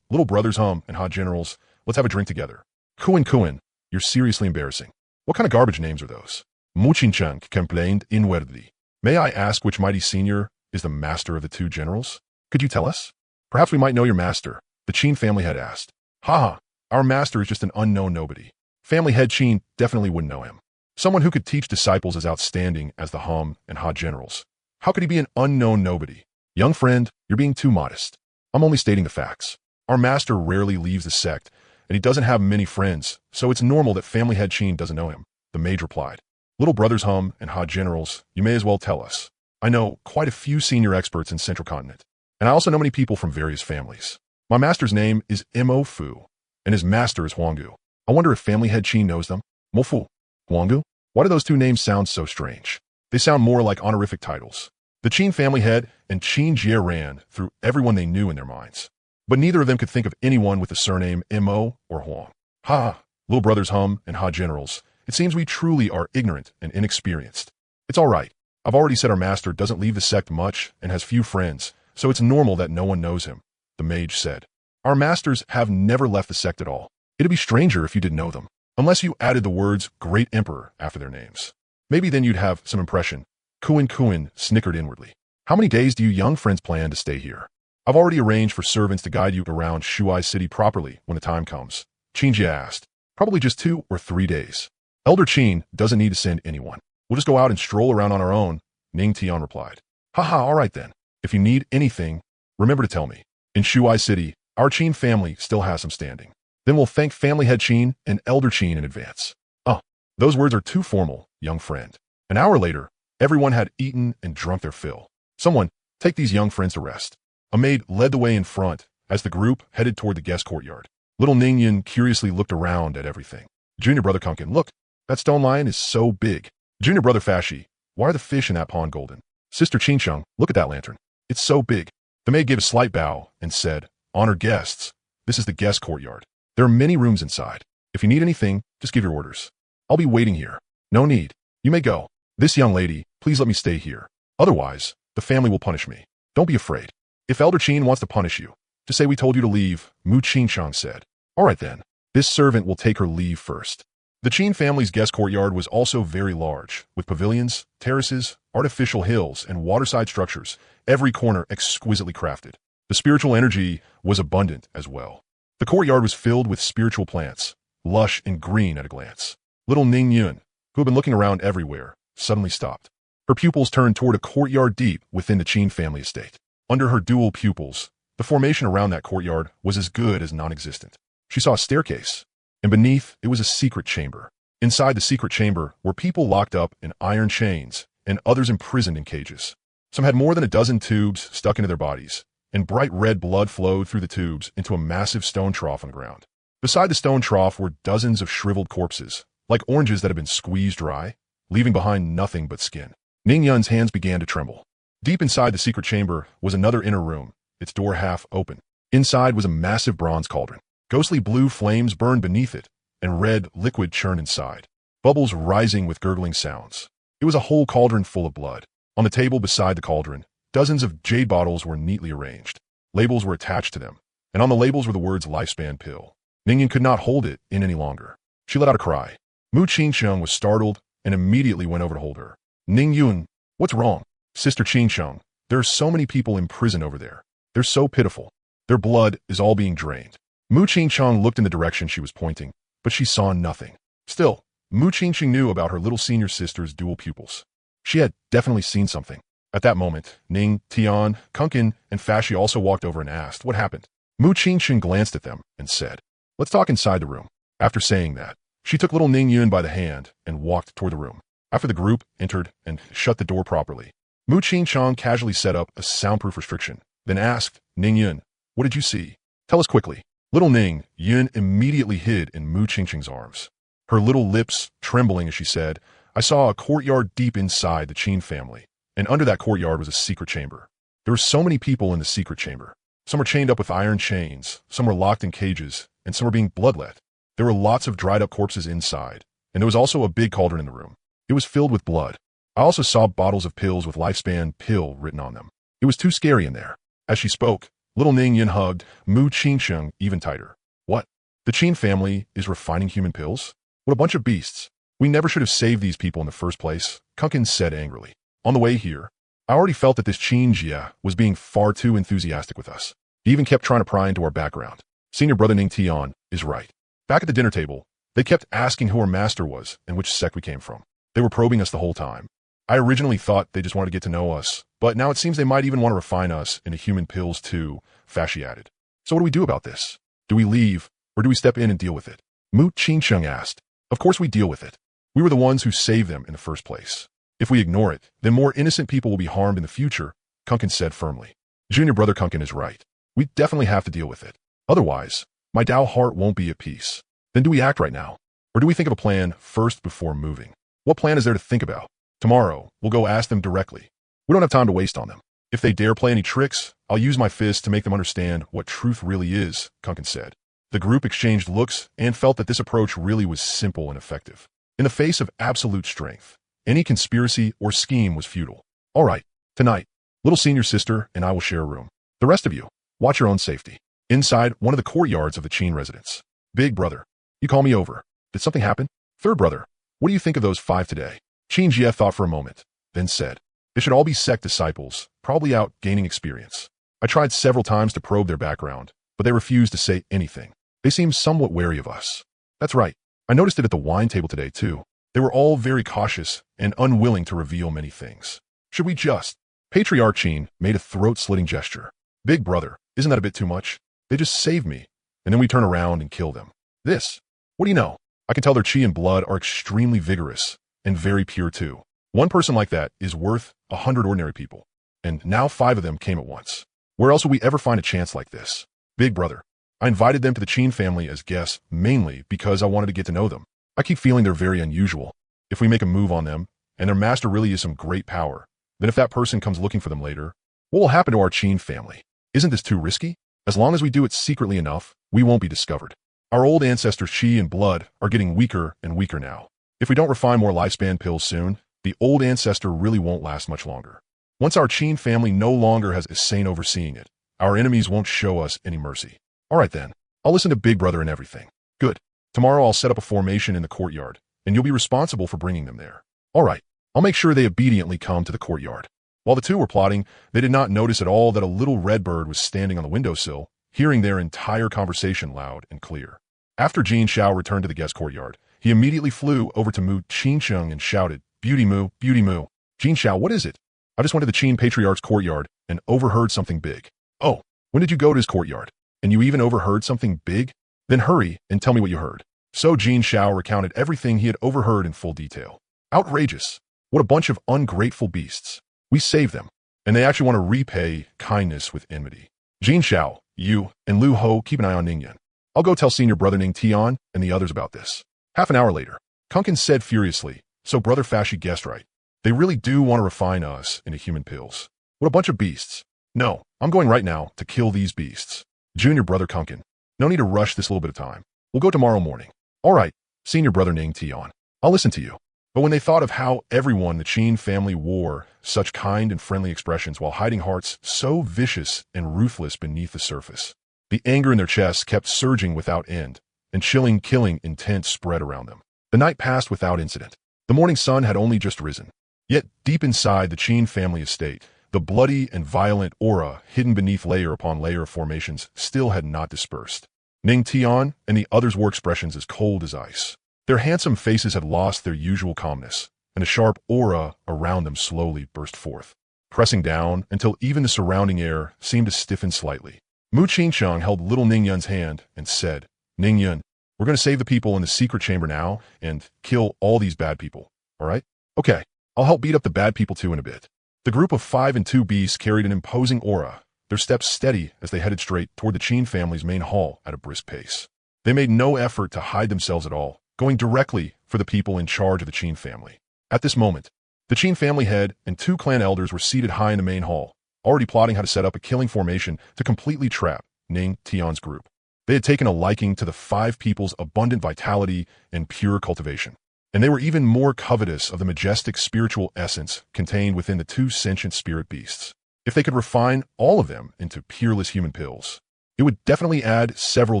little brothers Hum and Ha generals, let's have a drink together. Kuan, you're seriously embarrassing. What kind of garbage names are those? Mu Qincheng complained inwardly. May I ask which mighty senior is the master of the two generals? Could you tell us? Perhaps we might know your master, the Qin family head asked. Ha! Our master is just an unknown nobody. Family head Qin definitely wouldn't know him. Someone who could teach disciples as outstanding as the Hum and Ha generals. How could he be an unknown nobody? Young friend, you're being too modest. I'm only stating the facts. Our master rarely leaves the sect, and he doesn't have many friends, so it's normal that family head Qin doesn't know him, the mage replied. Little brothers Hum and Ha generals, you may as well tell us. I know quite a few senior experts in Central Continent, and I also know many people from various families. My master's name is Mo Fu, and his master is Huanggu. I wonder if family head Qin knows them. Mo Fu, Huanggu? Why do those two names sound so strange? They sound more like honorific titles. The Qin family head and Qin Jie ran through everyone they knew in their minds, but neither of them could think of anyone with the surname Mo or Huang. Ha! Little brothers Hum and Ha generals, it seems we truly are ignorant and inexperienced. It's all right. I've already said our master doesn't leave the sect much and has few friends, so it's normal that no one knows him, the mage said. Our masters have never left the sect at all. It'd be stranger if you didn't know them, unless you added the words Great Emperor after their names. Maybe then you'd have some impression. Kuan snickered inwardly. How many days do you young friends plan to stay here? I've already arranged for servants to guide you around Shuai City properly when the time comes. Qin Jie asked. Probably just 2 or 3 days. Elder Qin doesn't need to send anyone. We'll just go out and stroll around on our own, Ning Tian replied. Haha, all right then. If you need anything, remember to tell me. In Shuai City, our Qin family still has some standing. Then we'll thank family head Qin and elder Qin in advance. Oh, those words are too formal, young friend. An hour later, everyone had eaten and drunk their fill. Someone, take these young friends to rest. A maid led the way in front as the group headed toward the guest courtyard. Little Ning Yun curiously looked around at everything. Junior brother Kunkin, look, that stone lion is so big. Junior brother Fashi, why are the fish in that pond golden? Sister Qinsheng, look at that lantern. It's so big. The maid gave a slight bow and said, Honored guests, this is the guest courtyard. There are many rooms inside. If you need anything, just give your orders. I'll be waiting here. No need. You may go. This young lady, please let me stay here. Otherwise, the family will punish me. Don't be afraid. If Elder Qin wants to punish you, just say we told you to leave, Mu Qinsheng said. All right then. This servant will take her leave first. The Qin family's guest courtyard was also very large, with pavilions, terraces, artificial hills, and waterside structures, every corner exquisitely crafted. The spiritual energy was abundant as well. The courtyard was filled with spiritual plants, lush and green at a glance. Little Ning Yun, who had been looking around everywhere, suddenly stopped. Her pupils turned toward a courtyard deep within the Qin family estate. Under her dual pupils, the formation around that courtyard was as good as non-existent. She saw a staircase, and beneath it was a secret chamber. Inside the secret chamber were people locked up in iron chains and others imprisoned in cages. Some had more than a dozen tubes stuck into their bodies, and bright red blood flowed through the tubes into a massive stone trough on the ground. Beside the stone trough were dozens of shriveled corpses, like oranges that had been squeezed dry, leaving behind nothing but skin. Ning Yun's hands began to tremble. Deep inside the secret chamber was another inner room, its door half open. Inside was a massive bronze cauldron. Ghostly blue flames burned beneath it, and red liquid churned inside, bubbles rising with gurgling sounds. It was a whole cauldron full of blood. On the table beside the cauldron, dozens of jade bottles were neatly arranged. Labels were attached to them, and on the labels were the words lifespan pill. Ning Yun could not hold it in any longer. She let out a cry. Mu Qinsheng was startled and immediately went over to hold her. Ning Yun, what's wrong? Sister Qinsheng, there are so many people in prison over there. They're so pitiful. Their blood is all being drained. Mu Qinsheng looked in the direction she was pointing, but she saw nothing. Still, Mu Qinsheng knew about her little senior sister's dual pupils. She had definitely seen something. At that moment, Ning, Tian, Kunkin, and Fashi also walked over and asked what happened. Mu Qinsheng glanced at them and said, Let's talk inside the room. After saying that, she took little Ning Yun by the hand and walked toward the room. After the group entered and shut the door properly, Mu Qinsheng casually set up a soundproof restriction, then asked, Ning Yun, what did you see? Tell us quickly. Little Ning Yun immediately hid in Mu Qinsheng's arms. Her little lips trembling as she said, I saw a courtyard deep inside the Qin family, and under that courtyard was a secret chamber. There were so many people in the secret chamber. Some were chained up with iron chains, some were locked in cages, and some were being bloodlet. There were lots of dried-up corpses inside, and there was also a big cauldron in the room. It was filled with blood. I also saw bottles of pills with lifespan pill written on them. It was too scary in there. As she spoke, little Ning Yan hugged Mu Qingsheng even tighter. What? The Qin family is refining human pills? What a bunch of beasts. We never should have saved these people in the first place, Kunkin said angrily. On the way here, I already felt that this Qin Jia was being far too enthusiastic with us. He even kept trying to pry into our background. Senior brother Ning Tian is right. Back at the dinner table, they kept asking who our master was and which sect we came from. They were probing us the whole time. I originally thought they just wanted to get to know us, but now it seems they might even want to refine us into human pills too, Fashi added. So what do we do about this? Do we leave, or do we step in and deal with it? Mu Qingsheng asked. Of course we deal with it. We were the ones who saved them in the first place. If we ignore it, then more innocent people will be harmed in the future, Kunkin said firmly. Junior brother Kunkin is right. We definitely have to deal with it. Otherwise, my Tao heart won't be at peace. Then do we act right now? Or do we think of a plan first before moving? What plan is there to think about? Tomorrow, we'll go ask them directly. We don't have time to waste on them. If they dare play any tricks, I'll use my fist to make them understand what truth really is, Kunkin said. The group exchanged looks and felt that this approach really was simple and effective. In the face of absolute strength, any conspiracy or scheme was futile. All right, tonight, little senior sister and I will share a room. The rest of you, watch your own safety. Inside one of the courtyards of the Qin residence. Big brother, you call me over. Did something happen? Third brother, what do you think of those 5 today? Qin Jie thought for a moment, then said, they should all be sect disciples, probably out gaining experience. I tried several times to probe their background, but they refused to say anything. They seemed somewhat wary of us. That's right. I noticed it at the wine table today, too. They were all very cautious and unwilling to reveal many things. Should we just? Patriarch Qin made a throat-slitting gesture. Big brother, isn't that a bit too much? They just saved me, and then we turn around and kill them. This? What do you know? I can tell their chi and blood are extremely vigorous and very pure, too. One person like that is worth 100 ordinary people. And now 5 of them came at once. Where else would we ever find a chance like this? Big brother, I invited them to the Qin family as guests mainly because I wanted to get to know them. I keep feeling they're very unusual. If we make a move on them, and their master really is some great power, then if that person comes looking for them later, what will happen to our Qin family? Isn't this too risky? As long as we do it secretly enough, we won't be discovered. Our old ancestors' chi and blood are getting weaker and weaker now. If we don't refine more lifespan pills soon, the old ancestor really won't last much longer. Once our Qin family no longer has a saint overseeing it, our enemies won't show us any mercy. All right then, I'll listen to Big Brother and everything. Good. Tomorrow I'll set up a formation in the courtyard, and you'll be responsible for bringing them there. All right, I'll make sure they obediently come to the courtyard. While the two were plotting, they did not notice at all that a little red bird was standing on the windowsill, hearing their entire conversation loud and clear. After Jin Xiao returned to the guest courtyard, he immediately flew over to Mu Qingsheng and shouted, Beauty Mu, Beauty Mu. Jin Xiao, what is it? I just went to the Qin Patriarch's courtyard and overheard something big. Oh, when did you go to his courtyard? And you even overheard something big? Then hurry and tell me what you heard. So Jin Xiao recounted everything he had overheard in full detail. Outrageous. What a bunch of ungrateful beasts. We saved them, and they actually want to repay kindness with enmity. Jin Xiao, you, and Lu Ho keep an eye on Ningyan. I'll go tell senior brother Ning Tian and the others about this. Half an hour later, Kunkin said furiously, so brother Fashi guessed right. They really do want to refine us into human pills. What a bunch of beasts. No, I'm going right now to kill these beasts. Junior brother Kunkin, no need to rush this little bit of time. We'll go tomorrow morning. All right, senior brother Ning Tian. I'll listen to you. But when they thought of how everyone in the Qin family wore such kind and friendly expressions while hiding hearts so vicious and ruthless beneath the surface, the anger in their chests kept surging without end, and chilling, killing intent spread around them. The night passed without incident. The morning sun had only just risen. Yet deep inside the Qin family estate, the bloody and violent aura hidden beneath layer upon layer of formations still had not dispersed. Ning Tian and the others wore expressions as cold as ice. Their handsome faces had lost their usual calmness, and a sharp aura around them slowly burst forth, pressing down until even the surrounding air seemed to stiffen slightly. Mu Qingsheng held little Ningyun's hand and said, Ningyun, we're going to save the people in the secret chamber now and kill all these bad people, all right? Okay, I'll help beat up the bad people too in a bit. The group of 5 and 2 beasts carried an imposing aura, their steps steady as they headed straight toward the Qin family's main hall at a brisk pace. They made no effort to hide themselves at all, going directly for the people in charge of the Qin family. At this moment, the Qin family head and 2 clan elders were seated high in the main hall, already plotting how to set up a killing formation to completely trap Ning Tian's group. They had taken a liking to the five people's abundant vitality and pure cultivation. And they were even more covetous of the majestic spiritual essence contained within the two sentient spirit beasts. If they could refine all of them into peerless human pills, it would definitely add several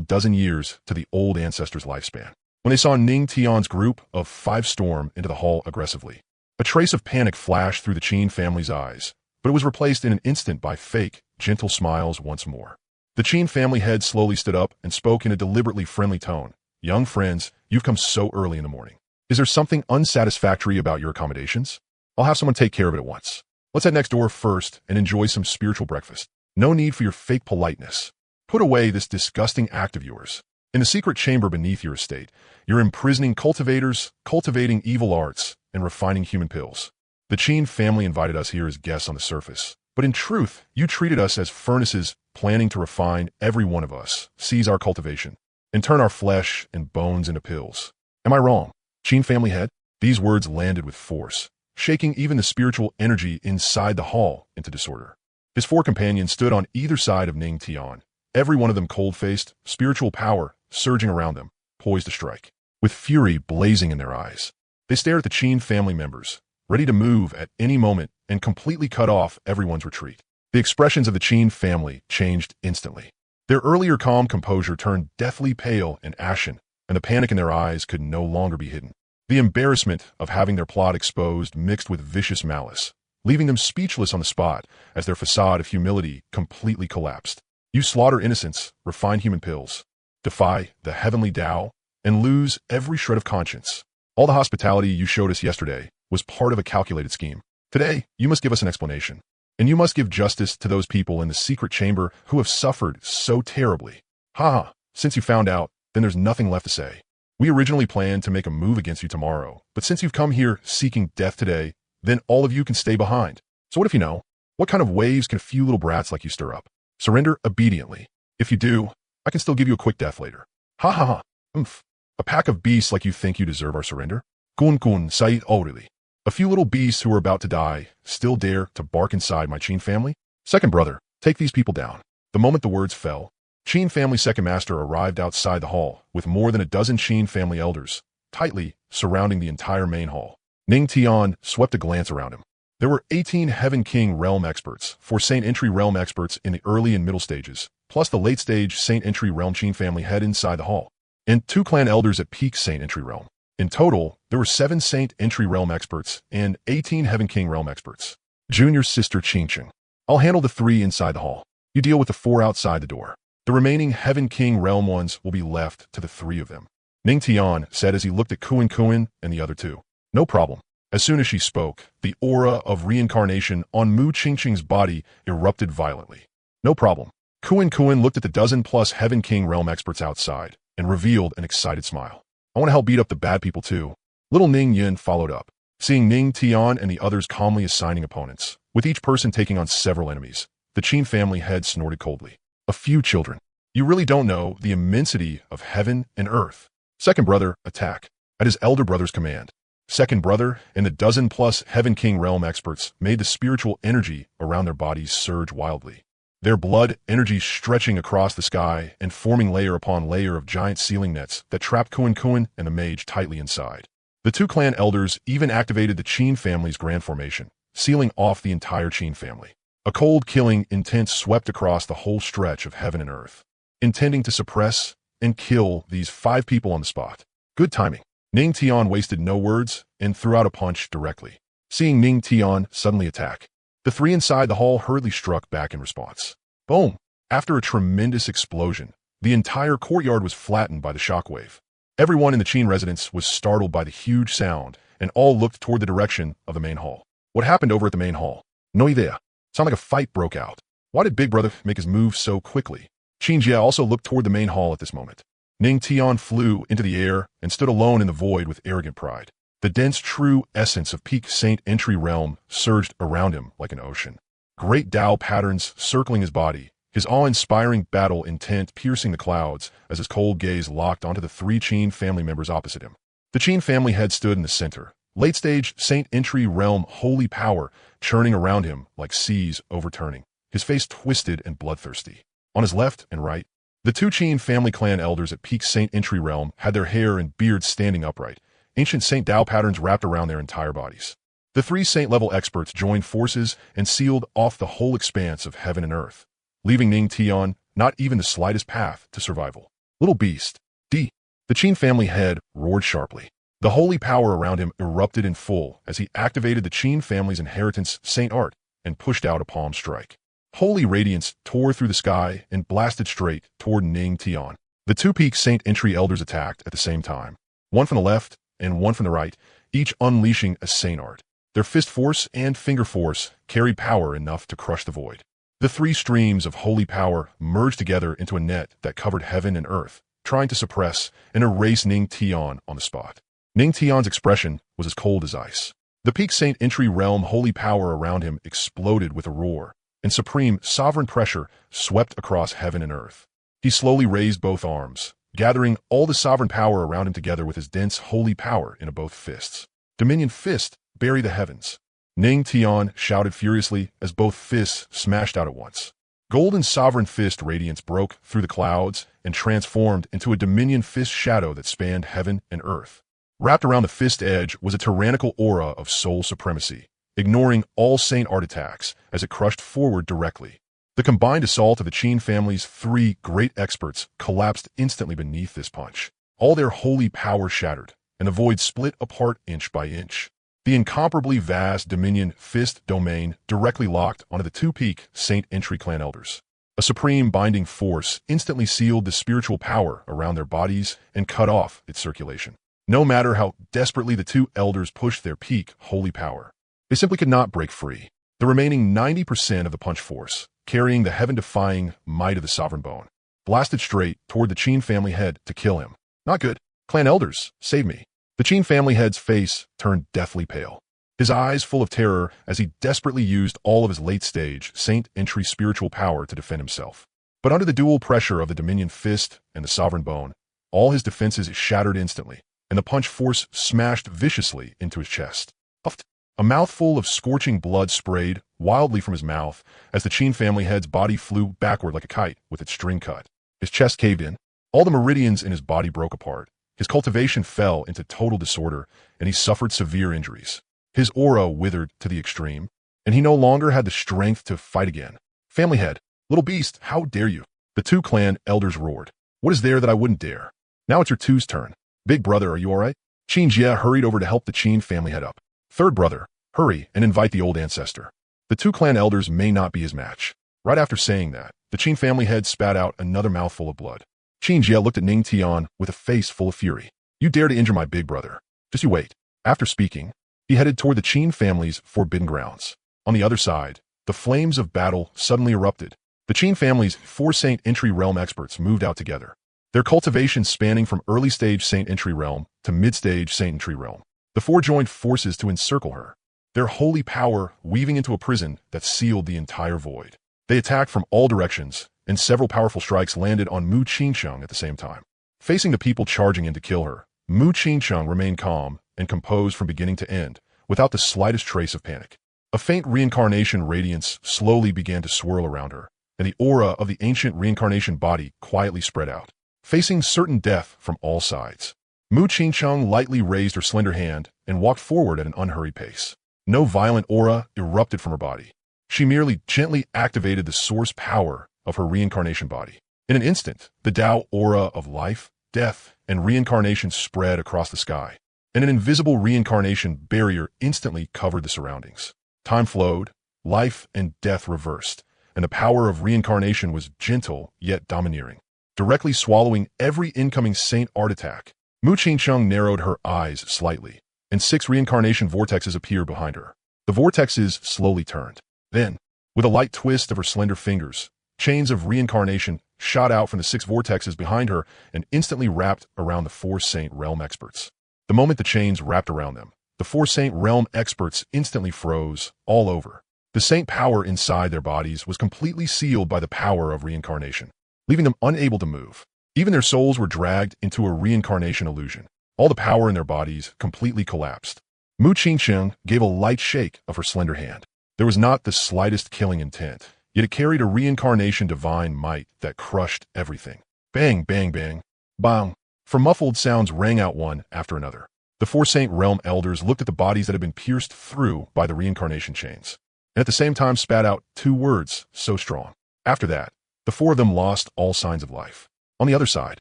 dozen years to the old ancestors' lifespan. When they saw Ning Tian's group of five storm into the hall aggressively, a trace of panic flashed through the Qin family's eyes, but it was replaced in an instant by fake, gentle smiles once more. The Qin family head slowly stood up and spoke in a deliberately friendly tone. Young friends, you've come so early in the morning. Is there something unsatisfactory about your accommodations? I'll have someone take care of it at once. Let's head next door first and enjoy some spiritual breakfast. No need for your fake politeness. Put away this disgusting act of yours. In the secret chamber beneath your estate, you're imprisoning cultivators, cultivating evil arts, and refining human pills. The Qin family invited us here as guests on the surface, but in truth, you treated us as furnaces planning to refine every one of us, seize our cultivation, and turn our flesh and bones into pills. Am I wrong? Qin family head? These words landed with force, shaking even the spiritual energy inside the hall into disorder. His four companions stood on either side of Ning Tian, every one of them cold-faced, spiritual power surging around them, poised to strike. With fury blazing in their eyes, they stared at the Qin family members, ready to move at any moment and completely cut off everyone's retreat. The expressions of the Qin family changed instantly. Their earlier calm composure turned deathly pale and ashen, and the panic in their eyes could no longer be hidden. The embarrassment of having their plot exposed mixed with vicious malice, leaving them speechless on the spot as their facade of humility completely collapsed. You slaughter innocence, refine human pills, defy the heavenly Tao, and lose every shred of conscience. All the hospitality you showed us yesterday was part of a calculated scheme. Today, you must give us an explanation, and you must give justice to those people in the secret chamber who have suffered so terribly. Ha! Since you found out, then there's nothing left to say. We originally planned to make a move against you tomorrow, but since you've come here seeking death today, then all of you can stay behind. So what if you know? What kind of waves can a few little brats like you stir up? Surrender obediently. If you do, I can still give you a quick death later. Ha ha ha. Oomph. A pack of beasts like you think you deserve our surrender? Kun Said Orili. A few little beasts who are about to die still dare to bark inside my Qin family? Second brother, take these people down. The moment the words fell, Qin family second master arrived outside the hall with more than a dozen Qin family elders, tightly surrounding the entire main hall. Ning Tian swept a glance around him. There were 18 Heaven King realm experts, 4 Saint Entry realm experts in the early and middle stages, plus the late stage Saint Entry realm Qin family head inside the hall, and 2 clan elders at peak Saint Entry realm. In total, there were 7 Saint Entry realm experts and 18 Heaven King realm experts. Junior sister Qingqing. I'll handle the 3 inside the hall. You deal with the 4 outside the door. The remaining Heaven King realm ones will be left to the 3 of them. Ning Tian said as he looked at Xuanhuang and the other 2. No problem. As soon as she spoke, the aura of reincarnation on Mu Qingqing's body erupted violently. No problem. Xuanhuang looked at the dozen-plus Heaven King realm experts outside and revealed an excited smile. I want to help beat up the bad people too. Little Ning Yin followed up, seeing Ning Tian and the others calmly assigning opponents, with each person taking on several enemies. The Qin family head snorted coldly. A few children. You really don't know the immensity of heaven and earth. Second brother, attack. At his elder brother's command. Second brother and the dozen-plus Heaven King realm experts made the spiritual energy around their bodies surge wildly. Their blood energy stretching across the sky and forming layer upon layer of giant ceiling nets that trapped Xuanhuang and the mage tightly inside. The 2 clan elders even activated the Qin family's grand formation, sealing off the entire Qin family. A cold killing intent swept across the whole stretch of heaven and earth, intending to suppress and kill these 5 people on the spot. Good timing. Ning Tian wasted no words and threw out a punch directly. Seeing Ning Tian suddenly attack, the 3 inside the hall hurriedly struck back in response. Boom! After a tremendous explosion, the entire courtyard was flattened by the shockwave. Everyone in the Qin residence was startled by the huge sound, and all looked toward the direction of the main hall. What happened over at the main hall? No idea. Sounded like a fight broke out. Why did Big Brother make his move so quickly? Qin Jia also looked toward the main hall at this moment. Ning Tian flew into the air and stood alone in the void with arrogant pride. The dense true essence of peak Saint Entry realm surged around him like an ocean. Great Tao patterns circling his body, his awe-inspiring battle intent piercing the clouds as his cold gaze locked onto the 3 Qin family members opposite him. The Qin family head stood in the center, late-stage Saint Entry realm holy power churning around him like seas overturning, his face twisted and bloodthirsty. On his left and right, The two Qin family clan elders at peak Saint Entry realm had their hair and beards standing upright, ancient Saint Tao patterns wrapped around their entire bodies. The three Saint-level experts joined forces and sealed off the whole expanse of heaven and earth, leaving Ning Tian not even the slightest path to survival. Little beast, D. The Qin family head roared sharply. The holy power around him erupted in full as he activated the Qin family's inheritance Saint Art and pushed out a palm strike. Holy radiance tore through the sky and blasted straight toward Ning Tian. The two peak Saint Entry elders attacked at the same time, one from the left and one from the right, each unleashing a Saint Art. Their fist force and finger force carried power enough to crush the void. The three streams of holy power merged together into a net that covered heaven and earth, trying to suppress and erase Ning Tian on the spot. Ning Tian's expression was as cold as ice. The peak Saint Entry realm holy power around him exploded with a roar, and supreme sovereign pressure swept across heaven and earth. He slowly raised both arms, gathering all the sovereign power around him together with his dense holy power in both fists. Dominion Fist, bury the heavens. Ning Tian shouted furiously as both fists smashed out at once. Golden Sovereign Fist radiance broke through the clouds and transformed into a Dominion Fist shadow that spanned heaven and earth. Wrapped around the fist edge was a tyrannical aura of soul supremacy, ignoring all Saint Art attacks as it crushed forward directly. The combined assault of the Qin family's three great experts collapsed instantly beneath this punch. All their holy power shattered, and the void split apart inch by inch. The incomparably vast Dominion Fist domain directly locked onto the two peak Saint Entry clan elders. A supreme binding force instantly sealed the spiritual power around their bodies and cut off its circulation. No matter how desperately the two elders pushed their peak holy power, they simply could not break free. The remaining 90% of the punch force, carrying the heaven-defying might of the sovereign bone, blasted straight toward the Qin family head to kill him. Not good. Clan elders, save me. The Qin family head's face turned deathly pale, his eyes full of terror as he desperately used all of his late-stage Saint Entry spiritual power to defend himself. But under the dual pressure of the Dominion Fist and the sovereign bone, all his defenses shattered instantly, and the punch force smashed viciously into his chest. Puffed. A mouthful of scorching blood sprayed wildly from his mouth as the Qin family head's body flew backward like a kite with its string cut. His chest caved in. All the meridians in his body broke apart. His cultivation fell into total disorder, and he suffered severe injuries. His aura withered to the extreme, and he no longer had the strength to fight again. Family head, little beast, how dare you? The two clan elders roared. What is there that I wouldn't dare? Now it's your two's turn. Big brother, are you all right? Qin Jie hurried over to help the Qin family head up. Third brother, hurry and invite the old ancestor. The two clan elders may not be his match. Right after saying that, the Qin family head spat out another mouthful of blood. Qin Jie looked at Ning Tian with a face full of fury. You dare to injure my big brother. Just you wait. After speaking, he headed toward the Qin family's forbidden grounds. On the other side, the flames of battle suddenly erupted. The Qin family's four Saint Entry realm experts moved out together, their cultivation spanning from early-stage Saint Entry realm to mid-stage Saint Entry realm. The four joined forces to encircle her, their holy power weaving into a prison that sealed the entire void. They attacked from all directions, and several powerful strikes landed on Mu Qingcheng at the same time. Facing the people charging in to kill her, Mu Qingcheng remained calm and composed from beginning to end, without the slightest trace of panic. A faint reincarnation radiance slowly began to swirl around her, and the aura of the ancient reincarnation body quietly spread out, facing certain death from all sides. Mu Qingcheng lightly raised her slender hand and walked forward at an unhurried pace. No violent aura erupted from her body. She merely gently activated the source power of her reincarnation body. In an instant, the Tao aura of life, death, and reincarnation spread across the sky, and an invisible reincarnation barrier instantly covered the surroundings. Time flowed, life and death reversed, and the power of reincarnation was gentle yet domineering, directly swallowing every incoming Saint Art attack. Mu Qingcheng narrowed her eyes slightly, and 6 reincarnation vortexes appeared behind her. The vortexes slowly turned. Then, with a light twist of her slender fingers, chains of reincarnation shot out from the 6 vortexes behind her and instantly wrapped around the 4 Saint Realm experts. The moment the chains wrapped around them, the 4 Saint Realm experts instantly froze all over. The Saint power inside their bodies was completely sealed by the power of reincarnation, leaving them unable to move. Even their souls were dragged into a reincarnation illusion. All the power in their bodies completely collapsed. Mu Qingcheng gave a light shake of her slender hand. There was not the slightest killing intent, yet it carried a reincarnation divine might that crushed everything. Bang, bang, bang. Bang. For muffled sounds rang out one after another. The four Saint Realm elders looked at the bodies that had been pierced through by the reincarnation chains, and at the same time spat out two words so strong. After that, the four of them lost all signs of life. On the other side,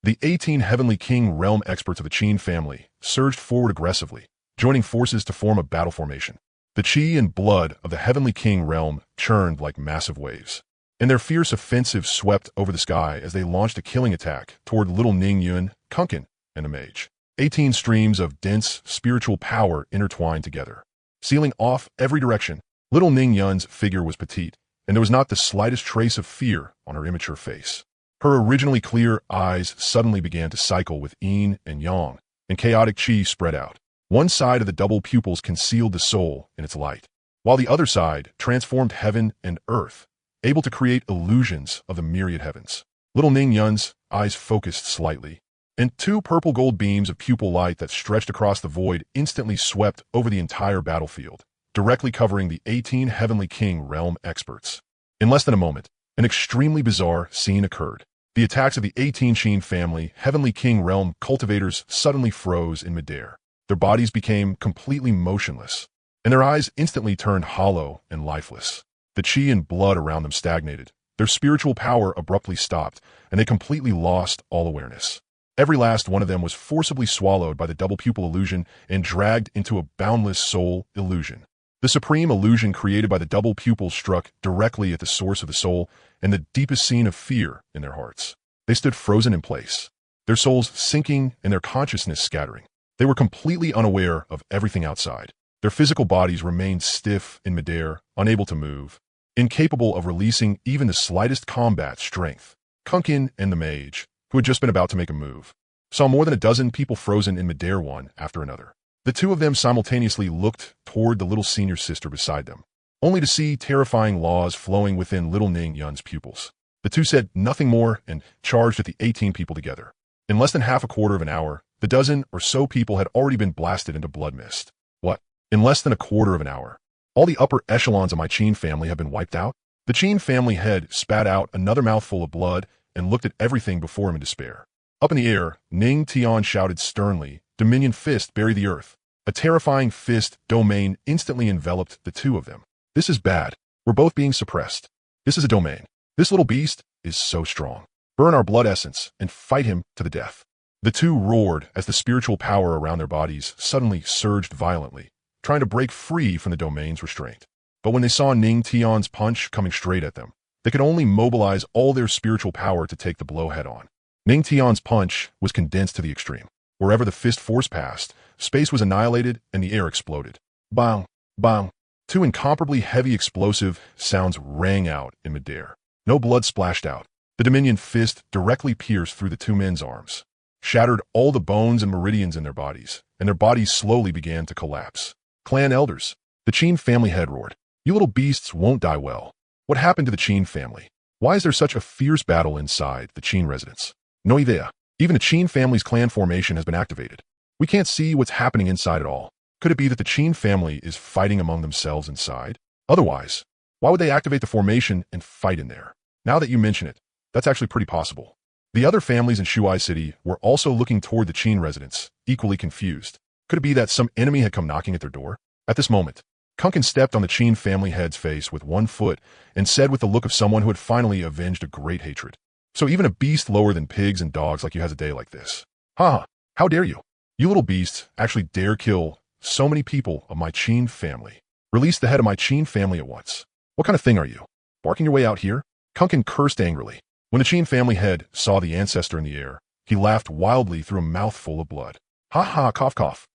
the 18 Heavenly King Realm experts of the Qin family surged forward aggressively, joining forces to form a battle formation. The chi and blood of the Heavenly King Realm churned like massive waves, and their fierce offensive swept over the sky as they launched a killing attack toward Little Ning Yun, Kunkin, and the mage. 18 streams of dense spiritual power intertwined together, sealing off every direction. Little Ning Yun's figure was petite, and there was not the slightest trace of fear on her immature face. Her originally clear eyes suddenly began to cycle with yin and yang, and chaotic chi spread out. One side of the double pupils concealed the soul in its light, while the other side transformed heaven and earth, able to create illusions of the myriad heavens. Little Ning Yun's eyes focused slightly, and two purple gold beams of pupil light that stretched across the void instantly swept over the entire battlefield, directly covering the 18 Heavenly King Realm experts. In less than a moment, an extremely bizarre scene occurred. The attacks of the 18 Qin family Heavenly King Realm cultivators suddenly froze in midair. Their bodies became completely motionless, and their eyes instantly turned hollow and lifeless. The chi and blood around them stagnated. Their spiritual power abruptly stopped, and they completely lost all awareness. Every last one of them was forcibly swallowed by the double pupil illusion and dragged into a boundless soul illusion. The supreme illusion created by the double pupils struck directly at the source of the soul and the deepest scene of fear in their hearts. They stood frozen in place, their souls sinking and their consciousness scattering. They were completely unaware of everything outside. Their physical bodies remained stiff in midair, unable to move, incapable of releasing even the slightest combat strength. Kunkin and the mage, who had just been about to make a move, saw more than a dozen people frozen in midair one after another. The two of them simultaneously looked toward the little senior sister beside them, only to see terrifying laws flowing within Little Ning Yun's pupils. The two said nothing more and charged at the 18 people together. In less than half a quarter of an hour, the dozen or so people had already been blasted into blood mist. What? In less than a quarter of an hour, all the upper echelons of my Qin family have been wiped out? The Qin family head spat out another mouthful of blood and looked at everything before him in despair. Up in the air, Ning Tian shouted sternly, "Dominion fist, bury the earth." A terrifying fist domain instantly enveloped the two of them. This is bad. We're both being suppressed. This is a domain. This little beast is so strong. Burn our blood essence and fight him to the death. The two roared as the spiritual power around their bodies suddenly surged violently, trying to break free from the domain's restraint. But when they saw Ning Tian's punch coming straight at them, they could only mobilize all their spiritual power to take the blow head-on. Ning Tian's punch was condensed to the extreme. Wherever the fist force passed, space was annihilated and the air exploded. Bang! Bang! Two incomparably heavy explosive sounds rang out in midair. No blood splashed out. The Dominion fist directly pierced through the two men's arms, shattered all the bones and meridians in their bodies, and their bodies slowly began to collapse. Clan elders, the Qin family head roared. You little beasts won't die well. What happened to the Qin family? Why is there such a fierce battle inside the Qin residence? No idea. Even the Qin family's clan formation has been activated. We can't see what's happening inside at all. Could it be that the Qin family is fighting among themselves inside? Otherwise, why would they activate the formation and fight in there? Now that you mention it, that's actually pretty possible. The other families in Shuai City were also looking toward the Qin residence, equally confused. Could it be that some enemy had come knocking at their door? At this moment, Kunkin stepped on the Qin family head's face with one foot and said with the look of someone who had finally avenged a great hatred. So even a beast lower than pigs and dogs like you has a day like this. Ha! How dare you? You little beasts actually dare kill so many people of my Qin family. Release the head of my Qin family at once. What kind of thing are you? Barking your way out here? Kunkin cursed angrily. When the Qin family head saw the ancestor in the air, he laughed wildly through a mouthful of blood. Ha ha, cough cough.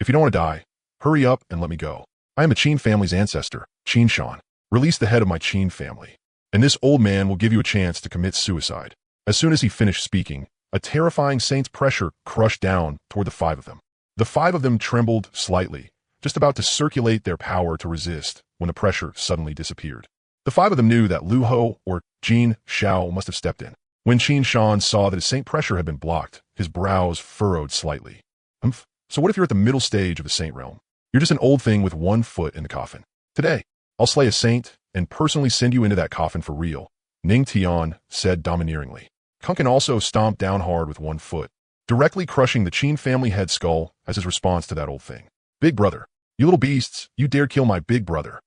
If you don't want to die, hurry up and let me go. I am the Qin family's ancestor, Qin Shan. Release the head of my Qin family, and this old man will give you a chance to commit suicide. As soon as he finished speaking, a terrifying saint's pressure crushed down toward the five of them. The five of them trembled slightly, just about to circulate their power to resist when the pressure suddenly disappeared. The five of them knew that Lu Ho or Jin Shao must have stepped in. When Qin Shan saw that his saint pressure had been blocked, his brows furrowed slightly. Humph. So what if you're at the middle stage of the saint realm? You're just an old thing with one foot in the coffin. Today, I'll slay a saint and personally send you into that coffin for real, Ning Tian said domineeringly. Kunkin also stomped down hard with one foot, directly crushing the Qin family head skull as his response to that old thing. Big brother, you little beasts, you dare kill my big brother.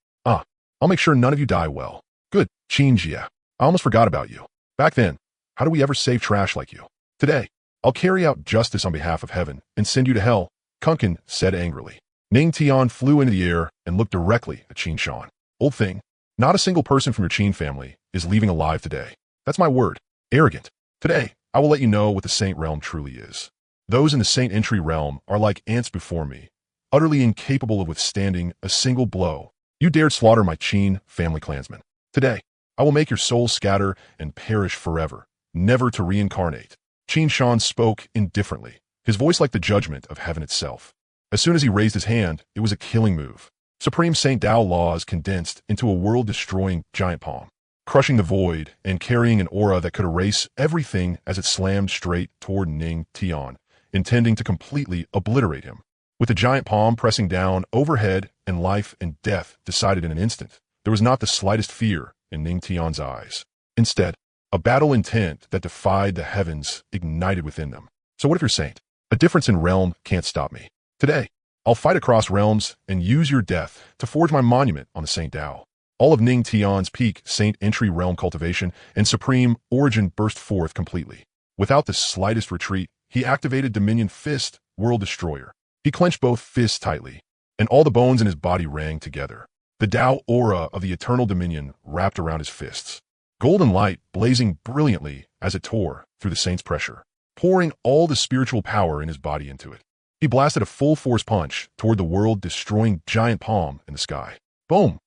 I'll make sure none of you die well. Good, Qin Jia. I almost forgot about you. Back then, how do we ever save trash like you? Today, I'll carry out justice on behalf of heaven and send you to hell, Kunkin said angrily. Ning Tian flew into the air and looked directly at Qin Shan. Old thing, not a single person from your Qin family is leaving alive today. That's my word. Arrogant. Today, I will let you know what the Saint Realm truly is. Those in the Saint Entry Realm are like ants before me, utterly incapable of withstanding a single blow. You dared slaughter my Qin family clansmen. Today, I will make your soul scatter and perish forever, never to reincarnate. Qin Shan spoke indifferently, his voice like the judgment of heaven itself. As soon as he raised his hand, it was a killing move. Supreme Saint Dao laws condensed into a world-destroying giant palm, crushing the void and carrying an aura that could erase everything as it slammed straight toward Ning Tian, intending to completely obliterate him. With the giant palm pressing down overhead and life and death decided in an instant, there was not the slightest fear in Ning Tian's eyes. Instead, a battle intent that defied the heavens ignited within them. So what if you're Saint? A difference in realm can't stop me. Today, I'll fight across realms and use your death to forge my monument on the Saint Dao. All of Ning Tian's peak Saint Entry realm cultivation and supreme origin burst forth completely. Without the slightest retreat, he activated Dominion Fist, World Destroyer. He clenched both fists tightly, and all the bones in his body rang together. The Dao aura of the Eternal Dominion wrapped around his fists. Golden light blazing brilliantly as it tore through the Saint's pressure, pouring all the spiritual power in his body into it. He blasted a full-force punch toward the world-destroying giant palm in the sky. Boom!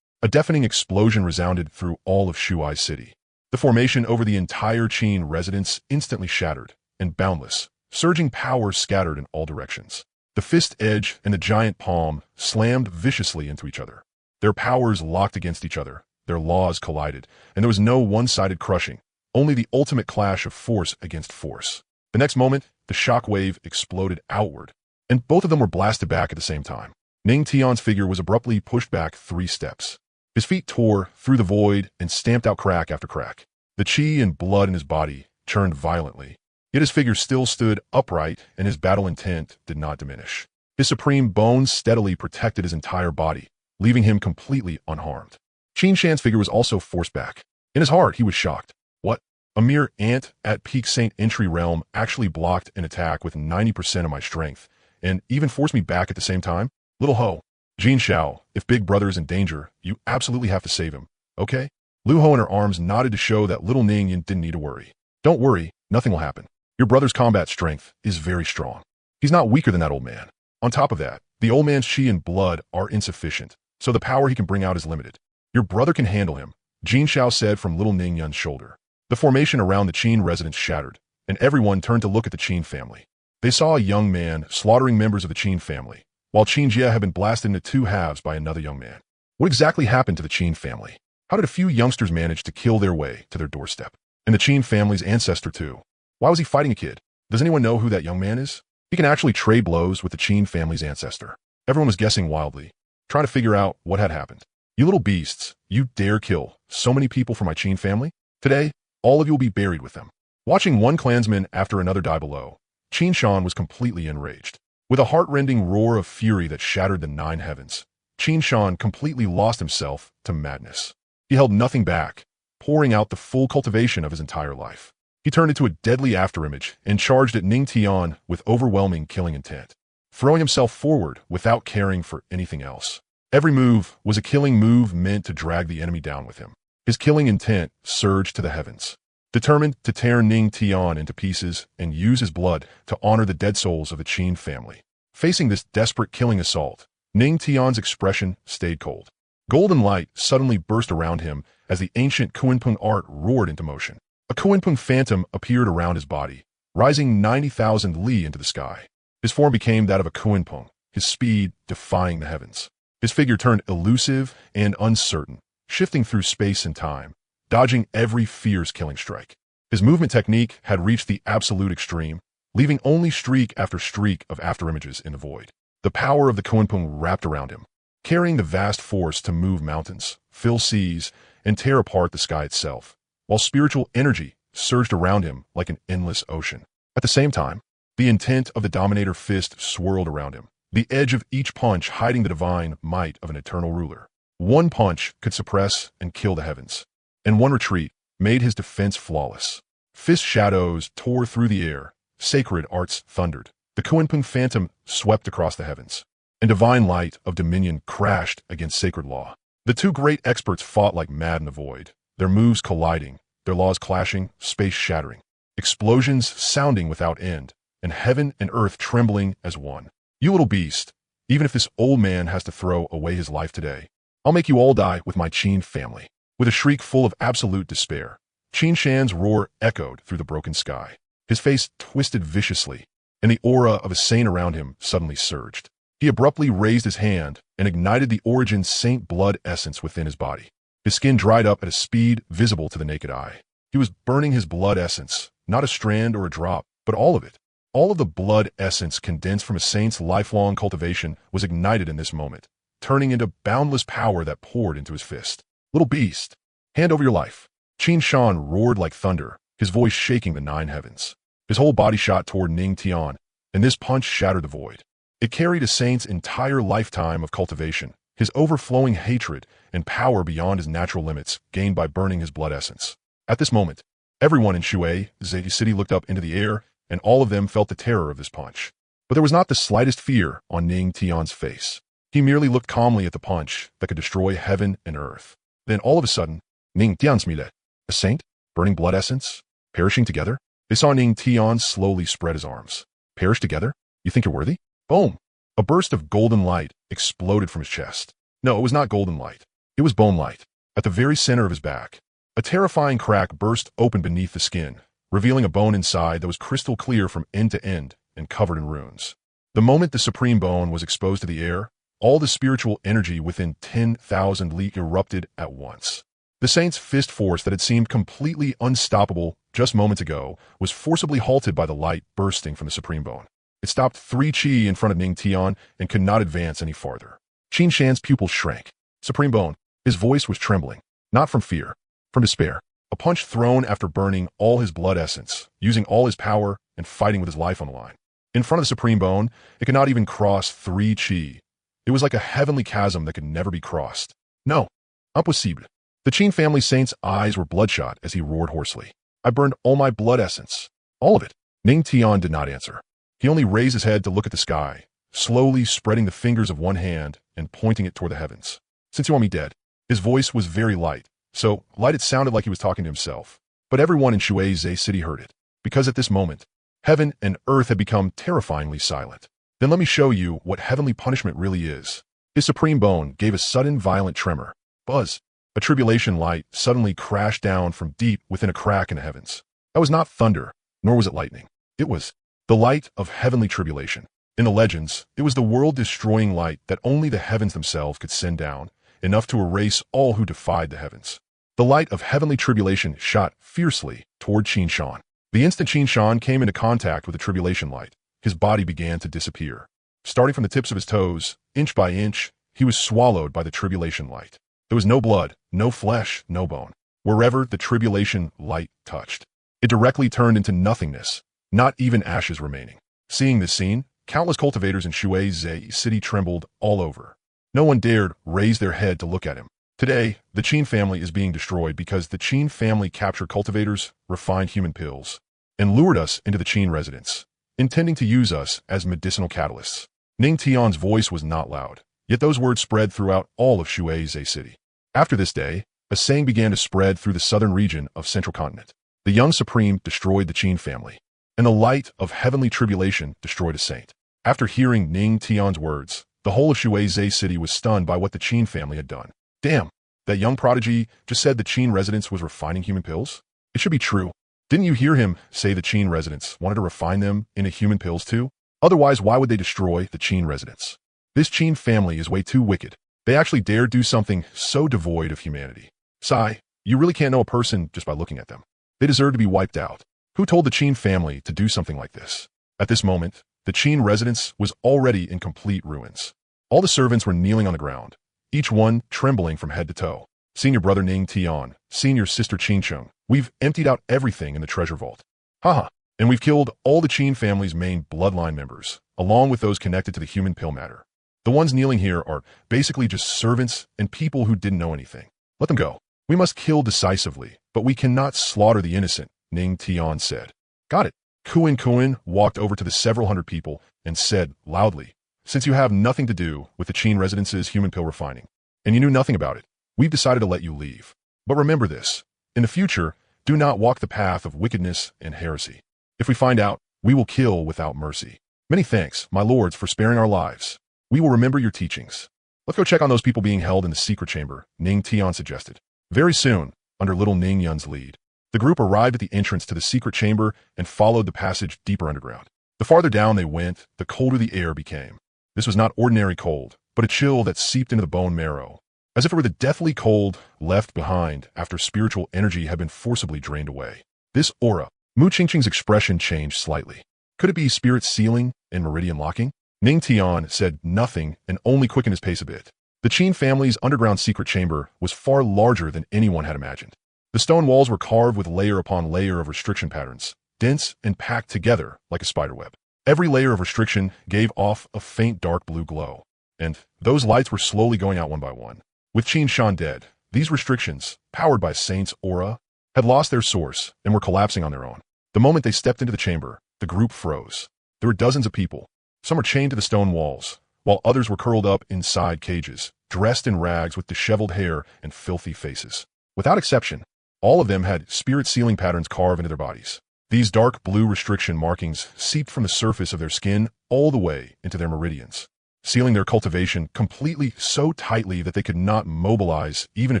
A deafening explosion resounded through all of Shuai City. The formation over the entire Qin residence instantly shattered, and boundless, surging power scattered in all directions. The fist edge and the giant palm slammed viciously into each other. Their powers locked against each other, their laws collided, and there was no one-sided crushing, only the ultimate clash of force against force. The next moment, the shock wave exploded outward, and both of them were blasted back at the same time. Ning Tian's figure was abruptly pushed back 3 steps. His feet tore through the void and stamped out crack after crack. The qi and blood in his body churned violently. Yet his figure still stood upright, and his battle intent did not diminish. His supreme bones steadily protected his entire body, leaving him completely unharmed. Qin Shan's figure was also forced back. In his heart, he was shocked. What? A mere ant at peak Saint Entry realm actually blocked an attack with 90% of my strength, and even forced me back at the same time? Little ho. Jin Xiao, if Big Brother is in danger, you absolutely have to save him, okay? Lu Ho in her arms nodded to show that little Ning Yin didn't need to worry. Don't worry, nothing will happen. Your brother's combat strength is very strong. He's not weaker than that old man. On top of that, the old man's qi and blood are insufficient, so the power he can bring out is limited. Your brother can handle him, Jin Xiao said from little Ning Yun's shoulder. The formation around the Qin residence shattered, and everyone turned to look at the Qin family. They saw a young man slaughtering members of the Qin family, while Qin Jia had been blasted into 2 halves by another young man. What exactly happened to the Qin family? How did a few youngsters manage to kill their way to their doorstep? And the Qin family's ancestor too. Why was he fighting a kid? Does anyone know who that young man is? He can actually trade blows with the Qin family's ancestor. Everyone was guessing wildly, trying to figure out what had happened. You little beasts, you dare kill so many people from my Qin family? Today, all of you will be buried with them. Watching one clansman after another die below, Qin Shan was completely enraged. With a heart-rending roar of fury that shattered the 9 heavens, Qin Shan completely lost himself to madness. He held nothing back, pouring out the full cultivation of his entire life. He turned into a deadly afterimage and charged at Ning Tian with overwhelming killing intent, throwing himself forward without caring for anything else. Every move was a killing move meant to drag the enemy down with him. His killing intent surged to the heavens, determined to tear Ning Tian into pieces and use his blood to honor the dead souls of the Qin family. Facing this desperate killing assault, Ning Tian's expression stayed cold. Golden light suddenly burst around him as the ancient Xuanhuang art roared into motion. A Xuanhuang phantom appeared around his body, rising 90,000 li into the sky. His form became that of a Xuanhuang, his speed defying the heavens. His figure turned elusive and uncertain, shifting through space and time, dodging every fierce killing strike. His movement technique had reached the absolute extreme, leaving only streak after streak of afterimages in the void. The power of the Xuanhuang wrapped around him, carrying the vast force to move mountains, fill seas, and tear apart the sky itself, while spiritual energy surged around him like an endless ocean. At the same time, the intent of the Dominator fist swirled around him, the edge of each punch hiding the divine might of an eternal ruler. One punch could suppress and kill the heavens, and one retreat made his defense flawless. Fist shadows tore through the air, sacred arts thundered. The Xuanhuang phantom swept across the heavens, and divine light of dominion crashed against sacred law. The two great experts fought like mad in the void, their moves colliding, their laws clashing, space shattering, explosions sounding without end, and heaven and earth trembling as one. You little beast, even if this old man has to throw away his life today, I'll make you all die with my Qin family. With a shriek full of absolute despair, Qin Shan's roar echoed through the broken sky. His face twisted viciously, and the aura of a saint around him suddenly surged. He abruptly raised his hand and ignited the origin saint blood essence within his body. His skin dried up at a speed visible to the naked eye. He was burning his blood essence, not a strand or a drop, but all of it. All of the blood essence condensed from a saint's lifelong cultivation was ignited in this moment, turning into boundless power that poured into his fist. Little beast, hand over your life. Qin Shan roared like thunder, his voice shaking the nine heavens. His whole body shot toward Ning Tian, and this punch shattered the void. It carried a saint's entire lifetime of cultivation, his overflowing hatred and power beyond his natural limits gained by burning his blood essence. At this moment, everyone in Xuanhuang City looked up into the air, and all of them felt the terror of this punch. But there was not the slightest fear on Ning Tian's face. He merely looked calmly at the punch that could destroy heaven and earth. Then all of a sudden, Ning Tian's mile, a saint, burning blood essence, perishing together. They saw Ning Tian slowly spread his arms. Perish together? You think you're worthy? Boom! A burst of golden light exploded from his chest. No, it was not golden light. It was bone light. At the very center of his back, a terrifying crack burst open beneath the skin, revealing a bone inside that was crystal clear from end to end and covered in runes. The moment the supreme bone was exposed to the air, all the spiritual energy within 10,000 li erupted at once. The saint's fist force that had seemed completely unstoppable just moments ago was forcibly halted by the light bursting from the supreme bone. It stopped 3 chi in front of Ning Tian and could not advance any farther. Qin Shan's pupils shrank. Supreme bone. His voice was trembling, not from fear, from despair. A punch thrown after burning all his blood essence, using all his power and fighting with his life on the line. In front of the supreme bone, it could not even cross 3 chi. It was like a heavenly chasm that could never be crossed. No, impossible. The Qin family saint's eyes were bloodshot as he roared hoarsely. I burned all my blood essence. All of it. Ning Tian did not answer. He only raised his head to look at the sky, slowly spreading the fingers of one hand and pointing it toward the heavens. Since you want me dead. His voice was very light, so light it sounded like he was talking to himself. But everyone in Xuanhuang City heard it, because at this moment, heaven and earth had become terrifyingly silent. Then let me show you what heavenly punishment really is. His supreme bone gave a sudden violent tremor. Buzz. A tribulation light suddenly crashed down from deep within a crack in the heavens. That was not thunder, nor was it lightning. It was the light of heavenly tribulation. In the legends, it was the world-destroying light that only the heavens themselves could send down, enough to erase all who defied the heavens. The light of heavenly tribulation shot fiercely toward Qin Shan. The instant Qin Shan came into contact with the tribulation light, his body began to disappear. Starting from the tips of his toes, inch by inch, he was swallowed by the tribulation light. There was no blood, no flesh, no bone. Wherever the tribulation light touched, it directly turned into nothingness, not even ashes remaining. Seeing this scene, countless cultivators in Xuanhuang City trembled all over. No one dared raise their head to look at him. Today, the Qin family is being destroyed because the Qin family captured cultivators, refined human pills, and lured us into the Qin residence, intending to use us as medicinal catalysts. Ning Tian's voice was not loud, yet those words spread throughout all of Xuanhuang City. After this day, a saying began to spread through the southern region of Central Continent. The young supreme destroyed the Qin family, and the light of heavenly tribulation destroyed a saint. After hearing Ning Tian's words, the whole of Xuanhuang City was stunned by what the Qin family had done. Damn, that young prodigy just said the Qin residence was refining human pills? It should be true. Didn't you hear him say the Qin residents wanted to refine them into human pills too? Otherwise, why would they destroy the Qin residents? This Qin family is way too wicked. They actually dare do something so devoid of humanity. Sai, you really can't know a person just by looking at them. They deserve to be wiped out. Who told the Qin family to do something like this? At this moment, the Qin residence was already in complete ruins. All the servants were kneeling on the ground, each one trembling from head to toe. Senior brother Ning Tian, senior sister Qin Cheng. We've emptied out everything in the treasure vault. Haha. And we've killed all the Qin family's main bloodline members, along with those connected to the human pill matter. The ones kneeling here are basically just servants and people who didn't know anything. Let them go. We must kill decisively, but we cannot slaughter the innocent, Ning Tian said. Got it. Xuanhuang walked over to the several hundred people and said loudly, since you have nothing to do with the Qin residence's human pill refining, and you knew nothing about it, we've decided to let you leave. But remember this, in the future, do not walk the path of wickedness and heresy. If we find out, we will kill without mercy. Many thanks, my lords, for sparing our lives. We will remember your teachings. Let's go check on those people being held in the secret chamber, Ning Tian suggested. Very soon, under little Ning Yun's lead, the group arrived at the entrance to the secret chamber and followed the passage deeper underground. The farther down they went, the colder the air became. This was not ordinary cold, but a chill that seeped into the bone marrow, as if it were the deathly cold left behind after spiritual energy had been forcibly drained away. This aura, Mu Qingqing's expression changed slightly. Could it be spirit sealing and meridian locking? Ning Tian said nothing and only quickened his pace a bit. The Qin family's underground secret chamber was far larger than anyone had imagined. The stone walls were carved with layer upon layer of restriction patterns, dense and packed together like a spiderweb. Every layer of restriction gave off a faint dark blue glow, and those lights were slowly going out one by one. With Qin Shan dead, these restrictions, powered by Saint's aura, had lost their source and were collapsing on their own. The moment they stepped into the chamber, the group froze. There were dozens of people. Some were chained to the stone walls, while others were curled up inside cages, dressed in rags with disheveled hair and filthy faces. Without exception, all of them had spirit sealing patterns carved into their bodies. These dark blue restriction markings seeped from the surface of their skin all the way into their meridians, sealing their cultivation completely so tightly that they could not mobilize even a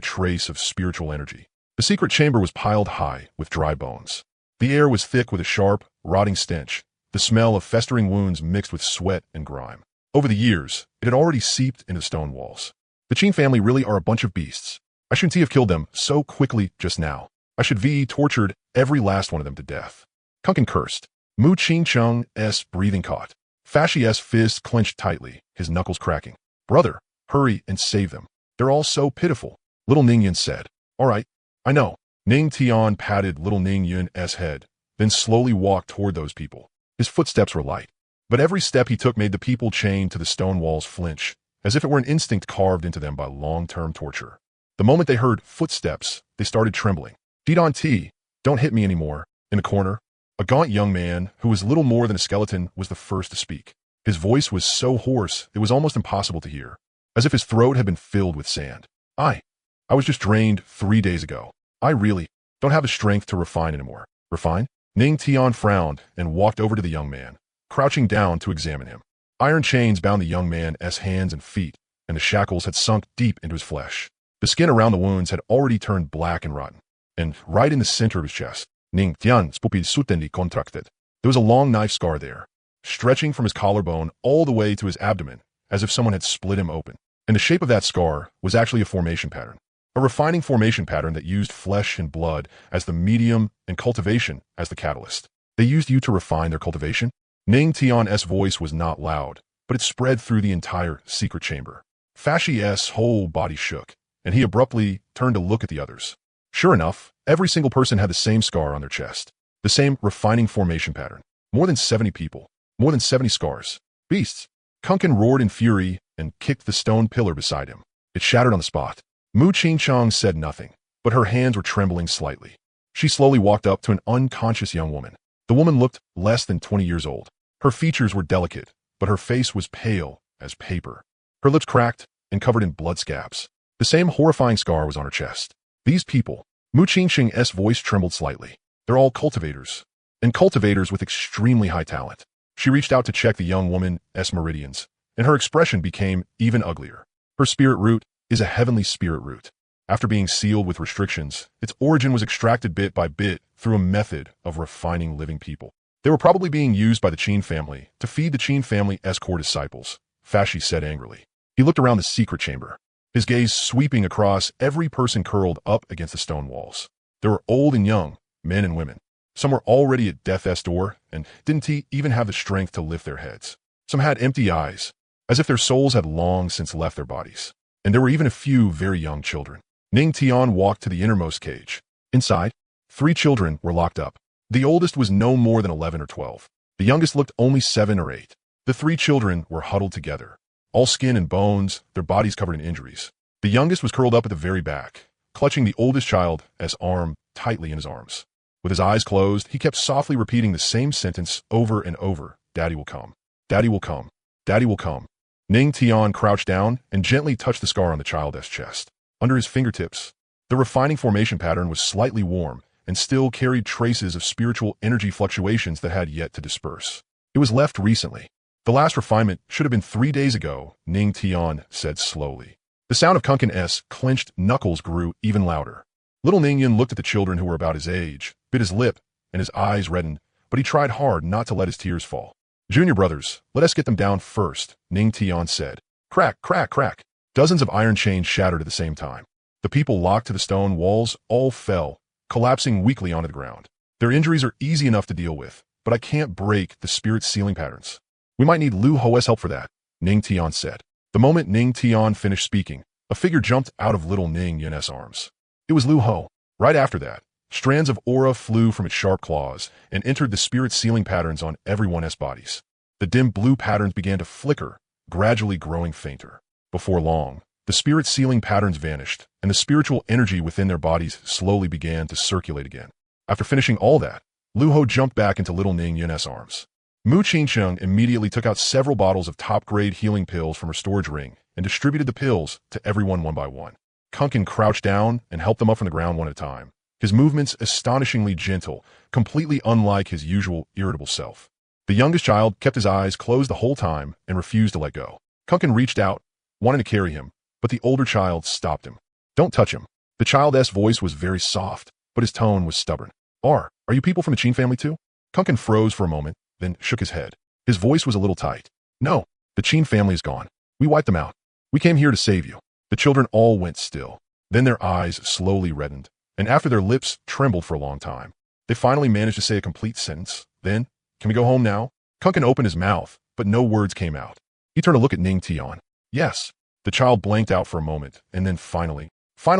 trace of spiritual energy. The secret chamber was piled high with dry bones. The air was thick with a sharp, rotting stench, the smell of festering wounds mixed with sweat and grime. Over the years, it had already seeped into stone walls. The Qin family really are a bunch of beasts. I shouldn't have killed them so quickly just now. I should have tortured every last one of them to death. Kunkin cursed. Mu Qingcheng's breathing caught. Fashi's fist clenched tightly, his knuckles cracking. Brother, hurry and save them. They're all so pitiful. Little Ning Yun said. All right, I know. Ning Tian patted little Ning Yun's head, then slowly walked toward those people. His footsteps were light, but every step he took made the people chained to the stone walls flinch, as if it were an instinct carved into them by long-term torture. The moment they heard footsteps, they started trembling. Didon T, don't hit me anymore. In a corner, a gaunt young man, who was little more than a skeleton, was the first to speak. His voice was so hoarse, it was almost impossible to hear, as if his throat had been filled with sand. I was just drained 3 days ago. I really don't have the strength to refine anymore. Refine? Ning Tian frowned and walked over to the young man, crouching down to examine him. Iron chains bound the young man's hands and feet, and the shackles had sunk deep into his flesh. The skin around the wounds had already turned black and rotten, and right in the center of his chest, Ning Tian's pupil suddenly contracted. There was a long knife scar there, stretching from his collarbone all the way to his abdomen, as if someone had split him open. And the shape of that scar was actually a formation pattern. A refining formation pattern that used flesh and blood as the medium and cultivation as the catalyst. They used you to refine their cultivation? Ning Tian's voice was not loud, but it spread through the entire secret chamber. Fashi's whole body shook, and he abruptly turned to look at the others. Sure enough, every single person had the same scar on their chest. The same refining formation pattern. More than 70 people. More than 70 scars. Beasts. Kunkin roared in fury and kicked the stone pillar beside him. It shattered on the spot. Mu Qingcheng said nothing, but her hands were trembling slightly. She slowly walked up to an unconscious young woman. The woman looked less than 20 years old. Her features were delicate, but her face was pale as paper. Her lips cracked and covered in blood scabs. The same horrifying scar was on her chest. These people, Mu Qingcheng's voice trembled slightly. They're all cultivators, and cultivators with extremely high talent. She reached out to check the young woman's meridians, and her expression became even uglier. Her spirit root is a heavenly spirit root. After being sealed with restrictions, its origin was extracted bit by bit through a method of refining living people. They were probably being used by the Qin family to feed the Qin family's core disciples, Fashi said angrily. He looked around the secret chamber, his gaze sweeping across every person curled up against the stone walls. There were old and young, men and women. Some were already at death's door and didn't even have the strength to lift their heads. Some had empty eyes, as if their souls had long since left their bodies. And there were even a few very young children. Ning Tian walked to the innermost cage. Inside, 3 children were locked up. The oldest was no more than 11 or 12. The youngest looked only 7 or 8. The 3 children were huddled together, all skin and bones, their bodies covered in injuries. The youngest was curled up at the very back, clutching the oldest child's arm tightly in his arms. With his eyes closed, he kept softly repeating the same sentence over and over. Daddy will come. Daddy will come. Daddy will come. Ning Tian crouched down and gently touched the scar on the child's chest. Under his fingertips, the refining formation pattern was slightly warm and still carried traces of spiritual energy fluctuations that had yet to disperse. It was left recently. The last refinement should have been 3 days ago, Ning Tian said slowly. The sound of Kunkin's clenched knuckles grew even louder. Little Ningyan looked at the children who were about his age, bit his lip, and his eyes reddened, but he tried hard not to let his tears fall. Junior brothers, let us get them down first, Ning Tian said. Crack, crack, crack. Dozens of iron chains shattered at the same time. The people locked to the stone walls all fell, collapsing weakly onto the ground. Their injuries are easy enough to deal with, but I can't break the spirit sealing patterns. We might need Lu Ho's help for that, Ning Tian said. The moment Ning Tian finished speaking, a figure jumped out of little Ning Yan's arms. It was Lu Ho. Right after that, strands of aura flew from its sharp claws and entered the spirit sealing patterns on everyone's bodies. The dim blue patterns began to flicker, gradually growing fainter. Before long, the spirit sealing patterns vanished, and the spiritual energy within their bodies slowly began to circulate again. After finishing all that, Lu Ho jumped back into little Ning Yan's arms. Mu Qingsheng immediately took out several bottles of top-grade healing pills from her storage ring and distributed the pills to everyone one by one. Kunkin crouched down and helped them up from the ground one at a time, his movements astonishingly gentle, completely unlike his usual irritable self. The youngest child kept his eyes closed the whole time and refused to let go. Kunkin reached out, wanting to carry him, but the older child stopped him. Don't touch him. The child's voice was very soft, but his tone was stubborn. Are you people from the Qin family too? Kunkin froze for a moment, then shook his head. His voice was a little tight. No, the Qin family is gone. We wiped them out. We came here to save you. The children all went still. Then their eyes slowly reddened, and after their lips trembled for a long time, they finally managed to say a complete sentence. Then, can we go home now? Kunkin opened his mouth, but no words came out. He turned to look at Ning Tian. Yes. The child blanked out for a moment, and then finally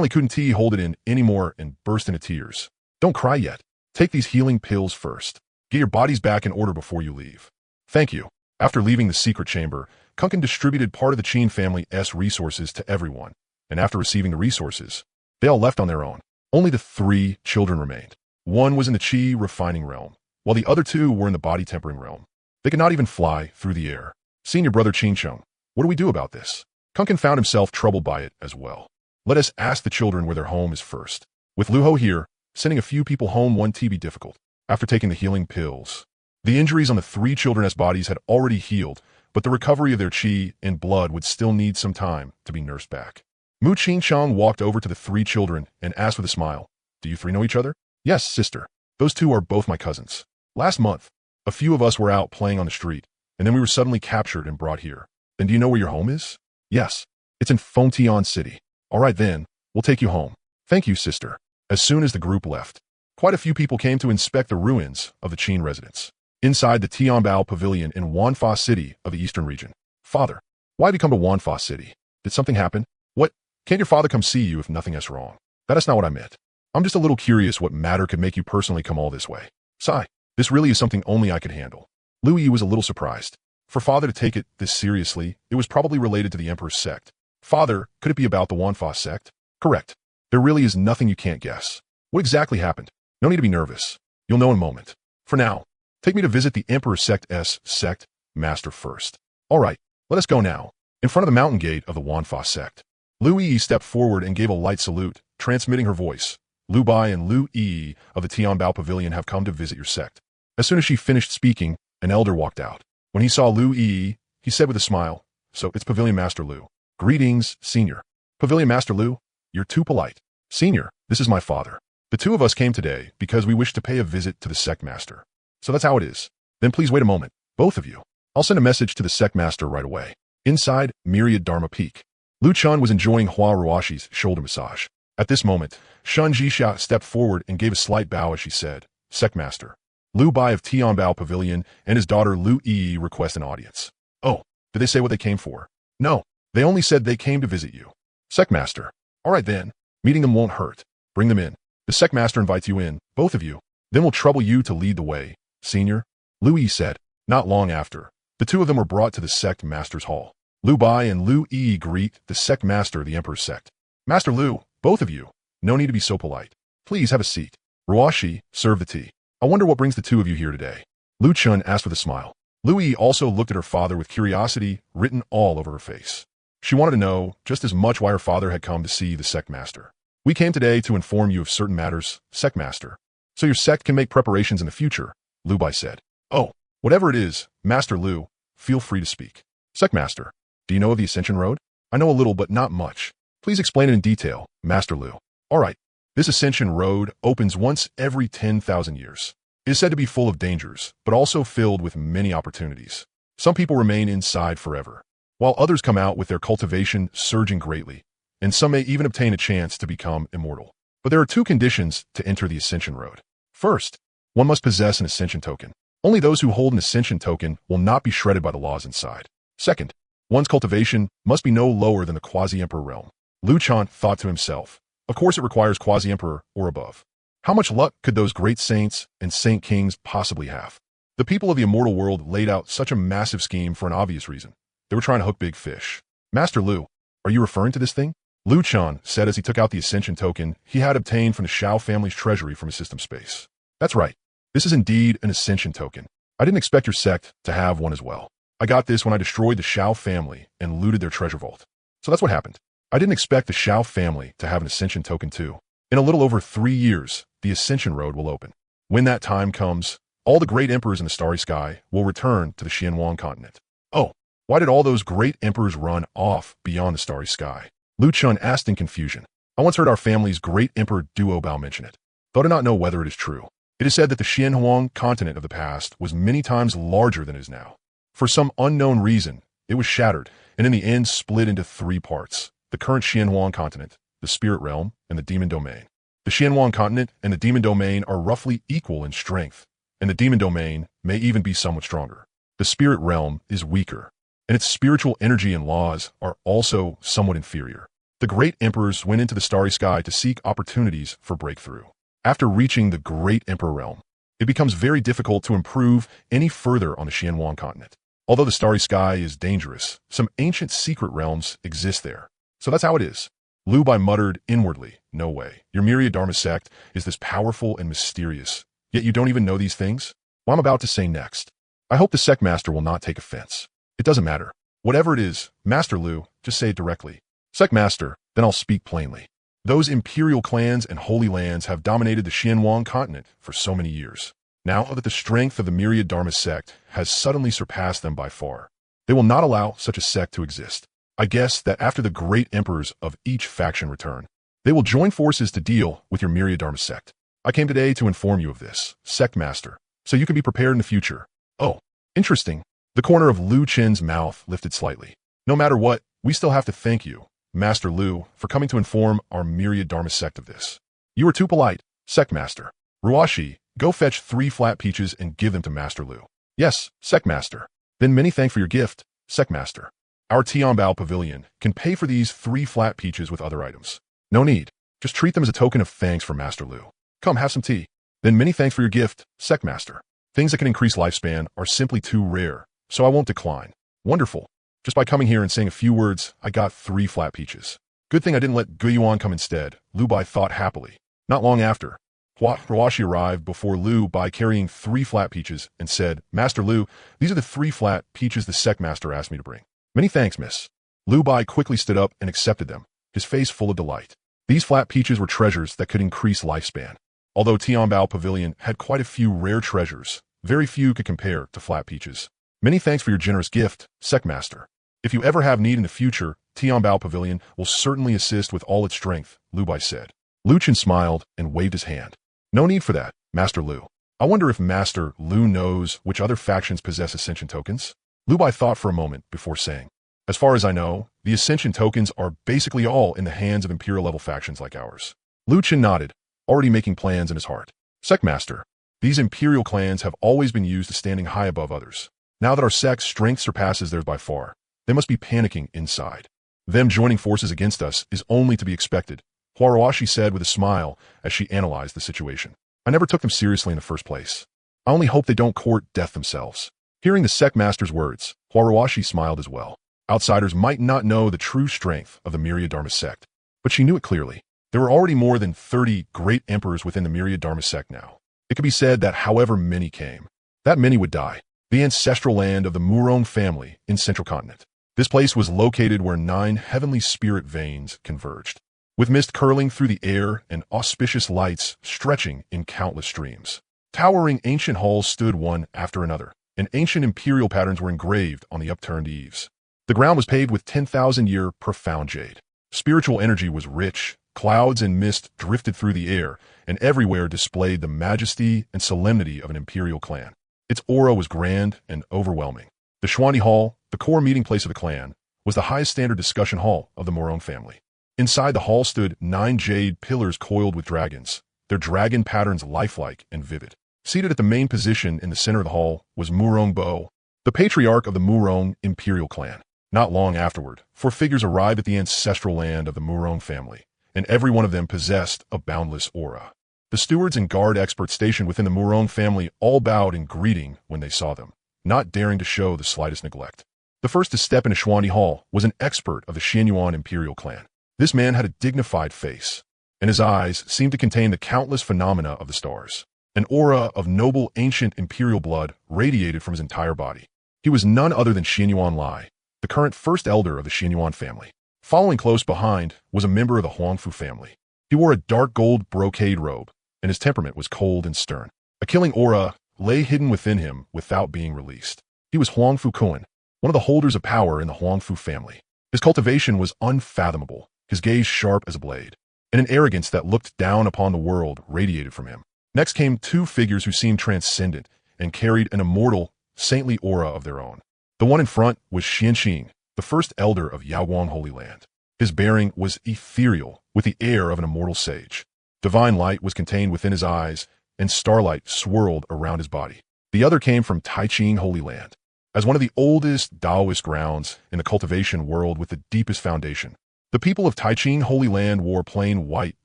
couldn't he hold it in anymore and burst into tears. Don't cry yet. Take these healing pills first. Get your bodies back in order before you leave. Thank you. After leaving the secret chamber, Kunkin distributed part of the Qin family's resources to everyone, and after receiving the resources, they all left on their own. Only the 3 children remained. One was in the Qi refining realm, while the other 2 were in the body tempering realm. They could not even fly through the air. Senior brother Qingsheng, what do we do about this? Kunkin found himself troubled by it as well. Let us ask the children where their home is first. With Lu Ho here, sending a few people home won't be difficult. After taking the healing pills, the injuries on the 3 children's bodies had already healed, but the recovery of their qi and blood would still need some time to be nursed back. Mu Qingsheng walked over to the 3 children and asked with a smile, Do you 3 know each other? Yes, sister. Those 2 are both my cousins. Last month, a few of us were out playing on the street, and then we were suddenly captured and brought here. Then do you know where your home is? Yes. It's in Fengtian City. All right then, we'll take you home. Thank you, sister. As soon as the group left, quite a few people came to inspect the ruins of the Qin residence. Inside the Tianbao Pavilion in Wanfa City of the Eastern region. Father, why have you come to Wanfa City? Did something happen? What? Can't your father come see you if nothing is wrong? That is not what I meant. I'm just a little curious what matter could make you personally come all this way. Sigh, this really is something only I could handle. Lu Yi was a little surprised. For father to take it this seriously, it was probably related to the Emperor's sect. Father, could it be about the Wanfa sect? Correct. There really is nothing you can't guess. What exactly happened? No need to be nervous. You'll know in a moment. For now, take me to visit the Emperor's sect's sect master first. All right, let us go now. In front of the mountain gate of the Wanfa sect, Lu Yi stepped forward and gave a light salute, transmitting her voice. Lu Bai and Lu Yi of the Tianbao Pavilion have come to visit your sect. As soon as she finished speaking, an elder walked out. When he saw Lu Yi, he said with a smile, So it's Pavilion Master Lu. Greetings, Senior. Pavilion Master Lu, you're too polite. Senior, this is my father. The 2 of us came today because we wish to pay a visit to the sect master. So that's how it is. Then please wait a moment, both of you. I'll send a message to the sect master right away. Inside Myriad Dharma Peak, Lu Chun was enjoying Hua Ruashi's shoulder massage. At this moment, Shun Jixia stepped forward and gave a slight bow as she said, Sect Master. Lu Bai of Tianbao Pavilion and his daughter Lu Yi request an audience. Oh, did they say what they came for? No, they only said they came to visit you. Sect Master. All right then, Meeting them won't hurt. Bring them in. The Sect Master invites you in, both of you. Then we'll trouble you to lead the way, Senior. Lu Yi said. Not long after, the two of them were brought to the Sect Master's hall. Lu Bai and Lu Yi greet the Sect Master of the Emperor's Sect. Master Lu, both of you. No need to be so polite. Please have a seat. Ruoshi, serve the tea. I wonder what brings the two of you here today. Lu Chun asked with a smile. Lu Yi also looked at her father with curiosity written all over her face. She wanted to know just as much why her father had come to see the Sect Master. We came today to inform you of certain matters, Sect Master, so your sect can make preparations in the future, Lu Bai said. Oh, whatever it is, Master Lu, feel free to speak. Sect Master, do you know of the Ascension Road? I know a little but not much. Please explain it in detail, Master Lu. All right. This Ascension Road opens once every 10,000 years. It is said to be full of dangers, but also filled with many opportunities. Some people remain inside forever, while others come out with their cultivation surging greatly, and some may even obtain a chance to become immortal. But there are two conditions to enter the Ascension Road. First, one must possess an Ascension token. Only those who hold an Ascension token will not be shredded by the laws inside. Second, one's cultivation must be no lower than the Quasi-Emperor realm. Lu Chan thought to himself, of course it requires Quasi-Emperor or above. How much luck could those great saints and saint kings possibly have? The people of the immortal world laid out such a massive scheme for an obvious reason. They were trying to hook big fish. Master Lu, are you referring to this thing? Lu Chan said as he took out the Ascension token he had obtained from the Shao family's treasury from his system space. That's right. This is indeed an Ascension token. I didn't expect your sect to have one as well. I got this when I destroyed the Shao family and looted their treasure vault. So that's what happened. I didn't expect the Shao family to have an Ascension token too. In a little over 3 years, the Ascension Road will open. When that time comes, all the great emperors in the starry sky will return to the Xuanhuang Continent. Oh, why did all those great emperors run off beyond the starry sky? Lu Chun asked in confusion. I once heard our family's great emperor Duo Bao mention it, though I do not know whether it is true. It is said that the Xuanhuang Continent of the past was many times larger than it is now. For some unknown reason, it was shattered, and in the end split into 3 parts. The current Xuanhuang Continent, the Spirit Realm, and the Demon Domain. The Xuanhuang Continent and the Demon Domain are roughly equal in strength, and the Demon Domain may even be somewhat stronger. The Spirit Realm is weaker, and its spiritual energy and laws are also somewhat inferior. The great emperors went into the starry sky to seek opportunities for breakthrough. After reaching the Great Emperor Realm, it becomes very difficult to improve any further on the Xuanhuang Continent. Although the starry sky is dangerous, some ancient secret realms exist there. So that's how it is. Lu Bai muttered inwardly, no way. Your Myriad Dharma sect is this powerful and mysterious, yet you don't even know these things? What I'm about to say next. I hope the Sect Master will not take offense. It doesn't matter. Whatever it is, Master Lu, just say it directly. Sect Master, then I'll speak plainly. Those imperial clans and holy lands have dominated the Xuanhuang Continent for so many years. Now that the strength of the Myriad Dharma sect has suddenly surpassed them by far, they will not allow such a sect to exist. I guess that after the great emperors of each faction return, they will join forces to deal with your Myriad Dharma sect. I came today to inform you of this, Sect Master, so you can be prepared in the future. Oh, interesting. The corner of Lu Chen's mouth lifted slightly. No matter what, we still have to thank you, Master Lu, for coming to inform our Myriad Dharma sect of this. You were too polite, Sect Master. Ruoshi, go fetch 3 flat peaches and give them to Master Lu. Yes, Sect Master. Then many thanks for your gift, Sect Master. Our Tianbao Pavilion can pay for these 3 flat peaches with other items. No need. Just treat them as a token of thanks for Master Lu. Come, have some tea. Then many thanks for your gift, Sect Master. Things that can increase lifespan are simply too rare, so I won't decline. Wonderful. Just by coming here and saying a few words, I got 3 flat peaches. Good thing I didn't let Guyuan come instead, Lu Bai thought happily. Not long after, Huashi arrived before Lu Bai carrying 3 flat peaches and said, Master Lu, these are the 3 flat peaches the Sect Master asked me to bring. Many thanks, miss. Lu Bai quickly stood up and accepted them, his face full of delight. These flat peaches were treasures that could increase lifespan. Although Tianbao Pavilion had quite a few rare treasures, very few could compare to flat peaches. Many thanks for your generous gift, Sect Master. If you ever have need in the future, Tianbao Pavilion will certainly assist with all its strength, Lu Bai said. Lu Chen smiled and waved his hand. No need for that, Master Lu. I wonder if Master Lu knows which other factions possess Ascension tokens? Lu Bai thought for a moment before saying, as far as I know, the Ascension tokens are basically all in the hands of Imperial-level factions like ours. Lu Chen nodded, already making plans in his heart. Sect Master, these Imperial clans have always been used to standing high above others. Now that our sect's strength surpasses theirs by far, they must be panicking inside. Them joining forces against us is only to be expected, Huarawashi said with a smile as she analyzed the situation. I never took them seriously in the first place. I only hope they don't court death themselves. Hearing the sect master's words, Huarawashi smiled as well. Outsiders might not know the true strength of the Myriad Dharma sect, but she knew it clearly. There were already more than 30 great emperors within the Myriad Dharma sect now. It could be said that however many came, that many would die. The ancestral land of the Murong family in Central Continent. This place was located where 9 heavenly spirit veins converged, with mist curling through the air and auspicious lights stretching in countless streams. Towering ancient halls stood one after another, and ancient imperial patterns were engraved on the upturned eaves. The ground was paved with 10,000-year profound jade. Spiritual energy was rich, clouds and mist drifted through the air, and everywhere displayed the majesty and solemnity of an imperial clan. Its aura was grand and overwhelming. The Xuanhuang Hall, the core meeting place of the clan, was the highest standard discussion hall of the Murong family. Inside the hall stood 9 jade pillars coiled with dragons, their dragon patterns lifelike and vivid. Seated at the main position in the center of the hall was Murong Bo, the patriarch of the Murong imperial clan. Not long afterward, 4 figures arrived at the ancestral land of the Murong family, and every one of them possessed a boundless aura. The stewards and guard experts stationed within the Murong family all bowed in greeting when they saw them, not daring to show the slightest neglect. The first to step into Xuanhuang Hall was an expert of the Xuanhuang imperial clan. This man had a dignified face, and his eyes seemed to contain the countless phenomena of the stars. An aura of noble ancient imperial blood radiated from his entire body. He was none other than Xuanhuang Lai, the current first elder of the Xuanhuang family. Following close behind was a member of the Huangfu family. He wore a dark gold brocade robe, and his temperament was cold and stern. A killing aura lay hidden within him without being released. He was Huangfu Kun, one of the holders of power in the Huangfu family. His cultivation was unfathomable, his gaze sharp as a blade, and an arrogance that looked down upon the world radiated from him. Next came 2 figures who seemed transcendent and carried an immortal, saintly aura of their own. The one in front was Xianxing, the first elder of Yaoguang Holy Land. His bearing was ethereal, with the air of an immortal sage. Divine light was contained within his eyes, and starlight swirled around his body. The other came from Taiqing Holy Land. As one of the oldest Taoist grounds in the cultivation world with the deepest foundation, the people of Taiqing Holy Land wore plain white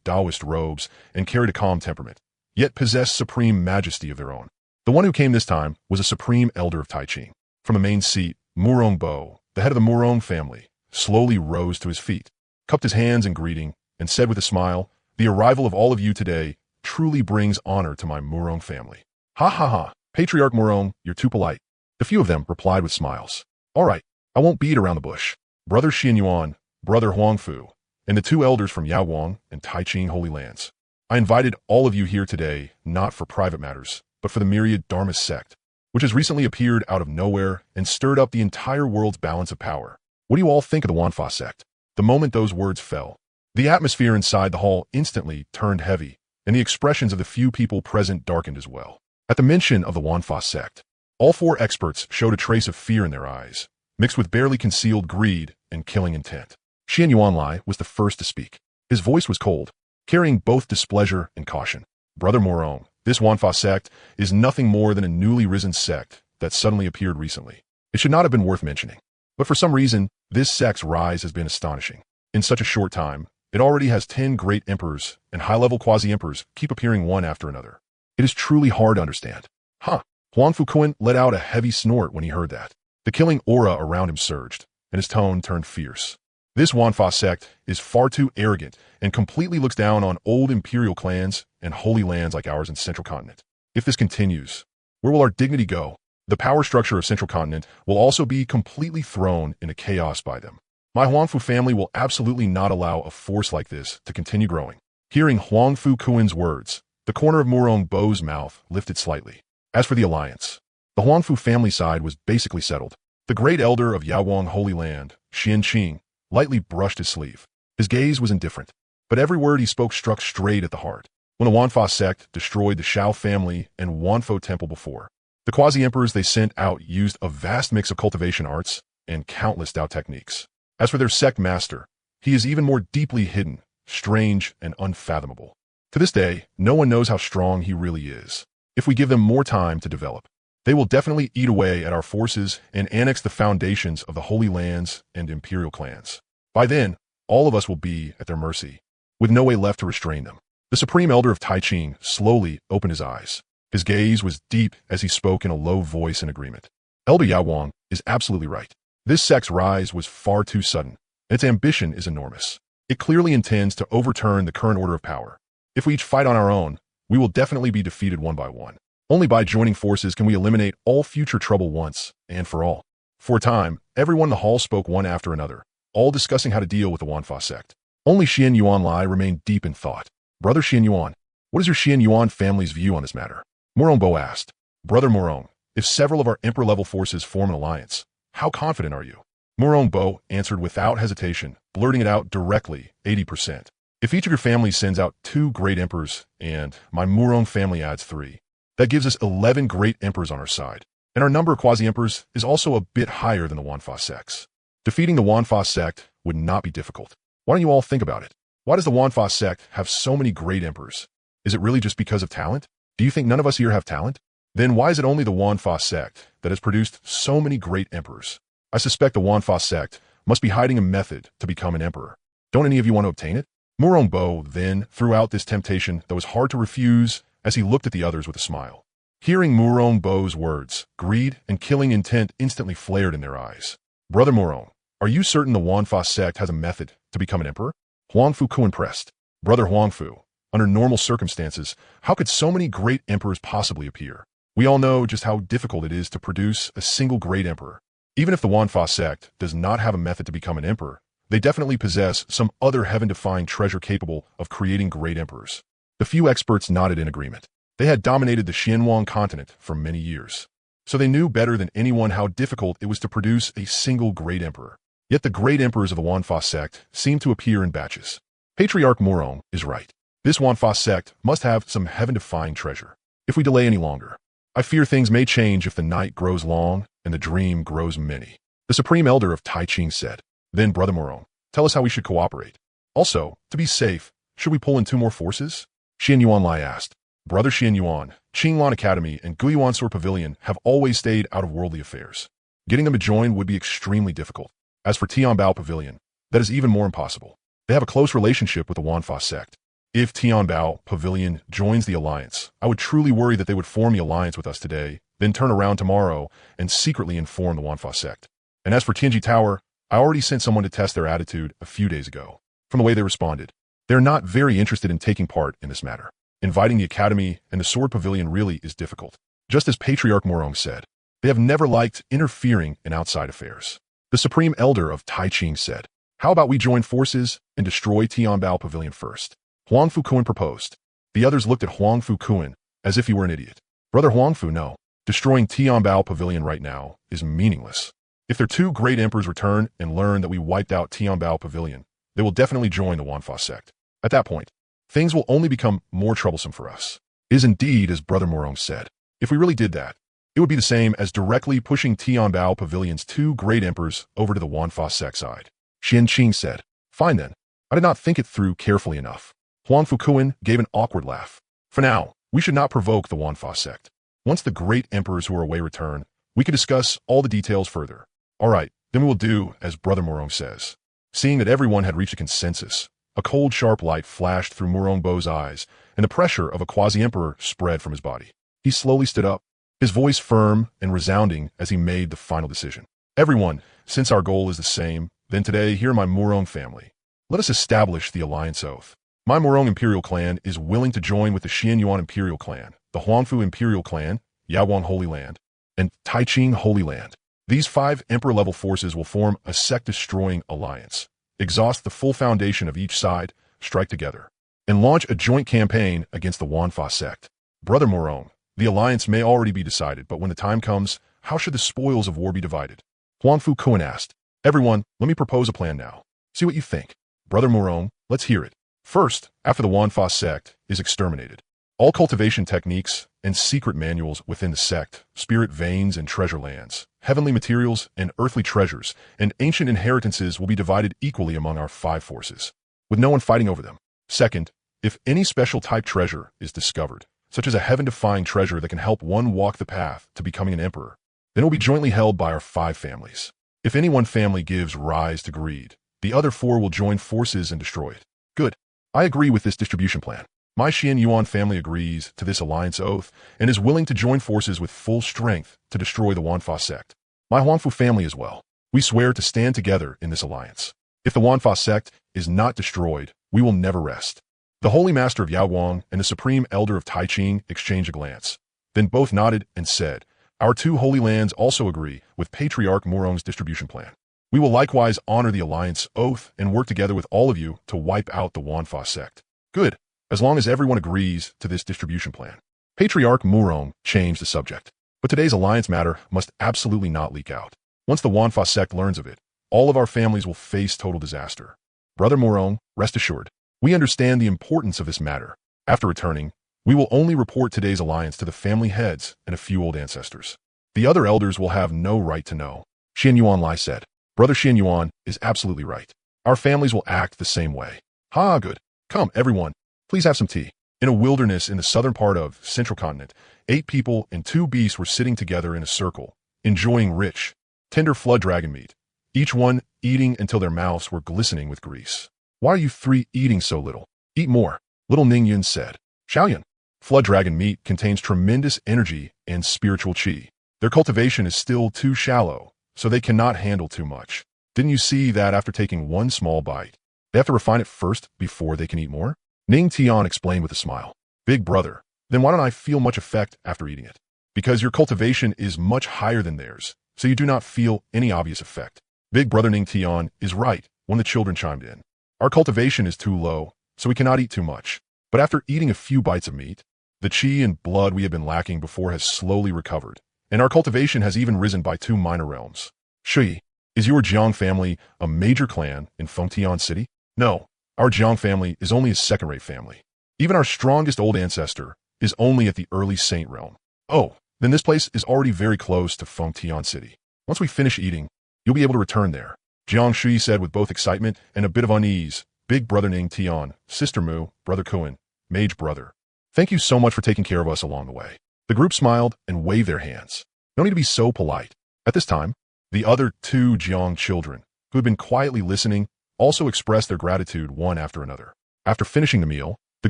Taoist robes and carried a calm temperament, yet possessed supreme majesty of their own. The one who came this time was a supreme elder of Taiqing. From the main seat, Murong Bo, the head of the Murong family, slowly rose to his feet, cupped his hands in greeting, and said with a smile, "The arrival of all of you today truly brings honor to my Murong family." "Ha ha ha, Patriarch Murong, you're too polite." The few of them replied with smiles. "All right, I won't beat around the bush. Brother Xuanhuang, Brother Huangfu, and the 2 elders from Yaoguang and Taiqing Holy Lands. I invited all of you here today not for private matters, but for the Myriad Dharma sect, which has recently appeared out of nowhere and stirred up the entire world's balance of power. What do you all think of the Huanfa sect?" The moment those words fell, the atmosphere inside the hall instantly turned heavy, and the expressions of the few people present darkened as well. At the mention of the Huanfa sect, all 4 experts showed a trace of fear in their eyes, mixed with barely concealed greed and killing intent. Xuanhuang Lai was the first to speak. His voice was cold, carrying both displeasure and caution. "Brother Murong, this Huanfa sect is nothing more than a newly risen sect that suddenly appeared recently. It should not have been worth mentioning. But for some reason, this sect's rise has been astonishing. In such a short time, it already has 10 great emperors, and high-level quasi-emperors keep appearing one after another. It is truly hard to understand." "Huh." Huangfu Kun let out a heavy snort when he heard that. The killing aura around him surged, and his tone turned fierce. "This Huanfa sect is far too arrogant and completely looks down on old imperial clans and holy lands like ours in Central Continent. If this continues, where will our dignity go? The power structure of Central Continent will also be completely thrown into chaos by them. My Huangfu family will absolutely not allow a force like this to continue growing." Hearing Huangfu Kun's words, the corner of Murong Bo's mouth lifted slightly. As for the alliance, the Huangfu family side was basically settled. The great elder of Yaoguang Holy Land, Xianqing, lightly brushed his sleeve. His gaze was indifferent, but every word he spoke struck straight at the heart. When the Huanfa sect destroyed the Shao family and Huanfo temple before, the Quasi-Emperors they sent out used a vast mix of cultivation arts and countless Tao techniques. As for their sect master, he is even more deeply hidden, strange, and unfathomable. To this day, no one knows how strong he really is. If we give them more time to develop, they will definitely eat away at our forces and annex the foundations of the Holy Lands and Imperial clans. By then, all of us will be at their mercy. with no way left to restrain them. The Supreme Elder of Tai Ching slowly opened his eyes. His gaze was deep as he spoke in a low voice in agreement. Elder Xuanhuang is absolutely right. This sect's rise was far too sudden, and its ambition is enormous. It clearly intends to overturn the current order of power. If we each fight on our own, we will definitely be defeated one by one. Only by joining forces can we eliminate all future trouble once and for all. For a time, everyone in the hall spoke one after another, all discussing how to deal with the Xuanfa sect. Only Xuanyuan Lai remained deep in thought. Brother Xuanyuan, what is your Xuanyuan family's view on this matter? Morong Bo asked. Brother Morong, if several of our emperor-level forces form an alliance, how confident are you? Morong Bo answered without hesitation, blurting it out directly, 80%. If each of your families sends out 2 great emperors, and my Morong family adds 3, that gives us 11 great emperors on our side, and our number of quasi-emperors is also a bit higher than the Xuanfa sects. Defeating the Xuanfa sect would not be difficult. Why don't you all think about it? Why does the Xuanfa sect have so many great emperors? Is it really just because of talent? Do you think none of us here have talent? Then why is it only the Xuanfa sect that has produced so many great emperors? I suspect the Xuanfa sect must be hiding a method to become an emperor. Don't any of you want to obtain it? Morong Bo then threw out this temptation that was hard to refuse as he looked at the others with a smile. Hearing Morong Bo's words, greed and killing intent instantly flared in their eyes. Brother Morong, are you certain the Xuanfa sect has a method to become an emperor? Huangfu Kuan pressed. Brother Huangfu, under normal circumstances, how could so many great emperors possibly appear? We all know just how difficult it is to produce a single great emperor. Even if the Xuanfa sect does not have a method to become an emperor, they definitely possess some other heaven-defying treasure capable of creating great emperors. The few experts nodded in agreement. They had dominated the Xuanhuang Continent for many years, so they knew better than anyone how difficult it was to produce a single great emperor. Yet the great emperors of the Xuanfa sect seem to appear in batches. Patriarch Morong is right. This Xuanfa sect must have some heaven-defying treasure. If we delay any longer, I fear things may change if the night grows long and the dream grows many. The Supreme Elder of Tai Ching said. Then, Brother Morong, tell us how we should cooperate. Also, to be safe, should we pull in 2 more forces? Xuanyuan Lai asked. Brother Xuanyuan, Qinglan Academy and Guyuan Sur Pavilion have always stayed out of worldly affairs. Getting them to join would be extremely difficult. As for Tianbao Pavilion, that is even more impossible. They have a close relationship with the Xuanfa sect. If Tianbao Pavilion joins the alliance, I would truly worry that they would form the alliance with us today, then turn around tomorrow and secretly inform the Xuanfa sect. And as for Tianji Tower, I already sent someone to test their attitude a few days ago. From the way they responded, they're not very interested in taking part in this matter. Inviting the Academy and the Sword Pavilion really is difficult. Just as Patriarch Morong said, they have never liked interfering in outside affairs. The Supreme Elder of Tai Ching said, how about we join forces and destroy Tianbao Pavilion first? Huangfu Kuan proposed. The others looked at Huangfu Kuan as if he were an idiot. Brother Huangfu, no. Destroying Tianbao Pavilion right now is meaningless. If their 2 great emperors return and learn that we wiped out Tianbao Pavilion, they will definitely join the Xuanfa sect. At that point, things will only become more troublesome for us. It is indeed as Brother Morong said. If we really did that, it would be the same as directly pushing Tianbao Pavilion's 2 great emperors over to the Xuanfa sect side. Xian Qing said, fine then. I did not think it through carefully enough. Huangfu Kuan gave an awkward laugh. For now, we should not provoke the Xuanfa sect. Once the great emperors who are away return, we could discuss all the details further. All right, then we will do as Brother Morong says. Seeing that everyone had reached a consensus, a cold, sharp light flashed through Morong Bo's eyes, and the pressure of a quasi-emperor spread from his body. He slowly stood up, his voice firm and resounding as he made the final decision. Everyone, since our goal is the same, then today hear my Morong family. Let us establish the alliance oath. My Morong Imperial Clan is willing to join with the Xuanyuan Imperial Clan, the Huangfu Imperial Clan, Yaoguang Holy Land, and Taiching Holy Land. These 5 emperor-level forces will form a sect-destroying alliance, exhaust the full foundation of each side, strike together, and launch a joint campaign against the Xuanfa sect. Brother Morong, the alliance may already be decided, but when the time comes, how should the spoils of war be divided? Huangfu Kuan asked. Everyone, let me propose a plan now. See what you think. Brother Morong, let's hear it. First, after the Xuanfa sect is exterminated, all cultivation techniques and secret manuals within the sect, spirit veins and treasure lands, heavenly materials and earthly treasures, and ancient inheritances will be divided equally among our 5 forces, with no one fighting over them. Second, if any special type treasure is discovered, such as a heaven-defying treasure that can help one walk the path to becoming an emperor, then it will be jointly held by our 5 families. If any one family gives rise to greed, the other 4 will join forces and destroy it. Good. I agree with this distribution plan. My Xuanhuang family agrees to this alliance oath and is willing to join forces with full strength to destroy the Wanfa sect. My Huangfu family as well. We swear to stand together in this alliance. If the Wanfa sect is not destroyed, we will never rest. The Holy Master of Yaoguang and the Supreme Elder of Taiching exchanged a glance. Then both nodded and said, "Our two holy lands also agree with Patriarch Murong's distribution plan. We will likewise honor the alliance oath and work together with all of you to wipe out the Wanfa sect." Good, as long as everyone agrees to this distribution plan. Patriarch Murong changed the subject. But today's alliance matter must absolutely not leak out. Once the Wanfa sect learns of it, all of our families will face total disaster. Brother Murong, rest assured, we understand the importance of this matter. After returning, we will only report today's alliance to the family heads and a few old ancestors. The other elders will have no right to know. Xuanhuang Lai said. Brother Xuanhuang is absolutely right. Our families will act the same way. Ha, good. Come, everyone. Please have some tea. In a wilderness in the southern part of Central Continent, 8 people and 2 beasts were sitting together in a circle, enjoying rich, tender flood dragon meat, each one eating until their mouths were glistening with grease. Why are you 3 eating so little? Eat more, little Ning Yun said. Xiaoyan. Flood dragon meat contains tremendous energy and spiritual qi. Their cultivation is still too shallow, so they cannot handle too much. Didn't you see that after taking one small bite, they have to refine it first before they can eat more? Ning Tian explained with a smile. Big brother, then why don't I feel much effect after eating it? Because your cultivation is much higher than theirs, so you do not feel any obvious effect. Big brother Ning Tian is right when the children chimed in. Our cultivation is too low, so we cannot eat too much. But after eating a few bites of meat, the qi and blood we have been lacking before has slowly recovered, and our cultivation has even risen by 2 minor realms. Shui, is your Jiang family a major clan in Fengtian City? No, our Jiang family is only a second-rate family. Even our strongest old ancestor is only at the early saint realm. Oh, then this place is already very close to Fengtian City. Once we finish eating, you'll be able to return there. Jiang Shui said with both excitement and a bit of unease. Big brother Ning Tian, Sister Mu, Brother Kuan, Mage brother. Thank you so much for taking care of us along the way. The group smiled and waved their hands. No need to be so polite. At this time, the other 2 Jiang children, who had been quietly listening, also expressed their gratitude one after another. After finishing the meal, the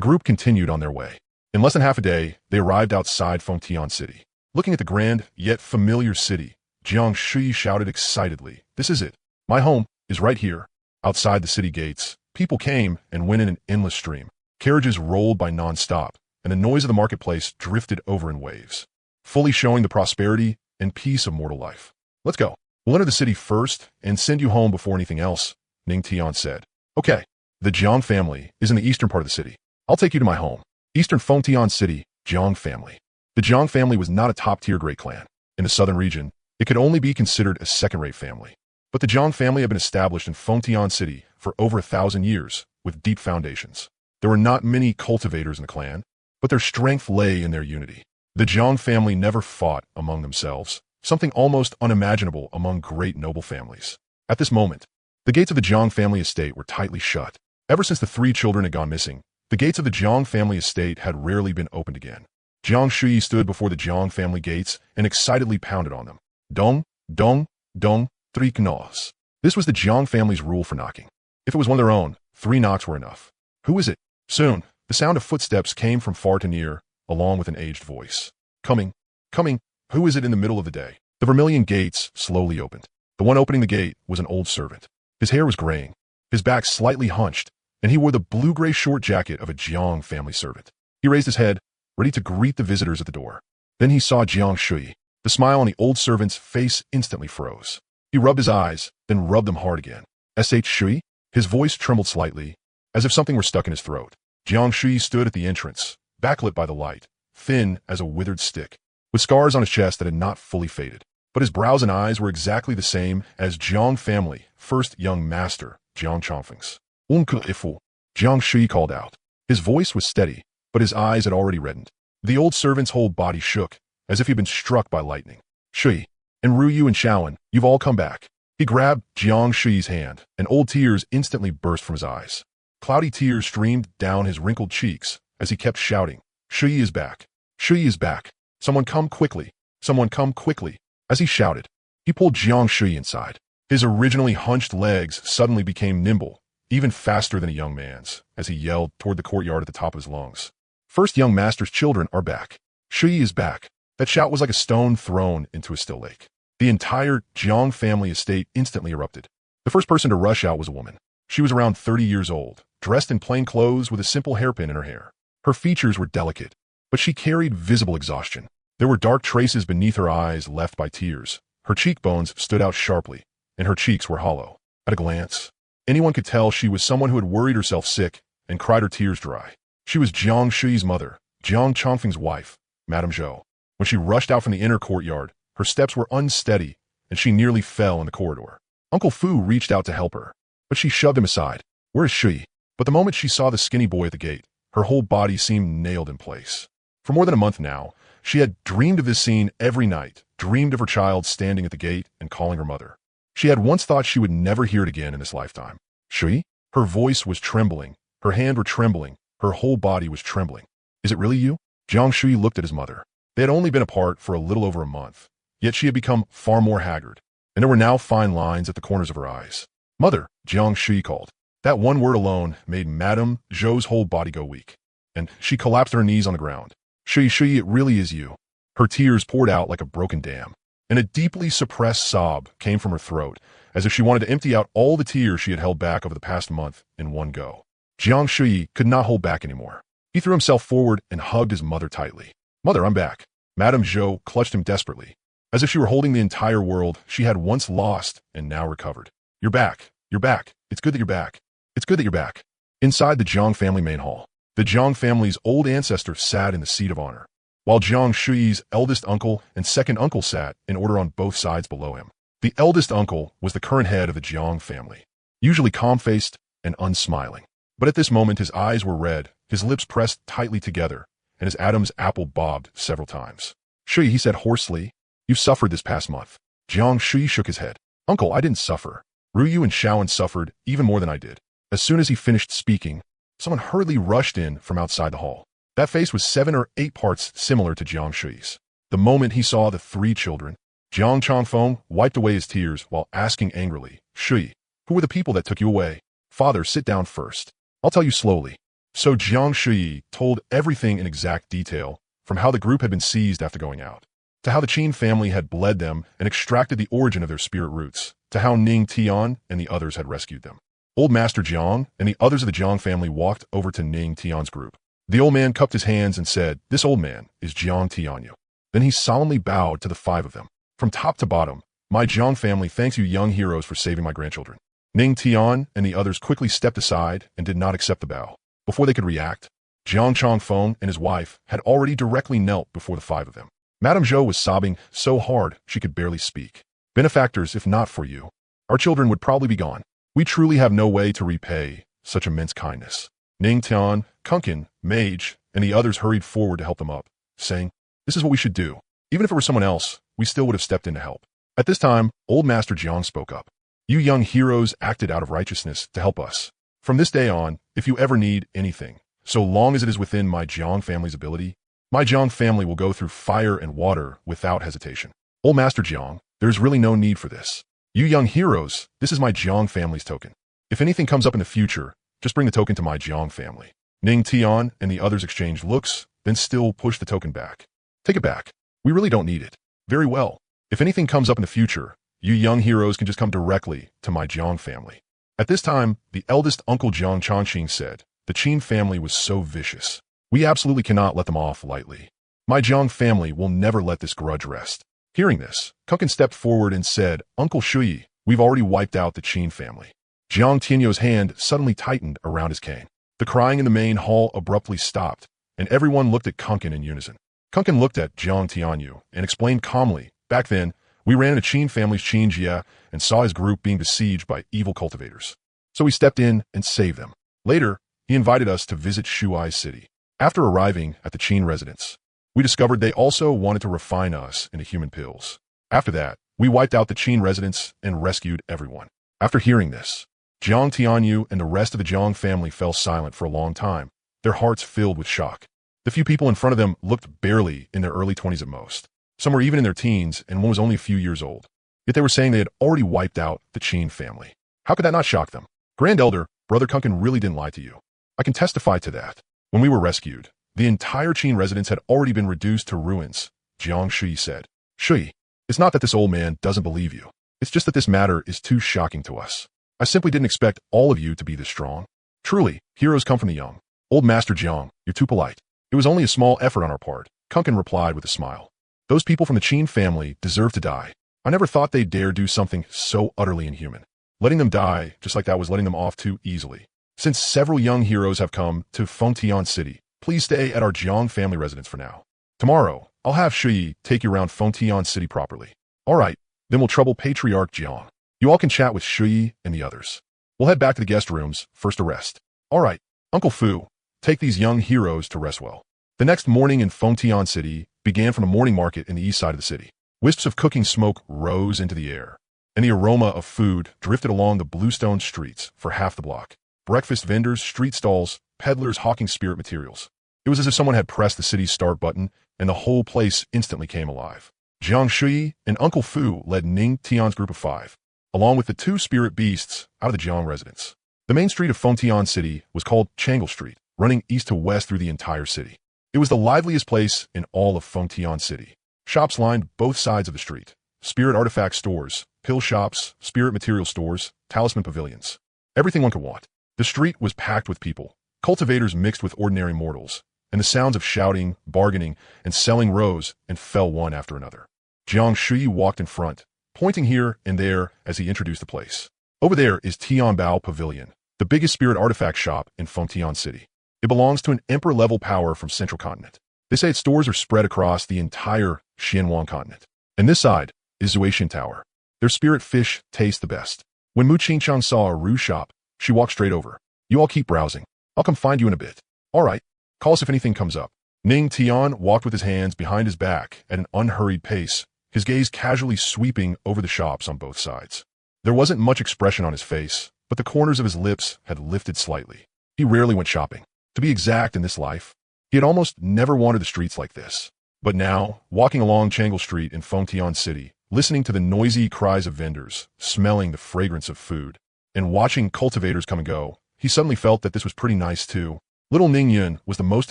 group continued on their way. In less than half a day, they arrived outside Fengtian City. Looking at the grand, yet familiar city, Jiang Shui shouted excitedly, "This is it. My home is right here." Outside the city gates, people came and went in an endless stream. Carriages rolled by non-stop, and the noise of the marketplace drifted over in waves, fully showing the prosperity and peace of mortal life. Let's go. We'll enter the city first and send you home before anything else, Ning Tian said. Okay. The Jiang family is in the eastern part of the city. I'll take you to my home. Eastern Fengtian City, Jiang family. The Jiang family was not a top-tier great clan. In the southern region, it could only be considered a second-rate family. But the Jiang family had been established in Fengtian City for over 1,000 years, with deep foundations. There were not many cultivators in the clan, but their strength lay in their unity. The Jiang family never fought among themselves, something almost unimaginable among great noble families. At this moment, the gates of the Jiang family estate were tightly shut. Ever since the 3 children had gone missing, the gates of the Jiang family estate had rarely been opened again. Jiang Shui stood before the Jiang family gates and excitedly pounded on them. Dong, dong, dong, 3 knocks. This was the Jiang family's rule for knocking. If it was one of their own, 3 knocks were enough. Who is it? Soon, the sound of footsteps came from far to near, along with an aged voice. Coming, coming, who is it in the middle of the day? The vermilion gates slowly opened. The one opening the gate was an old servant. His hair was graying, his back slightly hunched, and he wore the blue-gray short jacket of a Jiang family servant. He raised his head, ready to greet the visitors at the door. Then he saw Jiang Shui. The smile on the old servant's face instantly froze. He rubbed his eyes, then rubbed them hard again. S.H. Shui? His voice trembled slightly, as if something were stuck in his throat. Jiang Shui stood at the entrance, backlit by the light, thin as a withered stick, with scars on his chest that had not fully faded. But his brows and eyes were exactly the same as Jiang family, first young master, Jiang Chongfeng's. Unke ifu, Jiang Shui called out. His voice was steady, but his eyes had already reddened. The old servant's whole body shook, as if he'd been struck by lightning. Shui, and Ruyu and Shaoan, you've all come back. He grabbed Jiang Shui's hand, and old tears instantly burst from his eyes. Cloudy tears streamed down his wrinkled cheeks as he kept shouting, Shui is back. Shui is back. Someone come quickly. Someone come quickly. As he shouted, he pulled Jiang Shui inside. His originally hunched legs suddenly became nimble, even faster than a young man's, as he yelled toward the courtyard at the top of his lungs. First young master's children are back. Shui is back. That shout was like a stone thrown into a still lake. The entire Jiang family estate instantly erupted. The first person to rush out was a woman. She was around 30 years old, dressed in plain clothes with a simple hairpin in her hair. Her features were delicate, but she carried visible exhaustion. There were dark traces beneath her eyes left by tears. Her cheekbones stood out sharply, and her cheeks were hollow. At a glance, anyone could tell she was someone who had worried herself sick and cried her tears dry. She was Jiang Shui's mother, Jiang Chongfeng's wife, Madame Zhou. When she rushed out from the inner courtyard, her steps were unsteady, and she nearly fell in the corridor. Uncle Fu reached out to help her, but she shoved him aside. Where is Shui? But the moment she saw the skinny boy at the gate, her whole body seemed nailed in place. For more than a month now, she had dreamed of this scene every night, dreamed of her child standing at the gate and calling her mother. She had once thought she would never hear it again in this lifetime. Shui? Her voice was trembling, her hand were trembling, her whole body was trembling. Is it really you? Jiang Shui looked at his mother. They had only been apart for a little over a month, yet she had become far more haggard, and there were now fine lines at the corners of her eyes. Mother, Jiang Shui called. That one word alone made Madame Zhou's whole body go weak, and she collapsed to her knees on the ground. Shui, it really is you. Her tears poured out like a broken dam, and a deeply suppressed sob came from her throat, as if she wanted to empty out all the tears she had held back over the past month in one go. Jiang Shui could not hold back anymore. He threw himself forward and hugged his mother tightly. Mother, I'm back. Madame Zhou clutched him desperately, as if she were holding the entire world she had once lost and now recovered. You're back. You're back. It's good that you're back. It's good that you're back. Inside the Jiang family main hall, the Jiang family's old ancestor sat in the seat of honor, while Jiang Shui's eldest uncle and second uncle sat in order on both sides below him. The eldest uncle was the current head of the Jiang family, usually calm-faced and unsmiling. But at this moment his eyes were red, his lips pressed tightly together, and his Adam's apple bobbed several times. Shui, he said hoarsely, you've suffered this past month. Jiang Shui shook his head. Uncle, I didn't suffer. Ruyu and Shaoan suffered even more than I did. As soon as he finished speaking, someone hurriedly rushed in from outside the hall. That face was 7 or 8 parts similar to Jiang Shui's. The moment he saw the 3 children, Jiang Chongfeng wiped away his tears while asking angrily, Shui, who were the people that took you away? Father, sit down first. I'll tell you slowly. So Jiang Shui told everything in exact detail, from how the group had been seized after going out, to how the Qin family had bled them and extracted the origin of their spirit roots, to how Ning Tian and the others had rescued them. Old Master Jiang and the others of the Jiang family walked over to Ning Tian's group. The old man cupped his hands and said, this old man is Jiang Tianyu. Then he solemnly bowed to the 5 of them. From top to bottom, my Jiang family thanks you young heroes for saving my grandchildren. Ning Tian and the others quickly stepped aside and did not accept the bow. Before they could react, Jiang Chongfeng and his wife had already directly knelt before the 5 of them. Madame Zhou was sobbing so hard she could barely speak. Benefactors, if not for you, our children would probably be gone. We truly have no way to repay such immense kindness. Ning Tian, Kunkin, Mage, and the others hurried forward to help them up, saying, this is what we should do. Even if it were someone else, we still would have stepped in to help. At this time, old Master Jiang spoke up. You young heroes acted out of righteousness to help us. From this day on, if you ever need anything, so long as it is within my Jiang family's ability, my Jiang family will go through fire and water without hesitation. Old Master Jiang, there is really no need for this. You young heroes, this is my Jiang family's token. If anything comes up in the future, just bring the token to my Jiang family. Ning Tian and the others exchanged looks, then still pushed the token back. Take it back. We really don't need it. Very well. If anything comes up in the future, you young heroes can just come directly to my Jiang family. At this time, the eldest uncle Jiang Chongqing said, the Qin family was so vicious. We absolutely cannot let them off lightly. My Jiang family will never let this grudge rest. Hearing this, Kunkin stepped forward and said, Uncle Shui, we've already wiped out the Qin family. Jiang Tianyu's hand suddenly tightened around his cane. The crying in the main hall abruptly stopped, and everyone looked at Kunkin in unison. Kunkin looked at Jiang Tianyu and explained calmly, back then, we ran into Qin family's Qin Jia and saw his group being besieged by evil cultivators. So we stepped in and saved them. Later, he invited us to visit Shuai's city. After arriving at the Qin residence, we discovered they also wanted to refine us into human pills. After that, we wiped out the Qin residence and rescued everyone. After hearing this, Jiang Tianyu and the rest of the Jiang family fell silent for a long time, their hearts filled with shock. The few people in front of them looked barely in their early 20s at most. Some were even in their teens, and one was only a few years old. Yet they were saying they had already wiped out the Qin family. How could that not shock them? Grand Elder, Brother Kunkin really didn't lie to you. I can testify to that. When we were rescued, the entire Qin residence had already been reduced to ruins, Jiang Shui said. Shui, it's not that this old man doesn't believe you. It's just that this matter is too shocking to us. I simply didn't expect all of you to be this strong. Truly, heroes come from the young. Old Master Jiang, you're too polite. It was only a small effort on our part, Kunkin replied with a smile. Those people from the Qin family deserve to die. I never thought they'd dare do something so utterly inhuman. Letting them die, just like that, was letting them off too easily. Since several young heroes have come to Fengtian City, please stay at our Jiang family residence for now. Tomorrow, I'll have Shui take you around Fengtian City properly. All right, then we'll trouble Patriarch Jiang. You all can chat with Shui and the others. We'll head back to the guest rooms, first to rest. All right, Uncle Fu, take these young heroes to rest well. The next morning in Fengtian City began from a morning market in the east side of the city. Wisps of cooking smoke rose into the air, and the aroma of food drifted along the bluestone streets for half the block. Breakfast vendors, street stalls, peddlers hawking spirit materials. It was as if someone had pressed the city's start button, and the whole place instantly came alive. Jiang Shui and Uncle Fu led Ning Tian's group of 5, along with the 2 spirit beasts, out of the Jiang residence. The main street of Fengtian City was called Changle Street, running east to west through the entire city. It was the liveliest place in all of Fengtian City. Shops lined both sides of the street. Spirit artifact stores, pill shops, spirit material stores, talisman pavilions. Everything one could want. The street was packed with people, cultivators mixed with ordinary mortals, and the sounds of shouting, bargaining, and selling rose and fell one after another. Jiang Shui walked in front, pointing here and there as he introduced the place. Over there is Tianbao Pavilion, the biggest spirit artifact shop in Fengtian City. It belongs to an emperor-level power from Central Continent. They say its stores are spread across the entire Xuanhuang Continent. And this side is Zuaxian Tower. Their spirit fish taste the best. When Mu Qingchang saw a Ru shop, she walked straight over. You all keep browsing. I'll come find you in a bit. All right. Call us if anything comes up. Ning Tian walked with his hands behind his back at an unhurried pace, his gaze casually sweeping over the shops on both sides. There wasn't much expression on his face, but the corners of his lips had lifted slightly. He rarely went shopping. To be exact, in this life, he had almost never wandered the streets like this. But now, walking along Changle Street in Fengtian City, listening to the noisy cries of vendors, smelling the fragrance of food, and watching cultivators come and go, he suddenly felt that this was pretty nice too. Little Ning Yun was the most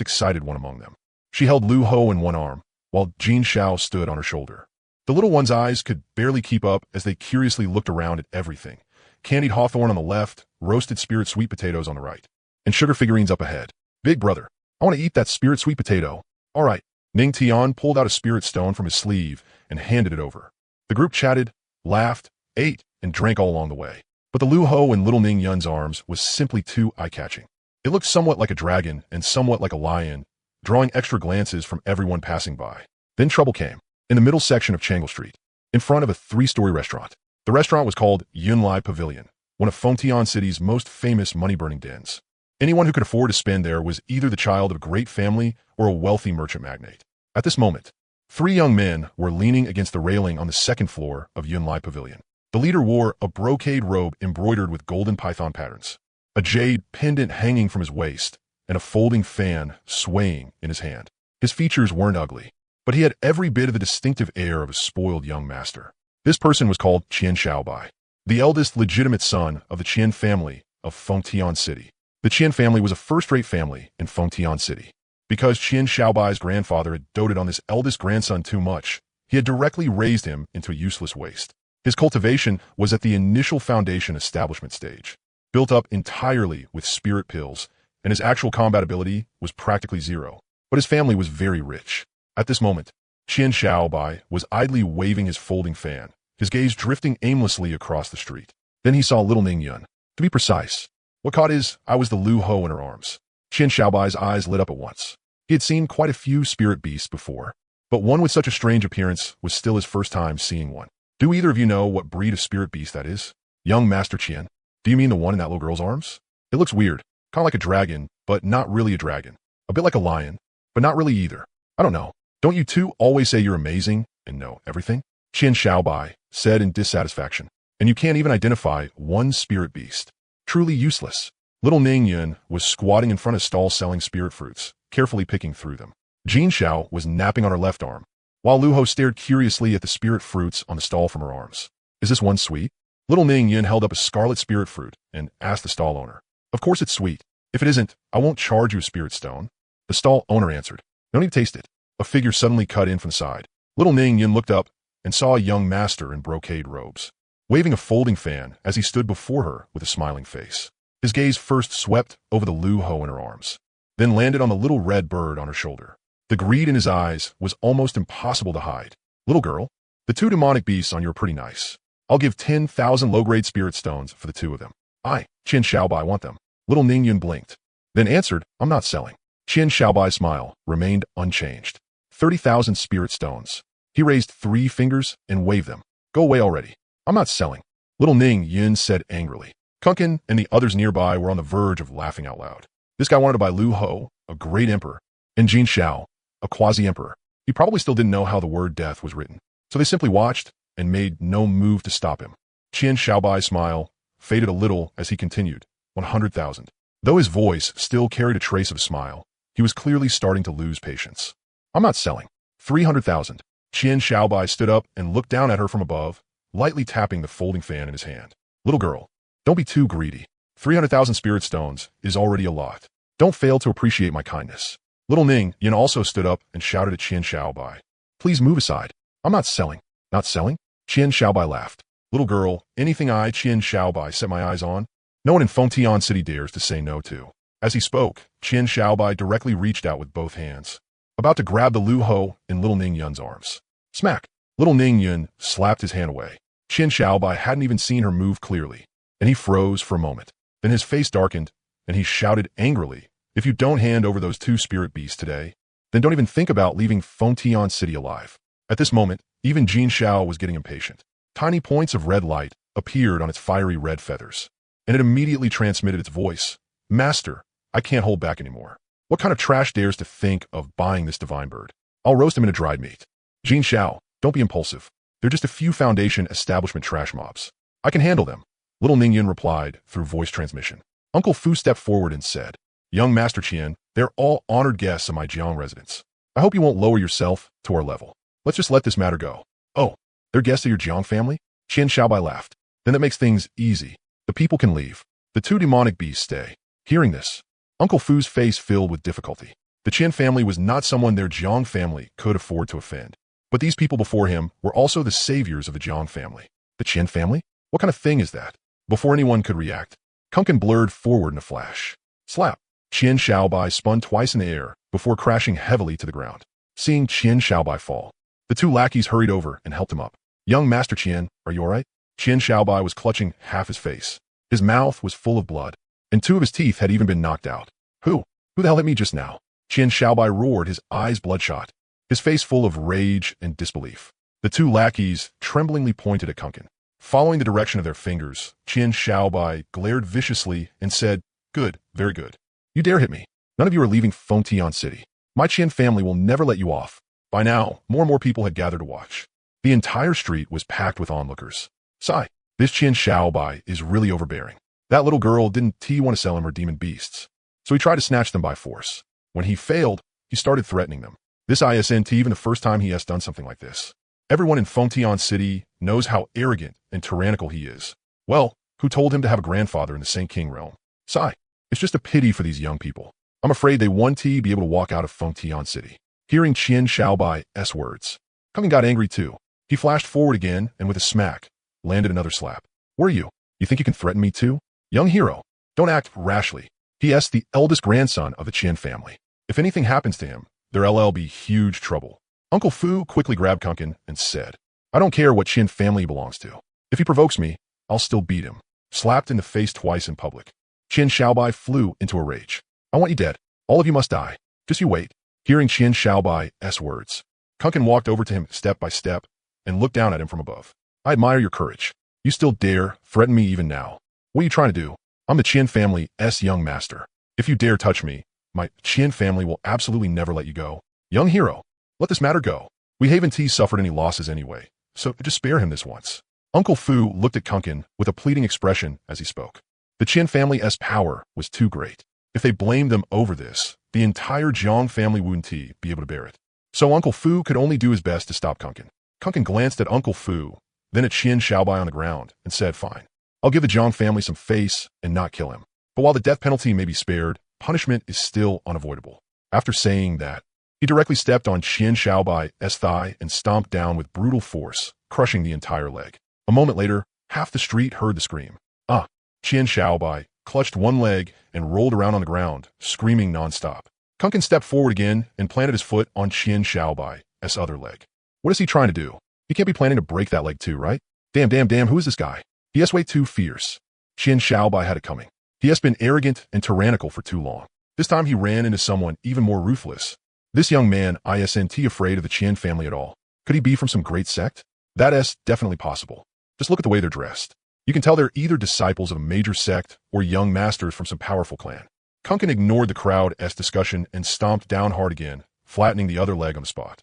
excited one among them. She held Lu Ho in one arm, while Jin Xiao stood on her shoulder. The little one's eyes could barely keep up as they curiously looked around at everything. Candied hawthorn on the left, roasted spirit sweet potatoes on the right, and sugar figurines up ahead. Big brother, I want to eat that spirit sweet potato. All right. Ning Tian pulled out a spirit stone from his sleeve and handed it over. The group chatted, laughed, ate, and drank all along the way. But the Lu Ho in little Ning Yun's arms was simply too eye-catching. It looked somewhat like a dragon and somewhat like a lion, drawing extra glances from everyone passing by. Then trouble came. In the middle section of Changle Street, in front of a 3-story restaurant. The restaurant was called Yunlai Pavilion, one of Fengtian City's most famous money-burning dens. Anyone who could afford to spend there was either the child of a great family or a wealthy merchant magnate. At this moment, 3 young men were leaning against the railing on the 2nd floor of Yunlai Pavilion. The leader wore a brocade robe embroidered with golden python patterns, a jade pendant hanging from his waist, and a folding fan swaying in his hand. His features weren't ugly, but he had every bit of the distinctive air of a spoiled young master. This person was called Qian Shaobai, the eldest legitimate son of the Qian family of Fengtian City. The Qian family was a first-rate family in Fengtian City. Because Qian Shaobai's grandfather had doted on this eldest grandson too much, he had directly raised him into a useless waste. His cultivation was at the initial foundation establishment stage, built up entirely with spirit pills, and his actual combat ability was practically zero. But his family was very rich. At this moment, Qian Shaobai was idly waving his folding fan, his gaze drifting aimlessly across the street. Then he saw little Ning Yun. To be precise, what caught his eye was the Lu Ho in her arms. Qian Shaobai's eyes lit up at once. He had seen quite a few spirit beasts before, but one with such a strange appearance was still his first time seeing one. Do either of you know what breed of spirit beast that is? Young Master Qian, do you mean the one in that little girl's arms? It looks weird, kind of like a dragon, but not really a dragon. A bit like a lion, but not really either. I don't know. Don't you two always say you're amazing and know everything? Qian Shaobai said in dissatisfaction. And you can't even identify one spirit beast. Truly useless. Little Ning Yun was squatting in front of stalls selling spirit fruits, carefully picking through them. Jin Xiao was napping on her left arm, while Lu Ho stared curiously at the spirit fruits on the stall from her arms. Is this one sweet? Little Ning Yun held up a scarlet spirit fruit and asked the stall owner. Of course it's sweet. If it isn't, I won't charge you a spirit stone. The stall owner answered. No need to taste it. A figure suddenly cut in from the side. Little Ning Yin looked up and saw a young master in brocade robes, waving a folding fan as he stood before her with a smiling face. His gaze first swept over the Lu Ho in her arms, then landed on the little red bird on her shoulder. The greed in his eyes was almost impossible to hide. Little girl, the two demonic beasts on you are pretty nice. I'll give 10,000 low-grade spirit stones for the two of them. I, Qin Xiaobai, want them. Little Ning Yun blinked, then answered, I'm not selling. Qin Xiaobai's smile remained unchanged. 30,000 spirit stones. He raised 3 fingers and waved them. Go away already. I'm not selling. Little Ning Yun said angrily. Kunkin and the others nearby were on the verge of laughing out loud. This guy wanted to buy Lu Ho, a great emperor, and Jin Xiao, a quasi-emperor. He probably still didn't know how the word death was written, so they simply watched and made no move to stop him. Qin Xiaobai's smile faded a little as he continued, 100,000. Though his voice still carried a trace of a smile, he was clearly starting to lose patience. I'm not selling. 300,000. Qin Xiaobai stood up and looked down at her from above, lightly tapping the folding fan in his hand. Little girl, don't be too greedy. 300,000 spirit stones is already a lot. Don't fail to appreciate my kindness. Little Ning Yin also stood up and shouted at Qin Xiaobai. Please move aside. I'm not selling. Not selling? Qin Xiaobai laughed. Little girl, anything I, Qin Xiaobai, set my eyes on, no one in Fengtian City dares to say no to. As he spoke, Qin Xiaobai directly reached out with both hands, about to grab the Lu Ho in Little Ning Yun's arms. Smack! Little Ning Yun slapped his hand away. Qin Xiaobai hadn't even seen her move clearly, and he froze for a moment. Then his face darkened, and he shouted angrily, if you don't hand over those 2 spirit beasts today, then don't even think about leaving Fengtian City alive. At this moment, even Jin Xiao was getting impatient. Tiny points of red light appeared on its fiery red feathers, and it immediately transmitted its voice. Master, I can't hold back anymore. What kind of trash dares to think of buying this divine bird? I'll roast him in a dried meat. Jin Xiao, don't be impulsive. They're just a few Foundation establishment trash mobs. I can handle them. Little Ning Yun replied through voice transmission. Uncle Fu stepped forward and said, Young Master Qian, they're all honored guests of my Jiang residence. I hope you won't lower yourself to our level. Let's just let this matter go. Oh, they're guests of your Jiang family? Qin Xiaobai laughed. Then that makes things easy. The people can leave. The 2 demonic beasts stay. Hearing this, Uncle Fu's face filled with difficulty. The Qin family was not someone their Jiang family could afford to offend. But these people before him were also the saviors of the Jiang family. The Qin family? What kind of thing is that? Before anyone could react, Kunkin blurred forward in a flash. Slap! Qin Xiaobai spun twice in the air before crashing heavily to the ground. Seeing Qin Xiaobai fall, the 2 lackeys hurried over and helped him up. Young Master Qian, are you alright? Qin Xiaobai was clutching half his face. His mouth was full of blood, and 2 of his teeth had even been knocked out. Who the hell hit me just now? Qin Xiaobai roared, his eyes bloodshot, his face full of rage and disbelief. The 2 lackeys tremblingly pointed at Kunkin. Following the direction of their fingers, Qin Xiaobai glared viciously and said, Good, very good. You dare hit me. None of you are leaving Fengtian City. My Qin family will never let you off. By now, more and more people had gathered to watch. The entire street was packed with onlookers. Sigh, this Qin Xiaobai is really overbearing. That little girl didn't want to sell him her demon beasts, so he tried to snatch them by force. When he failed, he started threatening them. This isn't even the first time he has done something like this. Everyone in Fengtian City knows how arrogant and tyrannical he is. Well, who told him to have a grandfather in the Saint King realm? Sigh, it's just a pity for these young people. I'm afraid they won't be able to walk out of Fengtian City. Hearing Qin Xiaobai's words, Kunkin got angry too. He flashed forward again and with a smack, landed another slap. Where are you? You think you can threaten me too? Young hero, don't act rashly. He is the eldest grandson of the Qin family. If anything happens to him, there'll be huge trouble. Uncle Fu quickly grabbed Kunkin and said, I don't care what Qin family he belongs to. If he provokes me, I'll still beat him. Slapped in the face twice in public. Qin Xiaobai flew into a rage. I want you dead. All of you must die. Just you wait. Hearing Qin Xiaobai's words, Kunkin walked over to him step by step and looked down at him from above. I admire your courage. You still dare threaten me even now. What are you trying to do? I'm the Qin family's young master. If you dare touch me, my Qin family will absolutely never let you go. Young hero, let this matter go. We haven't suffered any losses anyway, so just spare him this once. Uncle Fu looked at Kunkin with a pleading expression as he spoke. The Qin family's power was too great. If they blamed them over this, the entire Jiang family wouldn't be able to bear it. So Uncle Fu could only do his best to stop Kunkin. Kunkin glanced at Uncle Fu, then at Qin Xiaobai on the ground, and said, Fine. I'll give the Jiang family some face and not kill him. But while the death penalty may be spared, punishment is still unavoidable. After saying that, he directly stepped on Qian Shaobai's thigh and stomped down with brutal force, crushing the entire leg. A moment later, half the street heard the scream. Qian Shaobai clutched one leg and rolled around on the ground, screaming nonstop. Kunkin stepped forward again and planted his foot on Qian Shaobai's other leg. What is he trying to do? He can't be planning to break that leg too, right? Damn, who is this guy? He is way too fierce. Qian Shaobai had it coming. He has been arrogant and tyrannical for too long. This time he ran into someone even more ruthless. This young man isn't afraid of the Qian family at all. Could he be from some great sect? That is definitely possible. Just look at the way they're dressed. You can tell they're either disciples of a major sect or young masters from some powerful clan. Kunkin ignored the crowd's discussion and stomped down hard again, flattening the other leg on the spot.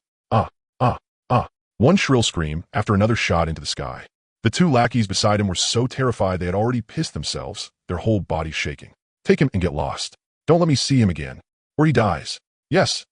One shrill scream after another shot into the sky. The two lackeys beside him were so terrified they had already pissed themselves, their whole bodies shaking. Take him and get lost. Don't let me see him again, or he dies. Yes,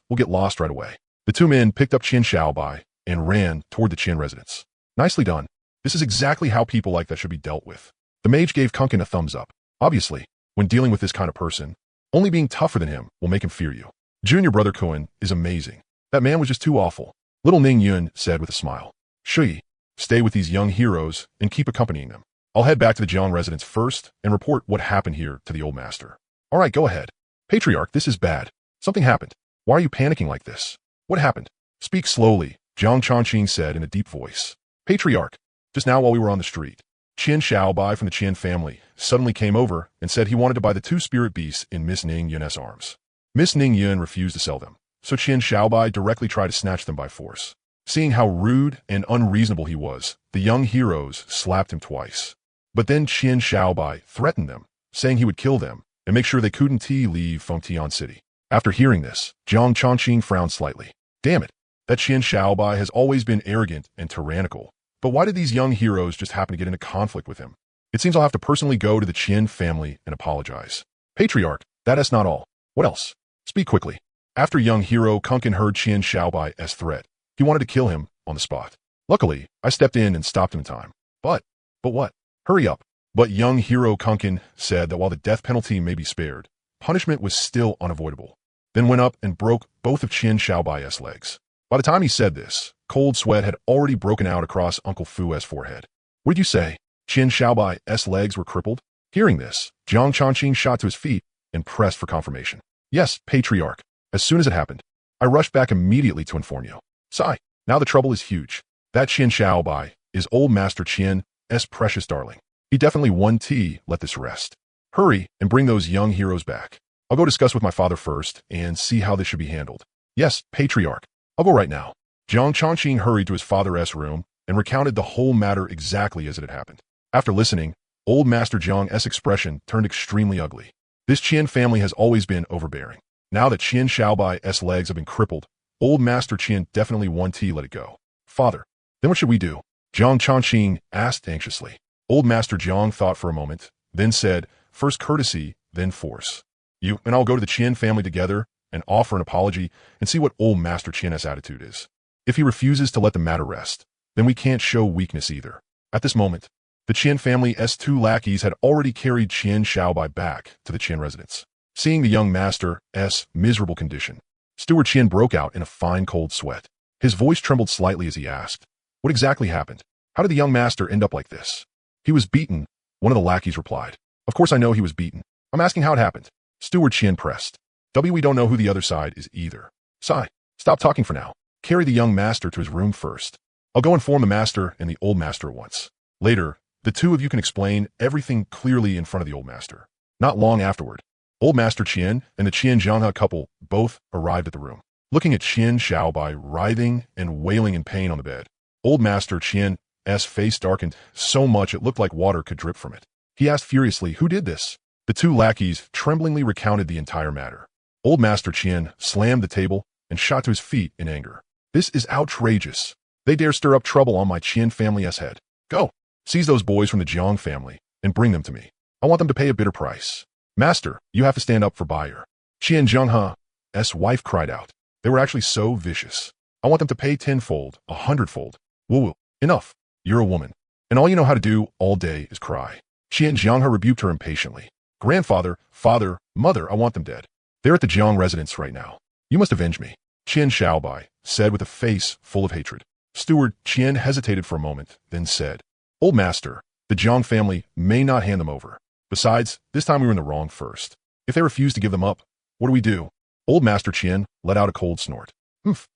we'll get lost right away. The two men picked up Qian Shaobai and ran toward the Qian residence. Nicely done. This is exactly how people like that should be dealt with. The mage gave Kunkin a thumbs up. Obviously, when dealing with this kind of person, only being tougher than him will make him fear you. Junior brother Kuan is amazing. That man was just too awful. Little Ning Yun said with a smile. Shui, stay with these young heroes and keep accompanying them. I'll head back to the Jiang residence first and report what happened here to the old master. All right, go ahead. Patriarch, this is bad. Something happened. Why are you panicking like this? What happened? Speak slowly, Jiang Chongqing said in a deep voice. Patriarch, just now while we were on the street, Qian Shaobai from the Qian family suddenly came over and said he wanted to buy the two spirit beasts in Miss Ning Yun's arms. Miss Ning Yun refused to sell them, so Qian Shaobai directly tried to snatch them by force. Seeing how rude and unreasonable he was, the young heroes slapped him twice. But then Qian Shaobai threatened them, saying he would kill them and make sure they couldn't leave Fengtian City. After hearing this, Jiang Chongqing frowned slightly. Damn it, that Qian Shaobai has always been arrogant and tyrannical. But why did these young heroes just happen to get into conflict with him? It seems I'll have to personally go to the Qian family and apologize. Patriarch, that is not all. What else? Speak quickly. After young hero Kunkin heard Qian Shaobai's threat, he wanted to kill him on the spot. Luckily, I stepped in and stopped him in time. But what? Hurry up. But young hero Kunkin said that while the death penalty may be spared, punishment was still unavoidable. Then went up and broke both of Qian Shaobai's legs. By the time he said this, cold sweat had already broken out across Uncle Fu's forehead. What did you say? Qian Shaobai's legs were crippled? Hearing this, Jiang Chongqing shot to his feet and pressed for confirmation. Yes, Patriarch. As soon as it happened, I rushed back immediately to inform you. Sigh. Now the trouble is huge. That Qian Shaobai is old Master Qian's precious darling. He definitely let this rest. Hurry and bring those young heroes back. I'll go discuss with my father first and see how this should be handled. Yes, Patriarch. I'll go right now. Jiang Chongqing hurried to his father's room and recounted the whole matter exactly as it had happened. After listening, old Master Jiang's expression turned extremely ugly. This Qian family has always been overbearing. Now that Qian Shaobai's legs have been crippled, old Master Qian definitely let it go. Father, then what should we do? Jiang Chongqing asked anxiously. Old Master Jiang thought for a moment, then said, first courtesy, then force. You and I'll go to the Qian family together and offer an apology and see what old Master Qian's attitude is. If he refuses to let the matter rest, then we can't show weakness either. At this moment, the Qian family's two lackeys had already carried Qian Shaobai back to the Qian residence. Seeing the young master's miserable condition, Steward Qian broke out in a fine cold sweat. His voice trembled slightly as he asked, what exactly happened? How did the young master end up like this? He was beaten, one of the lackeys replied. Of course I know he was beaten. I'm asking how it happened. Steward Qian pressed. We don't know who the other side is either. Sigh. Stop talking for now. Carry the young master to his room first. I'll go inform the master and the old master at once. Later, the two of you can explain everything clearly in front of the old master. Not long afterward, old Master Qian and the Qian Zhanghe couple both arrived at the room. Looking at Qian Shaobai writhing and wailing in pain on the bed, old Master Qian's face darkened so much it looked like water could drip from it. He asked furiously, who did this? The two lackeys tremblingly recounted the entire matter. Old Master Qian slammed the table and shot to his feet in anger. This is outrageous. They dare stir up trouble on my Qian family's head. Go, seize those boys from the Jiang family and bring them to me. I want them to pay a bitter price. Master, you have to stand up for buyer. Qian Zhanghe's wife cried out. They were actually so vicious. I want them to pay tenfold, 100-fold. Woo-woo, enough. You're a woman, and all you know how to do all day is cry. Qian Zhanghe rebuked her impatiently. Grandfather, father, mother, I want them dead. They're at the Jiang residence right now. You must avenge me. Qian Shaobai said with a face full of hatred. Steward Qian hesitated for a moment, then said, Old master, the Jiang family may not hand them over. Besides, this time we were in the wrong first. If they refuse to give them up, what do we do? Old master Qian let out a cold snort.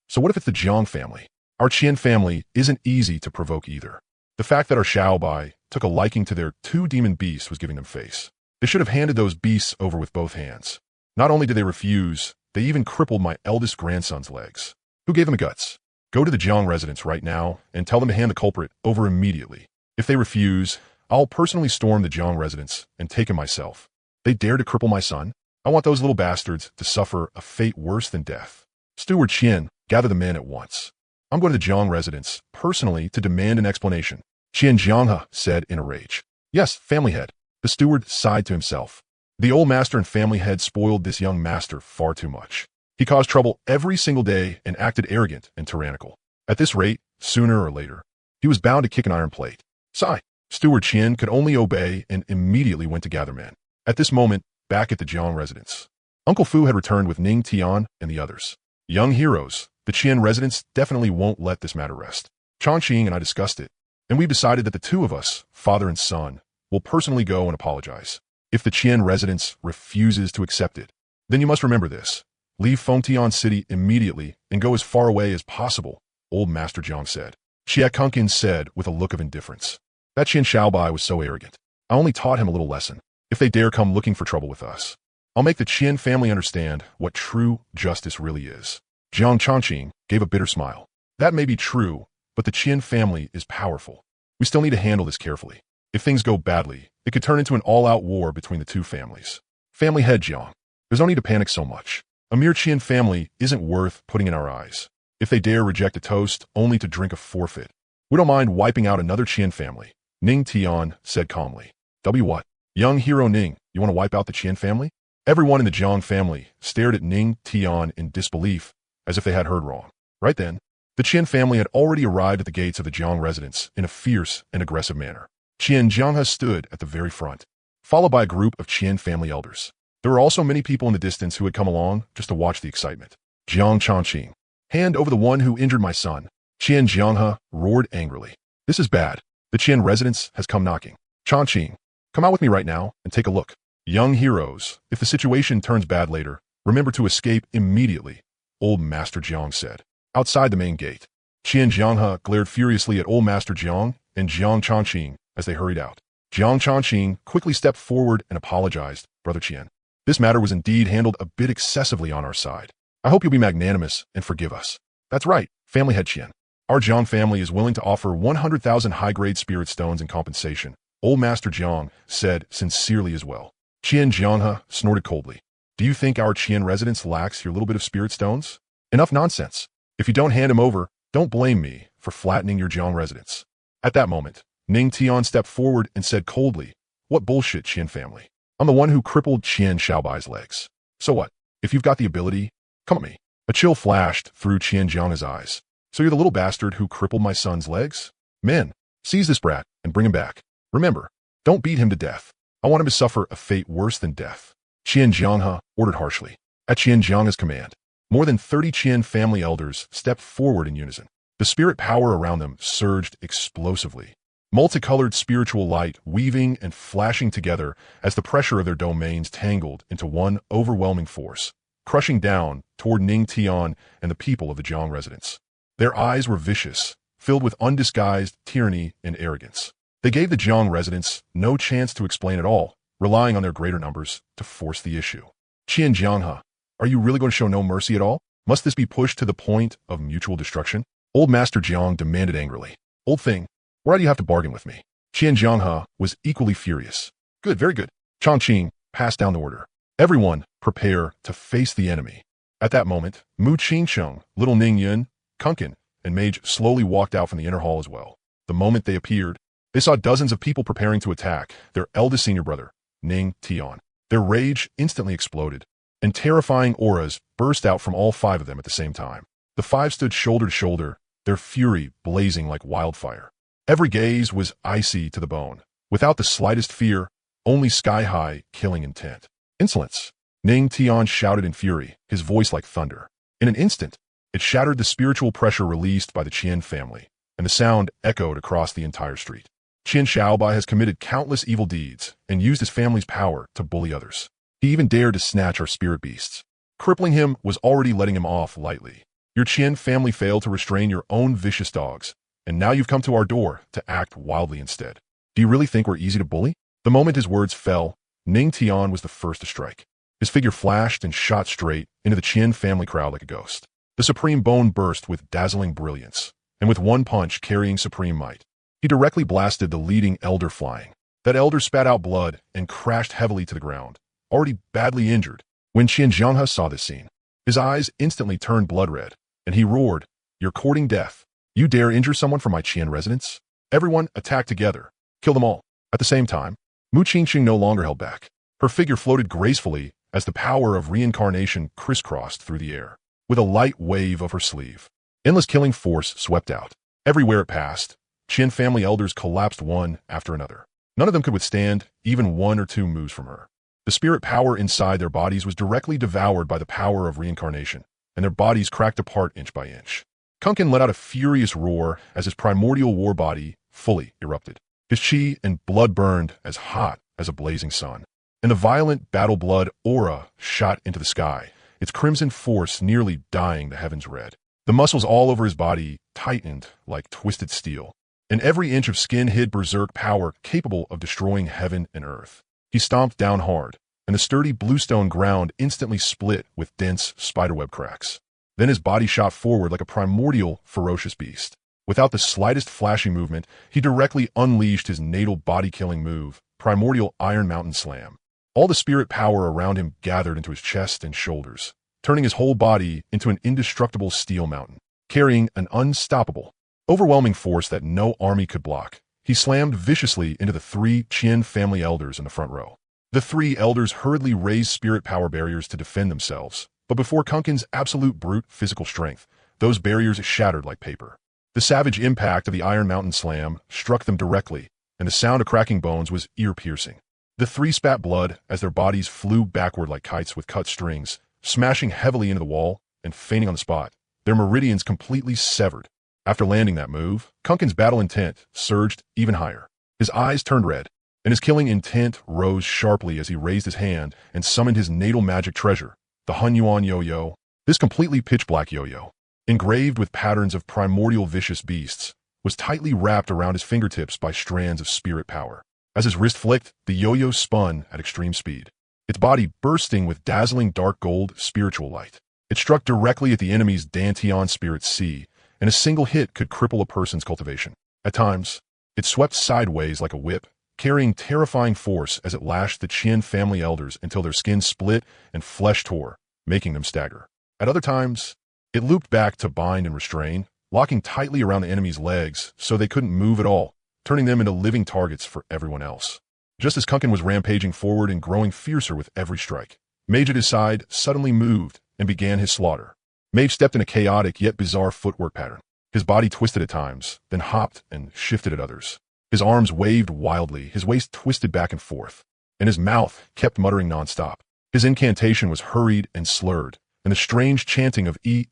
So what if it's the Jiang family? Our Qian family isn't easy to provoke either. The fact that our Shaobai took a liking to their 2 demon beasts was giving them face. They should have handed those beasts over with both hands. Not only did they refuse, they even crippled my eldest grandson's legs. Who gave them the guts? Go to the Jiang residence right now and tell them to hand the culprit over immediately. If they refuse, I'll personally storm the Jiang residence and take him myself. They dare to cripple my son? I want those little bastards to suffer a fate worse than death. Steward Qian, gather the men at once. I'm going to the Jiang residence, personally, to demand an explanation. Qian Jianghe said in a rage. Yes, family head. The steward sighed to himself. The old master and family head spoiled this young master far too much. He caused trouble every single day and acted arrogant and tyrannical. At this rate, sooner or later, he was bound to kick an iron plate. Sigh. Steward Qian could only obey and immediately went to gather men. At this moment, back at the Jiang residence, Uncle Fu had returned with Ning Tian and the others. Young heroes, the Qian residence definitely won't let this matter rest. Chongqing and I discussed it, and we've decided that the 2 of us, father and son, will personally go and apologize. If the Qian residence refuses to accept it, then you must remember this. Leave Fengtian City immediately and go as far away as possible, old Master Jiang said. Xia Kunkin said with a look of indifference. That Qian Shaobai was so arrogant. I only taught him a little lesson. If they dare come looking for trouble with us, I'll make the Qian family understand what true justice really is. Jiang Chongqing gave a bitter smile. That may be true, but the Qian family is powerful. We still need to handle this carefully. If things go badly, it could turn into an all-out war between the 2 families. Family head Jiang, there's no need to panic so much. A mere Qian family isn't worth putting in our eyes. If they dare reject a toast only to drink a forfeit, we don't mind wiping out another Qian family. Ning Tian said calmly. What? Young hero Ning, you want to wipe out the Qian family? Everyone in the Jiang family stared at Ning Tian in disbelief, as if they had heard wrong. Right then, the Qian family had already arrived at the gates of the Jiang residence in a fierce and aggressive manner. Qian Jianghe stood at the very front, followed by a group of Qian family elders. There were also many people in the distance who had come along just to watch the excitement. Jiang Chongqing, hand over the one who injured my son. Qian Jianghe roared angrily. This is bad. The Qian residence has come knocking. Chongqing, come out with me right now and take a look. Young heroes, if the situation turns bad later, remember to escape immediately, old Master Jiang said. Outside the main gate, Qian Jianghe glared furiously at old Master Jiang and Jiang Chongqing as they hurried out. Jiang Chongqing quickly stepped forward and apologized. Brother Qian, this matter was indeed handled a bit excessively on our side. I hope you'll be magnanimous and forgive us. That's right, family head Qian. Our Jiang family is willing to offer 100,000 high-grade spirit stones in compensation, old Master Jiang said sincerely as well. Qian Jianghe snorted coldly. Do you think our Qian residence lacks your little bit of spirit stones? Enough nonsense. If you don't hand him over, don't blame me for flattening your Jiang residence. At that moment, Ning Tian stepped forward and said coldly, What bullshit, Qian family. I'm the one who crippled Qian Shaobai's legs. So what? If you've got the ability, come at me. A chill flashed through Qian Jianghe's eyes. So you're the little bastard who crippled my son's legs? Men, seize this brat and bring him back. Remember, don't beat him to death. I want him to suffer a fate worse than death. Qian Jianghe ordered harshly. At Qian Jianghe's command, more than 30 Qian family elders stepped forward in unison. The spirit power around them surged explosively. Multicolored spiritual light weaving and flashing together as the pressure of their domains tangled into one overwhelming force, crushing down toward Ning Tian and the people of the Jiang residence. Their eyes were vicious, filled with undisguised tyranny and arrogance. They gave the Jiang residents no chance to explain at all, relying on their greater numbers to force the issue. Qian Jianghe, are you really going to show no mercy at all? Must this be pushed to the point of mutual destruction? Old Master Jiang demanded angrily. Old thing, why do you have to bargain with me? Qian Jianghe was equally furious. Good, very good. Chongqing passed down the order. Everyone, prepare to face the enemy. At that moment, Mu Qingsheng, little Ning Yun, Kunkin, and Mage slowly walked out from the inner hall as well. The moment they appeared, they saw dozens of people preparing to attack their eldest senior brother, Ning Tian. Their rage instantly exploded, and terrifying auras burst out from all 5 of them at the same time. The 5 stood shoulder to shoulder, their fury blazing like wildfire. Every gaze was icy to the bone. Without the slightest fear, only sky-high, killing intent. Insolence! Ning Tian shouted in fury, his voice like thunder. In an instant, it shattered the spiritual pressure released by the Qian family, and the sound echoed across the entire street. Qin Shaobai has committed countless evil deeds and used his family's power to bully others. He even dared to snatch our spirit beasts. Crippling him was already letting him off lightly. Your Qian family failed to restrain your own vicious dogs, and now you've come to our door to act wildly instead. Do you really think we're easy to bully? The moment his words fell, Ning Tian was the first to strike. His figure flashed and shot straight into the Qian family crowd like a ghost. The supreme bone burst with dazzling brilliance, and with one punch carrying supreme might, he directly blasted the leading elder flying. That elder spat out blood and crashed heavily to the ground, already badly injured. When Xuanhuang saw this scene, his eyes instantly turned blood red, and he roared, "You're courting death. You dare injure someone from my Qian residence? Everyone attack together. Kill them all." At the same time, Mu Qingqing no longer held back. Her figure floated gracefully as the power of reincarnation crisscrossed through the air. With a light wave of her sleeve, endless killing force swept out. Everywhere it passed, Qian family elders collapsed one after another. None of them could withstand even one or two moves from her. The spirit power inside their bodies was directly devoured by the power of reincarnation, and their bodies cracked apart inch by inch. Kunkin let out a furious roar as his primordial war body fully erupted. His chi and blood burned as hot as a blazing sun, and the violent battle blood aura shot into the sky, its crimson force nearly dyeing the heavens red. The muscles all over his body tightened like twisted steel, and every inch of skin hid berserk power capable of destroying heaven and earth. He stomped down hard, and the sturdy bluestone ground instantly split with dense spiderweb cracks. Then his body shot forward like a primordial, ferocious beast. Without the slightest flashing movement, he directly unleashed his natal body-killing move, Primordial Iron Mountain Slam. All the spirit power around him gathered into his chest and shoulders, turning his whole body into an indestructible steel mountain. Carrying an unstoppable, overwhelming force that no army could block, he slammed viciously into the three Qian family elders in the front row. The three elders hurriedly raised spirit power barriers to defend themselves, but before Kunkin's absolute brute physical strength, those barriers shattered like paper. The savage impact of the Iron Mountain Slam struck them directly, and the sound of cracking bones was ear-piercing. The three spat blood as their bodies flew backward like kites with cut strings, smashing heavily into the wall and fainting on the spot, their meridians completely severed. After landing that move, Kunkin's battle intent surged even higher. His eyes turned red, and his killing intent rose sharply as he raised his hand and summoned his natal magic treasure, the Hunyuan Yo-Yo. This completely pitch-black yo-yo, engraved with patterns of primordial vicious beasts, was tightly wrapped around his fingertips by strands of spirit power. As his wrist flicked, the yo-yo spun at extreme speed, its body bursting with dazzling dark gold spiritual light. It struck directly at the enemy's Dantian Spirit Sea, and a single hit could cripple a person's cultivation. At times, it swept sideways like a whip, carrying terrifying force as it lashed the Qian family elders until their skin split and flesh tore, making them stagger. At other times, it looped back to bind and restrain, locking tightly around the enemy's legs so they couldn't move at all, turning them into living targets for everyone else. Just as Kunkin was rampaging forward and growing fiercer with every strike, Mage at his side suddenly moved and began his slaughter. Mage stepped in a chaotic yet bizarre footwork pattern. His body twisted at times, then hopped and shifted at others. His arms waved wildly, his waist twisted back and forth, and his mouth kept muttering nonstop. His incantation was hurried and slurred, and the strange chanting of E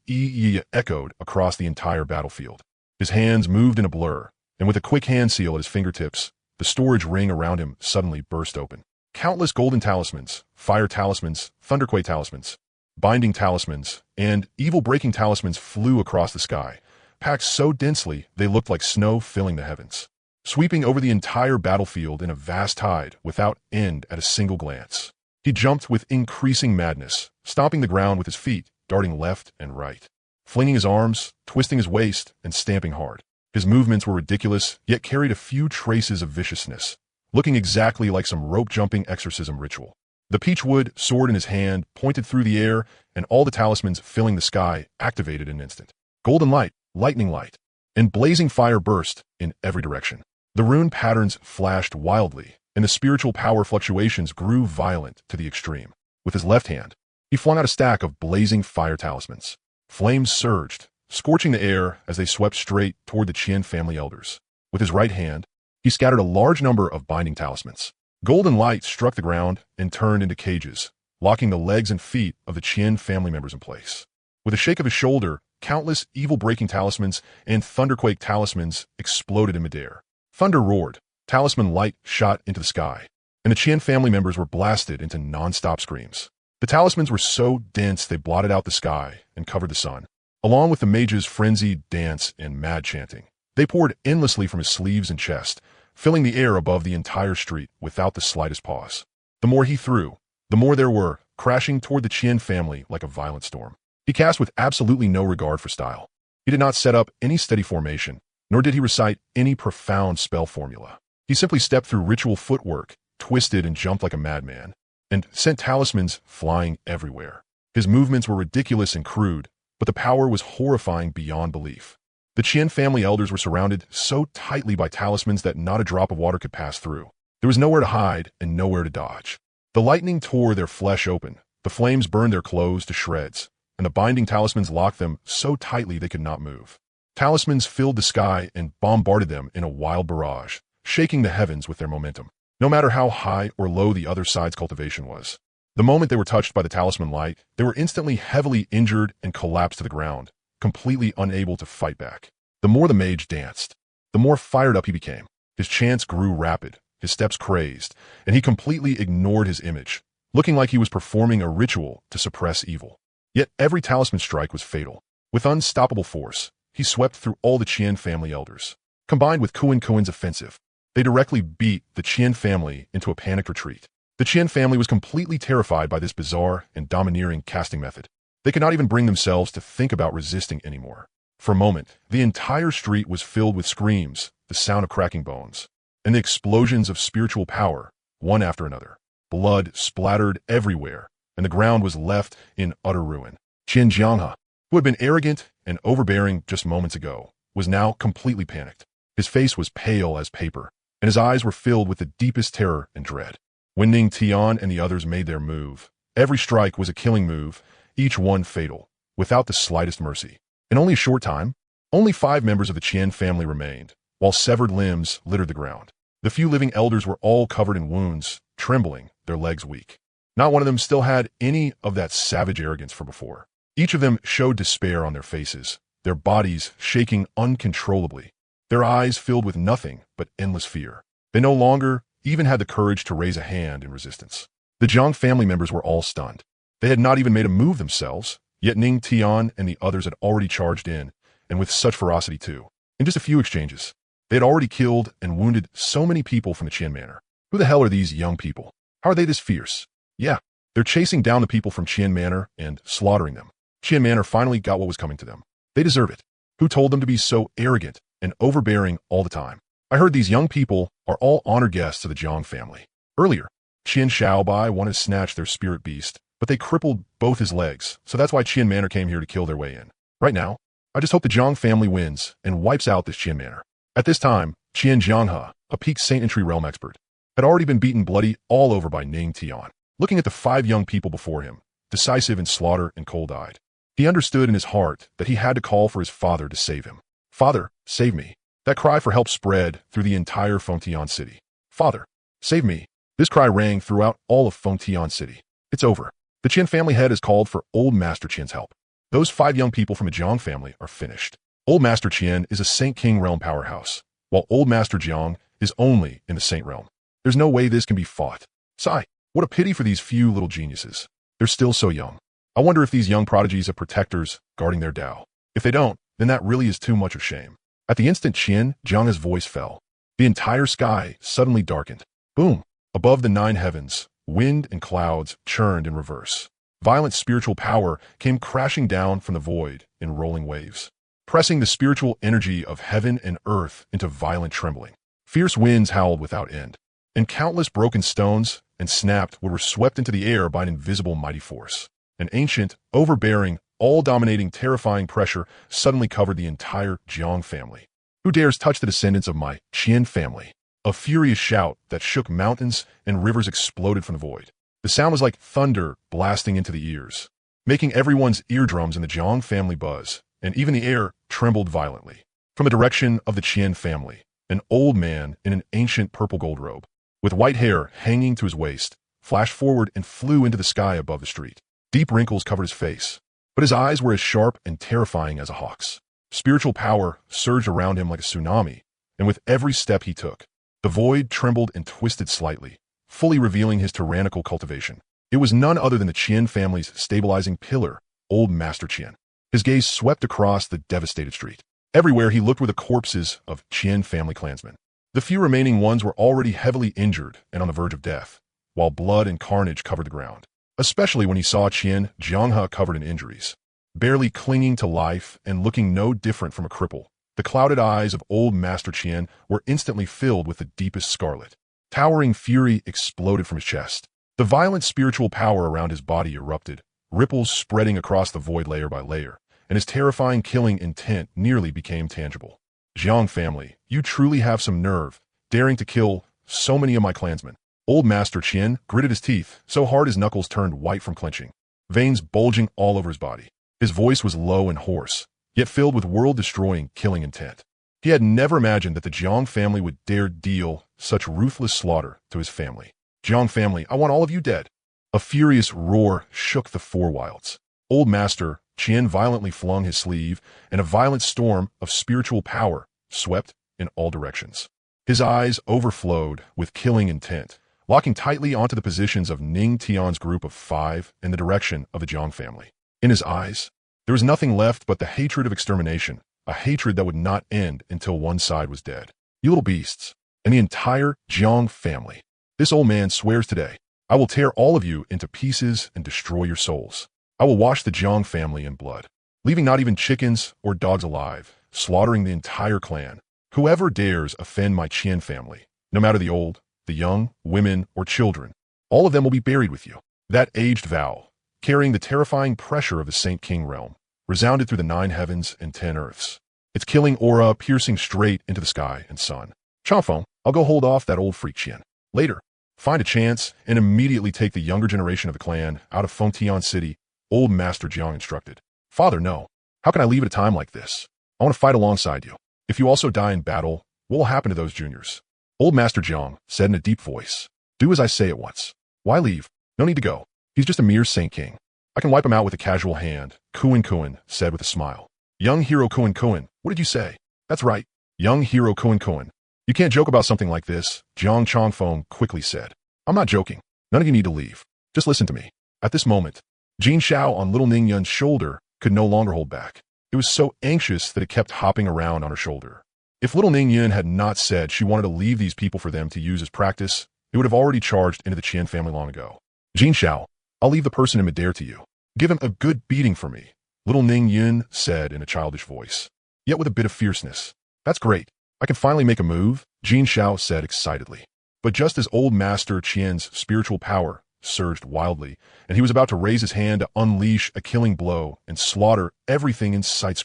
echoed across the entire battlefield. His hands moved in a blur, and with a quick hand seal at his fingertips, the storage ring around him suddenly burst open. Countless golden talismans, fire talismans, thunderquake talismans, binding talismans, and evil-breaking talismans flew across the sky, packed so densely they looked like snow filling the heavens, sweeping over the entire battlefield in a vast tide without end at a single glance. He jumped with increasing madness, stomping the ground with his feet, darting left and right, flinging his arms, twisting his waist, and stamping hard. His movements were ridiculous, yet carried a few traces of viciousness, looking exactly like some rope-jumping exorcism ritual. The peachwood sword in his hand pointed through the air, and all the talismans filling the sky activated in an instant. Golden light, lightning light, and blazing fire burst in every direction. The rune patterns flashed wildly, and the spiritual power fluctuations grew violent to the extreme. With his left hand, he flung out a stack of blazing fire talismans. Flames surged, scorching the air as they swept straight toward the Qian family elders. With his right hand, he scattered a large number of binding talismans. Golden light struck the ground and turned into cages, locking the legs and feet of the Qian family members in place. With a shake of his shoulder, countless evil-breaking talismans and thunderquake talismans exploded in midair. Thunder roared, talisman light shot into the sky, and the Qian family members were blasted into non-stop screams. The talismans were so dense they blotted out the sky and covered the sun. Along with the mage's frenzied dance and mad chanting, they poured endlessly from his sleeves and chest, filling the air above the entire street without the slightest pause. The more he threw, the more there were, crashing toward the Qian family like a violent storm. He cast with absolutely no regard for style. He did not set up any steady formation, nor did he recite any profound spell formula. He simply stepped through ritual footwork, twisted and jumped like a madman, and sent talismans flying everywhere. His movements were ridiculous and crude, but the power was horrifying beyond belief. The Qian family elders were surrounded so tightly by talismans that not a drop of water could pass through. There was nowhere to hide and nowhere to dodge. The lightning tore their flesh open, the flames burned their clothes to shreds, and the binding talismans locked them so tightly they could not move. Talismans filled the sky and bombarded them in a wild barrage, shaking the heavens with their momentum, no matter how high or low the other side's cultivation was. The moment they were touched by the talisman light, they were instantly heavily injured and collapsed to the ground, completely unable to fight back. The more the mage danced, the more fired up he became. His chants grew rapid, his steps crazed, and he completely ignored his image, looking like he was performing a ritual to suppress evil. Yet every talisman strike was fatal. With unstoppable force, he swept through all the Qian family elders. Combined with Xuanhuang's offensive, they directly beat the Qian family into a panicked retreat. The Qian family was completely terrified by this bizarre and domineering casting method. They could not even bring themselves to think about resisting anymore. For a moment, the entire street was filled with screams, the sound of cracking bones, and the explosions of spiritual power, one after another. Blood splattered everywhere, and the ground was left in utter ruin. Xuanhuang, who had been arrogant and overbearing just moments ago, was now completely panicked. His face was pale as paper, and his eyes were filled with the deepest terror and dread. When Ning Tian and the others made their move, every strike was a killing move, each one fatal, without the slightest mercy. In only a short time, only 5 members of the Qian family remained, while severed limbs littered the ground. The few living elders were all covered in wounds, trembling, their legs weak. Not one of them still had any of that savage arrogance from before. Each of them showed despair on their faces, their bodies shaking uncontrollably, their eyes filled with nothing but endless fear. They no longer even had the courage to raise a hand in resistance. The Zhang family members were all stunned. They had not even made a move themselves, yet Ning Tian and the others had already charged in, and with such ferocity too. In just a few exchanges, they had already killed and wounded so many people from the Qian Manor. Who the hell are these young people? How are they this fierce? Yeah, they're chasing down the people from Qian Manor and slaughtering them. Qian Manor finally got what was coming to them. They deserve it. Who told them to be so arrogant and overbearing all the time? I heard these young people are all honored guests of the Zhang family. Earlier, Qian Shaobai wanted to snatch their spirit beast, but they crippled both his legs, so that's why Qian Manor came here to kill their way in. Right now, I just hope the Zhang family wins and wipes out this Qian Manor. At this time, Xuanhuang, a peak Saint Entry Realm expert, had already been beaten bloody all over by Ning Tian. Looking at the 5 young people before him, decisive in slaughter and cold-eyed, he understood in his heart that he had to call for his father to save him. Father, save me. That cry for help spread through the entire Fengtian city. Father, save me. This cry rang throughout all of Fengtian city. It's over. The Qian family head has called for Old Master Qian's help. Those 5 young people from the Jiang family are finished. Old Master Qian is a Saint King realm powerhouse, while Old Master Jiang is only in the Saint realm. There's no way this can be fought. Sigh, what a pity for these few little geniuses. They're still so young. I wonder if these young prodigies have protectors guarding their Tao. If they don't, then that really is too much of shame. At the instant Xuanhuang's voice fell, the entire sky suddenly darkened. Boom! Above the 9 heavens, wind and clouds churned in reverse. Violent spiritual power came crashing down from the void in rolling waves, pressing the spiritual energy of heaven and earth into violent trembling. Fierce winds howled without end, and countless broken stones and snapped wood were swept into the air by an invisible mighty force. An ancient, overbearing, all-dominating, terrifying pressure suddenly covered the entire Jiang family. Who dares touch the descendants of my Qian family? A furious shout that shook mountains and rivers exploded from the void. The sound was like thunder blasting into the ears, making everyone's eardrums in the Jiang family buzz, and even the air trembled violently. From the direction of the Qian family, an old man in an ancient purple gold robe, with white hair hanging to his waist, flashed forward and flew into the sky above the street. Deep wrinkles covered his face, but his eyes were as sharp and terrifying as a hawk's. Spiritual power surged around him like a tsunami, and with every step he took, the void trembled and twisted slightly, fully revealing his tyrannical cultivation. It was none other than the Qian family's stabilizing pillar, Old Master Qian. His gaze swept across the devastated street. Everywhere he looked were the corpses of Qian family clansmen. The few remaining ones were already heavily injured and on the verge of death, while blood and carnage covered the ground. Especially when he saw Qian Jianghe covered in injuries, barely clinging to life and looking no different from a cripple. The clouded eyes of Old Master Qian were instantly filled with the deepest scarlet. Towering fury exploded from his chest. The violent spiritual power around his body erupted, ripples spreading across the void layer by layer, and his terrifying killing intent nearly became tangible. Jiang family, you truly have some nerve, daring to kill so many of my clansmen. Old Master Qian gritted his teeth so hard his knuckles turned white from clenching, veins bulging all over his body. His voice was low and hoarse, yet filled with world-destroying killing intent. He had never imagined that the Jiang family would dare deal such ruthless slaughter to his family. Jiang family, I want all of you dead. A furious roar shook the four wilds. Old Master Qian violently flung his sleeve, and a violent storm of spiritual power swept in all directions. His eyes overflowed with killing intent, locking tightly onto the positions of Ning Tian's group of 5 in the direction of the Jiang family. In his eyes, there was nothing left but the hatred of extermination, a hatred that would not end until one side was dead. You little beasts, and the entire Jiang family. This old man swears today, I will tear all of you into pieces and destroy your souls. I will wash the Jiang family in blood, leaving not even chickens or dogs alive, slaughtering the entire clan. Whoever dares offend my Qian family, no matter the old, the young, women, or children, all of them will be buried with you. That aged vow, carrying the terrifying pressure of the Saint King realm, resounded through the 9 heavens and 10 earths, its killing aura piercing straight into the sky and sun. Xuanhuang, I'll go hold off that old freak Qian. Later, find a chance and immediately take the younger generation of the clan out of Fengtian City, Old Master Jiang instructed. Father, no. How can I leave at a time like this? I want to fight alongside you. If you also die in battle, what will happen to those juniors? Old Master Jiang said in a deep voice. Do as I say at once. Why leave? No need to go. He's just a mere Saint King. I can wipe him out with a casual hand, Xuanhuang said with a smile. Young hero Xuanhuang, what did you say? That's right. Young hero Xuanhuang. You can't joke about something like this, Jiang Chongfeng quickly said. I'm not joking. None of you need to leave. Just listen to me. At this moment, Jin Shao on little Ning Yun's shoulder could no longer hold back. It was so anxious that it kept hopping around on her shoulder. If little Ning Yun had not said she wanted to leave these people for them to use as practice, it would have already charged into the Qian family long ago. Jin Shao, I'll leave the person in midair to you. Give him a good beating for me, little Ning Yun said in a childish voice, yet with a bit of fierceness. That's great. I can finally make a move, Jin Shao said excitedly. But just as Old Master Qian's spiritual power surged wildly, and he was about to raise his hand to unleash a killing blow and slaughter everything in sight,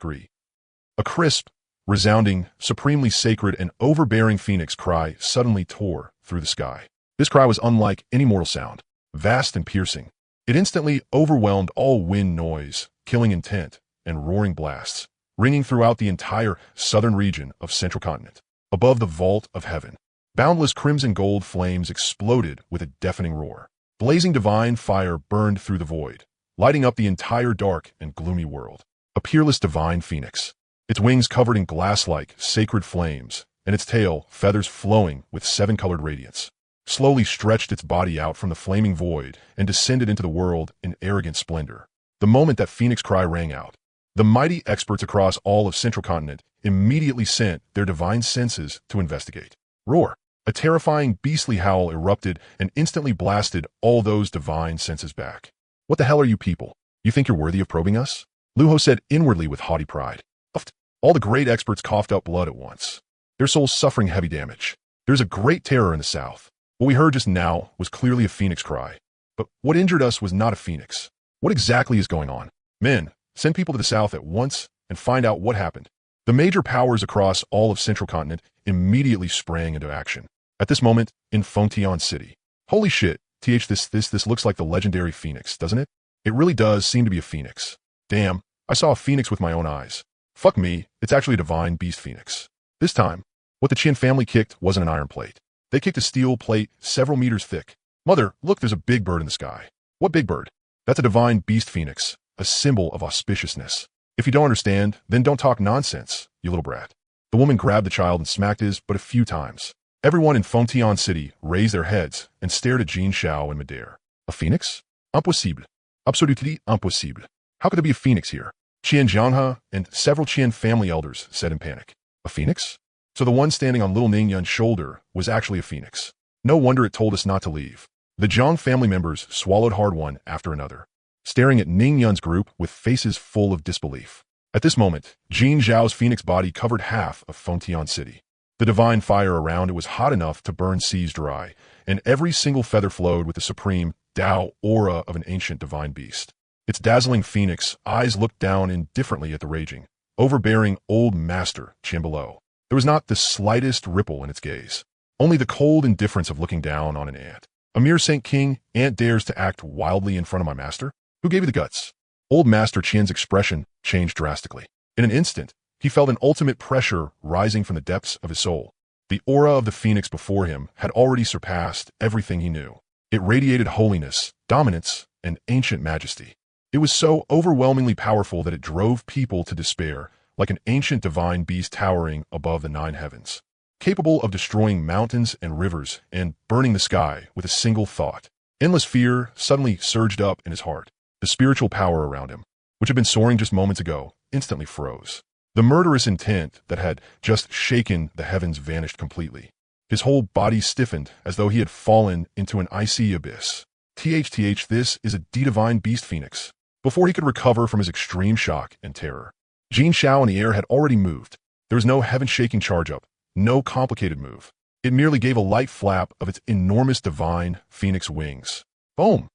a crisp, resounding, supremely sacred and overbearing phoenix cry suddenly tore through the sky. This cry was unlike any mortal sound, vast and piercing. It instantly overwhelmed all wind noise, killing intent, and roaring blasts, ringing throughout the entire southern region of Central Continent. Above the vault of heaven, boundless crimson gold flames exploded with a deafening roar. Blazing divine fire burned through the void, lighting up the entire dark and gloomy world. A peerless divine phoenix, its wings covered in glass-like sacred flames, and its tail feathers flowing with 7-colored radiance, slowly stretched its body out from the flaming void and descended into the world in arrogant splendor. The moment that phoenix cry rang out, the mighty experts across all of Central Continent immediately sent their divine senses to investigate. Roar! A terrifying beastly howl erupted and instantly blasted all those divine senses back. What the hell are you people? You think you're worthy of probing us? Luho said inwardly with haughty pride. All the great experts coughed up blood at once, their souls suffering heavy damage. There's a great terror in the south. What we heard just now was clearly a phoenix cry. But what injured us was not a phoenix. What exactly is going on? Men, send people to the south at once and find out what happened. The major powers across all of Central Continent immediately sprang into action. At this moment, in Fengtian City. Holy shit, this looks like the legendary phoenix, doesn't it? It really does seem to be a phoenix. Damn, I saw a phoenix with my own eyes. Fuck me, it's actually a divine beast phoenix. This time, what the Qian family kicked wasn't an iron plate. They kicked a steel plate several meters thick. Mother, look, there's a big bird in the sky. What big bird? That's a divine beast phoenix, a symbol of auspiciousness. If you don't understand, then don't talk nonsense, you little brat. The woman grabbed the child and smacked his but a few times. Everyone in Fontian City raised their heads and stared at Jin Xiao and Madare. A phoenix? Impossible. Absolutely impossible. How could there be a phoenix here? Qian Jianghe and several Qian family elders said in panic. A phoenix? So the one standing on little Ning Yun's shoulder was actually a phoenix. No wonder it told us not to leave. The Jiang family members swallowed hard one after another, staring at Ning Yun's group with faces full of disbelief. At this moment, Jin Zhao's phoenix body covered half of Fontian City. The divine fire around it was hot enough to burn seas dry, and every single feather flowed with the supreme Tao aura of an ancient divine beast. Its dazzling phoenix eyes looked down indifferently at the raging, overbearing old master Qian below. There was not the slightest ripple in its gaze, only the cold indifference of looking down on an ant. A mere Saint King ant dares to act wildly in front of my master? Who gave you the guts? Old Master Qian's expression changed drastically. In an instant, he felt an ultimate pressure rising from the depths of his soul. The aura of the phoenix before him had already surpassed everything he knew. It radiated holiness, dominance, and ancient majesty. It was so overwhelmingly powerful that it drove people to despair, like an ancient divine beast towering above the 9 heavens, capable of destroying mountains and rivers and burning the sky with a single thought. Endless fear suddenly surged up in his heart. The spiritual power around him, which had been soaring just moments ago, instantly froze. The murderous intent that had just shaken the heavens vanished completely. His whole body stiffened as though he had fallen into an icy abyss. THTH, this is a divine beast phoenix. Before he could recover from his extreme shock and terror, Jin Xiao in the air had already moved. There was no heaven-shaking charge-up, no complicated move. It merely gave a light flap of its enormous divine phoenix wings. Boom!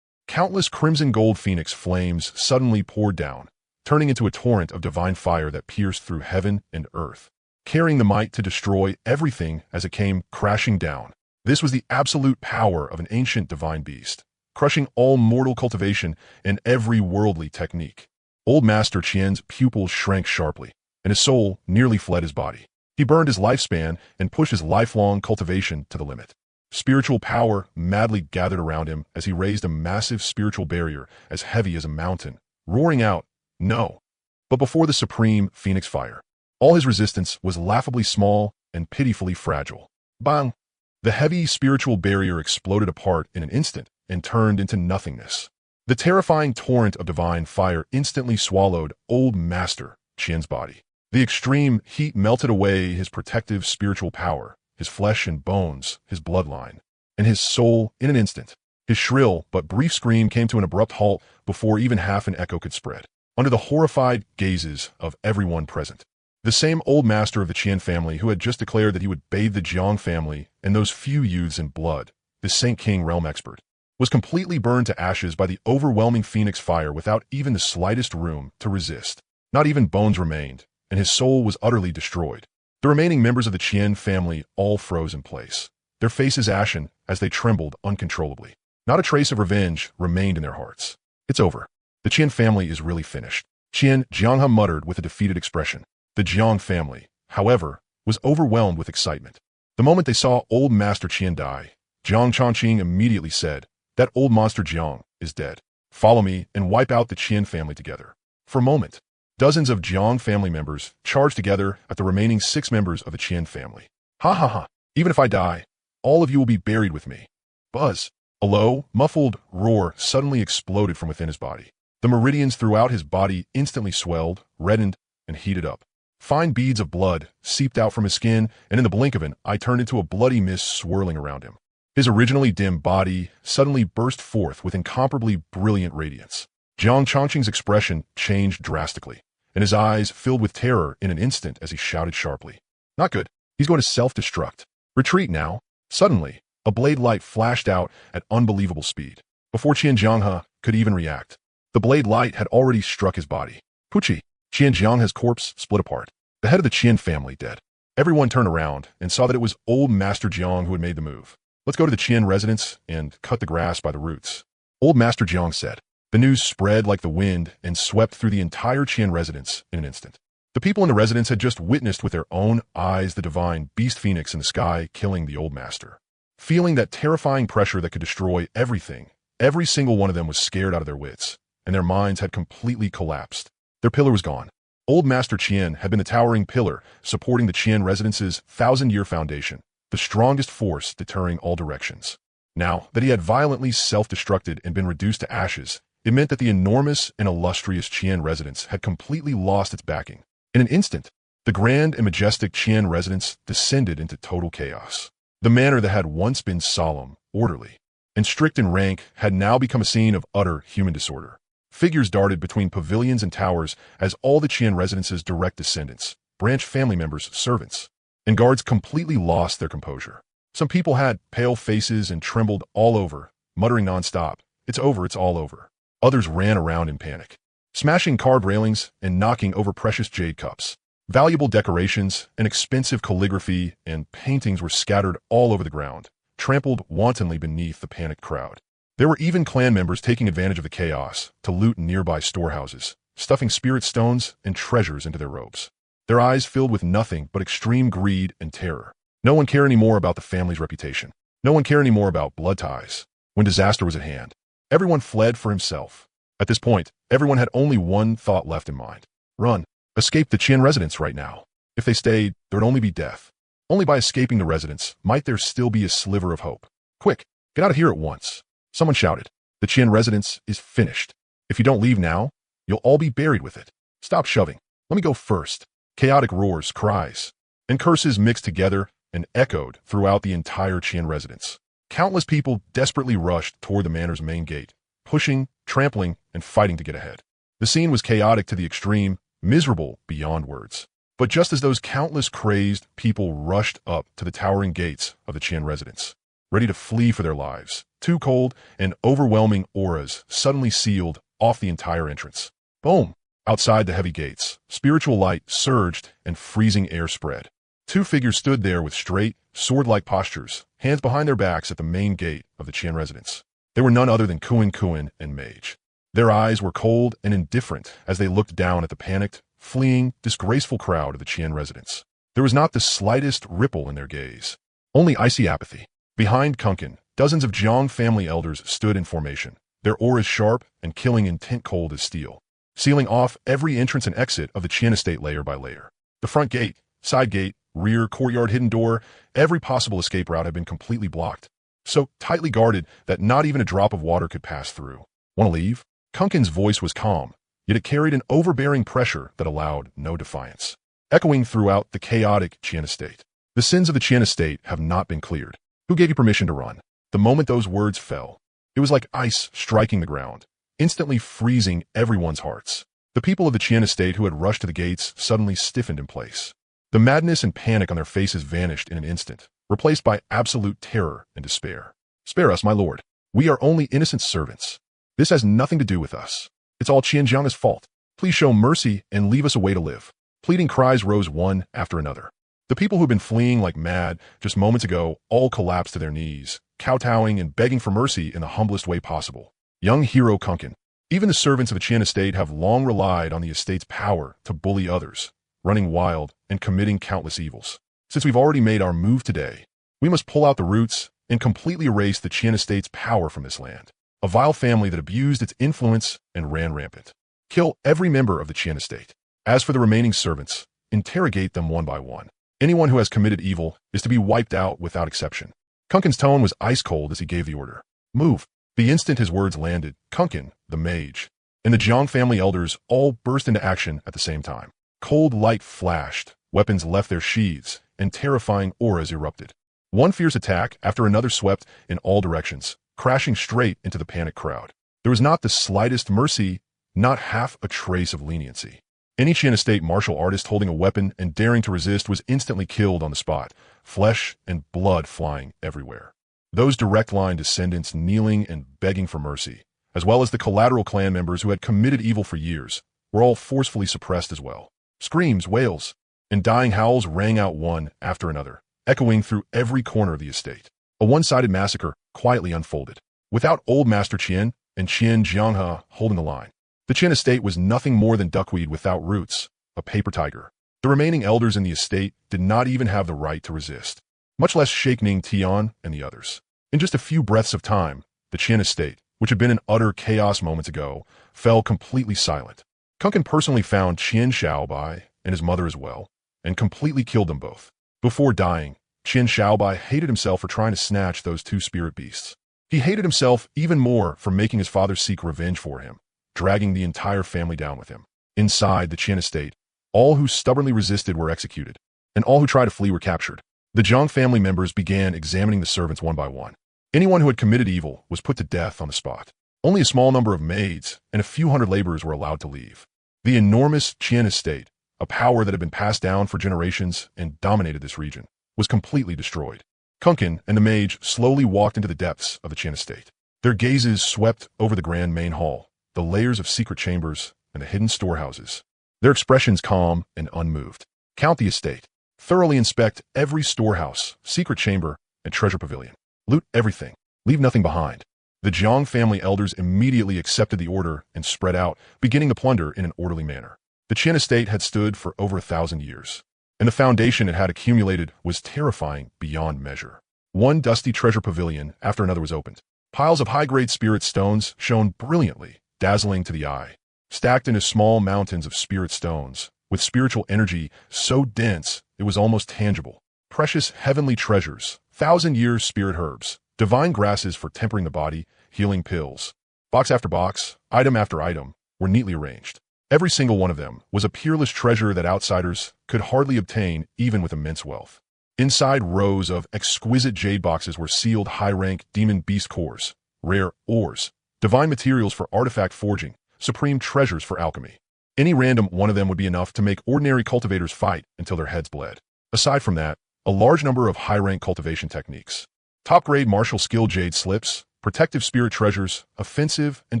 Countless crimson gold phoenix flames suddenly poured down, turning into a torrent of divine fire that pierced through heaven and earth, carrying the might to destroy everything as it came crashing down. This was the absolute power of an ancient divine beast, crushing all mortal cultivation and every worldly technique. Old Master Qian's pupils shrank sharply, and his soul nearly fled his body. He burned his lifespan and pushed his lifelong cultivation to the limit. Spiritual power madly gathered around him as he raised a massive spiritual barrier as heavy as a mountain, roaring out, "No!" But before the supreme phoenix fire, all his resistance was laughably small and pitifully fragile. Bang! The heavy spiritual barrier exploded apart in an instant and turned into nothingness. The terrifying torrent of divine fire instantly swallowed Old Master Qian's body. The extreme heat melted away his protective spiritual power, his flesh and bones, his bloodline, and his soul in an instant. His shrill but brief scream came to an abrupt halt before even half an echo could spread, under the horrified gazes of everyone present. The same old master of the Qian family who had just declared that he would bathe the Jiang family and those few youths in blood, the Saint King realm expert, was completely burned to ashes by the overwhelming phoenix fire without even the slightest room to resist. Not even bones remained, and his soul was utterly destroyed. The remaining members of the Qian family all froze in place, their faces ashen as they trembled uncontrollably. Not a trace of revenge remained in their hearts. It's over. The Qian family is really finished. Qian Jianghe muttered with a defeated expression. The Jiang family, however, was overwhelmed with excitement. The moment they saw old Master Qian die, Jiang Chongqing immediately said, "That old monster Jiang is dead. Follow me and wipe out the Qian family together." For a moment, dozens of Jiang family members charged together at the remaining 6 members of the Qian family. Ha ha ha, even if I die, all of you will be buried with me. Buzz! A low, muffled roar suddenly exploded from within his body. The meridians throughout his body instantly swelled, reddened, and heated up. Fine beads of blood seeped out from his skin, and in the blink of an eye turned into a bloody mist swirling around him. His originally dim body suddenly burst forth with incomparably brilliant radiance. Jiang Chongqing's expression changed drastically, and his eyes filled with terror in an instant as he shouted sharply, "Not good. He's going to self-destruct. Retreat now." Suddenly, a blade light flashed out at unbelievable speed. Before Qian Jianghe could even react, the blade light had already struck his body. Pucci! Qian Jianghe's corpse split apart. The head of the Qian family dead. Everyone turned around and saw that it was old Master Jiang who had made the move. "Let's go to the Qian residence and cut the grass by the roots," old Master Jiang said. The news spread like the wind and swept through the entire Qian residence in an instant. The people in the residence had just witnessed with their own eyes the divine beast phoenix in the sky killing the old master. Feeling that terrifying pressure that could destroy everything, every single one of them was scared out of their wits, and their minds had completely collapsed. Their pillar was gone. Old Master Qian had been the towering pillar supporting the Qian residence's 1,000-year foundation, the strongest force deterring all directions. Now that he had violently self-destructed and been reduced to ashes, it meant that the enormous and illustrious Qian residence had completely lost its backing. In an instant, the grand and majestic Qian residence descended into total chaos. The manor that had once been solemn, orderly, and strict in rank had now become a scene of utter human disorder. Figures darted between pavilions and towers as all the Qian residence's direct descendants, branch family members, servants, and guards completely lost their composure. Some people had pale faces and trembled all over, muttering nonstop, "It's over, it's all over." Others ran around in panic, smashing carved railings and knocking over precious jade cups. Valuable decorations and expensive calligraphy and paintings were scattered all over the ground, trampled wantonly beneath the panicked crowd. There were even clan members taking advantage of the chaos to loot nearby storehouses, stuffing spirit stones and treasures into their robes. Their eyes filled with nothing but extreme greed and terror. No one cared anymore about the family's reputation. No one cared anymore about blood ties. When disaster was at hand, everyone fled for himself. At this point, everyone had only one thought left in mind. Run. Escape the Qian residence right now. If they stayed, there'd only be death. Only by escaping the residence might there still be a sliver of hope. Quick, get out of here at once. Someone shouted. The Qian residence is finished. If you don't leave now, you'll all be buried with it. Stop shoving. Let me go first. Chaotic roars, cries, and curses mixed together and echoed throughout the entire Qian residence. Countless people desperately rushed toward the manor's main gate, pushing, trampling, and fighting to get ahead. The scene was chaotic to the extreme, miserable beyond words. But just as those countless crazed people rushed up to the towering gates of the Qian residence, ready to flee for their lives, two cold and overwhelming auras suddenly sealed off the entire entrance. Boom! Outside the heavy gates, spiritual light surged and freezing air spread. Two figures stood there with straight, sword-like postures, hands behind their backs at the main gate of the Qian residence. They were none other than Xuanhuang and Mage. Their eyes were cold and indifferent as they looked down at the panicked, fleeing, disgraceful crowd of the Qian residence. There was not the slightest ripple in their gaze, only icy apathy. Behind Kunkin, dozens of Jiang family elders stood in formation, their auras sharp and killing intent cold as steel, sealing off every entrance and exit of the Qian estate layer by layer. The front gate, side gate, rear, courtyard, hidden door, every possible escape route had been completely blocked, so tightly guarded that not even a drop of water could pass through. Want to leave? Kunkin's voice was calm, yet it carried an overbearing pressure that allowed no defiance. Echoing throughout the chaotic Qian estate. The sins of the Qian estate have not been cleared. Who gave you permission to run? The moment those words fell, it was like ice striking the ground, instantly freezing everyone's hearts. The people of the Qian estate who had rushed to the gates suddenly stiffened in place. The madness and panic on their faces vanished in an instant, replaced by absolute terror and despair. Spare us, my lord. We are only innocent servants. This has nothing to do with us. It's all Qianjiang's fault. Please show mercy and leave us a way to live. Pleading cries rose one after another. The people who had been fleeing like mad just moments ago all collapsed to their knees, kowtowing and begging for mercy in the humblest way possible. Young hero Kunkin. Even the servants of the Qian estate have long relied on the estate's power to bully others, running wild and committing countless evils. Since we've already made our move today, we must pull out the roots and completely erase the Qian estate's power from this land. A vile family that abused its influence and ran rampant. Kill every member of the Qian estate. As for the remaining servants, interrogate them one by one. Anyone who has committed evil is to be wiped out without exception. Kunkin's tone was ice cold as he gave the order. Move. The instant his words landed, Kunkin, the mage, and the Jiang family elders all burst into action at the same time. Cold light flashed, weapons left their sheaths, and terrifying auras erupted. One fierce attack after another swept in all directions, crashing straight into the panicked crowd. There was not the slightest mercy, not half a trace of leniency. Any Qian estate martial artist holding a weapon and daring to resist was instantly killed on the spot, flesh and blood flying everywhere. Those direct line descendants kneeling and begging for mercy, as well as the collateral clan members who had committed evil for years, were all forcefully suppressed as well. Screams, wails, and dying howls rang out one after another, echoing through every corner of the estate. A one-sided massacre quietly unfolded, without old Master Qian and Qian Jianghe holding the line. The Qian estate was nothing more than duckweed without roots, a paper tiger. The remaining elders in the estate did not even have the right to resist, much less shake Ning Tian and the others. In just a few breaths of time, the Qin estate, which had been in utter chaos moments ago, fell completely silent. Kunkin personally found Qian Shaobai and his mother as well, and completely killed them both. Before dying, Qian Shaobai hated himself for trying to snatch those two spirit beasts. He hated himself even more for making his father seek revenge for him, dragging the entire family down with him. Inside the Qian estate, all who stubbornly resisted were executed, and all who tried to flee were captured. The Zhang family members began examining the servants one by one. Anyone who had committed evil was put to death on the spot. Only a small number of maids and a few hundred laborers were allowed to leave. The enormous Qian estate, a power that had been passed down for generations and dominated this region, was completely destroyed. Kunkin and the mage slowly walked into the depths of the Qian estate. Their gazes swept over the grand main hall, the layers of secret chambers, and the hidden storehouses. Their expressions calm and unmoved. Count the estate. Thoroughly inspect every storehouse, secret chamber, and treasure pavilion. Loot everything. Leave nothing behind. The Zhang family elders immediately accepted the order and spread out, beginning the plunder in an orderly manner. The Qian estate had stood for over 1,000 years, and the foundation it had accumulated was terrifying beyond measure. One dusty treasure pavilion after another was opened. Piles of high-grade spirit stones shone brilliantly, dazzling to the eye, stacked into small mountains of spirit stones, with spiritual energy so dense it was almost tangible. Precious heavenly treasures, 1,000-year spirit herbs, divine grasses for tempering the body, healing pills. Box after box, item after item, were neatly arranged. Every single one of them was a peerless treasure that outsiders could hardly obtain even with immense wealth. Inside rows of exquisite jade boxes were sealed high-rank demon beast cores, rare ores, divine materials for artifact forging, supreme treasures for alchemy. Any random one of them would be enough to make ordinary cultivators fight until their heads bled. Aside from that, a large number of high-rank cultivation techniques, top-grade martial skill jade slips, protective spirit treasures, offensive and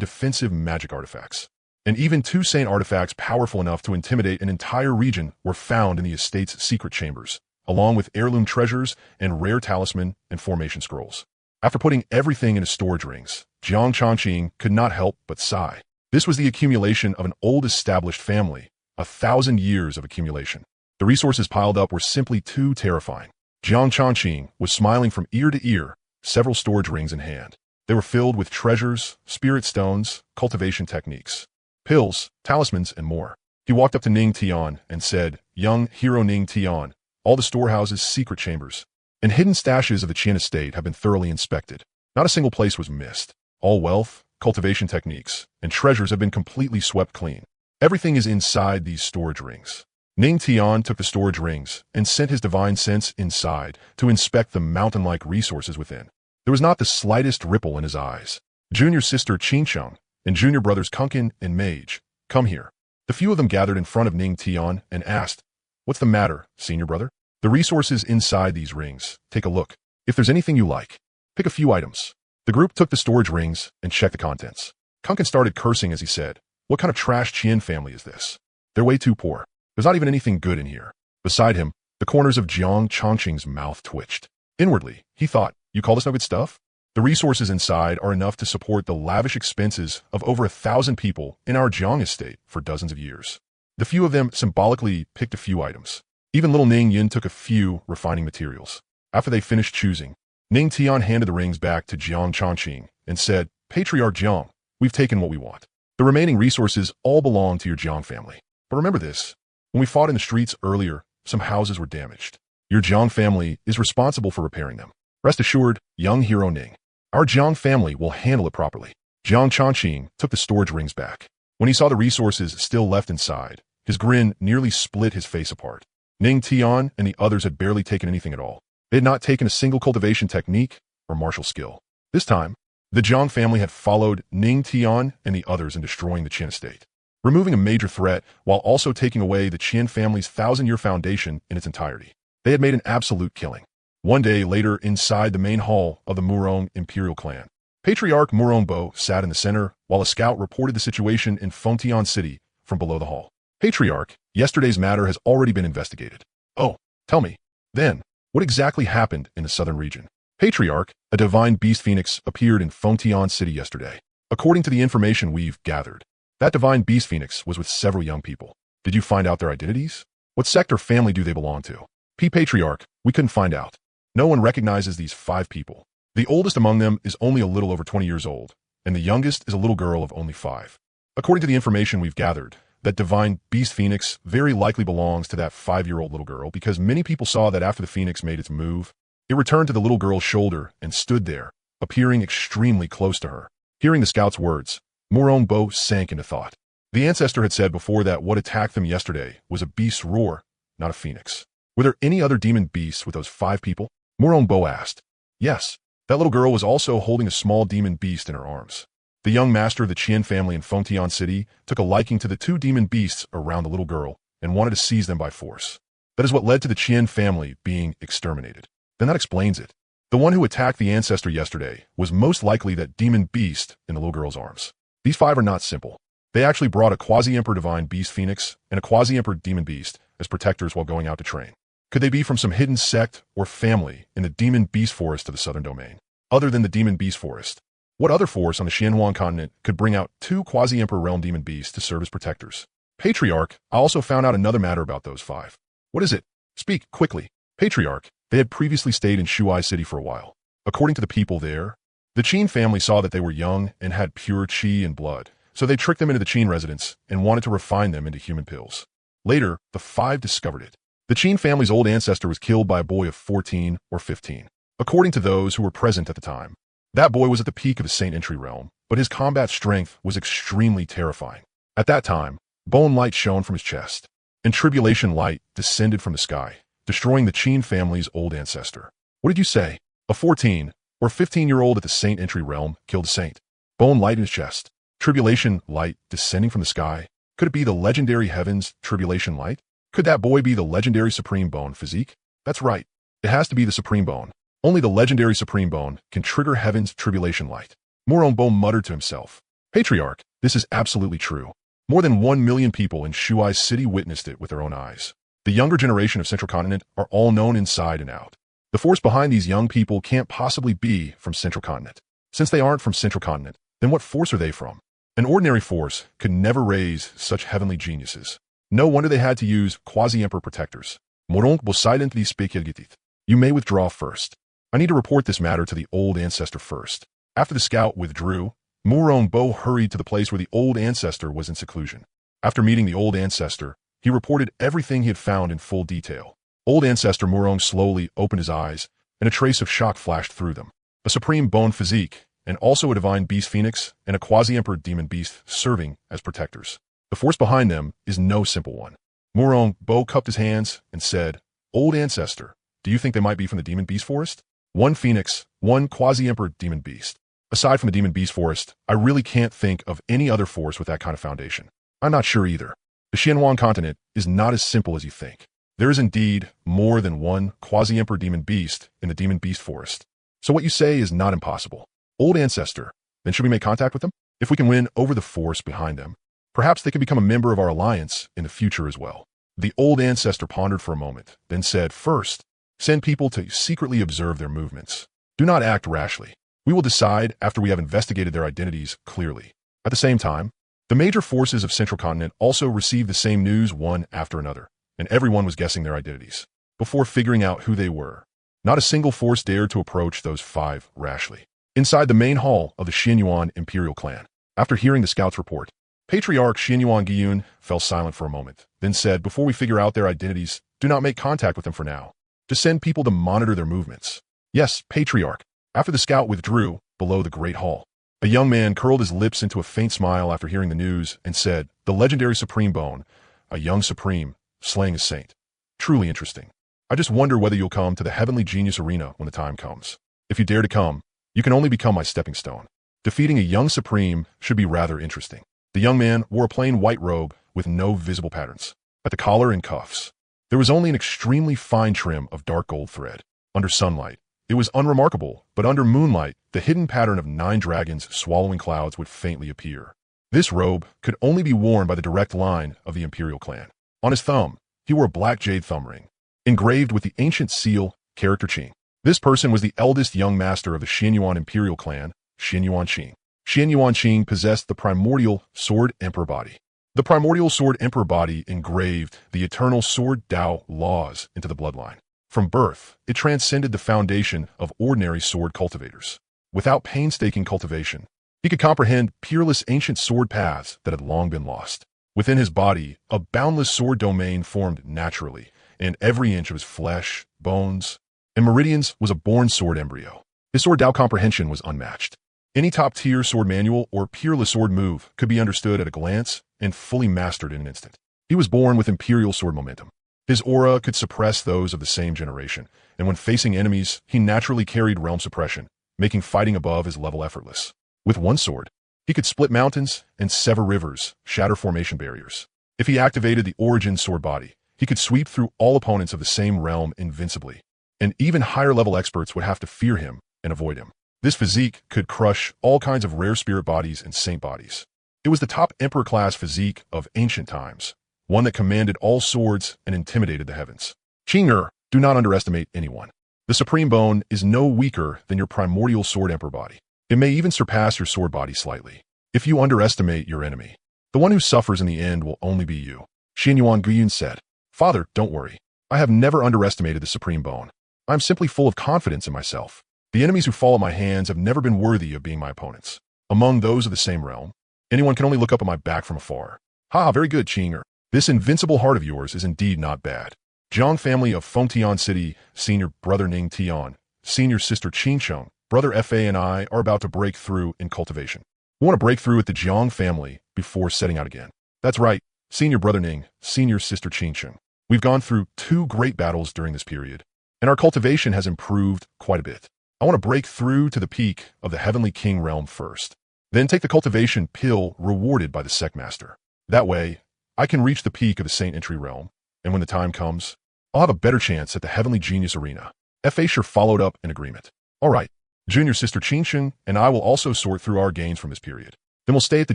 defensive magic artifacts, and even 2 saint artifacts powerful enough to intimidate an entire region were found in the estate's secret chambers, along with heirloom treasures and rare talisman and formation scrolls. After putting everything into storage rings, Jiang Changqing could not help but sigh. This was the accumulation of an old established family, 1,000 years of accumulation. The resources piled up were simply too terrifying. Jiang Changqing was smiling from ear to ear, several storage rings in hand. They were filled with treasures, spirit stones, cultivation techniques, pills, talismans, and more. He walked up to Ning Tian and said, "Young hero Ning Tian, all the storehouses, secret chambers, and hidden stashes of the Qian estate have been thoroughly inspected. Not a single place was missed. All wealth, cultivation techniques, and treasures have been completely swept clean. Everything is inside these storage rings." Ning Tian took the storage rings and sent his divine sense inside to inspect the mountain-like resources within. There was not the slightest ripple in his eyes. Junior sister Qingcheng and junior brothers Kunkin and Mage, come here. The few of them gathered in front of Ning Tian and asked, "What's the matter, senior brother?" "The resources inside these rings. Take a look. If there's anything you like, pick a few items." The group took the storage rings and checked the contents. Kunkin started cursing as he said, "What kind of trash Qian family is this? They're way too poor. There's not even anything good in here." Beside him, the corners of Jiang Changqing's mouth twitched. Inwardly, he thought, "You call this no good stuff?" The resources inside are enough to support the lavish expenses of over 1,000 people in our Jiang estate for dozens of years. The few of them symbolically picked a few items. Even little Ning Yin took a few refining materials. After they finished choosing, Ning Tian handed the rings back to Jiang Changqing and said, "Patriarch Jiang, we've taken what we want. The remaining resources all belong to your Jiang family. But remember this, when we fought in the streets earlier, some houses were damaged. Your Jiang family is responsible for repairing them. Rest assured, young hero Ning, our Jiang family will handle it properly." Jiang Changqing took the storage rings back. When he saw the resources still left inside, his grin nearly split his face apart. Ning Tian and the others had barely taken anything at all. They had not taken a single cultivation technique or martial skill. This time, the Jiang family had followed Ning Tian and the others in destroying the Qian estate, removing a major threat while also taking away the Qian family's 1,000-year foundation in its entirety. They had made an absolute killing. One day later, inside the main hall of the Murong Imperial clan, Patriarch Murongbo sat in the center while a scout reported the situation in Fengtian City from below the hall. "Patriarch, yesterday's matter has already been investigated." "Oh, tell me, then, what exactly happened in the southern region?" "Patriarch, a divine beast phoenix appeared in Fengtian City yesterday. According to the information we've gathered, that divine beast phoenix was with several young people. Did you find out their identities? What sect or family do they belong to? Patriarch, we couldn't find out. No one recognizes these 5 people. The oldest among them is only a little over 20 years old, and the youngest is a little girl of only 5. According to the information we've gathered, that divine beast phoenix very likely belongs to that 5-year-old little girl because many people saw that after the phoenix made its move, it returned to the little girl's shoulder and stood there, appearing extremely close to her. Hearing the scout's words, Murong Bo sank into thought. The ancestor had said before that what attacked them yesterday was a beast's roar, not a phoenix. Were there any other demon beasts with those 5 people? Murong Bo asked. Yes, that little girl was also holding a small demon beast in her arms. The young master of the Qian family in Fengtian City took a liking to the 2 demon beasts around the little girl and wanted to seize them by force. That is what led to the Qian family being exterminated. Then that explains it. The one who attacked the ancestor yesterday was most likely that demon beast in the little girl's arms. These 5 are not simple. They actually brought a Quasi-Emperor Divine Beast Phoenix and a Quasi-Emperor Demon Beast as protectors while going out to train. Could they be from some hidden sect or family in the Demon Beast Forest of the Southern Domain? Other than the Demon Beast Forest, what other force on the Xuanhuang Continent could bring out 2 Quasi-Emperor Realm Demon Beasts to serve as protectors? Patriarch, I also found out another matter about those 5. What is it? Speak, quickly. Patriarch, they had previously stayed in Shuai City for a while. According to the people there, the Qin family saw that they were young and had pure qi and blood, so they tricked them into the Qin residence and wanted to refine them into human pills. Later, the 5 discovered it. The Qin family's old ancestor was killed by a boy of 14 or 15. According to those who were present at the time, that boy was at the peak of his Saint Entry realm, but his combat strength was extremely terrifying. At that time, bone light shone from his chest, and tribulation light descended from the sky, destroying the Qin family's old ancestor. What did you say? A 14 or 15-year-old at the Saint Entry realm killed a saint. Bone light in his chest. Tribulation light descending from the sky. Could it be the legendary heaven's tribulation light? Could that boy be the legendary Supreme Bone physique? That's right. It has to be the Supreme Bone. Only the legendary Supreme Bone can trigger heaven's tribulation light. Murong Bo muttered to himself. Patriarch, this is absolutely true. More than 1 million people in Shuai City witnessed it with their own eyes. The younger generation of Central Continent are all known inside and out. The force behind these young people can't possibly be from Central Continent. Since they aren't from Central Continent, then what force are they from? An ordinary force could never raise such heavenly geniuses. No wonder they had to use Quasi-Emperor protectors. Morong Bo silently spekelgitit. You may withdraw first. I need to report this matter to the old ancestor first. After the scout withdrew, Murong Bo hurried to the place where the old ancestor was in seclusion. After meeting the old ancestor, he reported everything he had found in full detail. Old ancestor Murong slowly opened his eyes, and a trace of shock flashed through them. A supreme bone physique, and also a divine beast phoenix and a quasi-emperor demon beast serving as protectors. The force behind them is no simple one. Murong Bo cupped his hands and said, Old ancestor, do you think they might be from the demon beast forest? 1 phoenix, 1 quasi-emperor demon beast. Aside from the demon beast forest, I really can't think of any other force with that kind of foundation. I'm not sure either. The Xuanhuang Continent is not as simple as you think. There is indeed more than 1 quasi-emperor demon beast in the demon beast forest. So what you say is not impossible. Old ancestor, then should we make contact with them? If we can win over the force behind them, perhaps they can become a member of our alliance in the future as well. The old ancestor pondered for a moment, then said, First, send people to secretly observe their movements. Do not act rashly. We will decide after we have investigated their identities clearly. At the same time, the major forces of Central Continent also received the same news one after another, and everyone was guessing their identities. Before figuring out who they were, not a single force dared to approach those 5 rashly. Inside the main hall of the Xuanyuan Imperial clan, after hearing the scout's report, Patriarch Xuanyuan Giyun fell silent for a moment, then said, Before we figure out their identities, do not make contact with them for now. Just send people to monitor their movements. Yes, Patriarch. After the scout withdrew, below the Great Hall, a young man curled his lips into a faint smile after hearing the news and said, The legendary Supreme Bone, a young Supreme, slaying a saint. Truly interesting. I just wonder whether you'll come to the Heavenly Genius Arena when the time comes. If you dare to come, you can only become my stepping stone. Defeating a young Supreme should be rather interesting. The young man wore a plain white robe with no visible patterns. At the collar and cuffs, there was only an extremely fine trim of dark gold thread. Under sunlight, it was unremarkable, but under moonlight, the hidden pattern of 9 dragons swallowing clouds would faintly appear. This robe could only be worn by the direct line of the Imperial clan. On his thumb, he wore a black jade thumb ring, engraved with the ancient seal, character Qing. This person was the eldest young master of the Xuanyuan Imperial clan, Xuanhuang Qing. Xuanhuang Qing possessed the primordial sword emperor body. The Primordial Sword Emperor body engraved the eternal Sword Tao laws into the bloodline. From birth, it transcended the foundation of ordinary sword cultivators. Without painstaking cultivation, he could comprehend peerless ancient sword paths that had long been lost. Within his body, a boundless sword domain formed naturally, and every inch of his flesh, bones, and meridians was a born sword embryo. His sword Tao comprehension was unmatched. Any top-tier sword manual or peerless sword move could be understood at a glance and fully mastered in an instant. He was born with imperial sword momentum. His aura could suppress those of the same generation, and when facing enemies, he naturally carried realm suppression, making fighting above his level effortless. With one sword, he could split mountains and sever rivers, shatter formation barriers. If he activated the origin sword body, he could sweep through all opponents of the same realm invincibly, and even higher-level experts would have to fear him and avoid him. This physique could crush all kinds of rare spirit bodies and saint bodies. It was the top emperor-class physique of ancient times, one that commanded all swords and intimidated the heavens. Qing'er, do not underestimate anyone. The Supreme Bone is no weaker than your primordial sword emperor body. It may even surpass your sword body slightly. If you underestimate your enemy, the one who suffers in the end will only be you. Xuanhuang Continent said, Father, don't worry. I have never underestimated the Supreme Bone. I am simply full of confidence in myself. The enemies who fall at my hands have never been worthy of being my opponents. Among those of the same realm, anyone can only look up at my back from afar. Ha, very good, Qing'er. This invincible heart of yours is indeed not bad. Jiang family of Fengtian City, senior brother Ning Tian, senior sister Qingsheng, brother Fa and I are about to break through in cultivation. We want to break through with the Jiang family before setting out again. That's right, senior brother Ning, senior sister Qingsheng. We've gone through 2 great battles during this period, and our cultivation has improved quite a bit. I want to break through to the peak of the Heavenly King realm first, then take the cultivation pill rewarded by the Sect Master. That way, I can reach the peak of the Saint Entry realm, and when the time comes, I'll have a better chance at the Heavenly Genius Arena. Fa sure followed up in agreement. All right, junior sister Qingsheng and I will also sort through our gains from this period. Then we'll stay at the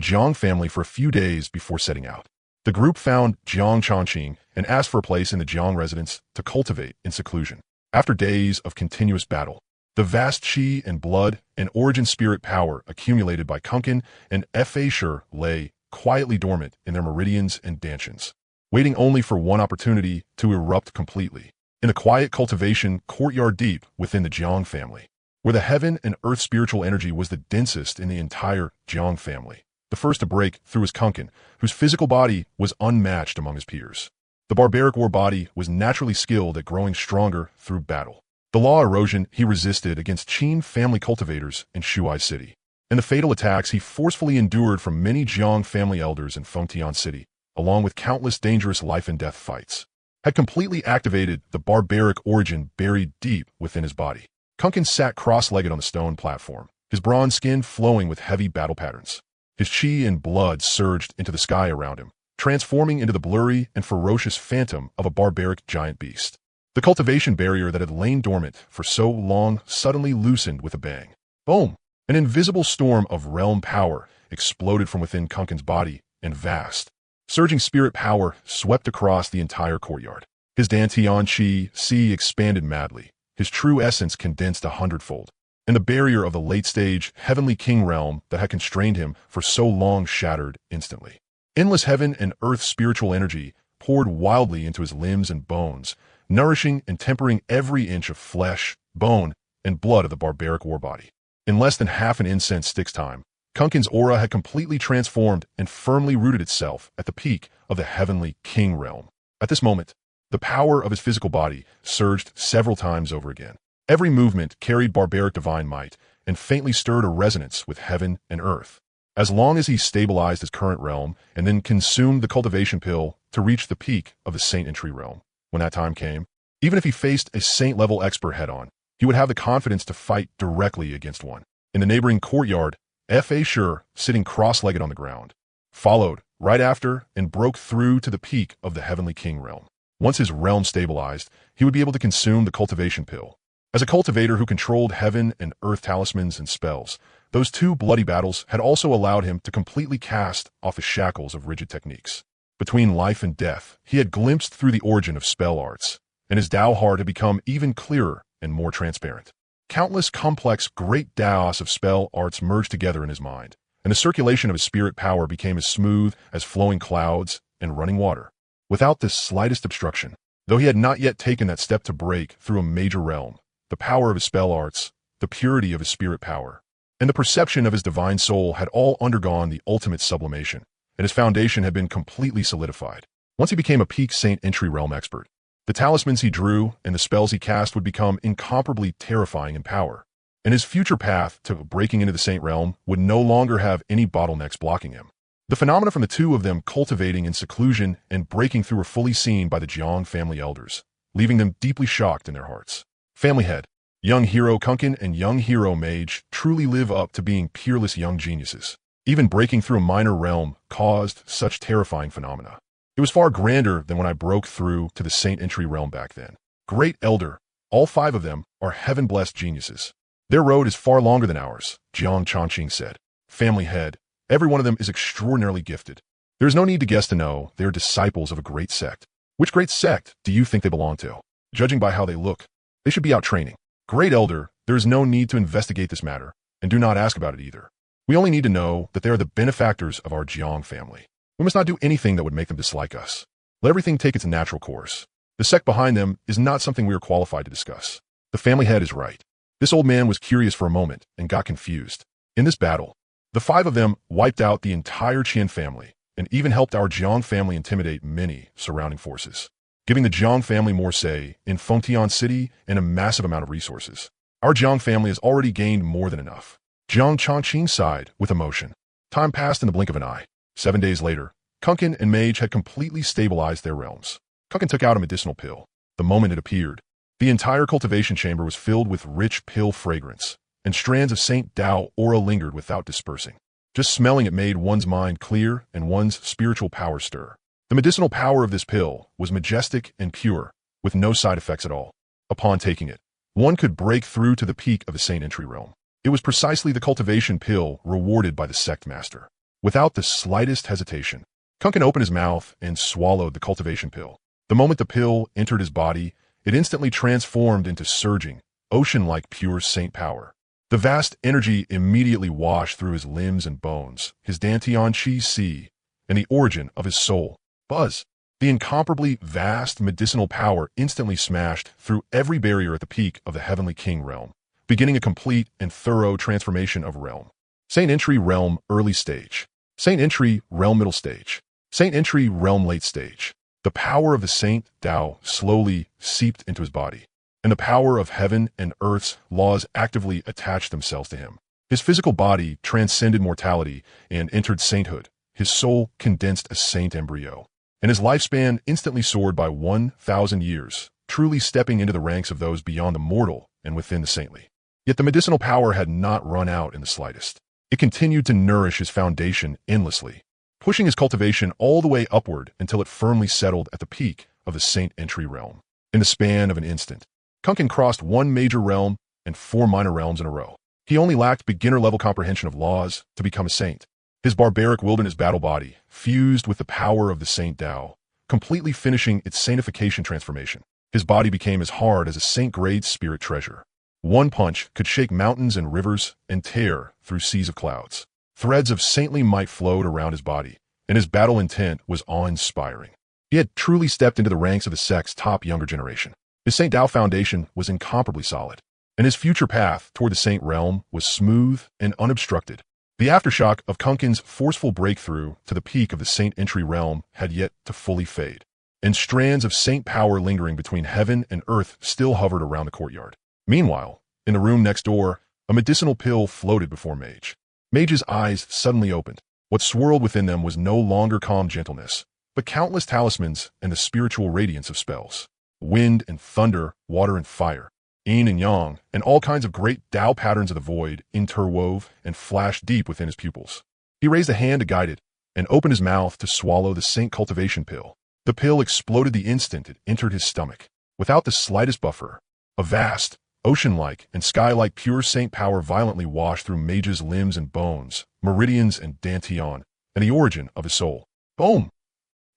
Jiang family for a few days before setting out. The group found Jiang Chongqing and asked for a place in the Jiang residence to cultivate in seclusion. After days of continuous battle, the vast chi and blood and origin spirit power accumulated by Kunkin and Fa sure lay quietly dormant in their meridians and dantians, waiting only for one opportunity to erupt completely. In the quiet cultivation courtyard deep within the Jiang family, where the heaven and earth spiritual energy was the densest in the entire Jiang family. The first to break through was Kunkin, whose physical body was unmatched among his peers. The barbaric war body was naturally skilled at growing stronger through battle. The law erosion he resisted against Qin family cultivators in Shuai City, and the fatal attacks he forcefully endured from many Jiang family elders in Fengtian City, along with countless dangerous life and death fights, had completely activated the barbaric origin buried deep within his body. Kunkin sat cross-legged on the stone platform, his bronze skin flowing with heavy battle patterns. His chi and blood surged into the sky around him, transforming into the blurry and ferocious phantom of a barbaric giant beast. The cultivation barrier that had lain dormant for so long suddenly loosened with a bang. Boom! An invisible storm of realm power exploded from within Kunkin's body, and vast, surging spirit power swept across the entire courtyard. His Dantian chi expanded madly, his true essence condensed 100-fold, and the barrier of the late-stage Heavenly King realm that had constrained him for so long shattered instantly. Endless heaven and earth spiritual energy poured wildly into his limbs and bones, nourishing and tempering every inch of flesh, bone, and blood of the barbaric war body. In less than half an incense stick's time, Kunkin's aura had completely transformed and firmly rooted itself at the peak of the Heavenly King realm. At this moment, the power of his physical body surged several times over again. Every movement carried barbaric divine might and faintly stirred a resonance with heaven and earth. As long as he stabilized his current realm and then consumed the cultivation pill to reach the peak of the Saint Entry realm. When that time came, even if he faced a saint-level expert head-on, he would have the confidence to fight directly against one. In the neighboring courtyard, Fa sure, sitting cross-legged on the ground, followed right after and broke through to the peak of the Heavenly King realm. Once his realm stabilized, he would be able to consume the cultivation pill. As a cultivator who controlled heaven and earth talismans and spells, those 2 bloody battles had also allowed him to completely cast off the shackles of rigid techniques. Between life and death, he had glimpsed through the origin of spell arts, and his Tao heart had become even clearer and more transparent. Countless complex great Taos of spell arts merged together in his mind, and the circulation of his spirit power became as smooth as flowing clouds and running water, without the slightest obstruction. Though he had not yet taken that step to break through a major realm, the power of his spell arts, the purity of his spirit power, and the perception of his divine soul had all undergone the ultimate sublimation, and his foundation had been completely solidified. Once he became a peak Saint Entry realm expert, the talismans he drew and the spells he cast would become incomparably terrifying in power, and his future path to breaking into the Saint realm would no longer have any bottlenecks blocking him. The phenomena from the two of them cultivating in seclusion and breaking through were fully seen by the Jiang family elders, leaving them deeply shocked in their hearts. Family head, young hero Kunkin and young hero Mage truly live up to being peerless young geniuses. Even breaking through a minor realm caused such terrifying phenomena. It was far grander than when I broke through to the Saint Entry realm back then. Great Elder, all 5 of them are heaven-blessed geniuses. Their road is far longer than ours, Jiang Chongqing said. Family head, every one of them is extraordinarily gifted. There is no need to guess to know they are disciples of a great sect. Which great sect do you think they belong to? Judging by how they look, they should be out training. Great Elder, there is no need to investigate this matter, and do not ask about it either. We only need to know that they are the benefactors of our Jiang family. We must not do anything that would make them dislike us. Let everything take its natural course. The sect behind them is not something we are qualified to discuss. The family head is right. This old man was curious for a moment and got confused. In this battle, the 5 of them wiped out the entire Qian family and even helped our Jiang family intimidate many surrounding forces, giving the Jiang family more say in Fengtian City and a massive amount of resources. Our Jiang family has already gained more than enough. Jiang Chongqing sighed with emotion. Time passed in the blink of an eye. 7 days later, Kunkin and Mage had completely stabilized their realms. Kunkin took out a medicinal pill. The moment it appeared, the entire cultivation chamber was filled with rich pill fragrance, and strands of Saint Dao aura lingered without dispersing. Just smelling it made one's mind clear and one's spiritual power stir. The medicinal power of this pill was majestic and pure, with no side effects at all. Upon taking it, one could break through to the peak of the Saint Entry realm. It was precisely the cultivation pill rewarded by the sect master. Without the slightest hesitation, Kunkin opened his mouth and swallowed the cultivation pill. The moment the pill entered his body, it instantly transformed into surging, ocean-like pure saint power. The vast energy immediately washed through his limbs and bones, his Dantian Qi Si, and the origin of his soul. Buzz. The incomparably vast medicinal power instantly smashed through every barrier at the peak of the Heavenly King realm, beginning a complete and thorough transformation of realm. Saint Entry realm early stage. Saint Entry realm middle stage. Saint Entry realm late stage. The power of the Saint Dao slowly seeped into his body, and the power of heaven and earth's laws actively attached themselves to him. His physical body transcended mortality and entered sainthood. His soul condensed a saint embryo, and his lifespan instantly soared by 1,000 years, truly stepping into the ranks of those beyond the mortal and within the saintly. Yet the medicinal power had not run out in the slightest. It continued to nourish his foundation endlessly, pushing his cultivation all the way upward until it firmly settled at the peak of the Saint Entry realm. In the span of an instant, Kunkin crossed 1 major realm and 4 minor realms in a row. He only lacked beginner-level comprehension of laws to become a saint. His barbaric wilderness battle body fused with the power of the Saint Dao, completely finishing its sanctification transformation. His body became as hard as a saint-grade spirit treasure. One punch could shake mountains and rivers and tear through seas of clouds. Threads of saintly might flowed around his body, and his battle intent was awe-inspiring. He had truly stepped into the ranks of the sect's top younger generation. His Saint Dao foundation was incomparably solid, and his future path toward the saint realm was smooth and unobstructed. The aftershock of Kunkin's forceful breakthrough to the peak of the Saint Entry realm had yet to fully fade, and strands of saint power lingering between heaven and earth still hovered around the courtyard. Meanwhile, in the room next door, a medicinal pill floated before Mage. Mage's eyes suddenly opened. What swirled within them was no longer calm gentleness, but countless talismans and the spiritual radiance of spells. Wind and thunder, water and fire, yin and yang, and all kinds of great Tao patterns of the void interwove and flashed deep within his pupils. He raised a hand to guide it and opened his mouth to swallow the saint cultivation pill. The pill exploded the instant it entered his stomach. Without the slightest buffer, a vast, ocean-like and sky-like pure saint power violently washed through Mage's limbs and bones, meridians and dantian, and the origin of his soul. Boom!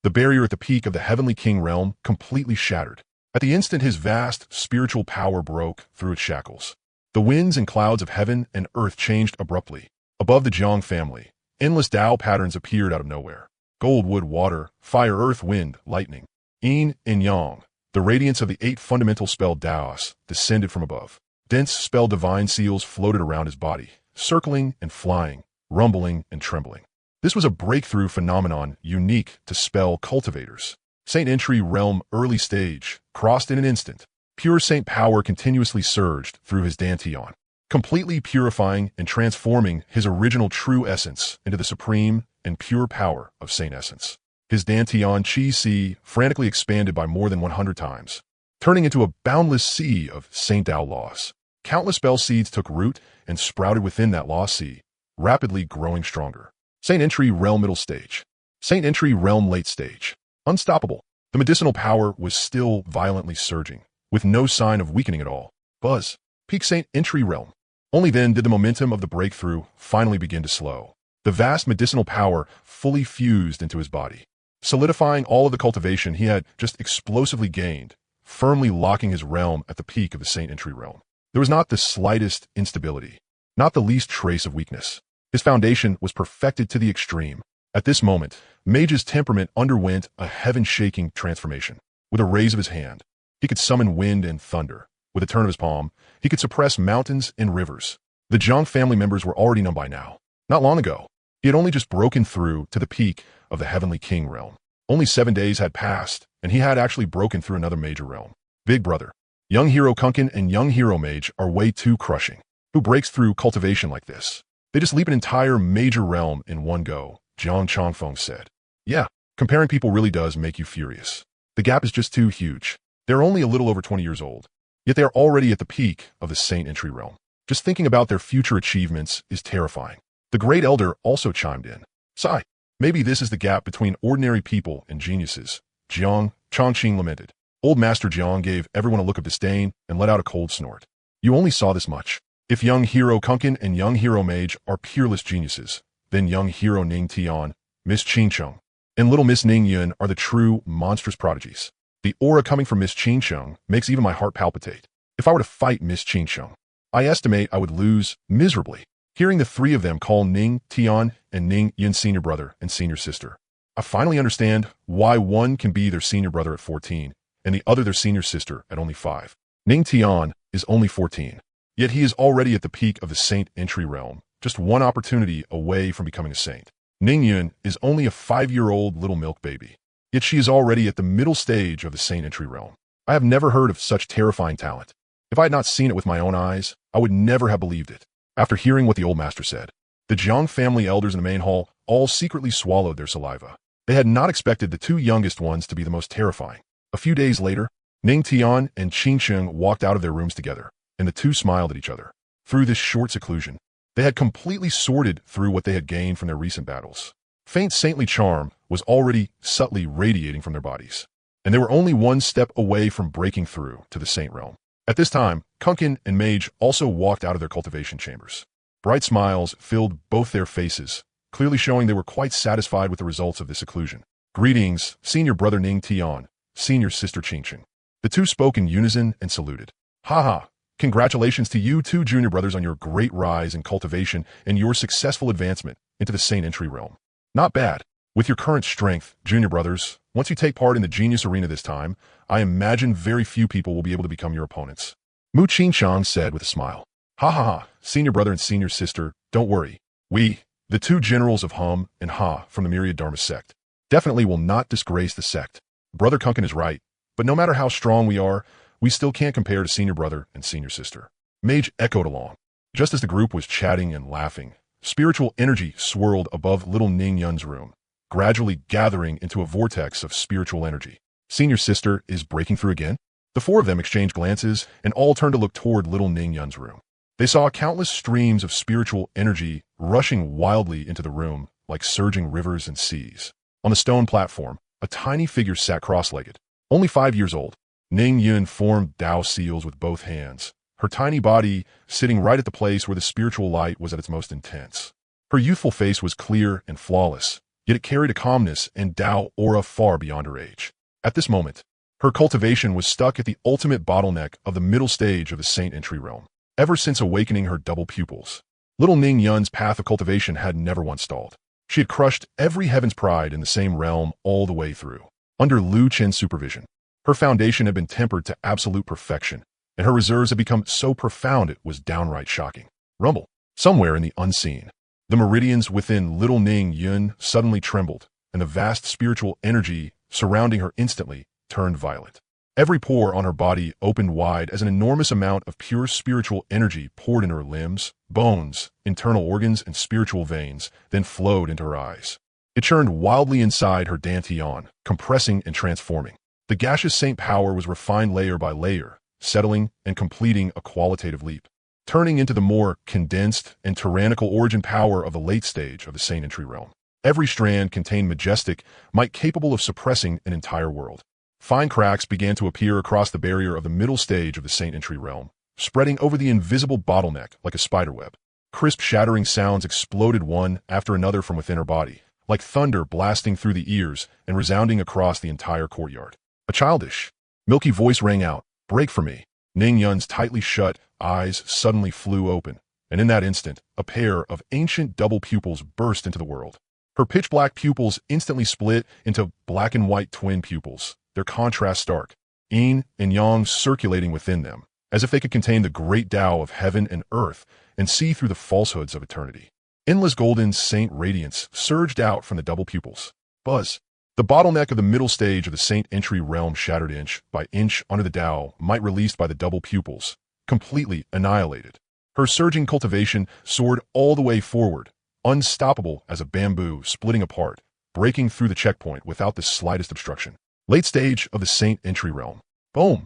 The barrier at the peak of the Heavenly King realm completely shattered. At the instant his vast spiritual power broke through its shackles. The winds and clouds of heaven and earth changed abruptly. Above the Jiang family, Endless Tao patterns appeared out of nowhere. Gold, wood, water, fire, earth, wind, lightning. Yin and Yang. The radiance of the 8 fundamental spell Taos descended from above. Dense spell divine seals floated around his body, circling and flying, rumbling and trembling. This was a breakthrough phenomenon unique to spell cultivators. Saint Entry Realm early stage, crossed in an instant. Pure saint power continuously surged through his dantian, completely purifying and transforming his original true essence into the supreme and pure power of saint essence. His dantian chi-si frantically expanded by more than 100 times, turning into a boundless sea of saint Tao laws. Countless spell seeds took root and sprouted within that law sea, rapidly growing stronger. Saint Entry Realm middle stage. Saint Entry Realm late stage. Unstoppable. The medicinal power was still violently surging, with no sign of weakening at all. Buzz. Peak Saint Entry Realm. Only then did the momentum of the breakthrough finally begin to slow. The vast medicinal power fully fused into his body, solidifying all of the cultivation he had just explosively gained, firmly locking his realm at the peak of the Saint Entry Realm. There was not the slightest instability, not the least trace of weakness. His foundation was perfected to the extreme. At this moment, Mage's temperament underwent a heaven-shaking transformation. With a raise of his hand, he could summon wind and thunder. With a turn of his palm, he could suppress mountains and rivers. The Zhang family members were already numb by now. Not long ago, he had only just broken through to the peak of the Heavenly King realm. Only 7 days had passed, and he had actually broken through another major realm. Big brother. Young Hero Kunkin and Young Hero Mage are way too crushing. Who breaks through cultivation like this? They just leap an entire major realm in one go, Jiang Changfeng said. Yeah, comparing people really does make you furious. The gap is just too huge. They're only a little over 20 years old, yet they are already at the peak of the Saint Entry realm. Just thinking about their future achievements is terrifying. The Great Elder also chimed in. Sigh, maybe this is the gap between ordinary people and geniuses. Jiang Changqing lamented. Old Master Jiang gave everyone a look of disdain and let out a cold snort. You only saw this much. If Young Hero Kunkin and Young Hero Mage are peerless geniuses, then Young Hero Ning Tian, Miss Qingcheng, and Little Miss Ning Yun are the true monstrous prodigies. The aura coming from Miss Qingcheng makes even my heart palpitate. If I were to fight Miss Qingcheng, I estimate I would lose miserably. Hearing the 3 of them call Ning Tian and Ning Yun senior brother and senior sister, I finally understand why one can be their senior brother at 14 and the other their senior sister at only 5. Ning Tian is only 14. Yet he is already at the peak of the Saint Entry realm, just one opportunity away from becoming a saint. Ning Yun is only a 5-year-old little milk baby, yet she is already at the middle stage of the Saint Entry realm. I have never heard of such terrifying talent. If I had not seen it with my own eyes, I would never have believed it. After hearing what the old master said, the Zhang family elders in the main hall all secretly swallowed their saliva. They had not expected the 2 youngest ones to be the most terrifying. A few days later, Ning Tian and Qingcheng walked out of their rooms together, and the 2 smiled at each other. Through this short seclusion, they had completely sorted through what they had gained from their recent battles. Faint saintly charm was already subtly radiating from their bodies, and they were only one step away from breaking through to the saint realm. At this time, Kunkin and Mage also walked out of their cultivation chambers. Bright smiles filled both their faces, clearly showing they were quite satisfied with the results of this seclusion. Greetings, senior brother Ning Tian, senior sister Qingcheng. The 2 spoke in unison and saluted. Haha. Congratulations to you 2 junior brothers on your great rise in cultivation and your successful advancement into the Saint Entry realm. Not bad. With your current strength, junior brothers, once you take part in the genius arena this time, I imagine very few people will be able to become your opponents. Mu Qingchang said with a smile. Ha ha ha, senior brother and senior sister, don't worry. We, the 2 generals of Hum and Ha from the Myriad Dharma sect, definitely will not disgrace the sect. Brother Kunkin is right, but no matter how strong we are, we still can't compare to senior brother and senior sister. Mage echoed along. Just as the group was chatting and laughing, spiritual energy swirled above little Ning Yun's room, gradually gathering into a vortex of spiritual energy. Senior sister is breaking through again? The 4 of them exchanged glances and all turned to look toward little Ning Yun's room. They saw countless streams of spiritual energy rushing wildly into the room like surging rivers and seas. On the stone platform, a tiny figure sat cross-legged. Only 5 years old, Ning Yun formed Tao seals with both hands, her tiny body sitting right at the place where the spiritual light was at its most intense. Her youthful face was clear and flawless, yet it carried a calmness and Tao aura far beyond her age. At this moment, her cultivation was stuck at the ultimate bottleneck of the middle stage of the Saint Entry realm. Ever since awakening her double pupils, little Ning Yun's path of cultivation had never once stalled. She had crushed every heaven's pride in the same realm all the way through. Under Lu Chen's supervision, her foundation had been tempered to absolute perfection, and her reserves had become so profound it was downright shocking. Rumble. Somewhere in the unseen, the meridians within little Ning Yun suddenly trembled, and the vast spiritual energy surrounding her instantly turned violent. Every pore on her body opened wide as an enormous amount of pure spiritual energy poured into her limbs, bones, internal organs, and spiritual veins, then flowed into her eyes. It churned wildly inside her dantian, compressing and transforming. The gaseous saint power was refined layer by layer, settling and completing a qualitative leap, turning into the more condensed and tyrannical origin power of the late stage of the saint entry realm. Every strand contained majestic might capable of suppressing an entire world. Fine cracks began to appear across the barrier of the middle stage of the saint entry realm, spreading over the invisible bottleneck like a spiderweb. Crisp shattering sounds exploded one after another from within her body, like thunder blasting through the ears and resounding across the entire courtyard. A childish, milky voice rang out, "Break for me." Ning Yun's tightly shut eyes suddenly flew open, and in that instant, a pair of ancient double pupils burst into the world. Her pitch-black pupils instantly split into black and white twin pupils, their contrast stark, yin and yang circulating within them, as if they could contain the great Tao of heaven and earth and see through the falsehoods of eternity. Endless golden saint radiance surged out from the double pupils. Buzz. The bottleneck of the middle stage of the saint entry realm shattered inch by inch under the Tao might released by the double pupils, completely annihilated. Her surging cultivation soared all the way forward, unstoppable as a bamboo splitting apart, breaking through the checkpoint without the slightest obstruction. Late stage of the saint entry realm. Boom!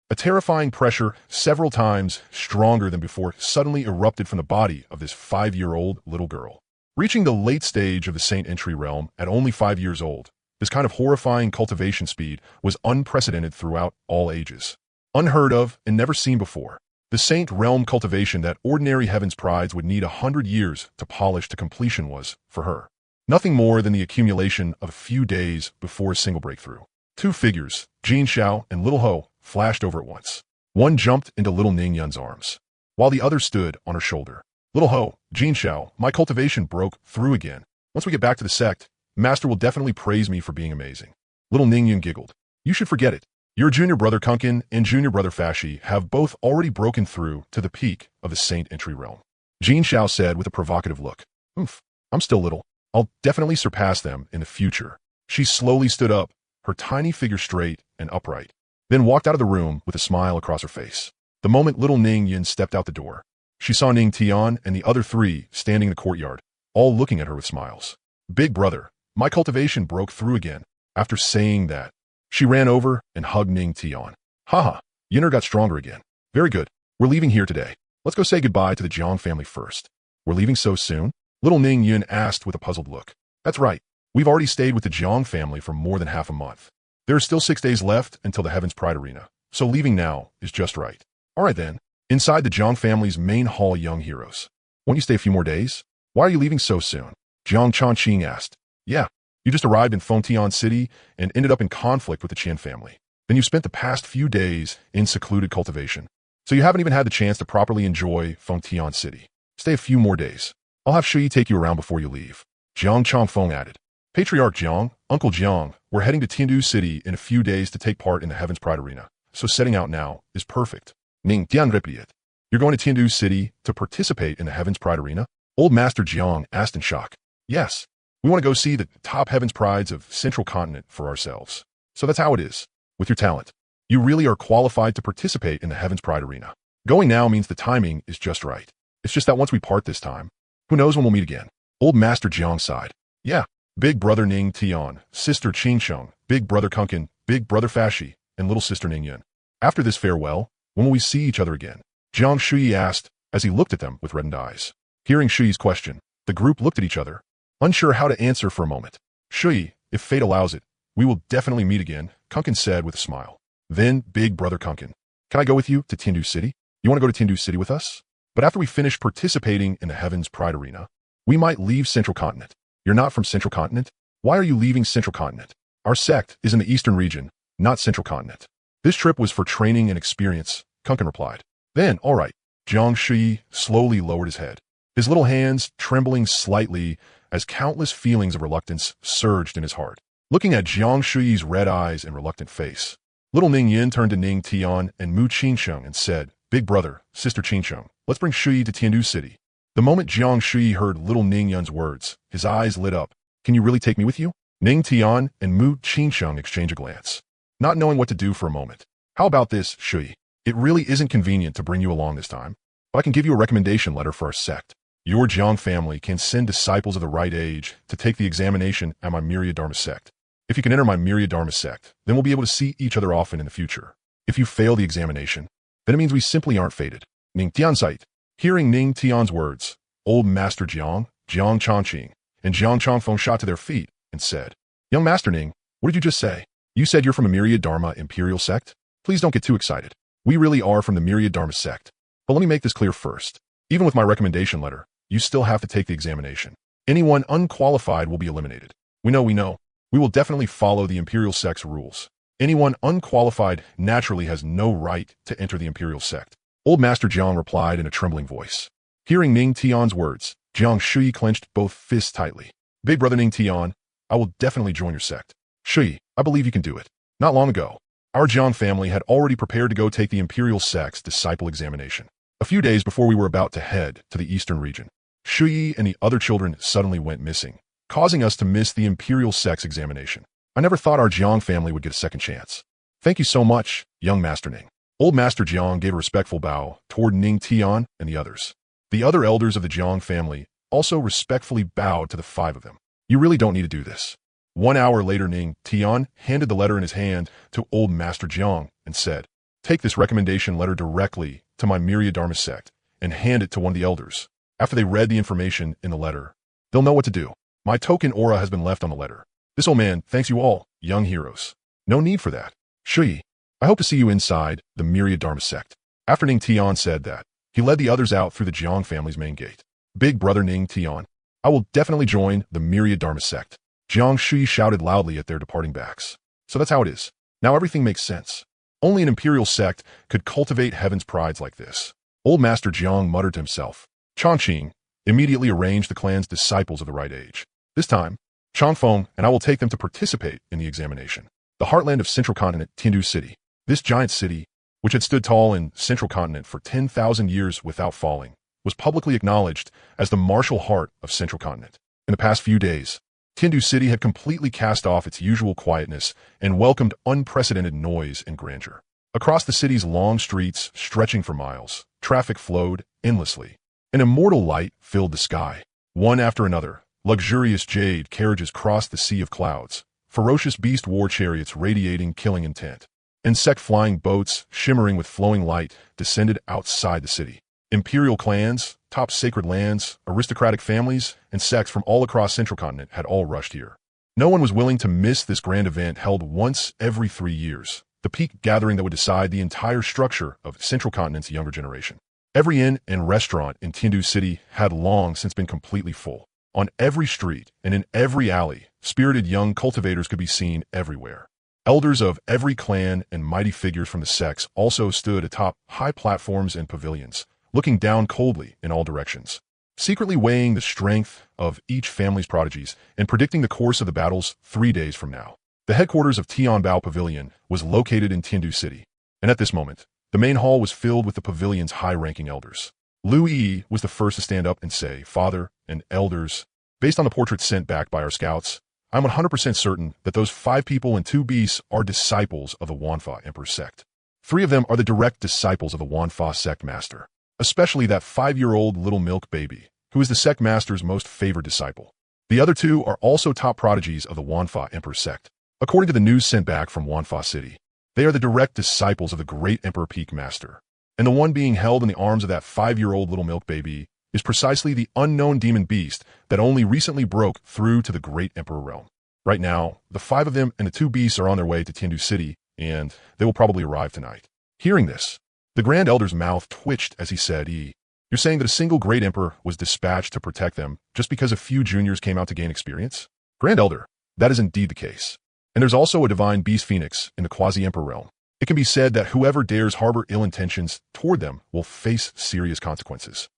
A terrifying pressure, several times stronger than before, suddenly erupted from the body of this 5-year-old little girl. Reaching the late stage of the saint entry realm at only 5 years old, this kind of horrifying cultivation speed was unprecedented throughout all ages. Unheard of and never seen before. The saint realm cultivation that ordinary heaven's prides would need 100 years to polish to completion was, for her, nothing more than the accumulation of a few days before a single breakthrough. Two figures, Jin Xiao and Little Ho, flashed over at once. One jumped into little Ning Yun's arms, while the other stood on her shoulder. Little Ho, Jin Xiao, my cultivation broke through again. Once we get back to the sect, Master will definitely praise me for being amazing. Little Ning Yun giggled. You should forget it. Your junior brother Kunkin and junior brother Fashi have both already broken through to the peak of the saint entry realm. Jin Xiao said with a provocative look. Oof, I'm still little. I'll definitely surpass them in the future. She slowly stood up, her tiny figure straight and upright, then walked out of the room with a smile across her face. The moment little Ning Yun stepped out the door, she saw Ning Tian and the other three standing in the courtyard, all looking at her with smiles. Big brother, my cultivation broke through again. After saying that, she ran over and hugged Ning Tian. Haha, Yinner got stronger again. Very good. We're leaving here today. Let's go say goodbye to the Jiang family first. We're leaving so soon? Little Ning Yun asked with a puzzled look. That's right. We've already stayed with the Jiang family for more than half a month. There are still 6 days left until the Heaven's Pride Arena, so leaving now is just right. All right then. Inside the Jiang family's main hall, young heroes. Won't you stay a few more days? Why are you leaving so soon? Jiang Chongqing asked. Yeah, you just arrived in Fengtian City and ended up in conflict with the Qian family. Then you spent the past few days in secluded cultivation, so you haven't even had the chance to properly enjoy Fengtian City. Stay a few more days. I'll have Shui take you around before you leave. Jiang Chongfeng added. Patriarch Jiang, Uncle Jiang, we're heading to Tiandu City in a few days to take part in the Heaven's Pride Arena, so setting out now is perfect. Ning Tian repeated. You're going to Tiandu City to participate in the Heaven's Pride Arena? Old Master Jiang asked in shock. Yes. We want to go see the top Heaven's Prides of Central Continent for ourselves. So that's how it is. With your talent, you really are qualified to participate in the Heaven's Pride Arena. Going now means the timing is just right. It's just that once we part this time, who knows when we'll meet again. Old Master Jiang sighed. Yeah, big brother Ning Tian, sister Qingsheng, big brother Kunkin, big brother Fashi, and little sister Ning Yun. After this farewell, when will we see each other again? Jiang Shui asked as he looked at them with reddened eyes. Hearing Shui's question, the group looked at each other, unsure how to answer for a moment. Shui, if fate allows it, we will definitely meet again, Kunkin said with a smile. Then, big brother Kunkin, can I go with you to Tiandu City? You want to go to Tiandu City with us? But after we finish participating in the Heaven's Pride Arena, we might leave Central Continent. You're not from Central Continent? Why are you leaving Central Continent? Our sect is in the Eastern region, not Central Continent. This trip was for training and experience, Kunkin replied. Then, all right. Jiang Shui slowly lowered his head, his little hands trembling slightly as countless feelings of reluctance surged in his heart. Looking at Jiang Shuyi's red eyes and reluctant face, little Ning Yin turned to Ning Tian and Mu Qinsheng and said, "Big brother, sister Qinsheng, let's bring Shuyi to Tiandu City." The moment Jiang Shuyi heard little Ning Yun's words, his eyes lit up. "Can you really take me with you?" Ning Tian and Mu Qinsheng exchanged a glance, not knowing what to do for a moment. "How about this, Shuyi? It really isn't convenient to bring you along this time, but I can give you a recommendation letter for our sect. Your Jiang family can send disciples of the right age to take the examination at my Myriad Dharma sect. If you can enter my Myriad Dharma sect, then we'll be able to see each other often in the future. If you fail the examination, then it means we simply aren't fated." Ning Tian sight. Hearing Ning Tian's words, old Master Jiang, Jiang Changqing, and Jiang Changfeng shot to their feet and said, "Young Master Ning, what did you just say? You said you're from a Myriad Dharma Imperial sect? Please don't get too excited. We really are from the Myriad Dharma sect. But let me make this clear first. Even with my recommendation letter, you still have to take the examination. Anyone unqualified will be eliminated. We know. We will definitely follow the Imperial sect's rules. Anyone unqualified naturally has no right to enter the Imperial sect." Old Master Jiang replied in a trembling voice. Hearing Ning Tian's words, Jiang Shuyi clenched both fists tightly. "Big brother Ning Tian, I will definitely join your sect. Shuyi, I believe you can do it." Not long ago, our Jiang family had already prepared to go take the Imperial sect's disciple examination. A few days before we were about to head to the eastern region, Shuyi and the other children suddenly went missing, causing us to miss the Imperial sect's examination. I never thought our Jiang family would get a second chance. "Thank you so much, young Master Ning." Old Master Jiang gave a respectful bow toward Ning Tian and the others. The other elders of the Jiang family also respectfully bowed to the five of them. "You really don't need to do this." 1 hour later, Ning Tian handed the letter in his hand to old Master Jiang and said, "Take this recommendation letter directly to my Myriad Dharma sect and hand it to one of the elders. After they read the information in the letter, they'll know what to do. My token aura has been left on the letter. This old man thanks you all, young heroes. No need for that. Shuyi, I hope to see you inside the Myriad Dharma sect." After Ning Tian said that, he led the others out through the Jiang family's main gate. "Big brother Ning Tian, I will definitely join the Myriad Dharma sect." Jiang Shuyi shouted loudly at their departing backs. "So that's how it is. Now everything makes sense. Only an imperial sect could cultivate heaven's prides like this." Old Master Jiang muttered to himself. Changqing immediately arranged the clan's disciples of the right age. This time, Changfeng and I will take them to participate in the examination. The heartland of Central Continent, Tiandu City. This giant city, which had stood tall in Central Continent for 10,000 years without falling, was publicly acknowledged as the martial heart of Central Continent. In the past few days, Tiandu City had completely cast off its usual quietness and welcomed unprecedented noise and grandeur. Across the city's long streets, stretching for miles, traffic flowed endlessly. An immortal light filled the sky. One after another, luxurious jade carriages crossed the sea of clouds, ferocious beast war chariots radiating killing intent. Insect flying boats, shimmering with flowing light, descended outside the city. Imperial clans, top sacred lands, aristocratic families, and sects from all across Central Continent had all rushed here. No one was willing to miss this grand event held once every 3 years, the peak gathering that would decide the entire structure of Central Continent's younger generation. Every inn and restaurant in Tiandu City had long since been completely full. On every street and in every alley, spirited young cultivators could be seen everywhere. Elders of every clan and mighty figures from the sects also stood atop high platforms and pavilions, looking down coldly in all directions, secretly weighing the strength of each family's prodigies and predicting the course of the battles 3 days from now. The headquarters of Tianbao Pavilion was located in Tiandu City, and at this moment, the main hall was filled with the pavilion's high-ranking elders. Lu Yi was the first to stand up and say, "Father and elders, based on the portraits sent back by our scouts, I'm 100% certain that those 5 people and 2 beasts are disciples of the Xuanhuang sect. 3 of them are the direct disciples of the Xuanhuang sect master, especially that 5-year-old little milk baby, who is the sect master's most favored disciple. The other 2 are also top prodigies of the Xuanhuang sect. According to the news sent back from Xuanhuang City, they are the direct disciples of the great Emperor Peak Master, and the one being held in the arms of that 5-year-old little milk baby is precisely the unknown demon beast that only recently broke through to the great Emperor realm. Right now, the 5 of them and the 2 beasts are on their way to Tiandu City, and they will probably arrive tonight." Hearing this, the Grand Elder's mouth twitched as he said, "You're saying that a single great emperor was dispatched to protect them just because a few juniors came out to gain experience?" "Grand Elder, that is indeed the case. And there's also a divine beast phoenix in the Quasi-Emperor realm. It can be said that whoever dares harbor ill intentions toward them will face serious consequences.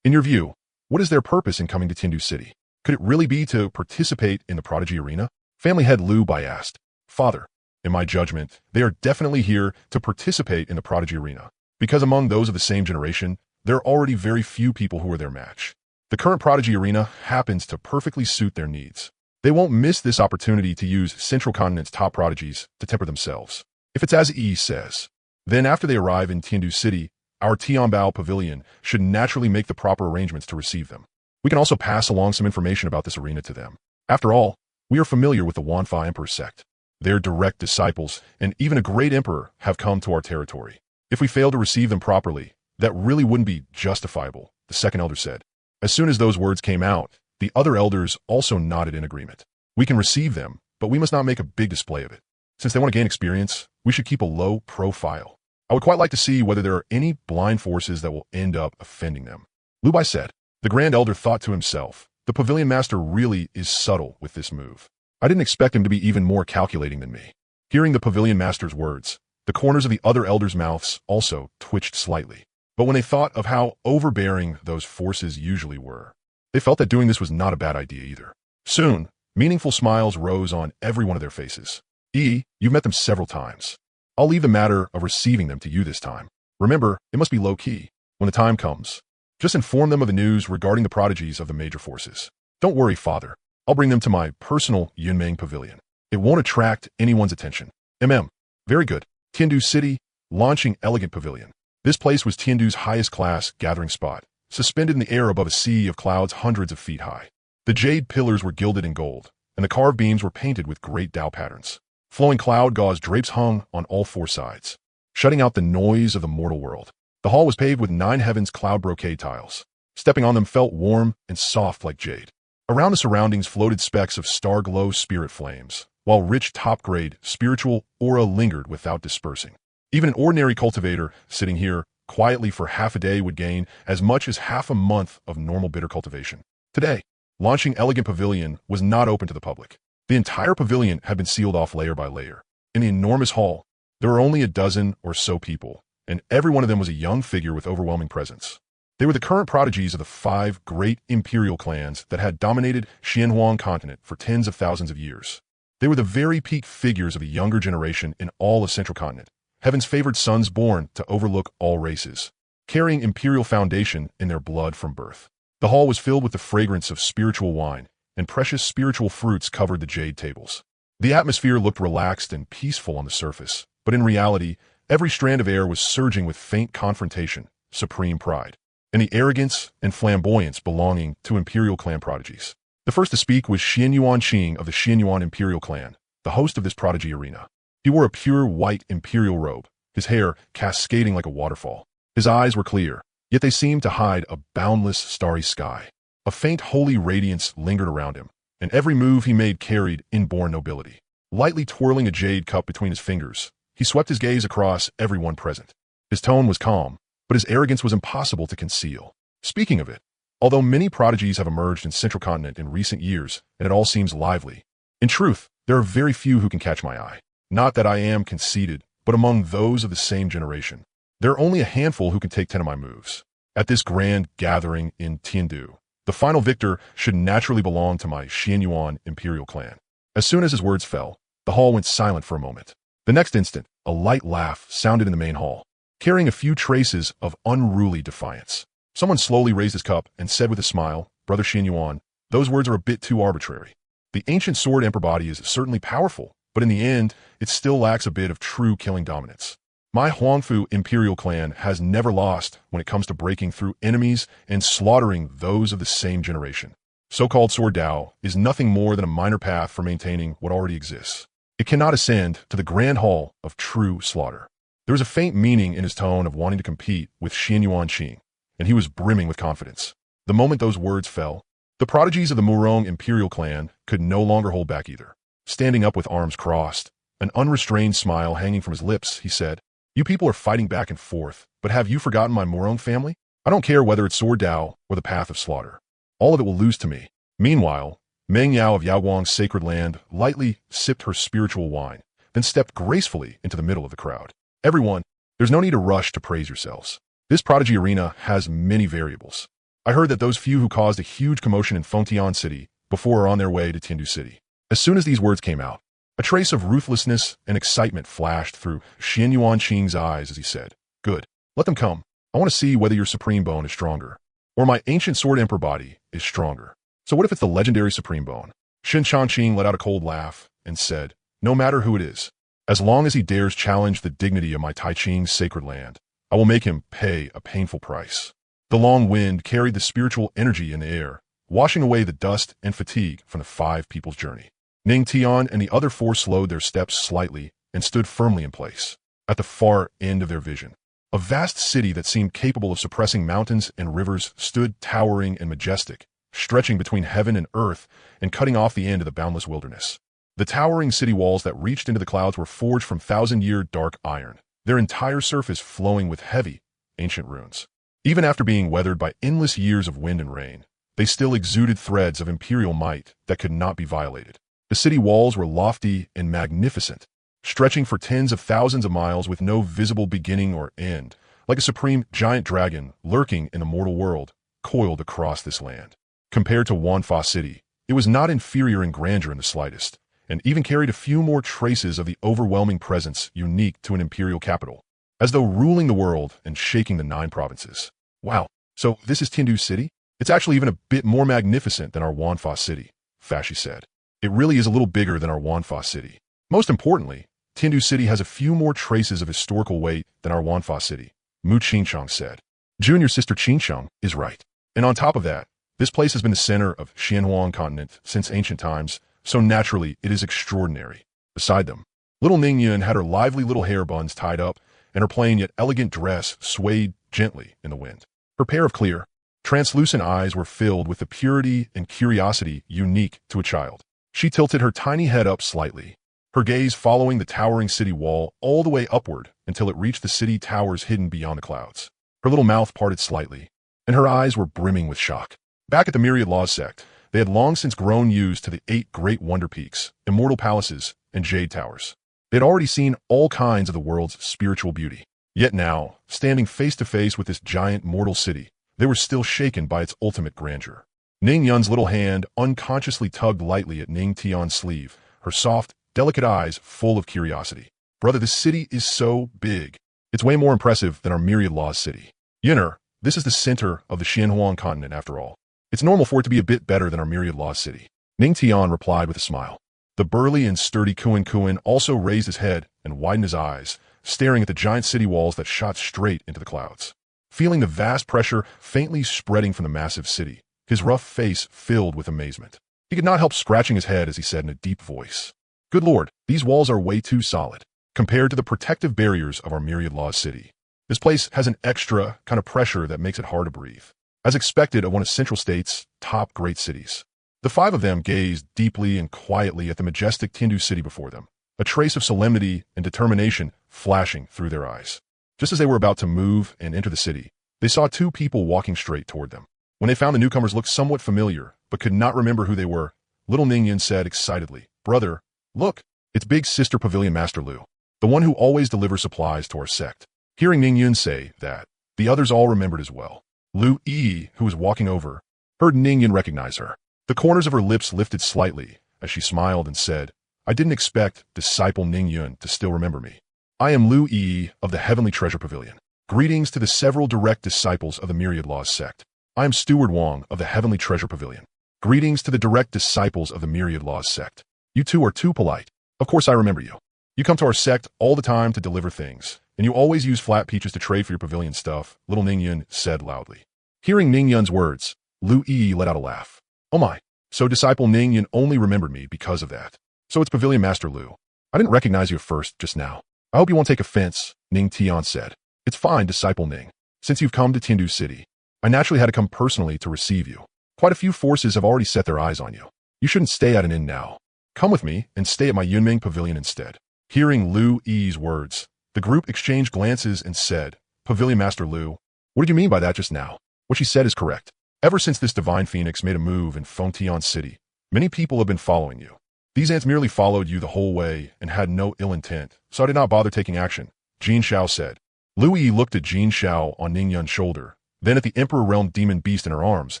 In your view, what is their purpose in coming to Tiandu City?" Could it really be to participate in the Prodigy Arena? Family head Lu Bai asked. Father, in my judgment, they are definitely here to participate in the Prodigy Arena, because among those of the same generation, there are already very few people who are their match. The current Prodigy Arena happens to perfectly suit their needs. They won't miss this opportunity to use Central Continent's top prodigies to temper themselves. If it's as Yi says, then after they arrive in Tiandu City, our Tianbao Pavilion should naturally make the proper arrangements to receive them. We can also pass along some information about this arena to them. After all, we are familiar with the Xuanhuang sect. Their direct disciples, and even a great emperor, have come to our territory. If we fail to receive them properly, that really wouldn't be justifiable, the second elder said. As soon as those words came out, the other elders also nodded in agreement. We can receive them, but we must not make a big display of it. Since they want to gain experience, we should keep a low profile. I would quite like to see whether there are any blind forces that will end up offending them. Lu Bai said. The Grand Elder thought to himself, the Pavilion Master really is subtle with this move. I didn't expect him to be even more calculating than me. Hearing the Pavilion Master's words, the corners of the other elders' mouths also twitched slightly. But when they thought of how overbearing those forces usually were, they felt that doing this was not a bad idea either. Soon, meaningful smiles rose on every one of their faces. You've met them several times. I'll leave the matter of receiving them to you this time. Remember, it must be low-key. When the time comes, just inform them of the news regarding the prodigies of the major forces. Don't worry, Father. I'll bring them to my personal Yunmeng Pavilion. It won't attract anyone's attention. Very good. Tiandu City, launching elegant pavilion. This place was Tiandu's highest class gathering spot, suspended in the air above a sea of clouds hundreds of feet high. The jade pillars were gilded in gold, and the carved beams were painted with great Dao patterns. Flowing cloud gauze drapes hung on all four sides, shutting out the noise of the mortal world. The hall was paved with 9 heavens cloud brocade tiles. Stepping on them felt warm and soft like jade. Around the surroundings floated specks of star-glow spirit flames, while rich top-grade spiritual aura lingered without dispersing. Even an ordinary cultivator sitting here quietly for half a day would gain as much as half a month of normal bitter cultivation. Today, launching Elegant Pavilion was not open to the public. The entire pavilion had been sealed off layer by layer. In the enormous hall, there were only a dozen or so people, and every one of them was a young figure with overwhelming presence. They were the current prodigies of the 5 great imperial clans that had dominated Xuanhuang Continent for tens of thousands of years. They were the very peak figures of a younger generation in all of Central Continent, Heaven's favored sons born to overlook all races, carrying imperial foundation in their blood from birth. The hall was filled with the fragrance of spiritual wine, and precious spiritual fruits covered the jade tables. The atmosphere looked relaxed and peaceful on the surface, but in reality, every strand of air was surging with faint confrontation, supreme pride, and the arrogance and flamboyance belonging to imperial clan prodigies. The first to speak was Xuanhuang Qing of the Xuanyuan Imperial Clan, the host of this prodigy arena. He wore a pure white imperial robe, his hair cascading like a waterfall. His eyes were clear, yet they seemed to hide a boundless starry sky. A faint holy radiance lingered around him, and every move he made carried inborn nobility. Lightly twirling a jade cup between his fingers, he swept his gaze across everyone present. His tone was calm, but his arrogance was impossible to conceal. Speaking of it, although many prodigies have emerged in Central Continent in recent years, and it all seems lively, in truth, there are very few who can catch my eye. Not that I am conceited, but among those of the same generation, there are only a handful who can take 10 of my moves. At this grand gathering in Tiandu, the final victor should naturally belong to my Xuanyuan Imperial Clan. As soon as his words fell, the hall went silent for a moment. The next instant, a light laugh sounded in the main hall, carrying a few traces of unruly defiance. Someone slowly raised his cup and said with a smile, "Brother Xuanyuan, those words are a bit too arbitrary. The ancient sword emperor body is certainly powerful, but in the end, it still lacks a bit of true killing dominance. My Huangfu Imperial Clan has never lost when it comes to breaking through enemies and slaughtering those of the same generation. So-called Sword Dao is nothing more than a minor path for maintaining what already exists. It cannot ascend to the grand hall of true slaughter." There was a faint meaning in his tone of wanting to compete with Xuanhuang Qing, and he was brimming with confidence. The moment those words fell, the prodigies of the Murong Imperial Clan could no longer hold back either. Standing up with arms crossed, an unrestrained smile hanging from his lips, he said, "You people are fighting back and forth, but have you forgotten my Murong family? I don't care whether it's Sword Dao or the path of slaughter. All of it will lose to me." Meanwhile, Meng Yao of Yaoguang's sacred land lightly sipped her spiritual wine, then stepped gracefully into the middle of the crowd. "Everyone, there's no need to rush to praise yourselves. This prodigy arena has many variables. I heard that those few who caused a huge commotion in Fengtian City before or on their way to Tindu City. As soon as these words came out, a trace of ruthlessness and excitement flashed through Xuanhuang eyes as he said, "Good. Let them come. I want to see whether your supreme bone is stronger, or my ancient sword emperor body is stronger. So what if it's the legendary supreme bone?" Xuanhuang let out a cold laugh and said, "No matter who it is, as long as he dares challenge the dignity of my Tai Ching's sacred land, I will make him pay a painful price." The long wind carried the spiritual energy in the air, washing away the dust and fatigue from the 5 people's journey. Ning Tian and the other 4 slowed their steps slightly and stood firmly in place. At the far end of their vision, a vast city that seemed capable of suppressing mountains and rivers stood towering and majestic, stretching between heaven and earth and cutting off the end of the boundless wilderness. The towering city walls that reached into the clouds were forged from 1,000-year dark iron, their entire surface flowing with heavy, ancient runes. Even after being weathered by endless years of wind and rain, they still exuded threads of imperial might that could not be violated. The city walls were lofty and magnificent, stretching for tens of thousands of miles with no visible beginning or end, like a supreme giant dragon lurking in the mortal world, coiled across this land. Compared to Wanfa City, it was not inferior in grandeur in the slightest, and even carried a few more traces of the overwhelming presence unique to an imperial capital, as though ruling the world and shaking the 9 provinces. Wow, so this is Tindu City? It's actually even a bit more magnificent than our Wanfa City, Fashi said. It really is a little bigger than our Wanfa City. Most importantly, Tindu City has a few more traces of historical weight than our Wanfa City, Mu Qingchang said. Junior sister Qingchang is right. And on top of that, this place has been the center of Xuanhuang Continent since ancient times, so naturally it is extraordinary. Beside them, little Ningyun had her lively little hair buns tied up, and her plain yet elegant dress swayed gently in the wind. Her pair of clear, translucent eyes were filled with the purity and curiosity unique to a child. She tilted her tiny head up slightly, her gaze following the towering city wall all the way upward until it reached the city towers hidden beyond the clouds. Her little mouth parted slightly, and her eyes were brimming with shock. Back at the Myriad Laws sect, they had long since grown used to the 8 great wonder peaks, immortal palaces, and jade towers. They had already seen all kinds of the world's spiritual beauty. Yet now, standing face to face with this giant mortal city, they were still shaken by its ultimate grandeur. Ning Yun's little hand unconsciously tugged lightly at Ning Tian's sleeve, her soft, delicate eyes full of curiosity. "Brother, this city is so big. It's way more impressive than our Myriad Laws city. Yunner, this is the center of the Xuanhuang Continent after all. It's normal for it to be a bit better than our Myriad Laws city." Ning Tian replied with a smile. The burly and sturdy Kuan also raised his head and widened his eyes, staring at the giant city walls that shot straight into the clouds. Feeling the vast pressure faintly spreading from the massive city, his rough face filled with amazement. He could not help scratching his head as he said in a deep voice, "Good Lord, these walls are way too solid, compared to the protective barriers of our Myriad Laws city. This place has an extra kind of pressure that makes it hard to breathe." As expected of one of Central State's top great cities, the 5 of them gazed deeply and quietly at the majestic Tindu City before them, a trace of solemnity and determination flashing through their eyes. Just as they were about to move and enter the city, they saw 2 people walking straight toward them. When they found the newcomers looked somewhat familiar, but could not remember who they were, little Ningyun said excitedly, "Brother, look, it's Big Sister Pavilion Master Lu, the one who always delivers supplies to our sect." Hearing Ningyun say that, the others all remembered as well. Lu Yi, who was walking over, heard Ningyun recognize her. The corners of her lips lifted slightly as she smiled and said, "I didn't expect disciple Ningyun to still remember me. I am Lu Yi of the Heavenly Treasure Pavilion. Greetings to the several direct disciples of the Myriad Laws sect. I am Steward Wang of the Heavenly Treasure Pavilion. Greetings to the direct disciples of the Myriad Laws sect. You 2 are too polite. Of course I remember you. You come to our sect all the time to deliver things, and you always use flat peaches to trade for your pavilion stuff," little Ningyun said loudly. Hearing Ningyun's words, Lu Yi let out a laugh. "Oh my, so disciple Ningyun only remembered me because of that. So it's Pavilion Master Lu. I didn't recognize you at first just now. I hope you won't take offense," Ning Tian said. "It's fine, disciple Ning. Since you've come to Tindu City, I naturally had to come personally to receive you. Quite a few forces have already set their eyes on you. You shouldn't stay at an inn now. Come with me and stay at my Yunming Pavilion instead." Hearing Lu Yi's words, the group exchanged glances and said, "Pavilion Master Lu, what did you mean by that just now?" What she said is correct. Ever since this divine phoenix made a move in Fengtian City, many people have been following you. These ants merely followed you the whole way and had no ill intent, so I did not bother taking action, Jin Xiao said. Lu Yi looked at Jin Xiao on Ning Yun's shoulder, then at the Emperor Realm demon beast in her arms,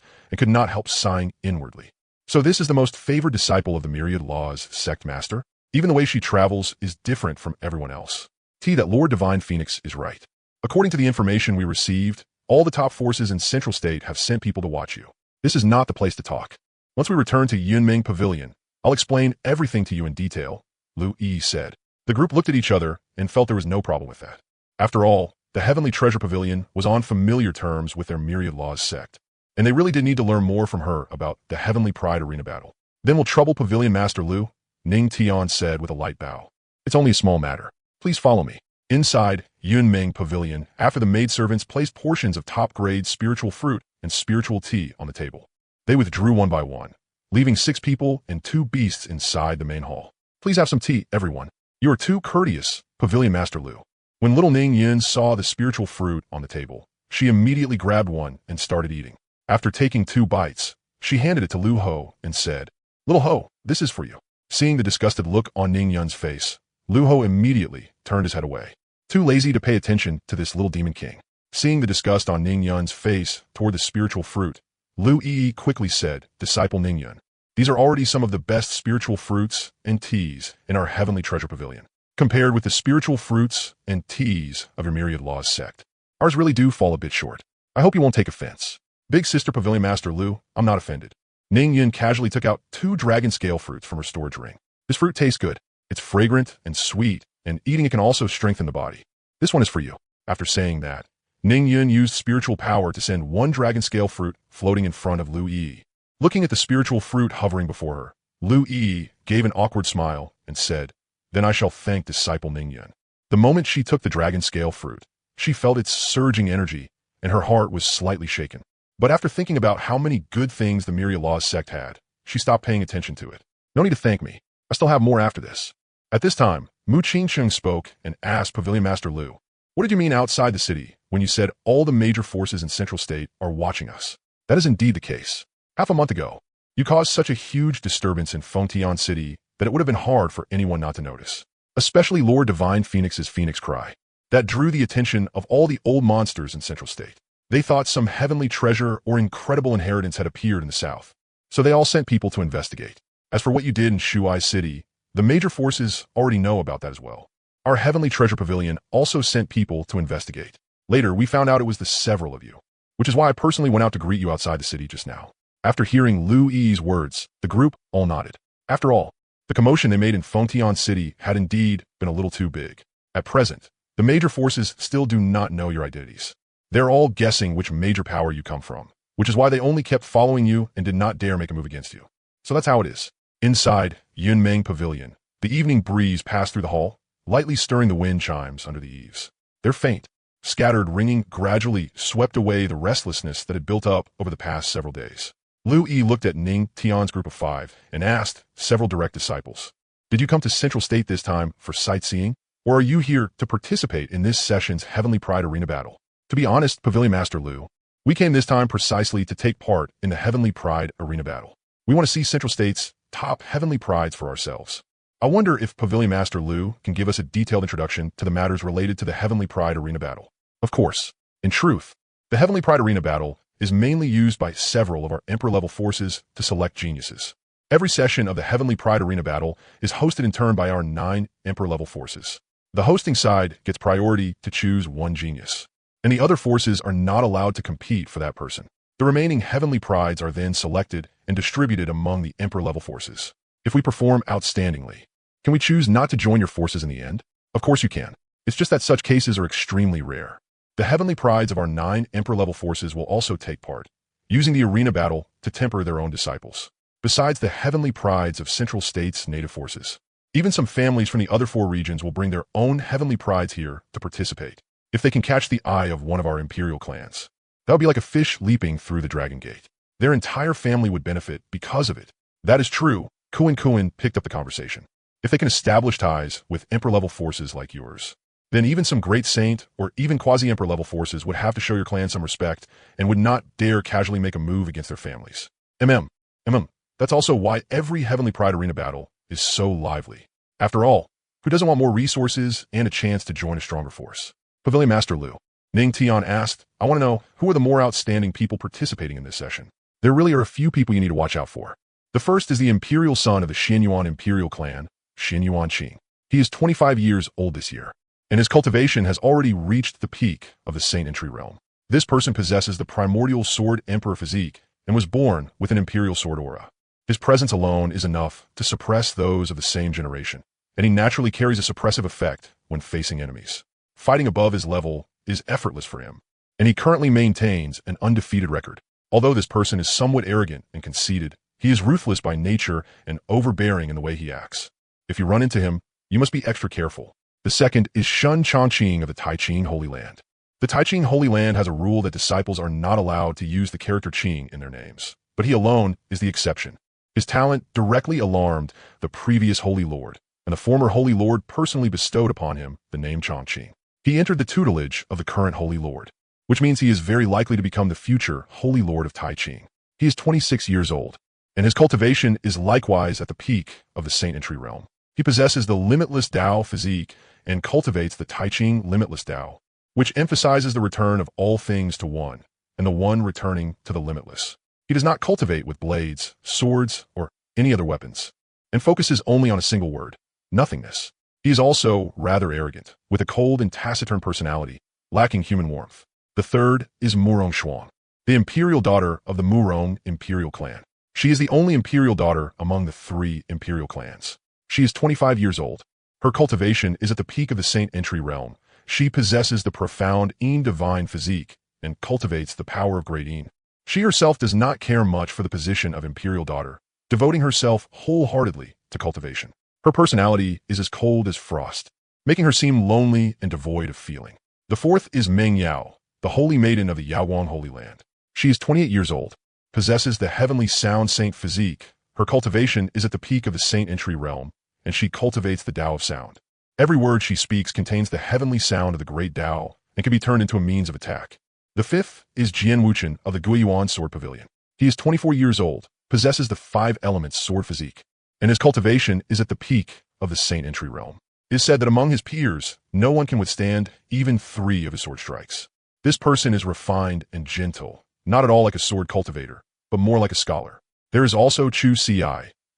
and could not help sighing inwardly. So this is the most favored disciple of the Myriad Laws Sect Master? Even the way she travels is different from everyone else. That Lord Divine Phoenix is right. According to the information we received, all the top forces in Central State have sent people to watch you. This is not the place to talk. Once we return to Yunming Pavilion, I'll explain everything to you in detail, Lu Yi said. The group looked at each other and felt there was no problem with that. After all, the Heavenly Treasure Pavilion was on familiar terms with their Myriad Laws sect, and they really did need to learn more from her about the Heavenly Pride Arena battle. Then we'll trouble Pavilion Master Lu, Ning Tian said with a light bow. It's only a small matter. Please follow me. Inside Yunming Pavilion, after the maidservants placed portions of top-grade spiritual fruit and spiritual tea on the table, they withdrew one by one, leaving 6 people and 2 beasts inside the main hall. Please have some tea, everyone. You are too courteous, Pavilion Master Lu. When little Ning Yin saw the spiritual fruit on the table, she immediately grabbed one and started eating. After taking 2 bites, she handed it to Lu Ho and said, "Little Ho, this is for you." Seeing the disgusted look on Ning Yun's face, Lu Ho immediately turned his head away, too lazy to pay attention to this little demon king. Seeing the disgust on Ning Yun's face toward the spiritual fruit, Lu Yi quickly said, "Disciple Ning Yun, these are already some of the best spiritual fruits and teas in our Heavenly Treasure Pavilion. Compared with the spiritual fruits and teas of your Myriad Laws sect, ours really do fall a bit short. I hope you won't take offense." Big Sister Pavilion Master Lu, I'm not offended. Ning Yun casually took out 2 dragon scale fruits from her storage ring. This fruit tastes good. It's fragrant and sweet, and eating it can also strengthen the body. This one is for you. After saying that, Ning Yun used spiritual power to send 1 dragon scale fruit floating in front of Lu Yi. Looking at the spiritual fruit hovering before her, Lu Yi gave an awkward smile and said, "Then I shall thank Disciple Ning Yun." The moment she took the dragon scale fruit, she felt its surging energy, and her heart was slightly shaken. But after thinking about how many good things the Myriad Laws sect had, she stopped paying attention to it. "No need to thank me. I still have more after this." At this time, Mu Qingsheng spoke and asked Pavilion Master Lu, "What did you mean outside the city when you said all the major forces in Central State are watching us?" "That is indeed the case. Half a month ago, you caused such a huge disturbance in Fengtian City that it would have been hard for anyone not to notice, especially Lord Divine Phoenix's Phoenix Cry. That drew the attention of all the old monsters in Central State. They thought some heavenly treasure or incredible inheritance had appeared in the south, so they all sent people to investigate. As for what you did in Shuai City, the major forces already know about that as well. Our Heavenly Treasure Pavilion also sent people to investigate. Later, we found out it was the several of you, which is why I personally went out to greet you outside the city just now." After hearing Lu Yi's words, the group all nodded. After all, the commotion they made in Fengtian City had indeed been a little too big. At present, the major forces still do not know your identities. They're all guessing which major power you come from, which is why they only kept following you and did not dare make a move against you. So that's how it is. Inside Yunming Pavilion, the evening breeze passed through the hall, lightly stirring the wind chimes under the eaves. Their faint, scattered ringing gradually swept away the restlessness that had built up over the past several days. Lu Yi looked at Ning Tian's group of 5 and asked several direct disciples, "Did you come to Central State this time for sightseeing, or are you here to participate in this session's Heavenly Pride Arena battle?" "To be honest, Pavilion Master Lu, we came this time precisely to take part in the Heavenly Pride Arena battle. We want to see Central State's top Heavenly Prides for ourselves. I wonder if Pavilion Master Lu can give us a detailed introduction to the matters related to the Heavenly Pride Arena battle." Of course. In truth, the Heavenly Pride Arena battle is mainly used by several of our Emperor-level forces to select geniuses. Every session of the Heavenly Pride Arena battle is hosted in turn by our 9 Emperor-level forces. The hosting side gets priority to choose 1 genius, and the other forces are not allowed to compete for that person. The remaining Heavenly Prides are then selected and distributed among the Emperor-level forces. If we perform outstandingly, can we choose not to join your forces in the end? Of course you can. It's just that such cases are extremely rare. The Heavenly Prides of our 9 Emperor-level forces will also take part, using the arena battle to temper their own disciples. Besides the Heavenly Prides of Central State's native forces, even some families from the other 4 regions will bring their own Heavenly Prides here to participate, if they can catch the eye of one of our Imperial clans. That would be like a fish leaping through the Dragon Gate. Their entire family would benefit because of it. That is true. Kuan picked up the conversation. If they can establish ties with Emperor-level forces like yours, then even some Great Saint or even Quasi-Emperor-level forces would have to show your clan some respect and would not dare casually make a move against their families. That's also why every Heavenly Pride Arena battle is so lively. After all, who doesn't want more resources and a chance to join a stronger force? Pavilion Master Lu, Ning Tian asked, "I want to know, who are the more outstanding people participating in this session?" "There really are a few people you need to watch out for. The first is the imperial son of the Xuanhuang imperial clan, Xuanhuang Qing. He is 25 years old this year, and his cultivation has already reached the peak of the Saint Entry realm. This person possesses the primordial sword emperor physique and was born with an imperial sword aura. His presence alone is enough to suppress those of the same generation, and he naturally carries a suppressive effect when facing enemies. Fighting above his level is effortless for him, and he currently maintains an undefeated record. Although this person is somewhat arrogant and conceited, he is ruthless by nature and overbearing in the way he acts. If you run into him, you must be extra careful. The second is Xuanhuang Qing of the Taiqing Holy Land. The Taiqing Holy Land has a rule that disciples are not allowed to use the character Qing in their names, but he alone is the exception. His talent directly alarmed the previous Holy Lord, and the former Holy Lord personally bestowed upon him the name Chongqing. He entered the tutelage of the current Holy Lord, which means he is very likely to become the future Holy Lord of Taiqing. He is 26 years old, and his cultivation is likewise at the peak of the Saint Entry realm. He possesses the limitless Tao physique and cultivates the Taiqing limitless Tao, which emphasizes the return of all things to one, and the one returning to the limitless. He does not cultivate with blades, swords, or any other weapons, and focuses only on a single word, nothingness. He is also rather arrogant, with a cold and taciturn personality, lacking human warmth. The third is Murong Xuan, the imperial daughter of the Murong imperial clan. She is the only imperial daughter among the 3 imperial clans. She is 25 years old. Her cultivation is at the peak of the Saint Entry realm. She possesses the profound divine physique and cultivates the power of great Yin. She herself does not care much for the position of imperial daughter, devoting herself wholeheartedly to cultivation. Her personality is as cold as frost, making her seem lonely and devoid of feeling. The fourth is Meng Yao, the holy maiden of the Yaowang Holy Land. She is 28 years old, possesses the heavenly sound saint physique. Her cultivation is at the peak of the Saint Entry realm, and she cultivates the Tao of sound. Every word she speaks contains the heavenly sound of the great Tao and can be turned into a means of attack. The fifth is Jian Wuchen of the Guiyuan Sword Pavilion. He is 24 years old, possesses the 5 elements sword physique, and his cultivation is at the peak of the Saint Entry realm. It is said that among his peers, no one can withstand even 3 of his sword strikes. This person is refined and gentle, not at all like a sword cultivator, but more like a scholar. There is also Chu Ci,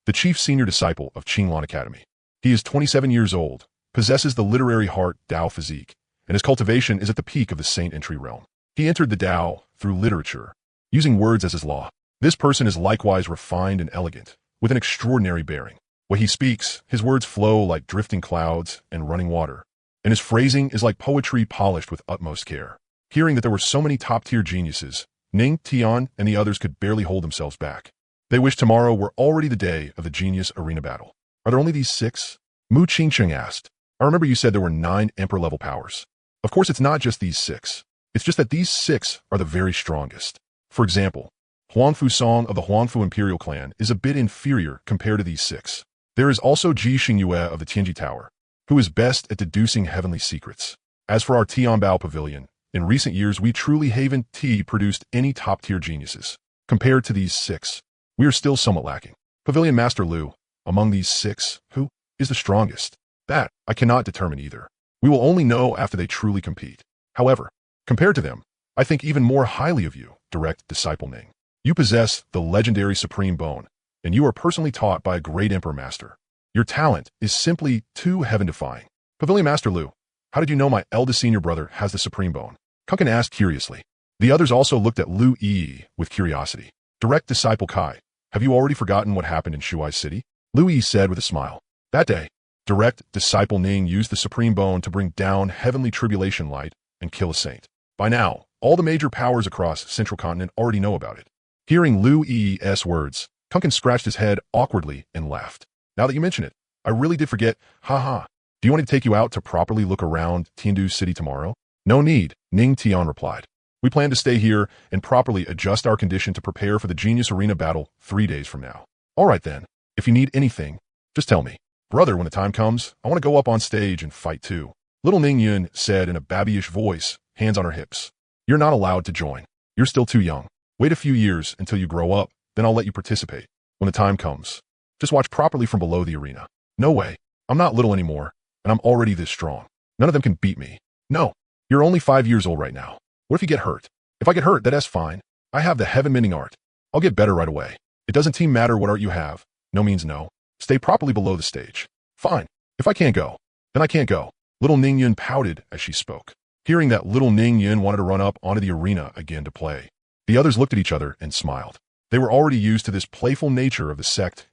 the chief senior disciple of Qinglan Academy. He is 27 years old, possesses the literary heart Tao physique, and his cultivation is at the peak of the Saint Entry realm. He entered the Tao through literature, using words as his law. This person is likewise refined and elegant, with an extraordinary bearing. When he speaks, his words flow like drifting clouds and running water, and his phrasing is like poetry polished with utmost care. Hearing that there were so many top-tier geniuses, Ning, Tian, and the others could barely hold themselves back. They wished tomorrow were already the day of the genius arena battle. Are there only these 6? Mu Qingcheng asked. I remember you said there were 9 emperor-level powers. Of course, it's not just these 6. It's just that these 6 are the very strongest. For example, Huangfu Song of the Huangfu Imperial Clan is a bit inferior compared to these 6. There is also Ji Xingyue of the Tianji Tower, who is best at deducing heavenly secrets. As for our Tianbao Pavilion, in recent years we truly haven't produced any top-tier geniuses. Compared to these 6, we are still somewhat lacking. Pavilion Master Liu, among these 6, who is the strongest? That I cannot determine either. We will only know after they truly compete. However, compared to them, I think even more highly of you, direct disciple Ning. You possess the legendary Supreme Bone, and you are personally taught by a great Emperor Master. Your talent is simply too heaven-defying. Pavilion Master Liu, how did you know my eldest senior brother has the Supreme Bone? Kunkin asked curiously. The others also looked at Liu Yi with curiosity. Direct disciple Kai, have you already forgotten what happened in Shuai City? Liu Yi said with a smile. That day, direct disciple Ning used the Supreme Bone to bring down heavenly tribulation light and kill a saint. By now, all the major powers across Central Continent already know about it. Hearing Liu Yi's words, Kunkin scratched his head awkwardly and laughed. Now that you mention it, I really did forget. Haha. Do you want me to take you out to properly look around Tiandu City tomorrow? No need, Ning Tian replied. We plan to stay here and properly adjust our condition to prepare for the Genius Arena battle 3 days from now. All right then, if you need anything, just tell me. Brother, when the time comes, I want to go up on stage and fight too. Little Ning Yun said in a babyish voice, hands on her hips. You're not allowed to join. You're still too young. Wait a few years until you grow up, then I'll let you participate. When the time comes, just watch properly from below the arena. No way. I'm not little anymore, and I'm already this strong. None of them can beat me. No. You're only 5 years old right now. What if you get hurt? If I get hurt, that's fine. I have the heaven-mending art. I'll get better right away. It doesn't matter what art you have. No means no. Stay properly below the stage. Fine. If I can't go, then I can't go. Little Ning Yun pouted as she spoke. Hearing that, little Ning Yun wanted to run up onto the arena again to play. The others looked at each other and smiled. They were already used to this playful nature of the sect's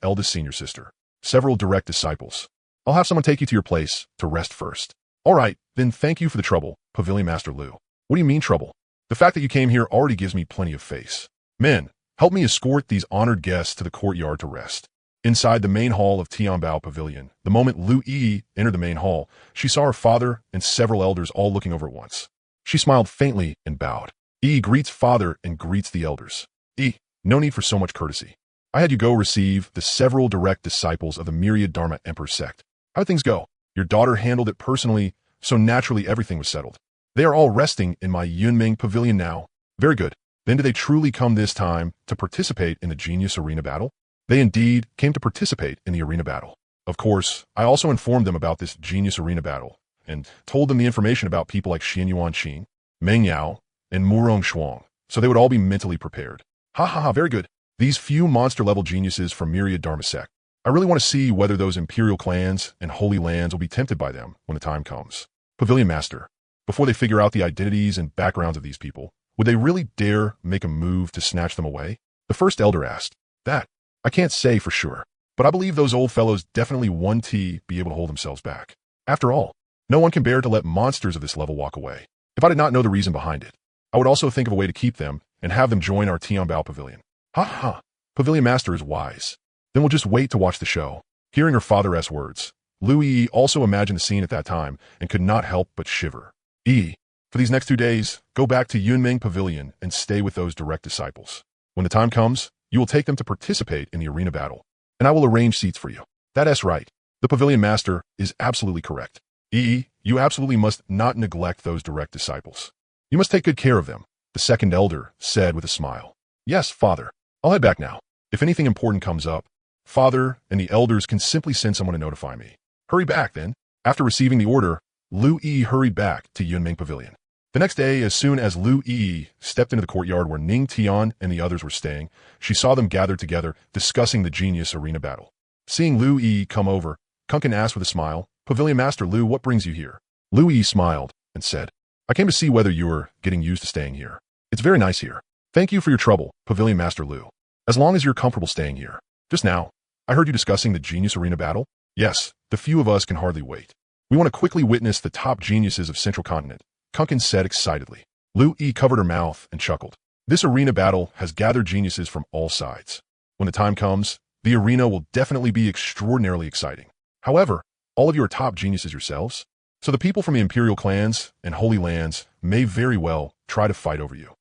eldest senior sister. Several direct disciples. I'll have someone take you to your place to rest first. All right, then thank you for the trouble, Pavilion Master Lu. What do you mean trouble? The fact that you came here already gives me plenty of face. Men, help me escort these honored guests to the courtyard to rest. Inside the main hall of Tianbao Pavilion, the moment Lu Yi entered the main hall, she saw her father and several elders all looking over at once. She smiled faintly and bowed. Yi greets father and greets the elders. Yi, no need for so much courtesy. I had you go receive the several direct disciples of the myriad Dharma Emperor sect. How'd things go? Your daughter handled it personally, so naturally everything was settled. They are all resting in my Yunming Pavilion now. Very good. Then do they truly come this time to participate in the Genius Arena Battle? They indeed came to participate in the arena battle. Of course, I also informed them about this Genius Arena Battle, and told them the information about people like Xuanhuang Qin, Meng Yao, and Murong Shuang, so they would all be mentally prepared. Ha ha ha, very good. These few monster-level geniuses from Myriad Dharma Sect. I really want to see whether those imperial clans and holy lands will be tempted by them when the time comes. Pavilion Master, before they figure out the identities and backgrounds of these people, would they really dare make a move to snatch them away? The first elder asked. That, I can't say for sure, but I believe those old fellows definitely won't be able to hold themselves back. After all, no one can bear to let monsters of this level walk away. If I did not know the reason behind it, I would also think of a way to keep them and have them join our Tianbao Pavilion. Ha ha, Pavilion Master is wise. Then we'll just wait to watch the show. Hearing her father's words, Lu Yi also imagined the scene at that time and could not help but shiver. Yi, for these next 2 days, go back to Yunming Pavilion and stay with those direct disciples. When the time comes, you will take them to participate in the arena battle, and I will arrange seats for you. That's right. The Pavilion Master is absolutely correct. Yi, you absolutely must not neglect those direct disciples. You must take good care of them, the second elder said with a smile. Yes, father. I'll head back now. If anything important comes up, father and the elders can simply send someone to notify me. Hurry back, then. After receiving the order, Lu Yi hurried back to Yunming Pavilion. The next day, as soon as Lu Yi stepped into the courtyard where Ning Tian and the others were staying, she saw them gathered together, discussing the Genius Arena Battle. Seeing Lu Yi come over, Kunkin asked with a smile, Pavilion Master Lu, what brings you here? Lu Yi smiled and said, I came to see whether you are getting used to staying here. It's very nice here. Thank you for your trouble, Pavilion Master Lu. As long as you're comfortable staying here. Just now, I heard you discussing the Genius Arena Battle. Yes, the few of us can hardly wait. We want to quickly witness the top geniuses of Central Continent, Kunkin said excitedly. Lu Yi covered her mouth and chuckled. This arena battle has gathered geniuses from all sides. When the time comes, the arena will definitely be extraordinarily exciting. However, all of you are top geniuses yourselves, so the people from the imperial clans and holy lands may very well try to fight over you.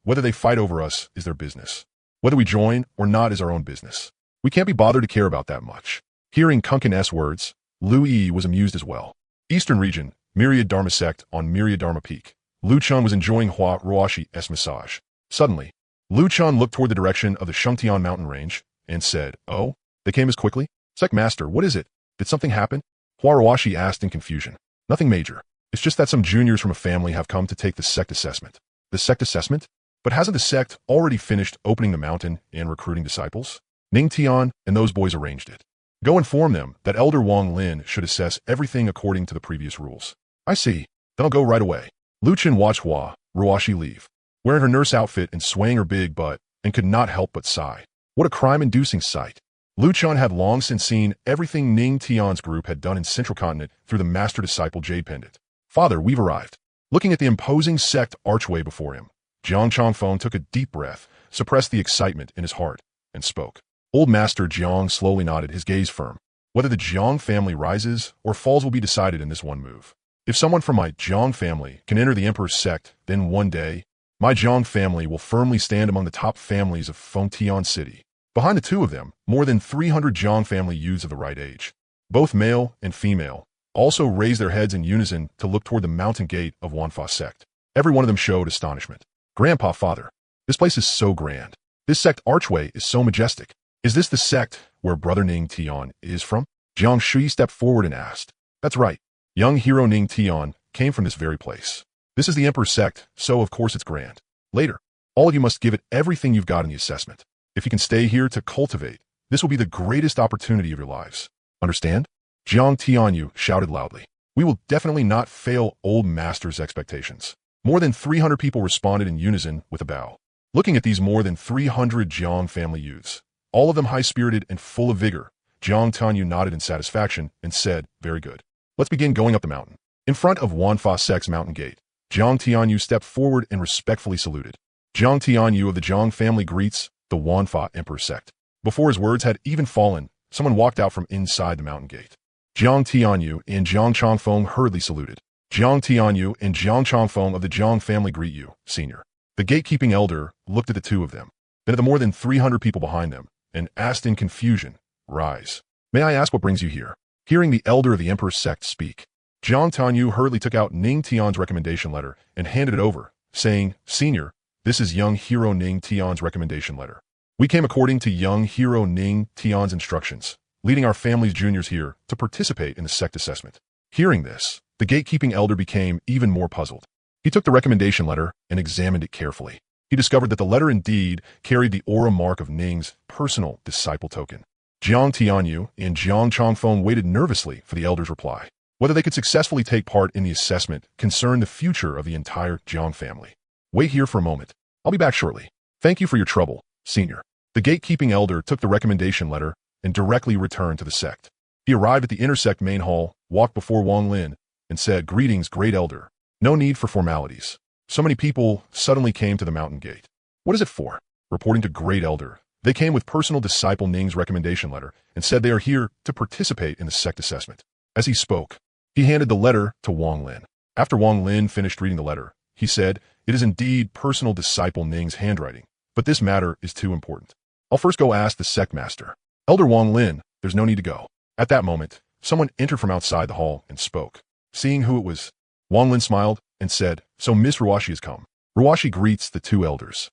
Whether they fight over us is their business. Whether we join or not is our own business. We can't be bothered to care about that much. Hearing Kunkin's words, Lu Yi was amused as well. Eastern region, Myriad Dharma Sect on Myriad Dharma Peak. Lu Chun was enjoying Hua Ruashi's massage. Suddenly, Lu Chun looked toward the direction of the Shengtian mountain range and said, Oh, they came as quickly? Sect Master, what is it? Did something happen? Hua Ruashi asked in confusion. Nothing major. It's just that some juniors from a family have come to take the sect assessment. The sect assessment? But hasn't the sect already finished opening the mountain and recruiting disciples? Ning Tian and those boys arranged it. Go inform them that Elder Wang Lin should assess everything according to the previous rules. I see. Then I'll go right away. Lu Chen watched Hua Ruashi leave, wearing her nurse outfit and swaying her big butt, and could not help but sigh. What a crime-inducing sight. Lu Chun had long since seen everything Ning Tian's group had done in Central Continent through the master-disciple Jade Pendant. Father, we've arrived. Looking at the imposing sect archway before him, Jiang Changfeng took a deep breath, suppressed the excitement in his heart, and spoke. Old Master Jiang slowly nodded, his gaze firm. Whether the Jiang family rises or falls will be decided in this one move. If someone from my Jiang family can enter the Emperor's sect, then one day, my Jiang family will firmly stand among the top families of Fengtian City. Behind the two of them, more than 300 Jiang family youths of the right age, both male and female, also raised their heads in unison to look toward the mountain gate of Wanfa sect. Every one of them showed astonishment. Grandpa, father, this place is so grand. This sect archway is so majestic. Is this the sect where Brother Ning Tian is from? Jiang Shui stepped forward and asked. That's right. Young hero Ning Tian came from this very place. This is the Emperor's sect, so of course it's grand. Later, all of you must give it everything you've got in the assessment. If you can stay here to cultivate, this will be the greatest opportunity of your lives. Understand? Jiang Tianyu shouted loudly. We will definitely not fail old master's expectations. More than 300 people responded in unison with a bow. Looking at these more than 300 Jiang family youths, all of them high-spirited and full of vigor, Jiang Tianyu nodded in satisfaction and said, very good. Let's begin going up the mountain. In front of Wanfa Sect's mountain gate, Jiang Tianyu stepped forward and respectfully saluted. Jiang Tianyu of the Jiang family greets the Quasi-Emperor sect. Before his words had even fallen, someone walked out from inside the mountain gate. Jiang Tianyu and Jiang Changfeng hurriedly saluted. Jiang Tianyu and Jiang Changfeng of the Jiang family greet you, senior. The gatekeeping elder looked at the two of them, then at the more than 300 people behind them, and asked in confusion, rise. May I ask what brings you here? Hearing the elder of the Emperor's sect speak, Jiang Tianyu hurriedly took out Ning Tian's recommendation letter and handed it over, saying, Senior, this is young hero Ning Tian's recommendation letter. We came according to young hero Ning Tian's instructions, leading our family's juniors here to participate in the sect assessment. Hearing this, the gatekeeping elder became even more puzzled. He took the recommendation letter and examined it carefully. He discovered that the letter indeed carried the aura mark of Ning's personal disciple token. Jiang Tianyu and Jiang Changfeng waited nervously for the elder's reply. Whether they could successfully take part in the assessment concerned the future of the entire Jiang family. Wait here for a moment. I'll be back shortly. Thank you for your trouble, senior. The gatekeeping elder took the recommendation letter and directly returned to the sect. He arrived at the inner sect main hall, walked before Wang Lin, and said, Greetings, great elder. No need for formalities. So many people suddenly came to the mountain gate. What is it for? Reporting to great elder, they came with personal disciple Ning's recommendation letter and said they are here to participate in the sect assessment. As he spoke, he handed the letter to Wang Lin. After Wang Lin finished reading the letter, he said, It is indeed personal disciple Ning's handwriting, but this matter is too important. I'll first go ask the sect master. Elder Wang Lin, there's no need to go. At that moment, someone entered from outside the hall and spoke. Seeing who it was, Wang Lin smiled and said, So Miss Ruashi has come. Ruashi greets the two elders.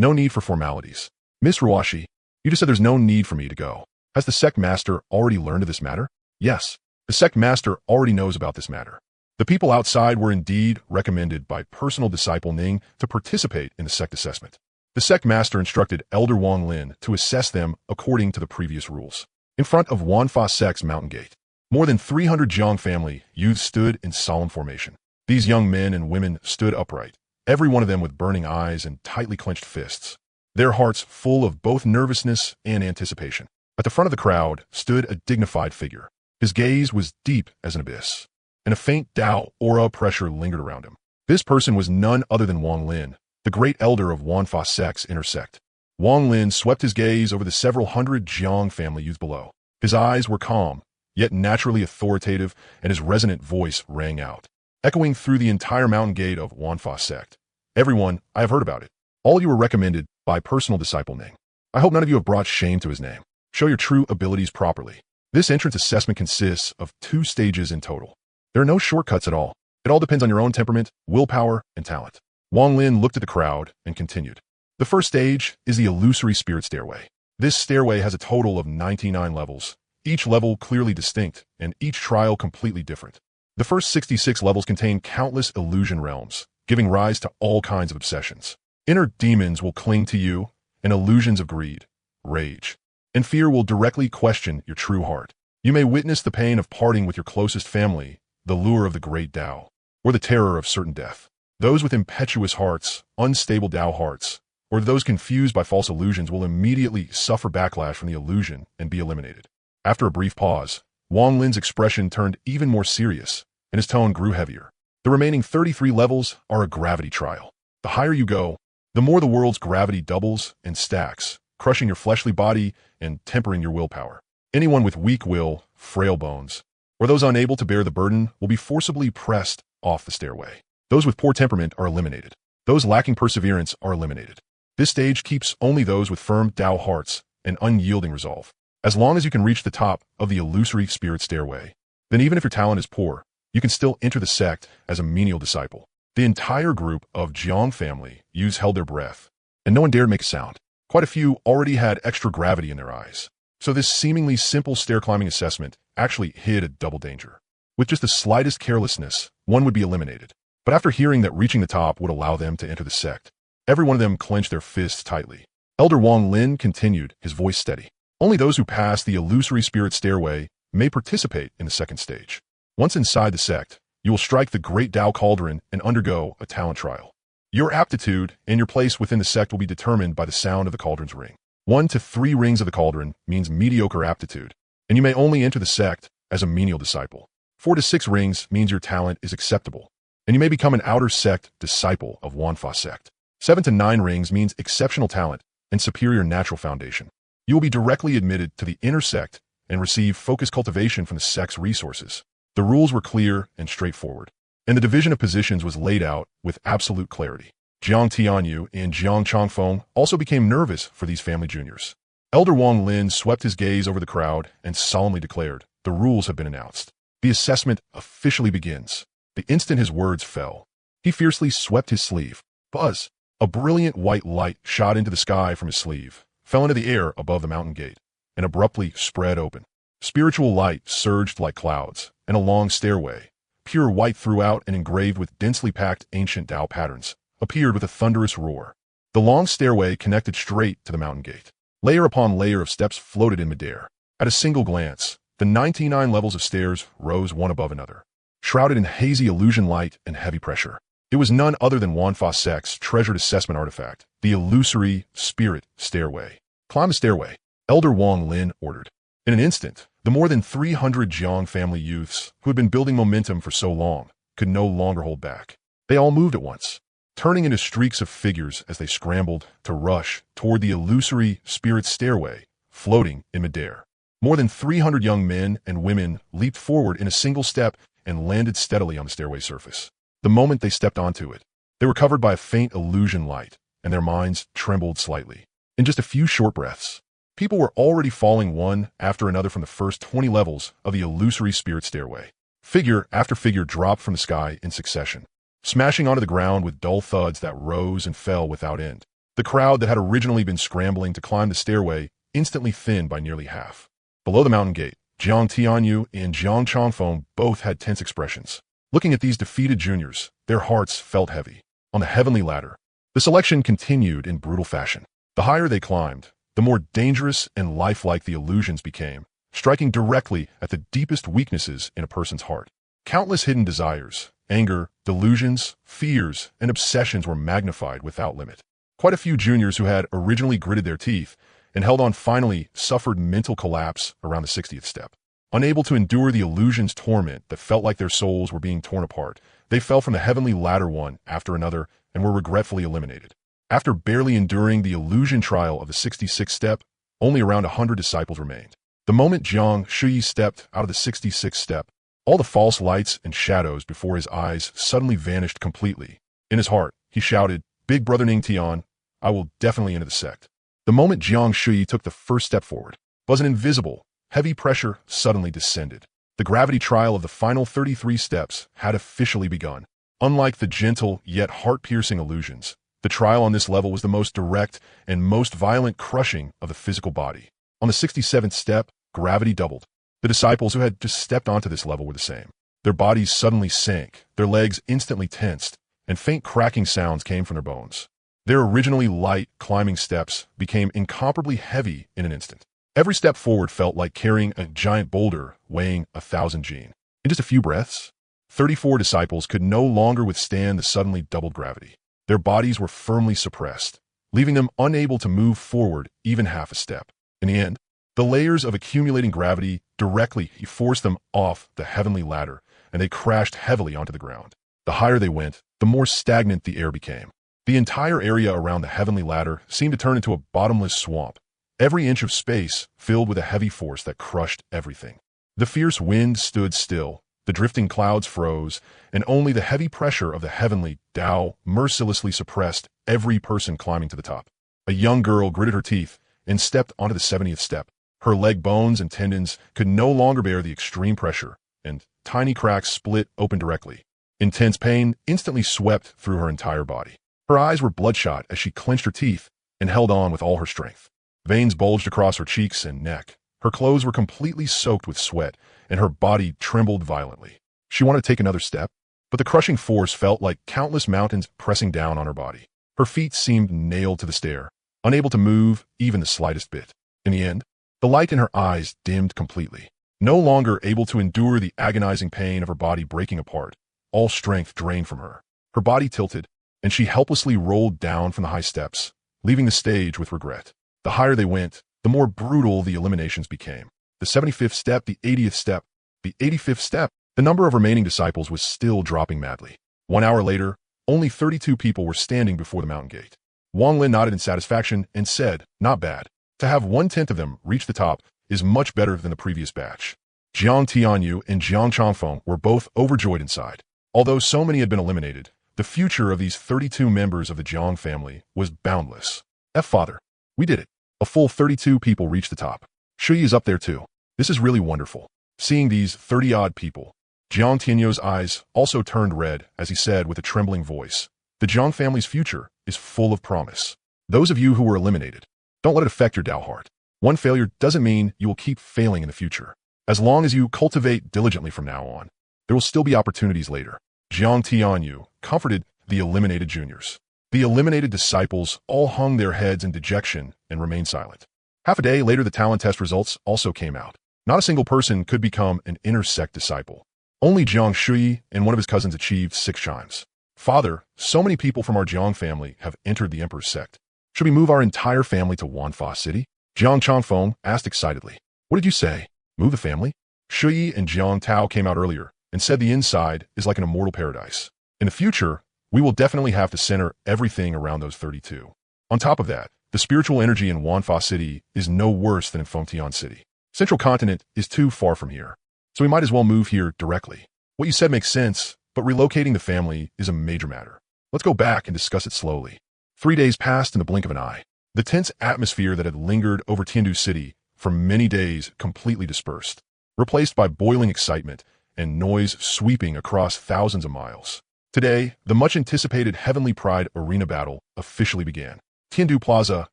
No need for formalities. Miss Ruashi, you just said there's no need for me to go. Has the sect master already learned of this matter? Yes, the sect master already knows about this matter. The people outside were indeed recommended by personal disciple Ning to participate in the sect assessment. The sect master instructed Elder Wang Lin to assess them according to the previous rules. In front of Wanfa Sect's mountain gate, more than 300 Jiang family youths stood in solemn formation. These young men and women stood upright, every one of them with burning eyes and tightly clenched fists, their hearts full of both nervousness and anticipation. At the front of the crowd stood a dignified figure. His gaze was deep as an abyss, and a faint Tao aura pressure lingered around him. This person was none other than Wang Lin, the great elder of Wanfa Sect's inner sect. Wang Lin swept his gaze over the several hundred Jiang family youths below. His eyes were calm, yet naturally authoritative, and his resonant voice rang out, echoing through the entire mountain gate of Wanfa Sect. Everyone, I have heard about it. All you were recommended by personal disciple Ning. I hope none of you have brought shame to his name. Show your true abilities properly. This entrance assessment consists of 2 stages in total. There are no shortcuts at all. It all depends on your own temperament, willpower, and talent. Wang Lin looked at the crowd and continued. The first stage is the illusory spirit stairway. This stairway has a total of 99 levels, each level clearly distinct, and each trial completely different. The first 66 levels contain countless illusion realms, giving rise to all kinds of obsessions. Inner demons will cling to you, and illusions of greed, rage, and fear will directly question your true heart. You may witness the pain of parting with your closest family, the lure of the great Tao, or the terror of certain death. Those with impetuous hearts, unstable Tao hearts, or those confused by false illusions will immediately suffer backlash from the illusion and be eliminated. After a brief pause, Wang Lin's expression turned even more serious, and his tone grew heavier. The remaining 33 levels are a gravity trial. The higher you go, the more the world's gravity doubles and stacks, crushing your fleshly body and tempering your willpower. Anyone with weak will, frail bones, or those unable to bear the burden will be forcibly pressed off the stairway. Those with poor temperament are eliminated. Those lacking perseverance are eliminated. This stage keeps only those with firm Tao hearts and unyielding resolve. As long as you can reach the top of the illusory spirit stairway, then even if your talent is poor, you can still enter the sect as a menial disciple. The entire group of Jiang family youths held their breath, and no one dared make a sound. Quite a few already had extra gravity in their eyes. So this seemingly simple stair-climbing assessment actually hid a double danger. With just the slightest carelessness, one would be eliminated. But after hearing that reaching the top would allow them to enter the sect, every one of them clenched their fists tightly. Elder Wang Lin continued, his voice steady. Only those who pass the illusory spirit stairway may participate in the second stage. Once inside the sect, you will strike the Great Tao Cauldron and undergo a talent trial. Your aptitude and your place within the sect will be determined by the sound of the cauldron's ring. 1 to 3 rings of the cauldron means mediocre aptitude, and you may only enter the sect as a menial disciple. 4 to 6 rings means your talent is acceptable, and you may become an outer sect disciple of Wanfa sect. 7 to 9 rings means exceptional talent and superior natural foundation. You will be directly admitted to the inner sect and receive focused cultivation from the sect's resources. The rules were clear and straightforward, and the division of positions was laid out with absolute clarity. Jiang Tianyu and Jiang Changfeng also became nervous for these family juniors. Elder Wang Lin swept his gaze over the crowd and solemnly declared, the rules have been announced. The assessment officially begins. The instant his words fell, he fiercely swept his sleeve. Buzz! A brilliant white light shot into the sky from his sleeve, fell into the air above the mountain gate, and abruptly spread open. Spiritual light surged like clouds, and a long stairway, pure white throughout and engraved with densely packed ancient Tao patterns, appeared with a thunderous roar. The long stairway connected straight to the mountain gate. Layer upon layer of steps floated in midair. At a single glance, the 99 levels of stairs rose one above another, shrouded in hazy illusion light and heavy pressure. It was none other than Wanfa Sect's treasured assessment artifact, the illusory spirit stairway. Climb the stairway, Elder Wang Lin ordered. In an instant, the more than 300 Jiang family youths, who had been building momentum for so long, could no longer hold back. They all moved at once, turning into streaks of figures as they scrambled to rush toward the illusory spirit stairway, floating in midair. More than 300 young men and women leaped forward in a single step and landed steadily on the stairway surface. The moment they stepped onto it, they were covered by a faint illusion light, and their minds trembled slightly. In just a few short breaths, people were already falling one after another from the first 20 levels of the illusory spirit stairway. Figure after figure dropped from the sky in succession, smashing onto the ground with dull thuds that rose and fell without end. The crowd that had originally been scrambling to climb the stairway instantly thinned by nearly half. Below the mountain gate, Jiang Tianyu and Jiang Changfeng both had tense expressions. Looking at these defeated juniors, their hearts felt heavy. On the heavenly ladder, the selection continued in brutal fashion. The higher they climbed, the more dangerous and lifelike the illusions became, striking directly at the deepest weaknesses in a person's heart. Countless hidden desires, anger, delusions, fears, and obsessions were magnified without limit. Quite a few juniors who had originally gritted their teeth and held on finally suffered mental collapse around the 60th step. Unable to endure the illusion's torment that felt like their souls were being torn apart, they fell from the heavenly ladder one after another and were regretfully eliminated. After barely enduring the illusion trial of the 66th step, only around 100 disciples remained. The moment Jiang Shuyi stepped out of the 66th step, all the false lights and shadows before his eyes suddenly vanished completely. In his heart, he shouted, "Big brother Ning Tian, I will definitely enter the sect." The moment Jiang Shuyi took the first step forward, was an invisible, heavy pressure suddenly descended. The gravity trial of the final 33 steps had officially begun. Unlike the gentle yet heart-piercing illusions, the trial on this level was the most direct and most violent crushing of the physical body. On the 67th step, gravity doubled. The disciples who had just stepped onto this level were the same. Their bodies suddenly sank, their legs instantly tensed, and faint cracking sounds came from their bones. Their originally light climbing steps became incomparably heavy in an instant. Every step forward felt like carrying a giant boulder weighing 1,000 jin. In just a few breaths, 34 disciples could no longer withstand the suddenly doubled gravity. Their bodies were firmly suppressed, leaving them unable to move forward even half a step. In the end, the layers of accumulating gravity directly forced them off the heavenly ladder, and they crashed heavily onto the ground. The higher they went, the more stagnant the air became. The entire area around the heavenly ladder seemed to turn into a bottomless swamp, every inch of space filled with a heavy force that crushed everything. The fierce wind stood still, the drifting clouds froze, and only the heavy pressure of the heavenly Tao mercilessly suppressed every person climbing to the top. A young girl gritted her teeth and stepped onto the 70th step. Her leg bones and tendons could no longer bear the extreme pressure, and tiny cracks split open directly. Intense pain instantly swept through her entire body. Her eyes were bloodshot as she clenched her teeth and held on with all her strength. Veins bulged across her cheeks and neck. Her clothes were completely soaked with sweat, and her body trembled violently. She wanted to take another step, but the crushing force felt like countless mountains pressing down on her body. Her feet seemed nailed to the stair, unable to move even the slightest bit. In the end, the light in her eyes dimmed completely. No longer able to endure the agonizing pain of her body breaking apart, all strength drained from her. Her body tilted, and she helplessly rolled down from the high steps, leaving the stage with regret. The higher they went, the more brutal the eliminations became. The 75th step, the 80th step, the 85th step. The number of remaining disciples was still dropping madly. 1 hour later, only 32 people were standing before the mountain gate. Wang Lin nodded in satisfaction and said, "Not bad. To have 1/10 of them reach the top is much better than the previous batch." Jiang Tianyu and Jiang Changfeng were both overjoyed inside. Although so many had been eliminated, the future of these 32 members of the Jiang family was boundless. Father, we did it. A full 32 people reached the top. Shui is up there too. This is really wonderful. Seeing these 30-odd people, Jiang Tianyu's eyes also turned red as he said with a trembling voice, "The Jiang family's future is full of promise. Those of you who were eliminated, don't let it affect your Dao heart. One failure doesn't mean you will keep failing in the future. As long as you cultivate diligently from now on, there will still be opportunities later." Jiang Tianyu comforted the eliminated juniors. The eliminated disciples all hung their heads in dejection and remained silent. Half a day later, the talent test results also came out. Not a single person could become an inner sect disciple. Only Jiang Shui and one of his cousins achieved 6 chimes. "Father, so many people from our Jiang family have entered the Emperor's sect. Should we move our entire family to Wanfa City?" Jiang Changfeng asked excitedly. "What did you say? Move the family?" Shui and Jiang Tao came out earlier and said the inside is like an immortal paradise. In the future, we will definitely have to center everything around those 32. On top of that, the spiritual energy in Wanfa City is no worse than in Fengtian City. Central Continent is too far from here, so we might as well move here directly. What you said makes sense, but relocating the family is a major matter. Let's go back and discuss it slowly. 3 days passed in the blink of an eye. The tense atmosphere that had lingered over Tiandu City for many days completely dispersed, replaced by boiling excitement and noise sweeping across thousands of miles. Today, the much-anticipated Heavenly Pride Arena battle officially began. Tiandu Plaza,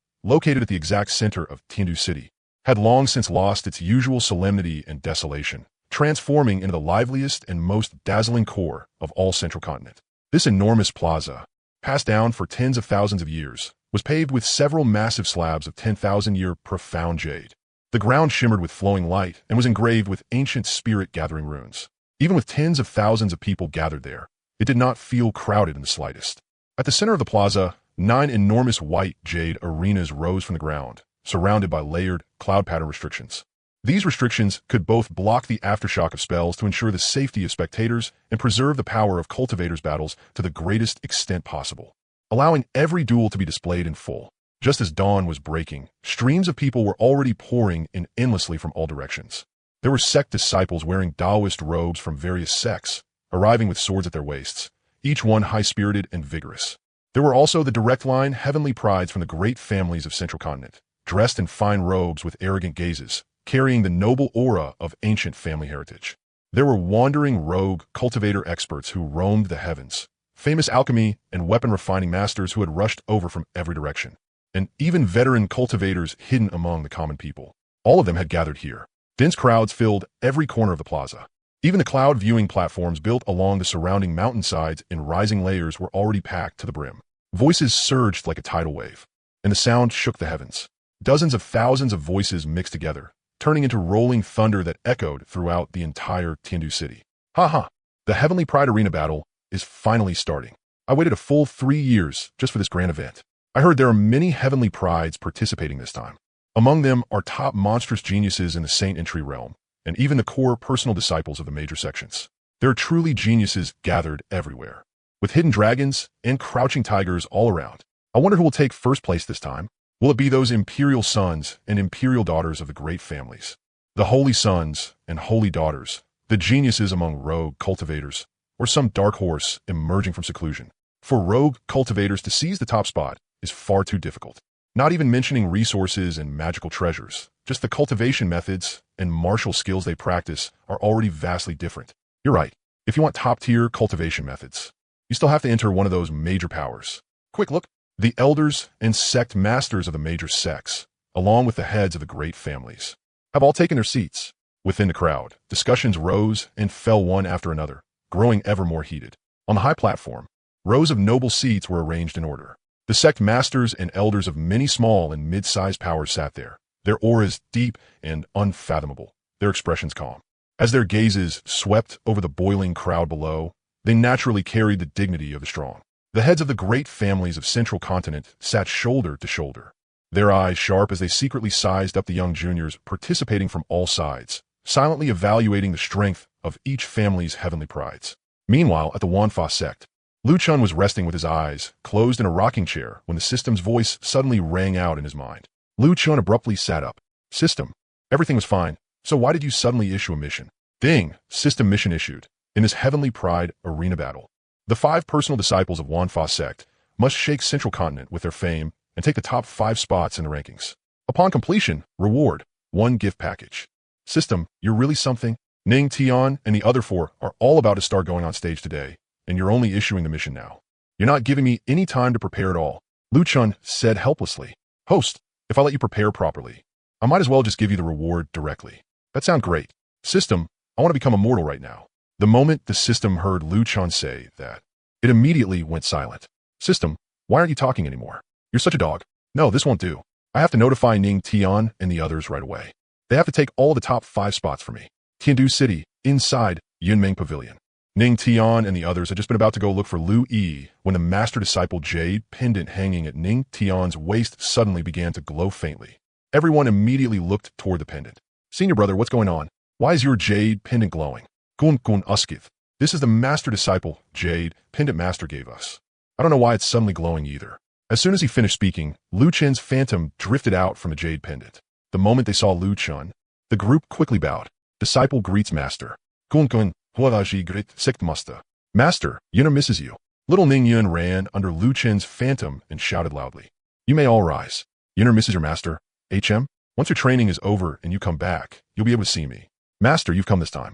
located at the exact center of Tiandu City, had long since lost its usual solemnity and desolation, transforming into the liveliest and most dazzling core of all Central Continent. This enormous plaza, passed down for tens of thousands of years, was paved with several massive slabs of 10,000-year profound jade. The ground shimmered with flowing light and was engraved with ancient spirit-gathering runes. Even with tens of thousands of people gathered there, it did not feel crowded in the slightest. At the center of the plaza, 9 enormous white jade arenas rose from the ground, surrounded by layered cloud pattern restrictions. These restrictions could both block the aftershock of spells to ensure the safety of spectators and preserve the power of cultivators' battles to the greatest extent possible, allowing every duel to be displayed in full. Just as dawn was breaking, streams of people were already pouring in endlessly from all directions. There were sect disciples wearing Taoist robes from various sects, arriving with swords at their waists, each one high-spirited and vigorous. There were also the direct-line heavenly prides from the great families of Central Continent, dressed in fine robes with arrogant gazes, carrying the noble aura of ancient family heritage. There were wandering rogue cultivator experts who roamed the heavens, famous alchemy and weapon-refining masters who had rushed over from every direction, and even veteran cultivators hidden among the common people. All of them had gathered here. Dense crowds filled every corner of the plaza. Even the cloud viewing platforms built along the surrounding mountainsides in rising layers were already packed to the brim. Voices surged like a tidal wave, and the sound shook the heavens. Dozens of thousands of voices mixed together, turning into rolling thunder that echoed throughout the entire Tiandu City. Ha ha! The Heavenly Pride Arena battle is finally starting. I waited a full 3 years just for this grand event. I heard there are many Heavenly Prides participating this time. Among them are top monstrous geniuses in the Saint Entry realm, and even the core personal disciples of the major sections. There are truly geniuses gathered everywhere, with hidden dragons and crouching tigers all around. I wonder who will take first place this time. Will it be those imperial sons and imperial daughters of the great families, the holy sons and holy daughters, the geniuses among rogue cultivators, or some dark horse emerging from seclusion? For rogue cultivators to seize the top spot is far too difficult. Not even mentioning resources and magical treasures, just the cultivation methods and martial skills they practice are already vastly different. You're right. If you want top-tier cultivation methods, you still have to enter one of those major powers. Quick look. The elders and sect masters of the major sects, along with the heads of the great families, have all taken their seats. Within the crowd, discussions rose and fell one after another, growing ever more heated. On the high platform, rows of noble seats were arranged in order. The sect masters and elders of many small and mid-sized powers sat there, their auras deep and unfathomable, their expressions calm. As their gazes swept over the boiling crowd below, they naturally carried the dignity of the strong. The heads of the great families of Central Continent sat shoulder to shoulder, their eyes sharp as they secretly sized up the young juniors participating from all sides, silently evaluating the strength of each family's heavenly prides. Meanwhile, at the Wanfa sect, Lu Chun was resting with his eyes closed in a rocking chair when the system's voice suddenly rang out in his mind. Lu Chun abruptly sat up. System, everything was fine, so why did you suddenly issue a mission? Ding, system mission issued. In this heavenly pride arena battle, the 5 personal disciples of Wanfa sect must shake Central Continent with their fame and take the top 5 spots in the rankings. Upon completion, reward, 1 gift package. System, you're really something. Ning Tian and the other 4 are all about to start going on stage today, and you're only issuing the mission now. You're not giving me any time to prepare at all. Lu Chun said helplessly. Host, if I let you prepare properly, I might as well just give you the reward directly. That sounds great. System, I want to become immortal right now. The moment the system heard Lu Chun say that, it immediately went silent. System, why aren't you talking anymore? You're such a dog. No, this won't do. I have to notify Ning Tian and the others right away. They have to take all the top 5 spots for me. Tiandu City, inside Yunmeng Pavilion. Ning Tian and the others had just been about to go look for Lu Yi when the master disciple jade pendant hanging at Ning Tian's waist suddenly began to glow faintly. Everyone immediately looked toward the pendant. Senior brother, what's going on? Why is your jade pendant glowing? Gun Uskith. This is the master disciple jade pendant master gave us. I don't know why it's suddenly glowing either. As soon as he finished speaking, Lu Chen's phantom drifted out from the jade pendant. The moment they saw Lu Chun, the group quickly bowed. Disciple greets master. Gun Huaraji grit sect master. Master, Yuna misses you. Little Ning Yun ran under Lu Chen's phantom and shouted loudly. You may all rise. Yuna misses your master. HM? Once your training is over and you come back, you'll be able to see me. Master, you've come this time.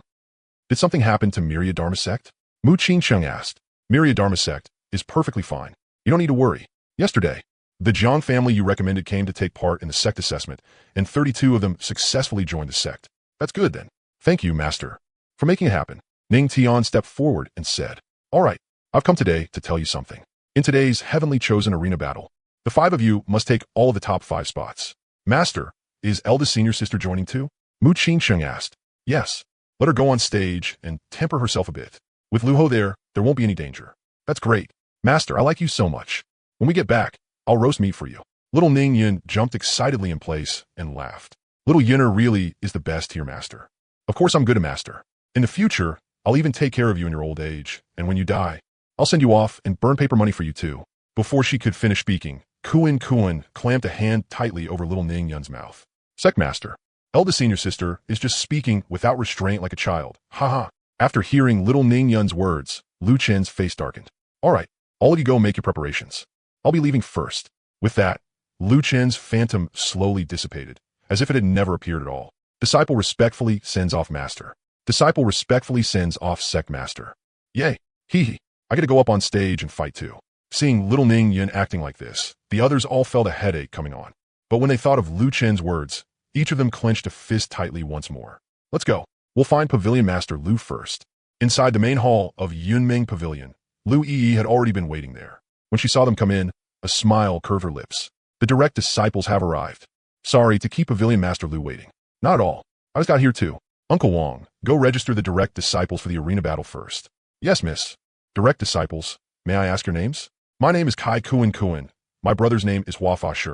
Did something happen to Myriad Dharma sect? Mu Qingsheng asked. Myriad Dharma sect is perfectly fine. You don't need to worry. Yesterday, the Jiang family you recommended came to take part in the sect assessment, and 32 of them successfully joined the sect. That's good then. Thank you, master, for making it happen. Ning Tian stepped forward and said, all right, I've come today to tell you something. In today's heavenly chosen arena battle, the 5 of you must take all of the top 5 spots. Master, is eldest senior sister joining too? Mu Qingsheng asked. Yes. Let her go on stage and temper herself a bit. With Luho there won't be any danger. That's great. Master, I like you so much. When we get back, I'll roast meat for you. Little Ning Yun jumped excitedly in place and laughed. Little Yunner really is the best here, master. Of course I'm good at master. In the future, I'll even take care of you in your old age, and when you die, I'll send you off and burn paper money for you too. Before she could finish speaking, Kuan clamped a hand tightly over little Ning Yun's mouth. Sect master. Eldest senior sister is just speaking without restraint like a child. Haha. After hearing little Ning Yun's words, Lu Chen's face darkened. All right, all of you go make your preparations. I'll be leaving first. With that, Lu Chen's phantom slowly dissipated, as if it had never appeared at all. Disciple respectfully sends off master. Disciple respectfully sends off sect master. Yay. Hee. I gotta go up on stage and fight too. Seeing little Ning Yun acting like this, the others all felt a headache coming on. But when they thought of Lu Chen's words, each of them clenched a fist tightly once more. Let's go. We'll find Pavilion Master Lu first. Inside the main hall of Yunmeng Pavilion, Lu Yi had already been waiting there. When she saw them come in, a smile curved her lips. The direct disciples have arrived. Sorry to keep Pavilion Master Lu waiting. Not at all. I just got here too. Uncle Wong, go register the direct disciples for the arena battle first. Yes, miss. Direct disciples, may I ask your names? My name is Kai Kuan. My brother's name is Hua Fa Shi.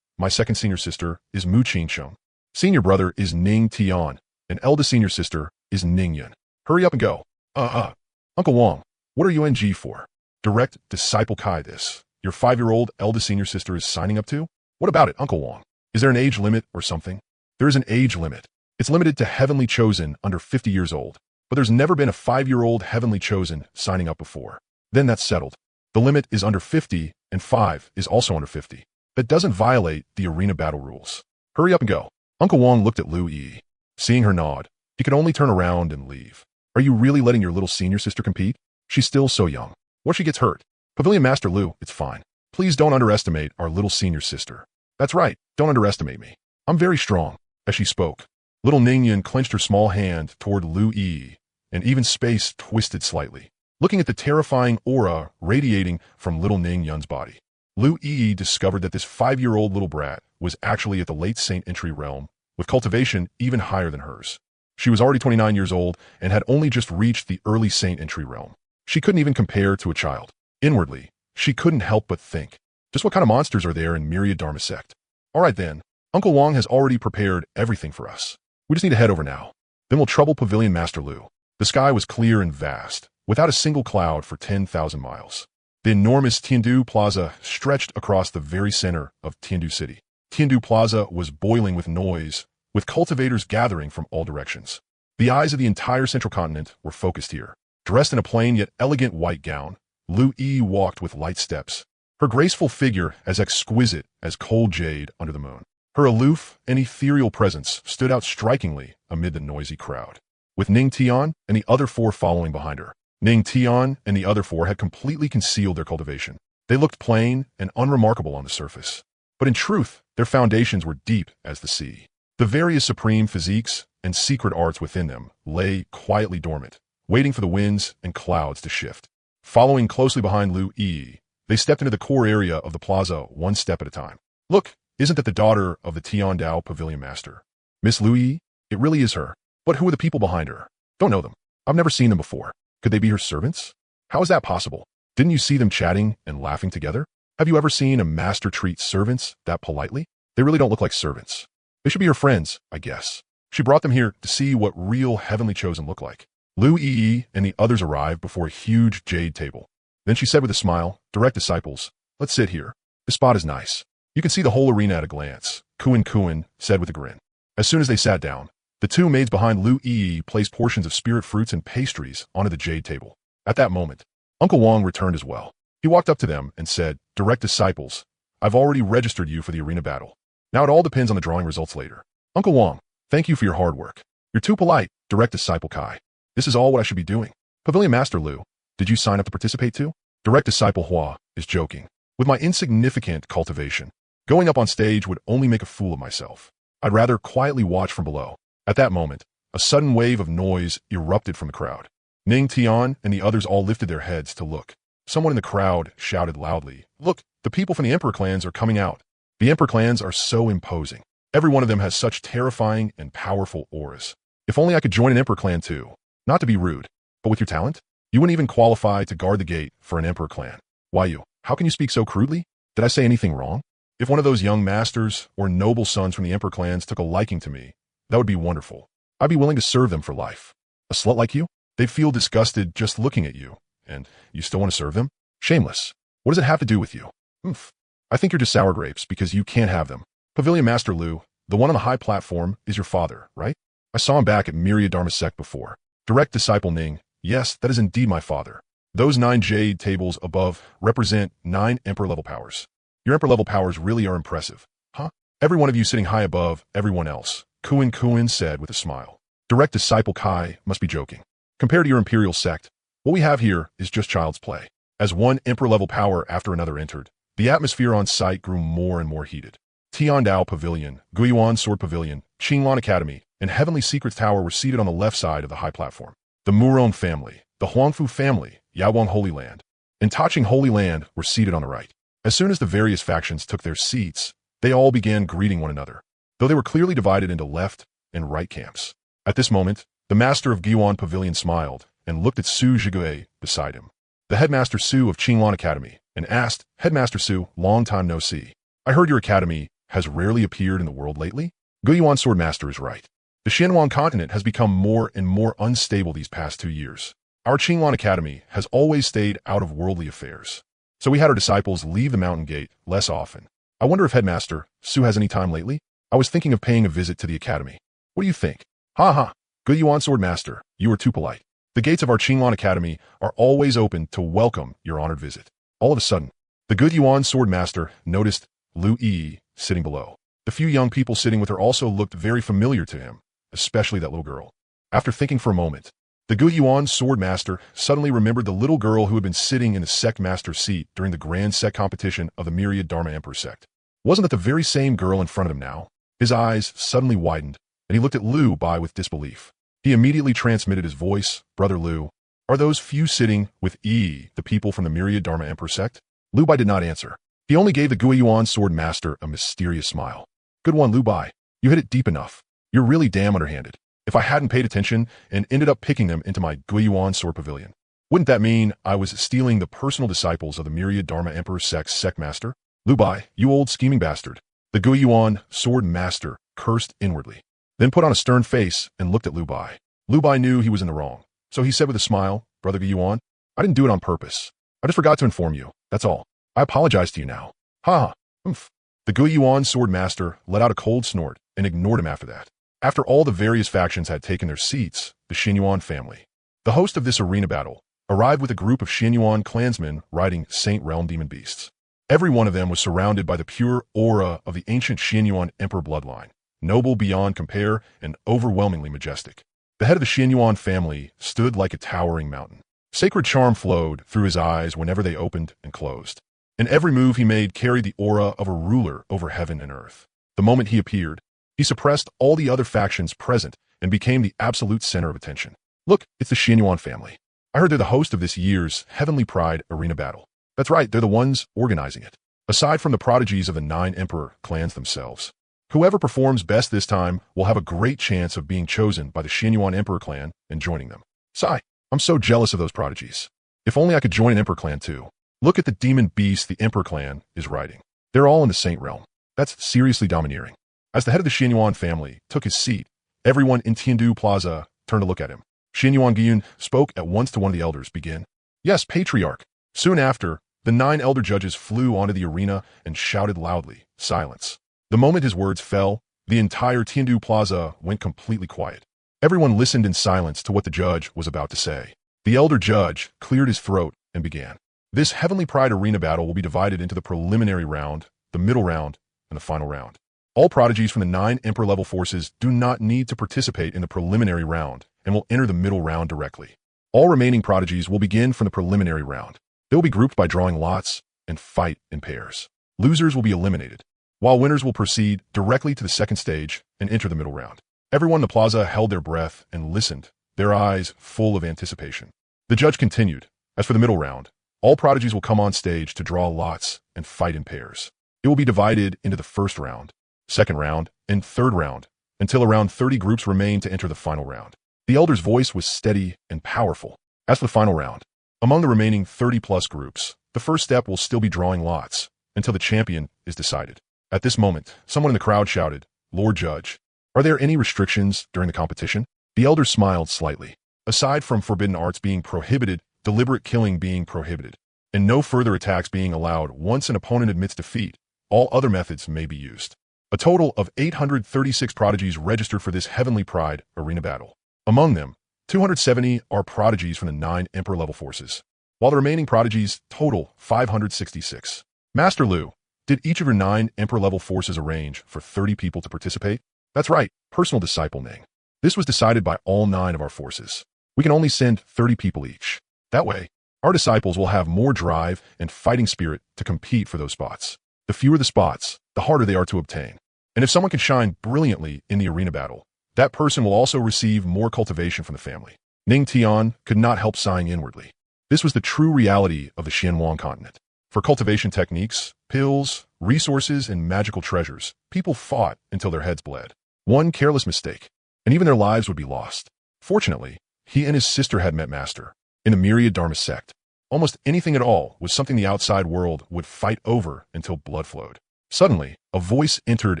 My second senior sister is Mu Qingsheng. Senior brother is Ning Tian, and eldest senior sister is Ning Yun. Hurry up and go. Uncle Wong, what are you NG for? Direct disciple Kai this. Your 5-year-old eldest senior sister is signing up to? What about it, Uncle Wong? Is there an age limit or something? There is an age limit. It's limited to heavenly chosen under 50 years old, but there's never been a 5-year-old heavenly chosen signing up before. Then that's settled. The limit is under 50, and 5 is also under 50. That doesn't violate the arena battle rules. Hurry up and go. Uncle Wong looked at Lu Yi. Seeing her nod, he could only turn around and leave. Are you really letting your little senior sister compete? She's still so young. What if she gets hurt? Pavilion Master Lu, it's fine. Please don't underestimate our little senior sister. That's right, don't underestimate me. I'm very strong. As she spoke, little Ning Yun clenched her small hand toward Lu Yi, and even space twisted slightly, looking at the terrifying aura radiating from little Ning Yun's body. Lu Yi discovered that this 5-year-old little brat was actually at the late Saint entry realm, with cultivation even higher than hers. She was already 29 years old and had only just reached the early Saint entry realm. She couldn't even compare to a child. Inwardly, she couldn't help but think, just what kind of monsters are there in Myriad Dharma Sect? Alright then, Uncle Wong has already prepared everything for us. We just need to head over now. Then we'll trouble Pavilion Master Lu. The sky was clear and vast, without a single cloud for 10,000 miles. The enormous Tiandu Plaza stretched across the very center of Tiandu City. Tiandu Plaza was boiling with noise, with cultivators gathering from all directions. The eyes of the entire central continent were focused here. Dressed in a plain yet elegant white gown, Lu Yi walked with light steps, her graceful figure as exquisite as cold jade under the moon. Her aloof and ethereal presence stood out strikingly amid the noisy crowd, with Ning Tian and the other 4 following behind her. Ning Tian and the other 4 had completely concealed their cultivation. They looked plain and unremarkable on the surface, but in truth, their foundations were deep as the sea. The various supreme physiques and secret arts within them lay quietly dormant, waiting for the winds and clouds to shift. Following closely behind Lu Yi, they stepped into the core area of the plaza one step at a time. Look, isn't that the daughter of the Tiandao Pavilion Master? Miss Lu Yi? It really is her. But who are the people behind her? Don't know them. I've never seen them before. Could they be her servants? How is that possible? Didn't you see them chatting and laughing together? Have you ever seen a master treat servants that politely? They really don't look like servants. They should be her friends, I guess. She brought them here to see what real heavenly chosen look like. Lu Yi and the others arrived before a huge jade table. Then she said with a smile, "Direct disciples, let's sit here. This spot is nice. You can see the whole arena at a glance," Xuanhuang said with a grin. As soon as they sat down, the 2 maids behind Lu Yi placed portions of spirit fruits and pastries onto the jade table. At that moment, Uncle Wong returned as well. He walked up to them and said, "Direct disciples, I've already registered you for the arena battle. Now it all depends on the drawing results later. Uncle Wong, thank you for your hard work. You're too polite, Direct Disciple Kai. This is all what I should be doing. Pavilion Master Lu, did you sign up to participate too?" Direct Disciple Hua is joking. "With my insignificant cultivation, going up on stage would only make a fool of myself. I'd rather quietly watch from below." At that moment, a sudden wave of noise erupted from the crowd. Ning Tian and the others all lifted their heads to look. Someone in the crowd shouted loudly, "Look, the people from the Emperor clans are coming out." The Emperor clans are so imposing. Every one of them has such terrifying and powerful auras. If only I could join an Emperor clan too. Not to be rude, but with your talent, you wouldn't even qualify to guard the gate for an Emperor clan. Why you? How can you speak so crudely? Did I say anything wrong? If one of those young masters or noble sons from the Emperor clans took a liking to me, that would be wonderful. I'd be willing to serve them for life. A slut like you? They'd feel disgusted just looking at you, and you still want to serve them? Shameless. What does it have to do with you? Oof. I think you're just sour grapes because you can't have them. Pavilion Master Lu, the one on the high platform, is your father, right? I saw him back at Myriad Dharma Sect before. Direct Disciple Ning, yes, that is indeed my father. Those 9 jade tables above represent 9 Emperor-level powers. Your Emperor-level powers really are impressive. Huh? Every one of you sitting high above everyone else, Xuanhuang said with a smile. Direct Disciple Kai must be joking. Compared to your Imperial sect, what we have here is just child's play. As one Emperor-level power after another entered, the atmosphere on site grew more and more heated. Tiandao Pavilion, Guiyuan Sword Pavilion, Qinglan Academy, and Heavenly Secrets Tower were seated on the left side of the high platform. The Murong family, the Huangfu family, Yaowang Holy Land, and Taching Holy Land were seated on the right. As soon as the various factions took their seats, they all began greeting one another, though they were clearly divided into left and right camps. At this moment, the master of Guiyuan Pavilion smiled and looked at Su Zhigui beside him, the headmaster Su of Qinglan Academy, and asked, "Headmaster Su, long time no see. I heard your academy has rarely appeared in the world lately?" Guiyuan Swordmaster is right. The Xuanhuang Continent has become more and more unstable these past 2 years. Our Qinglan Academy has always stayed out of worldly affairs, so we had our disciples leave the mountain gate less often. I wonder if Headmaster Su has any time lately? I was thinking of paying a visit to the academy. What do you think? Ha ha! Guiyuan Swordmaster, you are too polite. The gates of our Qinglan Academy are always open to welcome your honored visit. All of a sudden, the Guiyuan Swordmaster noticed Lu Yi sitting below. The few young people sitting with her also looked very familiar to him, especially that little girl. After thinking for a moment, the Guiyuan Swordmaster suddenly remembered the little girl who had been sitting in the Sect Master's seat during the Grand Sect competition of the Myriad Dharma Emperor Sect. Wasn't that the very same girl in front of him now? His eyes suddenly widened, and he looked at Lu Bai with disbelief. He immediately transmitted his voice, "Brother Lu, are those few sitting with the people from the Myriad Dharma Emperor Sect?" Lu Bai did not answer. He only gave the Guiyuan sword master a mysterious smile. Good one, Lu Bai. You hit it deep enough. You're really damn underhanded. If I hadn't paid attention and ended up picking them into my Guiyuan sword pavilion, wouldn't that mean I was stealing the personal disciples of the myriad Dharma Emperor sect master? Lu Bai, you old scheming bastard. The Guiyuan sword master cursed inwardly, then put on a stern face and looked at Lu Bai. Lu Bai knew he was in the wrong, so he said with a smile, Brother Guiyuan, I didn't do it on purpose. I just forgot to inform you, that's all. I apologize to you now. Ha ha. Oomph. The Guiyuan sword master let out a cold snort and ignored him after that. After all the various factions had taken their seats, the Xuanhuang family, the host of this arena battle, arrived with a group of Xuanhuang clansmen riding Saint Realm demon beasts. Every one of them was surrounded by the pure aura of the ancient Xuanhuang Emperor bloodline, noble beyond compare and overwhelmingly majestic. The head of the Xuanhuang family stood like a towering mountain. Sacred charm flowed through his eyes whenever they opened and closed, and every move he made carried the aura of a ruler over heaven and earth. The moment he appeared, he suppressed all the other factions present and became the absolute center of attention. Look, it's the Xuanhuang family. I heard they're the host of this year's Heavenly Pride arena battle. That's right, they're the ones organizing it. Aside from the prodigies of the 9 Emperor clans themselves, whoever performs best this time will have a great chance of being chosen by the Xuanhuang Emperor clan and joining them. Sigh, I'm so jealous of those prodigies. If only I could join an Emperor clan too. Look at the demon beast the Emperor clan is riding. They're all in the Saint Realm. That's seriously domineering. As the head of the Xuanhuang family took his seat, everyone in Tiandu Plaza turned to look at him. Xuanhuang Guiyun spoke at once to one of the elders, begin. Yes, Patriarch. Soon after, the 9 elder judges flew onto the arena and shouted loudly, silence. The moment his words fell, the entire Tiandu Plaza went completely quiet. Everyone listened in silence to what the judge was about to say. The elder judge cleared his throat and began. This Heavenly Pride arena battle will be divided into the preliminary round, the middle round, and the final round. All prodigies from the 9 Emperor-level forces do not need to participate in the preliminary round and will enter the middle round directly. All remaining prodigies will begin from the preliminary round. They will be grouped by drawing lots and fight in pairs. Losers will be eliminated, while winners will proceed directly to the second stage and enter the middle round. Everyone in the plaza held their breath and listened, their eyes full of anticipation. The judge continued, as for the middle round, all prodigies will come on stage to draw lots and fight in pairs. It will be divided into the first round, second round, and third round, until around 30 groups remain to enter the final round. The elder's voice was steady and powerful. As for the final round, among the remaining 30-plus groups, the first step will still be drawing lots until the champion is decided. At this moment, someone in the crowd shouted, Lord Judge, are there any restrictions during the competition? The elder smiled slightly. Aside from forbidden arts being prohibited, deliberate killing being prohibited, and no further attacks being allowed once an opponent admits defeat, all other methods may be used. A total of 836 prodigies registered for this Heavenly Pride arena battle. Among them, 270 are prodigies from the 9 Emperor-level forces, while the remaining prodigies total 566. Master Lu, did each of your 9 Emperor-level forces arrange for 30 people to participate? That's right, personal disciple Ning. This was decided by all 9 of our forces. We can only send 30 people each. That way, our disciples will have more drive and fighting spirit to compete for those spots. The fewer the spots, the harder they are to obtain. And if someone can shine brilliantly in the arena battle, that person will also receive more cultivation from the family. Ning Tian could not help sighing inwardly. This was the true reality of the Xuanhuang Continent. For cultivation techniques, pills, resources, and magical treasures, people fought until their heads bled. One careless mistake, and even their lives would be lost. Fortunately, he and his sister had met Master in the myriad Dharma sect. Almost anything at all was something the outside world would fight over until blood flowed. Suddenly, a voice entered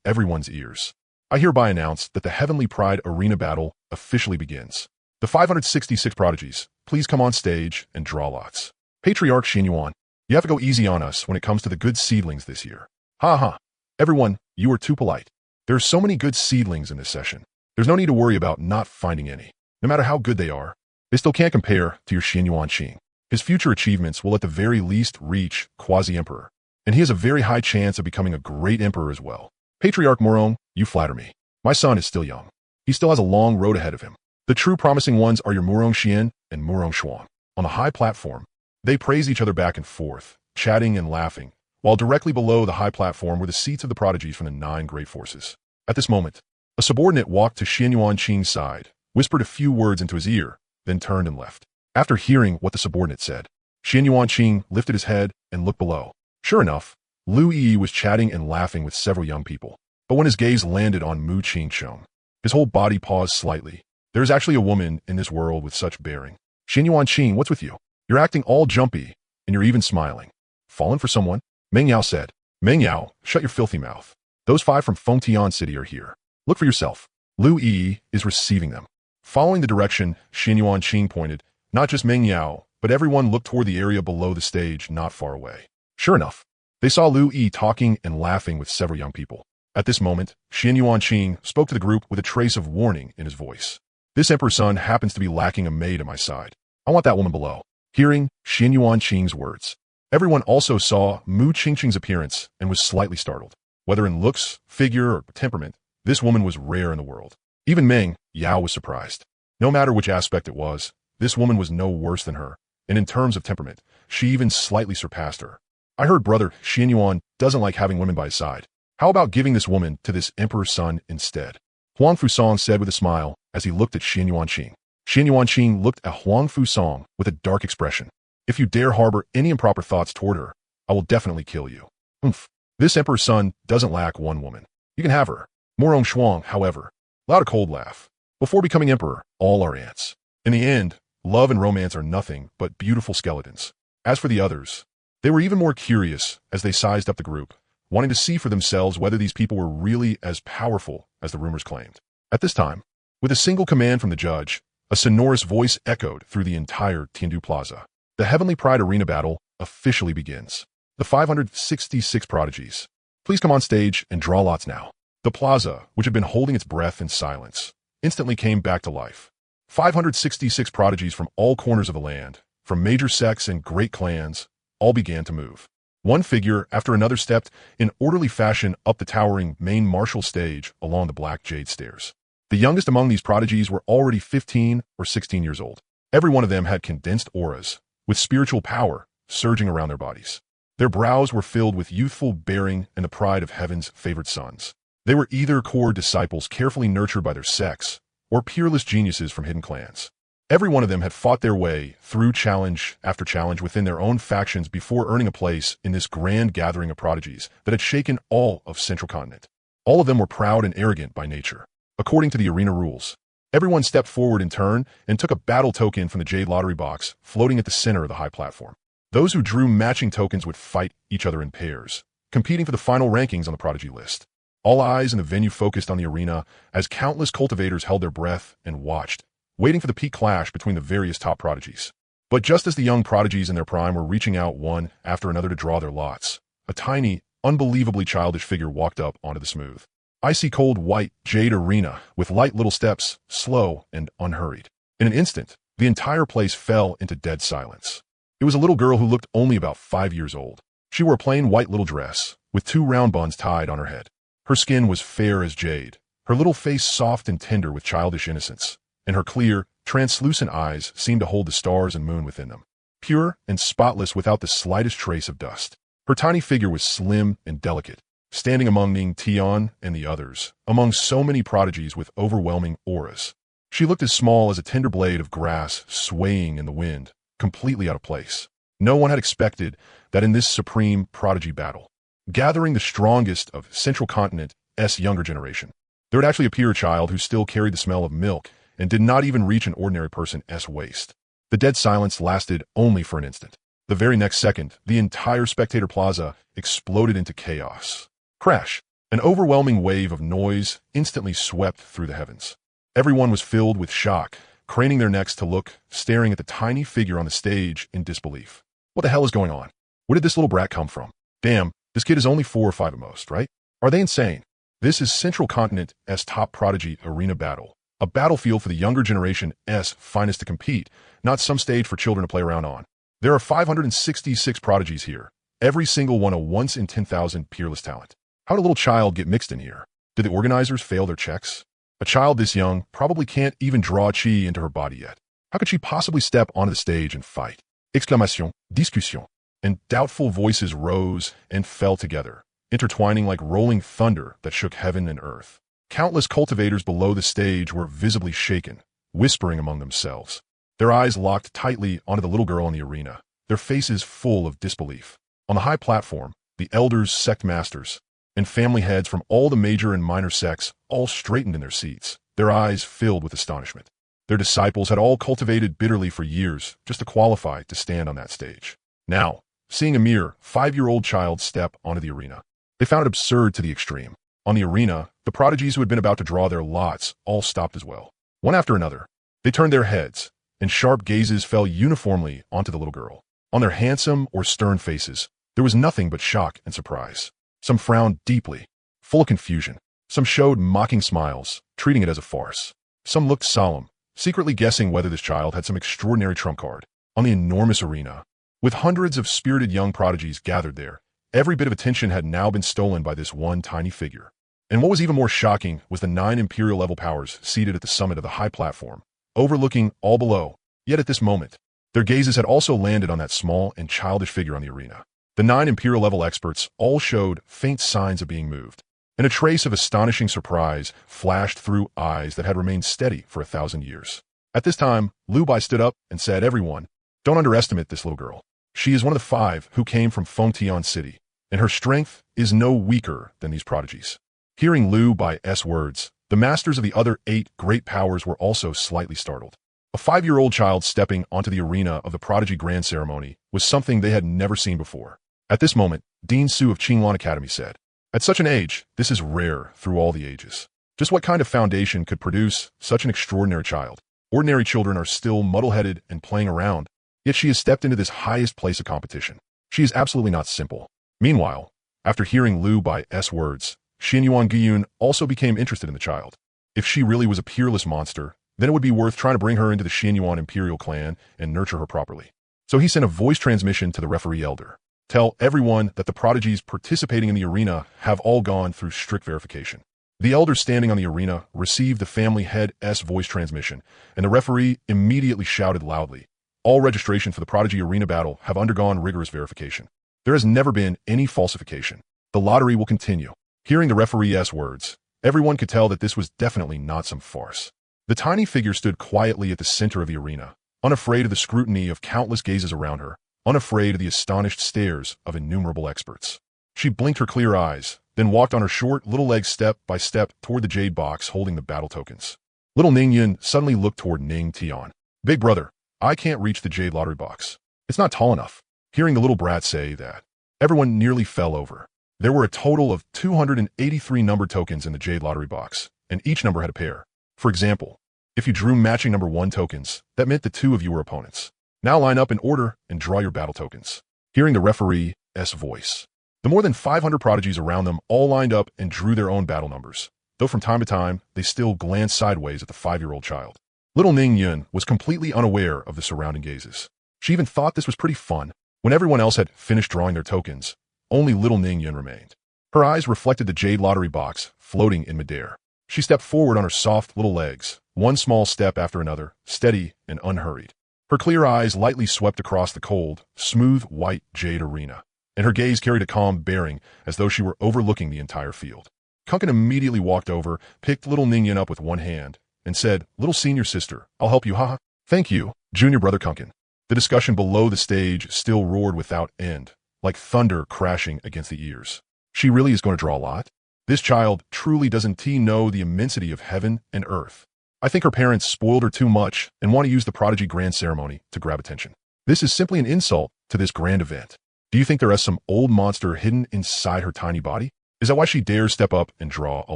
everyone's ears. I hereby announce that the Heavenly Pride arena battle officially begins. The 566 prodigies, please come on stage and draw lots. Patriarch Xuanhuang, you have to go easy on us when it comes to the good seedlings this year. Ha ha. Everyone, you are too polite. There are so many good seedlings in this session. There's no need to worry about not finding any. No matter how good they are, they still can't compare to your Xuanhuang Qing. His future achievements will at the very least reach Quasi-Emperor, and he has a very high chance of becoming a great emperor as well. Patriarch Murong, you flatter me. My son is still young. He still has a long road ahead of him. The true promising ones are your Murong Xian and Murong Xuan. On the high platform, they praised each other back and forth, chatting and laughing, while directly below the high platform were the seats of the prodigies from the 9 great forces. At this moment, a subordinate walked to Xuanhuang Qing's side, whispered a few words into his ear, then turned and left. After hearing what the subordinate said, Xuanhuang Qing lifted his head and looked below. Sure enough, Lu Yi was chatting and laughing with several young people. But when his gaze landed on Mu Qingsheng, his whole body paused slightly. There is actually a woman in this world with such bearing. Xuanhuang Qing, what's with you? You're acting all jumpy, and you're even smiling. Fallen for someone? Meng Yao said. Meng Yao, shut your filthy mouth. Those 5 from Fengtian City are here. Look for yourself. Lu Yi is receiving them. Following the direction Xuanhuang Qing pointed, not just Meng Yao, but everyone looked toward the area below the stage not far away. Sure enough, they saw Lu Yi talking and laughing with several young people. At this moment, Xuanhuang Qing spoke to the group with a trace of warning in his voice. This Emperor's son happens to be lacking a maid at my side. I want that woman below. Hearing Xuanhuang Qing's words, everyone also saw Mu Qingqing's appearance and was slightly startled. Whether in looks, figure, or temperament, this woman was rare in the world. Even Meng Yao was surprised. No matter which aspect it was, this woman was no worse than her, and in terms of temperament, she even slightly surpassed her. I heard brother Xuanyuan doesn't like having women by his side. How about giving this woman to this emperor's son instead? Huang Fusong said with a smile as he looked at Xuanyuan Qing. Xuanyuan Qing looked at Huang Fusong with a dark expression. If you dare harbor any improper thoughts toward her, I will definitely kill you. Oomph. This emperor's son doesn't lack one woman. You can have her. Morong Shuang, however, allowed a cold laugh. Before becoming emperor, all are ants. In the end, love and romance are nothing but beautiful skeletons. As for the others, they were even more curious as they sized up the group, wanting to see for themselves whether these people were really as powerful as the rumors claimed. At this time, with a single command from the judge, a sonorous voice echoed through the entire Tiandu Plaza. The Heavenly Pride Arena battle officially begins. The 566 prodigies. Please come on stage and draw lots now. The plaza, which had been holding its breath in silence, instantly came back to life. 566 prodigies from all corners of the land, from major sects and great clans, all began to move. One figure after another stepped in orderly fashion up the towering main martial stage along the black jade stairs. The youngest among these prodigies were already 15 or 16 years old. Every one of them had condensed auras, with spiritual power surging around their bodies. Their brows were filled with youthful bearing and the pride of heaven's favored sons. They were either core disciples carefully nurtured by their sects, or peerless geniuses from hidden clans. Every one of them had fought their way through challenge after challenge within their own factions before earning a place in this grand gathering of prodigies that had shaken all of Central Continent. All of them were proud and arrogant by nature. According to the arena rules, everyone stepped forward in turn and took a battle token from the Jade Lottery box floating at the center of the high platform. Those who drew matching tokens would fight each other in pairs, competing for the final rankings on the prodigy list. All eyes in the venue focused on the arena as countless cultivators held their breath and watched, waiting for the peak clash between the various top prodigies. But just as the young prodigies in their prime were reaching out one after another to draw their lots, a tiny, unbelievably childish figure walked up onto the smooth, icy cold white jade arena with light little steps, slow and unhurried. In an instant, the entire place fell into dead silence. It was a little girl who looked only about 5 years old. She wore a plain white little dress, with 2 round buns tied on her head. Her skin was fair as jade, her little face soft and tender with childish innocence, and her clear, translucent eyes seemed to hold the stars and moon within them, pure and spotless without the slightest trace of dust. Her tiny figure was slim and delicate, standing among Ning Tian and the others, among so many prodigies with overwhelming auras. She looked as small as a tender blade of grass swaying in the wind, completely out of place. No one had expected that in this supreme prodigy battle, gathering the strongest of Central Continent's younger generation, there would actually appear a child who still carried the smell of milk and did not even reach an ordinary person's waist. The dead silence lasted only for an instant. The very next second, the entire spectator plaza exploded into chaos. Crash! An overwhelming wave of noise instantly swept through the heavens. Everyone was filled with shock, craning their necks to look, staring at the tiny figure on the stage in disbelief. What the hell is going on? Where did this little brat come from? Damn, this kid is only 4 or 5 at most, right? Are they insane? This is Central Continent's top prodigy arena battle. A battlefield for the younger generation's finest to compete, not some stage for children to play around on. There are 566 prodigies here, every single one a once in 10,000 peerless talent. How did a little child get mixed in here? Did the organizers fail their checks? A child this young probably can't even draw chi into her body yet. How could she possibly step onto the stage and fight? Exclamation, discussion, and doubtful voices rose and fell together, intertwining like rolling thunder that shook heaven and earth. Countless cultivators below the stage were visibly shaken, whispering among themselves. Their eyes locked tightly onto the little girl in the arena, their faces full of disbelief. On the high platform, the elders, sect masters, and family heads from all the major and minor sects all straightened in their seats, their eyes filled with astonishment. Their disciples had all cultivated bitterly for years just to qualify to stand on that stage. Now, seeing a mere 5-year-old child step onto the arena, they found it absurd to the extreme. On the arena, the prodigies who had been about to draw their lots all stopped as well. One after another, they turned their heads, and sharp gazes fell uniformly onto the little girl. On their handsome or stern faces, there was nothing but shock and surprise. Some frowned deeply, full of confusion. Some showed mocking smiles, treating it as a farce. Some looked solemn, secretly guessing whether this child had some extraordinary trump card. On the enormous arena, with hundreds of spirited young prodigies gathered there, every bit of attention had now been stolen by this one tiny figure. And what was even more shocking was the 9 imperial-level powers seated at the summit of the high platform, overlooking all below. Yet at this moment, their gazes had also landed on that small and childish figure on the arena. The 9 imperial-level experts all showed faint signs of being moved, and a trace of astonishing surprise flashed through eyes that had remained steady for 1,000 years. At this time, Liu Bai stood up and said, "Everyone, don't underestimate this little girl. She is one of the 5 who came from Fengtian City, and her strength is no weaker than these prodigies." Hearing Liu Bai's words, the masters of the other 8 great powers were also slightly startled. A 5-year-old child stepping onto the arena of the Prodigy Grand Ceremony was something they had never seen before. At this moment, Dean Su of Qinglan Academy said, "At such an age, this is rare through all the ages. Just what kind of foundation could produce such an extraordinary child? Ordinary children are still muddle-headed and playing around, yet she has stepped into this highest place of competition. She is absolutely not simple." Meanwhile, after hearing Liu Bai's words, Xuanhuang Continent also became interested in the child. If she really was a peerless monster, then it would be worth trying to bring her into the Xuanhuang Imperial clan and nurture her properly. So he sent a voice transmission to the referee elder. "Tell everyone that the prodigies participating in the arena have all gone through strict verification." The elder standing on the arena received the family head's voice transmission, and the referee immediately shouted loudly, "All registration for the prodigy arena battle have undergone rigorous verification. There has never been any falsification. The lottery will continue." Hearing the referee's words, everyone could tell that this was definitely not some farce. The tiny figure stood quietly at the center of the arena, unafraid of the scrutiny of countless gazes around her, unafraid of the astonished stares of innumerable experts. She blinked her clear eyes, then walked on her short little legs step by step toward the jade box holding the battle tokens. Little Ning Yun suddenly looked toward Ning Tian. "Big brother, I can't reach the jade lottery box. It's not tall enough." Hearing the little brat say that, everyone nearly fell over. There were a total of 283 numbered tokens in the jade lottery box, and each number had a pair. For example, if you drew matching number 1 tokens, that meant the 2 of you were opponents. Now line up in order and draw your battle tokens. Hearing the referee's voice, the more than 500 prodigies around them all lined up and drew their own battle numbers, though from time to time they still glanced sideways at the 5-year-old child. Little Ning Yun was completely unaware of the surrounding gazes. She even thought this was pretty fun. When everyone else had finished drawing their tokens, only little Ning Yun remained. Her eyes reflected the jade lottery box floating in midair. She stepped forward on her soft little legs, one small step after another, steady and unhurried. Her clear eyes lightly swept across the cold, smooth white jade arena, and her gaze carried a calm bearing as though she were overlooking the entire field. Kunkin immediately walked over, picked little Ning Yun up with one hand, and said, "Little senior sister, I'll help you, haha." "Thank you, junior brother Kunkin." The discussion below the stage still roared without end, like thunder crashing against the ears. She really is going to draw a lot? This child truly doesn't know the immensity of heaven and earth. I think her parents spoiled her too much and want to use the Prodigy Grand Ceremony to grab attention. This is simply an insult to this grand event. Do you think there is some old monster hidden inside her tiny body? Is that why she dares step up and draw a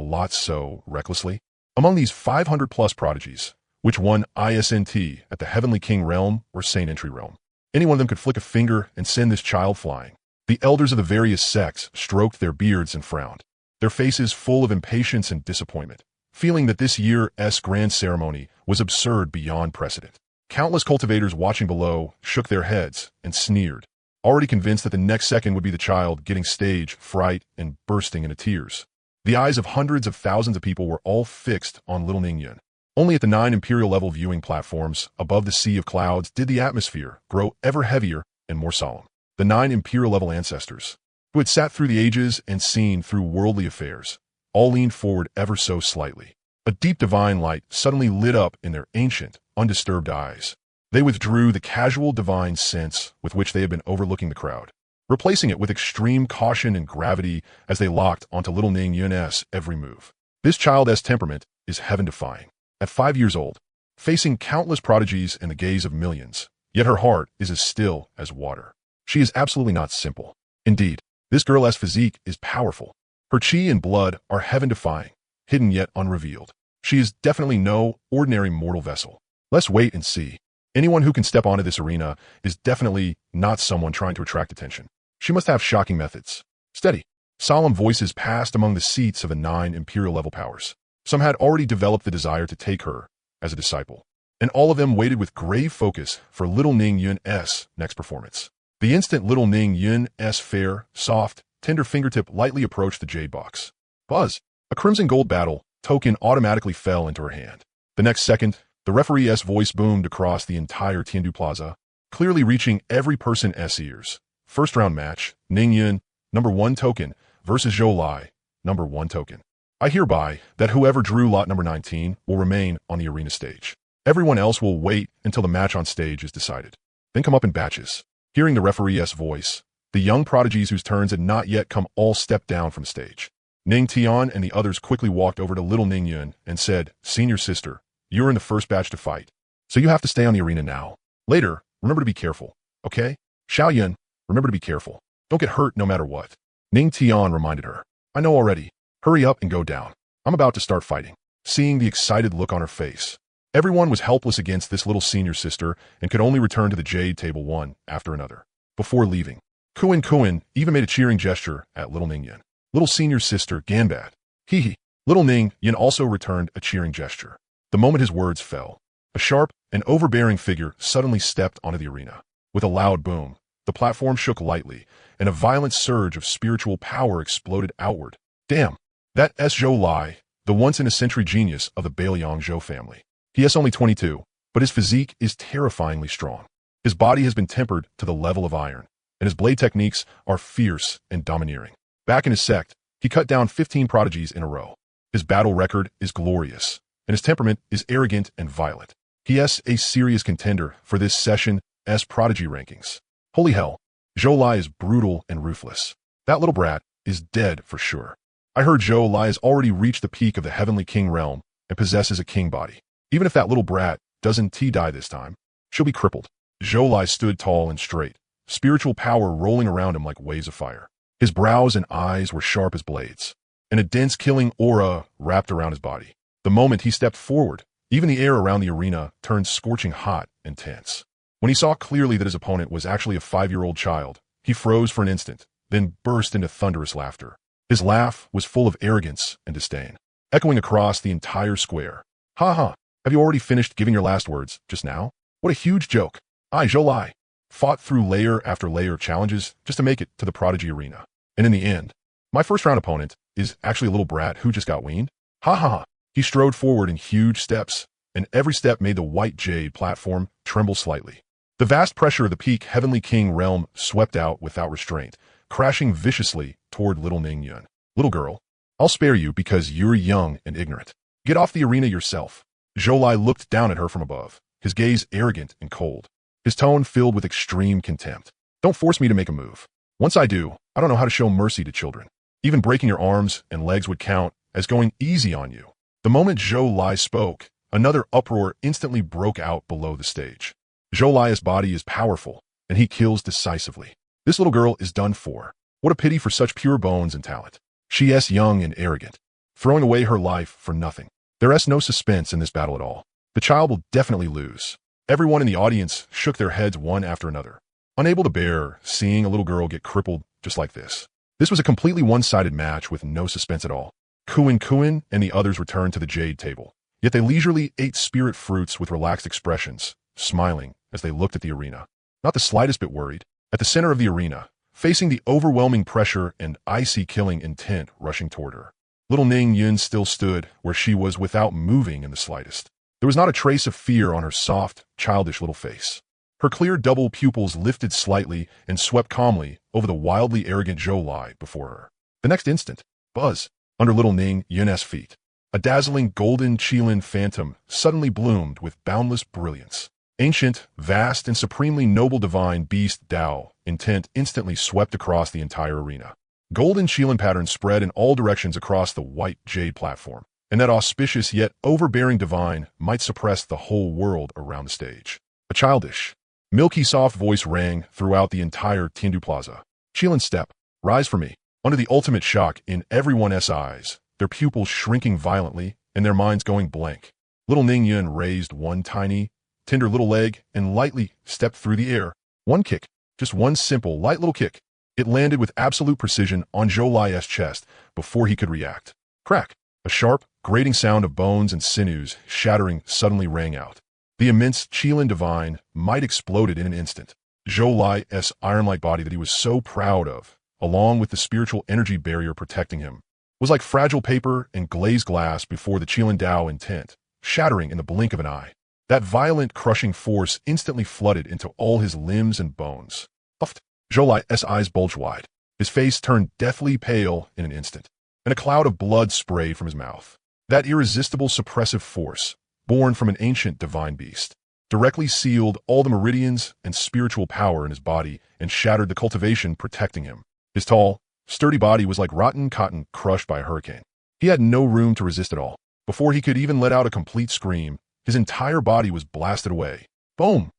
lot so recklessly? Among these 500-plus prodigies, which won ISNT at the Heavenly King Realm or Saint Entry Realm, any one of them could flick a finger and send this child flying. The elders of the various sects stroked their beards and frowned, their faces full of impatience and disappointment, feeling that this year's grand ceremony was absurd beyond precedent. Countless cultivators watching below shook their heads and sneered, already convinced that the next second would be the child getting stage fright and bursting into tears. The eyes of hundreds of thousands of people were all fixed on little Ning Yun. Only at the 9 imperial-level viewing platforms above the sea of clouds did the atmosphere grow ever heavier and more solemn. The 9 imperial-level ancestors, who had sat through the ages and seen through worldly affairs, all leaned forward ever so slightly. A deep divine light suddenly lit up in their ancient, undisturbed eyes. They withdrew the casual divine sense with which they had been overlooking the crowd. replacing it with extreme caution and gravity as they locked onto little Ning Yun's every move. This child's temperament is heaven-defying. At 5 years old, facing countless prodigies in the gaze of millions, yet her heart is as still as water. She is absolutely not simple. Indeed, this girl's physique is powerful. Her chi and blood are heaven-defying, hidden yet unrevealed. She is definitely no ordinary mortal vessel. Let's wait and see. Anyone who can step onto this arena is definitely not someone trying to attract attention. She must have shocking methods. Steady. Solemn voices passed among the seats of the 9 Imperial-level powers. Some had already developed the desire to take her as a disciple, and all of them waited with grave focus for little Ning Yun's next performance. The instant little Ning Yun's fair, soft, tender fingertip lightly approached the jade box. Buzz! A crimson gold battle token automatically fell into her hand. The next second, the referee's voice boomed across the entire Tiandu Plaza, clearly reaching every person's ears. First round match, Ning Yun, number 1 token, versus Zhou Lai, number 1 token. I hereby that whoever drew lot number 19 will remain on the arena stage. Everyone else will wait until the match on stage is decided. Then come up in batches. Hearing the referee's voice, the young prodigies whose turns had not yet come all stepped down from the stage. Ning Tian and the others quickly walked over to little Ning Yun and said, "Senior sister, you're in the first batch to fight, so you have to stay on the arena now. Later, remember to be careful, okay? Xiao Yun, remember to be careful. Don't get hurt no matter what." Ning Tian reminded her, "I know already. Hurry up and go down. I'm about to start fighting." Seeing the excited look on her face, everyone was helpless against this little senior sister and could only return to the jade table one after another. Before leaving, Xuanhuang even made a cheering gesture at little Ning Yun. "Little senior sister, Ganbad." Hee hee. Little Ning Yun also returned a cheering gesture. The moment his words fell, a sharp and overbearing figure suddenly stepped onto the arena. With a loud boom, the platform shook lightly, and a violent surge of spiritual power exploded outward. Damn! That S. Zhou Lai, the once-in-a-century genius of the Bailiang Zhou family. He is only 22, but his physique is terrifyingly strong. His body has been tempered to the level of iron, and his blade techniques are fierce and domineering. Back in his sect, he cut down 15 prodigies in a row. His battle record is glorious, and his temperament is arrogant and violent. He is a serious contender for this session's prodigy rankings. Holy hell, Zhou Lai is brutal and ruthless. That little brat is dead for sure. I heard Zhou Lai has already reached the peak of the Heavenly King realm and possesses a king body. Even if that little brat doesn't die this time, she'll be crippled. Zhou Lai stood tall and straight, spiritual power rolling around him like waves of fire. His brows and eyes were sharp as blades, and a dense killing aura wrapped around his body. The moment he stepped forward, even the air around the arena turned scorching hot and tense. When he saw clearly that his opponent was actually a 5-year-old child, he froze for an instant, then burst into thunderous laughter. His laugh was full of arrogance and disdain, echoing across the entire square. "Ha ha, have you already finished giving your last words just now? What a huge joke. I, Zhou Lai, fought through layer after layer of challenges just to make it to the prodigy arena. And in the end, my first round opponent is actually a little brat who just got weaned. Ha ha ha." He strode forward in huge steps, and every step made the white jade platform tremble slightly. The vast pressure of the peak Heavenly King realm swept out without restraint, crashing viciously toward little Ning Yun. "Little girl, I'll spare you because you're young and ignorant. Get off the arena yourself." Zhou Lai looked down at her from above, his gaze arrogant and cold, his tone filled with extreme contempt. "Don't force me to make a move. Once I do, I don't know how to show mercy to children. Even breaking your arms and legs would count as going easy on you." The moment Zhou Lai spoke, another uproar instantly broke out below the stage. Zhou Lai's body is powerful, and he kills decisively. This little girl is done for. What a pity for such pure bones and talent. She is young and arrogant, throwing away her life for nothing. There is no suspense in this battle at all. The child will definitely lose. Everyone in the audience shook their heads one after another, unable to bear seeing a little girl get crippled just like this. This was a completely one-sided match with no suspense at all. Xuanhuang and the others returned to the jade table, yet they leisurely ate spirit fruits with relaxed expressions, smiling as they looked at the arena. Not the slightest bit worried. At the center of the arena, facing the overwhelming pressure and icy killing intent rushing toward her, little Ning Yun still stood where she was without moving in the slightest. There was not a trace of fear on her soft, childish little face. Her clear double pupils lifted slightly and swept calmly over the wildly arrogant Zhou Lai before her. The next instant, buzz, under little Ning Yun's feet, a dazzling golden Qilin phantom suddenly bloomed with boundless brilliance. Ancient, vast, and supremely noble divine beast Tao intent instantly swept across the entire arena. Golden Qilin patterns spread in all directions across the white jade platform, and that auspicious yet overbearing divine might suppress the whole world around the stage. A childish, milky soft voice rang throughout the entire Tiandu Plaza. Qilin step, rise for me. Under the ultimate shock in everyone's eyes, their pupils shrinking violently and their minds going blank, little Ning Yun raised one tiny, tender little leg and lightly stepped through the air. One kick, just one simple, light little kick. It landed with absolute precision on Zhou Lai's chest before he could react. Crack! A sharp, grating sound of bones and sinews shattering suddenly rang out. The immense Qilin divine might exploded in an instant. Zhou Lai's iron-like body that he was so proud of, along with the spiritual energy barrier protecting him, was like fragile paper and glazed glass before the Qilin Dao intent, shattering in the blink of an eye. That violent, crushing force instantly flooded into all his limbs and bones. Puffed. Zhou Lai's eyes bulged wide. His face turned deathly pale in an instant, and a cloud of blood sprayed from his mouth. That irresistible suppressive force, born from an ancient divine beast, directly sealed all the meridians and spiritual power in his body and shattered the cultivation protecting him. His tall, sturdy body was like rotten cotton crushed by a hurricane. He had no room to resist at all. Before he could even let out a complete scream, his entire body was blasted away. Boom!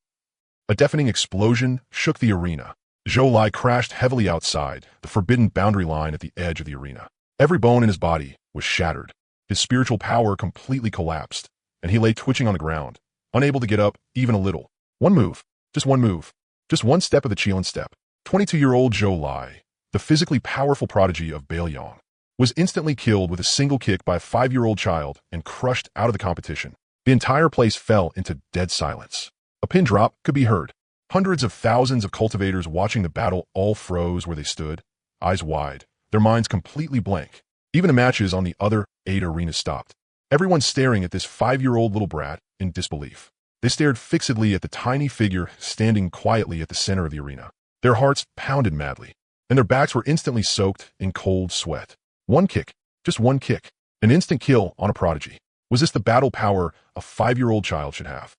A deafening explosion shook the arena. Zhou Lai crashed heavily outside the forbidden boundary line at the edge of the arena. Every bone in his body was shattered. His spiritual power completely collapsed, and he lay twitching on the ground, unable to get up even a little. One move, just one step of the Qilin step. 22-year-old Zhou Lai, the physically powerful prodigy of Baiyang, was instantly killed with a single kick by a 5-year-old child and crushed out of the competition. The entire place fell into dead silence. A pin drop could be heard. Hundreds of thousands of cultivators watching the battle all froze where they stood, eyes wide, their minds completely blank. Even the matches on the other 8 arenas stopped. Everyone staring at this 5-year-old little brat in disbelief. They stared fixedly at the tiny figure standing quietly at the center of the arena. Their hearts pounded madly, and their backs were instantly soaked in cold sweat. One kick, just one kick, an instant kill on a prodigy. Was this the battle power a 5-year-old child should have?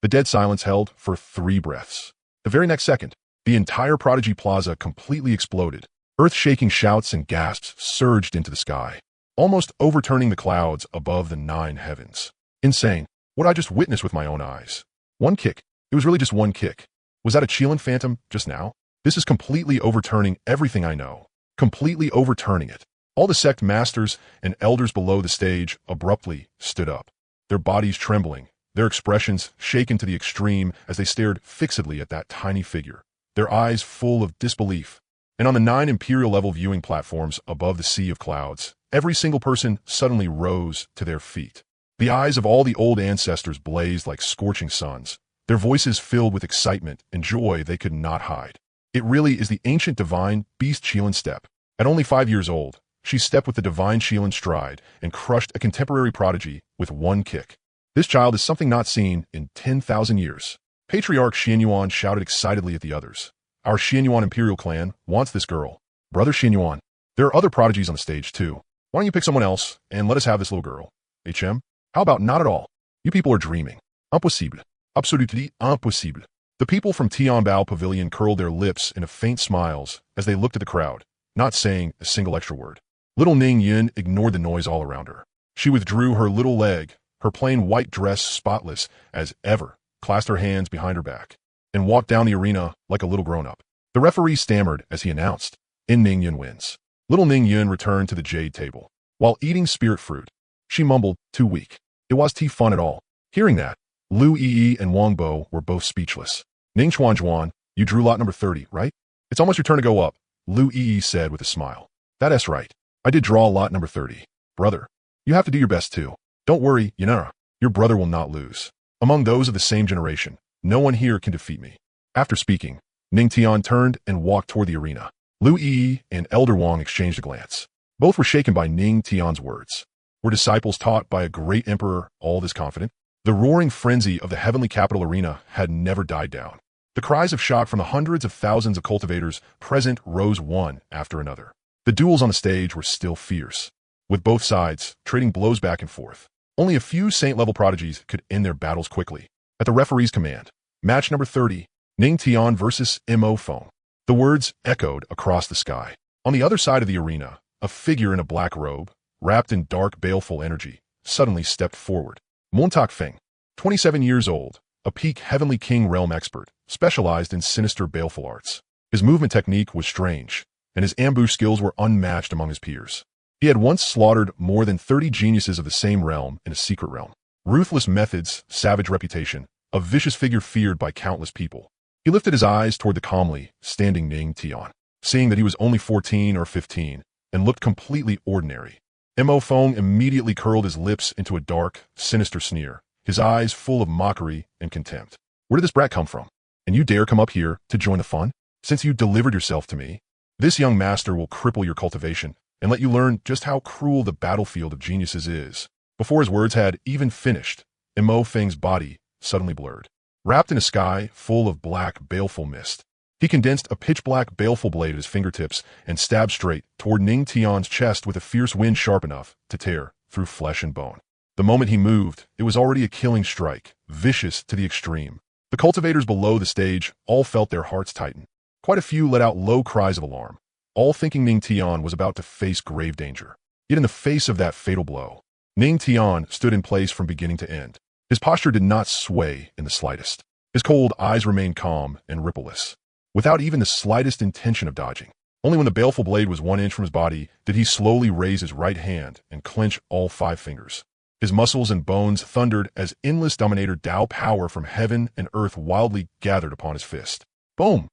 The dead silence held for 3 breaths. The very next second, the entire Prodigy Plaza completely exploded. Earth-shaking shouts and gasps surged into the sky, almost overturning the clouds above the 9 heavens. Insane. What I just witnessed with my own eyes. One kick. It was really just one kick. Was that a Qilin phantom just now? This is completely overturning everything I know. Completely overturning it. All the sect masters and elders below the stage abruptly stood up, their bodies trembling, their expressions shaken to the extreme as they stared fixedly at that tiny figure, their eyes full of disbelief. And on the 9 Imperial-level viewing platforms above the sea of clouds, every single person suddenly rose to their feet. The eyes of all the old ancestors blazed like scorching suns, their voices filled with excitement and joy they could not hide. It really is the ancient divine beast Qilin step. At only 5 years old, she stepped with the divine Qilin stride and crushed a contemporary prodigy with one kick. This child is something not seen in 10,000 years. Patriarch Xuanhuang shouted excitedly at the others. Our Xuanhuang Imperial clan wants this girl. Brother Xuanhuang, there are other prodigies on the stage too. Why don't you pick someone else and let us have this little girl? HM? How about not at all? You people are dreaming. Impossible. Absolutely impossible. The people from Tianbao Pavilion curled their lips into faint smiles as they looked at the crowd, not saying a single extra word. Little Ning Yun ignored the noise all around her. She withdrew her little leg, her plain white dress spotless as ever, clasped her hands behind her back, and walked down the arena like a little grown-up. The referee stammered as he announced, "In Ning Yun wins." Little Ning Yun returned to the jade table. While eating spirit fruit, she mumbled, "Too weak. It was too fun at all." Hearing that, Lu Yi and Wang Bo were both speechless. "Ning Xuanhuang, you drew lot number 30, right? It's almost your turn to go up," Lu Yi said with a smile. "That's right. I did draw lot number 30. Brother, you have to do your best too. Don't worry, Yanara. Your brother will not lose. Among those of the same generation, no one here can defeat me." After speaking, Ning Tian turned and walked toward the arena. Lu Yi and Elder Wang exchanged a glance. Both were shaken by Ning Tian's words. Were disciples taught by a great emperor all this confident? The roaring frenzy of the heavenly capital arena had never died down. The cries of shock from the hundreds of thousands of cultivators present rose one after another. The duels on the stage were still fierce, with both sides trading blows back and forth. Only a few saint-level prodigies could end their battles quickly. At the referee's command, match number 30, Ning Tian versus Mo Feng. The words echoed across the sky. On the other side of the arena, a figure in a black robe, wrapped in dark, baleful energy, suddenly stepped forward. Montauk Feng, 27 years old, a peak Heavenly King realm expert, specialized in sinister, baleful arts. His movement technique was strange, and his ambush skills were unmatched among his peers. He had once slaughtered more than 30 geniuses of the same realm in a secret realm. Ruthless methods, savage reputation, a vicious figure feared by countless people. He lifted his eyes toward the calmly standing Ning Tian, seeing that he was only 14 or 15 and looked completely ordinary. Mo Feng immediately curled his lips into a dark, sinister sneer, his eyes full of mockery and contempt. Where did this brat come from? And you dare come up here to join the fun? Since you delivered yourself to me, this young master will cripple your cultivation and let you learn just how cruel the battlefield of geniuses is. Before his words had even finished, Mo Feng's body suddenly blurred. Wrapped in a sky full of black, baleful mist, he condensed a pitch-black, baleful blade at his fingertips and stabbed straight toward Ning Tian's chest with a fierce wind sharp enough to tear through flesh and bone. The moment he moved, it was already a killing strike, vicious to the extreme. The cultivators below the stage all felt their hearts tighten. Quite a few let out low cries of alarm, all thinking Ning Tian was about to face grave danger. Yet in the face of that fatal blow, Ning Tian stood in place from beginning to end. His posture did not sway in the slightest. His cold eyes remained calm and rippleless, without even the slightest intention of dodging. Only when the baleful blade was 1 inch from his body did he slowly raise his right hand and clench all 5 fingers. His muscles and bones thundered as endless dominator Tao power from heaven and earth wildly gathered upon his fist. Boom!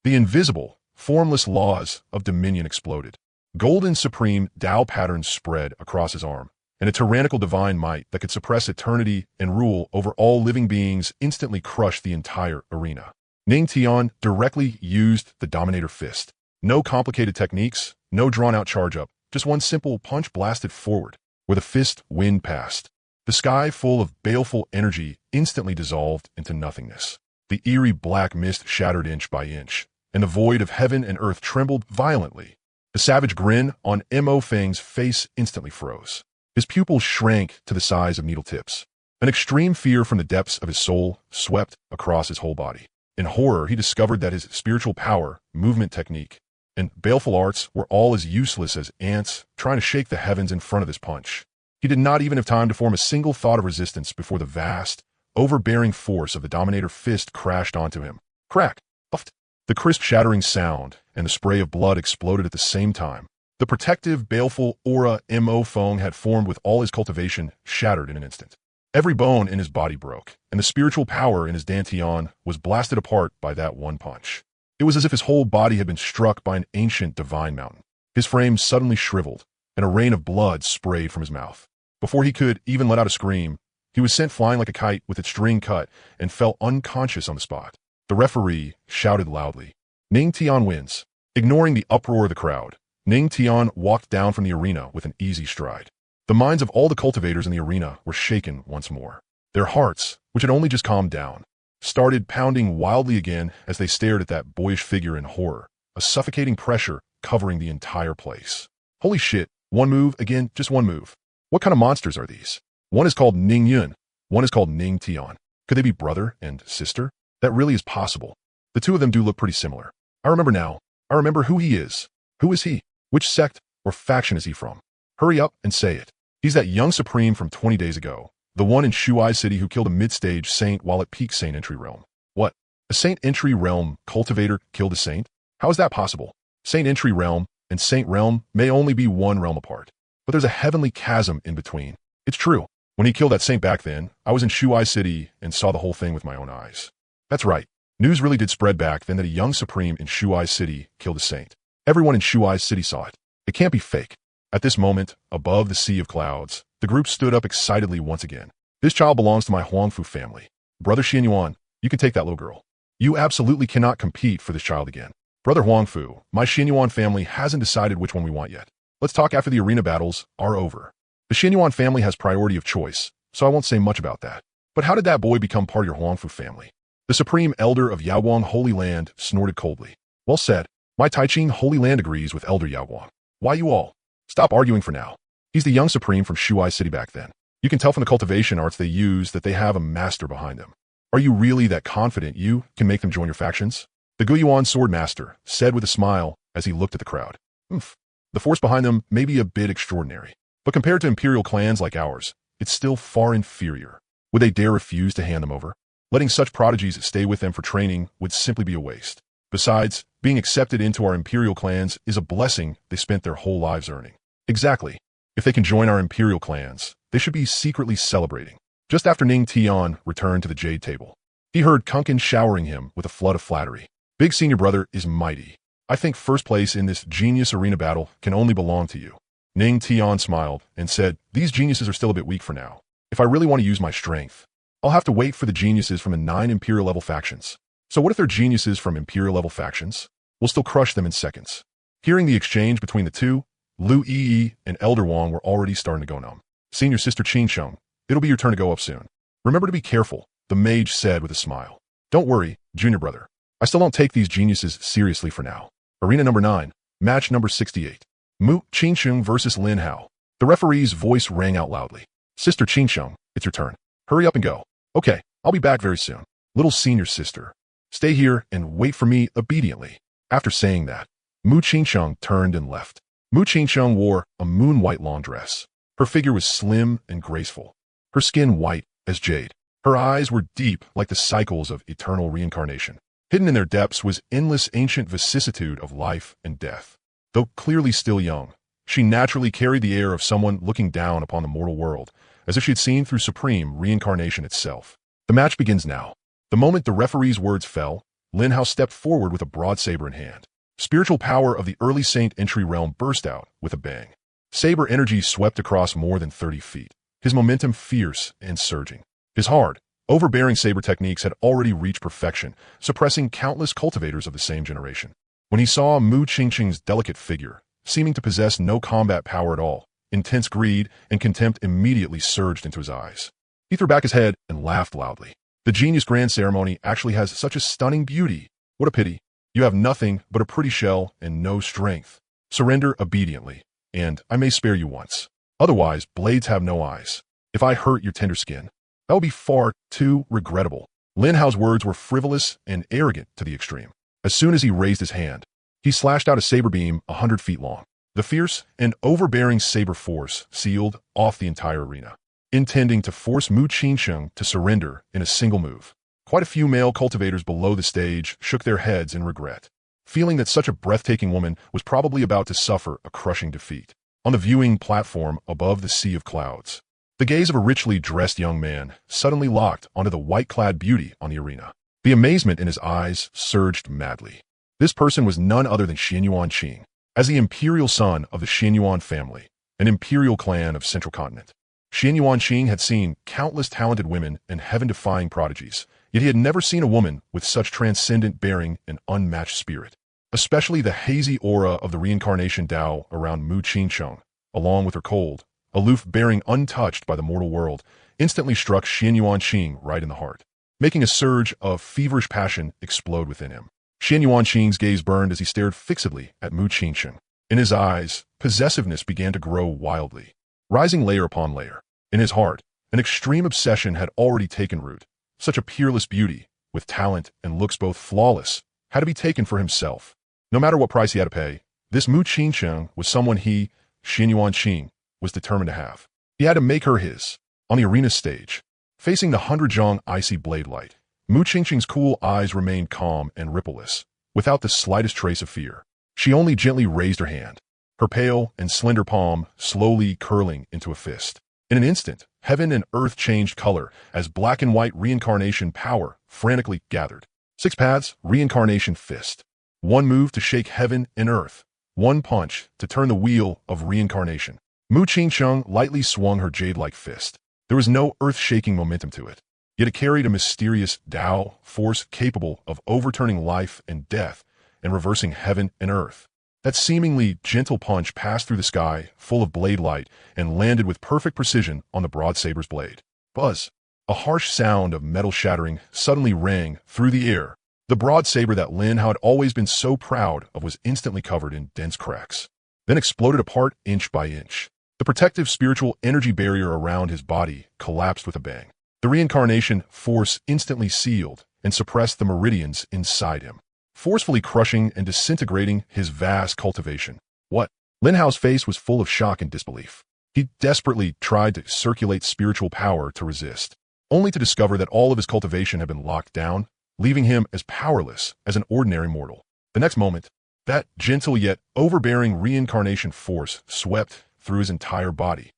The invisible, formless laws of dominion exploded. Golden supreme Tao patterns spread across his arm, and a tyrannical divine might that could suppress eternity and rule over all living beings instantly crushed the entire arena. Ning Tian directly used the Dominator Fist. No complicated techniques, no drawn-out charge-up, just one simple punch blasted forward, where the fist wind passed. The sky full of baleful energy instantly dissolved into nothingness. The eerie black mist shattered inch by inch, and the void of heaven and earth trembled violently. The savage grin on Mo Feng's face instantly froze. His pupils shrank to the size of needle tips. An extreme fear from the depths of his soul swept across his whole body. In horror, he discovered that his spiritual power, movement technique, and baleful arts were all as useless as ants trying to shake the heavens in front of this punch. He did not even have time to form a single thought of resistance before the vast, overbearing force of the Dominator Fist crashed onto him. Crack! Puffed! The crisp shattering sound and the spray of blood exploded at the same time. The protective, baleful aura Mo Feng had formed with all his cultivation shattered in an instant. Every bone in his body broke, and the spiritual power in his Dantian was blasted apart by that one punch. It was as if his whole body had been struck by an ancient divine mountain. His frame suddenly shriveled, and a rain of blood sprayed from his mouth. Before he could even let out a scream, he was sent flying like a kite with its string cut and fell unconscious on the spot. The referee shouted loudly, "Ning Tian wins." Ignoring the uproar of the crowd, Ning Tian walked down from the arena with an easy stride. The minds of all the cultivators in the arena were shaken once more. Their hearts, which had only just calmed down, started pounding wildly again as they stared at that boyish figure in horror, a suffocating pressure covering the entire place. Holy shit, one move, again, just one move. What kind of monsters are these? One is called Ning Yun, one is called Ning Tian. Could they be brother and sister? That really is possible. The two of them do look pretty similar. I remember now. I remember who he is. Who is he? Which sect or faction is he from? Hurry up and say it. He's that young supreme from 20 days ago, the one in Shuai City who killed a mid-stage saint while at peak saint entry realm. What? A saint entry realm cultivator killed a saint? How is that possible? Saint entry realm and saint realm may only be one realm apart, but there's a heavenly chasm in between. It's true. When he killed that saint back then, I was in Shuai City and saw the whole thing with my own eyes. That's right. News really did spread back then that a young supreme in Shuai City killed a saint. Everyone in Shuai City saw it. It can't be fake. At this moment, above the sea of clouds, the group stood up excitedly once again. This child belongs to my Huangfu family. Brother Xuanhuang, you can take that little girl. You absolutely cannot compete for this child again. Brother Huangfu, my Xuanhuang family hasn't decided which one we want yet. Let's talk after the arena battles are over. The Xuanhuang family has priority of choice, so I won't say much about that. But how did that boy become part of your Huangfu family? The supreme elder of Yaoguang Holy Land snorted coldly. Well said. My Taiching Holy Land agrees with Elder Yaoguang. Why you all? Stop arguing for now. He's the young supreme from Shuai City back then. You can tell from the cultivation arts they use that they have a master behind them. Are you really that confident you can make them join your factions? The Guiyuan Sword Master said with a smile as he looked at the crowd. Oomph. The force behind them may be a bit extraordinary, but compared to imperial clans like ours, it's still far inferior. Would they dare refuse to hand them over? Letting such prodigies stay with them for training would simply be a waste. Besides, being accepted into our imperial clans is a blessing they spent their whole lives earning. Exactly. If they can join our imperial clans, they should be secretly celebrating. Just after Ning Tian returned to the Jade Table, he heard Kunkin showering him with a flood of flattery. Big senior brother is mighty. I think first place in this genius arena battle can only belong to you. Ning Tian smiled and said, these geniuses are still a bit weak for now. If I really want to use my strength, I'll have to wait for the geniuses from the 9 imperial level factions. So what if they're geniuses from imperial level factions? We'll still crush them in seconds. Hearing the exchange between the two, Lu Yi and Elder Wang were already starting to go numb. Senior sister Qingsheng, it'll be your turn to go up soon. Remember to be careful, the mage said with a smile. Don't worry, junior brother. I still don't take these geniuses seriously for now. Arena number 9, match number 68. Mu Qingsheng versus Lin Hao. The referee's voice rang out loudly. Sister Qingsheng, it's your turn. Hurry up and go. Okay, I'll be back very soon. Little senior sister, stay here and wait for me obediently. After saying that, Mu Qingsheng turned and left. Mu Qingsheng wore a moon-white long dress. Her figure was slim and graceful, her skin white as jade. Her eyes were deep like the cycles of eternal reincarnation. Hidden in their depths was endless ancient vicissitude of life and death. Though clearly still young, she naturally carried the air of someone looking down upon the mortal world, as if she had seen through supreme reincarnation itself. The match begins now. The moment the referee's words fell, Lin Hao stepped forward with a broad saber in hand. Spiritual power of the early saint entry realm burst out with a bang. Saber energy swept across more than 30 feet, his momentum fierce and surging. His hard, overbearing saber techniques had already reached perfection, suppressing countless cultivators of the same generation. When he saw Mu Qingsheng's delicate figure, seeming to possess no combat power at all, intense greed and contempt immediately surged into his eyes. He threw back his head and laughed loudly. The Genius Grand Ceremony actually has such a stunning beauty. What a pity. You have nothing but a pretty shell and no strength. Surrender obediently, and I may spare you once. Otherwise, blades have no eyes. If I hurt your tender skin, that would be far too regrettable. Lin Hao's words were frivolous and arrogant to the extreme. As soon as he raised his hand, he slashed out a saber beam 100 feet long. The fierce and overbearing saber force sealed off the entire arena, intending to force Mu Qingsheng to surrender in a single move. Quite a few male cultivators below the stage shook their heads in regret, feeling that such a breathtaking woman was probably about to suffer a crushing defeat. On the viewing platform above the sea of clouds, the gaze of a richly dressed young man suddenly locked onto the white-clad beauty on the arena. The amazement in his eyes surged madly. This person was none other than Xuanhuang Qing, as the imperial son of the Xuanhuang family, an imperial clan of Central Continent. Xuanhuang Qing had seen countless talented women and heaven-defying prodigies, yet he had never seen a woman with such transcendent bearing and unmatched spirit. Especially the hazy aura of the reincarnation Tao around Mu Qingsheng, along with her cold, aloof bearing untouched by the mortal world, instantly struck Xuanhuang Qing right in the heart, making a surge of feverish passion explode within him. Xuanhuang Qing's gaze burned as he stared fixedly at Mu Qingsheng. In his eyes, possessiveness began to grow wildly, rising layer upon layer. In his heart, an extreme obsession had already taken root. Such a peerless beauty, with talent and looks both flawless, had to be taken for himself. No matter what price he had to pay, this Mu Qingsheng was someone he, Xuanhuang Qing, was determined to have. He had to make her his. On the arena stage, facing the 100-zhong icy blade light, Mu Qingsheng's cool eyes remained calm and rippleless, without the slightest trace of fear. She only gently raised her hand, her pale and slender palm slowly curling into a fist. In an instant, heaven and earth changed color as black and white reincarnation power frantically gathered. 6 paths, reincarnation fist. 1 move to shake heaven and earth. 1 punch to turn the wheel of reincarnation. Mu Qingsheng lightly swung her jade-like fist. There was no earth-shaking momentum to it, yet it carried a mysterious Tao force capable of overturning life and death and reversing heaven and earth. That seemingly gentle punch passed through the sky, full of blade light, and landed with perfect precision on the broad saber's blade. Buzz! A harsh sound of metal shattering suddenly rang through the air. The broad saber that Lin Hao had always been so proud of was instantly covered in dense cracks, then exploded apart inch by inch. The protective spiritual energy barrier around his body collapsed with a bang. The reincarnation force instantly sealed and suppressed the meridians inside him. forcefully crushing and disintegrating his vast cultivation. What? Lin Hao's face was full of shock and disbelief. He desperately tried to circulate spiritual power to resist, only to discover that all of his cultivation had been locked down, leaving him as powerless as an ordinary mortal. The next moment, that gentle yet overbearing reincarnation force swept through his entire body.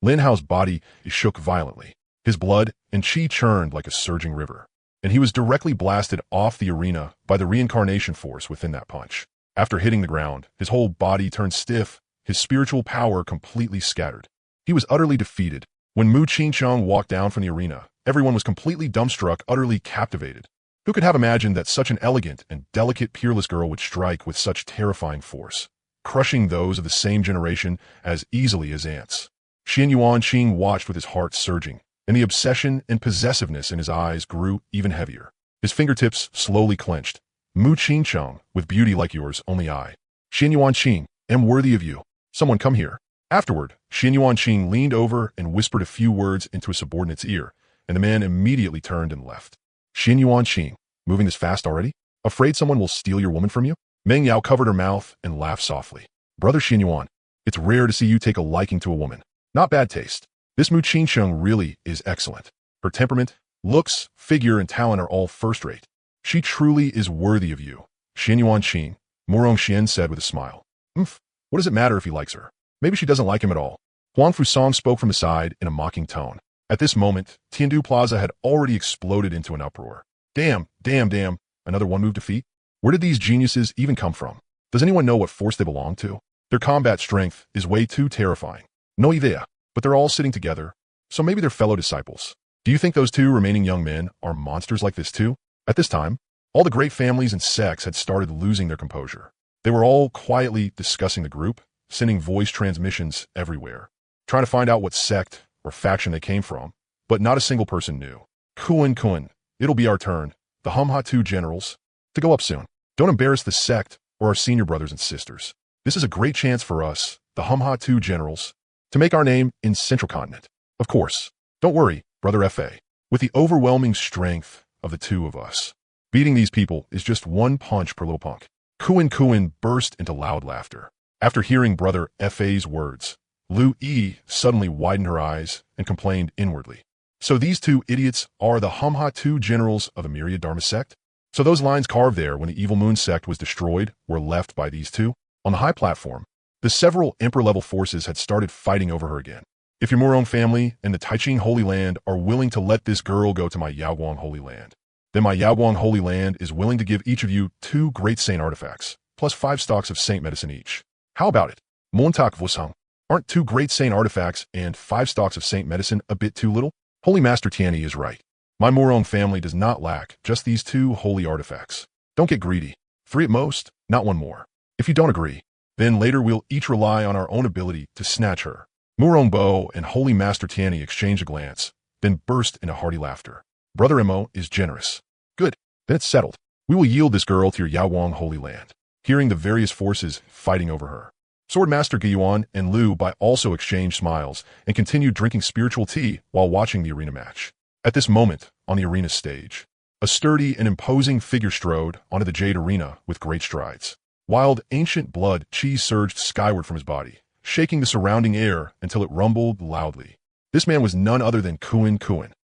Lin Hao's body shook violently. His blood and qi churned like a surging river, and he was directly blasted off the arena by the reincarnation force within that punch. After hitting the ground, his whole body turned stiff, his spiritual power completely scattered. He was utterly defeated. When Mu Qingqiang walked down from the arena, everyone was completely dumbstruck, utterly captivated. Who could have imagined that such an elegant and delicate peerless girl would strike with such terrifying force, crushing those of the same generation as easily as ants? Xuanhuang Qing watched with his heart surging, and the obsession and possessiveness in his eyes grew even heavier. His fingertips slowly clenched. Mu Qingqiang, with beauty like yours, only I, Xuanhuang Qing, am worthy of you. Someone come here. Afterward, Xuanhuang Qing leaned over and whispered a few words into a subordinate's ear, and the man immediately turned and left. Xuanhuang Qing, moving this fast already? Afraid someone will steal your woman from you? Meng Yao covered her mouth and laughed softly. Brother Xuanhuang, it's rare to see you take a liking to a woman. Not bad taste. This Mu Qingqiang really is excellent. Her temperament, looks, figure, and talent are all first-rate. She truly is worthy of you. Xuanhuang Qing, Murong Xian said with a smile. What does it matter if he likes her? Maybe she doesn't like him at all. Huang Fusong spoke from his side in a mocking tone. At this moment, Tiandu Plaza had already exploded into an uproar. Damn, another one-move defeat? Where did these geniuses even come from? Does anyone know what force they belong to? Their combat strength is way too terrifying. No idea, but they're all sitting together, so maybe they're fellow disciples. Do you think those two remaining young men are monsters like this too? At this time, all the great families and sects had started losing their composure. They were all quietly discussing the group, sending voice transmissions everywhere, trying to find out what sect or faction they came from, but not a single person knew. Kun, it'll be our turn, the Humha-2 generals, to go up soon. Don't embarrass the sect or our senior brothers and sisters. This is a great chance for us, the Humha-2 generals, to make our name in Central Continent. Of course, don't worry, Brother F.A. With the overwhelming strength of the two of us, beating these people is just one punch per little punk. Kun burst into loud laughter. After hearing Brother F.A.'s words, Lu Yi suddenly widened her eyes and complained inwardly. So these two idiots are the Humha-2 generals of the Myriad Dharma sect? So those lines carved there when the Evil Moon sect was destroyed were left by these two? On the high platform, the several Emperor-level forces had started fighting over her again. If your Murong family and the Taiching Holy Land are willing to let this girl go to my Yaoguang Holy Land, then my Yaoguang Holy Land is willing to give each of you 2 great saint artifacts, plus 5 stalks of saint medicine each. How about it? Montak Vusang. Aren't 2 great saint artifacts and 5 stalks of saint medicine a bit too little? Holy Master Tianyi is right. My Murong family does not lack just these 2 holy artifacts. Don't get greedy. 3 at most, not 1 more. If you don't agree, then later we'll each rely on our own ability to snatch her. Murong Bo and Holy Master Tianyi exchanged a glance, then burst into hearty laughter. Brother Mo is generous. Good, then it's settled. We will yield this girl to your Yaoguang Holy Land. Hearing the various forces fighting over her, Swordmaster Guiyuan and Lu Bai also exchanged smiles and continued drinking spiritual tea while watching the arena match. At this moment, on the arena stage, a sturdy and imposing figure strode onto the Jade Arena with great strides. Wild, ancient blood chi surged skyward from his body, shaking the surrounding air until it rumbled loudly. This man was none other than Kun.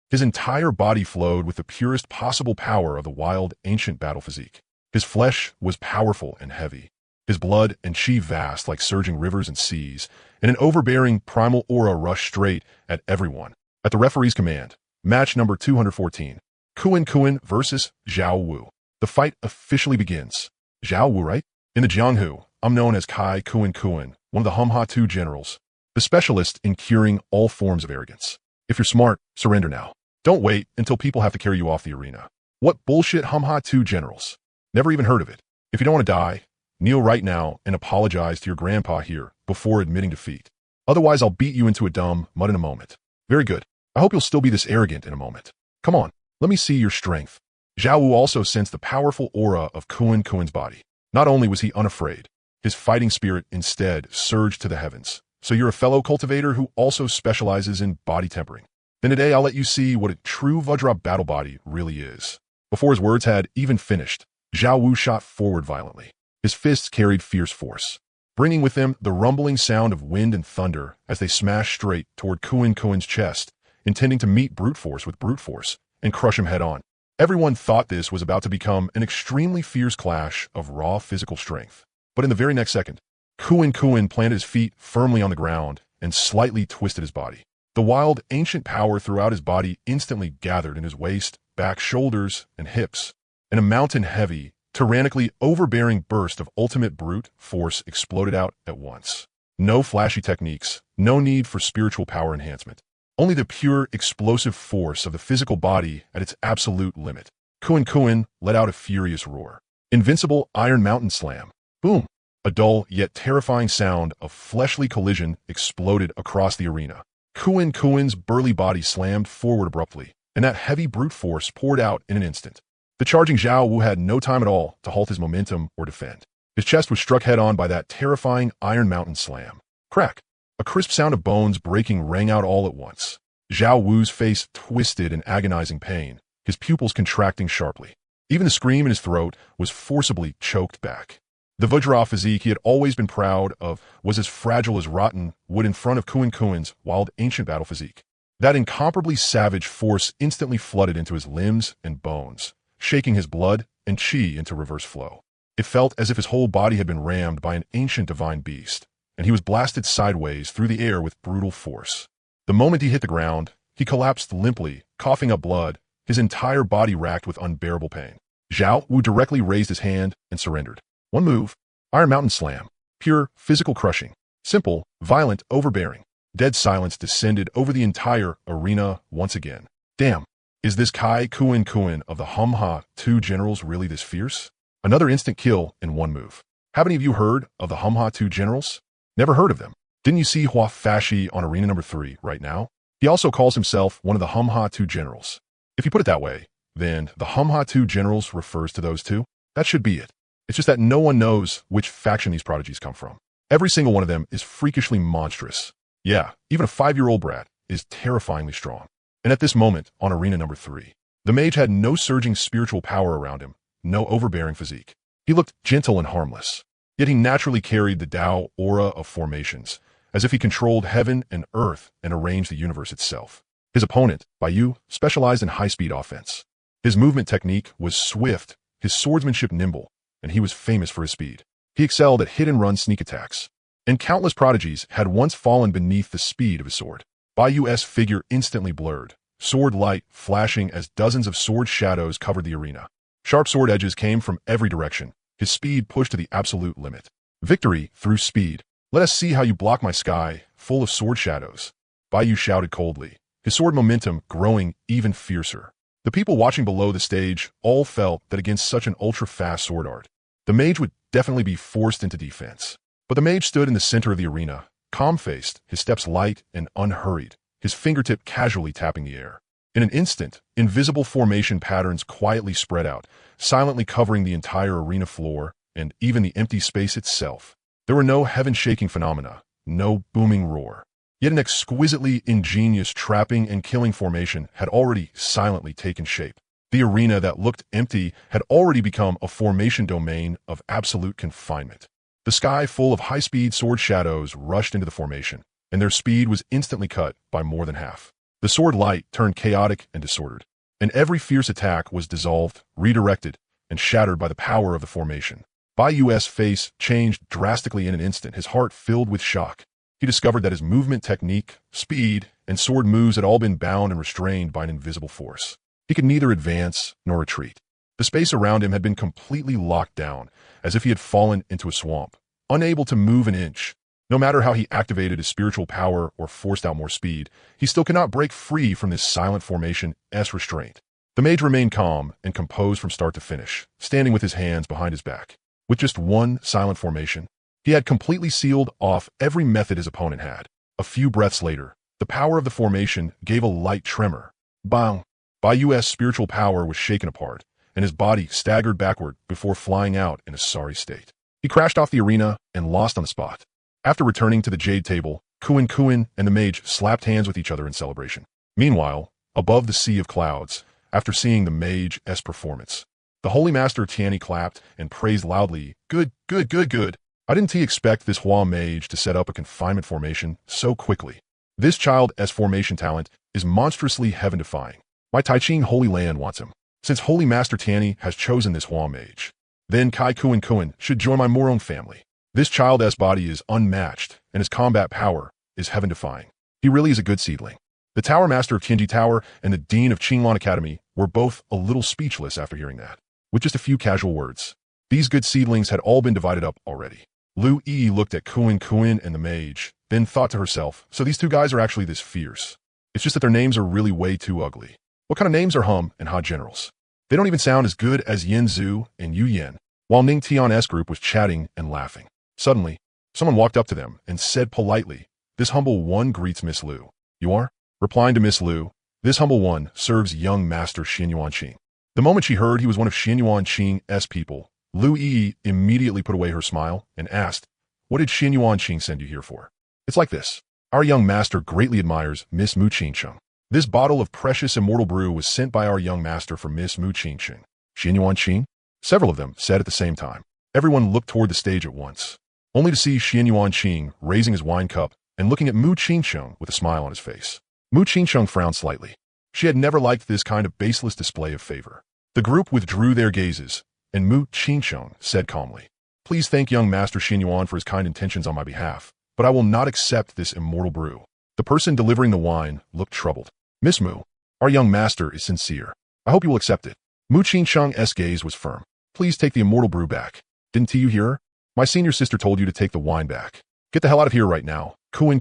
His entire body flowed with the purest possible power of the wild, ancient battle physique. His flesh was powerful and heavy, his blood and chi vast like surging rivers and seas, and an overbearing primal aura rushed straight at everyone. At the referee's command, match number 214, Kun versus Zhao Wu. The fight officially begins. Zhao Wu, right? In the Jianghu, I'm known as Kai Kun, one of the Humha-2 generals, the specialist in curing all forms of arrogance. If you're smart, surrender now. Don't wait until people have to carry you off the arena. What bullshit Humha-2 generals? Never even heard of it. If you don't want to die, kneel right now and apologize to your grandpa here before admitting defeat. Otherwise, I'll beat you into a dumb mud in a moment. Very good. I hope you'll still be this arrogant in a moment. Come on, let me see your strength. Zhao Wu also sensed the powerful aura of Kun's body. Not only was he unafraid, his fighting spirit instead surged to the heavens. So you're a fellow cultivator who also specializes in body tempering. Then today I'll let you see what a true Vajra battle body really is. Before his words had even finished, Zhao Wu shot forward violently. His fists carried fierce force, bringing with them the rumbling sound of wind and thunder as they smashed straight toward Xuanhuang's chest, intending to meet brute force with brute force and crush him head-on. Everyone thought this was about to become an extremely fierce clash of raw physical strength. But in the very next second, Xuanhuang planted his feet firmly on the ground and slightly twisted his body. The wild, ancient power throughout his body instantly gathered in his waist, back, shoulders, and hips, and a mountain-heavy, tyrannically overbearing burst of ultimate brute force exploded out at once. No flashy techniques, no need for spiritual power enhancement. Only the pure, explosive force of the physical body at its absolute limit. Xuanhuang let out a furious roar. Invincible Iron Mountain Slam. Boom! A dull yet terrifying sound of fleshly collision exploded across the arena. Xuanhuang's burly body slammed forward abruptly, and that heavy brute force poured out in an instant. The charging Zhao Wu had no time at all to halt his momentum or defend. His chest was struck head-on by that terrifying Iron Mountain Slam. Crack! A crisp sound of bones breaking rang out all at once. Zhao Wu's face twisted in agonizing pain, his pupils contracting sharply. Even the scream in his throat was forcibly choked back. The Vajra physique he had always been proud of was as fragile as rotten wood in front of Xuanhuang's wild ancient battle physique. That incomparably savage force instantly flooded into his limbs and bones, shaking his blood and chi into reverse flow. It felt as if his whole body had been rammed by an ancient divine beast, and he was blasted sideways through the air with brutal force. The moment he hit the ground, he collapsed limply, coughing up blood, his entire body racked with unbearable pain. Zhao Wu directly raised his hand and surrendered. One move, Iron Mountain Slam. Pure, physical crushing. Simple, violent, overbearing. Dead silence descended over the entire arena once again. Damn, is this Kai Xuanhuang of the Humha 2 generals really this fierce? Another instant kill in one move. Have any of you heard of the Humha 2 generals? Never heard of them. Didn't you see Hua Fashi on arena number 3 right now? He also calls himself one of the Humha 2 generals. If you put it that way, then the Humha 2 generals refers to those two. That should be it. It's just that no one knows which faction these prodigies come from. Every single one of them is freakishly monstrous. Yeah, even a 5-year-old brat is terrifyingly strong. And at this moment, on arena number 3, the mage had no surging spiritual power around him, no overbearing physique. He looked gentle and harmless, yet he naturally carried the Tao aura of formations, as if he controlled heaven and earth and arranged the universe itself. His opponent, Baiyu, specialized in high-speed offense. His movement technique was swift, his swordsmanship nimble, and he was famous for his speed. He excelled at hit-and-run sneak attacks, and countless prodigies had once fallen beneath the speed of his sword. Baiyu's figure instantly blurred, sword light flashing as dozens of sword shadows covered the arena. Sharp sword edges came from every direction, his speed pushed to the absolute limit. Victory through speed. Let us see how you block my sky, full of sword shadows. Baiyu shouted coldly, his sword momentum growing even fiercer. The people watching below the stage all felt that against such an ultra-fast sword art, the mage would definitely be forced into defense. But the mage stood in the center of the arena, calm-faced, his steps light and unhurried, his fingertip casually tapping the air. In an instant, invisible formation patterns quietly spread out, silently covering the entire arena floor and even the empty space itself. There were no heaven-shaking phenomena, no booming roar. Yet an exquisitely ingenious trapping and killing formation had already silently taken shape. The arena that looked empty had already become a formation domain of absolute confinement. The sky full of high-speed sword shadows rushed into the formation, and their speed was instantly cut by more than half. The sword light turned chaotic and disordered, and every fierce attack was dissolved, redirected, and shattered by the power of the formation. Baiyu's face changed drastically in an instant, his heart filled with shock. He discovered that his movement technique, speed, and sword moves had all been bound and restrained by an invisible force. He could neither advance nor retreat. The space around him had been completely locked down, as if he had fallen into a swamp, unable to move an inch. No matter how he activated his spiritual power or forced out more speed, he still could not break free from this silent formation-esque restraint. The mage remained calm and composed from start to finish, standing with his hands behind his back. With just one silent formation, he had completely sealed off every method his opponent had. A few breaths later, the power of the formation gave a light tremor. Bang! Baiyu's spiritual power was shaken apart, and his body staggered backward before flying out in a sorry state. He crashed off the arena and lost on the spot. After returning to the jade table, Xuanhuang and the mage slapped hands with each other in celebration. Meanwhile, above the sea of clouds, after seeing the mage's performance, The Holy Master Tianyi clapped and praised loudly. Good, good, good, good. I didn't expect this Hua mage to set up a confinement formation so quickly. This child's formation talent is monstrously heaven-defying. My Taiching Holy Land wants him. Since Holy Master Tianyi has chosen this Hua mage, then Kai Kuan should join my Moron family. This child's body is unmatched, and his combat power is heaven-defying. He really is a good seedling. The Tower Master of Tianji Tower and the Dean of Qinglan Academy were both a little speechless after hearing that. With just a few casual words, these good seedlings had all been divided up already. Lu Yi looked at Kuan and the mage, then thought to herself, so these two guys are actually this fierce. It's just that their names are really way too ugly. What kind of names are Hum and Ha generals? They don't even sound as good as Yin Zhu and Yu Yan. While Ning Tian's group was chatting and laughing, suddenly, someone walked up to them and said politely, "This humble one greets Miss Lu." "You are?" Replying to Miss Lu, "This humble one serves young Master Xuanhuang Qing." The moment she heard he was one of Xuanhuang Qing's people, Lu Yi immediately put away her smile and asked, "What did Xuanhuang Qing send you here for?" "It's like this. Our young master greatly admires Miss Mu Qingcheng. This bottle of precious immortal brew was sent by our young master for Miss Mu Qingcheng." "Xuanhuang Qing?" Several of them said at the same time. Everyone looked toward the stage at once, only to see Xuanhuang Qing raising his wine cup and looking at Mu Qingcheng with a smile on his face. Mu Qingcheng frowned slightly. She had never liked this kind of baseless display of favor. The group withdrew their gazes, and Mu Qingcheng said calmly, "Please thank young Master Xuanhuang for his kind intentions on my behalf, but I will not accept this immortal brew." The person delivering the wine looked troubled. "Miss Mu, our young master is sincere. I hope you will accept it." Mu Qingcheng's gaze was firm. "Please take the immortal brew back. Didn't you hear her? My senior sister told you to take the wine back. Get the hell out of here right now." Kuan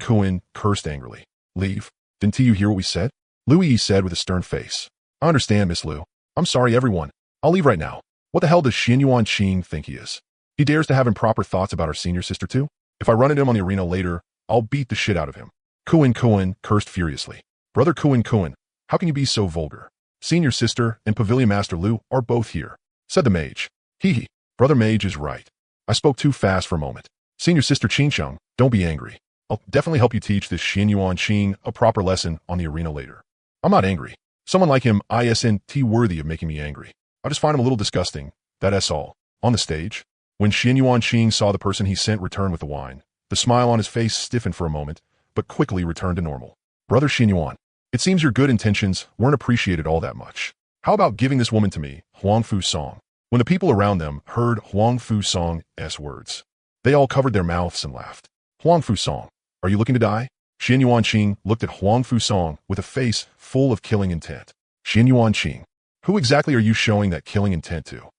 cursed angrily. "Leave. Didn't you hear what we said?" Lu Yi said with a stern face. "I understand, Miss Lu. I'm sorry, everyone. I'll leave right now. What the hell does Xuanhuang Qing think he is? He dares to have improper thoughts about our senior sister too? If I run into him on the arena later, I'll beat the shit out of him." Kuan cursed furiously. "Brother Kuan, how can you be so vulgar? Senior sister and Pavilion Master Lu are both here," said the mage. "Hee. Brother mage is right. I spoke too fast for a moment. Senior sister Qingcheng, don't be angry. I'll definitely help you teach this Xuanhuang Qing a proper lesson on the arena later." "I'm not angry. Someone like him isn't worthy of making me angry. I just find him a little disgusting. That's all." On the stage, when Xuanhuang Qing saw the person he sent return with the wine, the smile on his face stiffened for a moment, but quickly returned to normal. "Brother Xuanhuang, it seems your good intentions weren't appreciated all that much. How about giving this woman to me, Huang Fu Song?" When the people around them heard Huang Fu Song's words, they all covered their mouths and laughed. "Huang Fu Song, are you looking to die?" Xuanhuang Qing looked at Huang Fu Song with a face full of killing intent. "Xuanhuang Qing, who exactly are you showing that killing intent to?"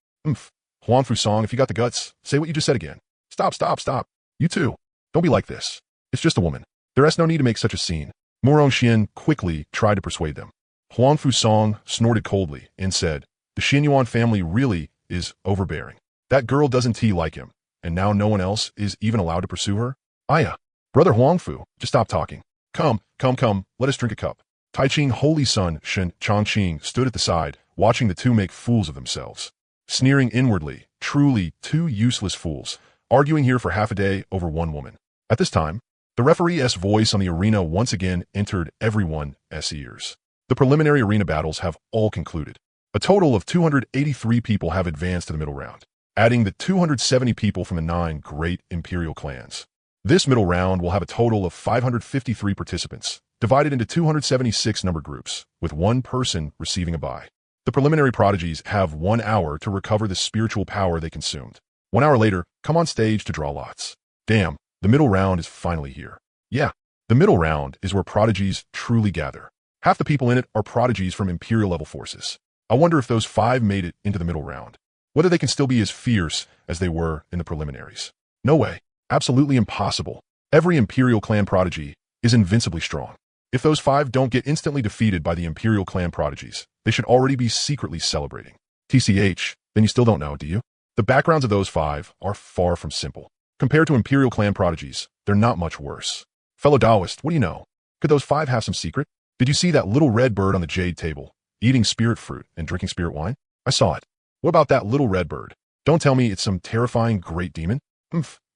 Huang Fu Song, if you got the guts, say what you just said again." Stop. You too. Don't be like this. It's just a woman. There's no need to make such a scene." Moron Xian quickly tried to persuade them. Huang Fu Song snorted coldly and said, "The Xuanhuang family really is overbearing. That girl doesn't like him, and now no one else is even allowed to pursue her? Aya, Brother Huang Fu, just stop talking. Come, let us drink a cup." Taiching Holy Son Shen Chongqing stood at the side, watching the two make fools of themselves. Sneering inwardly, truly two useless fools, arguing here for half a day over one woman. At this time, the referee's voice on the arena once again entered everyone's ears. The preliminary arena battles have all concluded. A total of 283 people have advanced to the middle round, adding the 270 people from the 9 great imperial clans. This middle round will have a total of 553 participants, divided into 276 numbered groups, with one person receiving a bye. The preliminary prodigies have 1 hour to recover the spiritual power they consumed. 1 hour later, come on stage to draw lots. Damn, the middle round is finally here. Yeah, the middle round is where prodigies truly gather. Half the people in it are prodigies from imperial level forces. I wonder if those 5 made it into the middle round. Whether they can still be as fierce as they were in the preliminaries. No way. Absolutely impossible. Every imperial clan prodigy is invincibly strong. If those 5 don't get instantly defeated by the imperial clan prodigies, they should already be secretly celebrating. TCH, then you still don't know, do you? The backgrounds of those 5 are far from simple. Compared to imperial clan prodigies, they're not much worse. Fellow Taoist, what do you know? Could those 5 have some secret? Did you see that little red bird on the jade table, eating spirit fruit and drinking spirit wine? I saw it. What about that little red bird? Don't tell me it's some terrifying great demon.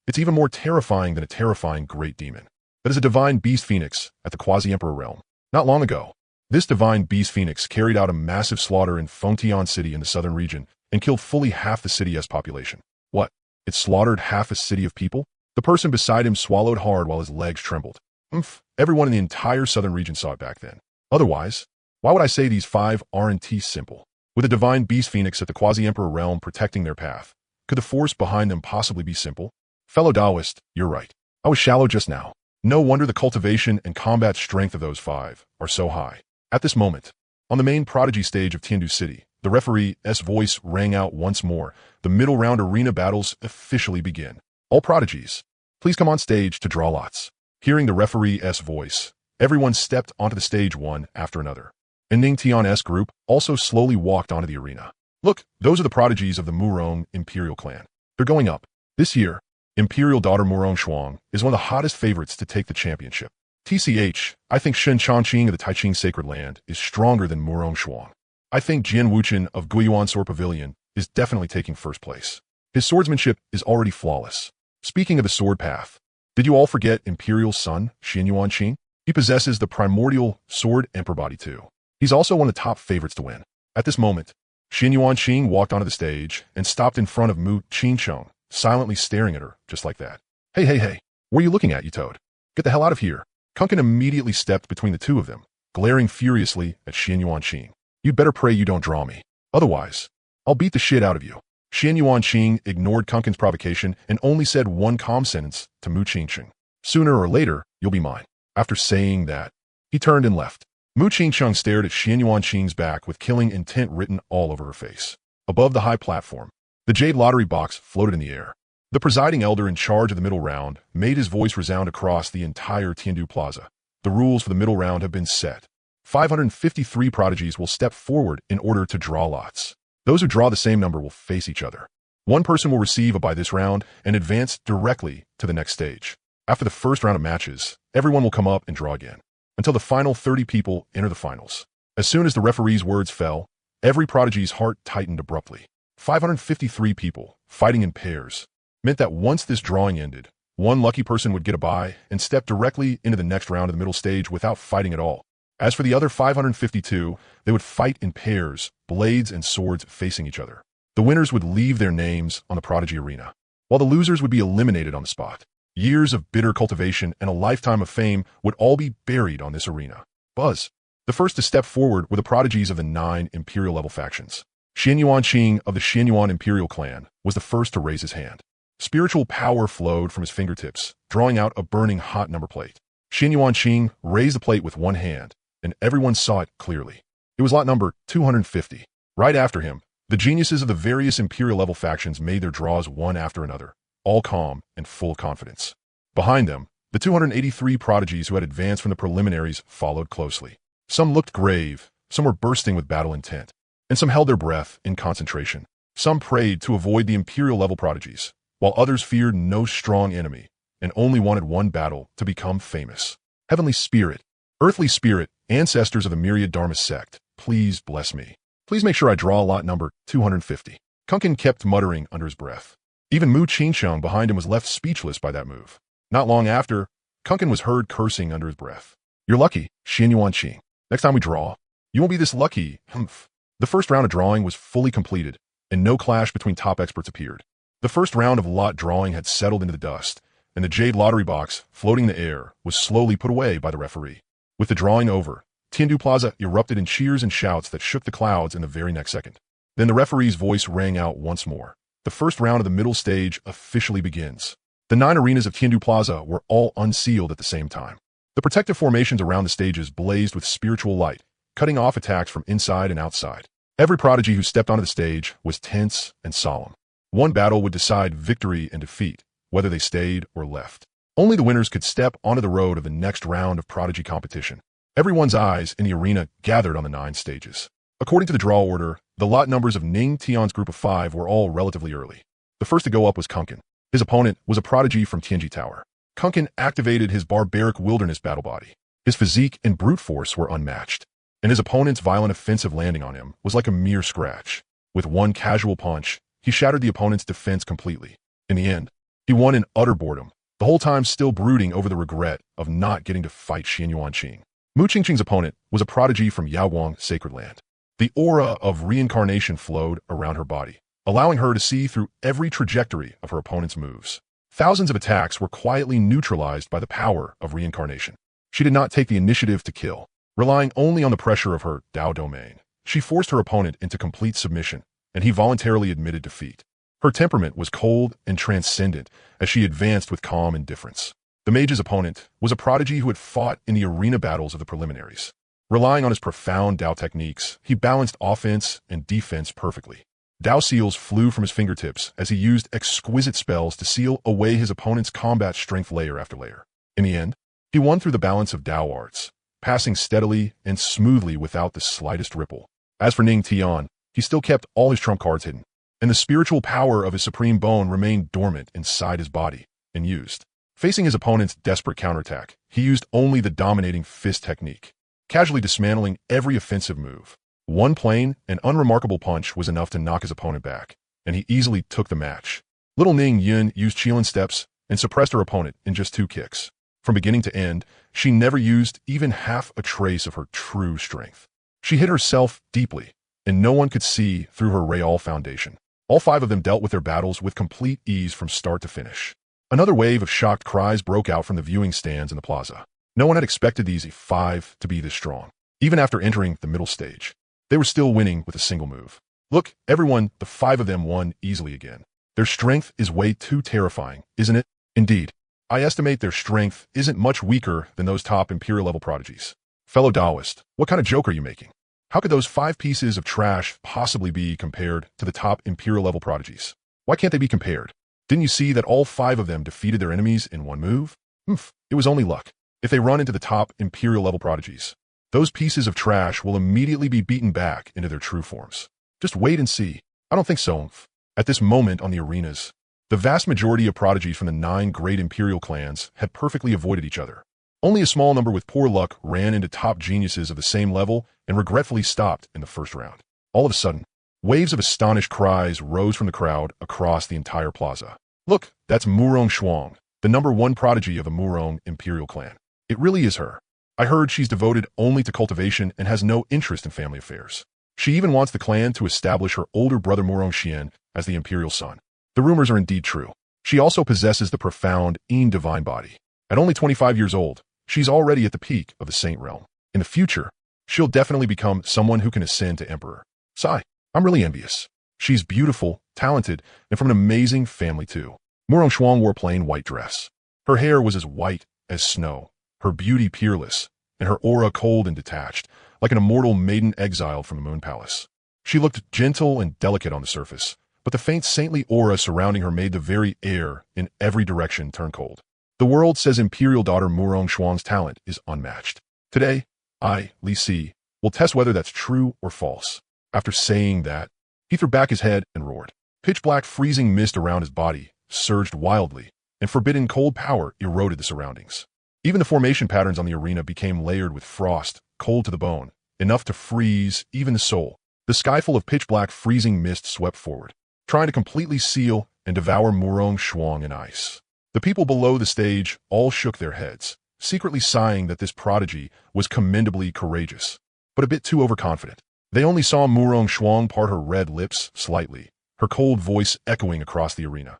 It's even more terrifying than a terrifying great demon. That is a divine beast phoenix at the Quasi-Emperor realm. Not long ago, this divine beast phoenix carried out a massive slaughter in Fengtian City in the southern region and killed fully half the city's population. What? It slaughtered half a city of people? The person beside him swallowed hard while his legs trembled. Everyone in the entire southern region saw it back then. Otherwise, why would I say these 5 aren't simple? With a divine beast phoenix at the Quasi-Emperor realm protecting their path, could the force behind them possibly be simple? Fellow Taoist, you're right. I was shallow just now. No wonder the cultivation and combat strength of those 5 are so high. At this moment, on the main prodigy stage of Tiandu City, the referee's voice rang out once more. The middle round arena battles officially begin. All prodigies, please come on stage to draw lots. Hearing the referee's voice, everyone stepped onto the stage one after another. And Ning Tian's group also slowly walked onto the arena. Look, those are the prodigies of the Murong Imperial clan. They're going up. This year, Imperial daughter Murong Xuang is one of the hottest favorites to take the championship. TCH, I think Shen Changqing of the Taiqing Sacred Land is stronger than Murong Xuang. I think Jian Wuchen of Guiyuan Sword Pavilion is definitely taking first place. His swordsmanship is already flawless. Speaking of the sword path, did you all forget Imperial's son, Xuanhuang Continent? He possesses the Primordial Emperor Body too. He's also one of the top favorites to win. At this moment, Xuanhuang Continent walked onto the stage and stopped in front of Mu Qingcheng, silently staring at her, just like that. Hey, what are you looking at, you toad? Get the hell out of here. Kunkin immediately stepped between the two of them, glaring furiously at Xuanhuang Continent. You'd better pray you don't draw me. Otherwise, I'll beat the shit out of you. Xuanhuang Continent ignored Kunkin's provocation and only said one calm sentence to Mu Qingcheng. Sooner or later, you'll be mine. After saying that, he turned and left. Mu Qingcheng stared at Xuanhuang Continent's back with killing intent written all over her face. Above the high platform, the jade lottery box floated in the air. The presiding elder in charge of the middle round made his voice resound across the entire Tiandu Plaza. The rules for the middle round have been set. 553 prodigies will step forward in order to draw lots. Those who draw the same number will face each other. One person will receive a bye this round and advance directly to the next stage. After the first round of matches, everyone will come up and draw again, until the final 30 people enter the finals. As soon as the referee's words fell, every prodigy's heart tightened abruptly. 553 people, fighting in pairs, meant that once this drawing ended, one lucky person would get a bye and step directly into the next round of the middle stage without fighting at all. As for the other 552, they would fight in pairs, blades and swords facing each other. The winners would leave their names on the prodigy arena, while the losers would be eliminated on the spot. Years of bitter cultivation and a lifetime of fame would all be buried on this arena. Buzz. The first to step forward were the prodigies of the 9 imperial-level factions. Xuanhuang Continent of the Xuanyuan Imperial clan was the first to raise his hand. Spiritual power flowed from his fingertips, drawing out a burning hot number plate. Xuanhuang Continent raised the plate with one hand, and everyone saw it clearly. It was lot number 250. Right after him, the geniuses of the various imperial-level factions made their draws one after another, all calm and full of confidence. Behind them, the 283 prodigies who had advanced from the preliminaries followed closely. Some looked grave, some were bursting with battle intent, and some held their breath in concentration. Some prayed to avoid the imperial-level prodigies, while others feared no strong enemy and only wanted one battle to become famous. Heavenly Spirit, Earthly Spirit, ancestors of the myriad Dharma sect, please bless me. Please make sure I draw lot number 250. Kunkin kept muttering under his breath. Even Mu Qingcheng behind him was left speechless by that move. Not long after, Kunkin was heard cursing under his breath. You're lucky, Xuanhuang Continent. Next time we draw, you won't be this lucky, humph. The first round of drawing was fully completed, and no clash between top experts appeared. The first round of lot drawing had settled into the dust, and the jade lottery box, floating in the air, was slowly put away by the referee. With the drawing over, Tiandu Plaza erupted in cheers and shouts that shook the clouds in the very next second. Then the referee's voice rang out once more. The first round of the middle stage officially begins. The 9 arenas of Tiandu Plaza were all unsealed at the same time. The protective formations around the stages blazed with spiritual light, cutting off attacks from inside and outside. Every prodigy who stepped onto the stage was tense and solemn. One battle would decide victory and defeat, whether they stayed or left. Only the winners could step onto the road of the next round of prodigy competition. Everyone's eyes in the arena gathered on the 9 stages. According to the draw order, the lot numbers of Ning Tian's group of 5 were all relatively early. The first to go up was Kunkin. His opponent was a prodigy from Tianji Tower. Kunkin activated his barbaric wilderness battle body. His physique and brute force were unmatched, and his opponent's violent offensive landing on him was like a mere scratch. With one casual punch, he shattered the opponent's defense completely. In the end, he won in utter boredom, the whole time still brooding over the regret of not getting to fight Xuanhuang Continent. Mu Qingcheng's opponent was a prodigy from Yaoguang Sacred Land. The aura of reincarnation flowed around her body, allowing her to see through every trajectory of her opponent's moves. Thousands of attacks were quietly neutralized by the power of reincarnation. She did not take the initiative to kill, relying only on the pressure of her Tao domain. She forced her opponent into complete submission, and he voluntarily admitted defeat. Her temperament was cold and transcendent as she advanced with calm indifference. The mage's opponent was a prodigy who had fought in the arena battles of the preliminaries. Relying on his profound Tao techniques, he balanced offense and defense perfectly. Tao seals flew from his fingertips as he used exquisite spells to seal away his opponent's combat strength layer after layer. In the end, he won through the balance of Tao arts, passing steadily and smoothly without the slightest ripple. As for Ning Tian, he still kept all his trump cards hidden, and the spiritual power of his supreme bone remained dormant inside his body, unused. Facing his opponent's desperate counterattack, he used only the dominating fist technique, casually dismantling every offensive move. One plain and unremarkable punch was enough to knock his opponent back, and he easily took the match. Little Ning Yun used Qilin steps and suppressed her opponent in just 2 kicks. From beginning to end, she never used even half a trace of her true strength. She hid herself deeply, and no one could see through her Real foundation. All 5 of them dealt with their battles with complete ease from start to finish. Another wave of shocked cries broke out from the viewing stands in the plaza. No one had expected these 5 to be this strong. Even after entering the middle stage, they were still winning with a single move. Look, everyone, the 5 of them won easily again. Their strength is way too terrifying, isn't it? Indeed. I estimate their strength isn't much weaker than those top Imperial-level prodigies. Fellow Taoist, what kind of joke are you making? How could those 5 pieces of trash possibly be compared to the top Imperial-level prodigies? Why can't they be compared? Didn't you see that all 5 of them defeated their enemies in one move? It was only luck. If they run into the top Imperial-level prodigies, those pieces of trash will immediately be beaten back into their true forms. Just wait and see. I don't think so. At this moment on the arenas, the vast majority of prodigies from the 9 great Imperial clans had perfectly avoided each other. Only a small number with poor luck ran into top geniuses of the same level and regretfully stopped in the first round. All of a sudden, waves of astonished cries rose from the crowd across the entire plaza. Look, that's Murong Xuang, the #1 prodigy of the Murong Imperial clan. It really is her. I heard she's devoted only to cultivation and has no interest in family affairs. She even wants the clan to establish her older brother Murong Xian as the Imperial son. The rumors are indeed true. She also possesses the profound Divine Body. At only 25 years old, she's already at the peak of the Saint realm. In the future, she'll definitely become someone who can ascend to Emperor. Sigh, I'm really envious. She's beautiful, talented, and from an amazing family too. Murong Xuang wore a plain white dress. Her hair was as white as snow, her beauty peerless, and her aura cold and detached, like an immortal maiden exiled from the Moon Palace. She looked gentle and delicate on the surface, but the faint saintly aura surrounding her made the very air in every direction turn cold. The world says Imperial daughter Murong Xuang's talent is unmatched. Today, I, Li Si, will test whether that's true or false. After saying that, he threw back his head and roared. Pitch-black freezing mist around his body surged wildly, and forbidden cold power eroded the surroundings. Even the formation patterns on the arena became layered with frost, cold to the bone, enough to freeze even the soul. The sky full of pitch-black freezing mist swept forward, trying to completely seal and devour Murong Xuang in ice. The people below the stage all shook their heads, secretly sighing that this prodigy was commendably courageous, but a bit too overconfident. They only saw Murong Xuang part her red lips slightly, her cold voice echoing across the arena.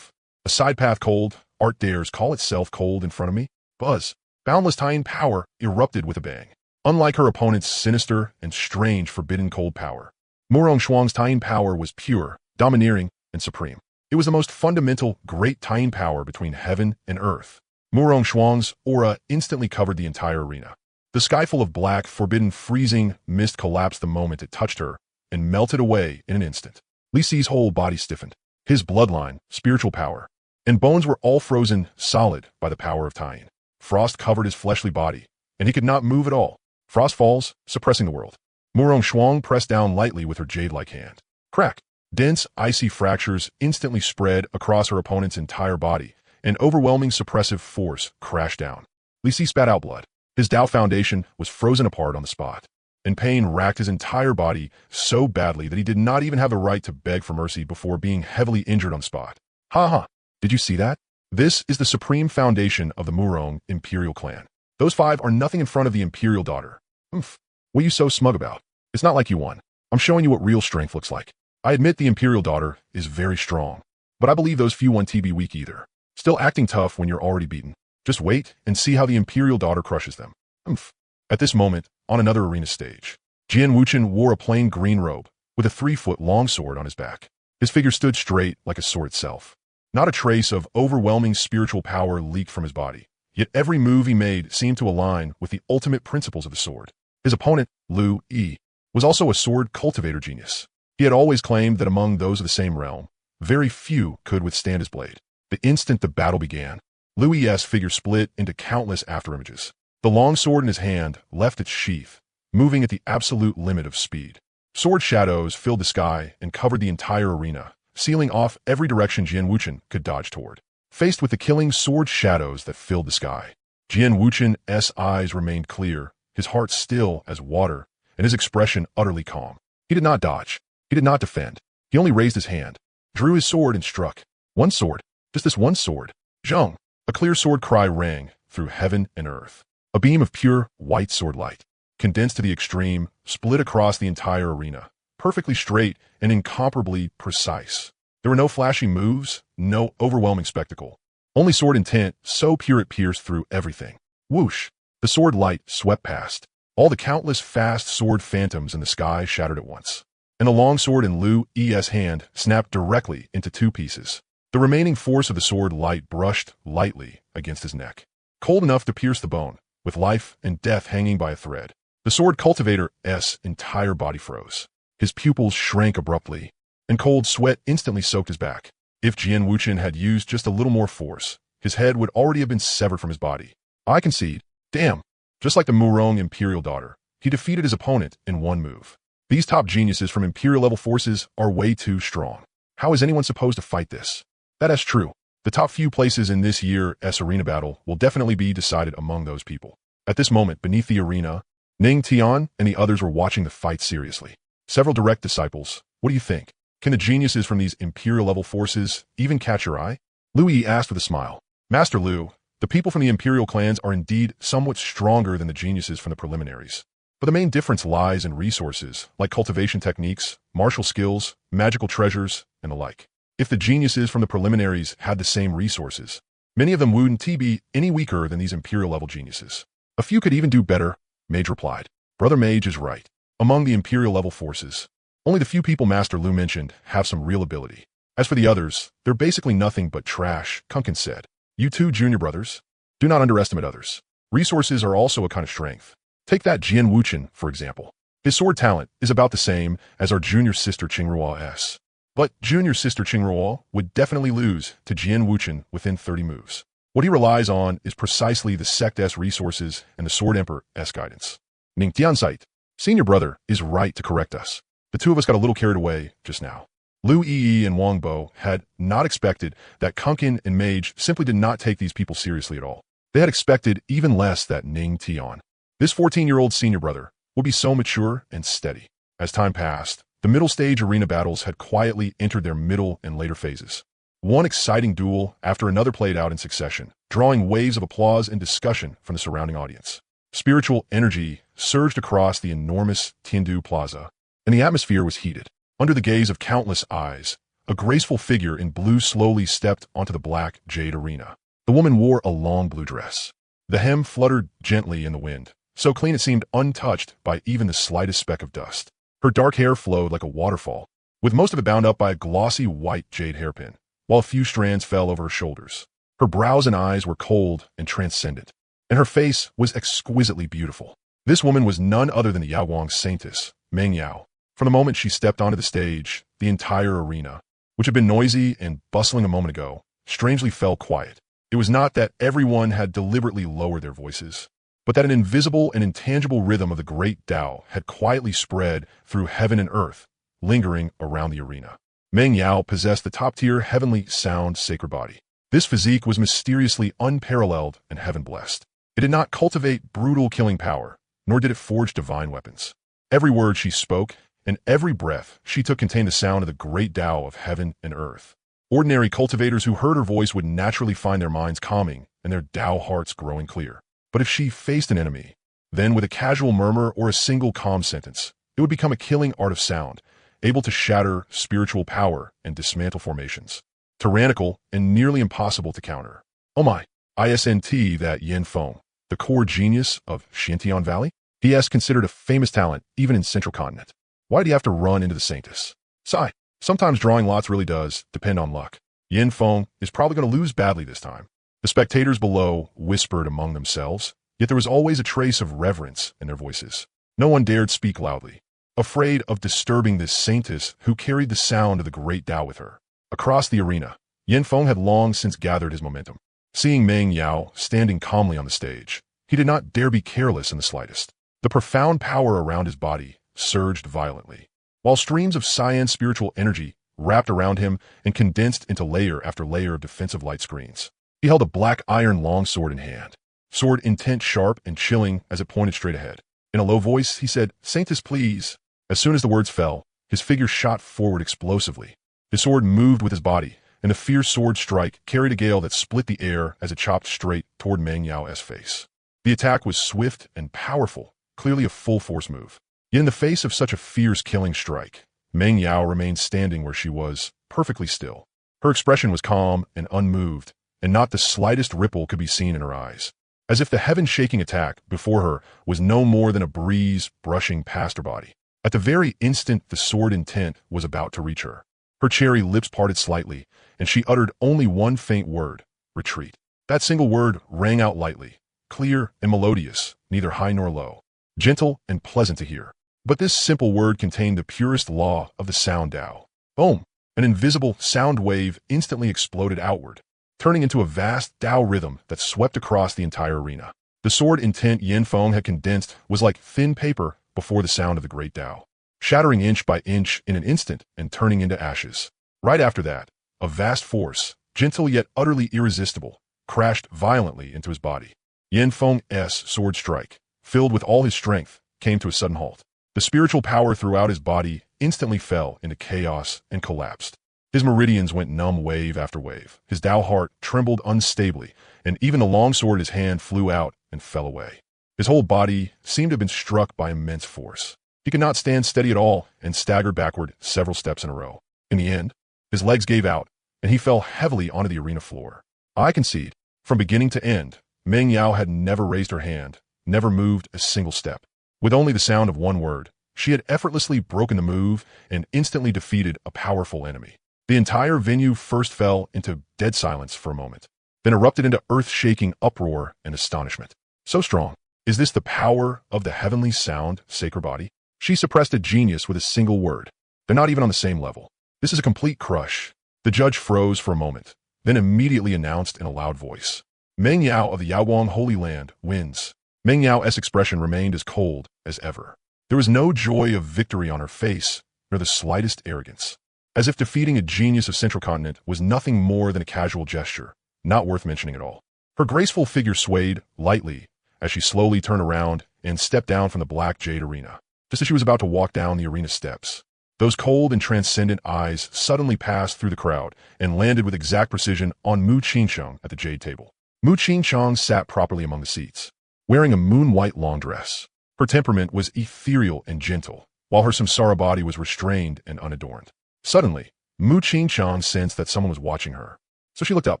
A side path cold, art dares call itself cold in front of me? Buzz. Boundless Tian power erupted with a bang. Unlike her opponent's sinister and strange forbidden cold power, Murong Xuang's Tian power was pure, domineering, and supreme. It was the most fundamental great Tian power between heaven and earth. Murong Xuang's aura instantly covered the entire arena. The sky full of black, forbidden, freezing mist collapsed the moment it touched her and melted away in an instant. Li Si's whole body stiffened. His bloodline, spiritual power, and bones were all frozen solid by the power of Tian. Frost covered his fleshly body, and he could not move at all. Frost falls, suppressing the world. Murong Xuang pressed down lightly with her jade-like hand. Crack! Dense, icy fractures instantly spread across her opponent's entire body. An overwhelming suppressive force crashed down. Li Si spat out blood. His Tao foundation was frozen apart on the spot, and pain racked his entire body so badly that he did not even have the right to beg for mercy before being heavily injured on the spot. Ha! Did you see that? This is the supreme foundation of the Murong Imperial clan. Those 5 are nothing in front of the Imperial daughter. What are you so smug about? It's not like you won. I'm showing you what real strength looks like. I admit the Imperial daughter is very strong, but I believe those few won't be weak either. Still acting tough when you're already beaten. Just wait and see how the Imperial daughter crushes them. Oomph. At this moment, on another arena stage, Xuanhuang wore a plain green robe with a 3-foot-long sword on his back. His figure stood straight like a sword itself. Not a trace of overwhelming spiritual power leaked from his body, yet every move he made seemed to align with the ultimate principles of the sword. His opponent, Lu Yi, was also a sword cultivator genius. He had always claimed that among those of the same realm, very few could withstand his blade. The instant the battle began, Lu Yi's figure split into countless afterimages. The long sword in his hand left its sheath, moving at the absolute limit of speed. Sword shadows filled the sky and covered the entire arena, sealing off every direction Xuanhuang could dodge toward. Faced with the killing sword shadows that filled the sky, Xuanhuang's eyes remained clear, his heart still as water, and his expression utterly calm. He did not dodge. He did not defend. He only raised his hand, drew his sword, and struck. One sword. Just this one sword. Zhong! A clear sword cry rang through heaven and earth. A beam of pure, white sword light, condensed to the extreme, split across the entire arena, perfectly straight and incomparably precise. There were no flashy moves, no overwhelming spectacle. Only sword intent, so pure it pierced through everything. Whoosh! The sword light swept past. All the countless fast sword phantoms in the sky shattered at once, and the long sword in Lu Yi's hand snapped directly into 2 pieces. The remaining force of the sword light brushed lightly against his neck, cold enough to pierce the bone, with life and death hanging by a thread. The sword cultivator's entire body froze. His pupils shrank abruptly, and cold sweat instantly soaked his back. If Xuanhuang had used just a little more force, his head would already have been severed from his body. I concede. Damn. Just like the Murong Imperial daughter, he defeated his opponent in one move. These top geniuses from Imperial-level forces are way too strong. How is anyone supposed to fight this? That is true. The top few places in this year's arena battle will definitely be decided among those people. At this moment, beneath the arena, Ning Tian and the others were watching the fight seriously. Several direct disciples. What do you think? Can the geniuses from these Imperial-level forces even catch your eye? Lu Yi asked with a smile. Master Lu, the people from the Imperial clans are indeed somewhat stronger than the geniuses from the preliminaries. But the main difference lies in resources, like cultivation techniques, martial skills, magical treasures, and the like. If the geniuses from the preliminaries had the same resources, many of them wouldn't be any weaker than these Imperial-level geniuses. A few could even do better, Mage replied. Brother Mage is right. Among the Imperial-level forces, only the few people Master Lu mentioned have some real ability. As for the others, they're basically nothing but trash, Kunkin said. You two junior brothers, do not underestimate others. Resources are also a kind of strength. Take that Xuanhuang, for example. His sword talent is about the same as our junior sister Qingruo's. But junior sister Qingruo would definitely lose to Xuanhuang within 30 moves. What he relies on is precisely the Sect's resources and the Sword Emperor's guidance. Ning Tianzite, senior brother, is right to correct us. The two of us got a little carried away just now. Lu Yi and Wang Bo had not expected that Kunkin and Mage simply did not take these people seriously at all. They had expected even less that Ning Tian, this 14-year-old senior brother, would be so mature and steady. As time passed, the middle stage arena battles had quietly entered their middle and later phases. One exciting duel after another played out in succession, drawing waves of applause and discussion from the surrounding audience. Spiritual energy surged across the enormous Tiandu Plaza, and the atmosphere was heated. Under the gaze of countless eyes, a graceful figure in blue slowly stepped onto the black jade arena. The woman wore a long blue dress. The hem fluttered gently in the wind, so clean it seemed untouched by even the slightest speck of dust. Her dark hair flowed like a waterfall, with most of it bound up by a glossy white jade hairpin, while a few strands fell over her shoulders. Her brows and eyes were cold and transcendent, and her face was exquisitely beautiful. This woman was none other than the Yaowang Saintess, Meng Yao. From the moment she stepped onto the stage, the entire arena, which had been noisy and bustling a moment ago, strangely fell quiet. It was not that everyone had deliberately lowered their voices, but that an invisible and intangible rhythm of the great Tao had quietly spread through heaven and earth, lingering around the arena. Meng Yao possessed the top-tier heavenly sound sacred body. This physique was mysteriously unparalleled and heaven-blessed. It did not cultivate brutal killing power, nor did it forge divine weapons. Every word she spoke, and every breath she took contained the sound of the great Tao of heaven and earth. Ordinary cultivators who heard her voice would naturally find their minds calming and their Tao hearts growing clear. But if she faced an enemy, then with a casual murmur or a single calm sentence, It would become a killing art of sound, able to shatter spiritual power and dismantle formations. Tyrannical and nearly impossible to counter. Oh my, isn't that Yin Feng, the core genius of Xintian Valley? He considered a famous talent even in Central Continent. Why did he have to run into the Sanctus? Sigh, sometimes drawing lots really does depend on luck. Yin Feng is probably going to lose badly this time. The spectators below whispered among themselves, yet there was always a trace of reverence in their voices. No one dared speak loudly, afraid of disturbing this saintess who carried the sound of the great Tao with her. Across the arena, Yin Feng had long since gathered his momentum. Seeing Meng Yao standing calmly on the stage, he did not dare be careless in the slightest. The profound power around his body surged violently, while streams of cyan spiritual energy wrapped around him and condensed into layer after layer of defensive light screens. He held a black iron longsword in hand, sword intent sharp and chilling as it pointed straight ahead. In a low voice, he said, "Sanctus, please." As soon as the words fell, his figure shot forward explosively. His sword moved with his body, and the fierce sword strike carried a gale that split the air as it chopped straight toward Meng Yao's face. The attack was swift and powerful, clearly a full-force move. Yet in the face of such a fierce killing strike, Meng Yao remained standing where she was, perfectly still. Her expression was calm and unmoved, and not the slightest ripple could be seen in her eyes. As if the heaven-shaking attack before her was no more than a breeze brushing past her body. At the very instant the sword intent was about to reach her, her cherry lips parted slightly, and she uttered only one faint word, retreat. That single word rang out lightly, clear and melodious, neither high nor low, gentle and pleasant to hear. But this simple word contained the purest law of the sound Tao. Boom! An invisible sound wave instantly exploded outward, turning into a vast Tao rhythm that swept across the entire arena. The sword intent Yin Feng had condensed was like thin paper before the sound of the great Tao, shattering inch by inch in an instant and turning into ashes. Right after that, a vast force, gentle yet utterly irresistible, crashed violently into his body. Yin Feng's sword strike, filled with all his strength, came to a sudden halt. The spiritual power throughout his body instantly fell into chaos and collapsed. His meridians went numb wave after wave. His Tao heart trembled unstably, and even the longsword in his hand flew out and fell away. His whole body seemed to have been struck by immense force. He could not stand steady at all and staggered backward several steps in a row. In the end, his legs gave out, and he fell heavily onto the arena floor. I concede, from beginning to end, Meng Yao had never raised her hand, never moved a single step. With only the sound of one word, she had effortlessly broken the move and instantly defeated a powerful enemy. The entire venue first fell into dead silence for a moment, then erupted into earth-shaking uproar and astonishment. So strong. Is this the power of the heavenly sound, sacred body? She suppressed a genius with a single word. They're not even on the same level. This is a complete crush. The judge froze for a moment, then immediately announced in a loud voice, Meng Yao of the Yaoguang Holy Land wins. Meng Yao's expression remained as cold as ever. There was no joy of victory on her face, nor the slightest arrogance. As if defeating a genius of Central Continent was nothing more than a casual gesture, not worth mentioning at all. Her graceful figure swayed lightly as she slowly turned around and stepped down from the black jade arena. Just as she was about to walk down the arena steps, those cold and transcendent eyes suddenly passed through the crowd and landed with exact precision on Mu Qingsheng at the jade table. Mu Qingsheng sat properly among the seats, wearing a moon-white long dress. Her temperament was ethereal and gentle, while her samsara body was restrained and unadorned. Suddenly, Mu Qingsheng sensed that someone was watching her, so she looked up.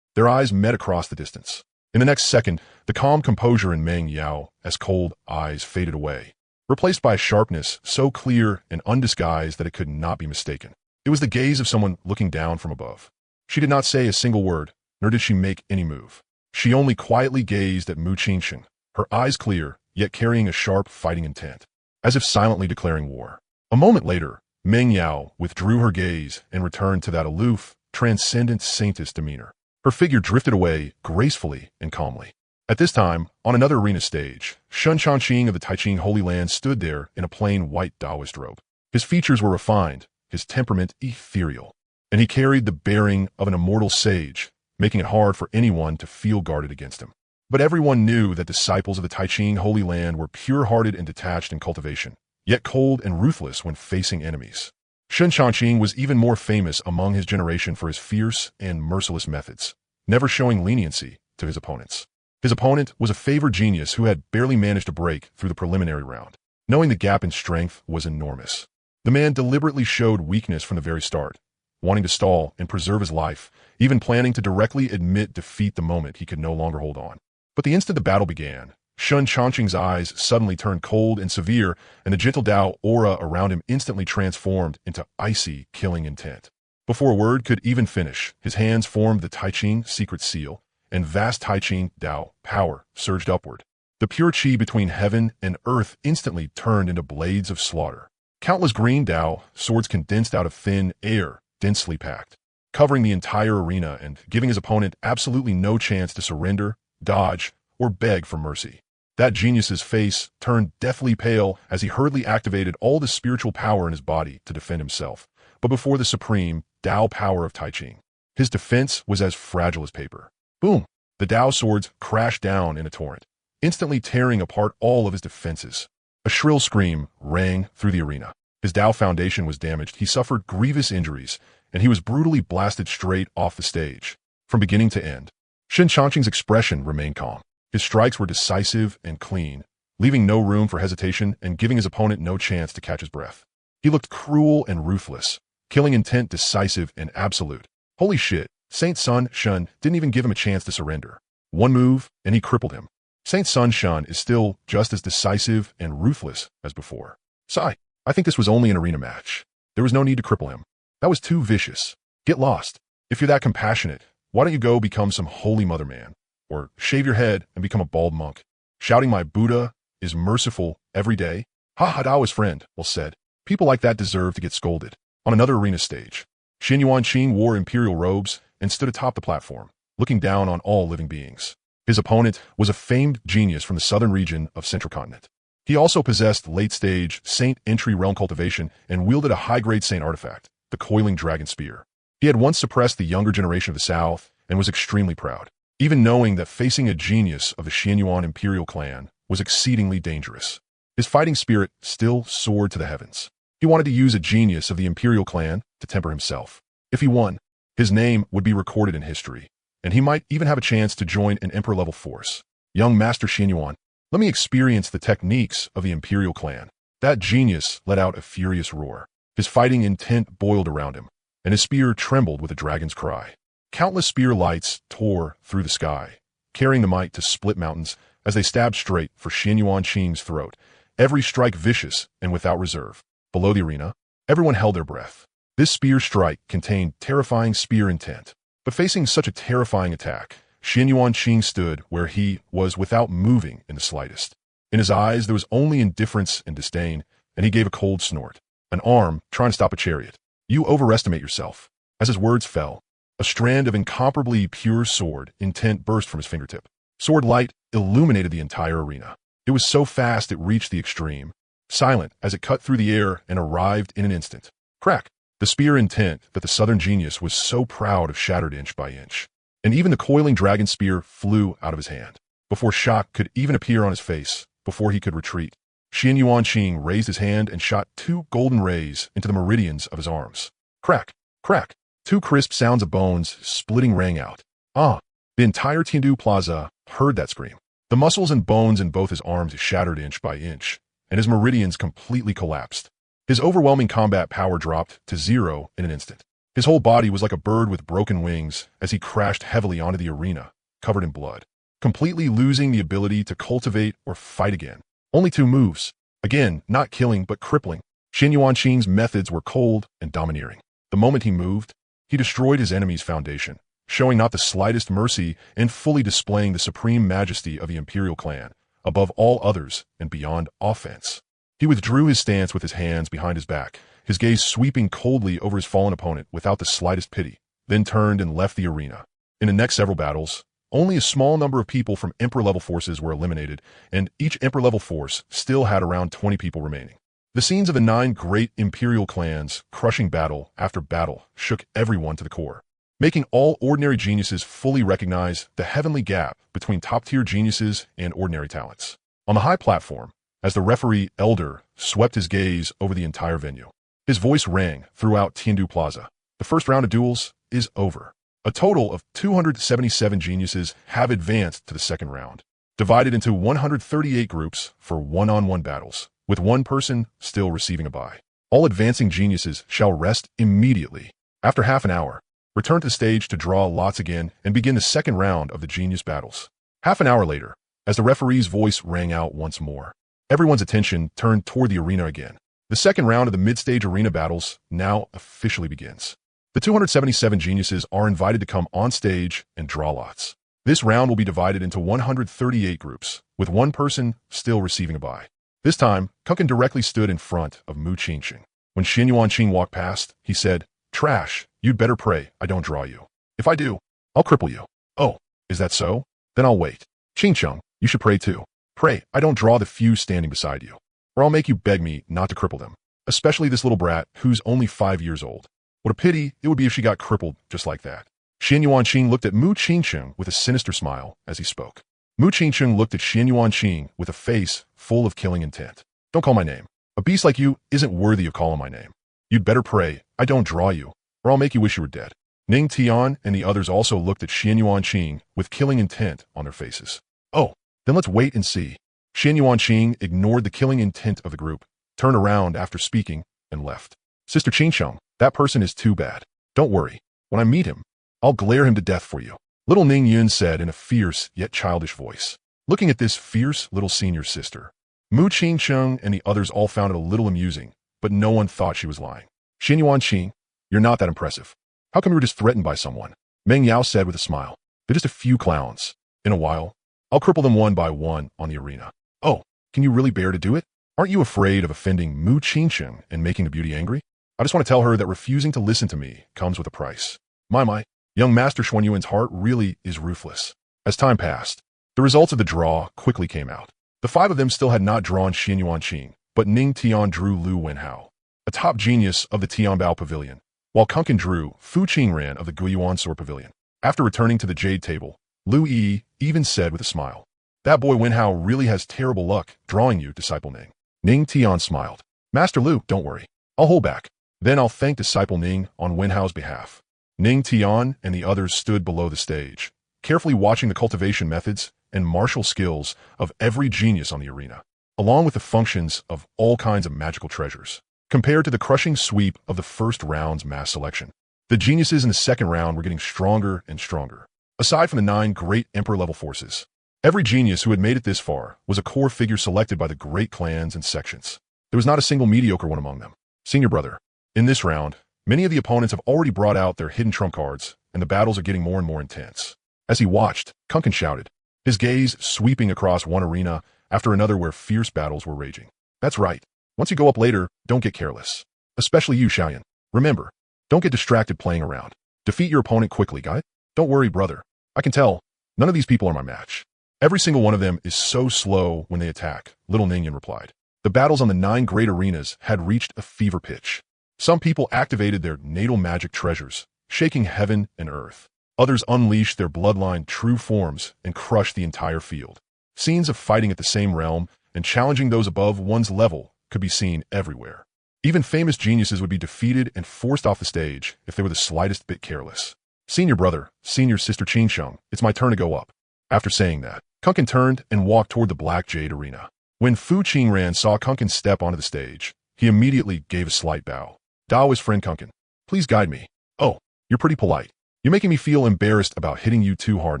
Their eyes met across the distance. In the next second, the calm composure in Meng Yao's cold eyes faded away, replaced by a sharpness so clear and undisguised that it could not be mistaken. It was the gaze of someone looking down from above. She did not say a single word, nor did she make any move. She only quietly gazed at Mu Qingsheng, her eyes clear, yet carrying a sharp fighting intent, as if silently declaring war. A moment later, Meng Yao withdrew her gaze and returned to that aloof, transcendent saintess demeanor. Her figure drifted away gracefully and calmly. At this time, on another arena stage, Xuanhuang of the Taiching Holy Land stood there in a plain white Taoist robe. His features were refined, his temperament ethereal, and he carried the bearing of an immortal sage, making it hard for anyone to feel guarded against him. But everyone knew that disciples of the Taiching Holy Land were pure-hearted and detached in cultivation, yet cold and ruthless when facing enemies. Xuanhuang was even more famous among his generation for his fierce and merciless methods, never showing leniency to his opponents. His opponent was a favored genius who had barely managed to break through the preliminary round. knowing the gap in strength was enormous. The man deliberately showed weakness from the very start, wanting to stall and preserve his life, even planning to directly admit defeat the moment he could no longer hold on. But the instant the battle began, Xuanhuang's eyes suddenly turned cold and severe, and the gentle Dao aura around him instantly transformed into icy, killing intent. Before a word could even finish, his hands formed the Tai Ching secret seal, and vast Tai Ching Dao power surged upward. The pure chi between heaven and earth instantly turned into blades of slaughter. Countless green Dao swords condensed out of thin air, densely packed, covering the entire arena and giving his opponent absolutely no chance to surrender, dodge, or beg for mercy. That genius's face turned deathly pale as he hurriedly activated all the spiritual power in his body to defend himself, but before the supreme Dao power of Tai Ching. His defense was as fragile as paper. Boom! The Dao swords crashed down in a torrent, instantly tearing apart all of his defenses. A shrill scream rang through the arena. His Dao foundation was damaged, he suffered grievous injuries, and he was brutally blasted straight off the stage. From beginning to end, Xuanhuang's expression remained calm. His strikes were decisive and clean, leaving no room for hesitation and giving his opponent no chance to catch his breath. He looked cruel and ruthless, killing intent decisive and absolute. Holy shit, Saint Sun Shun didn't even give him a chance to surrender. One move, and he crippled him. Saint Sun Shun is still just as decisive and ruthless as before. Sigh, I think this was only an arena match. There was no need to cripple him. That was too vicious. Get lost. If you're that compassionate, why don't you go become some holy mother man? Or shave your head and become a bald monk. Shouting my Buddha is merciful every day? Ha ha, Daoist friend, well said. People like that deserve to get scolded. On another arena stage, Xuanhuang Qing wore imperial robes and stood atop the platform, looking down on all living beings. His opponent was a famed genius from the southern region of Central Continent. He also possessed late-stage Saint entry realm cultivation and wielded a high-grade Saint artifact, the Coiling Dragon Spear. He had once suppressed the younger generation of the South and was extremely proud, even knowing that facing a genius of the Xuanhuang Imperial clan was exceedingly dangerous. His fighting spirit still soared to the heavens. He wanted to use a genius of the Imperial clan to temper himself. If he won, his name would be recorded in history, and he might even have a chance to join an Emperor-level force. Young Master Xuanhuang, let me experience the techniques of the Imperial clan. That genius let out a furious roar. His fighting intent boiled around him, and his spear trembled with a dragon's cry. Countless spear lights tore through the sky, carrying the might to split mountains as they stabbed straight for Xuanhuang Qing's throat, every strike vicious and without reserve. Below the arena, everyone held their breath. This spear strike contained terrifying spear intent. But facing such a terrifying attack, Xuanhuang Qing stood where he was without moving in the slightest. In his eyes there was only indifference and disdain, and he gave a cold snort. An arm trying to stop a chariot. You overestimate yourself. As his words fell, a strand of incomparably pure sword intent burst from his fingertip. Sword light illuminated the entire arena. It was so fast it reached the extreme, silent as it cut through the air and arrived in an instant. Crack! The spear intent that the southern genius was so proud of shattered inch by inch, and even the coiling dragon spear flew out of his hand. Before shock could even appear on his face, before he could retreat, Xuanhuang Qing raised his hand and shot 2 golden rays into the meridians of his arms. Crack! Crack! 2 crisp sounds of bones splitting rang out. Ah! The entire Tiandu Plaza heard that scream. The muscles and bones in both his arms shattered inch by inch, and his meridians completely collapsed. His overwhelming combat power dropped to 0 in an instant. His whole body was like a bird with broken wings as he crashed heavily onto the arena, covered in blood, completely losing the ability to cultivate or fight again. Only 2 moves. Again, not killing but crippling. Xuanhuang Qing's methods were cold and domineering. The moment he moved, he destroyed his enemy's foundation, showing not the slightest mercy and fully displaying the supreme majesty of the Imperial clan, above all others and beyond offense. He withdrew his stance with his hands behind his back, his gaze sweeping coldly over his fallen opponent without the slightest pity, then turned and left the arena. In the next several battles, only a small number of people from Emperor-level forces were eliminated, and each Emperor-level force still had around 20 people remaining. The scenes of the 9 great Imperial clans crushing battle after battle shook everyone to the core, making all ordinary geniuses fully recognize the heavenly gap between top-tier geniuses and ordinary talents. On the high platform, as the referee Elder swept his gaze over the entire venue, his voice rang throughout Tiandu Plaza. The first round of duels is over. A total of 277 geniuses have advanced to the second round, divided into 138 groups for one-on-one battles. with one person still receiving a bye. All advancing geniuses shall rest immediately. After half an hour, return to the stage to draw lots again and begin the second round of the genius battles. Half an hour later, as the referee's voice rang out once more, everyone's attention turned toward the arena again. The second round of the mid-stage arena battles now officially begins. The 277 geniuses are invited to come on stage and draw lots. This round will be divided into 138 groups, with one person still receiving a bye. This time, Kunkin directly stood in front of Mu Qingxing. When Xuanhuang walked past, he said, "Trash, you'd better pray I don't draw you. If I do, I'll cripple you." "Oh, is that so? Then I'll wait. Qingcheng, you should pray too. Pray I don't draw the few standing beside you, or I'll make you beg me not to cripple them, especially this little brat who's only 5 years old. What a pity it would be if she got crippled just like that." Xuanhuang looked at Mu Qingxing with a sinister smile as he spoke. Mu Qingxing looked at Xuanhuang with a face full of killing intent. "Don't call my name. A beast like you isn't worthy of calling my name. You'd better pray I don't draw you, or I'll make you wish you were dead." Ning Tian and the others also looked at Xuanhuang with killing intent on their faces. "Oh, then let's wait and see." Xuanhuang ignored the killing intent of the group, turned around after speaking, and left. "Sister Qingcheng, that person is too bad. Don't worry. When I meet him, I'll glare him to death for you," little Ning Yun said in a fierce yet childish voice. Looking at this fierce little senior sister, Mu Qingcheng and the others all found it a little amusing, but no one thought she was lying. "Xuanhuang, you're not that impressive. How come you were just threatened by someone?" Meng Yao said with a smile. "They're just a few clowns. In a while, I'll cripple them one by one on the arena." "Oh, can you really bear to do it? Aren't you afraid of offending Mu Qingcheng and making the beauty angry? I just want to tell her that refusing to listen to me comes with a price." My, young Master Xuanyuan's heart really is ruthless. As time passed, the results of the draw quickly came out. The 5 of them still had not drawn Xuanhuang, but Ning Tian drew Lu Wenhao, a top genius of the Tianbao Pavilion, while Kunkin drew Fu Qingran of the Guiyuan Sword Pavilion. After returning to the jade table, Lu Yi even said with a smile, "That boy Wenhao really has terrible luck drawing you, Disciple Ning." Ning Tian smiled. "Master Lu, don't worry. I'll hold back. Then I'll thank Disciple Ning on Wenhao's behalf." Ning Tian and the others stood below the stage, carefully watching the cultivation methods and martial skills of every genius on the arena, along with the functions of all kinds of magical treasures. Compared to the crushing sweep of the first round's mass selection, the geniuses in the second round were getting stronger and stronger. Aside from the 9 great Emperor-level forces, every genius who had made it this far was a core figure selected by the great clans and sections. There was not a single mediocre one among them. "Senior brother, in this round, many of the opponents have already brought out their hidden trump cards, and the battles are getting more and more intense." As he watched, Kunkin shouted, his gaze sweeping across one arena after another where fierce battles were raging. "That's right. Once you go up later, don't get careless. Especially you, Xiaoyan. Remember, don't get distracted playing around. Defeat your opponent quickly, guy. Don't worry, brother. I can tell, none of these people are my match. Every single one of them is so slow when they attack," little Ningyan replied. The battles on the 9 great arenas had reached a fever pitch. Some people activated their natal magic treasures, shaking heaven and earth. Others unleashed their bloodline true forms and crushed the entire field. Scenes of fighting at the same realm and challenging those above one's level could be seen everywhere. Even famous geniuses would be defeated and forced off the stage if they were the slightest bit careless. "Senior brother, senior sister Qingsheng, it's my turn to go up." After saying that, Kunkin turned and walked toward the Black Jade Arena. When Fu Qingran saw Kunkin step onto the stage, he immediately gave a slight bow. "Daoist friend Kunkin, please guide me." "Oh, you're pretty polite. You're making me feel embarrassed about hitting you too hard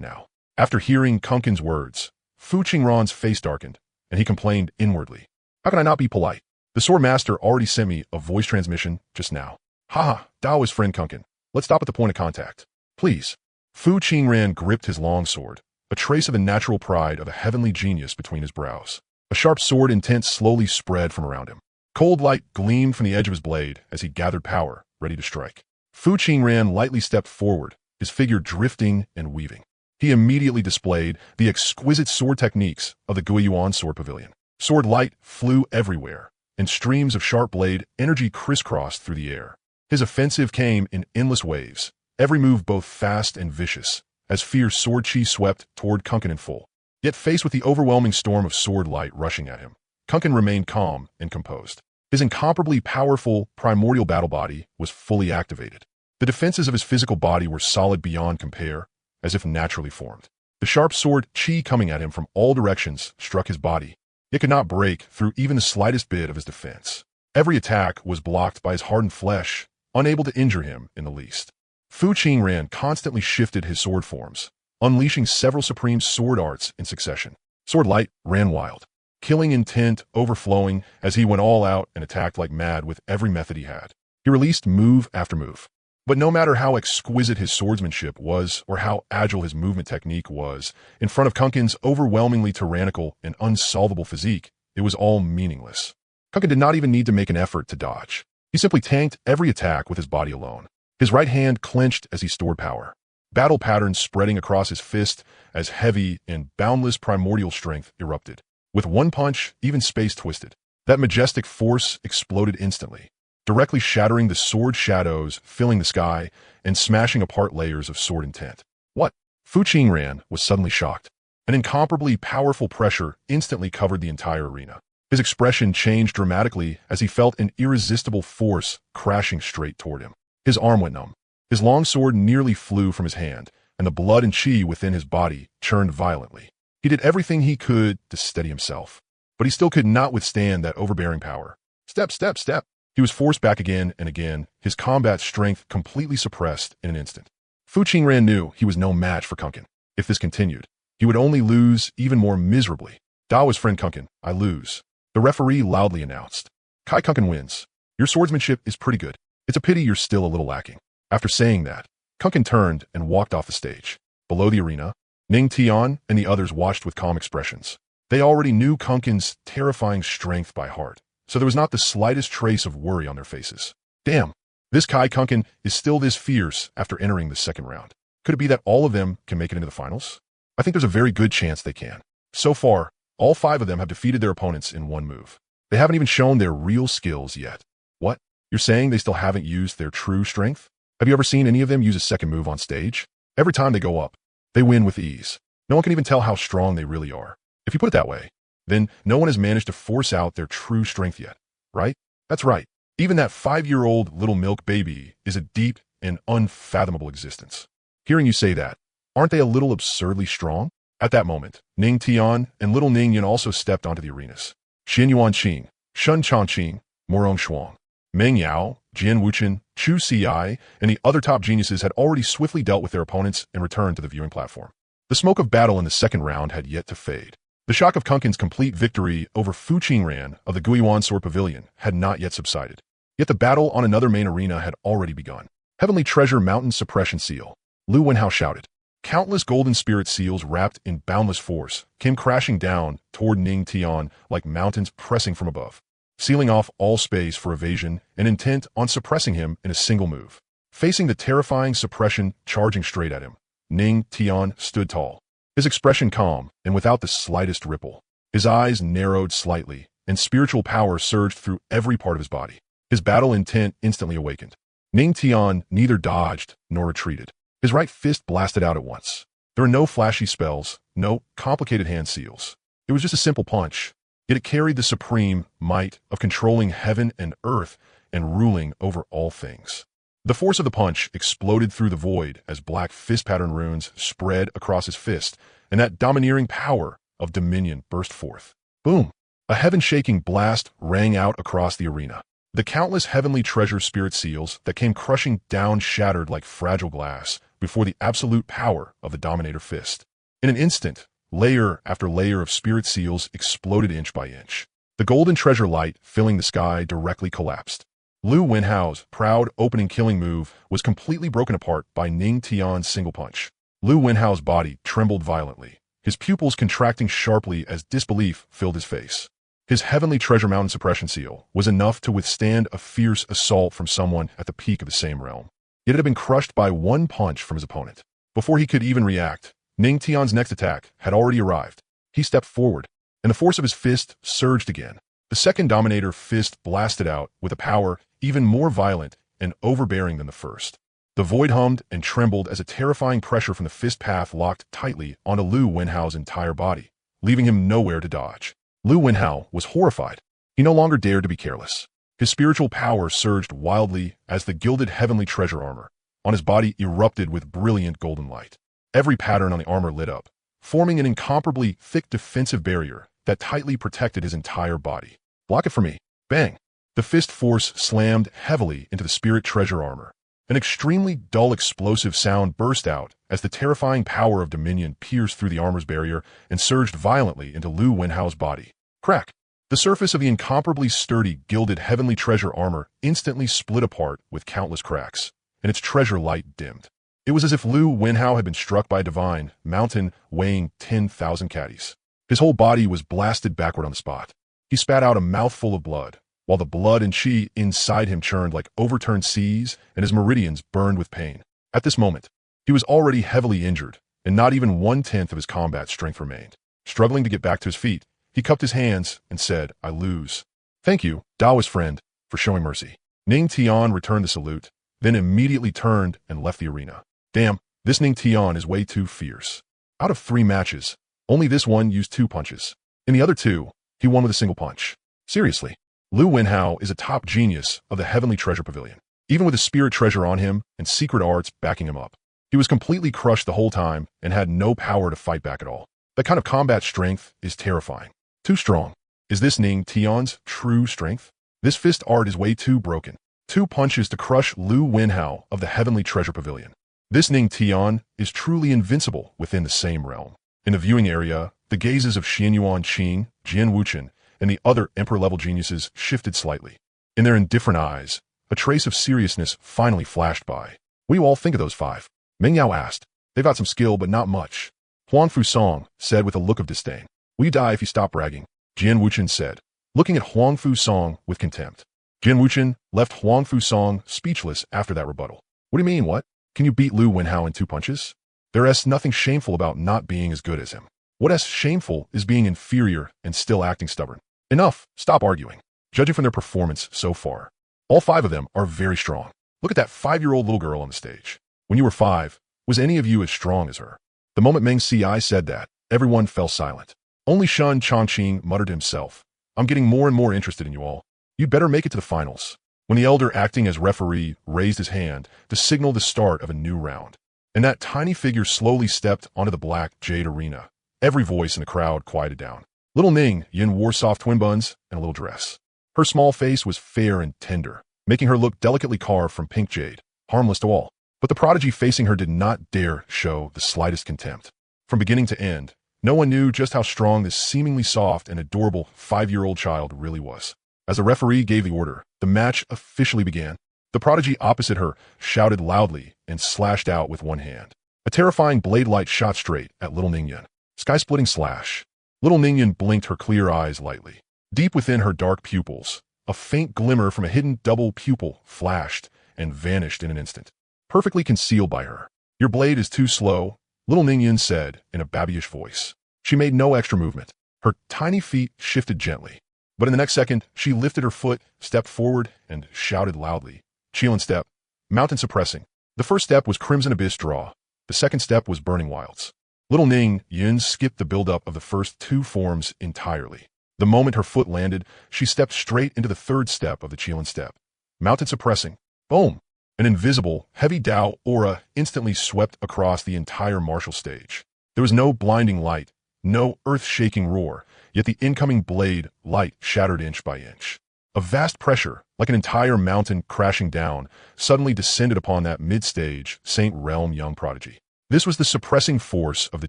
now." After hearing Kunkin's words, Fu Qingran's face darkened, and he complained inwardly. "How can I not be polite? The Sword Master already sent me a voice transmission just now." "Haha, Daoist friend Kunkin, let's stop at the point of contact. Please." Fu Qingran gripped his long sword, a trace of the natural pride of a heavenly genius between his brows. A sharp sword intent slowly spread from around him. Cold light gleamed from the edge of his blade as he gathered power, ready to strike. Fu Qingran lightly stepped forward, his figure drifting and weaving. He immediately displayed the exquisite sword techniques of the Guiyuan Sword Pavilion. Sword light flew everywhere, and streams of sharp blade energy crisscrossed through the air. His offensive came in endless waves, every move both fast and vicious, as fierce sword chi swept toward Kunkin in full. Yet faced with the overwhelming storm of sword light rushing at him, Kunkin remained calm and composed. His incomparably powerful primordial battle body was fully activated. The defenses of his physical body were solid beyond compare, as if naturally formed. The sharp sword chi coming at him from all directions struck his body, It could not break through even the slightest bit of his defense. Every attack was blocked by his hardened flesh, unable to injure him in the least. Fu Qingran constantly shifted his sword forms, unleashing several supreme sword arts in succession. Sword Light ran wild, killing intent overflowing as he went all out and attacked like mad with every method he had. He released move after move. But no matter how exquisite his swordsmanship was or how agile his movement technique was, in front of Kunkin's overwhelmingly tyrannical and unsolvable physique, it was all meaningless. Kunkin did not even need to make an effort to dodge. He simply tanked every attack with his body alone. His right hand clenched as he stored power, battle patterns spreading across his fist as heavy and boundless primordial strength erupted. With one punch, even space twisted. That majestic force exploded instantly, directly shattering the sword shadows, filling the sky, and smashing apart layers of sword intent. What? Fu Qingran was suddenly shocked. An incomparably powerful pressure instantly covered the entire arena. His expression changed dramatically as he felt an irresistible force crashing straight toward him. His arm went numb. His long sword nearly flew from his hand, and the blood and chi within his body churned violently. He did everything he could to steady himself, but he still could not withstand that overbearing power. Step, step, step. He was forced back again and again, his combat strength completely suppressed in an instant. Fu Qingran knew he was no match for Kunkin. If this continued, he would only lose even more miserably. Dao's friend Kunkin, I lose. The referee loudly announced. Kai Kunkin wins. Your swordsmanship is pretty good. It's a pity you're still a little lacking. After saying that, Kunkin turned and walked off the stage. Below the arena, Ning Tian and the others watched with calm expressions. They already knew Kunkin's terrifying strength by heart, so there was not the slightest trace of worry on their faces. Damn, this Kai Kunkin is still this fierce after entering the second round. Could it be that all of them can make it into the finals? I think there's a very good chance they can. So far, all 5 of them have defeated their opponents in one move. They haven't even shown their real skills yet. What? You're saying they still haven't used their true strength? Have you ever seen any of them use a second move on stage? Every time they go up, they win with ease. No one can even tell how strong they really are. If you put it that way, then no one has managed to force out their true strength yet, right? That's right. Even that 5-year-old little milk baby is a deep and unfathomable existence. Hearing you say that, aren't they a little absurdly strong? At that moment, Ning Tian and little Ning Yan also stepped onto the arenas. Xuanhuang Qing, Shun Changqing, Morong Shuang, Meng Yao, Jian Wuchen, Chu Xi, and the other top geniuses had already swiftly dealt with their opponents and returned to the viewing platform. The smoke of battle in the second round had yet to fade. The shock of Kunkin's complete victory over Fu Qingran of the Guiyuan Sword Pavilion had not yet subsided. Yet the battle on another main arena had already begun. Heavenly Treasure Mountain Suppression Seal. Lu Wenhao shouted. Countless golden spirit seals wrapped in boundless force came crashing down toward Ning Tian like mountains pressing from above, sealing off all space for evasion and intent on suppressing him in a single move. Facing the terrifying suppression charging straight at him, Ning Tian stood tall, his expression calm and without the slightest ripple. His eyes narrowed slightly, and spiritual power surged through every part of his body. His battle intent instantly awakened. Ning Tian neither dodged nor retreated. His right fist blasted out at once. There were no flashy spells, no complicated hand seals. It was just a simple punch, yet it carried the supreme might of controlling heaven and earth and ruling over all things. The force of the punch exploded through the void as black fist pattern runes spread across his fist, and that domineering power of dominion burst forth. Boom! A heaven-shaking blast rang out across the arena. The countless heavenly treasure spirit seals that came crushing down shattered like fragile glass before the absolute power of the Dominator Fist. In an instant, layer after layer of spirit seals exploded inch by inch. The golden treasure light filling the sky directly collapsed. Lu Wenhao's proud opening killing move was completely broken apart by Ning Tian's single punch. Lu Wenhao's body trembled violently, his pupils contracting sharply as disbelief filled his face. His heavenly treasure mountain suppression seal was enough to withstand a fierce assault from someone at the peak of the same realm. Yet it had been crushed by one punch from his opponent. Before he could even react, Ning Tian's next attack had already arrived. He stepped forward, and the force of his fist surged again. The second Dominator Fist blasted out with a power even more violent and overbearing than the first. The void hummed and trembled as a terrifying pressure from the fist path locked tightly onto Lu Wenhao's entire body, leaving him nowhere to dodge. Lu Wenhao was horrified. He no longer dared to be careless. His spiritual power surged wildly as the gilded heavenly treasure armor on his body erupted with brilliant golden light. Every pattern on the armor lit up, forming an incomparably thick defensive barrier that tightly protected his entire body. Block it for me. Bang! The fist force slammed heavily into the spirit treasure armor. An extremely dull explosive sound burst out as the terrifying power of dominion pierced through the armor's barrier and surged violently into Lu Wenhao's body. Crack! The surface of the incomparably sturdy, gilded heavenly treasure armor instantly split apart with countless cracks, and its treasure light dimmed. It was as if Lu Wenhao had been struck by a divine mountain weighing 10,000 caddies. His whole body was blasted backward on the spot. He spat out a mouthful of blood, while the blood and chi inside him churned like overturned seas and his meridians burned with pain. At this moment, he was already heavily injured, and not even 1/10 of his combat strength remained. Struggling to get back to his feet, he cupped his hands and said, "I lose." "Thank you, Daoist friend, for showing mercy." Ning Tian returned the salute, then immediately turned and left the arena. Damn, this Ning Tian is way too fierce. Out of 3 matches, only this one used 2 punches. In the other 2, he won with a single punch. Seriously, Lu Wenhao is a top genius of the Heavenly Treasure Pavilion. Even with his spirit treasure on him and secret arts backing him up, he was completely crushed the whole time and had no power to fight back at all. That kind of combat strength is terrifying. Too strong. Is this Ning Tian's true strength? This fist art is way too broken. 2 punches to crush Lu Wenhao of the Heavenly Treasure Pavilion. This Ning Tian is truly invincible within the same realm. In the viewing area, the gazes of Xuanhuang Qing, Jian Wuchen, and the other emperor-level geniuses shifted slightly. In their indifferent eyes, a trace of seriousness finally flashed by. "What do you all think of those 5? Meng Yao asked. "They've got some skill, but not much." Huang Fusong said with a look of disdain. "Will you die if you stop bragging?" Jian Wuchen said, looking at Huang Fusong with contempt. Jian Wuchen left Huang Fusong speechless after that rebuttal. "What do you mean, what? Can you beat Lu Wenhao in 2 punches? There's nothing shameful about not being as good as him. What's shameful is being inferior and still acting stubborn. Enough, stop arguing." Judging from their performance so far, all 5 of them are very strong. Look at that 5-year-old little girl on the stage. When you were 5, was any of you as strong as her? The moment Meng Ci said that, everyone fell silent. Only Shun Chongqing muttered to himself, "I'm getting more and more interested in you all. You'd better make it to the finals." When the elder acting as referee raised his hand to signal the start of a new round, and that tiny figure slowly stepped onto the black jade arena, every voice in the crowd quieted down. Little Ning Yin wore soft twin buns and a little dress. Her small face was fair and tender, making her look delicately carved from pink jade, harmless to all. But the prodigy facing her did not dare show the slightest contempt. From beginning to end, no one knew just how strong this seemingly soft and adorable 5-year-old child really was. As the referee gave the order, the match officially began. The prodigy opposite her shouted loudly and slashed out with one hand. A terrifying blade light shot straight at little Ningyan. Sky-splitting slash. Little Ningyan blinked her clear eyes lightly. Deep within her dark pupils, a faint glimmer from a hidden double pupil flashed and vanished in an instant, perfectly concealed by her. "Your blade is too slow," little Ningyan said in a babyish voice. She made no extra movement. Her tiny feet shifted gently. But in the next second, she lifted her foot, stepped forward, and shouted loudly. Qilin step. Mountain suppressing. The first step was Crimson Abyss draw. The second step was Burning Wilds. Little Ning Yin skipped the buildup of the first 2 forms entirely. The moment her foot landed, she stepped straight into the third step of the Qilin step. Mountain suppressing. Boom! An invisible, heavy Dao aura instantly swept across the entire martial stage. There was no blinding light, no earth-shaking roar, yet the incoming blade light shattered inch by inch. A vast pressure, like an entire mountain crashing down, suddenly descended upon that mid-stage Saint Realm young prodigy. This was the suppressing force of the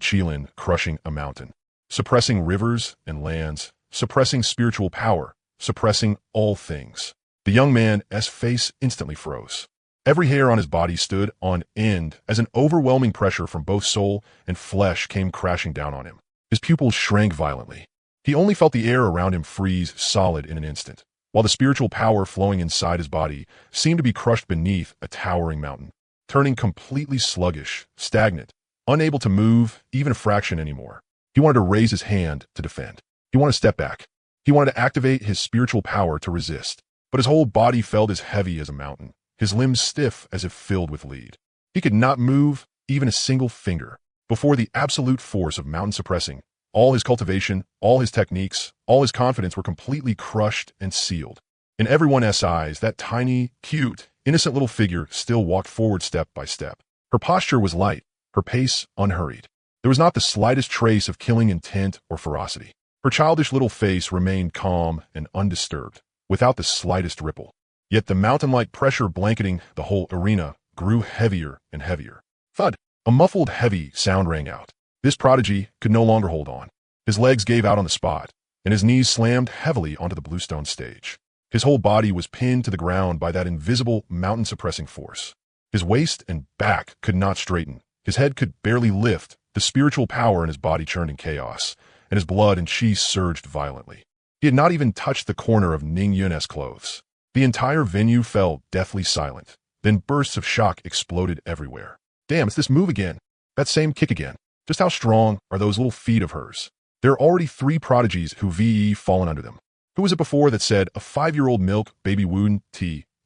Qilin crushing a mountain, suppressing rivers and lands, suppressing spiritual power, suppressing all things. The young man's face instantly froze. Every hair on his body stood on end as an overwhelming pressure from both soul and flesh came crashing down on him. His pupils shrank violently. He only felt the air around him freeze solid in an instant, while the spiritual power flowing inside his body seemed to be crushed beneath a towering mountain, turning completely sluggish, stagnant, unable to move even a fraction anymore. He wanted to raise his hand to defend. He wanted to step back. He wanted to activate his spiritual power to resist, but his whole body felt as heavy as a mountain, his limbs stiff as if filled with lead. He could not move even a single finger before the absolute force of mountain suppressing. All his cultivation, all his techniques, all his confidence were completely crushed and sealed. In everyone's eyes, that tiny, cute, innocent little figure still walked forward step by step. Her posture was light, her pace unhurried. There was not the slightest trace of killing intent or ferocity. Her childish little face remained calm and undisturbed, without the slightest ripple. Yet the mountain-like pressure blanketing the whole arena grew heavier and heavier. Thud! A muffled, heavy sound rang out. This prodigy could no longer hold on. His legs gave out on the spot, and his knees slammed heavily onto the bluestone stage. His whole body was pinned to the ground by that invisible, mountain-suppressing force. His waist and back could not straighten. His head could barely lift. The spiritual power in his body churned in chaos, and his blood and chi surged violently. He had not even touched the corner of Ning Yun's clothes. The entire venue fell deathly silent. Then bursts of shock exploded everywhere. Damn, it's this move again. That same kick again. Just how strong are those little feet of hers? There are already 3 prodigies who VE fallen under them. Who was it before that said a 5-year-old milk baby wouldn't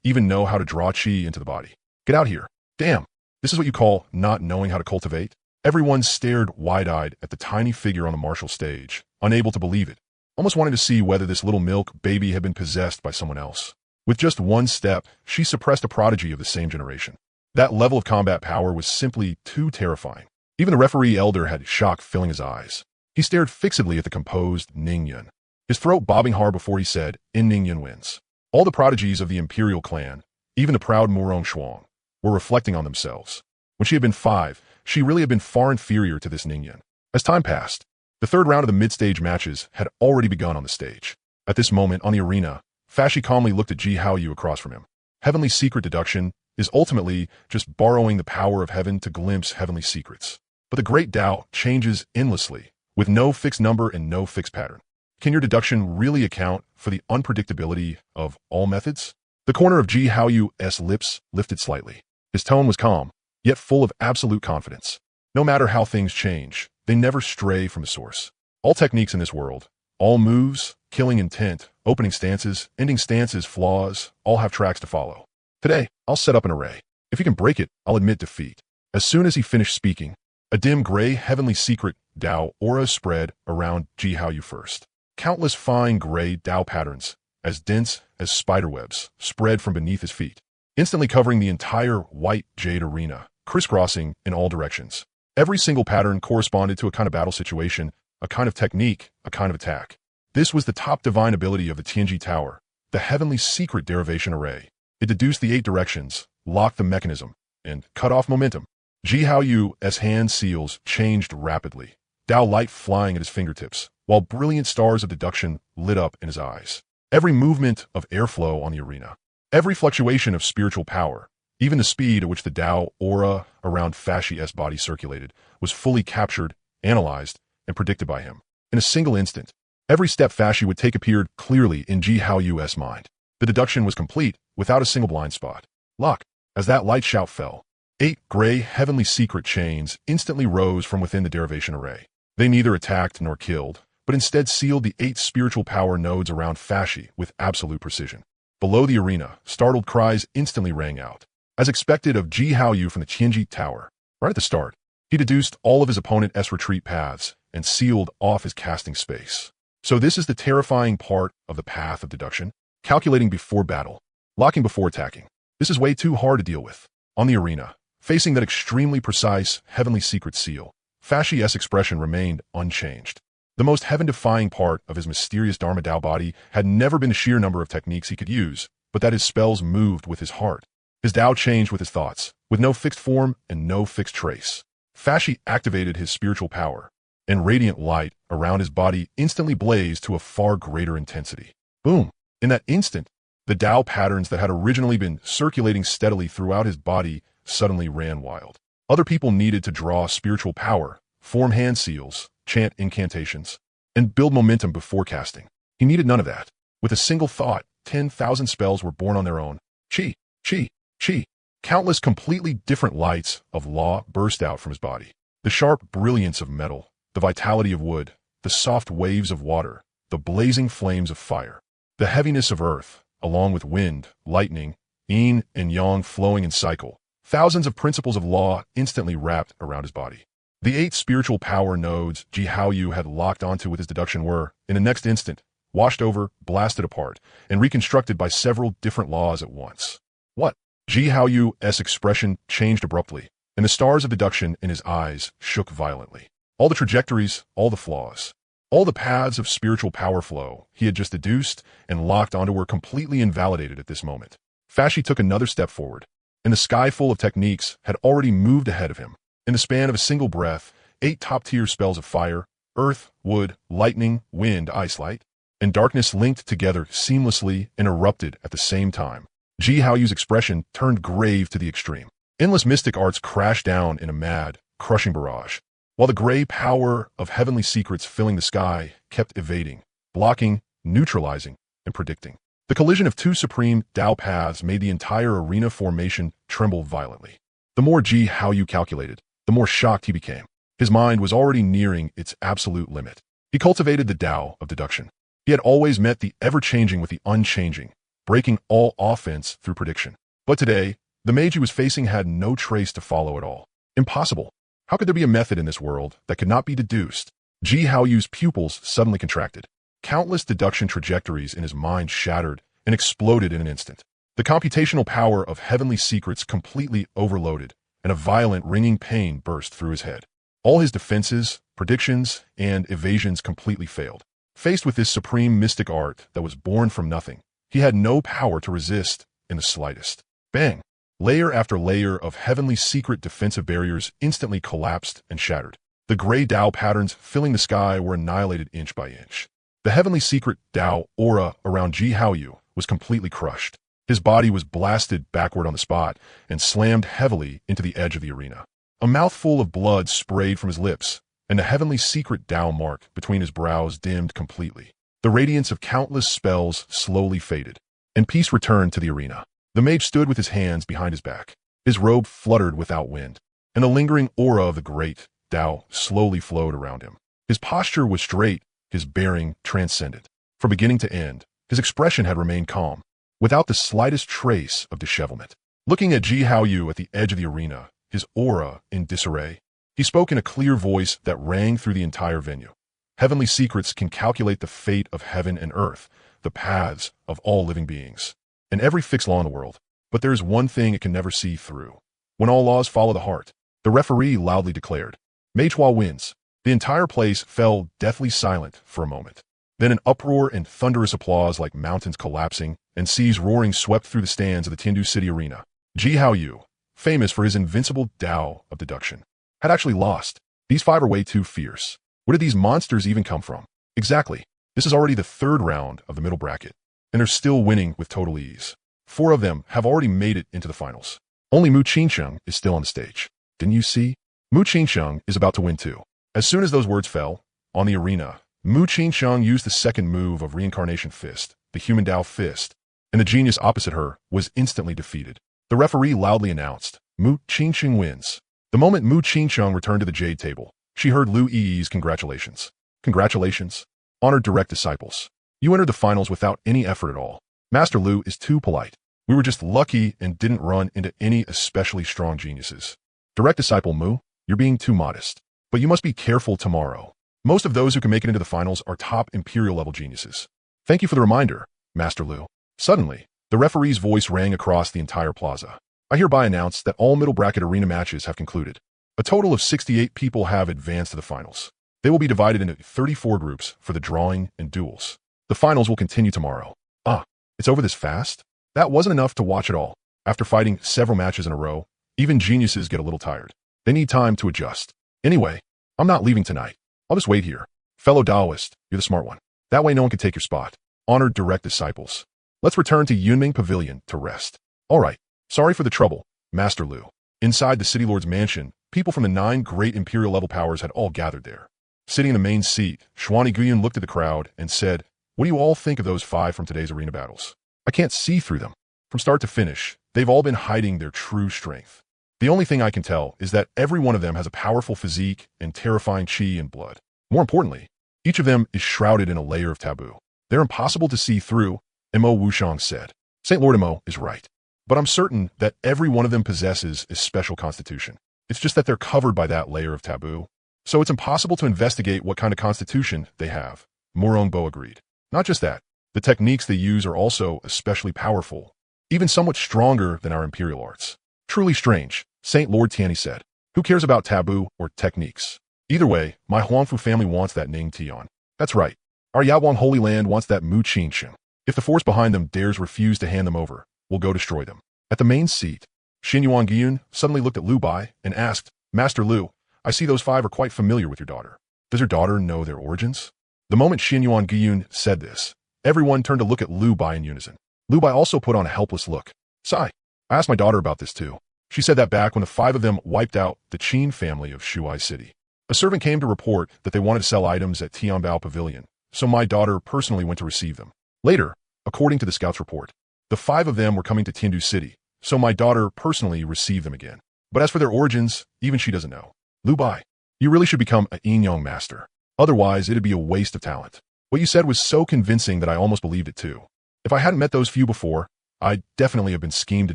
even know how to draw chi into the body? Get out here. Damn, this is what you call not knowing how to cultivate? Everyone stared wide-eyed at the tiny figure on the martial stage, unable to believe it, almost wanting to see whether this little milk baby had been possessed by someone else. With just one step, she suppressed a prodigy of the same generation. That level of combat power was simply too terrifying. Even the referee elder had shock filling his eyes. He stared fixedly at the composed Ning Yun, his throat bobbing hard before he said, "In Ning Yun wins." All the prodigies of the imperial clan, even the proud Murong Shuang, were reflecting on themselves. When she had been 5, she really had been far inferior to this Ning Yun. As time passed, the third round of the mid-stage matches had already begun on the stage. At this moment, on the arena, Fashi calmly looked at Ji Haoyu across from him. Heavenly secret deduction is ultimately just borrowing the power of heaven to glimpse heavenly secrets. But the great Tao changes endlessly, with no fixed number and no fixed pattern. Can your deduction really account for the unpredictability of all methods? The corner of Ji Haoyu's lips lifted slightly. His tone was calm, yet full of absolute confidence. No matter how things change, they never stray from the source. All techniques in this world, all moves, killing intent, opening stances, ending stances, flaws, all have tracks to follow. Today, I'll set up an array. If you can break it, I'll admit defeat. As soon as he finished speaking, a dim gray heavenly secret Tao aura spread around Ji Haoyu first. Countless fine gray Tao patterns, as dense as spiderwebs, spread from beneath his feet, instantly covering the entire white jade arena, crisscrossing in all directions. Every single pattern corresponded to a kind of battle situation, a kind of technique, a kind of attack. This was the top divine ability of the Tianji Tower, the heavenly secret derivation array. It deduced the 8 directions, locked the mechanism, and cut off momentum. Ji Haoyu's hand seals changed rapidly, Tao light flying at his fingertips, while brilliant stars of deduction lit up in his eyes. Every movement of airflow on the arena, every fluctuation of spiritual power, even the speed at which the Tao aura around Fashi's body circulated, was fully captured, analyzed, and predicted by him. In a single instant, every step Fashi would take appeared clearly in Ji Haoyu's mind. The deduction was complete, without a single blind spot. Lock! As that light shout fell, 8 gray heavenly secret chains instantly rose from within the derivation array. They neither attacked nor killed, but instead sealed the 8 spiritual power nodes around Fashi with absolute precision. Below the arena, startled cries instantly rang out. As expected of Ji Haoyu from the Tianji Tower, right at the start, he deduced all of his opponent's retreat paths and sealed off his casting space. So this is the terrifying part of the path of deduction. Calculating before battle, locking before attacking. This is way too hard to deal with. On the arena, facing that extremely precise heavenly secret seal, Fashi's expression remained unchanged. The most heaven-defying part of his mysterious Dharma Tao body had never been the sheer number of techniques he could use, but that his spells moved with his heart. His Tao changed with his thoughts, with no fixed form and no fixed trace. Fashi activated his spiritual power, and radiant light around his body instantly blazed to a far greater intensity. Boom! In that instant, the Tao patterns that had originally been circulating steadily throughout his body suddenly ran wild. Other people needed to draw spiritual power, form hand seals, chant incantations, and build momentum before casting. He needed none of that. With a single thought, 10,000 spells were born on their own. Chi, chi, chi. Countless completely different lights of law burst out from his body. The sharp brilliance of metal, the vitality of wood, the soft waves of water, the blazing flames of fire, the heaviness of earth, along with wind, lightning, yin and yang flowing in cycle. Thousands of principles of law instantly wrapped around his body. The 8 spiritual power nodes Ji Haoyu had locked onto with his deduction were, in the next instant, washed over, blasted apart, and reconstructed by several different laws at once. What? Ji Haoyu's expression changed abruptly, and the stars of deduction in his eyes shook violently. All the trajectories, all the flaws, All the paths of spiritual power flow he had just deduced and locked onto were completely invalidated at this moment. Fashi took another step forward, and the sky full of techniques had already moved ahead of him. In the span of a single breath, 8 top-tier spells of fire, earth, wood, lightning, wind, ice, light, and darkness linked together seamlessly and erupted at the same time. Ji Haoyu's expression turned grave to the extreme. Endless mystic arts crashed down in a mad, crushing barrage, while the gray power of heavenly secrets filling the sky kept evading, blocking, neutralizing, and predicting. The collision of 2 supreme Tao paths made the entire arena formation tremble violently. The more Ji Haoyu calculated, the more shocked he became. His mind was already nearing its absolute limit. He cultivated the Tao of deduction. He had always met the ever-changing with the unchanging, breaking all offense through prediction. But today, the mage he was facing had no trace to follow at all. Impossible. How could there be a method in this world that could not be deduced? Ji Haoyu's pupils suddenly contracted. Countless deduction trajectories in his mind shattered and exploded in an instant. The computational power of heavenly secrets completely overloaded, and a violent ringing pain burst through his head. All his defenses, predictions, and evasions completely failed. Faced with this supreme mystic art that was born from nothing, he had no power to resist in the slightest. Bang! Layer after layer of heavenly secret defensive barriers instantly collapsed and shattered. The gray Tao patterns filling the sky were annihilated inch by inch. The heavenly secret Tao aura around Ji Haoyu was completely crushed. His body was blasted backward on the spot and slammed heavily into the edge of the arena. A mouthful of blood sprayed from his lips, and the heavenly secret Tao mark between his brows dimmed completely. The radiance of countless spells slowly faded, and peace returned to the arena. The mage stood with his hands behind his back. His robe fluttered without wind, and the lingering aura of the great Tao slowly flowed around him. His posture was straight, his bearing transcendent. From beginning to end, his expression had remained calm, without the slightest trace of dishevelment. Looking at Ji Haoyu at the edge of the arena, his aura in disarray, he spoke in a clear voice that rang through the entire venue. Heavenly secrets can calculate the fate of heaven and earth, the paths of all living beings, and every fixed law in the world. But there is one thing it can never see through. When all laws follow the heart, the referee loudly declared, Mage Hua wins. The entire place fell deathly silent for a moment. Then an uproar and thunderous applause like mountains collapsing and seas roaring swept through the stands of the Tiandu City Arena. Ji Haoyu, famous for his invincible Tao of deduction, had actually lost. These 5 are way too fierce. Where did these monsters even come from? Exactly. This is already the 3rd round of the middle bracket, and they're still winning with total ease. 4 of them have already made it into the finals. Only Mu Qingsheng is still on the stage. Didn't you see? Mu Qingsheng is about to win too. As soon as those words fell, on the arena, Mu Qingsheng used the second move of Reincarnation Fist, the Human Tao Fist, and the genius opposite her was instantly defeated. The referee loudly announced, Mu Qingsheng wins. The moment Mu Qingsheng returned to the jade table, she heard Lu Yi's congratulations. Congratulations, honored direct disciples. You entered the finals without any effort at all. Master Lu is too polite. We were just lucky and didn't run into any especially strong geniuses. Direct disciple Mu, you're being too modest. But you must be careful tomorrow. Most of those who can make it into the finals are top imperial level geniuses. Thank you for the reminder, Master Lu. Suddenly, the referee's voice rang across the entire plaza. I hereby announce that all middle bracket arena matches have concluded. A total of 68 people have advanced to the finals. They will be divided into 34 groups for the drawing and duels. The finals will continue tomorrow. Ah, it's over this fast? That wasn't enough to watch it all. After fighting several matches in a row, even geniuses get a little tired. They need time to adjust. Anyway, I'm not leaving tonight. I'll just wait here. Fellow Taoist, you're the smart one. That way no one can take your spot. Honored direct disciples. Let's return to Yunming Pavilion to rest. All right. Sorry for the trouble, Master Lu. Inside the City Lord's mansion, people from the 9 great imperial level powers had all gathered there. Sitting in the main seat, Xuanhuang looked at the crowd and said, What do you all think of those 5 from today's arena battles? I can't see through them. From start to finish, they've all been hiding their true strength. The only thing I can tell is that every one of them has a powerful physique and terrifying chi and blood. More importantly, each of them is shrouded in a layer of taboo. They're impossible to see through, Mo Wushang said. St. Lord Mo is right. But I'm certain that every one of them possesses a special constitution. It's just that they're covered by that layer of taboo. So it's impossible to investigate what kind of constitution they have. Morongbo agreed. Not just that, the techniques they use are also especially powerful, even somewhat stronger than our imperial arts. Truly strange, St. Lord Tianyi said. Who cares about taboo or techniques? Either way, my Huangfu family wants that Ning Tian. That's right. Our Yaoguang Holy Land wants that Mu Qingsheng. If the force behind them dares refuse to hand them over, we'll go destroy them. At the main seat, Xuanhuang Continent suddenly looked at Lu Bai and asked, Master Lu, I see those five are quite familiar with your daughter. Does your daughter know their origins? The moment Xuanhuang Continent said this, everyone turned to look at Lu Bai in unison. Lu Bai also put on a helpless look. Sigh. I asked my daughter about this too. She said that back when the five of them wiped out the Qin family of Shuai City. A servant came to report that they wanted to sell items at Tianbao Pavilion, so my daughter personally went to receive them. Later, according to the scout's report, the five of them were coming to Tiandu City, so my daughter personally received them again. But as for their origins, even she doesn't know. Lu Bai, you really should become a yin yang master. Otherwise, it'd be a waste of talent. What you said was so convincing that I almost believed it too. If I hadn't met those few before, I'd definitely have been schemed to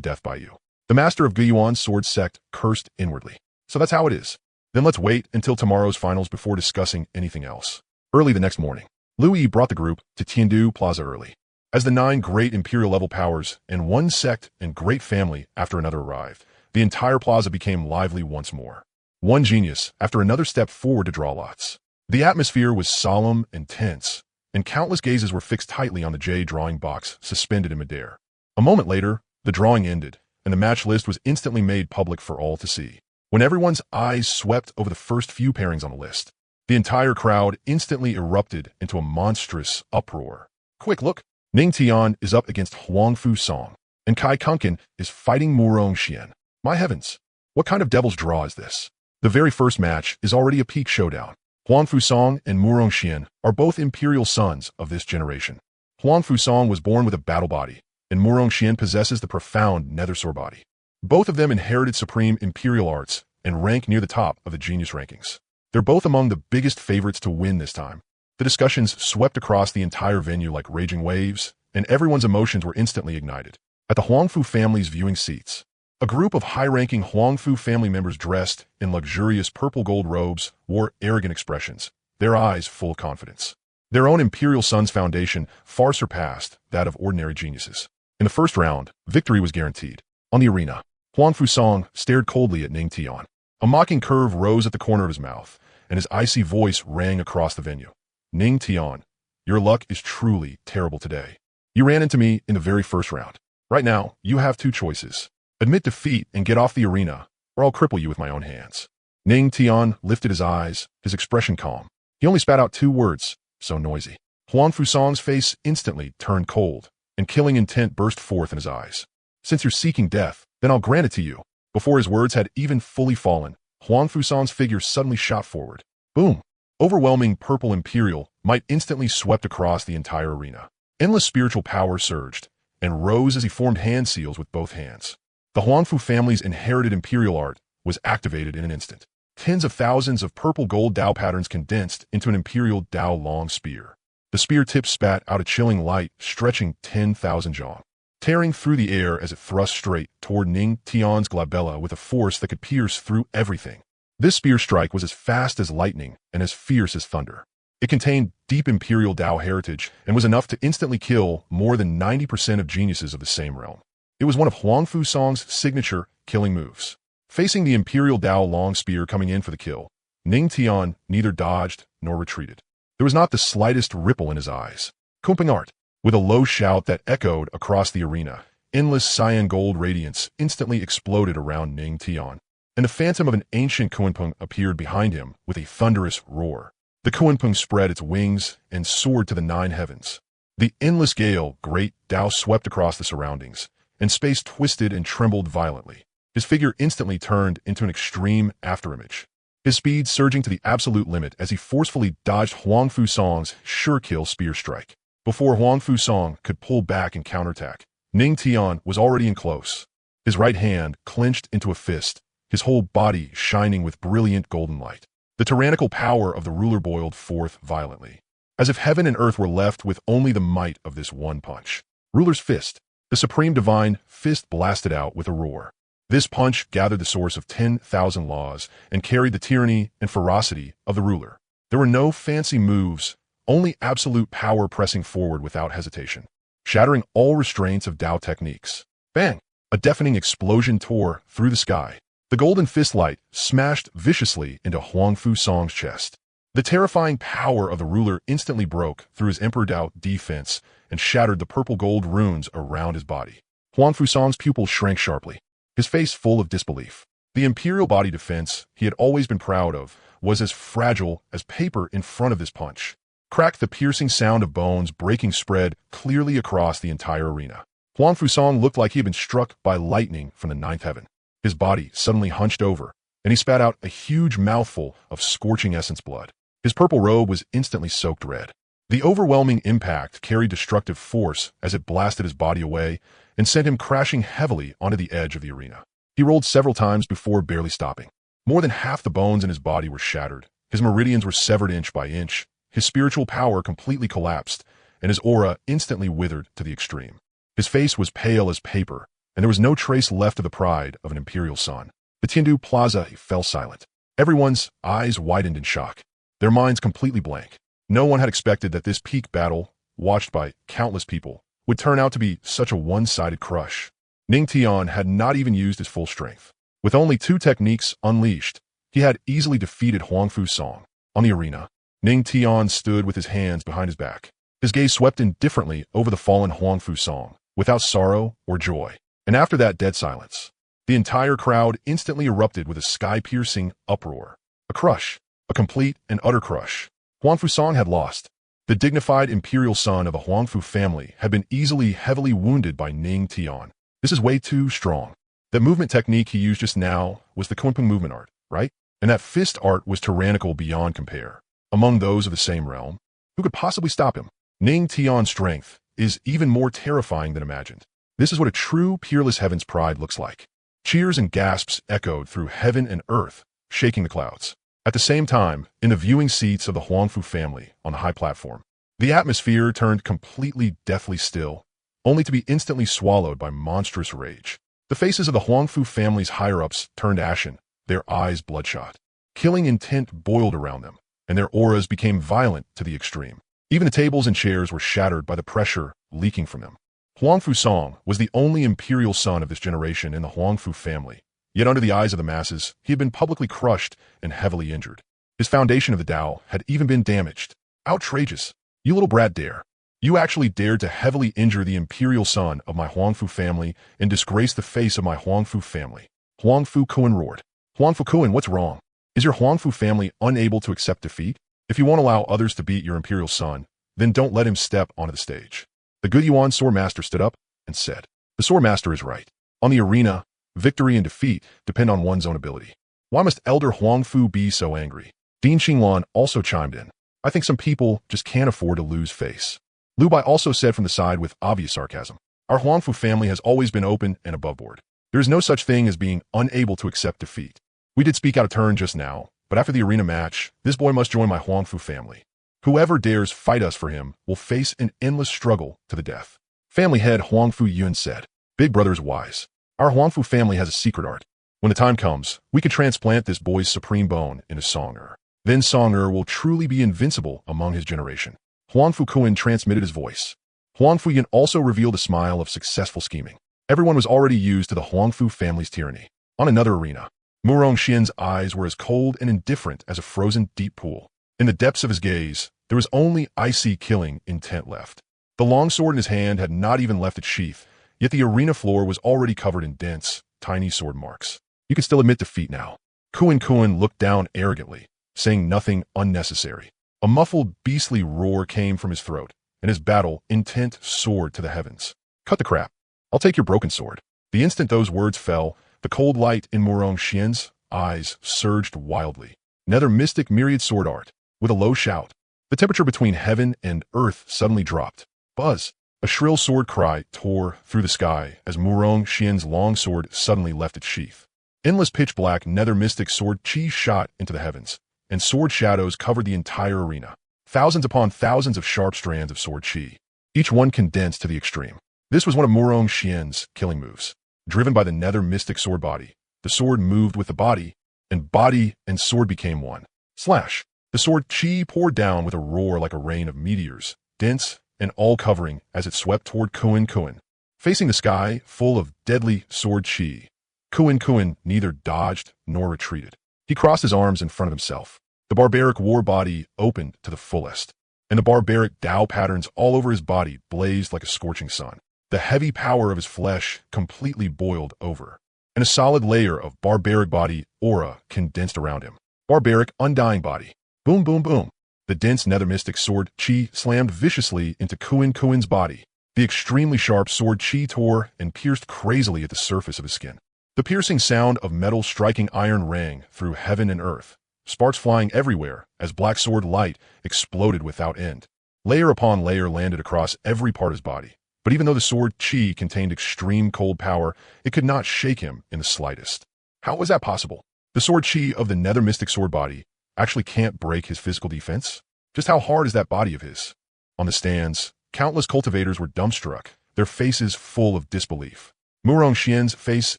death by you. The master of Guiyuan's sword sect cursed inwardly. So that's how it is. Then let's wait until tomorrow's finals before discussing anything else. Early the next morning, Lu Yi brought the group to Tiandu Plaza early. As the 9 great imperial-level powers and one sect and great family after another arrived, the entire plaza became lively once more. One genius after another stepped forward to draw lots. The atmosphere was solemn and tense, and countless gazes were fixed tightly on the J drawing box suspended in midair. A moment later, the drawing ended, and the match list was instantly made public for all to see. When everyone's eyes swept over the first few pairings on the list, the entire crowd instantly erupted into a monstrous uproar. Quick look! Ning Tian is up against Huangfu Song, and Kai Kunkin is fighting Murong Xian. My heavens! What kind of devil's draw is this? The very first match is already a peak showdown. Huangfu Song and Murong Xian are both imperial sons of this generation. Huangfu Song was born with a battle body, and Murong Xian possesses the profound nether-sword body. Both of them inherited supreme imperial arts and rank near the top of the genius rankings. They're both among the biggest favorites to win this time. The discussions swept across the entire venue like raging waves, and everyone's emotions were instantly ignited. At the Huangfu family's viewing seats, a group of high-ranking Huangfu family members dressed in luxurious purple-gold robes wore arrogant expressions, their eyes full of confidence. Their own imperial son's foundation far surpassed that of ordinary geniuses. In the first round, victory was guaranteed. On the arena, Huangfu Song stared coldly at Ning Tian. A mocking curve rose at the corner of his mouth, and his icy voice rang across the venue. Ning Tian, your luck is truly terrible today. You ran into me in the very first round. Right now, you have 2 choices. Admit defeat and get off the arena, or I'll cripple you with my own hands. Ning Tian lifted his eyes, his expression calm. He only spat out 2 words, so noisy. Huangfu Song's face instantly turned cold, and killing intent burst forth in his eyes. Since you're seeking death, then I'll grant it to you. Before his words had even fully fallen, Huangfu Song's figure suddenly shot forward. Boom! Overwhelming purple imperial might instantly swept across the entire arena. Endless spiritual power surged, and rose as he formed hand seals with both hands. The Huangfu family's inherited imperial art was activated in an instant. Tens of thousands of purple gold Dao patterns condensed into an imperial Dao long spear. The spear tip spat out a chilling light stretching 10,000 zhang, tearing through the air as it thrust straight toward Ning Tian's glabella with a force that could pierce through everything. This spear strike was as fast as lightning and as fierce as thunder. It contained deep imperial Dao heritage and was enough to instantly kill more than 90% of geniuses of the same realm. It was one of Huangfu Song's signature killing moves. Facing the imperial Dao long spear coming in for the kill, Ning Tian neither dodged nor retreated. There was not the slightest ripple in his eyes. Kumping art. With a low shout that echoed across the arena, endless cyan gold radiance instantly exploded around Ning Tian, and the phantom of an ancient Kuanpeng appeared behind him with a thunderous roar. The Kuanpeng spread its wings and soared to the 9 heavens. The endless gale, great Dao swept across the surroundings, and space twisted and trembled violently. His figure instantly turned into an extreme afterimage, his speed surging to the absolute limit as he forcefully dodged Huangfu Song's sure-kill spear strike. Before Huangfu Song could pull back and counterattack, Ning Tian was already in close. His right hand clenched into a fist, his whole body shining with brilliant golden light. The tyrannical power of the ruler boiled forth violently, as if heaven and earth were left with only the might of this one punch. Ruler's fist. The supreme divine fist blasted out with a roar. This punch gathered the source of 10,000 laws and carried the tyranny and ferocity of the ruler. There were no fancy moves, only absolute power pressing forward without hesitation, shattering all restraints of Dao techniques. Bang! A deafening explosion tore through the sky. The golden fist light smashed viciously into Huangfu Song's chest. The terrifying power of the ruler instantly broke through his Emperor Dao defense and shattered the purple-gold runes around his body. Huang Fusang's pupils shrank sharply, his face full of disbelief. The imperial body defense he had always been proud of was as fragile as paper in front of this punch. Crack! The piercing sound of bones breaking spread clearly across the entire arena. Huang Fusang looked like he had been struck by lightning from the ninth heaven. His body suddenly hunched over, and he spat out a huge mouthful of scorching essence blood. His purple robe was instantly soaked red. The overwhelming impact carried destructive force as it blasted his body away and sent him crashing heavily onto the edge of the arena. He rolled several times before barely stopping. More than half the bones in his body were shattered. His meridians were severed inch by inch. His spiritual power completely collapsed, and his aura instantly withered to the extreme. His face was pale as paper, and there was no trace left of the pride of an imperial son. The Tiandu Plaza fell silent. Everyone's eyes widened in shock, their minds completely blank. No one had expected that this peak battle, watched by countless people, would turn out to be such a one-sided crush. Ning Tian had not even used his full strength. With only 2 techniques unleashed, he had easily defeated Huang Fusang. On the arena, Ning Tian stood with his hands behind his back. His gaze swept indifferently over the fallen Huang Fusang, without sorrow or joy. And after that dead silence, the entire crowd instantly erupted with a sky-piercing uproar. A crush. A complete and utter crush. Huang Fusang had lost. The dignified imperial son of a Huangfu family had been heavily wounded by Ning Tian. This is way too strong. That movement technique he used just now was the Kunpeng movement art, right? And that fist art was tyrannical beyond compare. Among those of the same realm, who could possibly stop him? Ning Tian's strength is even more terrifying than imagined. This is what a true peerless heaven's pride looks like. Cheers and gasps echoed through heaven and earth, shaking the clouds. At the same time, in the viewing seats of the Huangfu family on the high platform, the atmosphere turned completely deathly still, only to be instantly swallowed by monstrous rage. The faces of the Huangfu family's higher-ups turned ashen, their eyes bloodshot. Killing intent boiled around them, and their auras became violent to the extreme. Even the tables and chairs were shattered by the pressure leaking from them. Huang Fusang was the only imperial son of this generation in the Huangfu family, yet under the eyes of the masses, he had been publicly crushed and heavily injured. His foundation of the Tao had even been damaged. Outrageous. You little brat dare. You actually dared to heavily injure the imperial son of my Huangfu family and disgrace the face of my Huangfu family. Huangfu Kuan roared. Huangfu Kuan, what's wrong? Is your Huangfu family unable to accept defeat? If you won't allow others to beat your imperial son, then don't let him step onto the stage. The good Yuan Sword Master stood up and said, the Sword Master is right. On the arena, victory and defeat depend on one's own ability. Why must Elder Huangfu be so angry? Dean Xinglan also chimed in. I think some people just can't afford to lose face. Lu Bai also said from the side with obvious sarcasm. Our Huangfu family has always been open and above board. There is no such thing as being unable to accept defeat. We did speak out of turn just now, but after the arena match, this boy must join my Huangfu family. Whoever dares fight us for him will face an endless struggle to the death. Family head Huangfu Yun said, Big brother is wise. Our Huangfu family has a secret art. When the time comes, we can transplant this boy's supreme bone into Song-Er. Then Song-Er will truly be invincible among his generation. Huangfu Kuan transmitted his voice. Huangfu Yun also revealed a smile of successful scheming. Everyone was already used to the Huangfu family's tyranny. On another arena, Murong Xian's eyes were as cold and indifferent as a frozen deep pool. In the depths of his gaze, there was only icy killing intent left. The longsword in his hand had not even left its sheath, yet the arena floor was already covered in dense, tiny sword marks. You can still admit defeat now. Kuan looked down arrogantly, saying nothing unnecessary. A muffled, beastly roar came from his throat, and his battle intent soared to the heavens. Cut the crap. I'll take your broken sword. The instant those words fell, the cold light in Murong Xian's eyes surged wildly. Another mystic myriad sword art. With a low shout, the temperature between heaven and earth suddenly dropped. Buzz! A shrill sword cry tore through the sky as Murong Xian's long sword suddenly left its sheath. Endless pitch-black nether mystic sword chi shot into the heavens, and sword shadows covered the entire arena. Thousands upon thousands of sharp strands of sword chi, each one condensed to the extreme. This was one of Murong Xian's killing moves. Driven by the nether mystic sword body, the sword moved with the body and sword became one. Slash! The sword chi poured down with a roar like a rain of meteors, dense and all-covering as it swept toward Kuan. Facing the sky, full of deadly sword chi, Kuan neither dodged nor retreated. He crossed his arms in front of himself. The barbaric war body opened to the fullest, and the barbaric Tao patterns all over his body blazed like a scorching sun. The heavy power of his flesh completely boiled over, and a solid layer of barbaric body aura condensed around him. Barbaric undying body. Boom, boom, boom. The dense nether mystic sword chi slammed viciously into Xuanhuang's body. The extremely sharp sword chi tore and pierced crazily at the surface of his skin. The piercing sound of metal striking iron rang through heaven and earth, sparks flying everywhere as black sword light exploded without end. Layer upon layer landed across every part of his body. But even though the sword chi contained extreme cold power, it could not shake him in the slightest. How was that possible? The sword chi of the nether mystic sword body actually can't break his physical defense? Just how hard is that body of his? On the stands, countless cultivators were dumbstruck, their faces full of disbelief. Murong Xian's face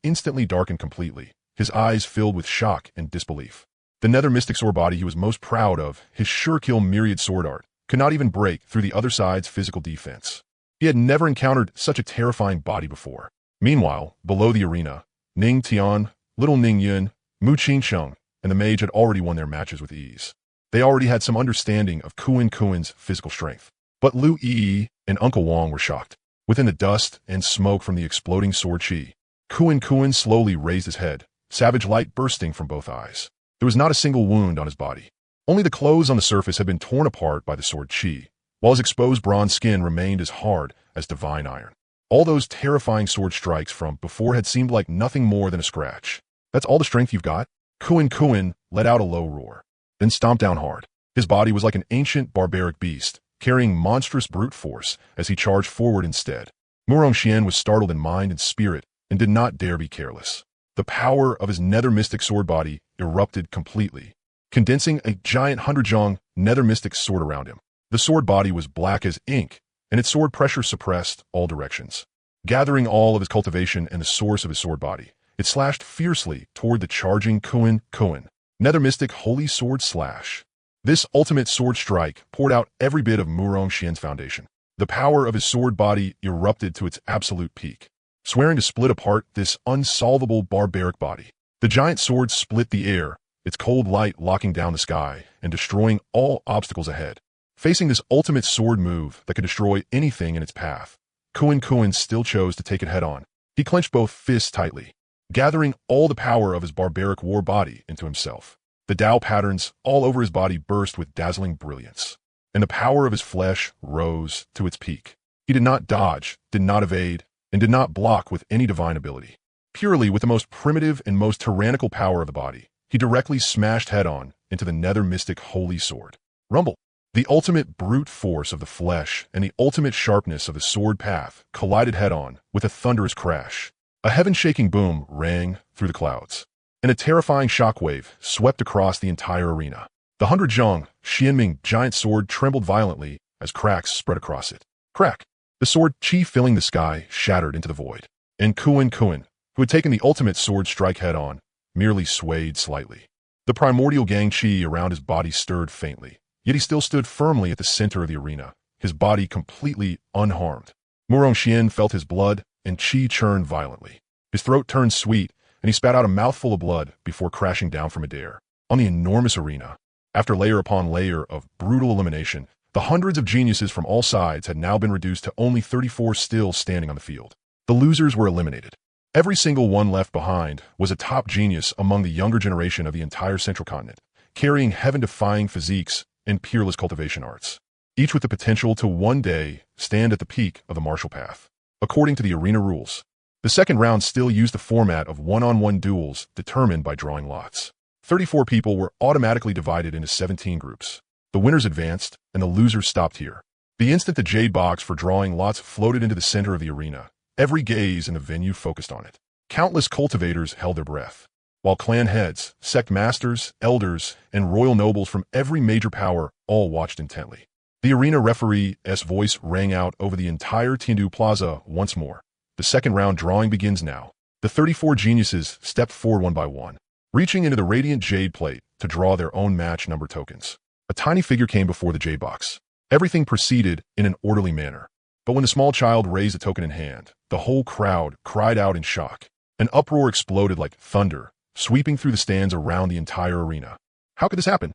instantly darkened completely, his eyes filled with shock and disbelief. The nether mystic sword body he was most proud of, his sure-kill myriad sword art, could not even break through the other side's physical defense. He had never encountered such a terrifying body before. Meanwhile, below the arena, Ning Tian, Little Ning Yun, Mu Qingsheng, and the mage had already won their matches with ease. They already had some understanding of Xuanhuang's physical strength. But Lu Yi and Uncle Wang were shocked. Within the dust and smoke from the exploding sword chi, Xuanhuang slowly raised his head, savage light bursting from both eyes. There was not a single wound on his body. Only the clothes on the surface had been torn apart by the sword chi, while his exposed bronze skin remained as hard as divine iron. All those terrifying sword strikes from before had seemed like nothing more than a scratch. That's all the strength you've got? Xuanhuang let out a low roar, then stomped down hard. His body was like an ancient barbaric beast, carrying monstrous brute force as he charged forward instead. Murong Xian was startled in mind and spirit and did not dare be careless. The power of his nether mystic sword body erupted completely, condensing a giant 100-zhong nether mystic sword around him. The sword body was black as ink, and its sword pressure suppressed all directions. Gathering all of his cultivation and the source of his sword body, it slashed fiercely toward the charging Xuanhuang. Nether mystic holy sword slash. This ultimate sword strike poured out every bit of Murong Xian's foundation. The power of his sword body erupted to its absolute peak, swearing to split apart this unsolvable barbaric body. The giant sword split the air, its cold light locking down the sky and destroying all obstacles ahead. Facing this ultimate sword move that could destroy anything in its path, Xuanhuang still chose to take it head-on. He clenched both fists tightly, gathering all the power of his barbaric war body into himself. The Tao patterns all over his body burst with dazzling brilliance, and the power of his flesh rose to its peak. He did not dodge, did not evade, and did not block with any divine ability. Purely with the most primitive and most tyrannical power of the body, he directly smashed head-on into the nether mystic holy sword. Rumble. The ultimate brute force of the flesh and the ultimate sharpness of the sword path collided head-on with a thunderous crash. A heaven-shaking boom rang through the clouds, and a terrifying shockwave swept across the entire arena. The 100-zhong Xianming giant sword trembled violently as cracks spread across it. Crack! The sword chi filling the sky shattered into the void, and Xuanhuang, who had taken the ultimate sword strike head-on, merely swayed slightly. The primordial gang chi around his body stirred faintly, yet he still stood firmly at the center of the arena, his body completely unharmed. Murong Xian felt his blood and chi churn violently. His throat turned sweet, and he spat out a mouthful of blood before crashing down from midair. On the enormous arena, after layer upon layer of brutal elimination, the hundreds of geniuses from all sides had now been reduced to only 34 still standing on the field. The losers were eliminated. Every single one left behind was a top genius among the younger generation of the entire Central Continent, carrying heaven-defying physiques and peerless cultivation arts, each with the potential to one day stand at the peak of the martial path. According to the arena rules, the second round still used the format of one-on-one duels determined by drawing lots. 34 people were automatically divided into 17 groups. The winners advanced, and the losers stopped here. The instant the jade box for drawing lots floated into the center of the arena, every gaze in the venue focused on it. Countless cultivators held their breath, while clan heads, sect masters, elders, and royal nobles from every major power all watched intently. The arena referee's voice rang out over the entire Tiandu Plaza once more. The second round drawing begins now. The 34 geniuses stepped forward one by one, reaching into the radiant jade plate to draw their own match number tokens. A tiny figure came before the jade box. Everything proceeded in an orderly manner. But when the small child raised a token in hand, the whole crowd cried out in shock. An uproar exploded like thunder, sweeping through the stands around the entire arena. How could this happen?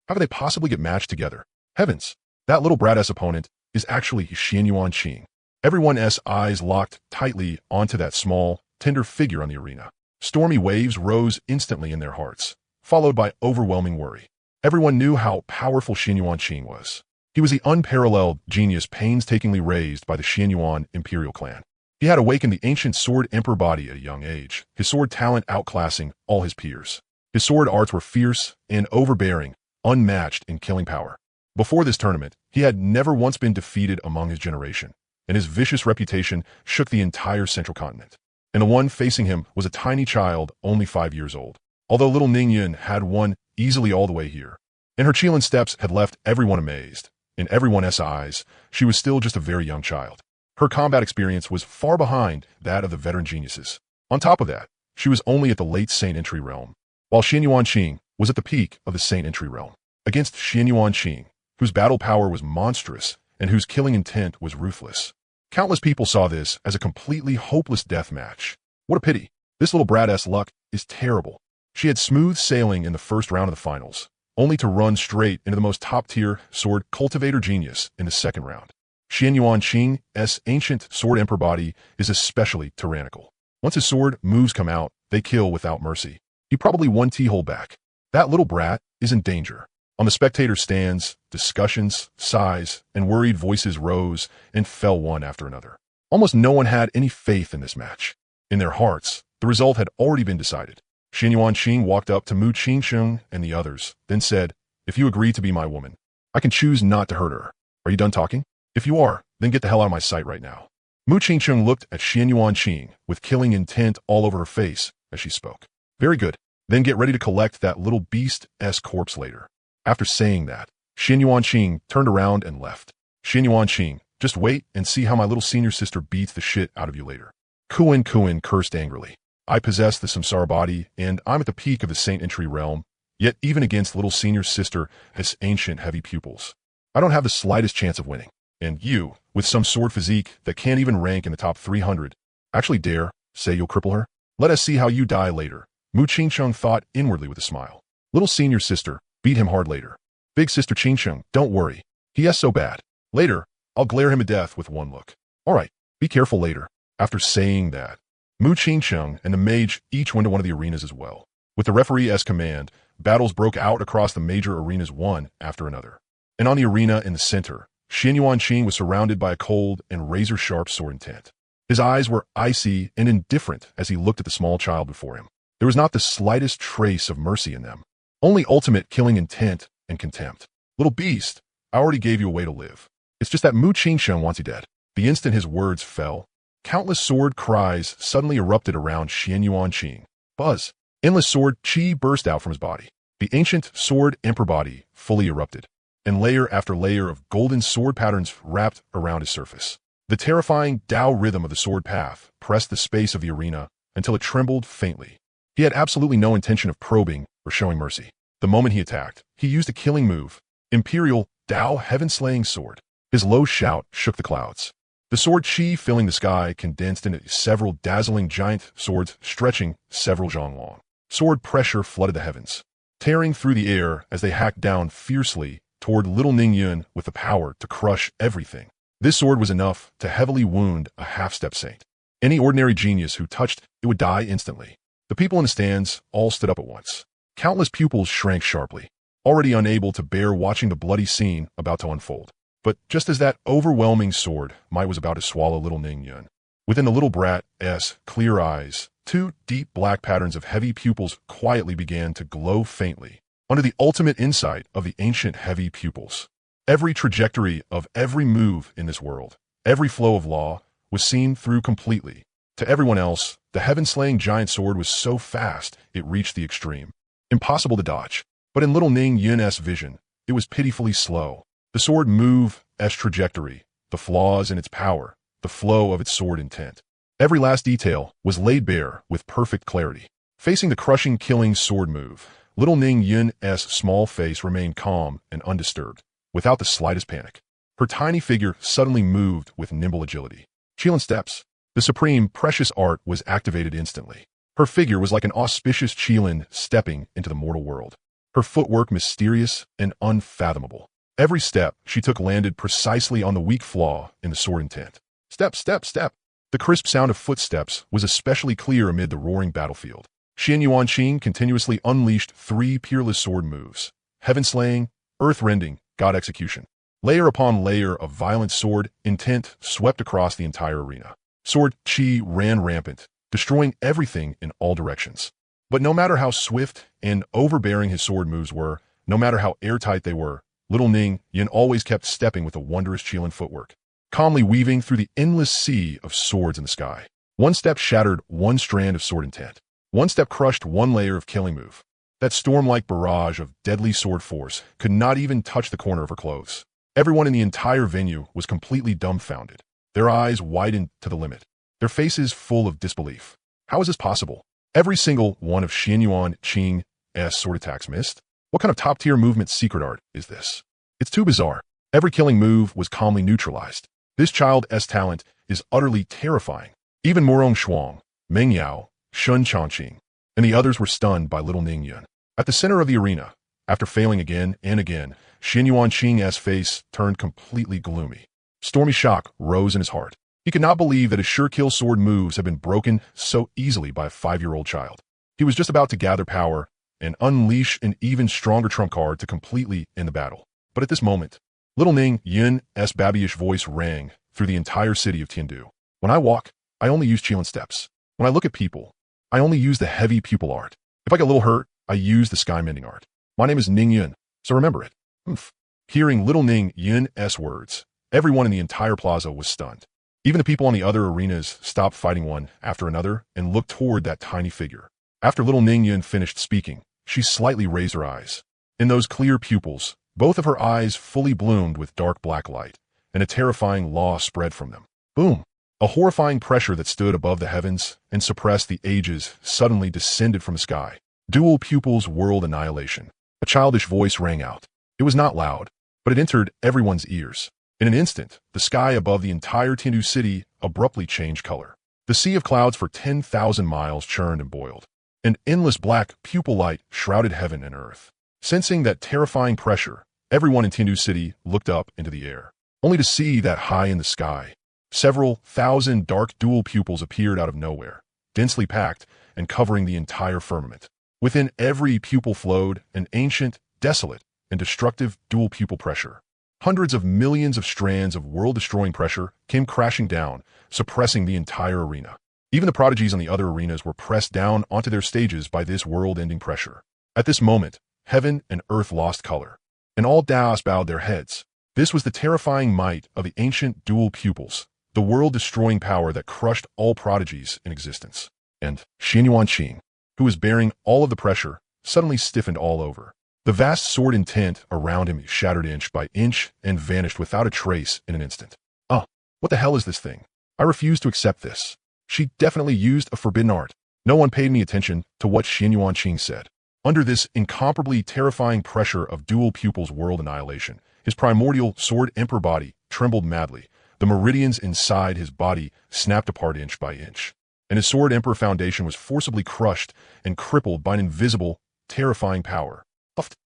How could they possibly get matched together? Heavens! That little brat-ass opponent is actually Xuanhuang. Everyone's eyes locked tightly onto that small, tender figure on the arena. Stormy waves rose instantly in their hearts, followed by overwhelming worry. Everyone knew how powerful Xuanhuang was. He was the unparalleled genius painstakingly raised by the Xuanhuang Imperial clan. He had awakened the ancient Sword Emperor body at a young age, his sword talent outclassing all his peers. His sword arts were fierce and overbearing, unmatched in killing power. Before this tournament, he had never once been defeated among his generation, and his vicious reputation shook the entire central continent. And the one facing him was a tiny child, only 5 years old. Although little Ningyun had won easily all the way here, and her Qilin steps had left everyone amazed. In everyone's eyes, she was still just a very young child. Her combat experience was far behind that of the veteran geniuses. On top of that, she was only at the late Saint Entry realm, while Xuanhuang was at the peak of the Saint Entry realm. Against Xuanhuang, whose battle power was monstrous and whose killing intent was ruthless. Countless people saw this as a completely hopeless death match. What a pity. This little brat-ass luck is terrible. She had smooth sailing in the first round of the finals, only to run straight into the most top-tier sword cultivator genius in the second round. Xuanhuang's ancient Sword Emperor body is especially tyrannical. Once his sword moves come out, they kill without mercy. He probably one T-hole back. That little brat is in danger. On the spectator stands, discussions, sighs, and worried voices rose and fell one after another. Almost no one had any faith in this match. In their hearts, the result had already been decided. Xuanhuang walked up to Mu Qingsheng and the others, then said, "If you agree to be my woman, I can choose not to hurt her. Are you done talking? If you are, then get the hell out of my sight right now." Mu Qingsheng looked at Xuanhuang with killing intent all over her face as she spoke. "Very good. Then get ready to collect that little beast's corpse later." After saying that, Xuanhuang turned around and left. "Xuanhuang, just wait and see how my little senior sister beats the shit out of you later." Xuan cursed angrily. "I possess the samsara body, and I'm at the peak of the Saint Entry realm, yet even against little senior sister has ancient heavy pupils. I don't have the slightest chance of winning. And you, with some sword physique that can't even rank in the top 300, actually dare say you'll cripple her? Let us see how you die later." Mu Qingsheng thought inwardly with a smile. Little senior sister, beat him hard later. Big sister Qingsheng, don't worry. He is so bad. Later, I'll glare him to death with one look. All right, be careful later. After saying that, Mu Qingsheng and the mage each went to one of the arenas as well. With the referee's command, battles broke out across the major arenas one after another. And on the arena in the center, Xuanhuang was surrounded by a cold and razor-sharp sword intent. His eyes were icy and indifferent as he looked at the small child before him. There was not the slightest trace of mercy in them. Only ultimate killing intent and contempt. "Little beast, I already gave you a way to live. It's just that Mu Qingsheng wants you dead." The instant his words fell, countless sword cries suddenly erupted around Xuanhuang. Buzz! Endless sword chi burst out from his body. The ancient Sword Emperor body fully erupted, and layer after layer of golden sword patterns wrapped around his surface. The terrifying Tao rhythm of the sword path pressed the space of the arena until it trembled faintly. He had absolutely no intention of probing or showing mercy. The moment he attacked, he used a killing move, Imperial Tao Heaven-Slaying Sword. His low shout shook the clouds. The sword chi filling the sky condensed into several dazzling giant swords stretching several zhang long. Sword pressure flooded the heavens, tearing through the air as they hacked down fiercely toward little Ningyun with the power to crush everything. This sword was enough to heavily wound a half-step saint. Any ordinary genius who touched it would die instantly. The people in the stands all stood up at once. Countless pupils shrank sharply, already unable to bear watching the bloody scene about to unfold. But just as that overwhelming sword might was about to swallow little Ningyun, within the little brat's clear eyes, two deep black patterns of heavy pupils quietly began to glow faintly, under the ultimate insight of the ancient heavy pupils. Every trajectory of every move in this world, every flow of law, was seen through completely. To everyone else, the heaven-slaying giant sword was so fast it reached the extreme. Impossible to dodge. But in little Ningyun's vision, it was pitifully slow. The sword move's trajectory, the flaws in its power, the flow of its sword intent. Every last detail was laid bare with perfect clarity. Facing the crushing killing sword move, little Ningyun's small face remained calm and undisturbed, without the slightest panic. Her tiny figure suddenly moved with nimble agility. Qilin steps. The supreme precious art was activated instantly. Her figure was like an auspicious Qilin stepping into the mortal world. her footwork mysterious and unfathomable. Every step she took landed precisely on the weak flaw in the sword intent. Step, step, step. The crisp sound of footsteps was especially clear amid the roaring battlefield. Xuanhuang continuously unleashed 3 peerless sword moves: heaven-slaying, earth-rending, God-execution. Layer upon layer of violent sword intent swept across the entire arena. Sword chi ran rampant, destroying everything in all directions. But no matter how swift and overbearing his sword moves were, no matter how airtight they were, little Ning Yin always kept stepping with a wondrous Qilin footwork, calmly weaving through the endless sea of swords in the sky. One step shattered one strand of sword intent. One step crushed one layer of killing move. That storm-like barrage of deadly sword force could not even touch the corner of her clothes. Everyone in the entire venue was completely dumbfounded, their eyes widened to the limit, their faces full of disbelief. How is this possible? Every single one of Xuanhuang Qing's sword attacks missed? What kind of top-tier movement secret art is this? It's too bizarre. Every killing move was calmly neutralized. This child's talent is utterly terrifying. Even Morong Shuang, Meng Yao, Shun Changqing, and the others were stunned by little Ning Yun. At the center of the arena, after failing again and again, Xuanhuang Qing's face turned completely gloomy. Stormy shock rose in his heart. He could not believe that his sure-kill sword moves had been broken so easily by a 5-year-old child. He was just about to gather power and unleash an even stronger trump card to completely end the battle. But at this moment, little Ning Yun's babyish voice rang through the entire city of Tiandu. When I walk, I only use Qilin steps. When I look at people, I only use the heavy pupil art. If I get a little hurt, I use the sky-mending art. My name is Ning Yun, so remember it. Oomph. Hearing little Ning Yun's words, everyone in the entire plaza was stunned. Even the people on the other arenas stopped fighting one after another and looked toward that tiny figure. After little Ning Yun finished speaking, she slightly raised her eyes. In those clear pupils, both of her eyes fully bloomed with dark black light, and a terrifying law spread from them. Boom! A horrifying pressure that stood above the heavens and suppressed the ages suddenly descended from the sky. Dual pupils world annihilation. A childish voice rang out. It was not loud, but it entered everyone's ears. In an instant, the sky above the entire Tiandu city abruptly changed color. The sea of clouds for 10,000 miles churned and boiled. An endless black pupil light shrouded heaven and earth. Sensing that terrifying pressure, everyone in Tiandu city looked up into the air, only to see that high in the sky, several thousand dark dual pupils appeared out of nowhere, densely packed and covering the entire firmament. Within every pupil flowed an ancient, desolate, and destructive dual pupil pressure. Hundreds of millions of strands of world-destroying pressure came crashing down, suppressing the entire arena. Even the prodigies on the other arenas were pressed down onto their stages by this world-ending pressure. At this moment, heaven and earth lost color, and all Daos bowed their heads. This was the terrifying might of the ancient dual pupils, the world-destroying power that crushed all prodigies in existence. And Xuanhuang Qing, who was bearing all of the pressure, suddenly stiffened all over. The vast sword intent around him shattered inch by inch and vanished without a trace in an instant. What the hell is this thing? I refuse to accept this. She definitely used a forbidden art. No one paid any attention to what Xuanhuang Qing said. Under this incomparably terrifying pressure of dual pupils world annihilation, his primordial sword emperor body trembled madly. The meridians inside his body snapped apart inch by inch, and his sword emperor foundation was forcibly crushed and crippled by an invisible, terrifying power.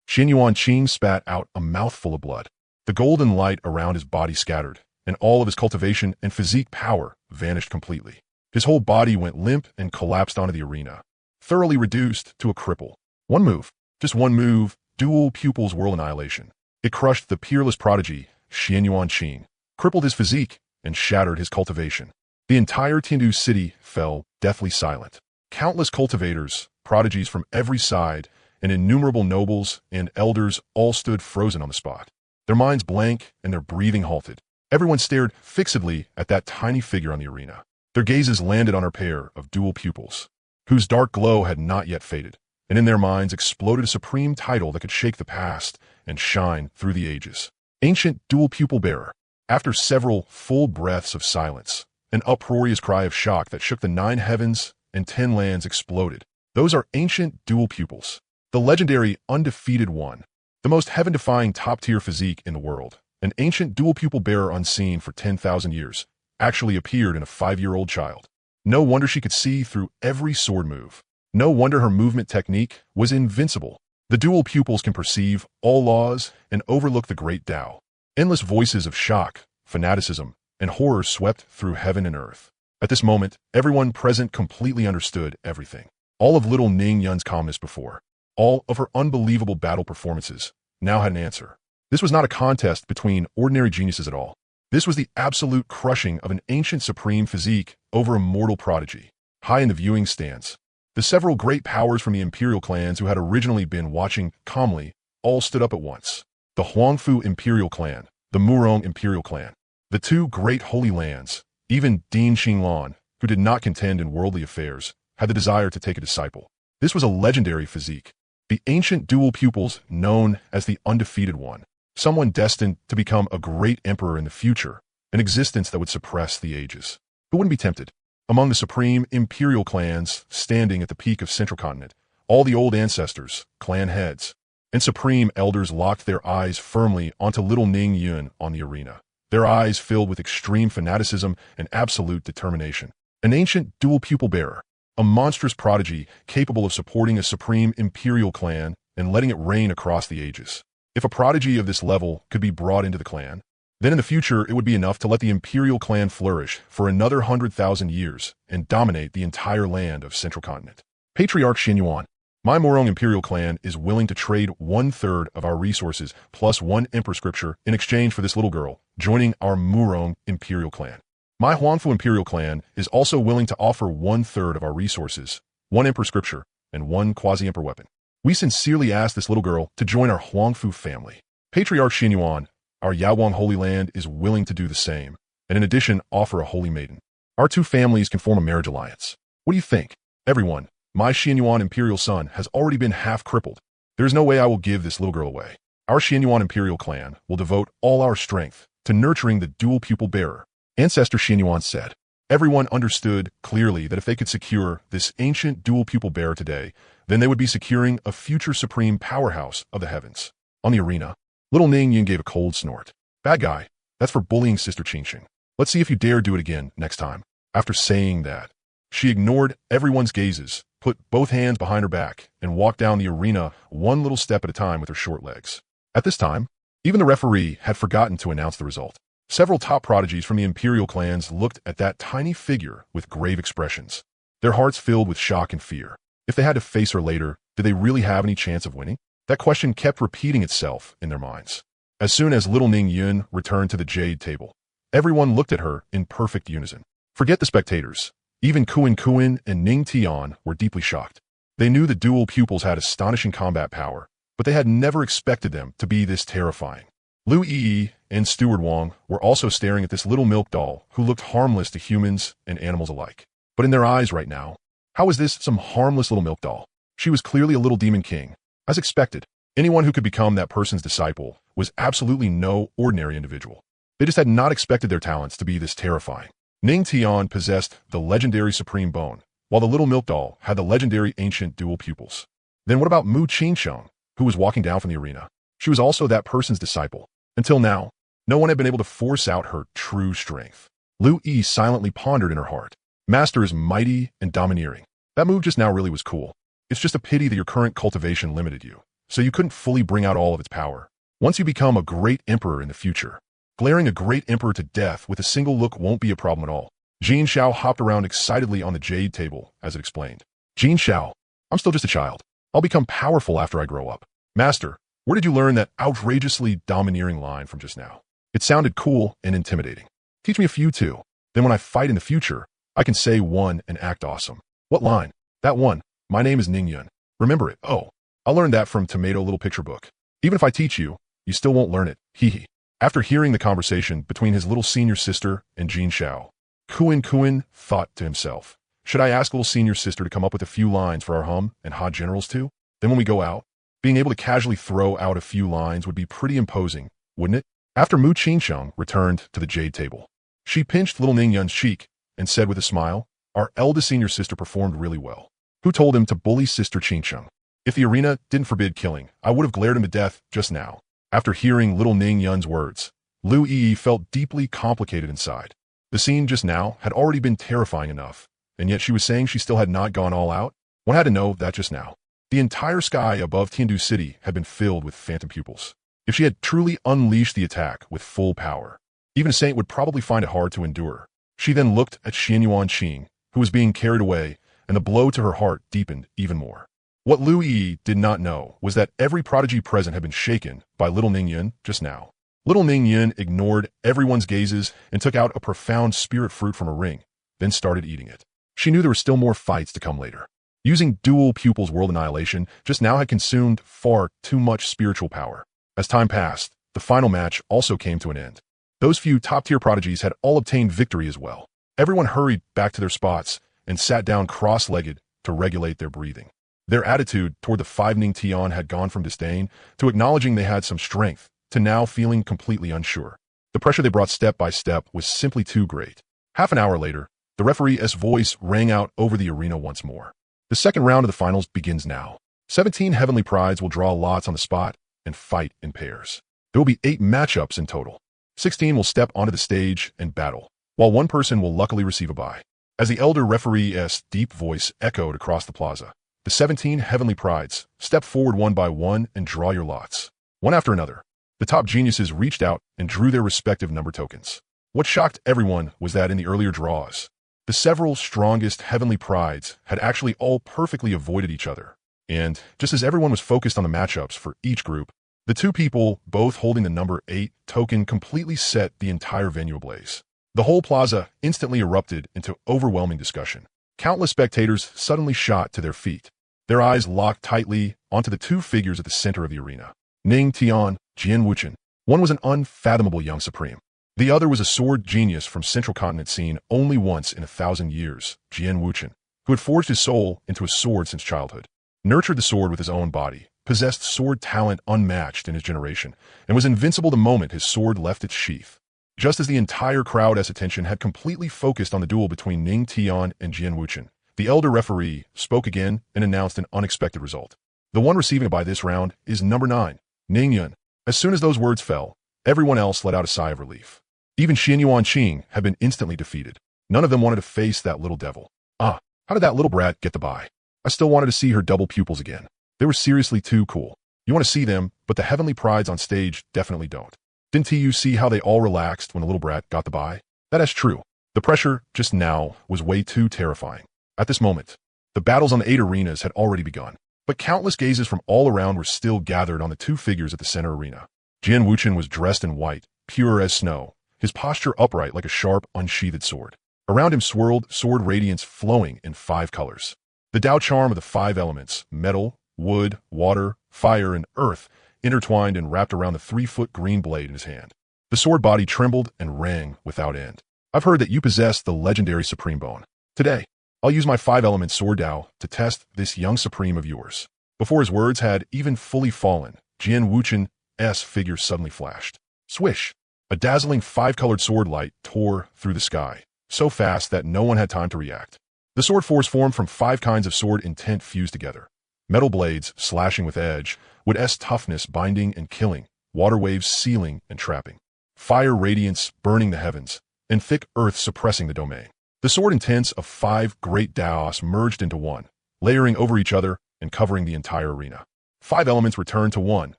Xuanhuang Qing spat out a mouthful of blood. The golden light around his body scattered, and all of his cultivation and physique power vanished completely. His whole body went limp and collapsed onto the arena, thoroughly reduced to a cripple. One move, just one move, dual pupils world annihilation. It crushed the peerless prodigy, Xuanhuang Qing, crippled his physique, and shattered his cultivation. The entire Tiandu city fell deathly silent. Countless cultivators, prodigies from every side, and innumerable nobles and elders all stood frozen on the spot, their minds blank and their breathing halted. Everyone stared fixedly at that tiny figure on the arena. Their gazes landed on her pair of dual pupils, whose dark glow had not yet faded, and in their minds exploded a supreme title that could shake the past and shine through the ages. Ancient dual pupil bearer. After several full breaths of silence, an uproarious cry of shock that shook the 9 heavens and 10 lands exploded. Those are ancient dual pupils. The legendary undefeated one, the most heaven-defying top-tier physique in the world, an ancient dual pupil bearer unseen for 10,000 years, actually appeared in a 5-year-old child. No wonder she could see through every sword move. No wonder her movement technique was invincible. The dual pupils can perceive all laws and overlook the great Tao. Endless voices of shock, fanaticism, and horror swept through heaven and earth. At this moment, everyone present completely understood everything. All of little Ning Yun's calmness before, all of her unbelievable battle performances, now had an answer. This was not a contest between ordinary geniuses at all. This was the absolute crushing of an ancient supreme physique over a mortal prodigy. High in the viewing stands, the several great powers from the imperial clans who had originally been watching calmly all stood up at once. The Huangfu Imperial Clan, the Murong Imperial Clan, the two great holy lands, even Dean Xinglan, who did not contend in worldly affairs, had the desire to take a disciple. This was a legendary physique. The ancient dual pupils known as the Undefeated One. Someone destined to become a great emperor in the future, an existence that would suppress the ages. Who wouldn't be tempted? Among the supreme imperial clans standing at the peak of Central Continent, all the old ancestors, clan heads, and supreme elders locked their eyes firmly onto little Ning Yun on the arena. Their eyes filled with extreme fanaticism and absolute determination. An ancient dual pupil bearer, a monstrous prodigy capable of supporting a supreme imperial clan and letting it reign across the ages. If a prodigy of this level could be brought into the clan, then in the future it would be enough to let the imperial clan flourish for another 100,000 years and dominate the entire land of Central Continent. Patriarch Xuanhuang, my Murong imperial clan is willing to trade 1/3 of our resources plus 1 emperor scripture in exchange for this little girl joining our Murong imperial clan. My Huangfu imperial clan is also willing to offer 1/3 of our resources, 1 emperor scripture, and 1 quasi-emperor weapon. We sincerely ask this little girl to join our Huangfu family. Patriarch Xuanhuang, our Yaowang Holy Land is willing to do the same, and in addition offer a holy maiden. Our two families can form a marriage alliance. What do you think? Everyone, my Xuanhuang imperial son has already been half crippled. There is no way I will give this little girl away. Our Xuanhuang imperial clan will devote all our strength to nurturing the dual pupil bearer. Ancestor Xuanhuang said. Everyone understood clearly that if they could secure this ancient dual pupil bearer today, then they would be securing a future supreme powerhouse of the heavens. On the arena, little Ning Yun gave a cold snort. Bad guy, that's for bullying Sister Qingxing. Let's see if you dare do it again next time. After saying that, she ignored everyone's gazes, put both hands behind her back, and walked down the arena one little step at a time with her short legs. At this time, even the referee had forgotten to announce the result. Several top prodigies from the imperial clans looked at that tiny figure with grave expressions, their hearts filled with shock and fear. If they had to face her later, did they really have any chance of winning? That question kept repeating itself in their minds. As soon as little Ning Yun returned to the jade table, everyone looked at her in perfect unison. Forget the spectators. Even Xuanhuang and Ning Tian were deeply shocked. They knew the dual pupils had astonishing combat power, but they had never expected them to be this terrifying. Lu Yi and Steward Wang were also staring at this little milk doll who looked harmless to humans and animals alike. But in their eyes right now, how was this some harmless little milk doll? She was clearly a little demon king. As expected, anyone who could become that person's disciple was absolutely no ordinary individual. They just had not expected their talents to be this terrifying. Ning Tian possessed the legendary supreme bone, while the little milk doll had the legendary ancient dual pupils. Then what about Mu Qingsheng, who was walking down from the arena? She was also that person's disciple. Until now, no one had been able to force out her true strength. Lu Yi silently pondered in her heart. Master is mighty and domineering. That move just now really was cool. It's just a pity that your current cultivation limited you, so you couldn't fully bring out all of its power. Once you become a great emperor in the future, glaring a great emperor to death with a single look won't be a problem at all. Jin Xiao hopped around excitedly on the jade table as it explained. Jin Xiao, I'm still just a child. I'll become powerful after I grow up. Master, where did you learn that outrageously domineering line from just now? It sounded cool and intimidating. Teach me a few too. Then when I fight in the future, I can say one and act awesome. What line? That one. My name is Ning Yun. Remember it. Oh, I learned that from Tomato Little Picture Book. Even if I teach you, you still won't learn it. Hee hee. After hearing the conversation between his little senior sister and Jin Xiao, Xuanhuang thought to himself, should I ask little senior sister to come up with a few lines for our hum and ha generals too? Then when we go out, being able to casually throw out a few lines would be pretty imposing, wouldn't it? After Mu Qingsheng returned to the jade table, she pinched little Ning Yun's cheek and said with a smile, our eldest senior sister performed really well. Who told him to bully Sister Qingsheng? If the arena didn't forbid killing, I would have glared him to death just now. After hearing little Ning Yun's words, Lu Yi felt deeply complicated inside. The scene just now had already been terrifying enough, and yet she was saying she still had not gone all out? One had to know that just now. The entire sky above Tiandu City had been filled with phantom pupils. If she had truly unleashed the attack with full power, even a saint would probably find it hard to endure. She then looked at Xuanhuang, who was being carried away, and the blow to her heart deepened even more. What Lu Yi did not know was that every prodigy present had been shaken by little Ning Yun just now. Little Ning Yun ignored everyone's gazes and took out a profound spirit fruit from a ring, then started eating it. She knew there were still more fights to come later. Using dual pupils world annihilation just now had consumed far too much spiritual power. As time passed, the final match also came to an end. Those few top-tier prodigies had all obtained victory as well. Everyone hurried back to their spots and sat down cross-legged to regulate their breathing. Their attitude toward the five Ning Tian had gone from disdain to acknowledging they had some strength to now feeling completely unsure. The pressure they brought step by step was simply too great. Half an hour later, the referee's voice rang out over the arena once more. The second round of the finals begins now. 17 heavenly prides will draw lots on the spot and fight in pairs. There will be 8 matchups in total. 16 will step onto the stage and battle, while one person will luckily receive a bye. As the elder referee's deep voice echoed across the plaza, the 17 heavenly prides step forward one by one and draw your lots. One after another, the top geniuses reached out and drew their respective number tokens. What shocked everyone was that in the earlier draws, the several strongest heavenly prides had actually all perfectly avoided each other. And just as everyone was focused on the matchups for each group, the two people both holding the number 8 token completely set the entire venue ablaze. The whole plaza instantly erupted into overwhelming discussion. Countless spectators suddenly shot to their feet, their eyes locked tightly onto the two figures at the center of the arena. Ning Tian, Jian Wuchen. One was an unfathomable young supreme. The other was a sword genius from Central Continent seen only once in 1,000 years, Jian Wuchen, who had forged his soul into a sword since childhood, nurtured the sword with his own body, possessed sword talent unmatched in his generation, and was invincible the moment his sword left its sheath. Just as the entire crowd's attention had completely focused on the duel between Ning Tian and Jian Wuchen, the elder referee spoke again and announced an unexpected result. The one receiving a bye this round is number 9, Ning Yun. As soon as those words fell, everyone else let out a sigh of relief. Even Xuanhuang had been instantly defeated. None of them wanted to face that little devil. How did that little brat get the bye? I still wanted to see her double pupils again. They were seriously too cool. You want to see them, but the heavenly prides on stage definitely don't. Didn't you see how they all relaxed when the little brat got the bye? That is true. The pressure just now was way too terrifying. At this moment, the battles on the 8 arenas had already begun, but countless gazes from all around were still gathered on the two figures at the center arena. Jian Wuchen was dressed in white, pure as snow, his posture upright like a sharp, unsheathed sword. Around him swirled sword radiance flowing in 5 colors. The Tao charm of the 5 elements, metal, wood, water, fire, and earth, intertwined and wrapped around the 3-foot green blade in his hand. The sword body trembled and rang without end. I've heard that you possess the legendary Supreme Bone. Today, I'll use my 5-element sword Tao to test this young Supreme of yours. Before his words had even fully fallen, Jian Wuchen's figure suddenly flashed. Swish! A dazzling 5-colored sword light tore through the sky, so fast that no one had time to react. The sword force formed from 5 kinds of sword intent fused together. Metal blades slashing with edge, wood-s toughness binding and killing, water waves sealing and trapping, fire radiance burning the heavens, and thick earth suppressing the domain. The sword intents of 5 great Daos merged into one, layering over each other and covering the entire arena. 5 elements returned to one,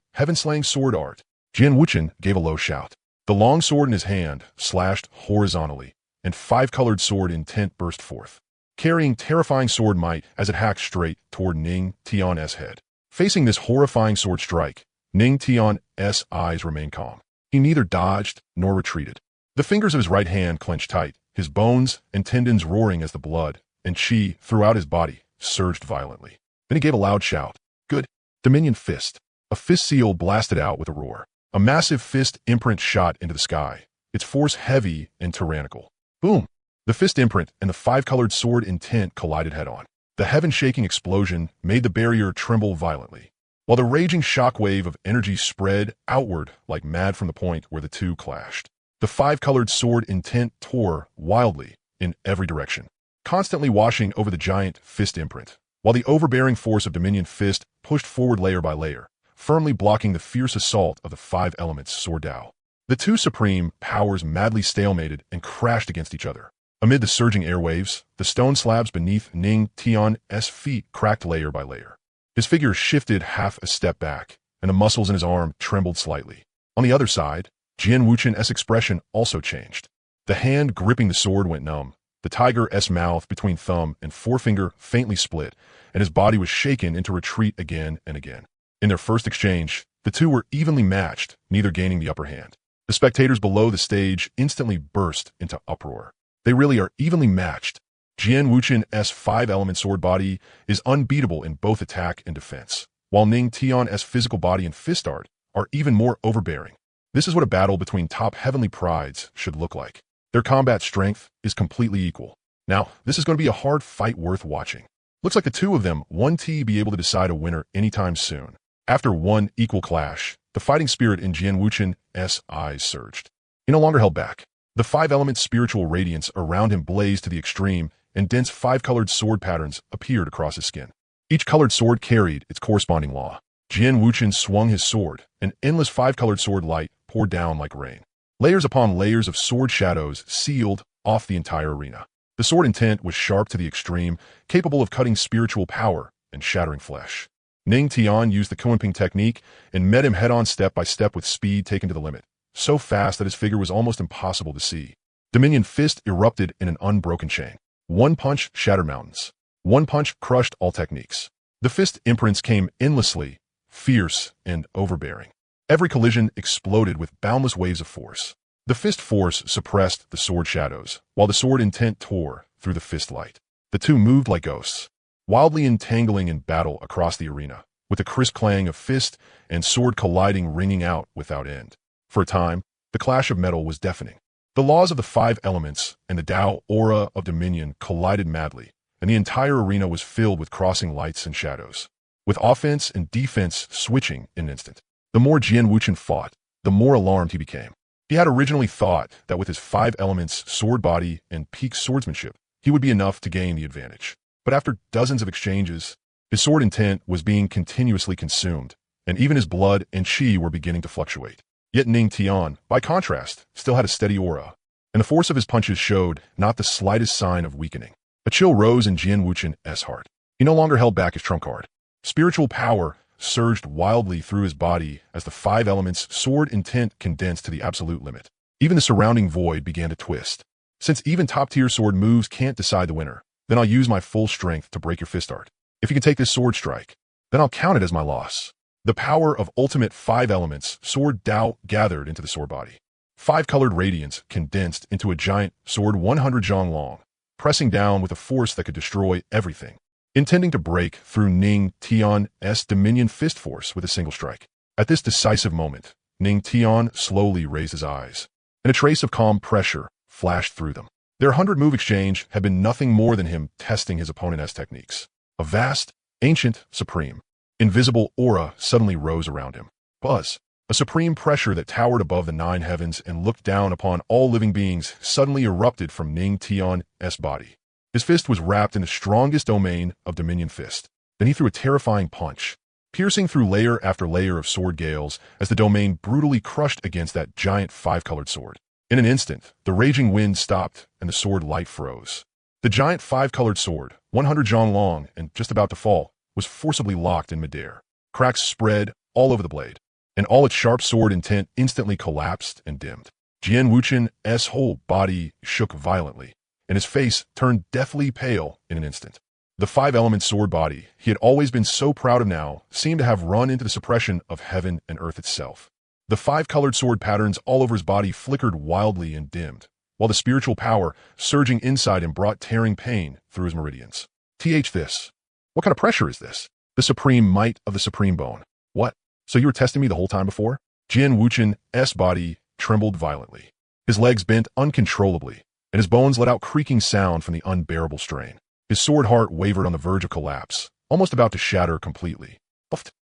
heaven-slaying sword art. Jian Wuchen gave a low shout. The long sword in his hand slashed horizontally, and 5-colored sword intent burst forth, carrying terrifying sword might as it hacked straight toward Ning Tian's head. Facing this horrifying sword strike, Ning Tian's eyes remained calm. He neither dodged nor retreated. The fingers of his right hand clenched tight, his bones and tendons roaring as the blood and chi throughout his body surged violently. Then he gave a loud shout. Good. Dominion Fist. A fist seal blasted out with a roar. A massive fist imprint shot into the sky, its force heavy and tyrannical. Boom! The fist imprint and the 5-colored sword intent collided head-on. The heaven-shaking explosion made the barrier tremble violently, while the raging shockwave of energy spread outward like mad from the point where the two clashed. The 5-colored sword intent tore wildly in every direction, constantly washing over the giant fist imprint, while the overbearing force of Dominion Fist pushed forward layer by layer, firmly blocking the fierce assault of the 5 elements sword Tao. The two supreme powers madly stalemated and crashed against each other. Amid the surging airwaves, the stone slabs beneath Ning Tian's feet cracked layer by layer. His figure shifted half a step back, and the muscles in his arm trembled slightly. On the other side, Xuanhuang's expression also changed. The hand gripping the sword went numb, the tiger's mouth between thumb and forefinger faintly split, and his body was shaken into retreat again and again. In their first exchange, the two were evenly matched, neither gaining the upper hand. The spectators below the stage instantly burst into uproar. They really are evenly matched. Xuanhuang's five-element sword body is unbeatable in both attack and defense, while Ning Tian's physical body and fist art are even more overbearing. This is what a battle between top heavenly prides should look like. Their combat strength is completely equal. Now, this is going to be a hard fight worth watching. Looks like the two of them won't be able to decide a winner anytime soon. After one equal clash, the fighting spirit in Xuanhuang's eyes surged. He no longer held back. The five-element spiritual radiance around him blazed to the extreme, and dense five-colored sword patterns appeared across his skin. Each colored sword carried its corresponding law. Xuanhuang swung his sword, an endless five-colored sword light poured down like rain. Layers upon layers of sword shadows sealed off the entire arena. The sword intent was sharp to the extreme, capable of cutting spiritual power and shattering flesh. Ning Tian used the Kunping technique and met him head-on step by step with speed taken to the limit, so fast that his figure was almost impossible to see. Dominion Fist erupted in an unbroken chain. One punch shattered mountains. One punch crushed all techniques. The fist imprints came endlessly, fierce and overbearing. Every collision exploded with boundless waves of force. The fist force suppressed the sword shadows, while the sword intent tore through the fist light. The two moved like ghosts, wildly entangling in battle across the arena, with the crisp clang of fist and sword colliding ringing out without end. For a time, the clash of metal was deafening. The laws of the five elements and the Tao aura of dominion collided madly, and the entire arena was filled with crossing lights and shadows, with offense and defense switching in an instant. The more Xuanhuang fought, the more alarmed he became. He had originally thought that with his five elements, sword body, and peak swordsmanship, he would be enough to gain the advantage. But after dozens of exchanges, his sword intent was being continuously consumed, and even his blood and chi were beginning to fluctuate. Yet Ning Tian, by contrast, still had a steady aura, and the force of his punches showed not the slightest sign of weakening. A chill rose in Xuanhuang's heart. He no longer held back his trump card. Spiritual power surged wildly through his body as the five elements' sword intent condensed to the absolute limit. Even the surrounding void began to twist. Since even top-tier sword moves can't decide the winner, then I'll use my full strength to break your fist art. If you can take this sword strike, then I'll count it as my loss. The power of ultimate five elements sword Tao gathered into the sword body. Five-colored radiance condensed into a giant sword 100 zhang long, pressing down with a force that could destroy everything, intending to break through Ning Tian's Dominion Fist force with a single strike. At this decisive moment, Ning Tian slowly raised his eyes, and a trace of calm pressure flashed through them. Their 100-move exchange had been nothing more than him testing his opponent's techniques. A vast, ancient, supreme, invisible aura suddenly rose around him. Buzz, a supreme pressure that towered above the nine heavens and looked down upon all living beings, suddenly erupted from Ning Tian's body. His fist was wrapped in the strongest domain of Dominion Fist. Then he threw a terrifying punch, piercing through layer after layer of sword gales as the domain brutally crushed against that giant five-colored sword. In an instant, the raging wind stopped and the sword light froze. The giant five-colored sword, 100 zhang long and just about to fall, was forcibly locked in midair. Cracks spread all over the blade, and all its sharp sword intent instantly collapsed and dimmed. Xuanhuang's whole body shook violently, and his face turned deathly pale in an instant. The five-element sword body he had always been so proud of now seemed to have run into the suppression of heaven and earth itself. The five-colored sword patterns all over his body flickered wildly and dimmed, while the spiritual power surging inside him brought tearing pain through his meridians. This. What kind of pressure is this? The supreme might of the supreme bone. What? So you were testing me the whole time before? Xuanhuang's body trembled violently. His legs bent uncontrollably, and his bones let out creaking sound from the unbearable strain. His sword heart wavered on the verge of collapse, almost about to shatter completely.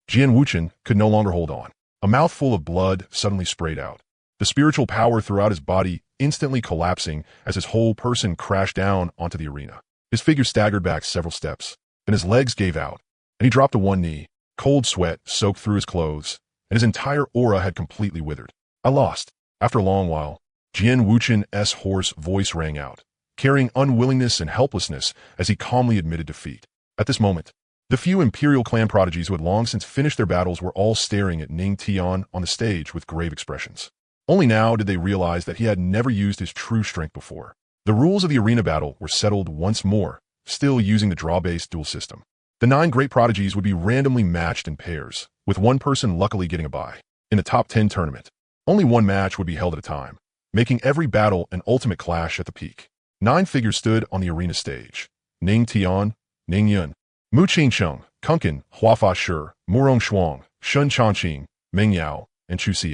Xuanhuang could no longer hold on. A mouthful of blood suddenly sprayed out, the spiritual power throughout his body instantly collapsing as his whole person crashed down onto the arena. His figure staggered back several steps, then his legs gave out, and he dropped to one knee. Cold sweat soaked through his clothes, and his entire aura had completely withered. I lost. After a long while, Xuanhuang's hoarse voice rang out, carrying unwillingness and helplessness as he calmly admitted defeat. At this moment, The few Imperial clan prodigies who had long since finished their battles were all staring at Ning Tian on the stage with grave expressions. Only now did they realize that he had never used his true strength before. The rules of the arena battle were settled once more, still using the draw-based duel system. The 9 great prodigies would be randomly matched in pairs, with one person luckily getting a bye. In the top 10 tournament, only one match would be held at a time, making every battle an ultimate clash at the peak. 9 figures stood on the arena stage: Ning Tian, Ning Yun, Mu Qingsheng, Kunkin, Huafa Shi, Murong Shuang, Shun Changqing, Meng Yao, and Chu Xi.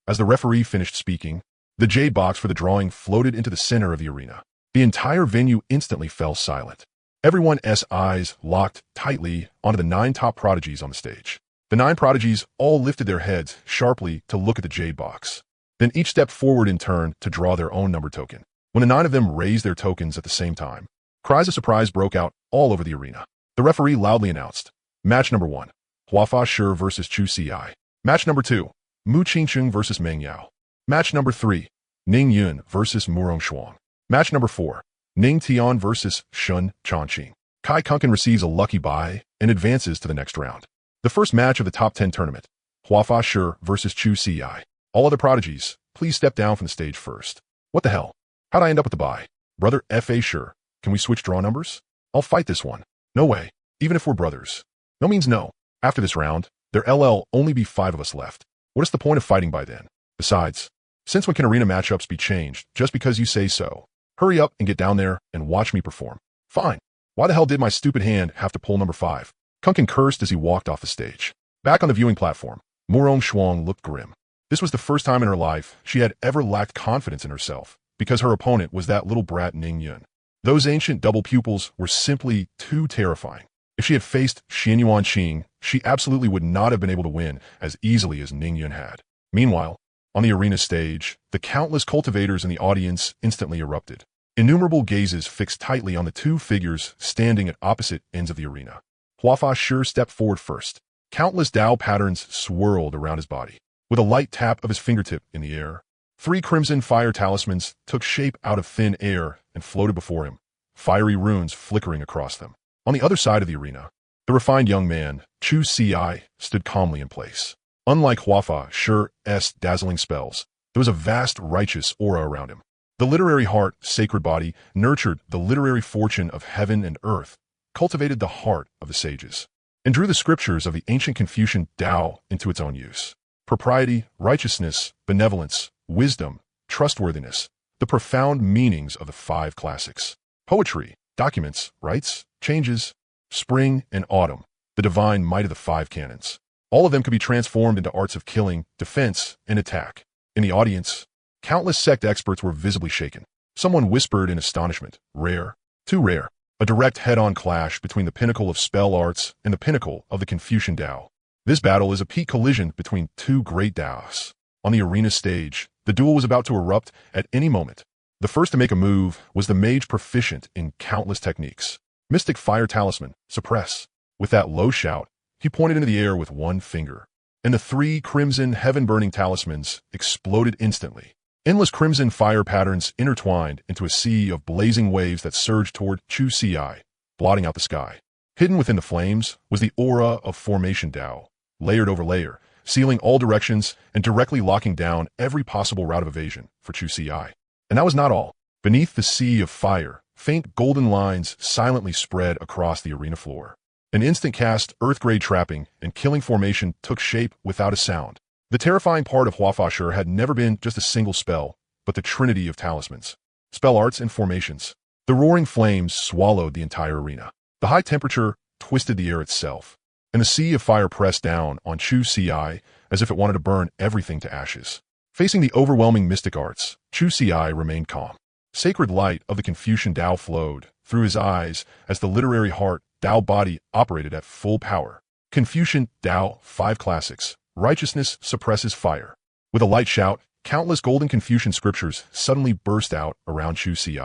As the referee finished speaking, the jade box for the drawing floated into the center of the arena. The entire venue instantly fell silent. Everyone's eyes locked tightly onto the 9 top prodigies on the stage. The 9 prodigies all lifted their heads sharply to look at the jade box. Then each stepped forward in turn to draw their own number token. When the 9 of them raised their tokens at the same time, cries of surprise broke out all over the arena. The referee loudly announced, Match number 1, Huafa Shi versus Chu Xi. Match number 2, Mu Qingsheng versus Meng Yao. Match number 3, Ning Yun versus Murong Shuang. Match number 4, Ning Tian versus Shun Changqing. Kai Kunkin receives a lucky bye and advances to the next round. The first match of the top 10 tournament, Huafa Shi versus Chu Xi. All other prodigies, please step down from the stage first. What the hell? How'd I end up with the bye? Brother F.A. Shi, can we switch draw numbers? I'll fight this one. No way, even if we're brothers. No means no. After this round, there'll only be 5 of us left. What is the point of fighting by then? Besides, since when can arena matchups be changed just because you say so? Hurry up and get down there and watch me perform. Fine. Why the hell did my stupid hand have to pull number 5? Kunkin cursed as he walked off the stage. Back on the viewing platform, Murong Shuang looked grim. This was the first time in her life she had ever lacked confidence in herself, because her opponent was that little brat Ning Yun. Those ancient double pupils were simply too terrifying. If she had faced Xuanhuang Continent, she absolutely would not have been able to win as easily as Ning Yun had. Meanwhile, on the arena stage, the countless cultivators in the audience instantly erupted. Innumerable gazes fixed tightly on the 2 figures standing at opposite ends of the arena. Huafa Shi stepped forward first. Countless Tao patterns swirled around his body. With a light tap of his fingertip in the air, 3 crimson fire talismans took shape out of thin air and floated before him, fiery runes flickering across them. On the other side of the arena, the refined young man, Chu Xi, stood calmly in place. Unlike Huafa Shi's dazzling spells, there was a vast righteous aura around him. The literary heart, sacred body, nurtured the literary fortune of heaven and earth, cultivated the heart of the sages, and drew the scriptures of the ancient Confucian Tao into its own use. Propriety, righteousness, benevolence, wisdom, trustworthiness, the profound meanings of the 5 classics. Poetry, documents, rites, changes, spring and autumn, the divine might of the 5 canons. All of them could be transformed into arts of killing, defense, and attack. In the audience, countless sect experts were visibly shaken. Someone whispered in astonishment, rare, too rare. A direct head-on clash between the pinnacle of spell arts and the pinnacle of the Confucian Tao. This battle is a peak collision between 2 great Taos. On the arena stage, the duel was about to erupt at any moment. The first to make a move was the mage proficient in countless techniques. Mystic Fire Talisman, Suppress. With that low shout, he pointed into the air with one finger, and the 3 crimson heaven-burning talismans exploded instantly. Endless crimson fire patterns intertwined into a sea of blazing waves that surged toward Chu Xi, blotting out the sky. Hidden within the flames was the aura of Formation Tao, layered over layer, sealing all directions and directly locking down every possible route of evasion for Chu Xi. And that was not all. Beneath the sea of fire, faint golden lines silently spread across the arena floor. An instant cast, earth-grade trapping, and killing formation took shape without a sound. The terrifying part of Huafa Shi had never been just a single spell, but the trinity of talismans, spell arts, and formations. The roaring flames swallowed the entire arena. The high temperature twisted the air itself, and the sea of fire pressed down on Chu Xi as if it wanted to burn everything to ashes. Facing the overwhelming mystic arts, Chu Xi remained calm. Sacred light of the Confucian Tao flowed through his eyes as the literary heart Tao body operated at full power. Confucian Tao 5 classics. Righteousness suppresses fire. With a light shout, countless golden Confucian scriptures suddenly burst out around Chu Xi.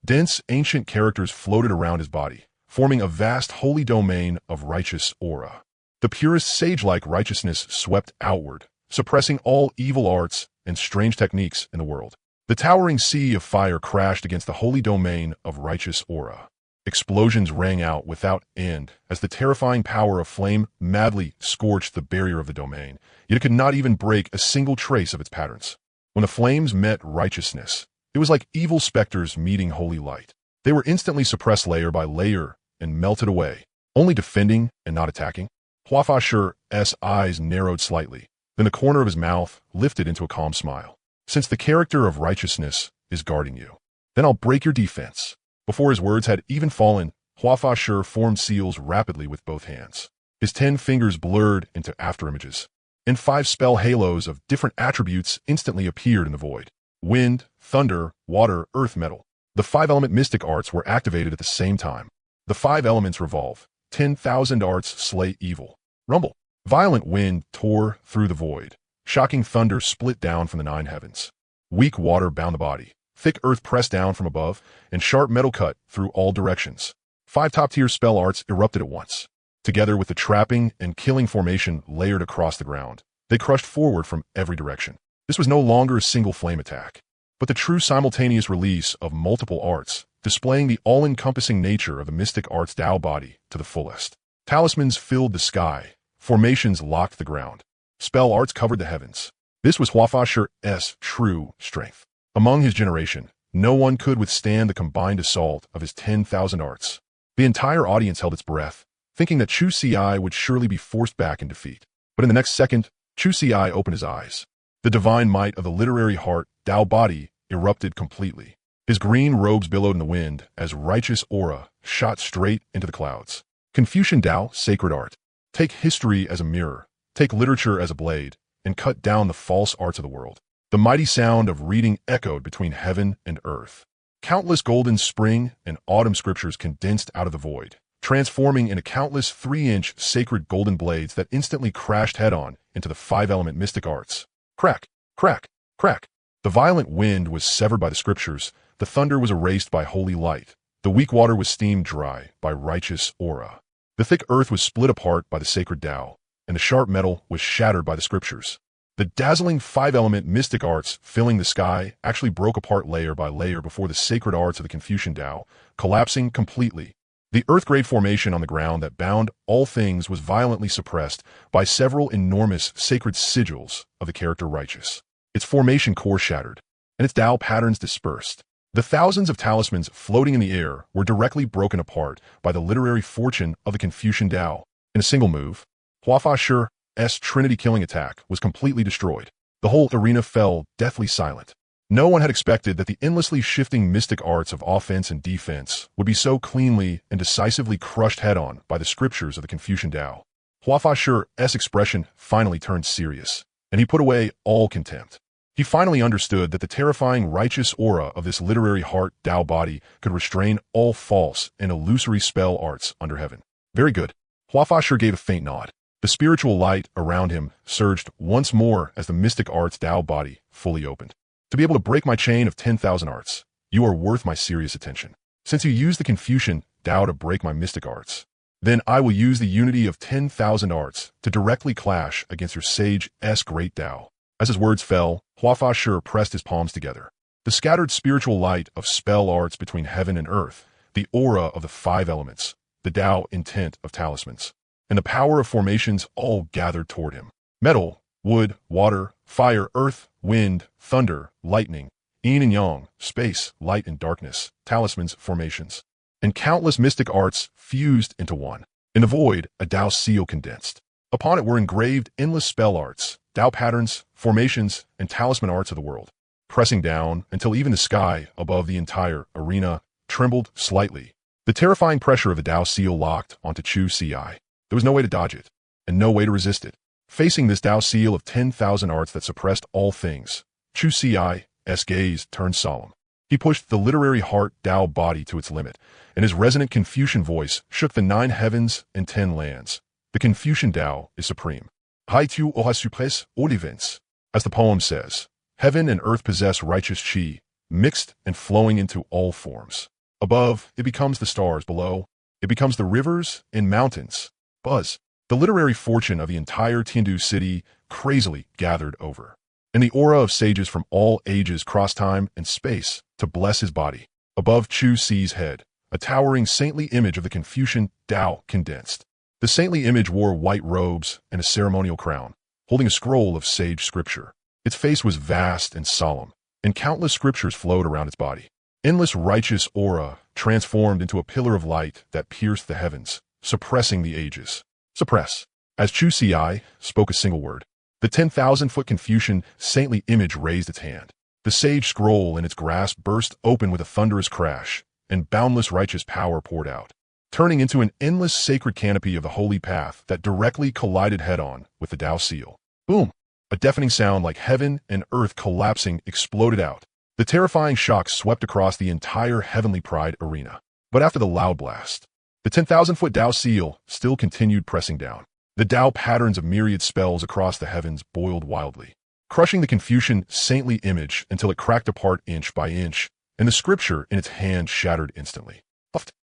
Dense, ancient characters floated around his body, forming a vast holy domain of righteous aura. The purest sage-like righteousness swept outward, suppressing all evil arts and strange techniques in the world. The towering sea of fire crashed against the holy domain of righteous aura. Explosions rang out without end as the terrifying power of flame madly scorched the barrier of the domain, yet it could not even break a single trace of its patterns. When the flames met righteousness, it was like evil specters meeting holy light. They were instantly suppressed layer by layer and melted away, only defending and not attacking. Xuanhuang's eyes narrowed slightly, then the corner of his mouth lifted into a calm smile. Since the character of righteousness is guarding you, then I'll break your defense. Before his words had even fallen, Xuanhuang formed seals rapidly with both hands. His 10 fingers blurred into afterimages, and 5 spell halos of different attributes instantly appeared in the void. Wind, thunder, water, earth, metal. The 5-element mystic arts were activated at the same time. The 5 elements revolve. 10,000 arts slay evil. Rumble. Violent wind tore through the void. Shocking thunder split down from the 9 heavens. Weak water bound the body. Thick earth pressed down from above, and sharp metal cut through all directions. 5 top-tier spell arts erupted at once. Together with the trapping and killing formation layered across the ground, they crushed forward from every direction. This was no longer a single flame attack, but the true simultaneous release of multiple arts, displaying the all-encompassing nature of the mystic arts Tao body to the fullest. Talismans filled the sky, formations locked the ground, spell arts covered the heavens. This was Xuanhuang's true strength. Among his generation, no one could withstand the combined assault of his 10,000 arts. The entire audience held its breath, thinking that Chu Ci would surely be forced back in defeat. But in the next second, Chu Ci opened his eyes. The divine might of the literary heart, Tao body, erupted completely. His green robes billowed in the wind as righteous aura shot straight into the clouds. Confucian Tao, sacred art. Take history as a mirror, take literature as a blade, and cut down the false arts of the world. The mighty sound of reading echoed between heaven and earth. Countless golden spring and autumn scriptures condensed out of the void, transforming into countless 3-inch sacred golden blades that instantly crashed head-on into the 5-element mystic arts. Crack, crack, crack. The violent wind was severed by the scriptures, the thunder was erased by holy light, the weak water was steamed dry by righteous aura. The thick earth was split apart by the sacred Tao, and the sharp metal was shattered by the scriptures. The dazzling 5-element mystic arts filling the sky actually broke apart layer by layer before the sacred arts of the Confucian Tao, collapsing completely. The earth-grade formation on the ground that bound all things was violently suppressed by several enormous sacred sigils of the character righteous. Its formation core shattered, and its Tao patterns dispersed. The thousands of talismans floating in the air were directly broken apart by the literary fortune of the Confucian Tao. In a single move, Xuanhuang's Trinity-killing attack was completely destroyed. The whole arena fell deathly silent. No one had expected that the endlessly shifting mystic arts of offense and defense would be so cleanly and decisively crushed head-on by the scriptures of the Confucian Tao. Xuanhuang's expression finally turned serious, and he put away all contempt. He finally understood that the terrifying righteous aura of this literary heart Tao body could restrain all false and illusory spell arts under heaven. Very good. Xuanhuang gave a faint nod. The spiritual light around him surged once more as the mystic arts Tao body fully opened. To be able to break my chain of 10,000 arts, you are worth my serious attention. Since you used the Confucian Tao to break my mystic arts, then I will use the unity of 10,000 arts to directly clash against your sage's great Tao. As his words fell, Xuanhuang pressed his palms together. The scattered spiritual light of spell arts between heaven and earth, the aura of the 5 elements, the Tao intent of talismans, and the power of formations all gathered toward him. Metal, wood, water, fire, earth, wind, thunder, lightning, yin and yang, space, light and darkness, talismans, formations, and countless mystic arts fused into one. In the void, a Tao seal condensed. Upon it were engraved endless spell arts, Tao patterns, formations, and talisman arts of the world, pressing down until even the sky above the entire arena trembled slightly. The terrifying pressure of the Tao seal locked onto Chu Ci. There was no way to dodge it, and no way to resist it. Facing this Tao seal of 10,000 arts that suppressed all things, Chu Ci's gaze turned solemn. He pushed the literary heart Tao body to its limit, and his resonant Confucian voice shook the 9 heavens and 10 lands. The Confucian Tao is supreme. Hai tu auras suppress all events. As the poem says, heaven and earth possess righteous qi, mixed and flowing into all forms. Above, it becomes the stars. Below, it becomes the rivers and mountains. Buzz. The literary fortune of the entire Tiandu city crazily gathered over, and the aura of sages from all ages crossed time and space to bless his body. Above Chu Ci's head, a towering saintly image of the Confucian Tao condensed. The saintly image wore white robes and a ceremonial crown, holding a scroll of sage scripture. Its face was vast and solemn, and countless scriptures flowed around its body. Endless righteous aura transformed into a pillar of light that pierced the heavens, suppressing the ages. Suppress. As Chu Ci spoke a single word, the 10,000-foot Confucian saintly image raised its hand. The sage scroll in its grasp burst open with a thunderous crash, and boundless righteous power poured out, turning into an endless sacred canopy of the holy path that directly collided head-on with the Tao seal. Boom! A deafening sound like heaven and earth collapsing exploded out. The terrifying shock swept across the entire Heavenly Pride arena. But after the loud blast, the 10,000-foot Tao seal still continued pressing down. The Tao patterns of myriad spells across the heavens boiled wildly, crushing the Confucian saintly image until it cracked apart inch by inch, and the scripture in its hand shattered instantly.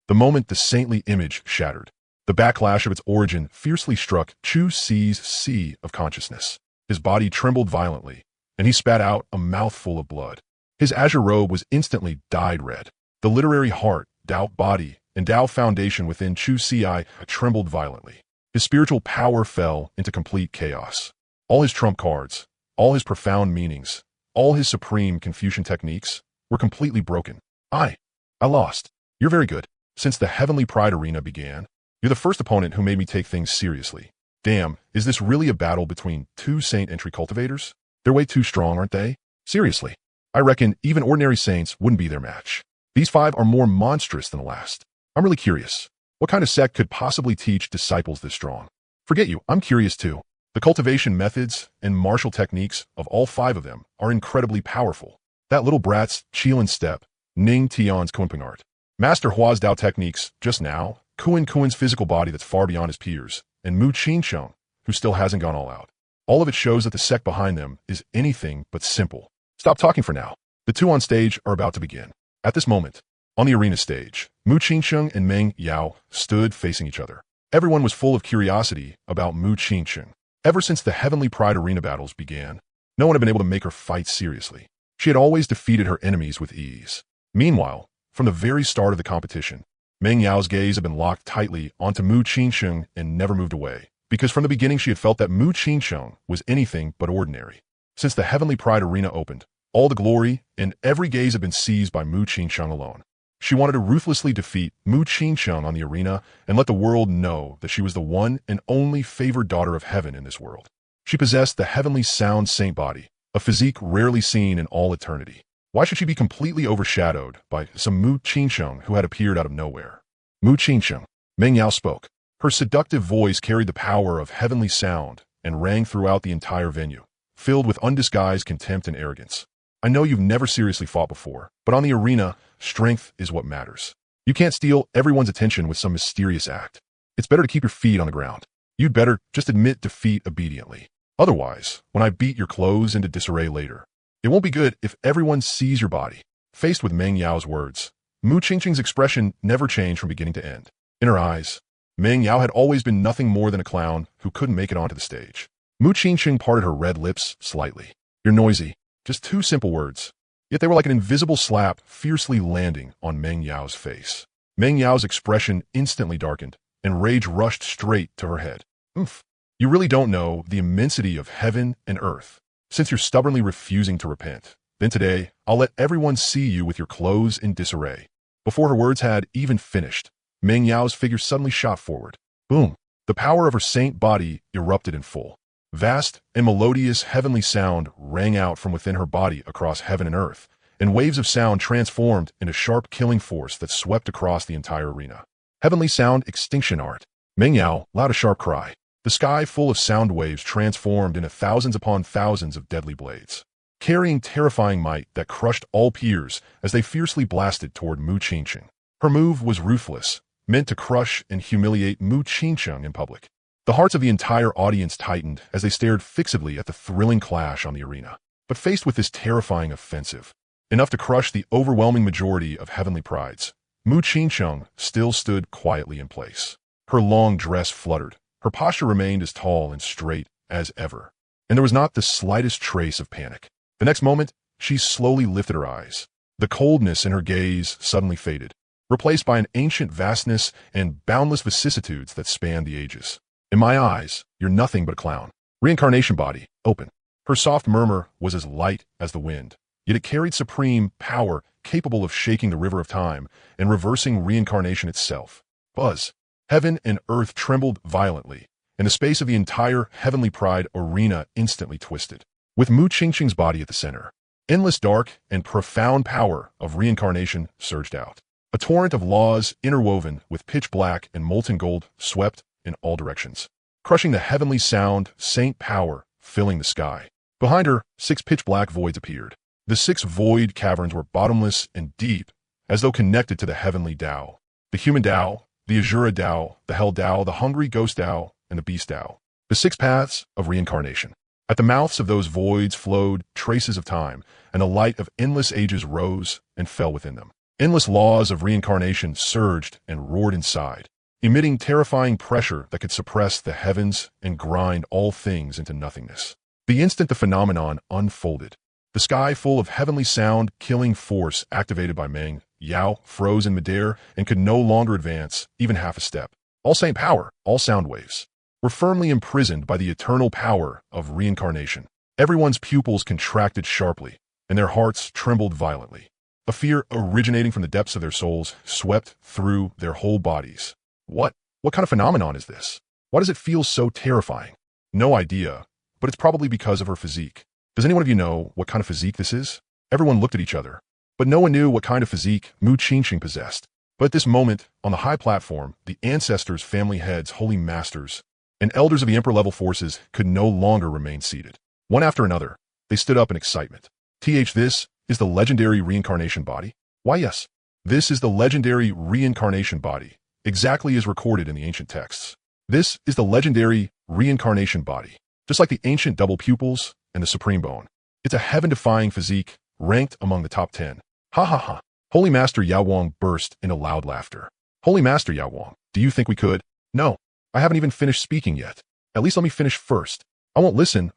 The moment the saintly image shattered, the backlash of its origin fiercely struck Chu Ci's sea of consciousness. His body trembled violently, and he spat out a mouthful of blood. His azure robe was instantly dyed red. The literary heart, Tao body, and Tao foundation within Chu Ci trembled violently. His spiritual power fell into complete chaos. All his trump cards, all his profound meanings, all his supreme Confucian techniques were completely broken. I lost. You're very good. Since the Heavenly Pride arena began, you're the first opponent who made me take things seriously. Damn, is this really a battle between two saint entry cultivators? They're way too strong, aren't they? Seriously. I reckon even ordinary saints wouldn't be their match. These 5 are more monstrous than the last. I'm really curious. What kind of sect could possibly teach disciples this strong? Forget you, I'm curious too. The cultivation methods and martial techniques of all 5 of them are incredibly powerful. That little brat's Qilin step, Ning Tian's Kunping art, Master Hua's Dao techniques just now, Kuin's physical body that's far beyond his peers, and Mu Qinsheng, who still hasn't gone all out. All of it shows that the sect behind them is anything but simple. Stop talking for now. The 2 on stage are about to begin. At this moment, on the arena stage, Mu Qinsheng and Meng Yao stood facing each other. Everyone was full of curiosity about Mu Qinsheng. Ever since the Heavenly Pride arena battles began, no one had been able to make her fight seriously. She had always defeated her enemies with ease. Meanwhile, from the very start of the competition, Meng Yao's gaze had been locked tightly onto Mu Qinsheng and never moved away, because from the beginning she had felt that Mu Qinsheng was anything but ordinary. Since the Heavenly Pride arena opened, all the glory and every gaze had been seized by Mu Qinsheng alone. She wanted to ruthlessly defeat Mu Qinsheng on the arena and let the world know that she was the one and only favored daughter of heaven in this world. She possessed the heavenly sound saint body, a physique rarely seen in all eternity. Why should she be completely overshadowed by some Mu Qinsheng who had appeared out of nowhere? Mu Qinsheng, Meng Yao spoke. Her seductive voice carried the power of heavenly sound and rang throughout the entire venue, filled with undisguised contempt and arrogance. I know you've never seriously fought before, but on the arena, strength is what matters. You can't steal everyone's attention with some mysterious act. It's better to keep your feet on the ground. You'd better just admit defeat obediently. Otherwise, when I beat your clothes into disarray later, it won't be good if everyone sees your body. Faced with Meng Yao's words, Mu Qinsheng's expression never changed from beginning to end. In her eyes, Meng Yao had always been nothing more than a clown who couldn't make it onto the stage. Mu Qinsheng parted her red lips slightly. You're noisy. Just 2 simple words. Yet they were like an invisible slap fiercely landing on Meng Yao's face. Meng Yao's expression instantly darkened, and rage rushed straight to her head. Oomph. You really don't know the immensity of heaven and earth. Since you're stubbornly refusing to repent, then today I'll let everyone see you with your clothes in disarray. Before her words had even finished, Meng Yao's figure suddenly shot forward. Boom! The power of her saint body erupted in full. Vast and melodious heavenly sound rang out from within her body across heaven and earth, and waves of sound transformed into sharp killing force that swept across the entire arena. Heavenly sound extinction art. Meng Yao let out a sharp cry. The sky full of sound waves transformed into thousands upon thousands of deadly blades, carrying terrifying might that crushed all peers as they fiercely blasted toward Mu Qinsheng. Her move was ruthless, meant to crush and humiliate Mu Qinsheng in public. The hearts of the entire audience tightened as they stared fixedly at the thrilling clash on the arena. But faced with this terrifying offensive, enough to crush the overwhelming majority of heavenly prides, Mu Qinsheng still stood quietly in place. Her long dress fluttered. Her posture remained as tall and straight as ever, and there was not the slightest trace of panic. The next moment, she slowly lifted her eyes. The coldness in her gaze suddenly faded, replaced by an ancient vastness and boundless vicissitudes that span the ages. In my eyes, you're nothing but a clown. Reincarnation body, open. Her soft murmur was as light as the wind, yet it carried supreme power capable of shaking the river of time and reversing reincarnation itself. Buzz. Heaven and earth trembled violently, and the space of the entire heavenly pride arena instantly twisted. With Mu Qingqing's body at the center, endless dark and profound power of reincarnation surged out. A torrent of laws interwoven with pitch black and molten gold swept in all directions, crushing the heavenly sound, saint power filling the sky. Behind her, 6 pitch black voids appeared. The 6 void caverns were bottomless and deep, as though connected to the heavenly Tao. The human Tao, the Azura Tao, the Hell Tao, the hungry ghost Tao, and the beast Tao. The 6 paths of reincarnation. At the mouths of those voids flowed traces of time, and the light of endless ages rose and fell within them. Endless laws of reincarnation surged and roared inside, emitting terrifying pressure that could suppress the heavens and grind all things into nothingness. The instant the phenomenon unfolded, the sky full of heavenly sound, killing force activated by Meng Yao froze in midair and could no longer advance even half a step. All saint power, all sound waves, were firmly imprisoned by the eternal power of reincarnation. Everyone's pupils contracted sharply, and their hearts trembled violently. A fear originating from the depths of their souls swept through their whole bodies. What kind of phenomenon is this? Why does it feel so terrifying? No idea, but it's probably because of her physique. Does any one of you know what kind of physique this is? Everyone looked at each other, but no one knew what kind of physique Mu Qingqing possessed. But at this moment, on the high platform, the ancestors, family heads, holy masters, and elders of the emperor-level forces could no longer remain seated. One after another, they stood up in excitement. This is the legendary reincarnation body? Why yes, this is the legendary reincarnation body, exactly as recorded in the ancient texts. This is the legendary reincarnation body, just like the ancient double pupils and the supreme bone. It's a heaven-defying physique, ranked among the top 10. Ha ha ha. Holy Master Xuanhuang burst into loud laughter. Holy Master Xuanhuang, do you think we could? No, I haven't even finished speaking yet. At least let me finish first. I won't listen.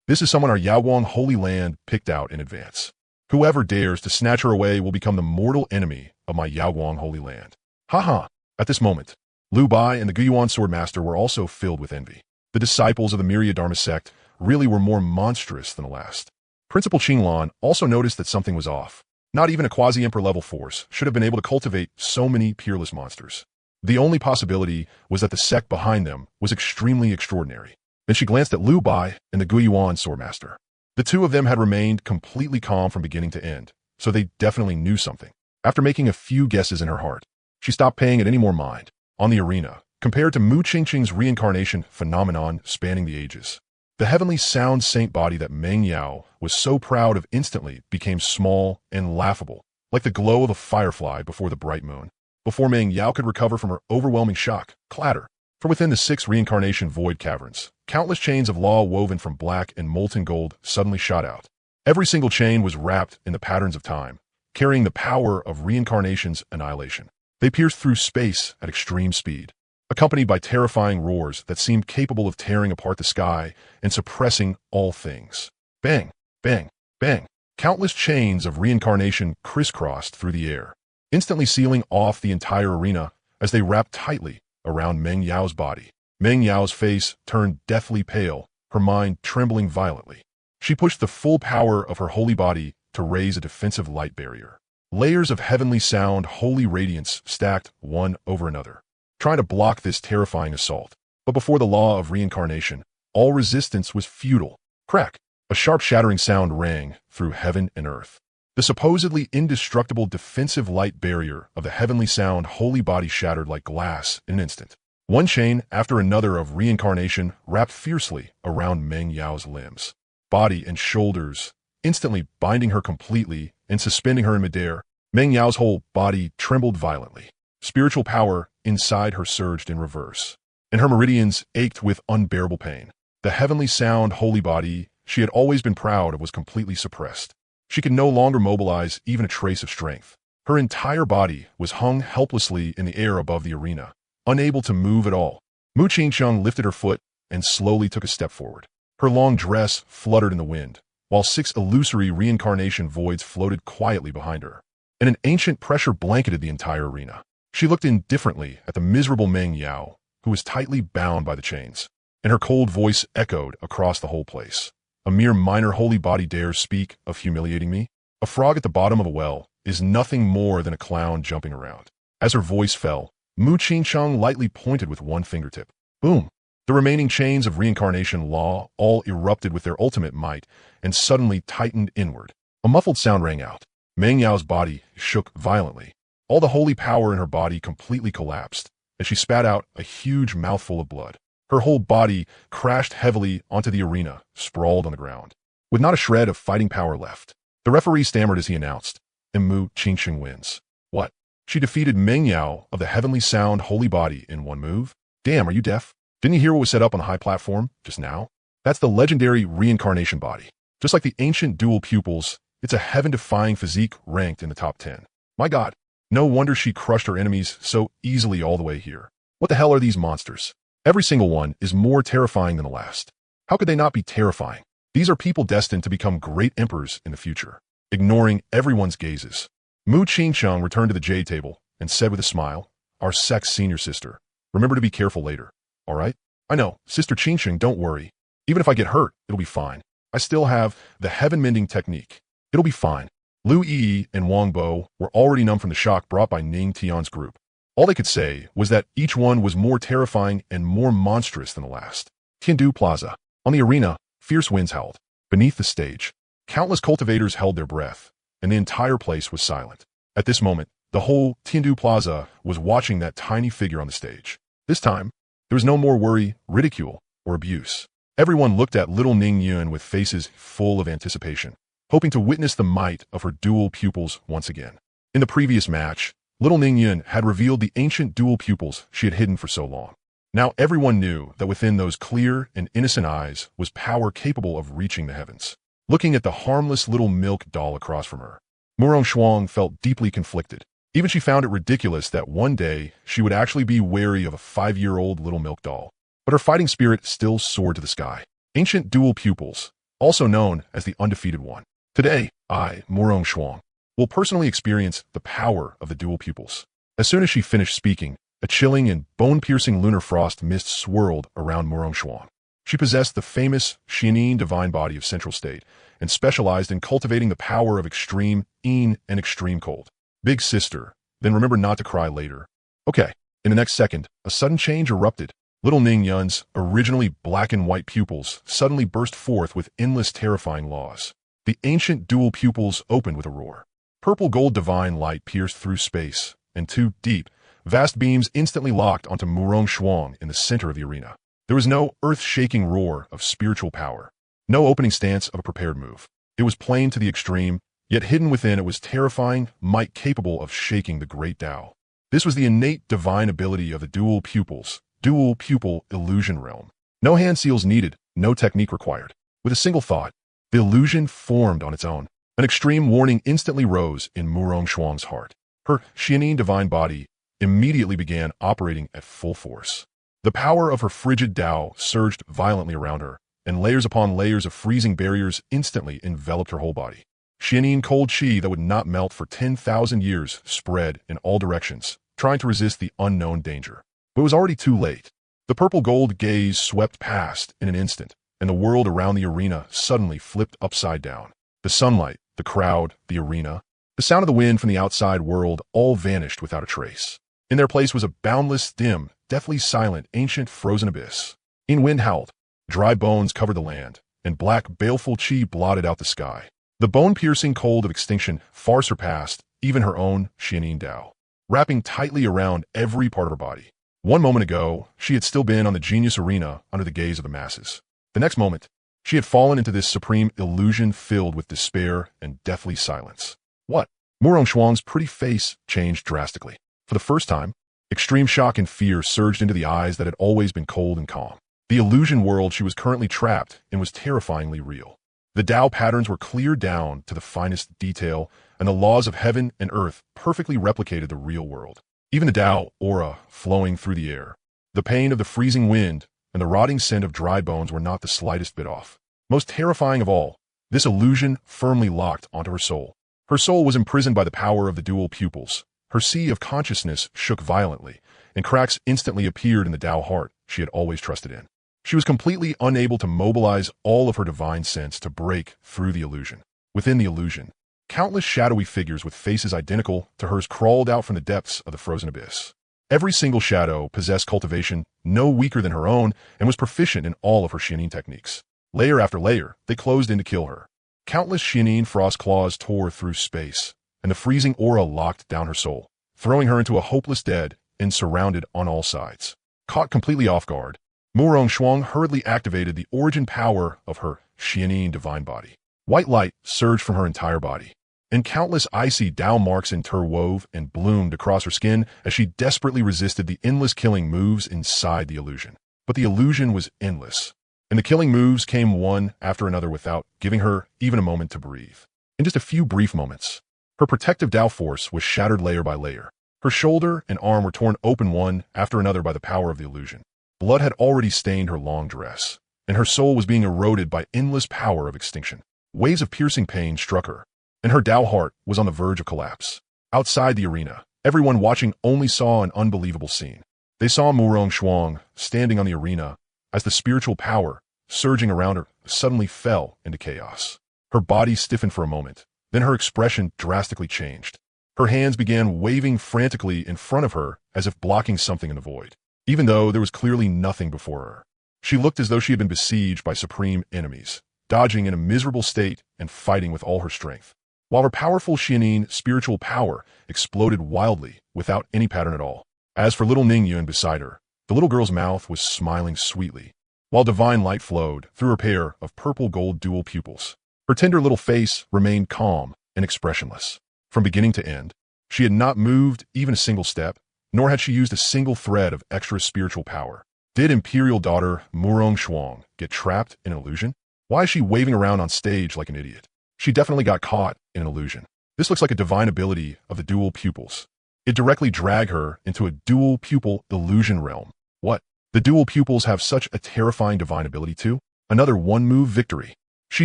This is someone our Xuanhuang Holy Land picked out in advance. Whoever dares to snatch her away will become the mortal enemy of my Xuanhuang Holy Land. Ha ha. At this moment, Liu Bai and the Guiyuan Swordmaster were also filled with envy. The disciples of the Myriad Dharma sect really were more monstrous than the last. Principal Qinglan also noticed that something was off. Not even a quasi-emperor level force should have been able to cultivate so many peerless monsters. The only possibility was that the sect behind them was extremely extraordinary. Then she glanced at Liu Bai and the Guiyuan Swordmaster. The two of them had remained completely calm from beginning to end, so they definitely knew something. After making a few guesses in her heart, she stopped paying it any more mind. On the arena, compared to Mu Qingqing's reincarnation phenomenon spanning the ages, the heavenly sound saint body that Meng Yao was so proud of instantly became small and laughable, like the glow of a firefly before the bright moon. Before Meng Yao could recover from her overwhelming shock, clatter. From within the 6 reincarnation void caverns, countless chains of law woven from black and molten gold suddenly shot out. Every single chain was wrapped in the patterns of time, carrying the power of reincarnation's annihilation. They pierced through space at extreme speed, accompanied by terrifying roars that seemed capable of tearing apart the sky and suppressing all things. Bang, bang, bang. Countless chains of reincarnation crisscrossed through the air, instantly sealing off the entire arena as they wrapped tightly around Meng Yao's body. Meng Yao's face turned deathly pale, her mind trembling violently. She pushed the full power of her holy body to raise a defensive light barrier. Layers of heavenly sound, holy radiance stacked one over another, trying to block this terrifying assault. But before the law of reincarnation, all resistance was futile. Crack! A sharp shattering sound rang through heaven and earth. The supposedly indestructible defensive light barrier of the heavenly sound holy body shattered like glass in an instant. One chain after another of reincarnation wrapped fiercely around Meng Yao's limbs, body and shoulders, instantly binding her completely and suspending her in midair. Meng Yao's whole body trembled violently. Spiritual power inside her surged in reverse, and her meridians ached with unbearable pain. The heavenly sound holy body she had always been proud of was completely suppressed. She could no longer mobilize even a trace of strength. Her entire body was hung helplessly in the air above the arena, unable to move at all. Mu Qingqing lifted her foot and slowly took a step forward. Her long dress fluttered in the wind, while 6 illusory reincarnation voids floated quietly behind her. and an ancient pressure blanketed the entire arena. She looked indifferently at the miserable Meng Yao, who was tightly bound by the chains, and her cold voice echoed across the whole place. A mere minor holy body dares speak of humiliating me? A frog at the bottom of a well is nothing more than a clown jumping around. As her voice fell, Mu Qingcheng lightly pointed with one fingertip. Boom! The remaining chains of reincarnation law all erupted with their ultimate might and suddenly tightened inward. A muffled sound rang out. Meng Yao's body shook violently. All the holy power in her body completely collapsed, and she spat out a huge mouthful of blood. Her whole body crashed heavily onto the arena, sprawled on the ground, with not a shred of fighting power left. The referee stammered as he announced, and Mu Qingcheng wins. What? She defeated Meng Yao of the heavenly sound holy body in one move? Damn, are you deaf? Didn't you hear what was set up on the high platform just now? That's the legendary reincarnation body. Just like the ancient dual pupils, it's a heaven-defying physique ranked in the top 10. My God, no wonder she crushed her enemies so easily all the way here. What the hell are these monsters? Every single one is more terrifying than the last. How could they not be terrifying? These are people destined to become great emperors in the future. Ignoring everyone's gazes, Mu Qingcheng returned to the jade table and said with a smile, "Our sect's senior sister. Remember to be careful later. All right? I know, Sister Qingcheng, don't worry. Even if I get hurt, it'll be fine. I still have the heaven-mending technique. It'll be fine." Lu Yi and Wang Bo were already numb from the shock brought by Ning Tian's group. All they could say was that each one was more terrifying and more monstrous than the last. Tiandu Plaza. On the arena, fierce winds howled. Beneath the stage, countless cultivators held their breath, and the entire place was silent. At this moment, the whole Tiandu Plaza was watching that tiny figure on the stage. This time, there was no more worry, ridicule, or abuse. Everyone looked at little Ning Yun with faces full of anticipation, hoping to witness the might of her dual pupils once again. In the previous match, little Ning Yun had revealed the ancient dual pupils she had hidden for so long. Now everyone knew that within those clear and innocent eyes was power capable of reaching the heavens. Looking at the harmless little milk doll across from her, Xuanhuang felt deeply conflicted. Even she found it ridiculous that one day she would actually be wary of a 5-year-old little milk doll. But her fighting spirit still soared to the sky. Ancient dual pupils, also known as the undefeated one. Today, I, Xuanhuang, will personally experience the power of the dual pupils. As soon as she finished speaking, a chilling and bone-piercing lunar frost mist swirled around Xuanhuang. She possessed the famous Heaven-Defying Divine Body of Central State and specialized in cultivating the power of extreme yin and extreme cold. Big sister, then remember not to cry later. Okay, in the next second, a sudden change erupted. Little Ning Yun's originally black and white pupils suddenly burst forth with endless terrifying laws. The ancient dual pupils opened with a roar. Purple gold divine light pierced through space, and two deep, vast beams instantly locked onto Xuanhuang in the center of the arena. There was no earth-shaking roar of spiritual power, no opening stance of a prepared move. It was plain to the extreme, yet hidden within it was terrifying might capable of shaking the great Tao. This was the innate divine ability of the dual pupils, dual pupil illusion realm. No hand seals needed, no technique required. With a single thought, the illusion formed on its own. An extreme warning instantly rose in Xuanhuang's heart. Her Heaven-Defying Divine Body immediately began operating at full force. The power of her frigid Tao surged violently around her, and layers upon layers of freezing barriers instantly enveloped her whole body. Heaven cold chi that would not melt for 10,000 years spread in all directions, trying to resist the unknown danger. But it was already too late. The purple gold gaze swept past in an instant, and the world around the arena suddenly flipped upside down. The sunlight, the crowd, the arena, the sound of the wind from the outside world all vanished without a trace. In their place was a boundless, dim, deathly silent, ancient frozen abyss. In wind howled, dry bones covered the land, and black, baleful chi blotted out the sky. The bone-piercing cold of extinction far surpassed even her own Heaven Tao, wrapping tightly around every part of her body. One moment ago, she had still been on the genius arena under the gaze of the masses. The next moment, she had fallen into this supreme illusion filled with despair and deathly silence. What? Xuanhuang's pretty face changed drastically. For the first time, extreme shock and fear surged into the eyes that had always been cold and calm. The illusion world she was currently trapped in was terrifyingly real. The Tao patterns were clear down to the finest detail, and the laws of heaven and earth perfectly replicated the real world. Even the Tao aura flowing through the air. The pain of the freezing wind and the rotting scent of dry bones were not the slightest bit off. Most terrifying of all, this illusion firmly locked onto her soul. Her soul was imprisoned by the power of the dual pupils. Her sea of consciousness shook violently, and cracks instantly appeared in the Tao heart she had always trusted in. She was completely unable to mobilize all of her divine sense to break through the illusion. Within the illusion, countless shadowy figures with faces identical to hers crawled out from the depths of the frozen abyss. Every single shadow possessed cultivation no weaker than her own and was proficient in all of her Xianyin techniques. Layer after layer, they closed in to kill her. Countless Xianyin frost claws tore through space, and the freezing aura locked down her soul, throwing her into a hopeless dead and surrounded on all sides. Caught completely off guard, Xuanhuang hurriedly activated the origin power of her Xianyin Divine Body. White light surged from her entire body, and countless icy Tao marks interwove and bloomed across her skin as she desperately resisted the endless killing moves inside the illusion. But the illusion was endless, and the killing moves came one after another without giving her even a moment to breathe. In just a few brief moments, her protective Tao force was shattered layer by layer. Her shoulder and arm were torn open one after another by the power of the illusion. Blood had already stained her long dress, and her soul was being eroded by endless power of extinction. Waves of piercing pain struck her, and her Tao heart was on the verge of collapse. Outside the arena, everyone watching only saw an unbelievable scene. They saw Xuanhuang standing on the arena as the spiritual power surging around her suddenly fell into chaos. Her body stiffened for a moment, then her expression drastically changed. Her hands began waving frantically in front of her as if blocking something in the void, even though there was clearly nothing before her. She looked as though she had been besieged by supreme enemies, dodging in a miserable state and fighting with all her strength, while her powerful Xianyin spiritual power exploded wildly without any pattern at all. As for little Ningyuan beside her, the little girl's mouth was smiling sweetly, while divine light flowed through her pair of purple-gold dual pupils. Her tender little face remained calm and expressionless. From beginning to end, she had not moved even a single step, nor had she used a single thread of extra spiritual power. Did Imperial Daughter Xuanhuang get trapped in an illusion? Why is she waving around on stage like an idiot? She definitely got caught in an illusion. This looks like a divine ability of the dual pupils. It directly dragged her into a dual pupil illusion realm. What? The dual pupils have such a terrifying divine ability too? Another one-move victory. She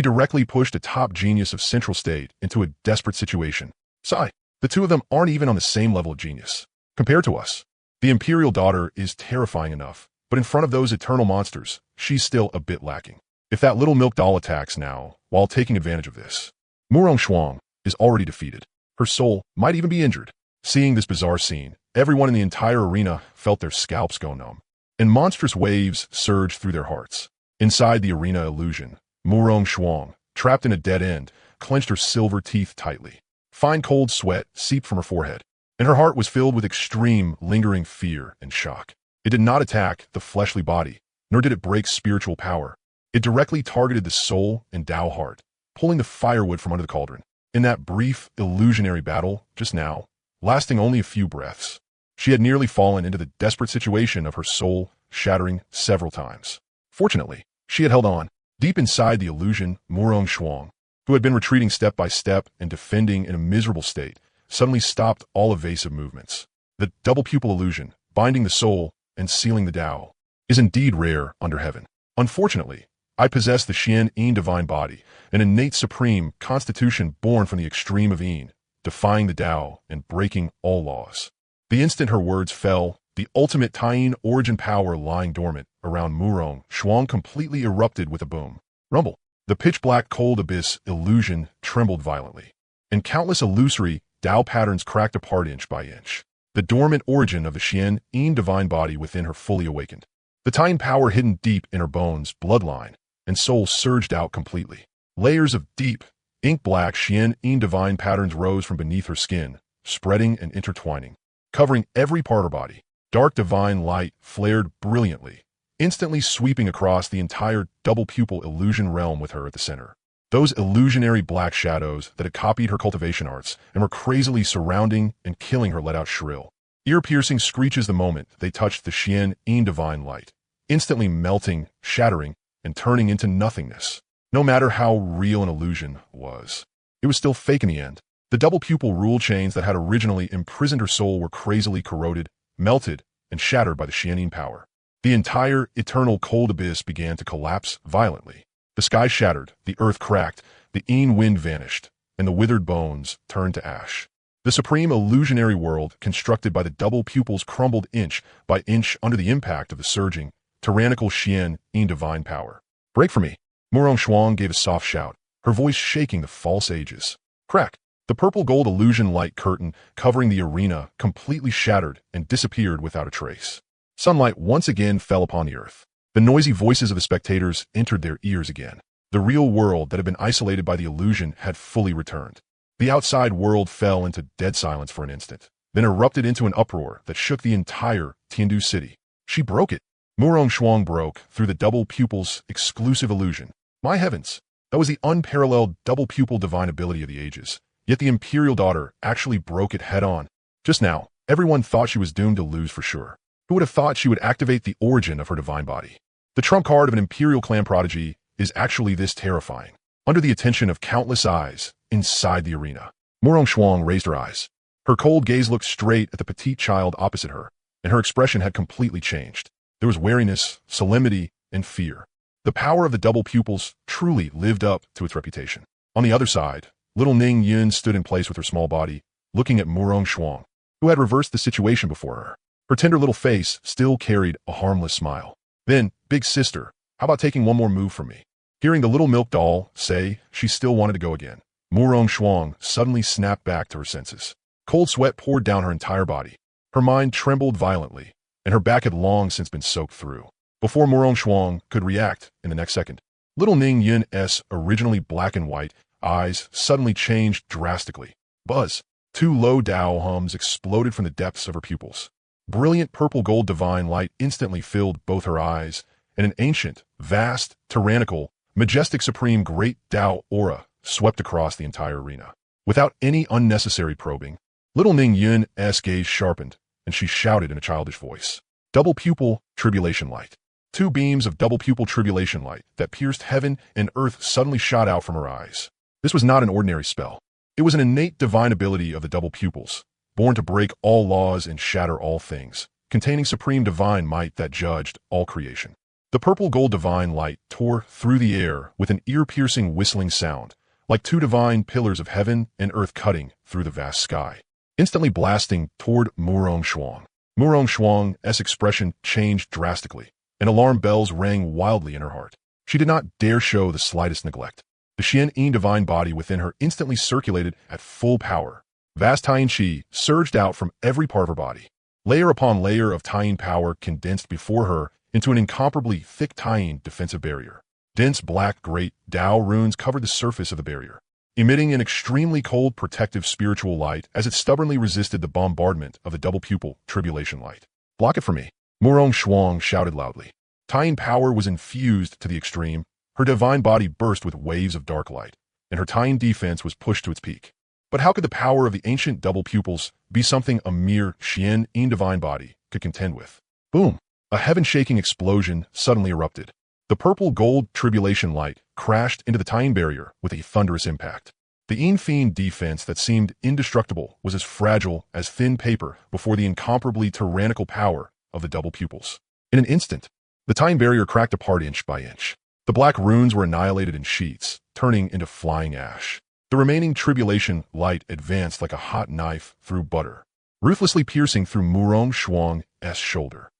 directly pushed a top genius of Central State into a desperate situation. Sigh, the two of them aren't even on the same level of genius. Compared to us, the Imperial Daughter is terrifying enough, but in front of those eternal monsters, she's still a bit lacking. If that little milk doll attacks now, while taking advantage of this, Xuanhuang is already defeated. Her soul might even be injured. Seeing this bizarre scene, everyone in the entire arena felt their scalps go numb, and monstrous waves surged through their hearts. Inside the arena illusion, Xuanhuang, trapped in a dead end, clenched her silver teeth tightly. Fine cold sweat seeped from her forehead, and her heart was filled with extreme, lingering fear and shock. It did not attack the fleshly body, nor did it break spiritual power. It directly targeted the soul and Tao heart, pulling the firewood from under the cauldron. In that brief, illusionary battle, just now, lasting only a few breaths, she had nearly fallen into the desperate situation of her soul shattering several times. Fortunately, she had held on. Deep inside the illusion, Xuanhuang, who had been retreating step by step and defending in a miserable state, suddenly stopped all evasive movements. The double pupil illusion, binding the soul and sealing the Tao, is indeed rare under heaven. Unfortunately, I possess the Xianyin Divine Body, an innate supreme constitution born from the extreme of Yin, defying the Tao and breaking all laws. The instant her words fell, the ultimate Taiyin origin power lying dormant around Xuanhuang completely erupted with a boom. Rumble. The pitch-black cold abyss illusion trembled violently, and countless illusory Tao patterns cracked apart inch by inch. The dormant origin of the Xianyin Divine Body within her fully awakened. The Taiyin power hidden deep in her bones, bloodline, and soul surged out completely. Layers of deep, ink-black Xianyin Divine patterns rose from beneath her skin, spreading and intertwining, covering every part of her body. Dark divine light flared brilliantly, instantly sweeping across the entire double-pupil illusion realm with her at the center. Those illusionary black shadows that had copied her cultivation arts and were crazily surrounding and killing her let out shrill, ear-piercing screeches the moment they touched the Xianyin Divine Light, instantly melting, shattering, and turning into nothingness. No matter how real an illusion was, it was still fake in the end. The double-pupil rule chains that had originally imprisoned her soul were crazily corroded, melted, and shattered by the Xianyin power. The entire eternal cold abyss began to collapse violently. The sky shattered, the earth cracked, the Yin wind vanished, and the withered bones turned to ash. The supreme illusionary world constructed by the double pupils crumbled inch by inch under the impact of the surging, tyrannical Xian in divine power. "Break for me!" Xuanhuang gave a soft shout, her voice shaking the false ages. Crack! The purple-gold illusion light curtain covering the arena completely shattered and disappeared without a trace. Sunlight once again fell upon the earth. The noisy voices of the spectators entered their ears again. The real world that had been isolated by the illusion had fully returned. The outside world fell into dead silence for an instant, then erupted into an uproar that shook the entire Tiandu city. She broke it. Xuanhuang broke through the double pupil's exclusive illusion. My heavens! That was the unparalleled double pupil divine ability of the ages. Yet the imperial daughter actually broke it head-on. Just now, everyone thought she was doomed to lose for sure. Who would have thought she would activate the origin of her divine body? The trump card of an imperial clan prodigy is actually this terrifying. Under the attention of countless eyes inside the arena, Xuanhuang raised her eyes. Her cold gaze looked straight at the petite child opposite her, and her expression had completely changed. There was wariness, solemnity, and fear. The power of the double pupils truly lived up to its reputation. On the other side, little Ning Yun stood in place with her small body, looking at Xuanhuang, who had reversed the situation before her. Her tender little face still carried a harmless smile. Then, big sister, how about taking one more move from me? Hearing the little milk doll say she still wanted to go again, Xuanhuang suddenly snapped back to her senses. Cold sweat poured down her entire body. Her mind trembled violently, and her back had long since been soaked through. Before Xuanhuang could react in the next second, little Ning Yun's originally black and white eyes suddenly changed drastically. Buzz! Two low Dao hums exploded from the depths of her pupils. Brilliant purple-gold divine light instantly filled both her eyes, and an ancient, vast, tyrannical, majestic supreme great Dao aura swept across the entire arena. Without any unnecessary probing, little Ning Yun's gaze sharpened, and she shouted in a childish voice. Double pupil tribulation light. Two beams of double pupil tribulation light that pierced heaven and earth suddenly shot out from her eyes. This was not an ordinary spell. It was an innate divine ability of the double pupils, born to break all laws and shatter all things, containing supreme divine might that judged all creation. The purple-gold divine light tore through the air with an ear-piercing whistling sound, like two divine pillars of heaven and earth cutting through the vast sky, instantly blasting toward Xuanhuang. Xuanhuang's expression changed drastically, and alarm bells rang wildly in her heart. She did not dare show the slightest neglect. The Xian divine body within her instantly circulated at full power. Vast Taiyin Qi surged out from every part of her body. Layer upon layer of Taiyin power condensed before her into an incomparably thick Taiyin defensive barrier. Dense black great Dao runes covered the surface of the barrier, emitting an extremely cold protective spiritual light as it stubbornly resisted the bombardment of the double pupil tribulation light. Block it for me, Xuanhuang shouted loudly. Taiyin power was infused to the extreme. Her divine body burst with waves of dark light, and her Taiyin defense was pushed to its peak. But how could the power of the ancient double pupils be something a mere Xian divine body could contend with? Boom! A heaven-shaking explosion suddenly erupted. The purple-gold tribulation light crashed into the Taiyin barrier with a thunderous impact. The Yin defense that seemed indestructible was as fragile as thin paper before the incomparably tyrannical power of the double pupils. In an instant, the Taiyin barrier cracked apart inch by inch. The black runes were annihilated in sheets, turning into flying ash. The remaining tribulation light advanced like a hot knife through butter, ruthlessly piercing through Xuanhuang's shoulder.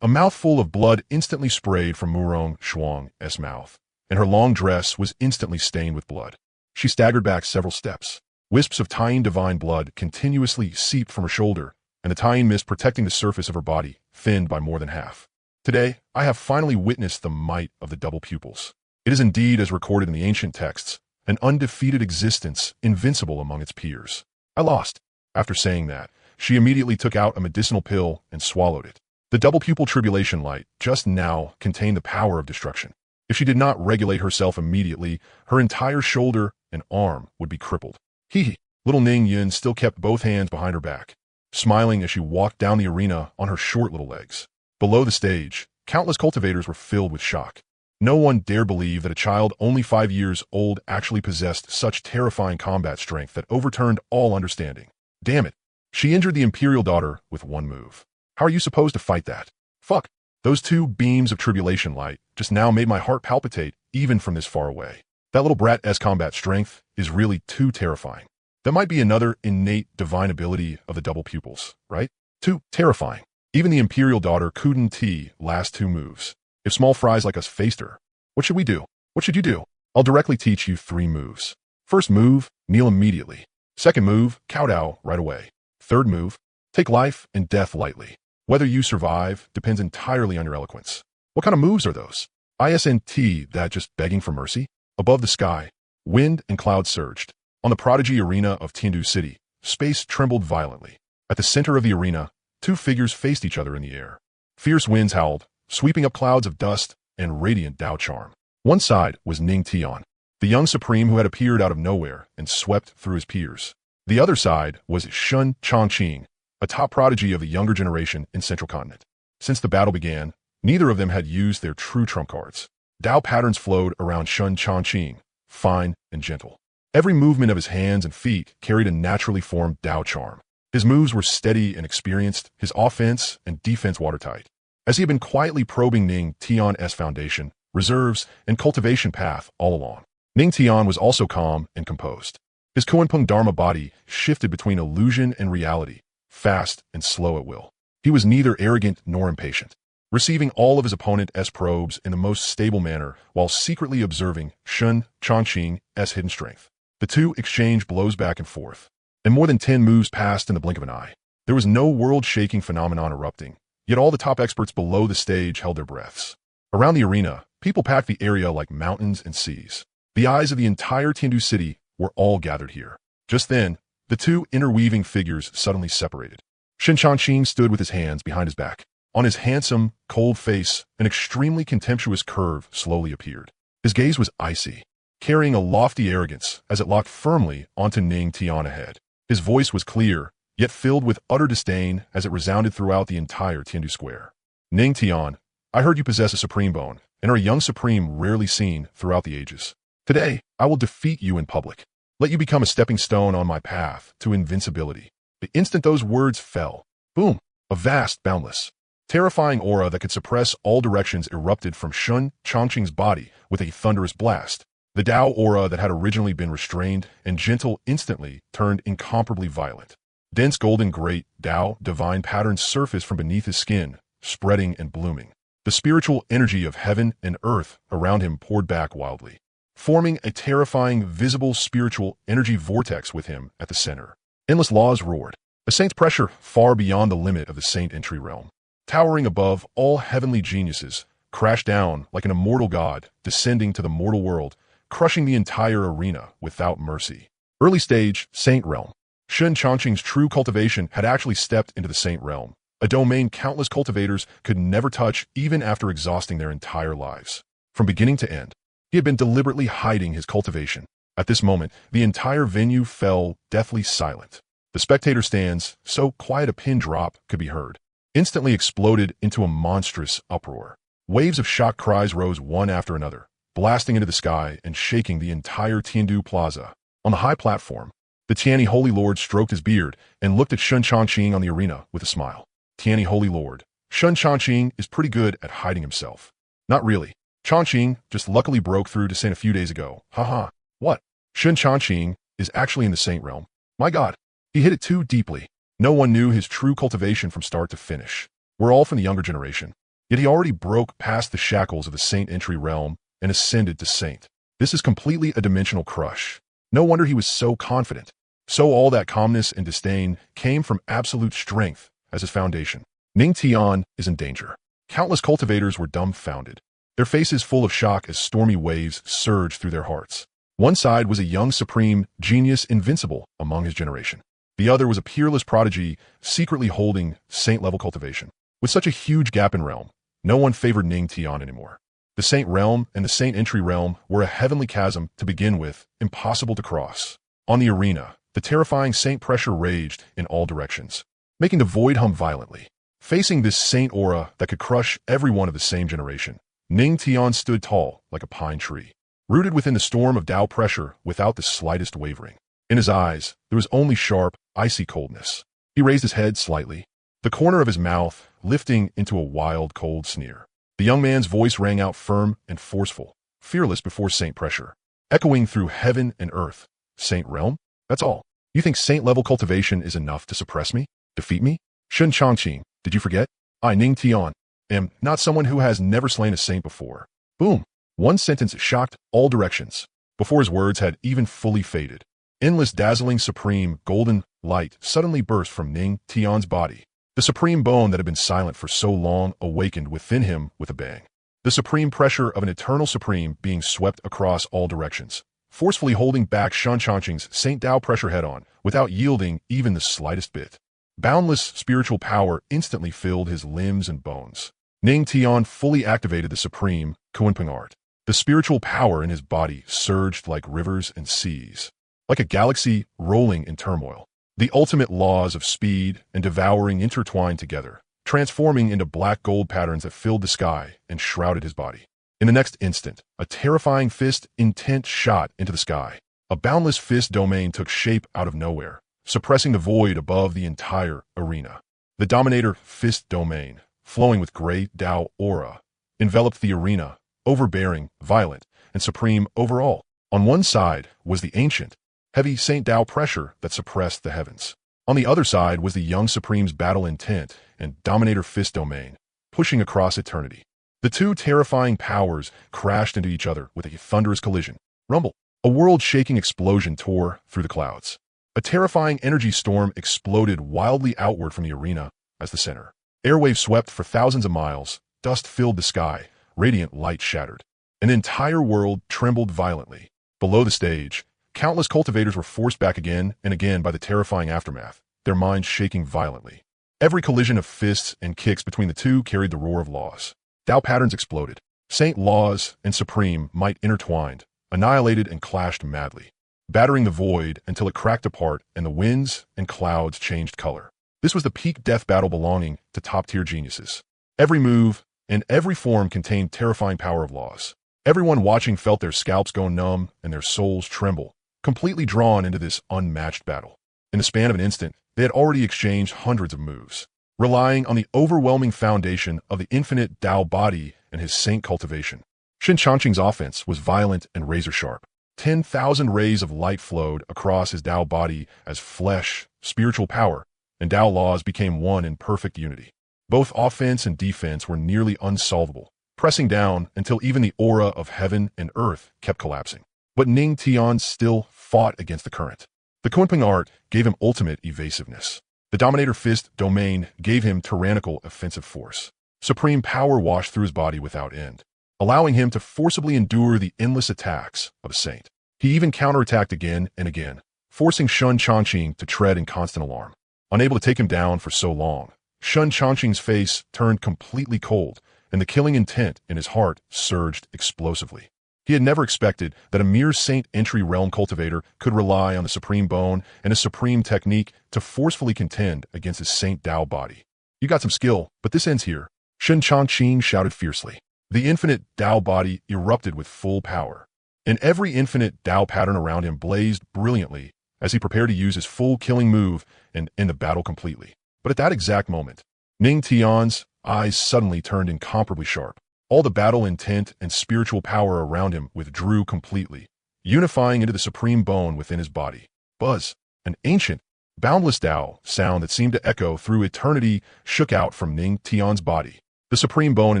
A mouthful of blood instantly sprayed from Xuanhuang's mouth, and her long dress was instantly stained with blood. She staggered back several steps. Wisps of Taiyin divine blood continuously seeped from her shoulder, and the Taiyin mist protecting the surface of her body thinned by more than half. Today, I have finally witnessed the might of the double pupils. It is indeed, as recorded in the ancient texts, an undefeated existence, invincible among its peers. I lost. After saying that, she immediately took out a medicinal pill and swallowed it. The double pupil tribulation light just now contained the power of destruction. If she did not regulate herself immediately, her entire shoulder and arm would be crippled. Hee. Little Ning Yun still kept both hands behind her back, smiling as she walked down the arena on her short little legs. Below the stage, countless cultivators were filled with shock. No one dared believe that a child only 5 years old actually possessed such terrifying combat strength that overturned all understanding. Damn it. She injured the imperial daughter with one move. How are you supposed to fight that? Fuck. Those two beams of tribulation light just now made my heart palpitate even from this far away. That little brat's combat strength is really too terrifying. That might be another innate divine ability of the double pupils, right? Too terrifying. Even the imperial daughter couldn't T last 2 moves. If small fries like us faced her, what should we do? What should you do? I'll directly teach you 3 moves. First move, kneel immediately. Second move, kowtow right away. Third move, take life and death lightly. Whether you survive depends entirely on your eloquence. What kind of moves are those? ISNT, that just begging for mercy? Above the sky, wind and clouds surged. On the prodigy arena of Tiandu City, space trembled violently. At the center of the arena, 2 figures faced each other in the air. Fierce winds howled, sweeping up clouds of dust and radiant Dao charm. One side was Ning Tian, the young supreme who had appeared out of nowhere and swept through his peers. The other side was Xuanhuang Continent, a top prodigy of the younger generation in Central Continent. Since the battle began, neither of them had used their true trump cards. Dao patterns flowed around Xuanhuang Continent, fine and gentle. Every movement of his hands and feet carried a naturally formed Dao charm. His moves were steady and experienced, his offense and defense watertight. As he had been quietly probing Ning Tian's foundation, reserves, and cultivation path all along, Ning Tian was also calm and composed. His Xuanhuang Dharma body shifted between illusion and reality, fast and slow at will. He was neither arrogant nor impatient, receiving all of his opponent's probes in the most stable manner while secretly observing Xuanhuang Continent's hidden strength. The 2 exchanged blows back and forth, and more than 10 moves passed in the blink of an eye. There was no world-shaking phenomenon erupting, yet all the top experts below the stage held their breaths. Around the arena, people packed the area like mountains and seas. The eyes of the entire Tiandu City were all gathered here. Just then, the 2 interweaving figures suddenly separated. Xuanhuang Continent stood with his hands behind his back. On his handsome, cold face, an extremely contemptuous curve slowly appeared. His gaze was icy, carrying a lofty arrogance as it locked firmly onto Ning Tian ahead. His voice was clear, yet filled with utter disdain as it resounded throughout the entire Tiandu Square. Ning Tian, I heard you possess a supreme bone, and are a young supreme rarely seen throughout the ages. Today, I will defeat you in public. Let you become a stepping stone on my path to invincibility. The instant those words fell, boom, a vast, boundless, terrifying aura that could suppress all directions erupted from Xuanhuang Continent's body with a thunderous blast. The Dao aura that had originally been restrained and gentle instantly turned incomparably violent. Dense golden great Dao divine patterns surfaced from beneath his skin, spreading and blooming. The spiritual energy of heaven and earth around him poured back wildly, forming a terrifying visible spiritual energy vortex with him at the center. Endless laws roared, a saint's pressure far beyond the limit of the saint entry realm. Towering above all heavenly geniuses, crashed down like an immortal god descending to the mortal world, crushing the entire arena without mercy. Early stage, Saint Realm. Xuanhuang Continent's true cultivation had actually stepped into the Saint Realm, a domain countless cultivators could never touch even after exhausting their entire lives. From beginning to end, he had been deliberately hiding his cultivation. At this moment, the entire venue fell deathly silent. The spectator stands, so quiet a pin drop could be heard, instantly exploded into a monstrous uproar. Waves of shocked cries rose one after another, blasting into the sky and shaking the entire Tiandu Plaza. On the high platform, the Tianyi Holy Lord stroked his beard and looked at Xuanhuang Continent on the arena with a smile. Tianyi Holy Lord, Xuanhuang Continent is pretty good at hiding himself. Not really. Chongqing just luckily broke through to Saint a few days ago. Haha. What? Xuanhuang Continent is actually in the Saint realm. My God. He hit it too deeply. No one knew his true cultivation from start to finish. We're all from the younger generation. Yet he already broke past the shackles of the Saint entry realm and ascended to Saint. This is completely a dimensional crush. No wonder he was so confident. So all that calmness and disdain came from absolute strength as his foundation. Ning Tian is in danger. Countless cultivators were dumbfounded, their faces full of shock as stormy waves surged through their hearts. One side was a young supreme genius invincible among his generation. The other was a peerless prodigy secretly holding saint-level cultivation. With such a huge gap in realm, no one favored Ning Tian anymore. The Saint realm and the Saint entry realm were a heavenly chasm to begin with, impossible to cross. On the arena, the terrifying saint pressure raged in all directions, making the void hum violently. Facing this saint aura that could crush everyone of the same generation, Ning Tian stood tall like a pine tree, rooted within the storm of Dao pressure without the slightest wavering. In his eyes, there was only sharp, icy coldness. He raised his head slightly, the corner of his mouth lifting into a wild, cold sneer. The young man's voice rang out firm and forceful, fearless before saint pressure. echoing through heaven and earth. Saint realm? That's all. You think saint-level cultivation is enough to suppress me? Defeat me? Xuanhuang, did you forget? I, Ning Tian, am not someone who has never slain a saint before. Boom. One sentence shocked all directions. Before his words had even fully faded, endless dazzling supreme golden light suddenly burst from Ning Tian's body. The supreme bone that had been silent for so long awakened within him with a bang. The supreme pressure of an eternal supreme being swept across all directions, forcefully holding back Xuanhuang's Saint Tao pressure head-on, without yielding even the slightest bit. Boundless spiritual power instantly filled his limbs and bones. Ning Tian fully activated the supreme Quinping art. The spiritual power in his body surged like rivers and seas, like a galaxy rolling in turmoil. The ultimate laws of speed and devouring intertwined together, transforming into black gold patterns that filled the sky and shrouded his body. In the next instant, a terrifying fist intent shot into the sky. A boundless fist domain took shape out of nowhere, suppressing the void above the entire arena. The Dominator fist domain, flowing with great Tao aura, enveloped the arena, overbearing, violent, and supreme overall. On one side was the ancient, heavy Saint Tao pressure that suppressed the heavens. On the other side was the young Supreme's battle intent and Dominator fist domain, pushing across eternity. The two terrifying powers crashed into each other with a thunderous collision. Rumble. A world-shaking explosion tore through the clouds. A terrifying energy storm exploded wildly outward from the arena as the center. Airwaves swept for thousands of miles, dust filled the sky, radiant light shattered. An entire world trembled violently. Below the stage, countless cultivators were forced back again and again by the terrifying aftermath, their minds shaking violently. Every collision of fists and kicks between the two carried the roar of laws. Tao patterns exploded. Saint laws and supreme might intertwined, annihilated and clashed madly, battering the void until it cracked apart and the winds and clouds changed color. This was the peak death battle belonging to top-tier geniuses. Every move and every form contained terrifying power of laws. Everyone watching felt their scalps go numb and their souls tremble, completely drawn into this unmatched battle. In the span of an instant, they had already exchanged hundreds of moves, relying on the overwhelming foundation of the infinite Tao body and his saint cultivation. Xuanhuang's offense was violent and razor-sharp. 10,000 rays of light flowed across his Tao body as flesh, spiritual power, and Tao laws became one in perfect unity. Both offense and defense were nearly unsolvable, pressing down until even the aura of heaven and earth kept collapsing. But Ning Tian still fought against the current. The Quinping art gave him ultimate evasiveness. The Dominator fist domain gave him tyrannical offensive force. Supreme power washed through his body without end, allowing him to forcibly endure the endless attacks of a saint. He even counterattacked again and again, forcing Xuanhuang to tread in constant alarm. Unable to take him down for so long, Xuanhuang's face turned completely cold, and the killing intent in his heart surged explosively. He had never expected that a mere saint entry realm cultivator could rely on the supreme bone and a supreme technique to forcefully contend against his Saint Tao body. You got some skill, but this ends here. Xuanhuang shouted fiercely. The infinite Tao body erupted with full power, and every infinite Tao pattern around him blazed brilliantly as he prepared to use his full killing move and end the battle completely. But at that exact moment, Ning Tian's eyes suddenly turned incomparably sharp. All the battle intent and spiritual power around him withdrew completely, unifying into the supreme bone within his body. Buzz, an ancient, boundless Tao sound that seemed to echo through eternity shook out from Ning Tian's body. The supreme bone in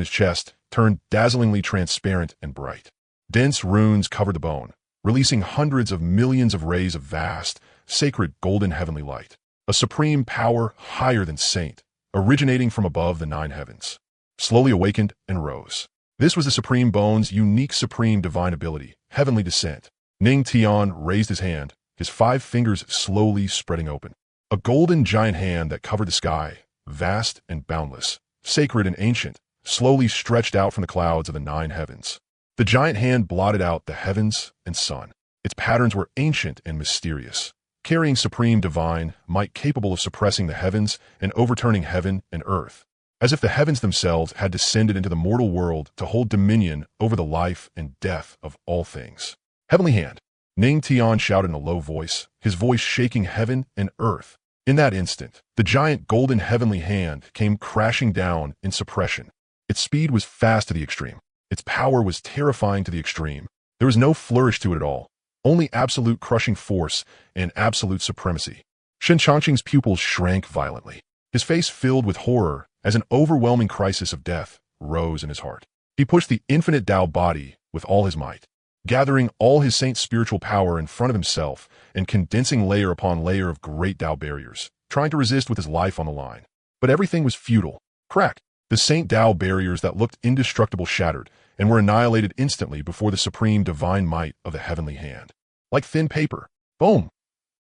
his chest turned dazzlingly transparent and bright. Dense runes covered the bone, releasing hundreds of millions of rays of vast, sacred golden heavenly light. A supreme power higher than saint, originating from above the 9 heavens, slowly awakened and rose. This was the supreme bone's unique supreme divine ability, heavenly descent. Ning Tian raised his hand, his 5 fingers slowly spreading open. A golden giant hand that covered the sky, vast and boundless, sacred and ancient, slowly stretched out from the clouds of the 9 heavens. The giant hand blotted out the heavens and sun. Its patterns were ancient and mysterious, carrying supreme divine might capable of suppressing the heavens and overturning heaven and earth, as if the heavens themselves had descended into the mortal world to hold dominion over the life and death of all things. Heavenly hand, Ning Tian shouted in a low voice, his voice shaking heaven and earth. In that instant, the giant golden heavenly hand came crashing down in suppression. Its speed was fast to the extreme. Its power was terrifying to the extreme, There was no flourish to it at all, only absolute crushing force and absolute supremacy. Shen Changqing's pupils shrank violently. His face filled with horror as an overwhelming crisis of death rose in his heart. He pushed the infinite Tao body with all his might, gathering all his saint's spiritual power in front of himself and condensing layer upon layer of great Tao barriers, trying to resist with his life on the line. But everything was futile. Crack! The Saint Tao barriers that looked indestructible shattered and were annihilated instantly before the supreme divine might of the heavenly hand. Like thin paper. Boom!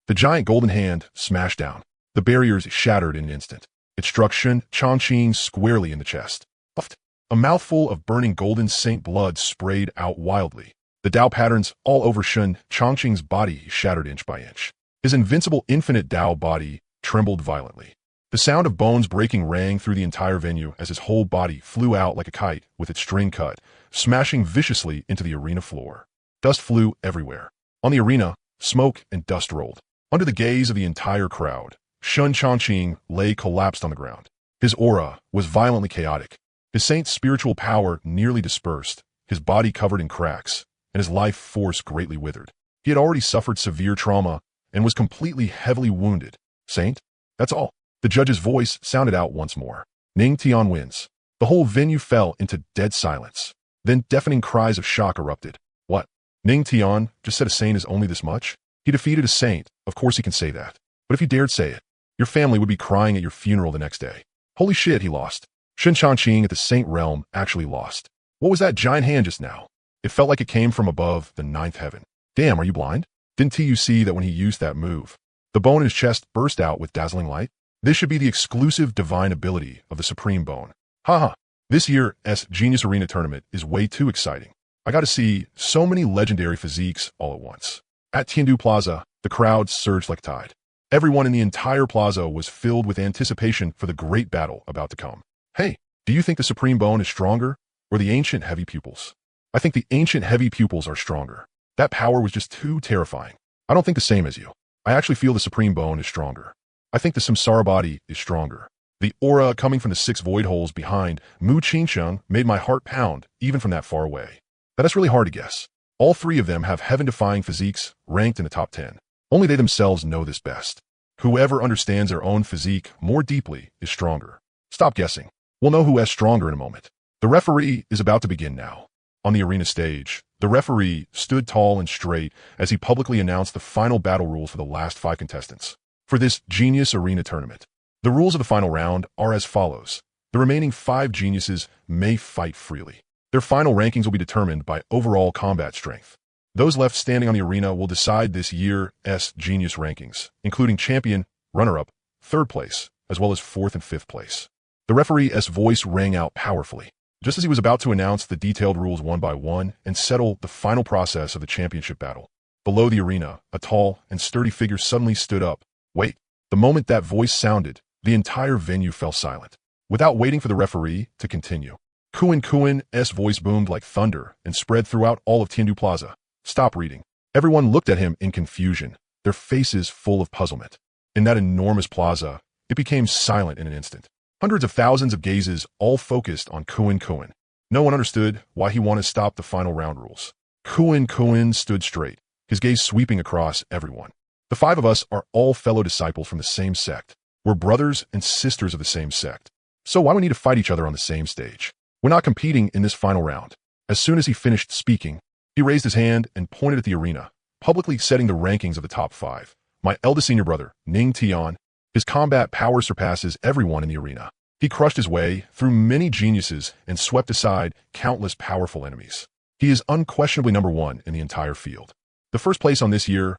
The giant golden hand smashed down. The barriers shattered in an instant. It struck Shen Changqing squarely in the chest. Puffed. A mouthful of burning golden saint blood sprayed out wildly. The Tao patterns all over Shen Changqing's body shattered inch by inch. His invincible infinite Tao body trembled violently. The sound of bones breaking rang through the entire venue as his whole body flew out like a kite with its string cut, smashing viciously into the arena floor. Dust flew everywhere. On the arena, smoke and dust rolled. Under the gaze of the entire crowd, Shen Changqing lay collapsed on the ground. His aura was violently chaotic. His saint's spiritual power nearly dispersed, his body covered in cracks, and his life force greatly withered. He had already suffered severe trauma and was completely heavily wounded. Saint? That's all. The judge's voice sounded out once more. Ning Tian wins. The whole venue fell into dead silence. Then deafening cries of shock erupted. What? Ning Tian just said a saint is only this much? He defeated a saint. Of course he can say that. But if he dared say it, your family would be crying at your funeral the next day. Holy shit, he lost. Shen Changqing at the saint realm actually lost. What was that giant hand just now? It felt like it came from above the ninth heaven. Damn, are you blind? Didn't you see that when he used that move? The bone in his chest burst out with dazzling light? This should be the exclusive divine ability of the Supreme Bone. Haha. This year's Genius Arena Tournament is way too exciting. I got to see so many legendary physiques all at once. At Tiandu Plaza, the crowd surged like a tide. Everyone in the entire plaza was filled with anticipation for the great battle about to come. Hey, do you think the Supreme Bone is stronger or the ancient heavy pupils? I think the ancient heavy pupils are stronger. That power was just too terrifying. I don't think the same as you. I actually feel the Supreme Bone is stronger. I think the samsara body is stronger. The aura coming from the 6 void holes behind Mu Qingsheng made my heart pound even from that far away. That's really hard to guess. All 3 of them have heaven-defying physiques ranked in the top 10. Only they themselves know this best. Whoever understands their own physique more deeply is stronger. Stop guessing. We'll know who is stronger in a moment. The referee is about to begin now. On the arena stage, the referee stood tall and straight as he publicly announced the final battle rules for the last 5 contestants. For this Genius Arena Tournament, the rules of the final round are as follows. The remaining 5 geniuses may fight freely. Their final rankings will be determined by overall combat strength. Those left standing on the arena will decide this year's Genius rankings, including champion, runner-up, 3rd place, as well as 4th and 5th place. The referee's voice rang out powerfully, just as he was about to announce the detailed rules one by one and settle the final process of the championship battle. Below the arena, a tall and sturdy figure suddenly stood up. Wait. The moment that voice sounded, the entire venue fell silent, without waiting for the referee to continue. Xuanhuang's voice boomed like thunder and spread throughout all of Tiandu Plaza. Stop reading. Everyone looked at him in confusion, their faces full of puzzlement. In that enormous plaza, it became silent in an instant. Hundreds of thousands of gazes all focused on Xuanhuang. No one understood why he wanted to stop the final round rules. Xuanhuang stood straight, his gaze sweeping across everyone. The 5 of us are all fellow disciples from the same sect. We're brothers and sisters of the same sect. So why do we need to fight each other on the same stage? We're not competing in this final round. As soon as he finished speaking, he raised his hand and pointed at the arena, publicly setting the rankings of the top 5. My eldest senior brother, Ning Tian, his combat power surpasses everyone in the arena. He crushed his way through many geniuses and swept aside countless powerful enemies. He is unquestionably number 1 in the entire field. The first place on this year's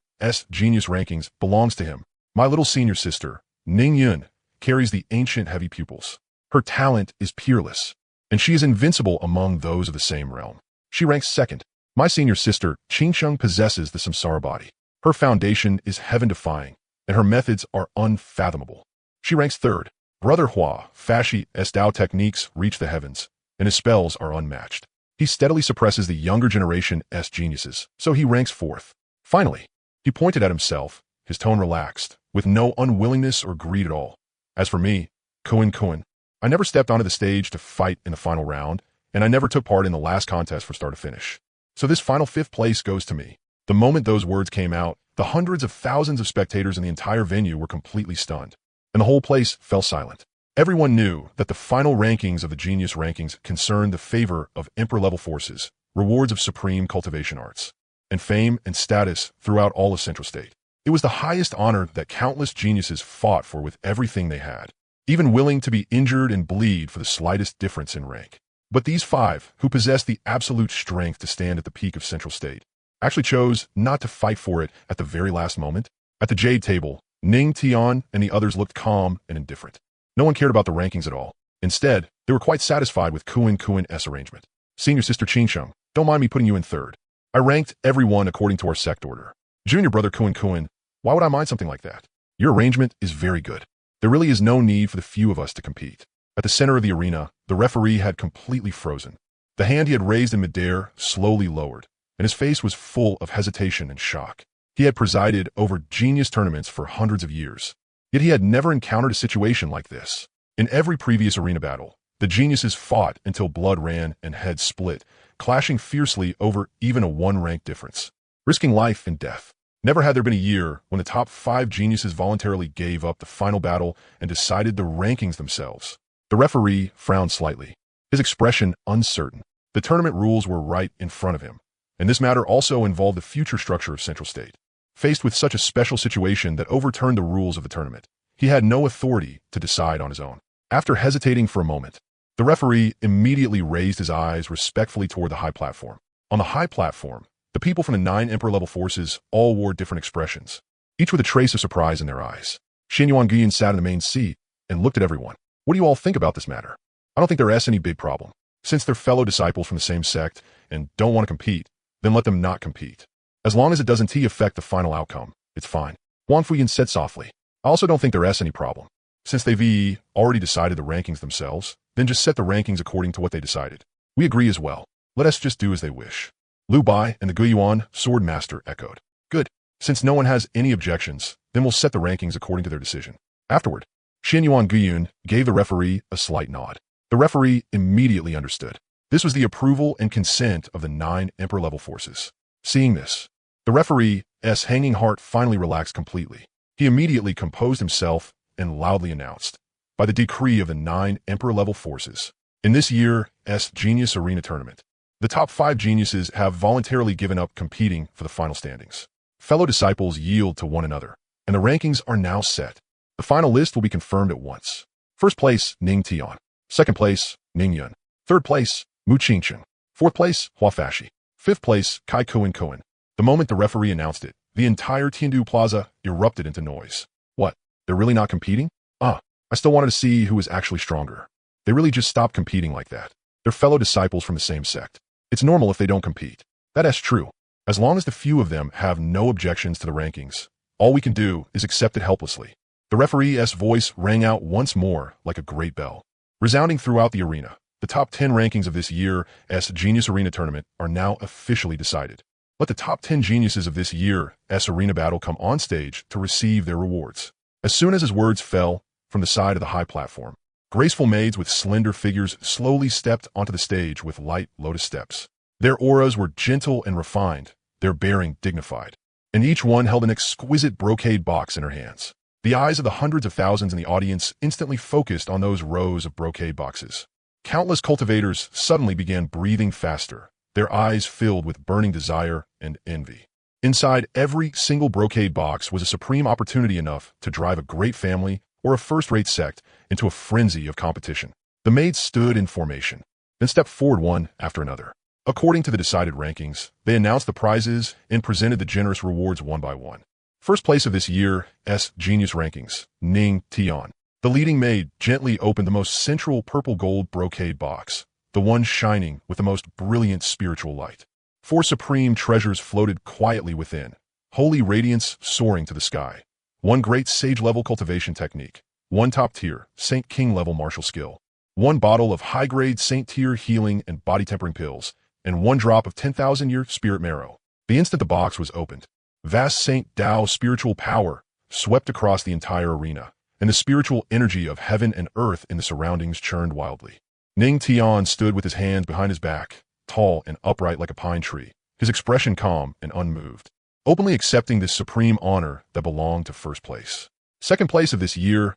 Genius rankings belongs to him. My little senior sister, Ning Yun, carries the ancient heavy pupils. Her talent is peerless, and she is invincible among those of the same realm. She ranks 2nd. My senior sister, Qingsheng, possesses the samsara body. Her foundation is heaven-defying, and her methods are unfathomable. She ranks 3rd. Brother Hua Fashi's Tao techniques reach the heavens, and his spells are unmatched. He steadily suppresses the younger generation's geniuses, so he ranks 4th. Finally, he pointed at himself, his tone relaxed, with no unwillingness or greed at all. As for me, Xuanhuang, I never stepped onto the stage to fight in the final round, and I never took part in the last contest from start to finish. So this final 5th place goes to me. The moment those words came out, the hundreds of thousands of spectators in the entire venue were completely stunned, and the whole place fell silent. Everyone knew that the final rankings of the Genius Rankings concerned the favor of Emperor-level forces, rewards of supreme cultivation arts, and fame and status throughout all of Central State. It was the highest honor that countless geniuses fought for with everything they had, even willing to be injured and bleed for the slightest difference in rank. But these 5, who possessed the absolute strength to stand at the peak of Central State, actually chose not to fight for it at the very last moment. At the Jade Table, Ning Tian and the others looked calm and indifferent. No one cared about the rankings at all. Instead, they were quite satisfied with Xuanhuang's arrangement. Senior sister Qingsheng, don't mind me putting you in 3rd. I ranked everyone according to our sect order. Junior brother Xuanhuang, why would I mind something like that? Your arrangement is very good. There really is no need for the few of us to compete. At the center of the arena, the referee had completely frozen. The hand he had raised in midair slowly lowered, and his face was full of hesitation and shock. He had presided over genius tournaments for hundreds of years, yet he had never encountered a situation like this. In every previous arena battle, the geniuses fought until blood ran and heads split, clashing fiercely over even a 1-rank difference, risking life and death. Never had there been a year when the top 5 geniuses voluntarily gave up the final battle and decided the rankings themselves. The referee frowned slightly, his expression uncertain. The tournament rules were right in front of him, and this matter also involved the future structure of Central State. Faced with such a special situation that overturned the rules of the tournament, he had no authority to decide on his own. After hesitating for a moment, the referee immediately raised his eyes respectfully toward the high platform. On the high platform, the people from the 9 Emperor-level forces all wore different expressions, each with a trace of surprise in their eyes. Xuanhuang Continent sat in the main seat and looked at everyone. What do you all think about this matter? I don't think there's any big problem. Since they're fellow disciples from the same sect and don't want to compete, then let them not compete. As long as it doesn't affect the final outcome, it's fine. Wang Fuyin said softly. I also don't think there's any problem. Since they've already decided the rankings themselves, then just set the rankings according to what they decided. We agree as well. Let us just do as they wish. Liu Bai and the Guiyuan Sword Master echoed. Good. Since no one has any objections, then we'll set the rankings according to their decision. Afterward, Xuanhuang Guiyun gave the referee a slight nod. The referee immediately understood. This was the approval and consent of the 9 Emperor-level forces. Seeing this, the referee's hanging heart finally relaxed completely. He immediately composed himself and loudly announced, by the decree of the 9 Emperor-level forces, in this year's Genius Arena Tournament, the top 5 geniuses have voluntarily given up competing for the final standings. Fellow disciples yield to one another, and the rankings are now set. The final list will be confirmed at once. 1st place, Ning Tian. 2nd place, Ning Yun. 3rd place, Mu Qingsheng. 4th place, Hua Fashi. 5th place, Kai Xuanhuang. The moment the referee announced it, the entire Tiandu Plaza erupted into noise. What? They're really not competing? I still wanted to see who was actually stronger. They really just stopped competing like that. They're fellow disciples from the same sect. It's normal if they don't compete. That's true. As long as the few of them have no objections to the rankings, all we can do is accept it helplessly. The referee's voice rang out once more like a great bell, resounding throughout the arena. The top 10 rankings of this year's Genius Arena Tournament are now officially decided. Let the top 10 geniuses of this year's arena battle come on stage to receive their rewards. As soon as his words fell from the side of the high platform, graceful maids with slender figures slowly stepped onto the stage with light lotus steps. Their auras were gentle and refined, their bearing dignified, and each one held an exquisite brocade box in her hands. The eyes of the hundreds of thousands in the audience instantly focused on those rows of brocade boxes. Countless cultivators suddenly began breathing faster, their eyes filled with burning desire and envy. Inside every single brocade box was a supreme opportunity enough to drive a great family or a first-rate sect into a frenzy of competition. The maids stood in formation, then stepped forward one after another. According to the decided rankings, they announced the prizes and presented the generous rewards one by one. 1st place of this year's Genius Rankings, Ning Tian. The leading maid gently opened the most central purple-gold brocade box, the one shining with the most brilliant spiritual light. 4 supreme treasures floated quietly within, holy radiance soaring to the sky. 1 great sage-level cultivation technique, 1 top-tier Saint King-level martial skill, 1 bottle of high-grade Saint-tier healing and body-tempering pills, and 1 drop of 10,000-year spirit marrow. The instant the box was opened, vast Saint Tao spiritual power swept across the entire arena, and the spiritual energy of heaven and earth in the surroundings churned wildly. Ning Tian stood with his hands behind his back, tall and upright like a pine tree, his expression calm and unmoved, openly accepting this supreme honor that belonged to first place. Second place of this year's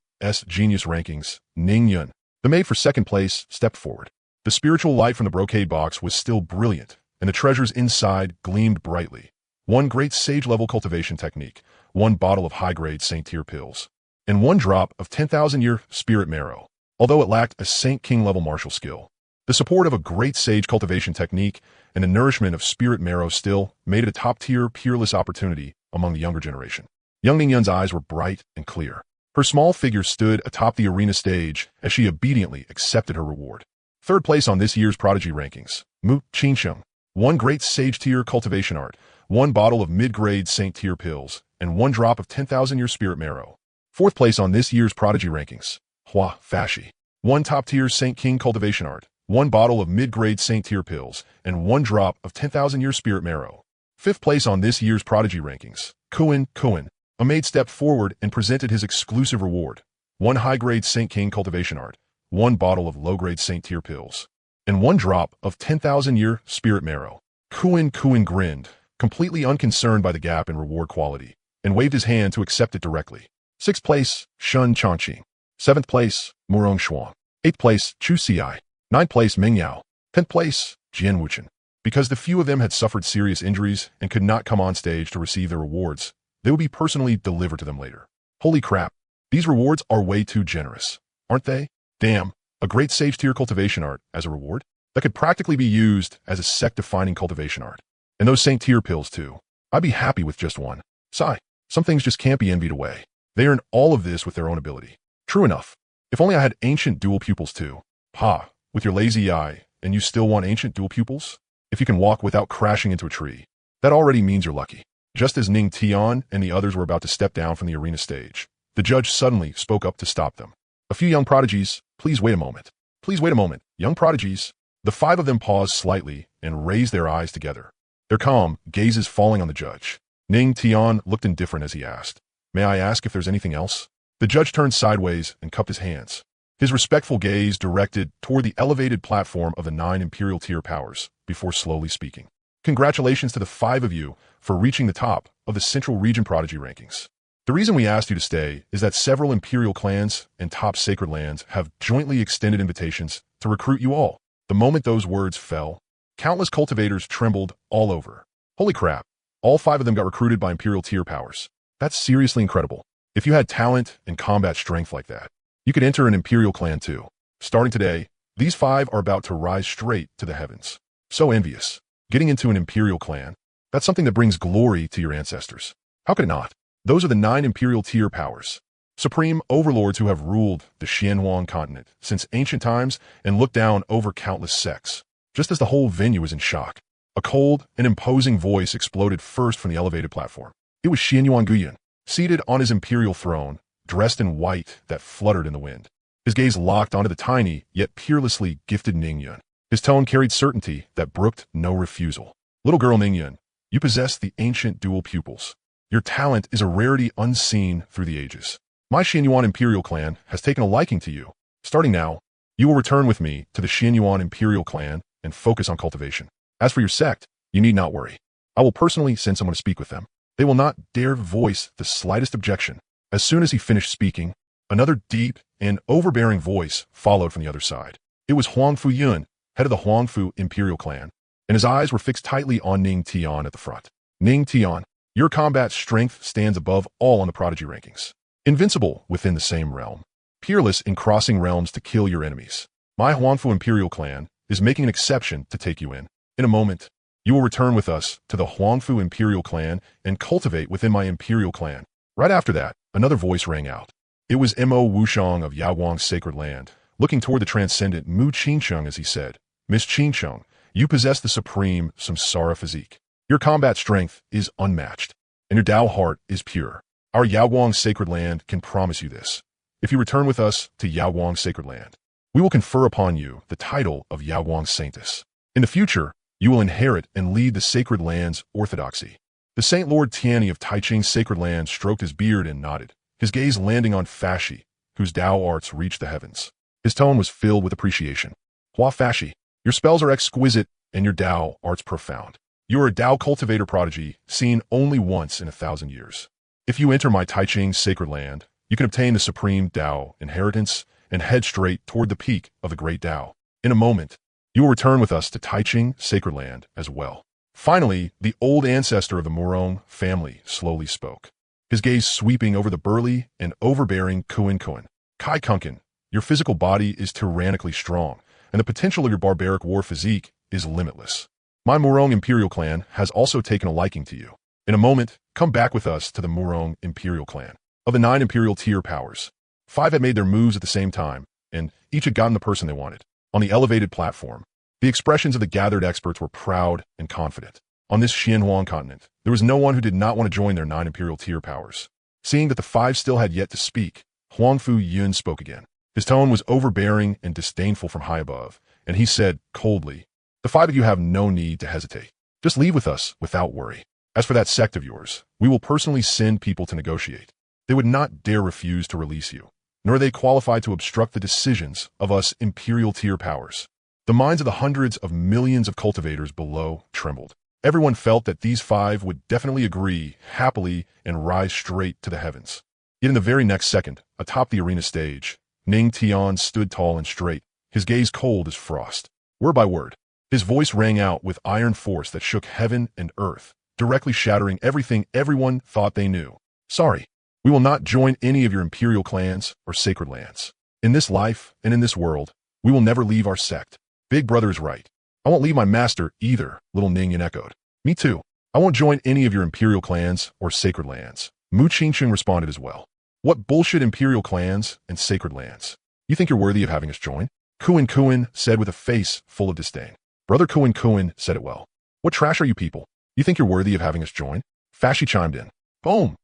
Genius Rankings, Ning Yun, the maid for second place, stepped forward. The spiritual light from the brocade box was still brilliant, and the treasures inside gleamed brightly. One great sage-level cultivation technique, one bottle of high-grade Saint Tier pills, and one drop of 10,000-year spirit marrow, although it lacked a Saint King-level martial skill. The support of a great sage cultivation technique and the nourishment of spirit marrow still made it a top-tier, peerless opportunity among the younger generation. Young Ning Yun's eyes were bright and clear. Her small figure stood atop the arena stage as she obediently accepted her reward. Third place on this year's Prodigy Rankings, Mu Qinsheng, one great sage tier cultivation art, one bottle of mid-grade Saint Tier pills, and one drop of 10,000-year spirit marrow. Fourth place on this year's Prodigy Rankings, Hua Fashi, one top-tier Saint King cultivation art, one bottle of mid-grade Saint Tier pills, and one drop of 10,000-year spirit marrow. Fifth place on this year's Prodigy Rankings, Xuanhuang, a maid stepped forward and presented his exclusive reward, one high-grade Saint King cultivation art, one bottle of low-grade Saint Tier pills, and one drop of 10,000-year spirit marrow. Xuanhuang grinned, completely unconcerned by the gap in reward quality, and waved his hand to accept it directly. Sixth place, Shun Changqi. Seventh place, Murong Shuang. Eighth place, Chu Xiai. Ninth place, Ming Yao. 10th place, Jian Wuchen. Because the few of them had suffered serious injuries and could not come on stage to receive their rewards, they would be personally delivered to them later. Holy crap, these rewards are way too generous, aren't they? Damn, a great sage tier cultivation art as a reward? That could practically be used as a sect-defining cultivation art. And those Saint Tier pills too. I'd be happy with just one. Sigh, some things just can't be envied away. They earn all of this with their own ability. True enough. If only I had ancient dual pupils too. Ha, with your lazy eye, and you still want ancient dual pupils? If you can walk without crashing into a tree, that already means you're lucky. Just as Ning Tian and the others were about to step down from the arena stage, the judge suddenly spoke up to stop them. A few young prodigies, please wait a moment. Please wait a moment, young prodigies. The five of them paused slightly and raised their eyes together, their calm gazes falling on the judge. Ning Tian looked indifferent as he asked, "May I ask if there's anything else?" The judge turned sideways and cupped his hands, his respectful gaze directed toward the elevated platform of the 9 Imperial Tier powers, before slowly speaking. "Congratulations to the 5 of you for reaching the top of the Central Region Prodigy Rankings. The reason we asked you to stay is that several Imperial clans and top sacred lands have jointly extended invitations to recruit you all." The moment those words fell, countless cultivators trembled all over. Holy crap, all 5 of them got recruited by Imperial Tier powers. That's seriously incredible. If you had talent and combat strength like that, you could enter an Imperial clan too. Starting today, these 5 are about to rise straight to the heavens. So envious. Getting into an Imperial clan, that's something that brings glory to your ancestors. How could it not? Those are the 9 Imperial Tier powers. Supreme overlords who have ruled the Xuanhuang Continent since ancient times and looked down over countless sects. Just as the whole venue was in shock, a cold and imposing voice exploded first from the elevated platform. It was Xuanhuang Guiyun, seated on his imperial throne, dressed in white that fluttered in the wind. His gaze locked onto the tiny, yet peerlessly gifted Ning Yun. His tone carried certainty that brooked no refusal. "Little girl Ning Yun, you possess the ancient dual pupils. Your talent is a rarity unseen through the ages. My Xuanhuang Imperial clan has taken a liking to you. Starting now, you will return with me to the Xuanhuang Imperial clan and focus on cultivation. As for your sect, you need not worry. I will personally send someone to speak with them. They will not dare voice the slightest objection." As soon as he finished speaking, another deep and overbearing voice followed from the other side. It was Huangfu Yun, head of the Huangfu Imperial clan, and his eyes were fixed tightly on Ning Tian at the front. "Ning Tian, your combat strength stands above all on the Prodigy Rankings. Invincible within the same realm. Peerless in crossing realms to kill your enemies. My Huangfu Imperial clan is making an exception to take you in. In a moment, you will return with us to the Huangfu Imperial clan and cultivate within my Imperial clan." Right after that, another voice rang out. It was Mo Wushang of Yaoguang's sacred land, looking toward the transcendent Mu Qinsheng as he said, "Miss Qinsheng, you possess the supreme samsara physique. Your combat strength is unmatched, and your Tao heart is pure. Our Yaoguang sacred land can promise you this. If you return with us to Yaoguang sacred land, we will confer upon you the title of Yaoguang Saintess. In the future, you will inherit and lead the sacred land's orthodoxy." The Saint Lord Tianyi of Taiching's sacred land stroked his beard and nodded, his gaze landing on Fashi, whose Tao arts reached the heavens. His tone was filled with appreciation. "Hua Fashi, your spells are exquisite and your Tao arts profound. You are a Tao cultivator prodigy, seen only once in 1,000 years. If you enter my Tai Ching sacred land, you can obtain the supreme Tao inheritance and head straight toward the peak of the great Tao. In a moment, you will return with us to Tai Ching sacred land as well. Finally, the old ancestor of the Murong family slowly spoke, his gaze sweeping over the burly and overbearing Xuanhuang. Kai Kunkin, your physical body is tyrannically strong, and the potential of your barbaric war physique is limitless. My Murong Imperial clan has also taken a liking to you. In a moment, come back with us to the Murong Imperial clan. Of the 9 Imperial tier powers, 5 had made their moves at the same time, and each had gotten the person they wanted. On the elevated platform, the expressions of the gathered experts were proud and confident. On this Xuanhuang Continent, there was no one who did not want to join their 9 Imperial tier powers. Seeing that the 5 still had yet to speak, Huangfu Yun spoke again. His tone was overbearing and disdainful from high above, and he said coldly, "The 5 of you have no need to hesitate. Just leave with us without worry. As for that sect of yours, we will personally send people to negotiate. They would not dare refuse to release you, nor are they qualified to obstruct the decisions of us Imperial tier powers." The minds of the hundreds of millions of cultivators below trembled. Everyone felt that these 5 would definitely agree happily and rise straight to the heavens. Yet in the very next second, atop the arena stage, Ning Tian stood tall and straight, his gaze cold as frost. Word by word, his voice rang out with iron force that shook heaven and earth, directly shattering everything everyone thought they knew. "Sorry, we will not join any of your imperial clans or sacred lands. In this life and in this world, we will never leave our sect. Big brother is right. I won't leave my master either," little Ning Yin echoed. "Me too. I won't join any of your imperial clans or sacred lands." Mu Qingqing responded as well. "What bullshit imperial clans and sacred lands? You think you're worthy of having us join?" Xuanhuang said with a face full of disdain. Brother Xuanhuang said it well. "What trash are you people? You think you're worthy of having us join?" Fashi chimed in. Boom!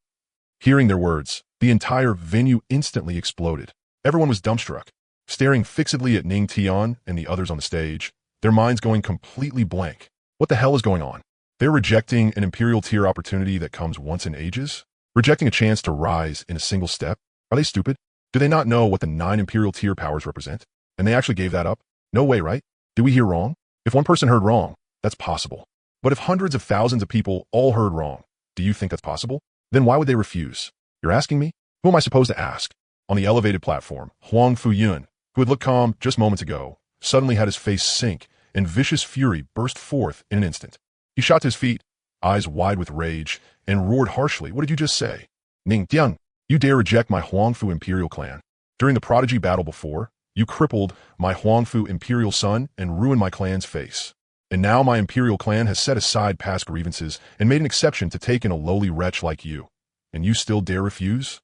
Hearing their words, the entire venue instantly exploded. Everyone was dumbstruck, staring fixedly at Ning Tian and the others on the stage, their minds going completely blank. What the hell is going on? They're rejecting an imperial tier opportunity that comes once in ages? Rejecting a chance to rise in a single step? Are they stupid? Do they not know what the 9 imperial tier powers represent? And they actually gave that up? No way, right? Did we hear wrong? If one person heard wrong, that's possible. But if hundreds of thousands of people all heard wrong, do you think that's possible? Then why would they refuse? You're asking me? Who am I supposed to ask? On the elevated platform, Huangfu Yun, who had looked calm just moments ago, suddenly had his face sink, and vicious fury burst forth in an instant. He shot to his feet, eyes wide with rage, and roared harshly. "What did you just say? Ning Tian, you dare reject my Huangfu Imperial clan? During the prodigy battle before, you crippled my Huangfu Imperial son and ruined my clan's face. And now my Imperial clan has set aside past grievances and made an exception to take in a lowly wretch like you. And you still dare refuse?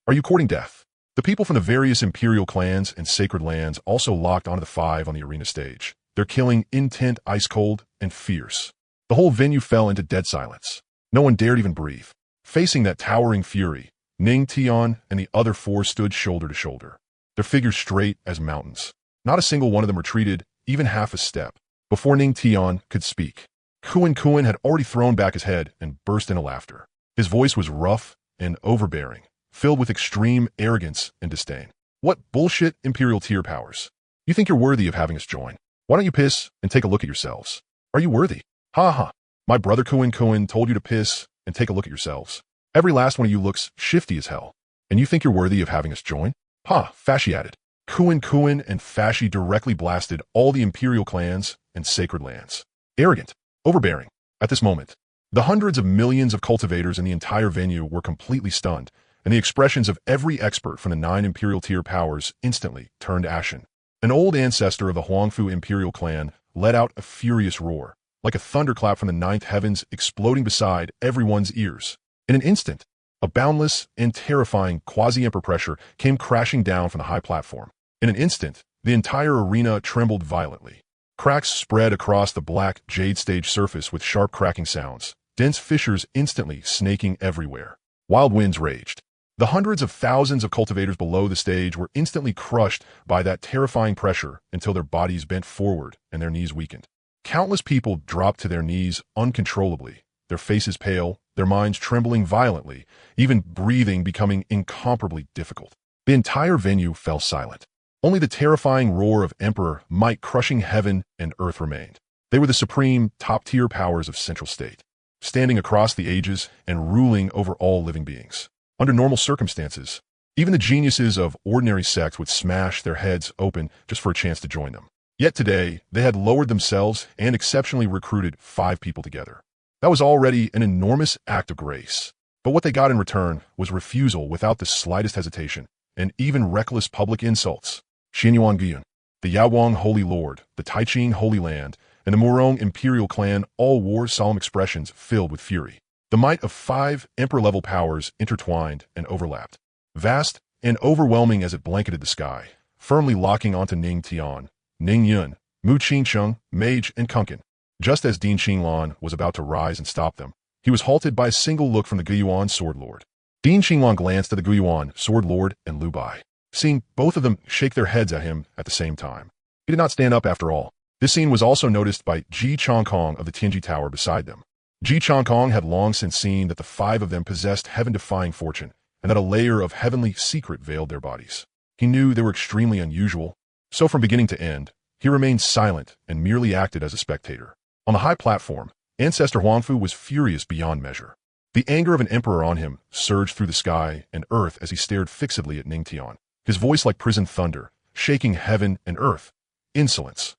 Are you courting death?" The people from the various Imperial clans and sacred lands also locked onto the 5 on the arena stage, their killing intent ice-cold and fierce. The whole venue fell into dead silence. No one dared even breathe. Facing that towering fury, Ning Tian and the other 4 stood shoulder to shoulder, their figures straight as mountains. Not a single one of them retreated even half a step. Before Ning Tian could speak, Xuanhuang had already thrown back his head and burst into laughter. His voice was rough and overbearing, filled with extreme arrogance and disdain. "What bullshit imperial tier powers? You think you're worthy of having us join? Why don't you piss and take a look at yourselves? Are you worthy? Ha ha. My brother Xuanhuang told you to piss and take a look at yourselves. Every last one of you looks shifty as hell. And you think you're worthy of having us join?" "Ha," Fashi added. Xuanhuang and Fashi directly blasted all the imperial clans and sacred lands. Arrogant, overbearing. At this moment, the hundreds of millions of cultivators in the entire venue were completely stunned, and the expressions of every expert from the 9 imperial tier powers instantly turned ashen. An old ancestor of the Huangfu Imperial clan let out a furious roar, like a thunderclap from the 9th heavens exploding beside everyone's ears. In an instant, a boundless and terrifying quasi-emperor pressure came crashing down from the high platform. In an instant, the entire arena trembled violently. Cracks spread across the black jade stage surface with sharp cracking sounds, dense fissures instantly snaking everywhere. Wild winds raged. The hundreds of thousands of cultivators below the stage were instantly crushed by that terrifying pressure until their bodies bent forward and their knees weakened. Countless people dropped to their knees uncontrollably, their faces pale, their minds trembling violently, even breathing becoming incomparably difficult. The entire venue fell silent. Only the terrifying roar of Emperor might crushing heaven and earth remained. They were the supreme, top-tier powers of Central State, standing across the ages and ruling over all living beings. Under normal circumstances, even the geniuses of ordinary sects would smash their heads open just for a chance to join them. Yet today, they had lowered themselves and exceptionally recruited 5 people together. That was already an enormous act of grace. But what they got in return was refusal without the slightest hesitation, and even reckless public insults. Xuanhuang Continent, the Yaoguang Holy Lord, the Taiching Holy Land, and the Murong Imperial Clan all wore solemn expressions filled with fury. The might of 5 emperor-level powers intertwined and overlapped, vast and overwhelming as it blanketed the sky, firmly locking onto Ning Tian, Ning Yun, Mu Qingsheng, Mage, and Kunkin. Just as Din Qinglan was about to rise and stop them, he was halted by a single look from the Guiyuan Sword Lord. Din Qinglan glanced at the Guiyuan Sword Lord and Lu Bai, seeing both of them shake their heads at him at the same time. He did not stand up after all. This scene was also noticed by Ji Chongkong of the Tianji Tower beside them. Ji Chongkong had long since seen that the 5 of them possessed heaven-defying fortune, and that a layer of heavenly secret veiled their bodies. He knew they were extremely unusual, so from beginning to end, he remained silent and merely acted as a spectator. On the high platform, Ancestor Huangfu was furious beyond measure. The anger of an emperor on him surged through the sky and earth as he stared fixedly at Ningtian, his voice like prison thunder, shaking heaven and earth. Insolence.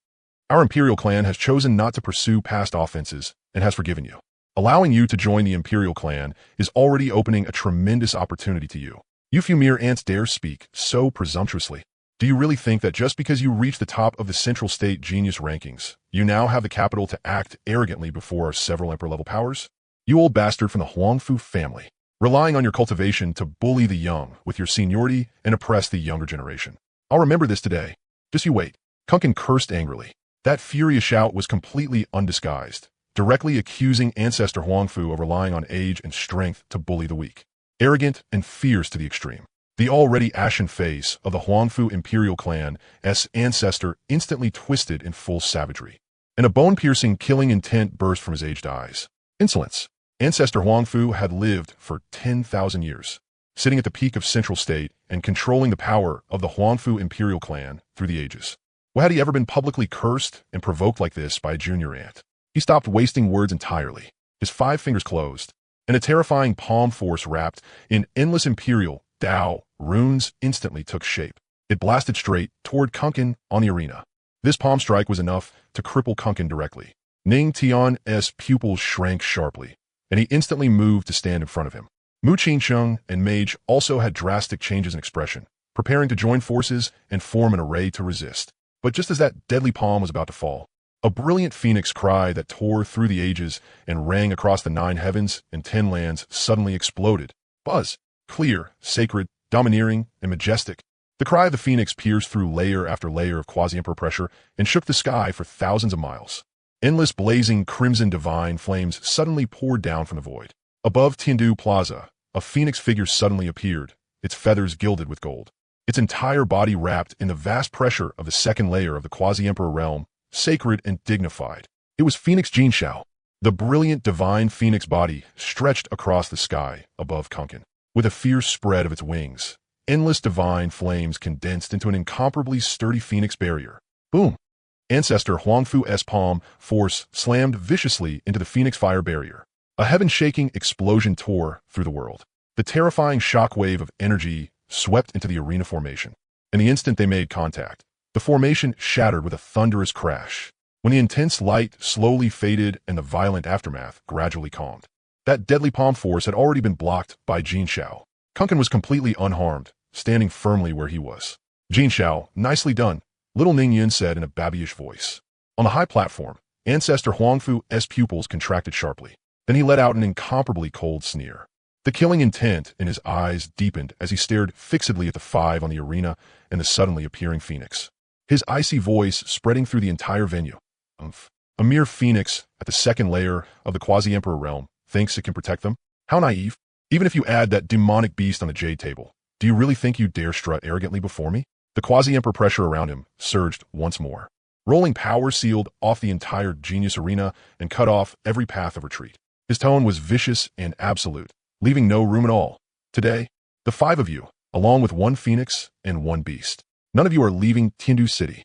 Our imperial clan has chosen not to pursue past offenses and has forgiven you. Allowing you to join the imperial clan is already opening a tremendous opportunity to you. You few mere ants dare speak so presumptuously. Do you really think that just because you reach the top of the Central State genius rankings, you now have the capital to act arrogantly before our several emperor-level powers? You old bastard from the Huangfu family, relying on your cultivation to bully the young with your seniority and oppress the younger generation. I'll remember this today. Just you wait. Kunkin cursed angrily. That furious shout was completely undisguised, directly accusing Ancestor Huangfu of relying on age and strength to bully the weak. Arrogant and fierce to the extreme. The already ashen face of the Huangfu imperial clan's ancestor instantly twisted in full savagery, and a bone-piercing killing intent burst from his aged eyes. Insolence. Ancestor Huangfu had lived for 10,000 years, sitting at the peak of Central State and controlling the power of the Huangfu imperial clan through the ages. Well, had he ever been publicly cursed and provoked like this by a junior ant? He stopped wasting words entirely. His 5 fingers closed, and a terrifying palm force wrapped in endless imperial Dao runes instantly took shape. It blasted straight toward Kunkin on the arena. This palm strike was enough to cripple Kunkin directly. Ning Tian's pupils shrank sharply, and he instantly moved to stand in front of him. Mu Qingsheng and Mage also had drastic changes in expression, preparing to join forces and form an array to resist. But just as that deadly palm was about to fall, a brilliant phoenix cry that tore through the ages and rang across the 9 heavens and 10 lands suddenly exploded. Buzz. Clear, sacred, domineering, and majestic. The cry of the phoenix pierced through layer after layer of quasi-emperor pressure and shook the sky for thousands of miles. Endless blazing crimson divine flames suddenly poured down from the void. Above Tiandu Plaza, a phoenix figure suddenly appeared, its feathers gilded with gold. Its entire body wrapped in the vast pressure of the second layer of the quasi-emperor realm, sacred and dignified. It was Phoenix Jinshao. The brilliant divine phoenix body stretched across the sky above Kunkin. With a fierce spread of its wings, endless divine flames condensed into an incomparably sturdy phoenix barrier. Boom! Ancestor Huangfu's palm force slammed viciously into the phoenix fire barrier. A heaven-shaking explosion tore through the world. The terrifying shockwave of energy swept into the arena formation. In the instant they made contact, the formation shattered with a thunderous crash. When the intense light slowly faded and the violent aftermath gradually calmed. That deadly palm force had already been blocked by Jinshao. Kunkin was completely unharmed, standing firmly where he was. Jinshao, nicely done, little Ning Yun said in a babyish voice. On the high platform, Ancestor Huangfu's pupils contracted sharply. Then he let out an incomparably cold sneer. The killing intent in his eyes deepened as he stared fixedly at the 5 on the arena and the suddenly appearing phoenix. His icy voice spreading through the entire venue. A mere phoenix at the second layer of the quasi-emperor realm thinks it can protect them? How naive. Even if you add that demonic beast on the jade table, do you really think you dare strut arrogantly before me? The quasi-emperor pressure around him surged once more. Rolling power sealed off the entire genius arena and cut off every path of retreat. His tone was vicious and absolute, leaving no room at all. Today, the 5 of you, along with 1 phoenix and 1 beast, none of you are leaving Tiandu City.